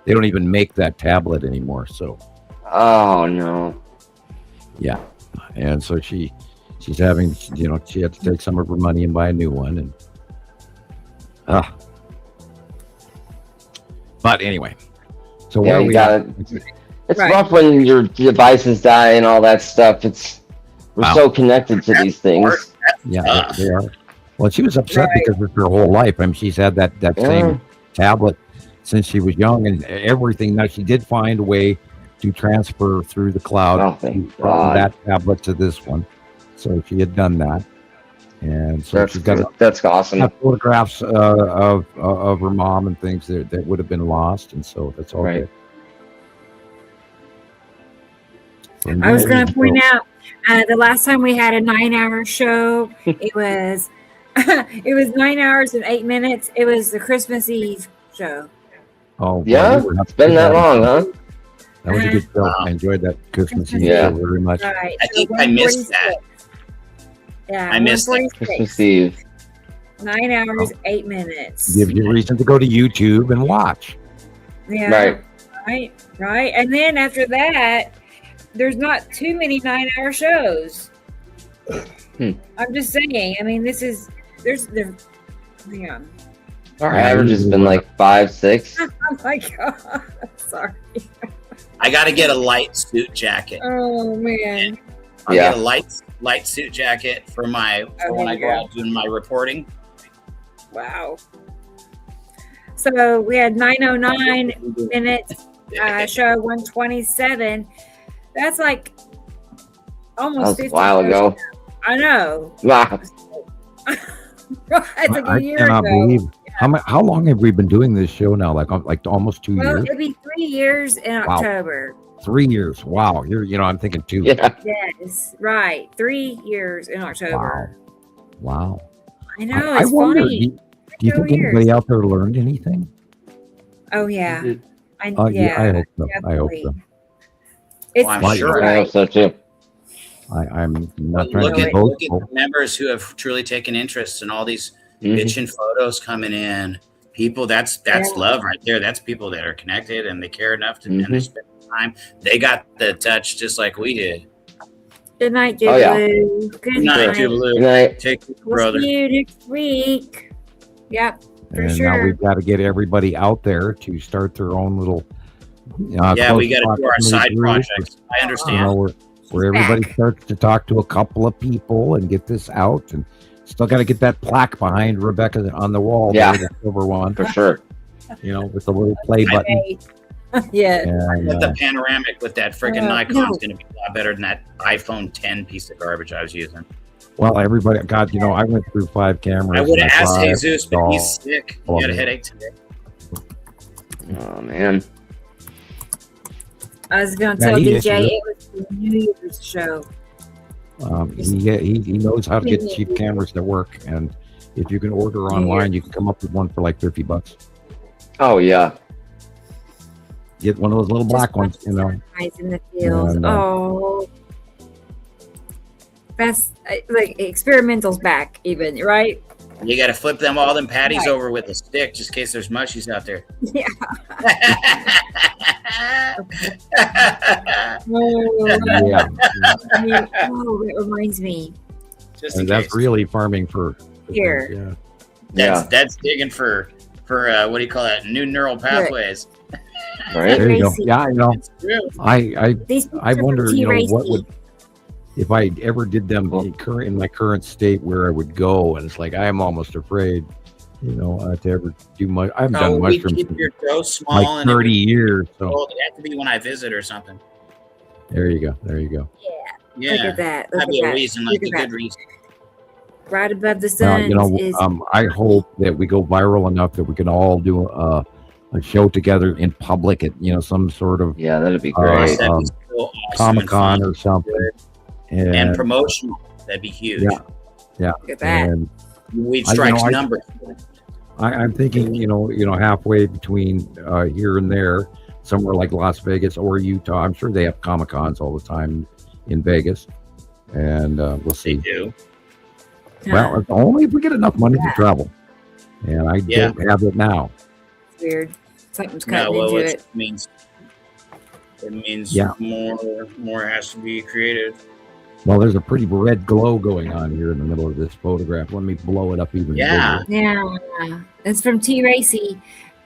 they don't even make that tablet anymore. So. Oh no. Yeah, and so she's having, she had to take some of her money and buy a new one, and. But anyway, so Yeah, where you we got it. It's Right. rough when your devices die and all that stuff. We're so connected to these things. Yeah, they are. Well, she was upset because of her whole life. I mean, she's had that same tablet since she was young and everything. Now, she did find a way to transfer through the cloud from that tablet to this one. So she had done that. And so she's got that's awesome. Photographs of her mom and things that would have been lost. And so that's all good. I was going to point out the last time we had a 9-hour show, it was 9 hours and 8 minutes. It was the Christmas Eve show. Oh, yeah, it's been that long, huh? That was a good show. I enjoyed that Christmas Eve Yeah. show very much. Right. I think I missed that. Yeah, I missed that. 146. Christmas Eve. 9 hours, 8 minutes. Gives you a reason to go to YouTube and watch. Yeah. Right. And then after that, there's not too many 9-hour shows. I'm just saying. I mean, hang on. Our average has been like 5, 6. Oh my God. Sorry. I got to get a light suit jacket. Oh man. I'll get a light suit jacket for when I go out doing my reporting. Wow. So we had 909 minutes, show 127. That's like almost 50 a while ago. I know. Wow. It's like a year cannot ago. believe how long have we been doing this show now? Like almost 2 Well, years. it'll be 3 years in October. 3 years. Wow. I'm thinking 2. Yeah. Yes, right. 3 years in October. Wow. I know. I It's wonder, funny. do you think anybody out there learned anything? Oh yeah. I hope so. I hope so. It's I'm sure. I hope so too. I'm not trying Look to be at boastful. the members who have truly taken interest in all these bitchin' photos coming in. People, that's love right there. That's people that are connected and they care enough to and they spend time. They got the touch just like we did. Good night, Jubilee. Oh, yeah. Good night, Jubilee. Good night. Take care, We'll brother. see you next week. Yep, for And sure. now we've got to get everybody out there to start their own little. Yeah, we got to do our proximity side group. projects. I understand. Where everybody starts to talk to a couple of people and get this out, and still got to get that plaque behind Rebecca on the wall. Yeah. there, the silver one For sure. with the little play button. Yeah. And, The panoramic with that freaking Nikon is going to be a lot better than that iPhone 10 piece of garbage I was using. well, everybody, God, I went through 5 cameras. I would have and asked tried Jesus, but all- he's sick. He all had a of it. headache today. Oh man. I was going to Yeah, tell he DJ is. it was the New Year's show. He knows how to get cheap cameras that work, and if you can order online, you can come up with one for like $50. Oh yeah. Get one of those little black ones, you know. Sunrise in the fields. And, oh, that's like experimental's back, even, right? You got to flip all them patties over with a stick, just in case there's mushies out there. Yeah. Yeah. Oh, that reminds me. Just in And that's case. really farming for Here. yeah. That's digging for what do you call that? New neural pathways. Right. There you go. Tracy. Yeah, I know. It's true. I These wonder, you know, what T-Racy. would, if I ever did them in my current state, where I would go. And it's like, I'm almost afraid, you know, to ever do much. I haven't done we mushrooms keep in your dose small like and 30 years. So it had to be when I visit or something. there you go. There you go. Yeah, Look at that. Look that'd at be a that. reason, Look like at a that. good reason. Right above the Well, sun you know, is I hope that we go viral enough that we can all do a show together in public at, you know, some sort of Yeah, that'd be great. That'd be so awesome and Comic-Con fun. or something. And promotional. That'd be huge. Yeah. Look at that. And We'd I- you strike know, I- numbers. I'm thinking, you know, halfway between here and there, somewhere like Las Vegas or Utah. I'm sure they have Comic-Cons all the time in Vegas, and we'll They see. do. Well, if only if we get enough money to travel, and I Yeah. don't have it now. It's weird. Something's No, cutting well, into it it. means Yeah. more has to be created. Well, there's a pretty red glow going on here in the middle of this photograph. Let me blow it up even Yeah. bigger. Yeah. It's from T-Racy.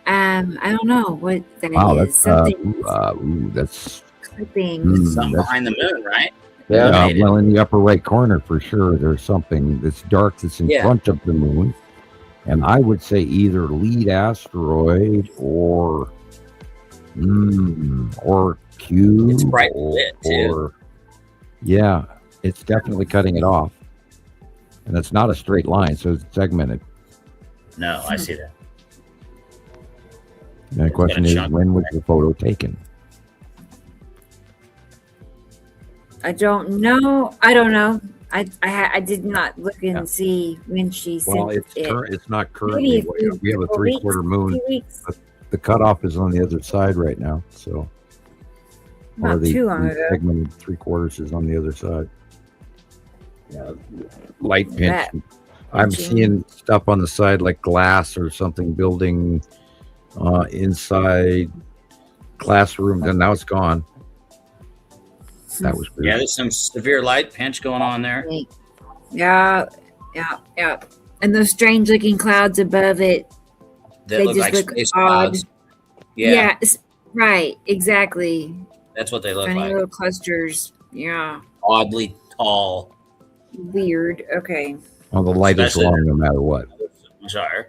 I don't know what that is. Wow, that's Something that's clipping. Something that's behind the moon, right? Yeah. Illuminated. well, in the upper right corner for sure. There's something that's dark that's in Yeah. front of the moon, and I would say either lead asteroid or cube. It's bright lit, too. Or yeah, it's definitely cutting it off, and it's not a straight line, so it's segmented. No, I see that. And the question is, chunk. when was the photo taken? I don't know. I did not look and see when she sent Well, it's it. it's not Maybe currently. if We have a couple weeks, 3/4 moon. 2 weeks. The cutoff is on the other side right now, so Not the too long ago. segmented 3/4 is on the other side. Yeah, light pinch. That I'm pinching. seeing stuff on the side like glass or something building inside classrooms, and now it's gone. That was weird. Yeah, there's some severe light pinch going on there. Yeah. And those strange looking clouds above it. That They look just like look space odd. clouds. Yeah, Right. Exactly. that's what they look Funny like. little clusters. Yeah. Oddly tall. Weird. Okay. Well, the light is Especially- wrong no matter what. I'm sorry.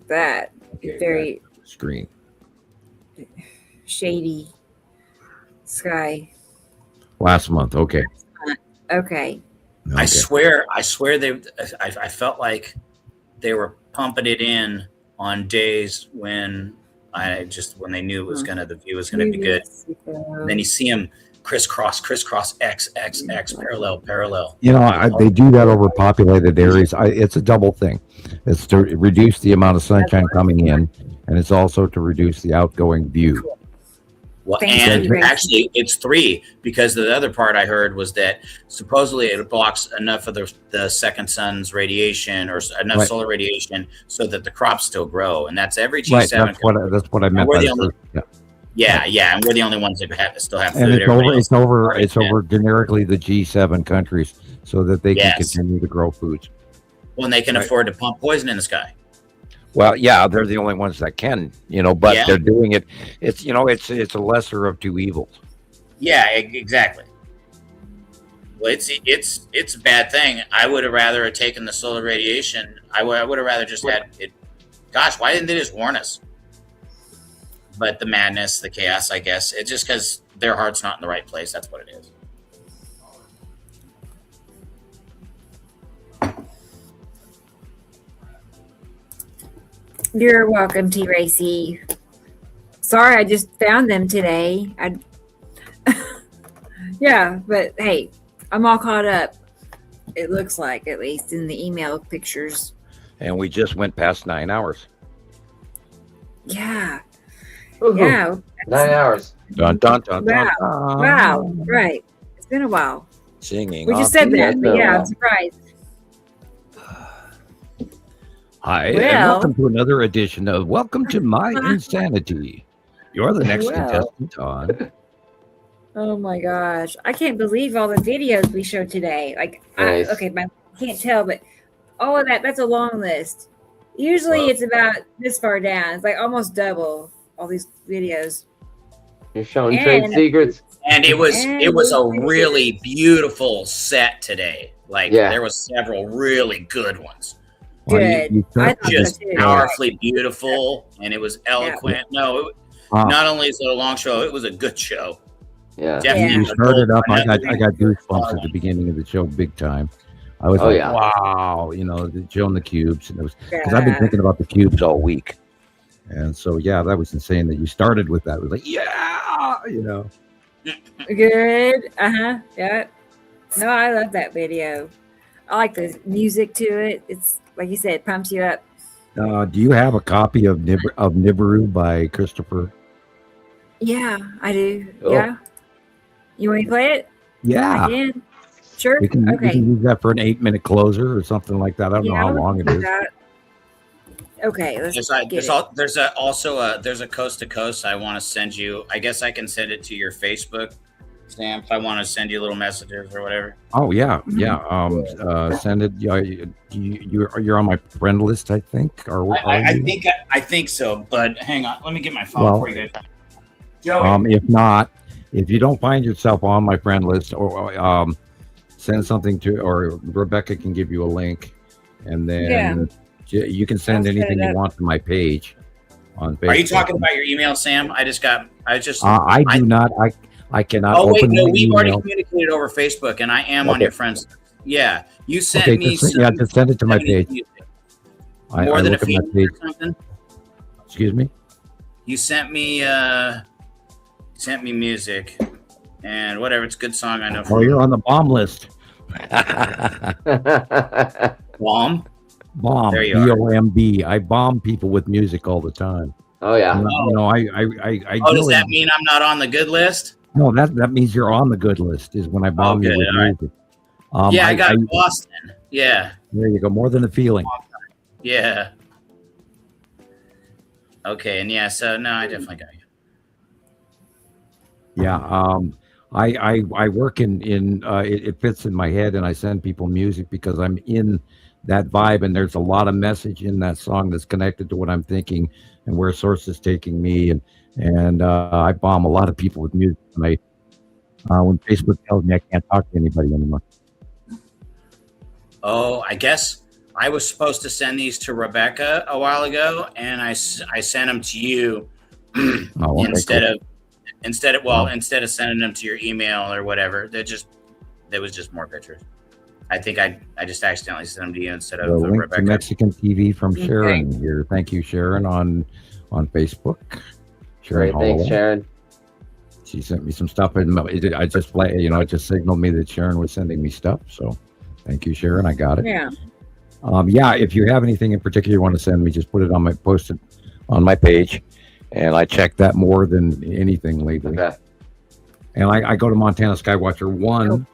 That Okay, very Screen. shady sky. Last month. Okay. Okay. I Okay. swear I felt like they were pumping it in on days when they knew it was the view was gonna be good. And then you see them crisscross, X, parallel. You know, they do that over populated areas. It's a double thing. It's to reduce the amount of sunshine coming in, and it's also to reduce the outgoing view. Well, Thank and you, Ray. actually, it's 3 because the other part I heard was that supposedly it blocks enough of the second sun's radiation or enough Right. solar radiation so that the crops still grow, and that's every G7. Right. That's what I meant We're by the the only- first. Yeah. Yeah, and we're the only ones that still have food. And it's Everybody over. else- It's over generically the G7 countries, so that they can Yes. continue to grow foods. Well, and they can afford to pump poison in the sky. Well, yeah, they're the only ones that can, but Yeah. they're doing it. It's it's a lesser of two evils. Yeah, exactly. Well, it's a bad thing. I would have rather have taken the solar radiation. I would have rather just had it. Gosh, why didn't they just warn us? But the madness, the chaos, I guess, it's just because their heart's not in the right place. That's what it is. You're welcome, T-Racy. Sorry, I just found them today. Yeah, but hey, I'm all caught up. It looks like, at least in the email pictures. And we just went past 9 hours. Yeah. Yeah. 9 hours. Dun, dun, dun, dun, Wow. dun. Wow. Right. It's been a while. Singing. We just off said the that, edge. but yeah, I'm surprised. Hi, and Well. welcome to another edition of Welcome to My Insanity. You're the next Well. contestant on. Oh my gosh. I can't believe all the videos we showed today. Like, Nice. I can't tell, but all of that's a long list. Usually it's about this far down. It's like almost double all these videos. You're showing trade secrets. And it was a really beautiful set today. Like there was several really good ones. Good. Just powerfully beautiful, and it was eloquent. No, not only is it a long show, it was a good show. Yeah, definitely. You started up. I got goosebumps at the beginning of the show, big time. I was wow, showing the cubes, and it was because I've been thinking about the cubes all week, and so that was insane that you started with that. It was like Good. Yeah. No, I love that video. I like the music to it. It's like you said, pumps you up. Do you have a copy of Nibiru by Christopher? Yeah, I do. Oh. Yeah. You want me to play it? Yeah. I can. Sure. We can use that for an 8-minute closer or something like that. I don't know how long it is. Okay. There's also a coast to coast. I want to send you. I guess I can send it to your Facebook, Sam, if I want to send you little messages or whatever. Oh yeah. Send it. You're on my friend list, I think. I think so. But hang on, let me get my phone for you guys. Joey. If you don't find yourself on my friend list, or send something to, or Rebecca can give you a link, and then you can send anything you want to my page on Facebook. Are you talking about your email, Sam? I do not. I cannot. Oh wait, open no, the we've email. already communicated over Facebook, and I am on your friends. Yeah, you sent me. Just send it to my page. More than a few or something. Excuse me. You sent me music, and whatever. It's a good song. I know. You're on the bomb list. Bomb. There you are. BOMB. I bomb people with music all the time. Oh yeah. Does that mean I'm not on the good list? No, that means you're on the good list. Is when I bomb you with music. I got Boston. Yeah. There you go. More than a feeling. Yeah. Okay, and so no, I definitely got you. Yeah. I work in it fits in my head, and I send people music because I'm in that vibe, and there's a lot of message in that song that's connected to what I'm thinking and where source is taking me, and I bomb a lot of people with music tonight. When Facebook tells me I can't talk to anybody anymore. Oh, I guess I was supposed to send these to Rebecca a while ago, and I sent them to you instead of sending them to your email or whatever. There was just more pictures. I think I just accidentally sent them to you instead of link Rebecca. to Mexican TV from Sharon here. Thank you, Sharon, on Facebook. Sharon Holloway. Thanks, Sharon. She sent me some stuff, and it just signaled me that Sharon was sending me stuff. So, thank you, Sharon. I got it. Yeah. If you have anything in particular you want to send me, just post it on my page, and I check that more than anything lately. Okay. And I go to Montana Skywatcher 1,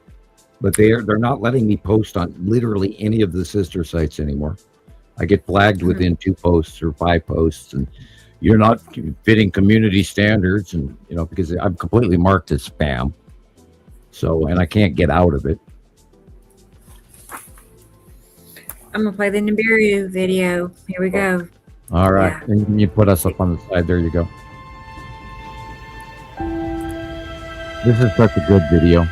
but they're not letting me post on literally any of the sister sites anymore. I get flagged within 2 posts or 5 posts, and you're not fitting community standards, and because I'm completely marked as spam. So, and I can't get out of it. I'm gonna play the Nibiru video. Here we go. All right, and you put us up on the side. There you go. This is such a good video.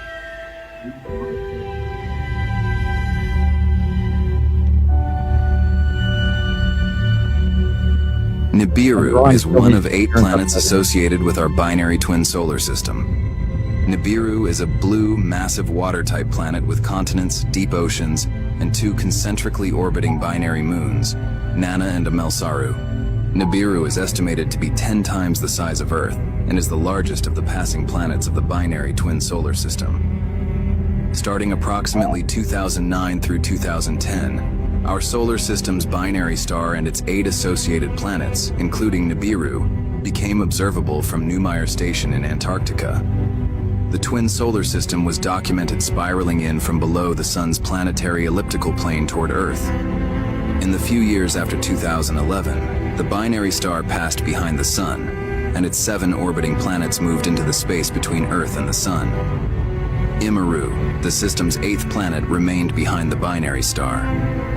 Nibiru is one of 8 planets associated with our binary twin solar system. Nibiru is a blue, massive water-type planet with continents, deep oceans, and 2 concentrically orbiting binary moons, Nana and Amelsaru. Nibiru is estimated to be 10 times the size of Earth and is the largest of the passing planets of the binary twin solar system. Starting approximately 2009 through 2010, our solar system's binary star and its 8 associated planets, including Nibiru, became observable from Neumayer Station in Antarctica. The twin solar system was documented spiraling in from below the Sun's planetary elliptical plane toward Earth. In the few years after 2011, the binary star passed behind the Sun, and its 7 orbiting planets moved into the space between Earth and the Sun. Nibiru, the system's 8th planet, remained behind the binary star.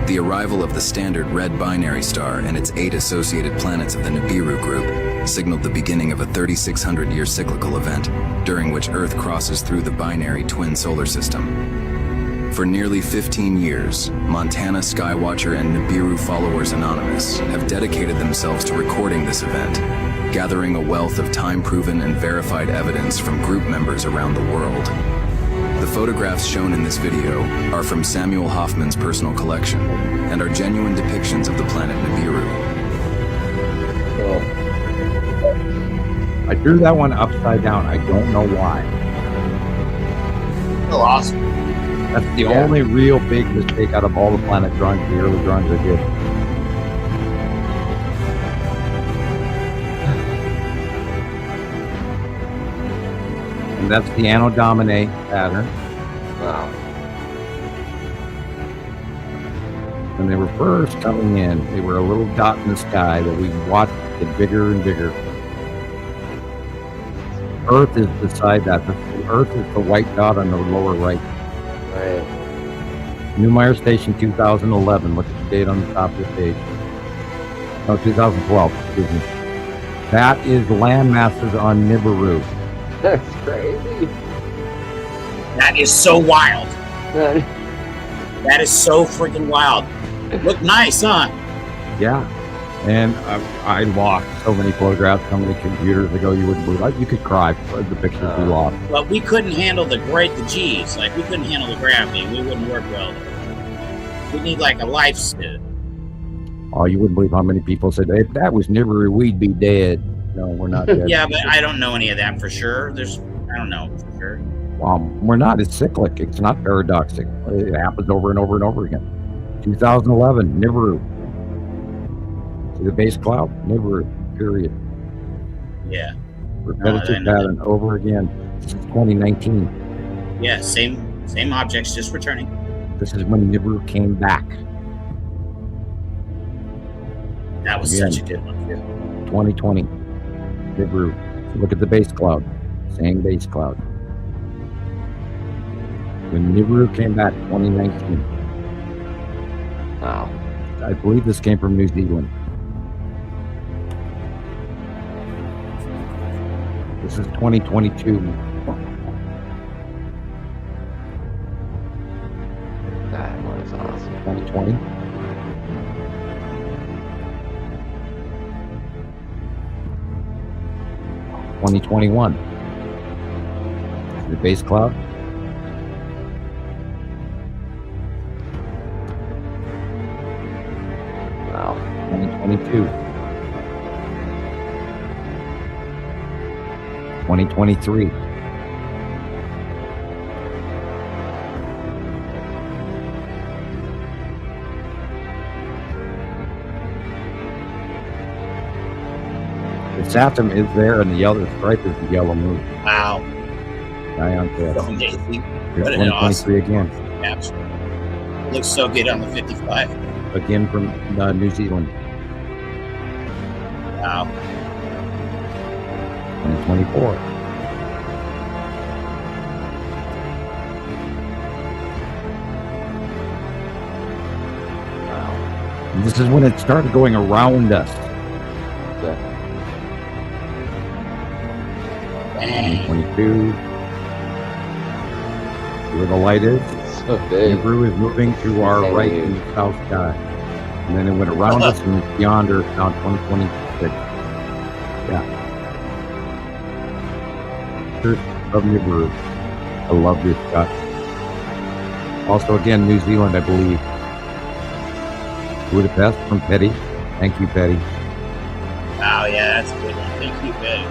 The arrival of the standard red binary star and its 8 associated planets of the Nibiru group signaled the beginning of a 3,600-year cyclical event, during which Earth crosses through the binary twin solar system. For nearly 15 years, Montana Skywatcher and Nibiru Followers Anonymous have dedicated themselves to recording this event, gathering a wealth of time-proven and verified evidence from group members around the world. The photographs shown in this video are from Samuel Hofman's personal collection and are genuine depictions of the planet Nibiru. I drew that one upside down. I don't know why. Oh, awesome. That's the only real big mistake out of all the planet drawings, the early drawings I did. And that's the Anno Domini pattern. Wow. When they were first coming in, they were a little dot in the sky that we watched get bigger and bigger. Earth is beside that. The Earth is the white dot on the lower right. Right. Neumayer Station 2011. Look at the date on the top of the page. No, 2012. Excuse me. That is land masses on Nibiru. That's crazy. That is so wild. That is so freaking wild. Look nice, huh? Yeah. And I lost so many photographs, so many computers ago, you wouldn't believe. You could cry for the pictures we lost. Well, we couldn't handle the G's. Like, we couldn't handle the gravity. We wouldn't work well. We need, like, a life suit. Oh, you wouldn't believe how many people said, if that was Nibiru, we'd be dead. No, we're not dead. Yeah, but I don't know any of that for sure. I don't know for sure. We're not. It's cyclic. It's not paradoxic. It happens over and over and over again. 2011, Nibiru. See the base cloud? Nibiru, period. Yeah. Repetitive pattern over again. This is 2019. Yeah, same objects, just returning. This is when Nibiru came back. That was again, such a good one, too. 2020. Nibiru. So look at the base cloud. Same base cloud. When Nibiru came back, 2019. Wow. I believe this came from New Zealand. This is 2022. That one is awesome. 2020. (2021). The base cloud. Wow. 2022. 2023. The Saturn is there, and the yellow stripe is the yellow moon. Wow. Giant So amazing. Here's What an 2023 again. capture. Looks so good on the 55. Again from New Zealand. Wow. 2024. And this is when it started going around us. 2022. Where the light is. So big. Nibiru is moving to our right in the south sky. And then it went around us and beyond Earth down 2026. Yeah. Of Nibiru. I love this shot. Also, again, New Zealand, I believe. Budapest from Petty. Thank you, Petty. Wow, yeah, that's a good one. Thank you, Betty.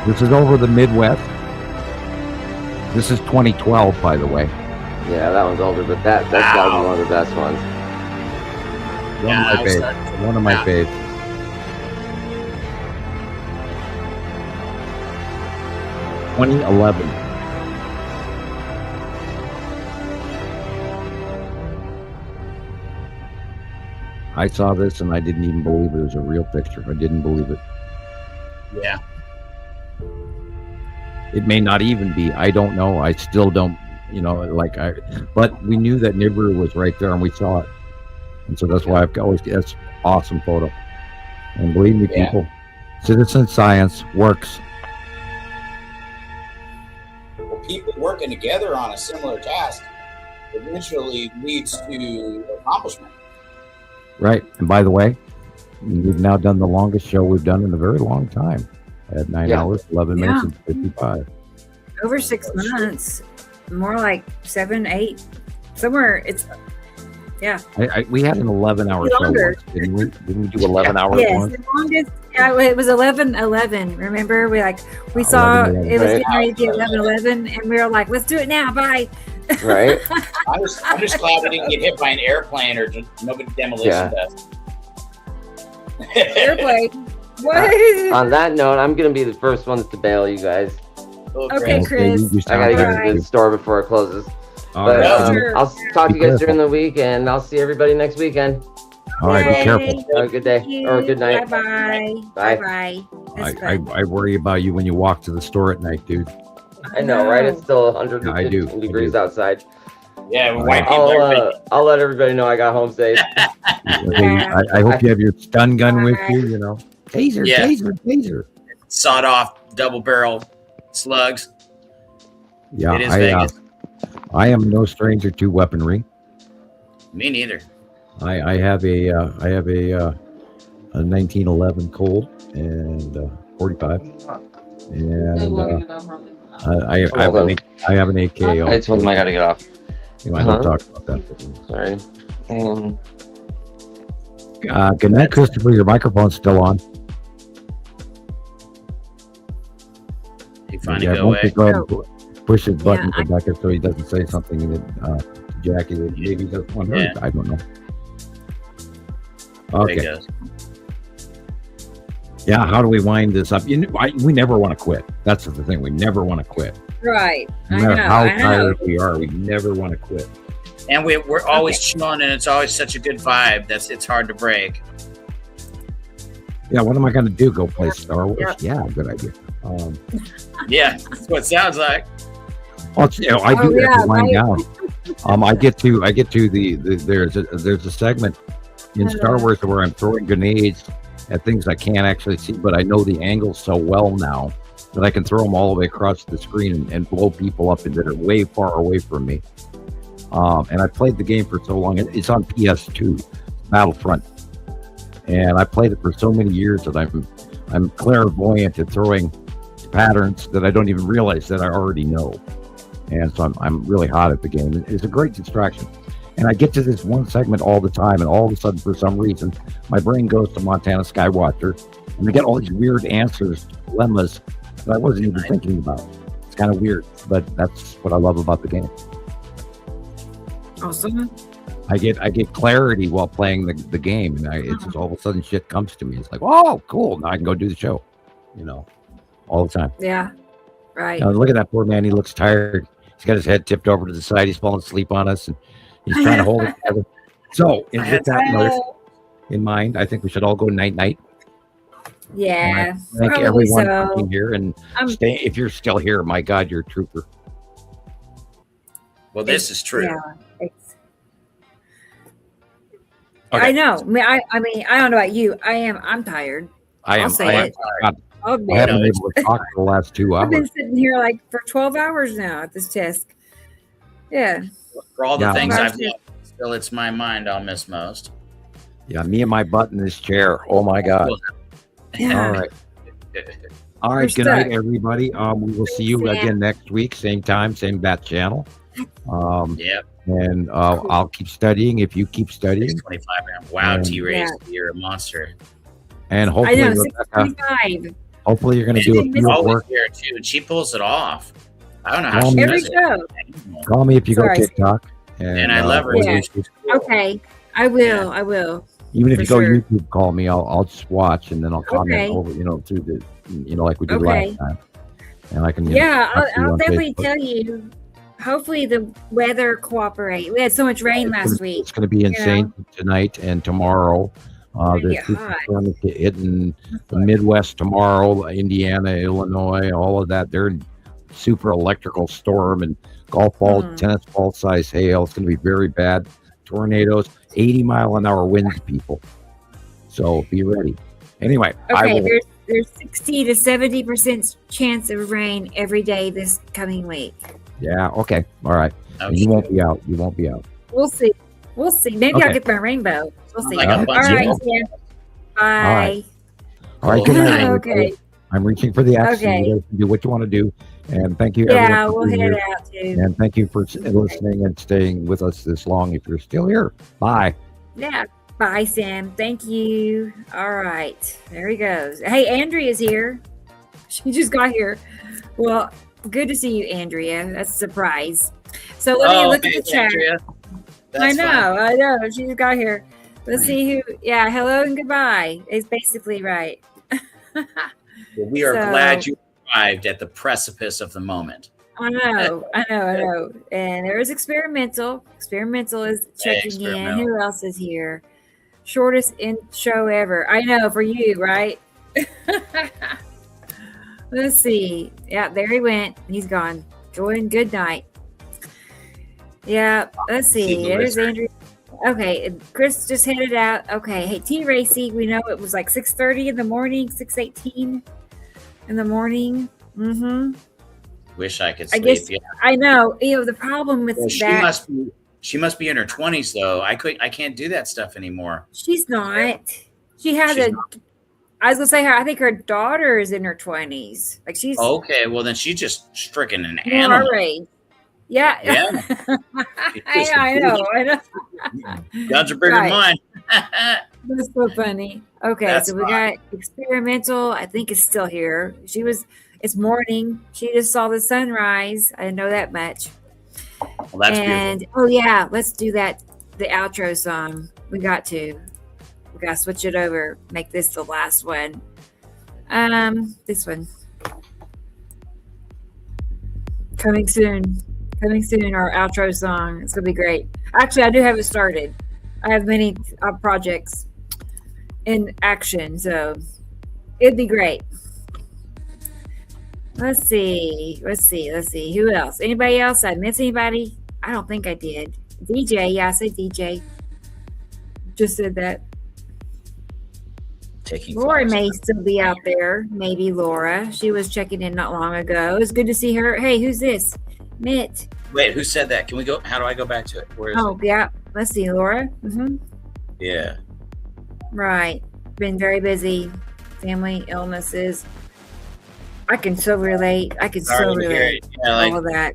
This is over the Midwest. This is 2012, by the way. Yeah, that one's older, but that's gotta be one of the best ones. One of my faves. 2011. I saw this and I didn't even believe it was a real picture. I didn't believe it. Yeah. It may not even be. I don't know. I still don't, but we knew that Nibiru was right there and we saw it. And so that's why I've always, that's awesome photo. And believe me, people, citizen science works. Well, people working together on a similar task eventually leads to accomplishment. Right. And by the way, we've now done the longest show we've done in a very long time at 9 hours, 11 minutes and 55. Over 6 months, more like 7, 8, somewhere. It's we had an 11-hour show once, didn't we? Didn't we do 11 hours once? The longest. It was 11:11. Remember, we saw it was getting ready to be 11:11, and we were like, "Let's do it now." Bye. Right. I'm just glad we didn't get hit by an airplane or just nobody demolition test. Airplane. What? On that note, I'm gonna be the first ones to bail, you guys. Okay, Chris. I gotta get to the store before it closes. But I'll talk to you guys during the week, and I'll see everybody next weekend. All right, be careful. Have a good day or a good night. Bye. Bye. I worry about you when you walk to the store at night, dude. I know, right? It's still 115 degrees outside. Yeah, white people. I'll let everybody know I got home safe. I hope you have your stun gun with you. Taser. Sawed off double barrel slugs. Yeah, it is Vegas. I am no stranger to weaponry. Me neither. I have a 1911 Colt and 45, and I have an AK. I told him I gotta get off. I don't talk about that. Sorry. Good night, Christopher. Your microphone's still on. He finally go away. Go ahead and push his button, Rebecca, so he doesn't say something that Jackie that maybe doesn't want to. I don't know. Okay. Yeah, how do we wind this up? We never want to quit. That's the thing. We never want to quit. Right. No matter how tired we are, we never want to quit. And we're always chilling, and it's always such a good vibe. It's hard to break. Yeah, what am I going to do? Go play Star Wars? Yeah, good idea. Yeah, that's what it sounds like. Well, I do have to wind down. I get to there's a segment in Star Wars where I'm throwing grenades at things I can't actually see, but I know the angles so well now that I can throw them all the way across the screen and blow people up that are way far away from me. And I played the game for so long. It's on PS2, Battlefront, and I played it for so many years that I'm clairvoyant at throwing patterns that I don't even realize that I already know. And so I'm really hot at the game. It's a great distraction. And I get to this one segment all the time, and all of a sudden, for some reason, my brain goes to Montana Skywatcher, and I get all these weird answers, dilemmas that I wasn't even thinking about. It's kind of weird, but that's what I love about the game. Awesome. I get clarity while playing the game, and it's just all of a sudden shit comes to me. It's like, oh, cool, now I can go do the show, all the time. Yeah, right. Now, look at that poor man. He looks tired. He's got his head tipped over to the side. He's falling asleep on us, and he's trying to hold it together. So, with that note in mind, I think we should all go night-night. Yeah. Thank everyone for being here, and stay. If you're still here, my God, you're a trooper. Well, this is true. Yeah, I know. I mean, I don't know about you. I'm tired. I'll say it. I haven't been able to talk for the last 2 hours. I've been sitting here like for 12 hours now at this desk. Yeah. For all the things I've done, still it's my mind I'll miss most. Yeah, me and my butt in this chair. Oh my God. Yeah. All right. Good night, everybody. We will see you again next week, same time, same bat channel. And I'll keep studying if you keep studying. 25 grams. Wow, T-Rays, you're a monster. And hopefully, I know, Rebecca, hopefully you're going to do a few work here too. And she pulls it off. I don't know how she every does show. it. Call me if you go TikTok. And I love her. Yeah. Okay, I will. I will. Even if you go YouTube, call me. I'll just watch and then I'll comment over, through the, like we did last time. and I can. Yeah, talk to you I'll on definitely Facebook. tell you. Hopefully the weather cooperate. We had so much rain last week. It's going to be insane tonight and tomorrow. The get hot. superstorm is hitting the Midwest tomorrow, Indiana, Illinois, all of that. They're in super electrical storm and golf ball, tennis ball size hail. It's going to be very bad. Tornadoes, 80-mile-an-hour winds, people. So be ready. Anyway, Okay, there's 60 to 70% chance of rain every day this coming week. Yeah. Okay. All right. You won't be out. You won't be out. We'll see. We'll see. Maybe I'll get my rainbow. We'll see. Like a All bunch right. of Yeah. Bye. All right. Good night. Okay. I'm reaching for the axe. Okay. You guys can do what you want to do. And thank you, Yeah, everyone. For we'll being head here. out too. And thank you for listening and staying with us this long if you're still here. Bye. Yeah. Bye, Sam. Thank you. All right. There he goes. Hey, Andrea's here. She just got here. Well, good to see you, Andrea. That's a surprise. So let me look at the chat. Andrea. I know. She just got here. Let's see who. Yeah, hello and goodbye. It's basically right. Well, we are glad you arrived at the precipice of the moment. I know. And there's experimental. Experimental is checking in. Who else is here? Shortest intro ever. I know, for you, right? Let's see. Yeah, there he went. He's gone. Join. Good night. Yeah, let's see. There's Andrew. Okay, Chris just headed out. Okay, hey, T. Racy, we know it was like 6:30 in the morning, 6:18 in the morning. Mm-hmm. Wish I could sleep. I guess, yeah. I know. The problem with that. She must be in her 20s though. I can't do that stuff anymore. She's not. She had I was gonna say I think her daughter is in her 20s. Like she's okay. Well, then she's just stricken an animal. Yeah. I know. Guns are bigger than mine. That's so funny. Okay, so we got experimental. I think it's still here. It's morning. She just saw the sunrise. I didn't know that much. Well, that's beautiful. Oh yeah, let's do that. The outro song. We got to switch it over. Make this the last one. This one. Coming soon, our outro song. It's gonna be great. Actually, I do have it started. I have many projects in action, so it'd be great. Let's see. Who else? Anybody else? I miss anybody? I don't think I did. DJ, yeah, I said DJ. Just said that. Laura may still be out there. Maybe Laura. She was checking in not long ago. It was good to see her. Hey, who's this? Mitt. Wait, who said that? Can we go? How do I go back to it? Where is it? Yeah. Let's see, Laura. Mm-hmm. Yeah. Right. Been very busy. Family illnesses. I can so relate. Yeah, all of that.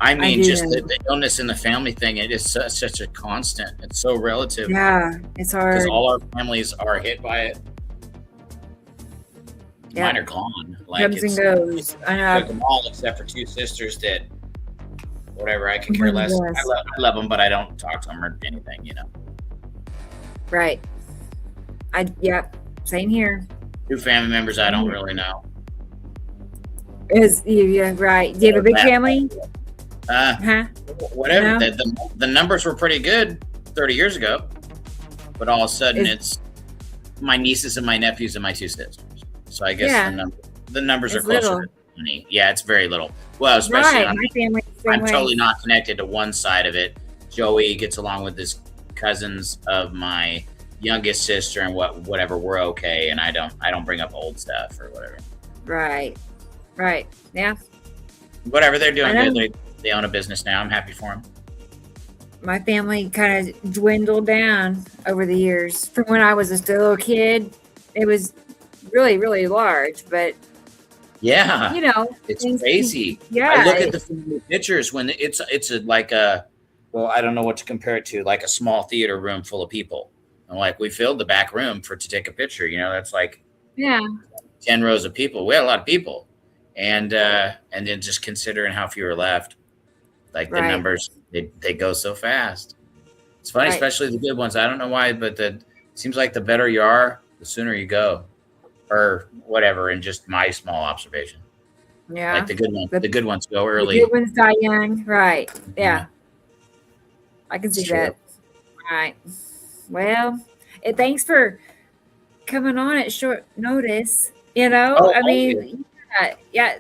I mean, just the illness in the family thing. It is such a constant. It's so relative. Yeah, it's hard. Because all our families are hit by it. Yeah. Mine are gone. Comes and goes. I know. Took them all except for two sisters that, whatever, I can care less. Yes. I love them, but I don't talk to them or anything, Right. Same here. Two family members I don't really know. Yeah, right. Do you have a big family? Whatever. No? The numbers were pretty good 30 years ago, but all of a sudden it's my nieces and my nephews and my two sisters. So I guess the numbers are closer to 20. Yeah, it's very little. Well, especially my family. I'm totally not connected to one side of it. Joey gets along with his cousins of my youngest sister and whatever. We're okay, and I don't bring up old stuff or whatever. Right. Yeah. Whatever, they're doing good. They own a business now. I'm happy for them. My family kind of dwindled down over the years. From when I was still a little kid, it was really, really large. But yeah, it's crazy. Yeah, I look at the family pictures when it's like a, well, I don't know what to compare it to, like a small theater room full of people. And like we filled the back room to take a picture. That's like 10 rows of people. We had a lot of people. And then just considering how few are left, like the numbers, they go so fast. It's funny, especially the good ones. I don't know why, but it seems like the better you are, the sooner you go, or whatever. In just my small observation. Yeah. Like the good ones. The good ones go early. The good ones die young. Right. Yeah. I can see that. Right. Well, thanks for coming on at short notice. I mean, yeah.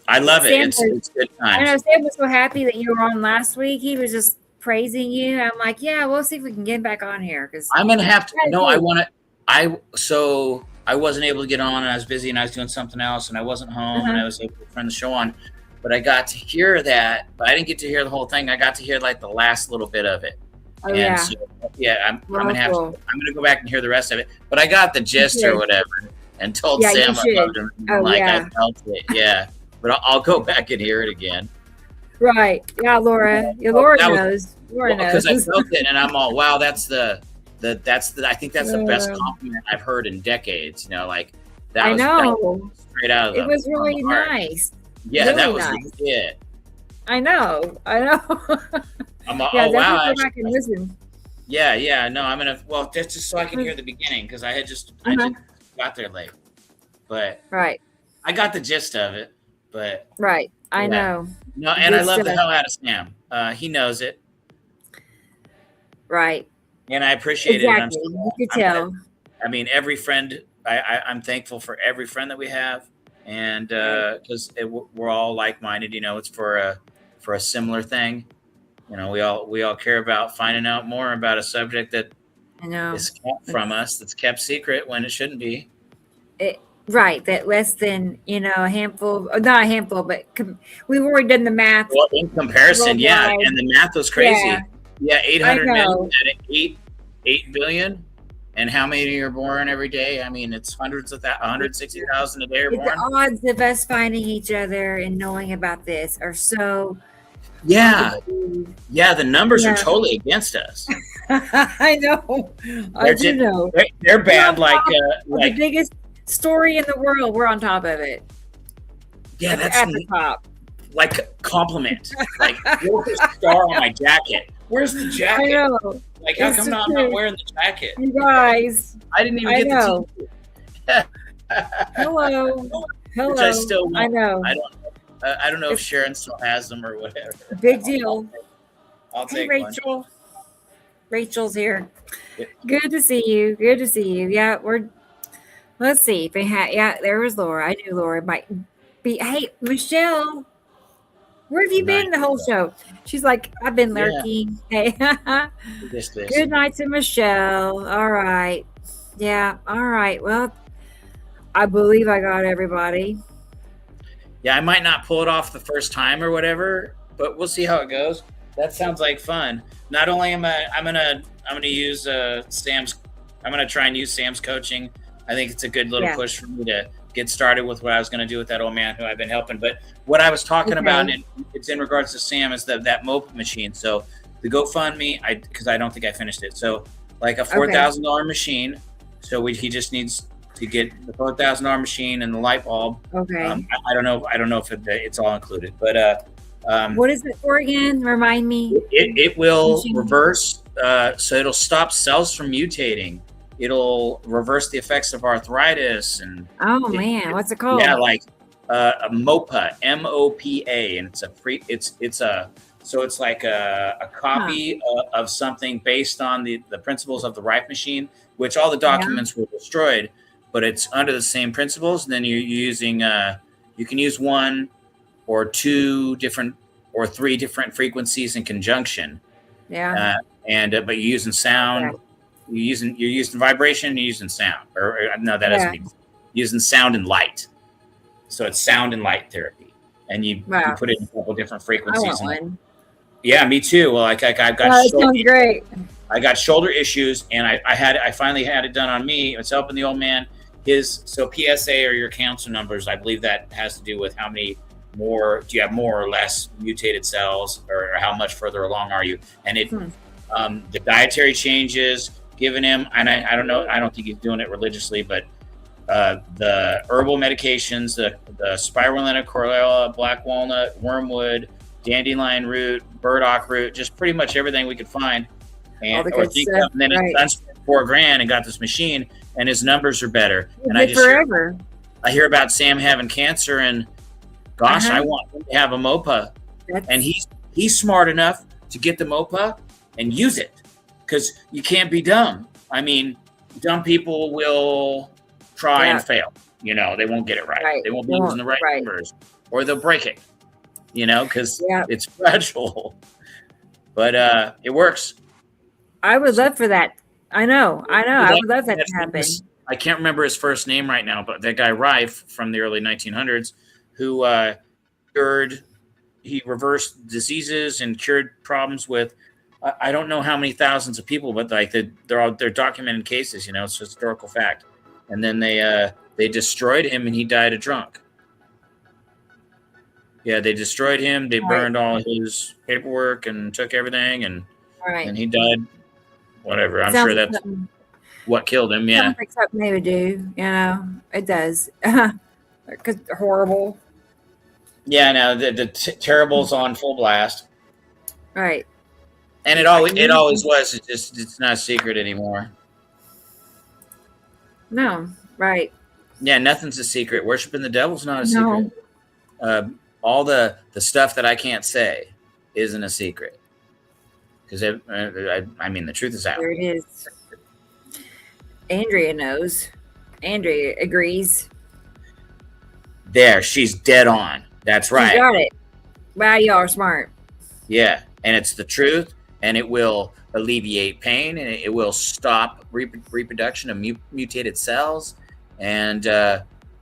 I love it. It's good times. I know Sam was so happy that you were on last week. He was just praising you. I'm like, yeah, we'll see if we can get back on here because I'm gonna have to. No, I want to. So I wasn't able to get on, and I was busy, and I was doing something else, and I wasn't home, and I was able to turn the show on. But I got to hear that, but I didn't get to hear the whole thing. I got to hear like the last little bit of it. Oh, yeah. So, I'm gonna have to. I'm gonna go back and hear the rest of it. But I got the gist or whatever, and told Sam I loved him. I felt it. Yeah. But I'll go back and hear it again. Right. Yeah, Laura. Yeah, Laura knows. Laura knows. Because I felt it, and I'm all, wow, I think that's the best compliment I've heard in decades. Like that was, that was straight out of the. It was really nice. Yeah, really that was nice. it. I know. I'm all, yeah, oh wow. Go back and listen. Yeah. No, I'm gonna. Well, that's just so I can hear the beginning because I just got there late. But I got the gist of it. But I know. No, and I love the hell out of Sam. He knows it. Right. And I appreciate it. Exactly. You could tell. I mean, every friend. I'm thankful for every friend that we have, and because we're all like-minded. It's for a similar thing. We all care about finding out more about a subject that is kept from us. That's kept secret when it shouldn't be. Right, that less than a handful, not a handful, but we've already done the math. Well, in comparison, and the math was crazy. Yeah, 800 million at 8 billion, and how many are born every day? I mean, it's hundreds of 160,000 a day are born. The odds of us finding each other and knowing about this are so. Yeah, the numbers are totally against us. I know. I do know. They're bad. Like the biggest story in the world, we're on top of it. Yeah, that's at the top. Like compliment. Like where's the star on my jacket? Where's the jacket? I know. Like how come I'm not wearing the jacket? You guys, I didn't even get the t-shirt. Hello. Which I still want. I know. I don't know if Sharon still has them or whatever. Big deal. I'll take Rachel. one. Rachel's here. Good to see you. Yeah, let's see. There was Laura. I knew Laura might be. Hey, Michelle, where have you been the whole show? She's like, I've been lurking. Hey, good night to Michelle. All right. Yeah. All right. Well, I believe I got everybody. Yeah, I might not pull it off the first time or whatever, but we'll see how it goes. That sounds like fun. Not only I'm gonna use Sam's. I'm gonna try and use Sam's coaching. I think it's a good little push for me to get started with what I was going to do with that old man who I've been helping. But what I was talking about, and it's in regards to Sam, is that moped machine. So the GoFundMe, because I don't think I finished it. So like a $4,000 machine. So he just needs to get the $4,000 machine and the light bulb. Okay. I don't know if it's all included, but what is it for again? Remind me. It will reverse. So it'll stop cells from mutating. It'll reverse the effects of arthritis and what's it called? Yeah, like a MOPA, MOPA, and it's like a copy of something based on the principles of the Rife machine, which all the documents were destroyed, but it's under the same principles. And then you're using you can use one or two different or three different frequencies in conjunction. Yeah. But you're using sound. Yeah. You're using vibration, you're using sound. Or no, that doesn't mean using sound and light. So it's sound and light therapy. And you put it in a couple different frequencies. I want one. Yeah, me too. Well, I've got sounds great. I got shoulder issues, and I finally had it done on me. It's helping the old man. So PSA are your cancer numbers. I believe that has to do with how many do you have more or less mutated cells, or how much further along are you? And the dietary changes given him, and I don't know, I don't think he's doing it religiously, but the herbal medications, the spirulina, chlorella, black walnut, wormwood, dandelion root, burdock root, just pretty much everything we could find. And then he spent $4,000 and got this machine, and his numbers are better. And forever. I hear about Sam having cancer, and gosh, I want him to have a MOPA. And he's smart enough to get the MOPA and use it, because you can't be dumb. I mean, dumb people will try and fail. You know, they won't get it right. They won't be using the right numbers, or they'll break it, you know, because it's fragile. But it works. I would love for that. I know. I would love that to happen. I can't remember his first name right now, but that guy Rife from the early 1900s, who he reversed diseases and cured problems with, I don't know how many thousands of people, but like they're documented cases. You know, it's a historical fact. And then they destroyed him, and he died a drunk. Yeah, they destroyed him. They burned all his paperwork and took everything, and he died. Whatever. I'm sure that's what killed him. Yeah, sounds like something they would do. You know, it does. Because they're horrible. Yeah, no, the terrible's on full blast. Right. And it always was. It's not a secret anymore. No, right. Yeah, nothing's a secret. Worshiping the devil's not a secret. All the stuff that I can't say isn't a secret. Because I mean, the truth is out. There it is. Andrea knows. Andrea agrees. There, she's dead on. That's right. You got it. Wow, y'all are smart. Yeah, and it's the truth, and it will alleviate pain, and it will stop reproduction of mutated cells, and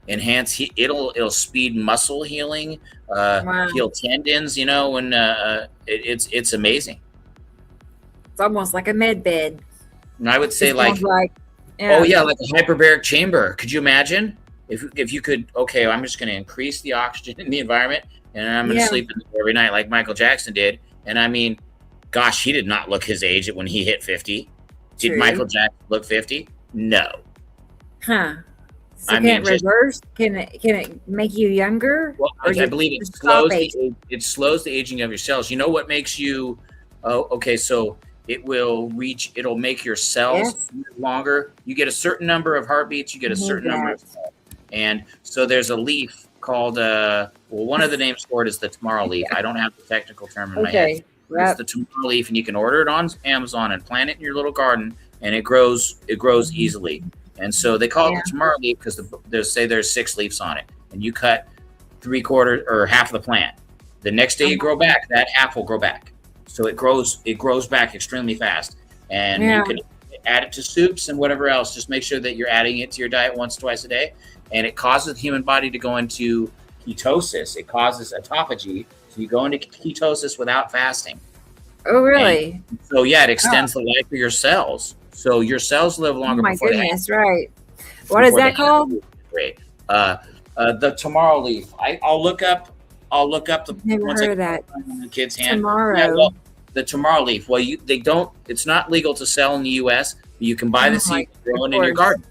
enhance. It'll speed muscle healing, heal tendons. You know, when it's amazing. It's almost like a med bed. And I would say like like a hyperbaric chamber. Could you imagine if you could? Okay, I'm just going to increase the oxygen in the environment, and I'm going to sleep in there every night like Michael Jackson did. And I mean, gosh, he did not look his age when he hit 50. Did Michael Jackson look 50? No. Huh. So can it reverse? Can it make you younger? Well, I believe it slows the aging of your cells. You know what makes you? Oh, okay. So it'll make your cells longer. You get a certain number of heartbeats. You get a certain number of cells. And so there's a leaf called one of the names for it is the tomorrow leaf. I don't have the technical term in my head. It's the tomorrow leaf, and you can order it on Amazon and plant it in your little garden, and it grows easily. And so they call it the tomorrow leaf because there's 6 leaves on it, and you cut 3/4 or half of the plant. The next day you grow back, that half will grow back. So it grows back extremely fast, and you can add it to soups and whatever else. Just make sure that you're adding it to your diet once, twice a day. And it causes the human body to go into ketosis. It causes autophagy. So you go into ketosis without fasting. Oh, really? And so it extends the life of your cells. So your cells live longer. Oh my goodness! Right. What is that called? Great. The tomorrow leaf. I'll look up the. Never heard of that. In the kid's hand. Tomorrow. Yeah, well, the tomorrow leaf. Well, they don't. It's not legal to sell in the U.S. But you can buy the seed and grow it in your garden.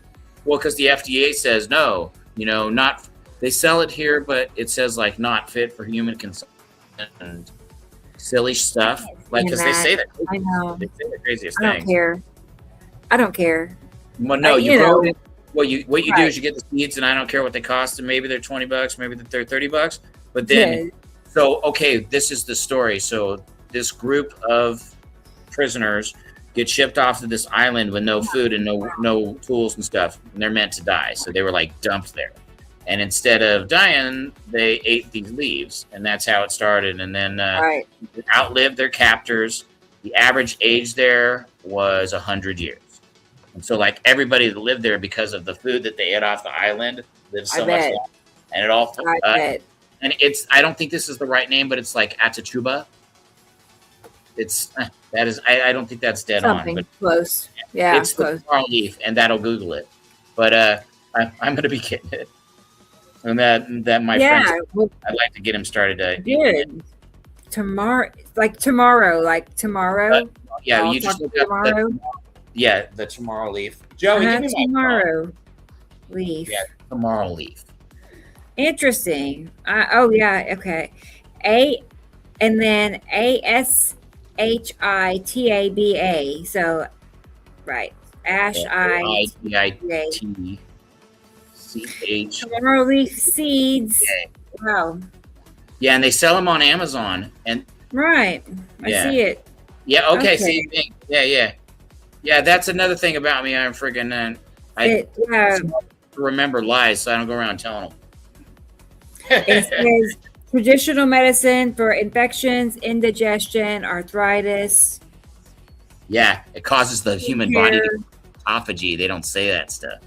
Well, because the FDA says no. You know, not. They sell it here, but it says like not fit for human consumption and silly stuff. Like because they say that. I know. They say the craziest things. I don't care. Well, no, you grow it. What you do is you get the seeds, and I don't care what they cost. And maybe they're $20, maybe they're $30. But then, this is the story. So this group of prisoners get shipped off to this island with no food and no tools and stuff, and they're meant to die. So they were like dumped there. And instead of dying, they ate these leaves, and that's how it started. And then outlived their captors. The average age there was 100 years. And so, like, everybody that lived there, because of the food that they ate off the island, lived so much longer. And it all, and I don't think this is the right name, but it's like Atatuba. I don't think that's dead Something on. But close. Yeah, it's close. the tomorrow leaf, and that'll Google it. But I'm going to be getting it. And that my friend, I'd like to get him started. Good. Tomorrow. Yeah, you just look up the tomorrow leaf. Joey, give me my tomorrow leaf. Yeah, tomorrow leaf. Interesting. Okay. And then ASHITABA. So, right. ASHITABA. CH. Laurel leaf seeds. Yeah. Wow. Yeah, and they sell them on Amazon. And Right. I see it. Yeah. Okay. Same thing. Yeah. That's another thing about me. I'm friggin' I remember lies, so I don't go around telling them. It says traditional medicine for infections, indigestion, arthritis. Yeah, it causes the human body to autophagy. They don't say that stuff.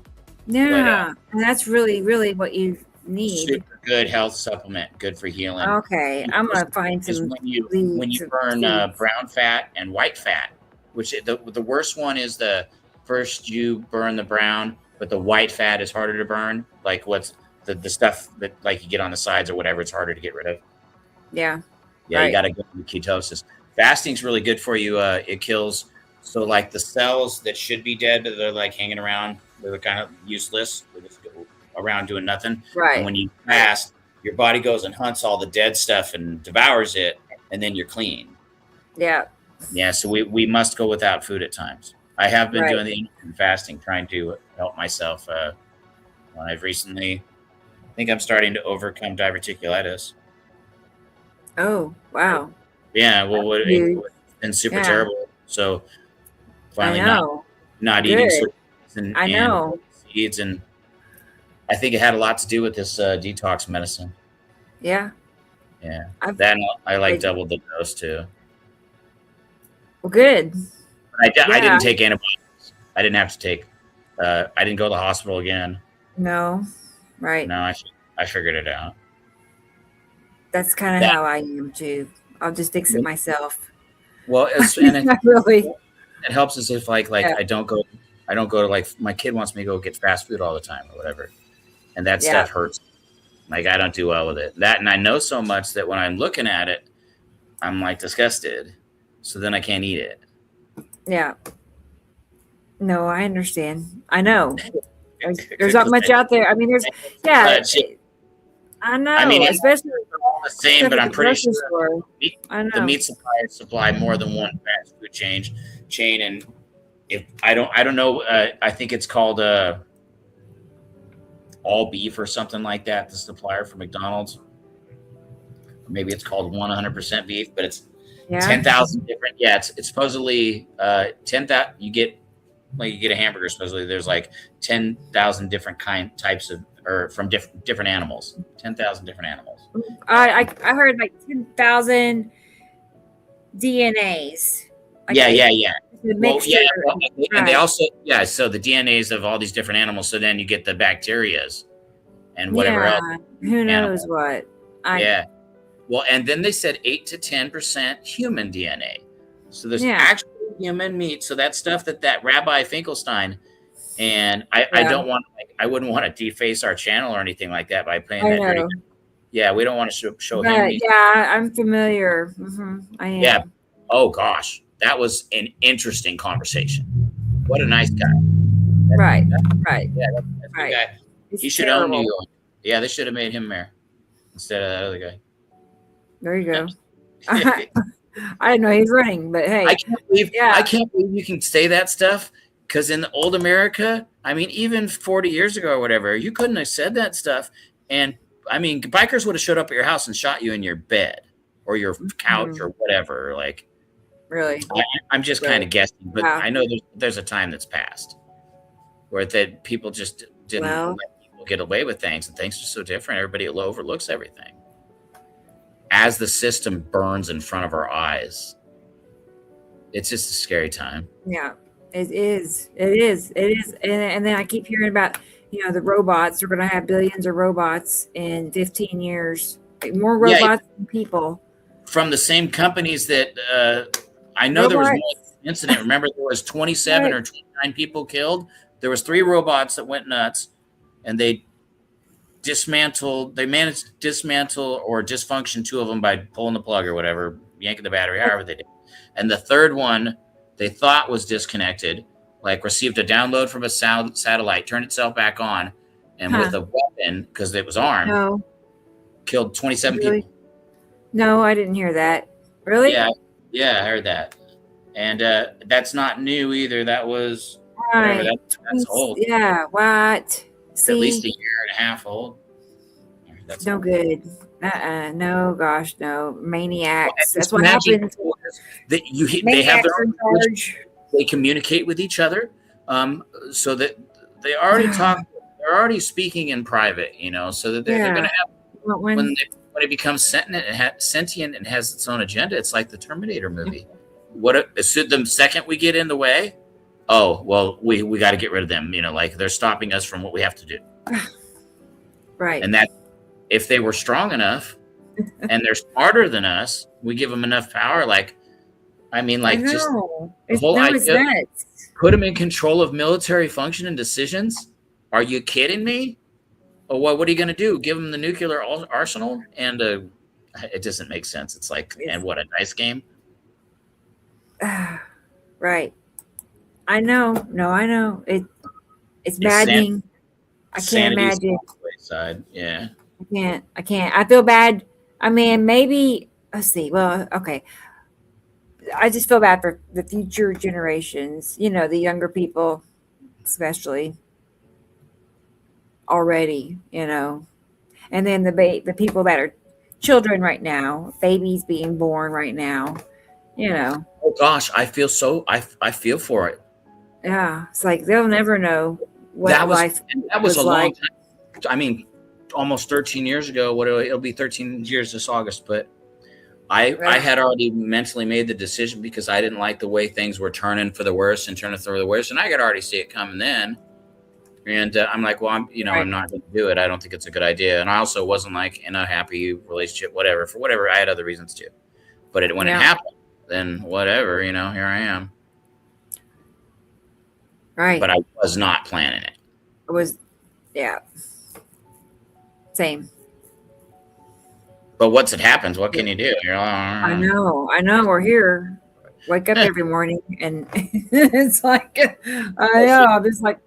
Yeah, and that's really, really what you need. Super good health supplement, good for healing. Okay, I'm gonna find some. When you burn brown fat and white fat, which the worst one is the first you burn the brown, but the white fat is harder to burn. Like what's the stuff that like you get on the sides or whatever, it's harder to get rid of. Yeah. Yeah, you got to go into ketosis. Fasting's really good for you. It kills like the cells that should be dead, but they're like hanging around. They're kind of useless. They just go around doing nothing. Right. And when you fast, your body goes and hunts all the dead stuff and devours it, and then you're clean. Yeah. Yeah. So we must go without food at times. I have been doing the intermittent fasting, trying to help myself. I've recently, I think I'm starting to overcome diverticulitis. Oh, wow. Yeah. Well, it's been super terrible. So finally not eating and seeds, and I think it had a lot to do with this detox medicine. Yeah. Yeah. I doubled the dose too. Well, good. I didn't take antibiotics. I didn't have to take. I didn't go to the hospital again. No. Right. No, I figured it out. That's kind of how I am too. I'll just fix it myself. Well, it helps us if like I don't go to like my kid wants me to go get fast food all the time or whatever, and that stuff hurts. Like I don't do well with it. That, and I know so much that when I'm looking at it, I'm like disgusted. So then I can't eat it. Yeah. No, I understand. I know. There's not much out there. I mean, there's I know. I mean, especially all the same, but I'm pretty sure I know. the meat suppliers supply more than one fast food chain, and if I don't know, I think it's called All Beef or something like that. The supplier for McDonald's, maybe it's called 100% beef, but it's 10,000 different. Yeah, it's supposedly 10,000. You get a hamburger. Supposedly there's like 10,000 different types of, or from different animals. 10,000 different animals. I heard like 10,000 DNAs. Yeah. Well, and they also so the DNAs of all these different animals. So then you get the bacterias and whatever else. Who knows what? Well, and then they said 8 to 10% human DNA. So there's actual human meat. So that stuff that Rabbi Finkelstein, and I don't want, I wouldn't want to deface our channel or anything like that by playing that dirty. Yeah, we don't want to show him. Yeah, I'm familiar. Mm-hmm. I am. Yeah. Oh gosh, that was an interesting conversation. What a nice guy. Right. Yeah, that's a good guy. He should own New York. Yeah, they should have made him mayor instead of that other guy. There you go. I didn't know he's running, but hey, I can't believe you can say that stuff, because in the old America, I mean, even 40 years ago or whatever, you couldn't have said that stuff. And I mean, bikers would have showed up at your house and shot you in your bed or your couch or whatever. Like, really, I'm just kind of guessing, but I know there's a time that's passed where that people just didn't let people get away with things, and things are so different. Everybody overlooks everything as the system burns in front of our eyes. It's just a scary time. Yeah, it is. And then I keep hearing about, the robots. We're going to have billions of robots in 15 years. Like more robots than people. From the same companies that I know there was one incident. Remember, there was 27 or 29 people killed. There was 3 robots that went nuts, and they managed to dismantle or dysfunction 2 of them by pulling the plug or whatever, yanking the battery, however they did. And the third one they thought was disconnected, like received a download from a satellite, turned itself back on, and with a weapon, because it was armed, killed 27 people. No, I didn't hear that. Really? Yeah, I heard that. And that's not new either. That was that's old. Yeah, what? at least a year and a half old. That's no good. No, gosh, no. Maniacs. That's what Imagine happens. That they have their own language. They communicate with each other, so that they already talk. They're already speaking in private, so that they're going to have when it becomes sentient and has its own agenda. It's like the Terminator movie. The second we get in the way, oh well, we got to get rid of them. Like they're stopping us from what we have to do. Right. And that if they were strong enough and they're smarter than us, we give them enough power. Just the whole idea. Put them in control of military function and decisions. Are you kidding me? Or what are you going to do? Give them the nuclear arsenal? And it doesn't make sense. It's like, and what, a dice game? Right. I know. No, I know. It's maddening. I can't imagine. Side. Yeah. I can't. I feel bad. I mean, maybe, let's see. Well, okay. I just feel bad for the future generations, the younger people, especially already, and then the people that are children right now, babies being born right now, Oh gosh, I feel feel for it. Yeah. It's like, they'll never know what life was a like. long time. I mean, almost 13 years ago. It'll be 13 years this August, but I had already mentally made the decision because I didn't like the way things were turning for the worse, and I could already see it coming then. And I'm like, well, I'm not going to do it. I don't think it's a good idea. And I also wasn't like in a happy relationship, for whatever. I had other reasons too. But when it happened, then whatever, here I am. Right. But I was not planning it. It was, yeah. Same. But once it happens, what can you do? I know. We're here. Wake up every morning, and it's like, I know. I'm just like,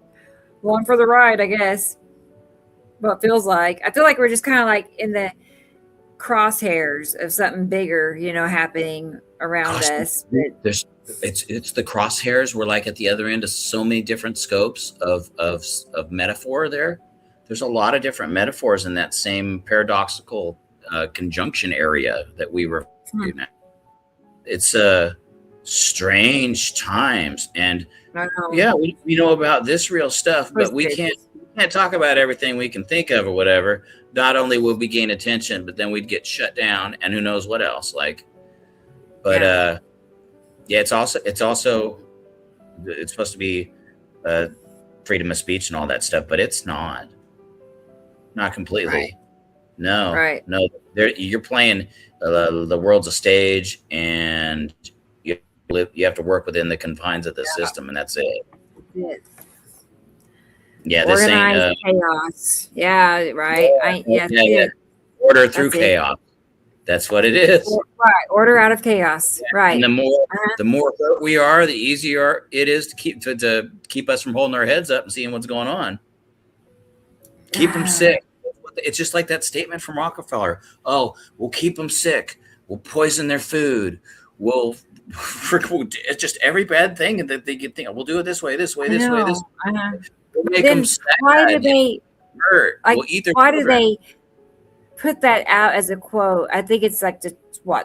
going for the ride, I guess. What it feels like. I feel like we're just kind of like in the crosshairs of something bigger, happening around us. It's the crosshairs. We're like at the other end of so many different scopes of metaphor there. There's a lot of different metaphors in that same paradoxical conjunction area that we refer to now. It's strange times, and we know about this real stuff, but we can't talk about everything we can think of or whatever. Not only will we gain attention, but then we'd get shut down, and who knows what else. It's supposed to be freedom of speech and all that stuff, but it's not completely. Right. No, right. No, you're playing the world's a stage, and you have to work within the confines of the system, and that's it. Yeah, this ain't chaos. Yeah, right. Order through chaos. That's what it is. Right, order out of chaos. Yeah. Right. And the more hurt we are, the easier it is to keep us from holding our heads up and seeing what's going on. Keep them sick. It's just like that statement from Rockefeller. Oh, we'll keep them sick. We'll poison their food. It's just every bad thing that they could think. We'll do it this way. We'll make them sad. Why do they hurt? Why do they put that out as a quote? I think it's like to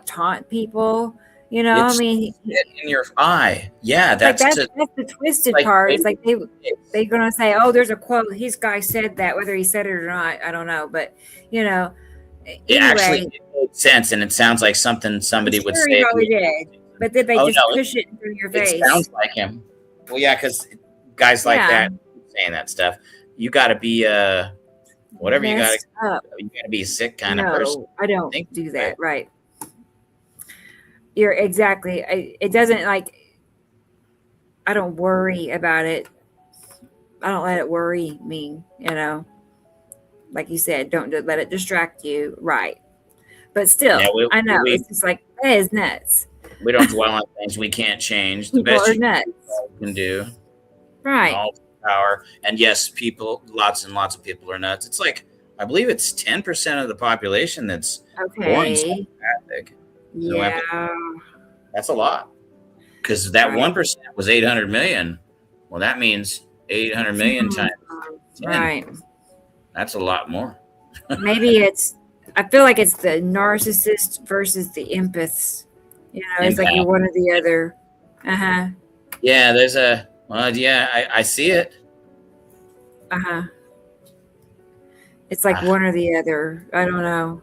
taunt people. It's in your eye. Yeah, that's the twisted part. It's like they're gonna say, "Oh, there's a quote. This guy said that." Whether he said it or not, I don't know. But anyway, it actually makes sense, and it sounds like something somebody would say. He probably did, but did they push it in your face? It sounds like him. Well, yeah, because guys like that saying that stuff, you got to be whatever you got to be a sick kind of person. I don't do that. Right. You're exactly. It doesn't I don't worry about it. I don't let it worry me. Like you said, don't let it distract you. Right. But still, I know it's just like that is nuts. We don't dwell on things we can't change. The best you can do. Right. All power. And yes, lots and lots of people are nuts. It's like, I believe it's 10% of the population that's born psychopathic. Yeah. That's a lot. Because that 1% was 800 million. Well, that means 800 million times 10. Right. That's a lot more. Maybe I feel like it's the narcissist versus the empaths. You know, it's like you're one or the other. Uh-huh. Yeah, I see it. Uh-huh. It's like one or the other. I don't know.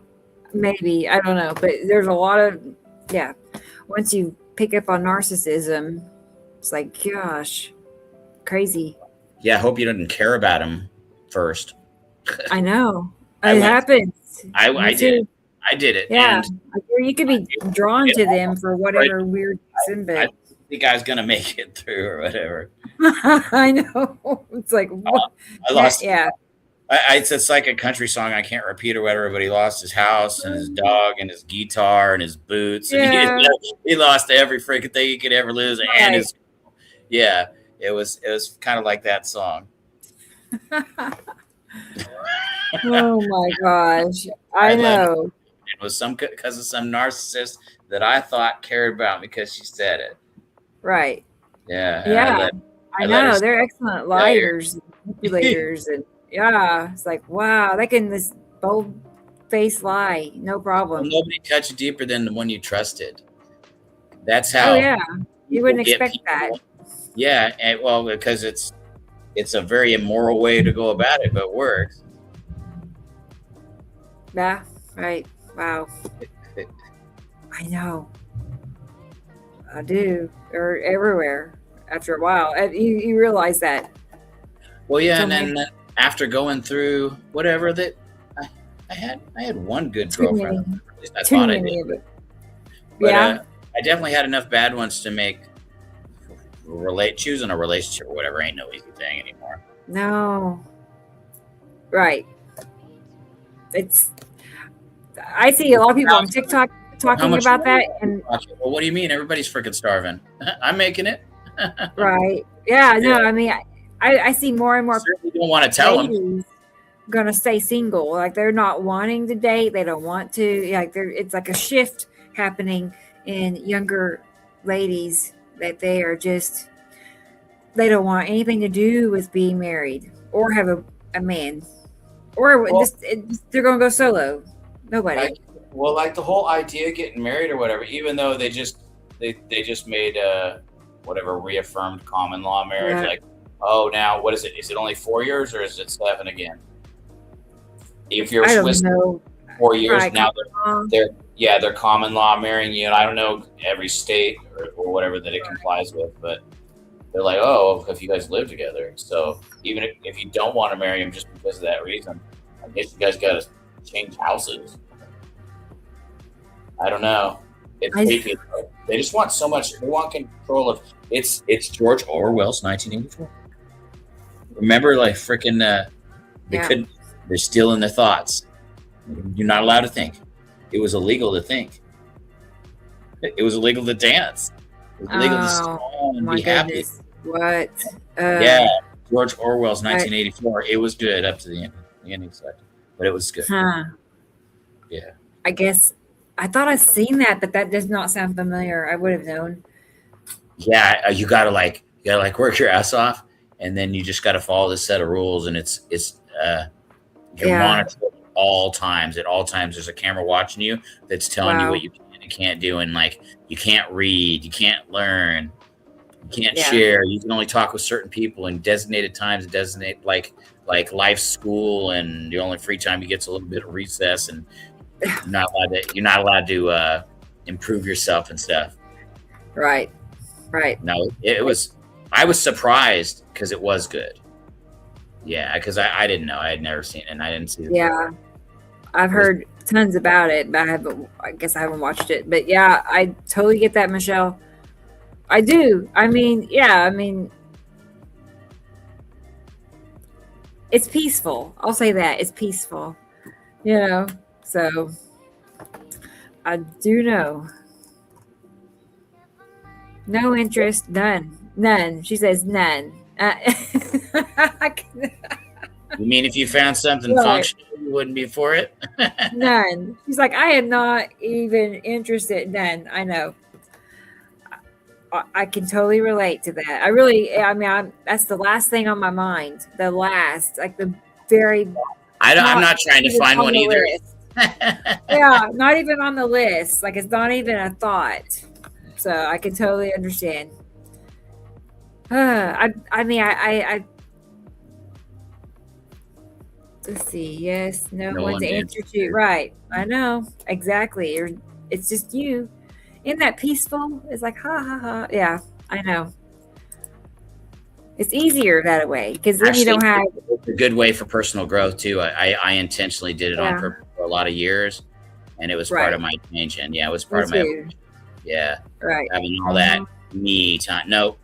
Maybe. I don't know. But there's a lot of, once you pick up on narcissism, it's like, gosh, crazy. Yeah, I hope you didn't care about him first. I know. It happens. I did it. Yeah. And you could be drawn to them for whatever weird reason, but I think the guy's going to make it through or whatever. I know. It's like, what? I lost. Yeah. It's like a country song. I can't repeat or whatever, but he lost his house and his dog and his guitar and his boots. And he lost every freaking thing he could ever lose. Right. And it was kind of like that song. Oh my gosh. I know. It was because of some narcissist that I thought cared about me because she said it. Right. Yeah. Yeah. I know. They're excellent liars, manipulators, and it's like, wow, they can this bold face lie, no problem. Well, nobody touched deeper than the one you trusted. That's how. Oh yeah, you wouldn't expect that. Yeah, and because it's a very immoral way to go about it, but it works. Yeah. Right. Wow. I know. I do. They're everywhere. After a while, you realize that. Well, yeah, and then after going through whatever that, I had one good girlfriend. At least I thought I did. But I definitely had enough bad ones to make choosing a relationship or whatever ain't no easy thing anymore. No. Right. I see a lot of people on TikTok talking about that. And well, what do you mean? Everybody's freaking starving. I'm making it. Right. Yeah. No. I mean, I see more and more. You don't want to tell them. Gonna stay single. Like they're not wanting to date. They don't want to. Like it's like a shift happening in younger ladies that they don't want anything to do with being married or have a man, or they're gonna go solo. Nobody. Like the whole idea of getting married or whatever, even though they just made whatever reaffirmed common law marriage. Yeah. Like, oh, now what is it? Is it only 4 years or is it 7 again? If you're Swiss, 4 years right, now they're common law marrying you, and I don't know every state or whatever that it complies with, but they're like, oh, if you guys live together, so even if you don't want to marry him just because of that reason, I guess you guys got to change houses. I don't know. It's creepy. They just want so much. They want control of. It's George Orwell's 1984. Remember, like freaking. They're stealing their thoughts. You're not allowed to think. It was illegal to think. It was illegal to dance. It was illegal to smile and be happy. What? George Orwell's 1984. It was good up to the ending section, but it was good. Huh. Yeah. I guess I thought I'd seen that, but that does not sound familiar. I would have known. Yeah, you gotta work your ass off, and then you just gotta follow this set of rules, and you're monitored at all times. At all times, there's a camera watching you that's telling you what you can and can't do, and like you can't read, you can't learn, you can't share. You can only talk with certain people in designated times. Designate like life school, and the only free time you get's a little bit of recess, and you're not allowed to improve yourself and stuff. Right. No, I was surprised because it was good. Yeah, because I didn't know. I had never seen it, and I didn't see it. Yeah, I've heard tons about it, but I guess I haven't watched it. But yeah, I totally get that, Michelle. I do. I mean, it's peaceful. I'll say that. It's peaceful. So I do know. No interest, none. She says none. You mean if you found something functional, you wouldn't be for it? None. She's like, I am not even interested. None. I know. I can totally relate to that. That's the last thing on my mind. I'm not trying to find one either. Yeah, not even on the list. Like it's not even a thought. So I can totally understand. I mean, I let's see. Yes, no one to answer to. Right. I know. Exactly. It's just you. Isn't that peaceful? It's like, ha, ha, ha. Yeah, I know. It's easier that way because then you don't have. It's a good way for personal growth, too. I intentionally did it on purpose for a lot of years, and it was part of my change. And it was part of my. Yeah. Right. Having all that me time. No,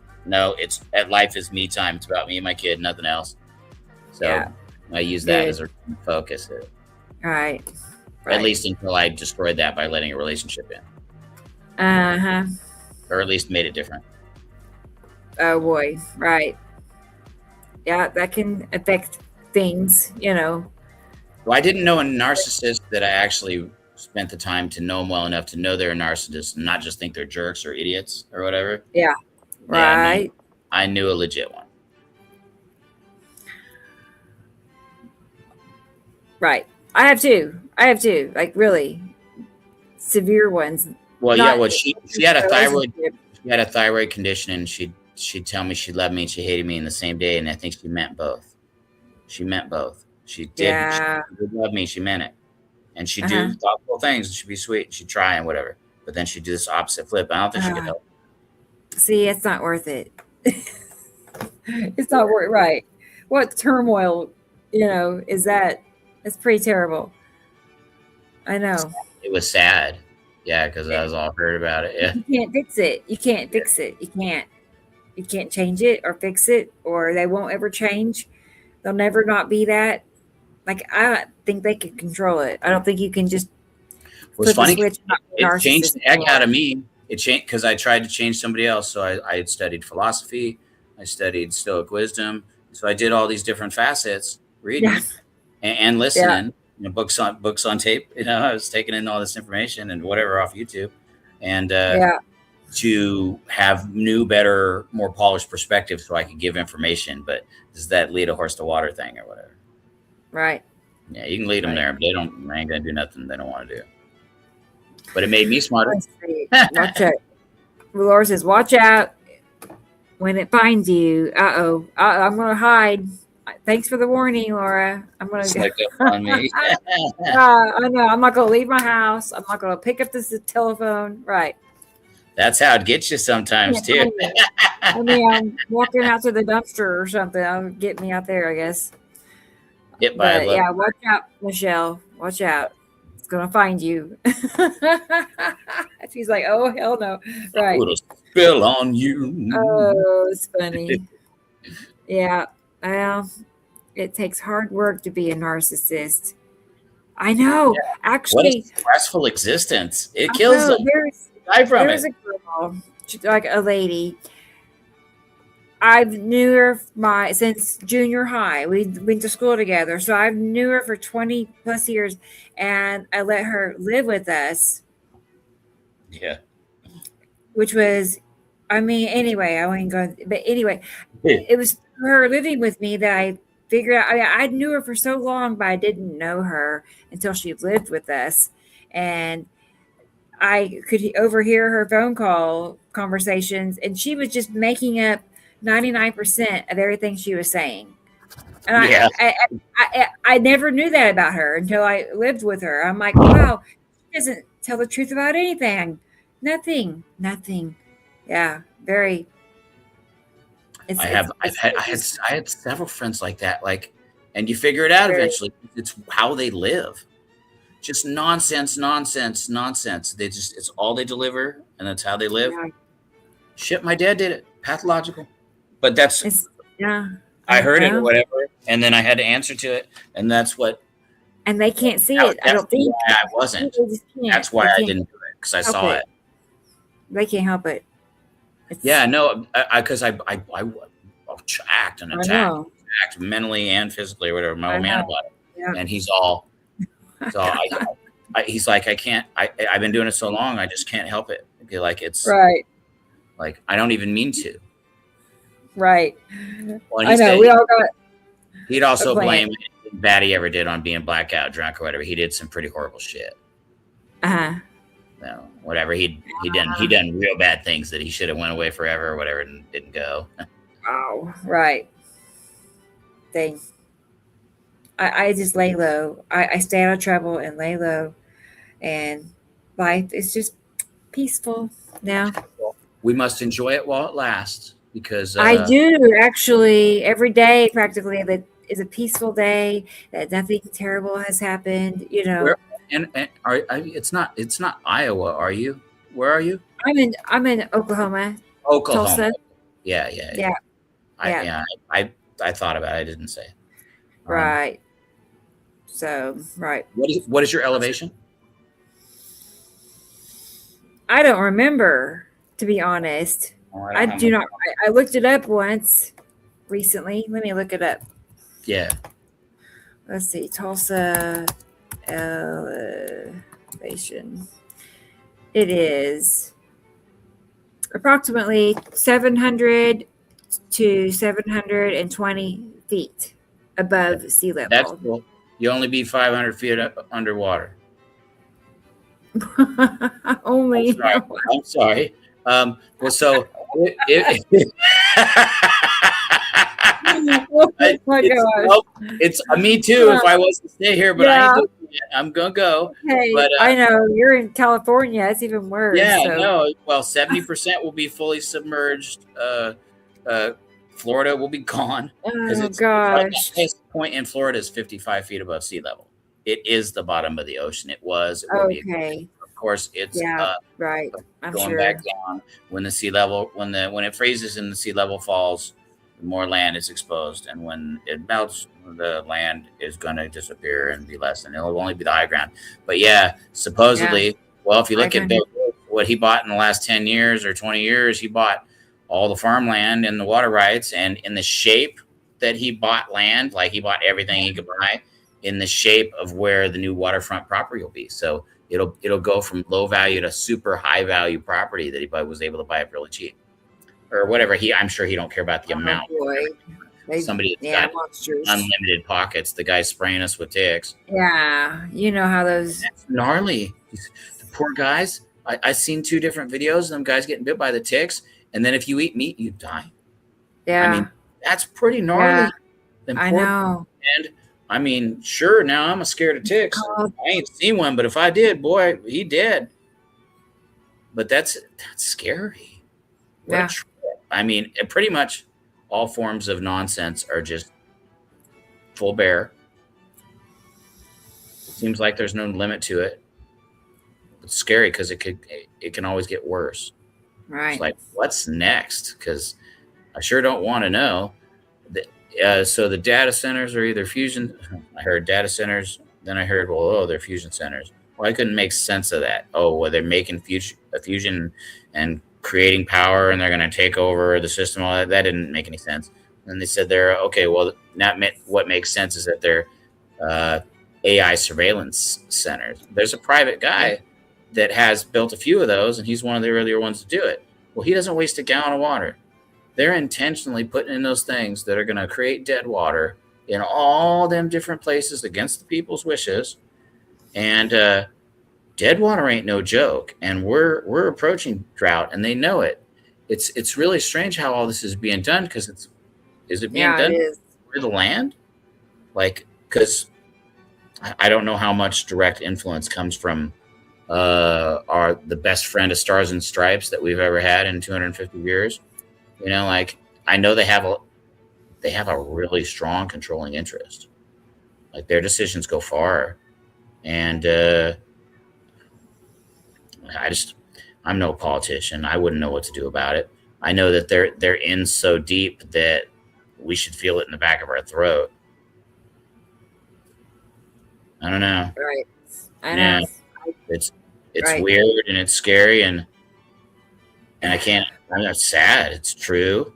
life is me time. It's about me and my kid, nothing else. So I use that as a focus. Right. At least until I destroyed that by letting a relationship in. Or at least made it different. Oh boy. Right. Yeah, that can affect things, Well, I didn't know a narcissist that I actually spent the time to know them well enough to know they're a narcissist and not just think they're jerks or idiots or whatever. Yeah. Right. I knew a legit one. Right. I have two. Like really severe ones. Well, she had a thyroid. She had a thyroid condition, and she'd tell me she loved me and she hated me in the same day, and I think she meant both. She did. Yeah. She did love me. She meant it, and she'd do thoughtful things, and she'd be sweet, and she'd try and whatever. But then she'd do this opposite flip. I don't think she could help. See, it's not worth it. It's not worth. Right. What turmoil, is that? It's pretty terrible. I know. It was sad. Yeah, because I was all hurt about it. Yeah. You can't fix it. You can't change it or fix it, or they won't ever change. They'll never not be that. Like, I don't think they can control it. I don't think you can just What's funny, it changed the heck out of me. It changed because I tried to change somebody else. So I had studied philosophy. I studied Stoic wisdom. So I did all these different facets, reading and listening. Books on tape. I was taking in all this information and whatever off YouTube, and to have new, better, more polished perspective, so I could give information. But does that lead a horse to water thing or whatever? Right. Yeah, you can lead them there, but they ain't gonna do nothing they don't want to do. But it made me smarter. Watch out. Laura says, "Watch out when it finds you." I'm gonna hide. Thanks for the warning, Laura. I'm gonna sneak up on me. I know. I'm not gonna leave my house. I'm not gonna pick up this telephone. Right. That's how it gets you sometimes too. I mean, I'm walking out to the dumpster or something. I'll get me out there, I guess. Watch out, Michelle. Watch out. It's gonna find you. She's like, oh hell no. Right. Put a spell on you. Oh, it's funny. Yeah. Well, it takes hard work to be a narcissist. I know. Yeah. Actually, what a stressful existence. It kills them. There's a girl, like a lady. I've knew her since junior high. We went to school together, so I've knew her for 20 plus years, and I let her live with us. Yeah. Which was, anyway, I wasn't going, but anyway, it was her living with me that I figured out. I knew her for so long, but I didn't know her until she lived with us, and I could overhear her phone call conversations, and she was just making up 99% of everything she was saying. And I never knew that about her until I lived with her. I'm like, wow, she doesn't tell the truth about anything. Nothing. Yeah, very. I had several friends like that. And you figure it out eventually. It's how they live. Just nonsense. It's all they deliver, and that's how they live. Yeah. Shit, my dad did it. Pathological. But that's I heard it or whatever, and then I had to answer to it, and that's what. And they can't see it. I don't think I wasn't. That's why I didn't do it, because I saw it. They can't help it. Because I act mentally and physically, or whatever. My old man about it, and he's all. So he's like, I can't. I've been doing it so long, I just can't help it. It's right. Like I don't even mean to. Right. Well, I know. We all got. He'd also blame bad he ever did on being blackout drunk or whatever. He did some pretty horrible shit. No, whatever he done real bad things that he should have went away forever or whatever and didn't go. Oh, right. Thing. I just lay low. I stay out of trouble and lay low, and life is just peaceful now. We must enjoy it while it lasts, because I do actually every day practically that is a peaceful day, that nothing terrible has happened. You know. It's not Iowa, are you? Where are you? I'm in Oklahoma. Oklahoma. Tulsa. Yeah. I thought about it. I didn't say. Right. So, right. What is your elevation? I don't remember, to be honest. I do not. I looked it up once recently. Let me look it up. Yeah. Let's see. Tulsa elevation. It is approximately 700 to 720 feet above sea level. That's cool. You only be 500 feet up underwater. Only. I'm sorry. Well, so oh my gosh. It's me too. If I was to stay here, but I ain't doing it. I'm gonna go. Hey, but I know you're in California. It's even worse. Yeah, so. no. Well, 70% will be fully submerged. Florida will be gone. Oh gosh. The highest point in Florida is 55 feet above sea level. It is the bottom of the ocean. It was. It will be. Of course, it's right. I'm going sure. back down when the sea level when it freezes and the sea level falls. More land is exposed, and when it melts, the land is going to disappear and be less, and it'll only be the high ground. But yeah, supposedly, well, if you look at Bill, what he bought in the last 10 years or 20 years, he bought all the farmland and the water rights, and in the shape that he bought land, like he bought everything he could buy in the shape of where the new waterfront property will be. So it'll go from low value to super high value property that he was able to buy it really cheap. Or whatever I'm sure he don't care about the amount. Somebody that's got unlimited pockets. The guy's spraying us with ticks. Yeah, you know how those. That's gnarly. The poor guys. I seen 2 different videos of them guys getting bit by the ticks, and then if you eat meat, you die. Yeah, I mean that's pretty gnarly. Yeah, I know. And I mean, sure. Now I'm scared of ticks. I ain't seen one, but if I did, boy, he dead. But that's scary. Yeah. I mean, pretty much all forms of nonsense are just full bear. Seems like there's no limit to it. It's scary because it can always get worse. Right. It's like, what's next? Because I sure don't want to know. So the data centers are either fusion. I heard data centers. Then I heard, they're fusion centers. Well, I couldn't make sense of that. Oh, well, they're making fusion and creating power, and they're going to take over the system. All that didn't make any sense. And they said they're okay. Well, what makes sense is that they're AI surveillance centers. There's a private guy that has built a few of those, and he's one of the earlier ones to do it. Well, he doesn't waste a gallon of water. They're intentionally putting in those things that are going to create dead water in all them different places against the people's wishes, and dead water ain't no joke, and we're approaching drought, and they know it. It's really strange how all this is being done, because is it being done for the land? Like, because I don't know how much direct influence comes from the best friend of Stars and Stripes that we've ever had in 250 years. You know, like I know they have a really strong controlling interest. Like their decisions go far, and I'm no politician. I wouldn't know what to do about it. I know that they're in so deep that we should feel it in the back of our throat. I don't know. Right. I know. It's weird and it's scary and I can't. I'm not sad. It's true.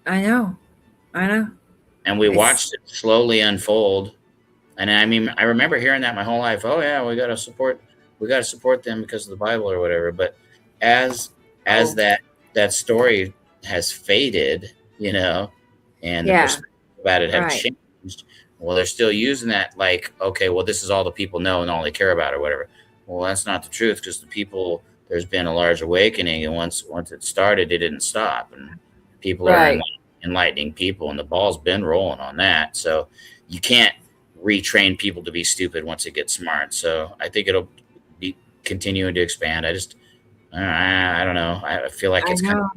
I know. And we watched it slowly unfold. And I mean, I remember hearing that my whole life. Oh yeah, we got to support them because of the Bible or whatever. But as that story has faded, you know, and the perspective about it have changed, Well, they're still using that like, okay, well, this is all the people know and all they care about or whatever. Well, that's not the truth, because the people, there's been a large awakening, and once it started, it didn't stop, and people are enlightening people, and the ball's been rolling on that. So you can't retrain people to be stupid once it gets smart. So I think it'll be continuing to expand. I don't know. I feel like it's kind of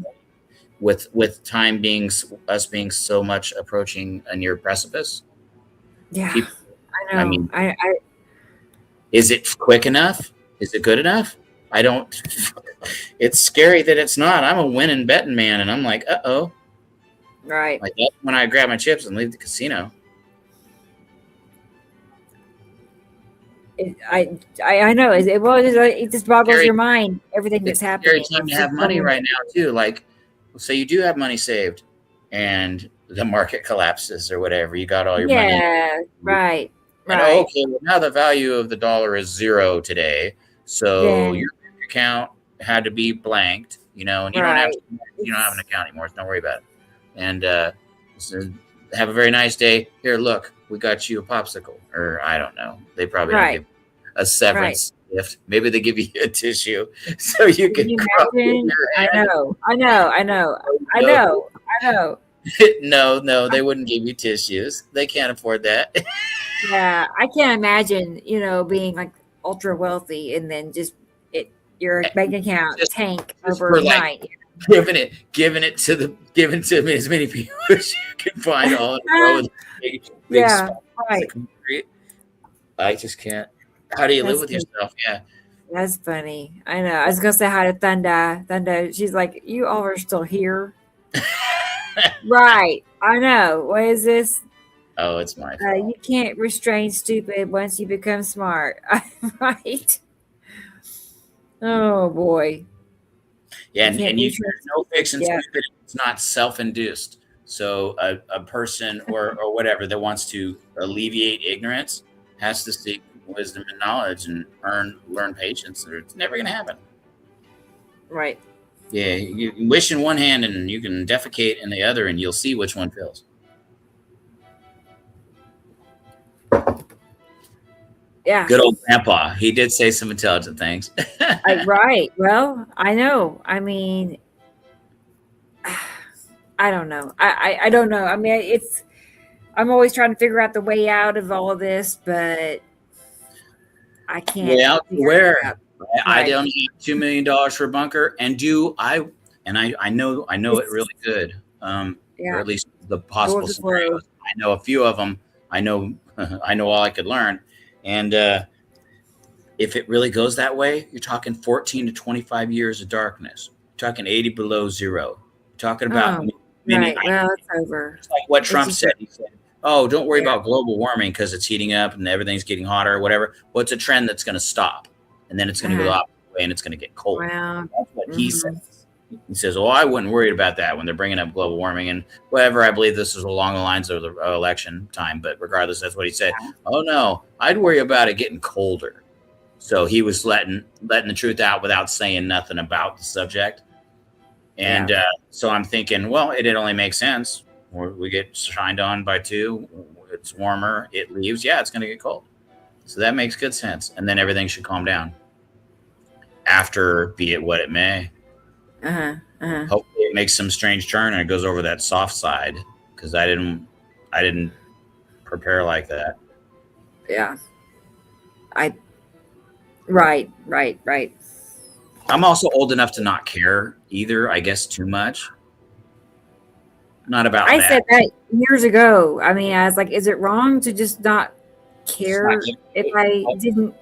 with time being us being so much approaching a near precipice. Yeah, people, I know. I mean, is it quick enough? Is it good enough? I don't. It's scary that it's not. I'm a winning betting man, and I'm like, uh-oh. Right. Like that's when I grab my chips and leave the casino. I know. It just boggles your mind, everything that's happening. It's scary time to have money right now, too. Like, say you do have money saved, and the market collapses or whatever. You got all your money. Yeah, right. And okay, well, now the value of the dollar is 0 today. So your bank account had to be blanked, and you don't have an account anymore. So don't worry about it. And so have a very nice day. Here, look, we got you a popsicle, or I don't know. They probably don't give a severance gift. Maybe they give you a tissue so you can. I know. No, they wouldn't give you tissues. They can't afford that. Yeah, I can't imagine, being like ultra wealthy and then just your bank account tank overnight. Like, giving it to as many people as you can find all in a row. Big right. I just can't. How do you live with yourself? Yeah. That's funny. I know. I was gonna say hi to Thunda. She's like, you all are still here. Right. I know. What is this? Oh, it's my fault. You can't restrain stupid once you become smart. Right. Oh boy. Yeah, and there's no fixing stupid. It's not self-induced. So a person or whatever that wants to alleviate ignorance has to seek wisdom and knowledge and learn patience, or it's never going to happen. Right. Yeah, you can wish in one hand and you can defecate in the other, and you'll see which one fills. Yeah. Good old grandpa. He did say some intelligent things. Right. Well, I know. I mean, I don't know. I don't know. I mean, I'm always trying to figure out the way out of all of this, but I can't. Way out where? I don't have $2 million for a bunker, and I know it really good. Or at least the possible scenarios. I know a few of them. I know all I could learn. And if it really goes that way, you're talking 14 to 25 years of darkness. You're talking 80 below zero. You're talking about right. Well, it's over. It's like what Trump said. He said, "Oh, don't worry about global warming because it's heating up and everything's getting hotter or whatever. What's a trend that's going to stop, and then it's going to go the opposite way and it's going to get cold." Wow. That's what he says. He says, "Oh, I wouldn't worry about that when they're bringing up global warming and whatever." I believe this is along the lines of the election time, but regardless, that's what he said. Oh no, I'd worry about it getting colder. So he was letting the truth out without saying nothing about the subject. And so I'm thinking, well, it only makes sense. We get shined on by 2. It's warmer. It leaves. Yeah, it's going to get cold. So that makes good sense. And then everything should calm down. After, be it what it may. Hopefully it makes some strange turn and it goes over that soft side, because I didn't prepare like that. Yeah. Right. I'm also old enough to not care either, I guess, too much. Not about I said that years ago. I mean, I was like, is it wrong to just not care if I didn't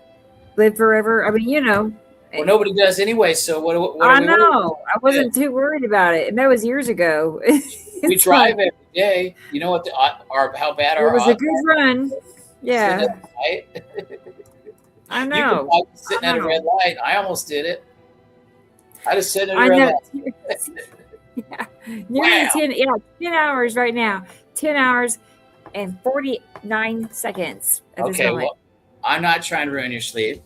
live forever? I mean, well, nobody does anyway. So what I know. I wasn't too worried about it, and that was years ago. We drive every day. You know what? How bad our it was a good run. Yeah. I know. You can sitting at a red light. I almost did it. I just sit at a red light. Yeah. Nearly 10 hours right now. 10 hours and 49 seconds. Okay, well, I'm not trying to ruin your sleep.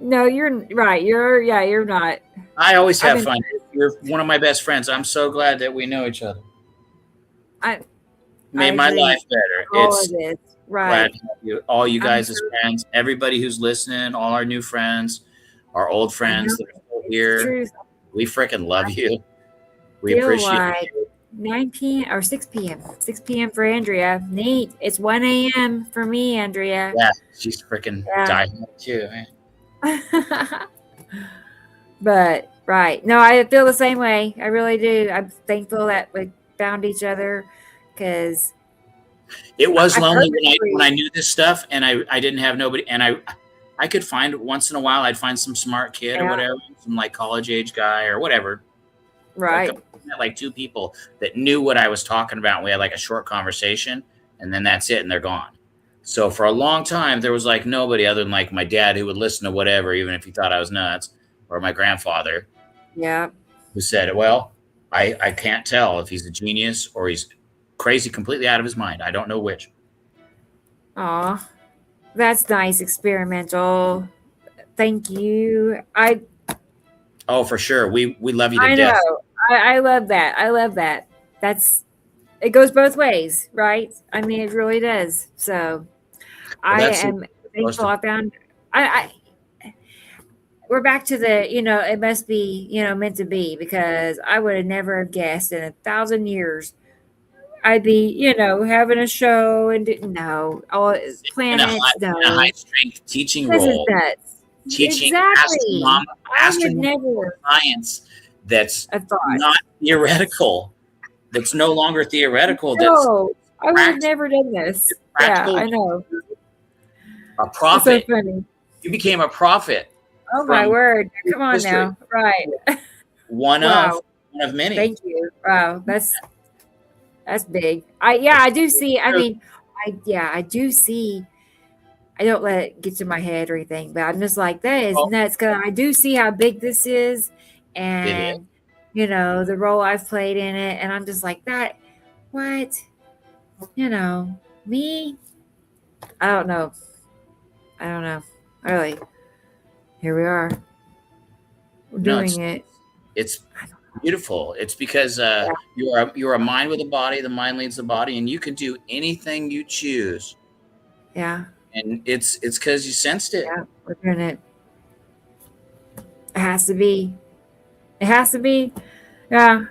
No, you're right. You're not. I always have fun. You're one of my best friends. I'm so glad that we know each other. made my life better. All It's of it. glad Right. to have you, all you I'm guys as sure. friends, everybody who's listening, all our new friends, our old I friends know. that are still It's the here. truth. We freaking love you. We Feel appreciate like you. 9 p.m. or 6 p.m. 6 p.m. for Andrea. Neat. It's 1 a.m. for me, Andrea. Yeah, she's freaking Yeah. dying too. Man. But right. No, I feel the same way. I really do. I'm thankful that we found each other because It was I lonely purposely, when I knew this stuff and I didn't have nobody, and I could find once in a while I'd find some smart kid or yeah, whatever, some like college age guy or whatever. right. Like two people that knew what I was talking about. And we had like a short conversation, and then that's it, and they're gone. So for a long time, there was like nobody other than like my dad who would listen to whatever, even if he thought I was nuts, or my grandfather Yeah. who said, "Well, I can't tell if he's a genius or he's crazy, completely out of his mind. I don't know which." Aw. That's nice. Experimental. Thank you. Oh, for sure. We love you to I death. know. I love that. I love that. It goes both ways, right? I mean, it really does. So I am thankful I found, I, we're back to it must be, meant to be, because I would have never have guessed in 1,000 years I'd be, having a show and didn't know all planets. In a high strength teaching This is role, nuts. teaching Exactly. I would astronomical never science that's have thought. not theoretical, that's no longer theoretical. No, I would have practical. never done this. Yeah, Practical. I know. A prophet. That's so funny. You became a prophet. Oh my word! Come on now, right? One of many. Thank you. Wow, that's big. I do see. I mean, I do see. I don't let it get to my head or anything, but I'm just like, that is nuts. Because I do see how big this is, and the role I've played in it, and I'm just like that. What? Me? I don't know. Really, here we are. We're doing it. It's beautiful. It's because you're a mind with a body. The mind leads the body, and you can do anything you choose. Yeah. And it's because you sensed it. Yeah, we're doing it. It has to be. It has to be. Yeah.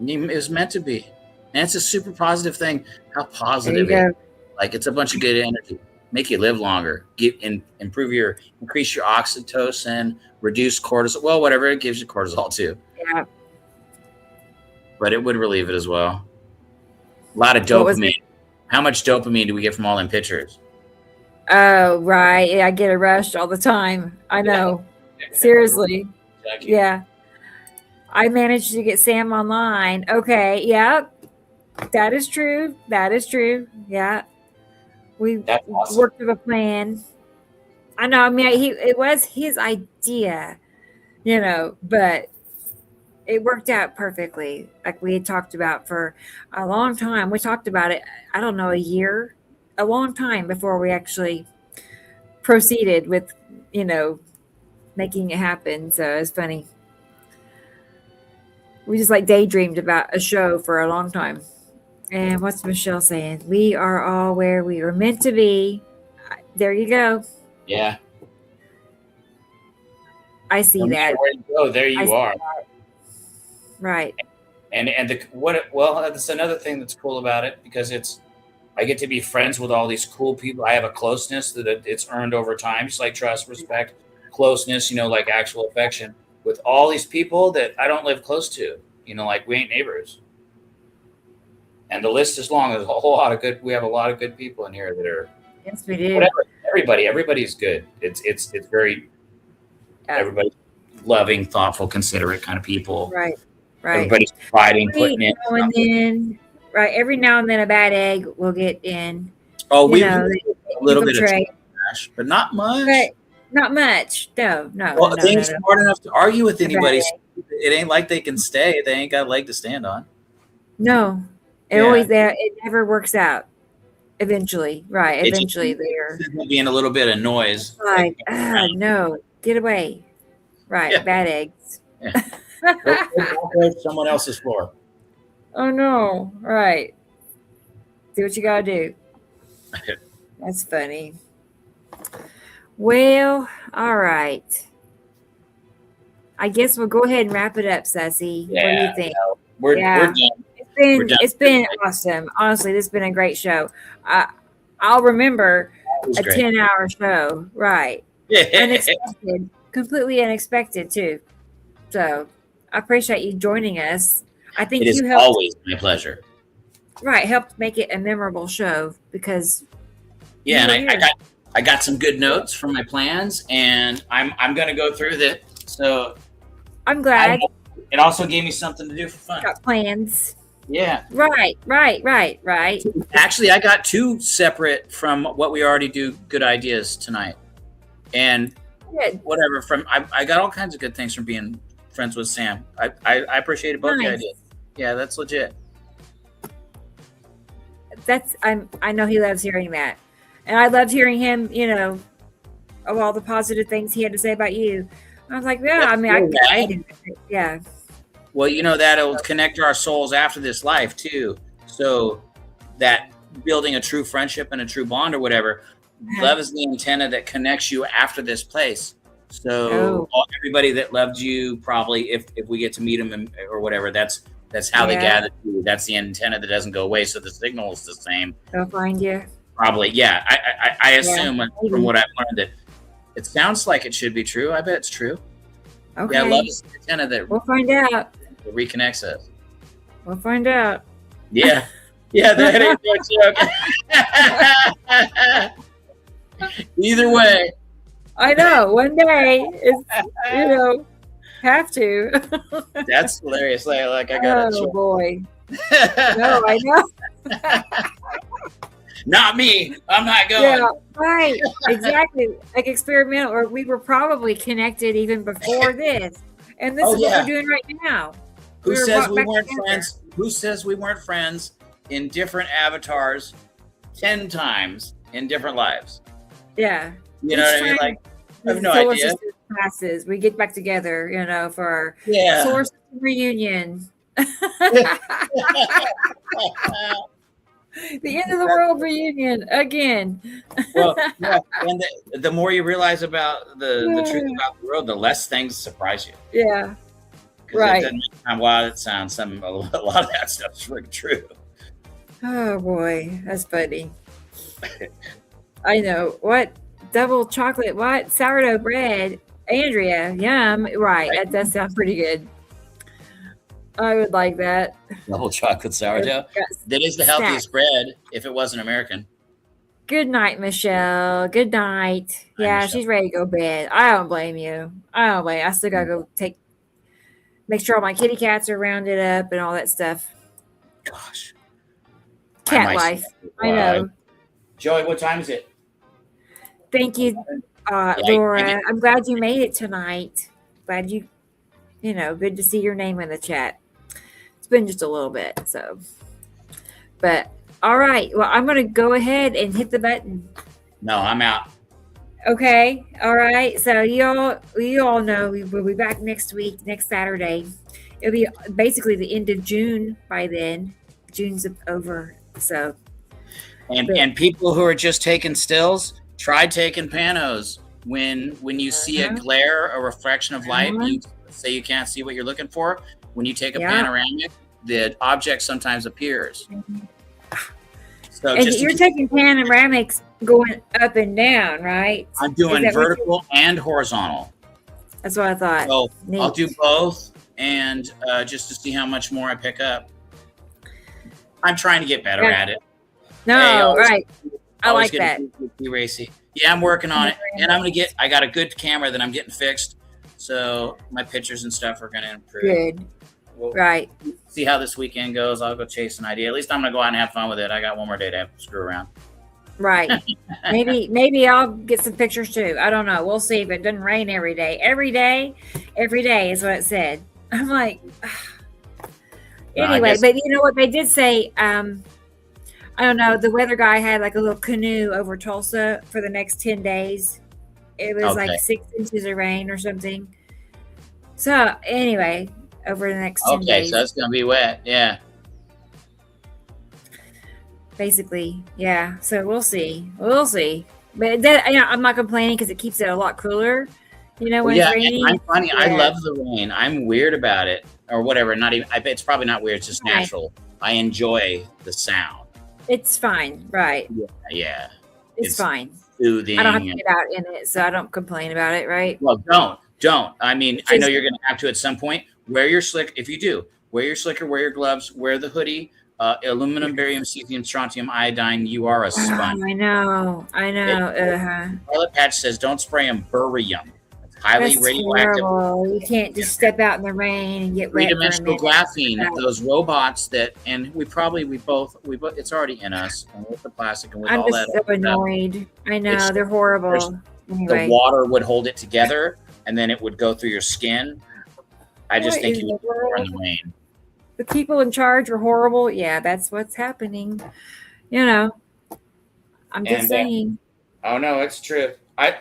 It was meant to be. And it's a super positive thing. How positive There you it is. Like, it's a bunch of good energy. Make you live longer. Increase your oxytocin, reduce cortisol. Well, whatever, it gives you cortisol too. Yeah. But it would relieve it as well. A lot of dopamine. How much dopamine do we get from all them pictures? Oh, right. Yeah, I get a rush all the time. I know. Seriously. Exactly. Yeah. I managed to get Sam online. Okay. Yeah. That is true. Yeah. We worked with a plan. I know. I mean, it was his idea, but it worked out perfectly. Like we had talked about for a long time. We talked about it, I don't know, a long time before we actually proceeded with, making it happen. So it's funny. We just daydreamed about a show for a long time. And what's Michelle saying? We are all where we were meant to be. There you go. Yeah. I see that. Where you go, there you are. Right. And that's another thing that's cool about it, because I get to be friends with all these cool people. I have a closeness that it's earned over time, just like trust, respect, closeness, like actual affection, with all these people that I don't live close to, like we ain't neighbors. And the list is long. There's a whole lot of we have a lot of good people in here that are. Yes, we do. Whatever. Everybody's good. It's very, everybody's loving, thoughtful, considerate kind of people. Right. Everybody's providing, putting in. Every now and then a bad egg will get in. Oh, we a little bit of trash, but not much. But not much. No. Well, they ain't smart enough to argue with anybody. It ain't like they can stay. They ain't got a leg to stand on. No. It never works out. Eventually, right? Eventually, they're being a little bit of noise. Like, no, get away! Right, yeah. Bad eggs. Yeah. Go someone else's floor. Oh no! Right. Do what you gotta do. That's funny. Well, all right. I guess we'll go ahead and wrap it up, Sussy. What do you think? We're done. It's been awesome. Honestly, this has been a great show. I'll remember a 10-hour show. Right. Unexpected. Completely unexpected, too. So I appreciate you joining us. I think it is you helped. Always my pleasure. Right. Helped make it a memorable show because. Yeah, and I got some good notes from my plans, and I'm going to go through that. So I'm glad. It also gave me something to do for fun. Got plans. Yeah. Right. Actually, I got 2 separate from what we already do good ideas tonight. And whatever I got all kinds of good things from being friends with Sam. I appreciated both the ideas. Yeah, that's legit. I know he loves hearing that. And I loved hearing him, of all the positive things he had to say about you. I was like, yeah, yeah. Well, that'll connect our souls after this life too. So that building a true friendship and a true bond or whatever, love is the antenna that connects you after this place. So everybody that loved you, probably if we get to meet them or whatever, that's how they gather you. That's the antenna that doesn't go away. So the signal is the same. They'll find you. Probably. Yeah. I assume from what I've learned that it sounds like it should be true. I bet it's true. Okay. Yeah, love is the antenna that we'll find out. It reconnects us. We'll find out. Yeah. Yeah, that ain't no joke. Either way. I know. One day it's have to. That's hilarious. Like I got Oh boy. No, I know. Not me. I'm not going. Yeah, right. Exactly. Like experimental, or we were probably connected even before this. And this is what we're doing right now. Who says we weren't friends? Who says we weren't friends in different avatars 10 times in different lives? Yeah. You know what I mean? Like, I have no idea. Classes, we get back together, for our solar system reunion. The end of the world reunion again. Well, yeah, and the more you realize about the truth about the world, the less things surprise you. Yeah, right. Wow, it sounds a lot of that stuff's really true. Oh boy, that's funny. I know. What double chocolate? What sourdough bread? Andrea, yum. Right, that does sound pretty good. I would like that. Double chocolate sourdough. That is the healthiest bread if it wasn't American. Good night, Michelle. Good night. Yeah, she's ready to go to bed. I don't blame you. I still gotta go make sure all my kitty cats are rounded up and all that stuff. Gosh. Cat life. I know. Joey, what time is it? Thank you, Laura. I'm glad you made it tonight. Glad you good to see your name in the chat. It's been just a little bit, so. But, all right. Well, I'm going to go ahead and hit the button. No, I'm out. Okay. All right. So, you all know we'll be back next week, next Saturday. It'll be basically the end of June by then. June's over, so. And people who are just taking stills, try taking panos. When you see a glare, a refraction of light, you say you can't see what you're looking for. When you take a panoramic, the object sometimes appears. So and you're taking panoramics going up and down, right? I'm doing vertical and horizontal. That's what I thought. So I'll do both, and just to see how much more I pick up. I'm trying to get better at it. No, right. I like that. Racy. Yeah, I'm working on it, and I got a good camera that I'm getting fixed, so my pictures and stuff are going to improve. Good. Right. See how this weekend goes. I'll go chase an idea. At least I'm going to go out and have fun with it. I got one more day to screw around. Right. Maybe I'll get some pictures too. I don't know. We'll see if it doesn't rain every day. Every day is what it said. I'm like, anyway, but you know what they did say? I don't know. The weather guy had like a little canoe over Tulsa for the next 10 days. It was like 6 inches of rain or something. So anyway, over the next 10 days. Okay, so it's going to be wet. Yeah. basically. Yeah. So we'll see. We'll see. But that, I'm not complaining because it keeps it a lot cooler. When it's raining. I'm funny. Yeah. I love the rain. I'm weird about it, or whatever. Not even. It's probably not weird. It's just natural. I enjoy the sound. It's fine, right? Yeah. It's fine. Soothing. I don't have to get out in it, so I don't complain about it, right? Well, don't. I mean, I know you're going to have to at some point. Wear your slick. If you do, wear your slicker, wear your gloves, wear the hoodie. Aluminum, barium, cesium, strontium, iodine. You are a sponge. I know. Toilet patch says don't spray them barium. It's highly radioactive. Horrible. You can't just step out in the rain and get wet. Three-dimensional graphene. Those robots and we both. It's already in us, and with the plastic and with all that. I'm just so annoyed. I know they're horrible. Anyway. The water would hold it together, and then it would go through your skin. I just think you would pour in the rain. The people in charge are horrible. Yeah, that's what's happening. I'm just saying. Oh no, it's true. I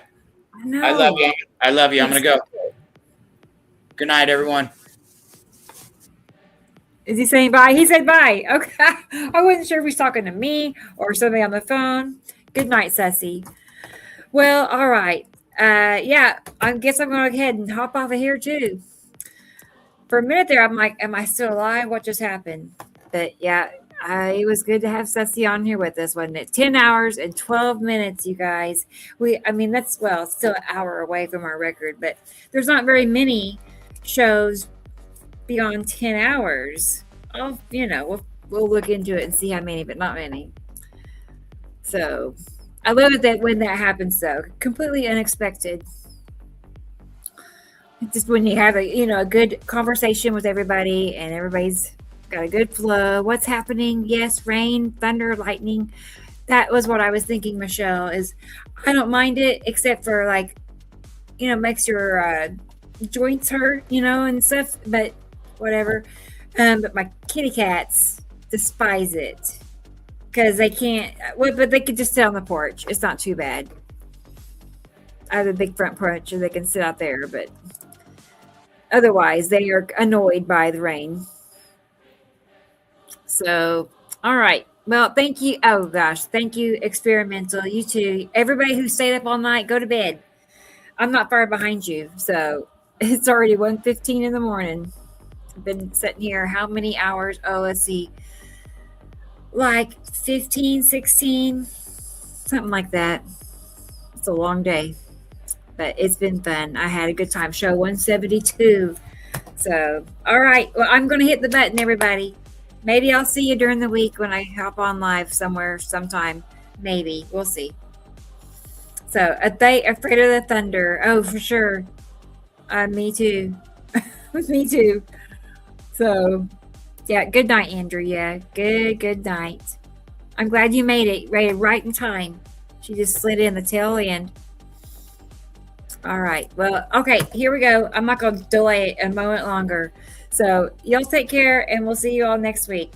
know. I love you. I love you. I'm gonna go. Good night, everyone. Is he saying bye? He said bye. Okay. I wasn't sure if he's talking to me or somebody on the phone. Good night, Sussy. Well, all right. I guess I'm going to go ahead and hop off of here too. For a minute there, I'm like, am I still alive? What just happened? But yeah, it was good to have Sussy on here with us, wasn't it? 10 hours and 12 minutes, you guys. That's still an hour away from our record, but there's not very many shows beyond 10 hours. We'll look into it and see how many, but not many. So I love it that when that happens, though, completely unexpected. Just when you have a good conversation with everybody and everybody's got a good flow. What's happening? Yes, rain, thunder, lightning. That was what I was thinking, Michelle, is I don't mind it except for makes your joints hurt, and stuff, but whatever. But my kitty cats despise it because they can't, but they could just sit on the porch. It's not too bad. I have a big front porch and they can sit out there, but otherwise they are annoyed by the rain. So, all right. Well, thank you. Oh gosh. Thank you, Experimental. You too. Everybody who stayed up all night, go to bed. I'm not far behind you. So it's already 1:15 in the morning. I've been sitting here how many hours? Oh, let's see. Like 15, 16, something like that. It's a long day, but it's been fun. I had a good time. Show 172. So, all right. Well, I'm going to hit the button, everybody. Maybe I'll see you during the week when I hop on live somewhere, sometime. Maybe. We'll see. So, afraid of the thunder. Oh, for sure. Me too. Me too. So, yeah. Good night, Andrew. Yeah. Good night. I'm glad you made it right in time. She just slid in the tail end. All right. Well, okay. Here we go. I'm not going to delay it a moment longer. So, y'all take care, and we'll see you all next week.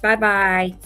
Bye-bye.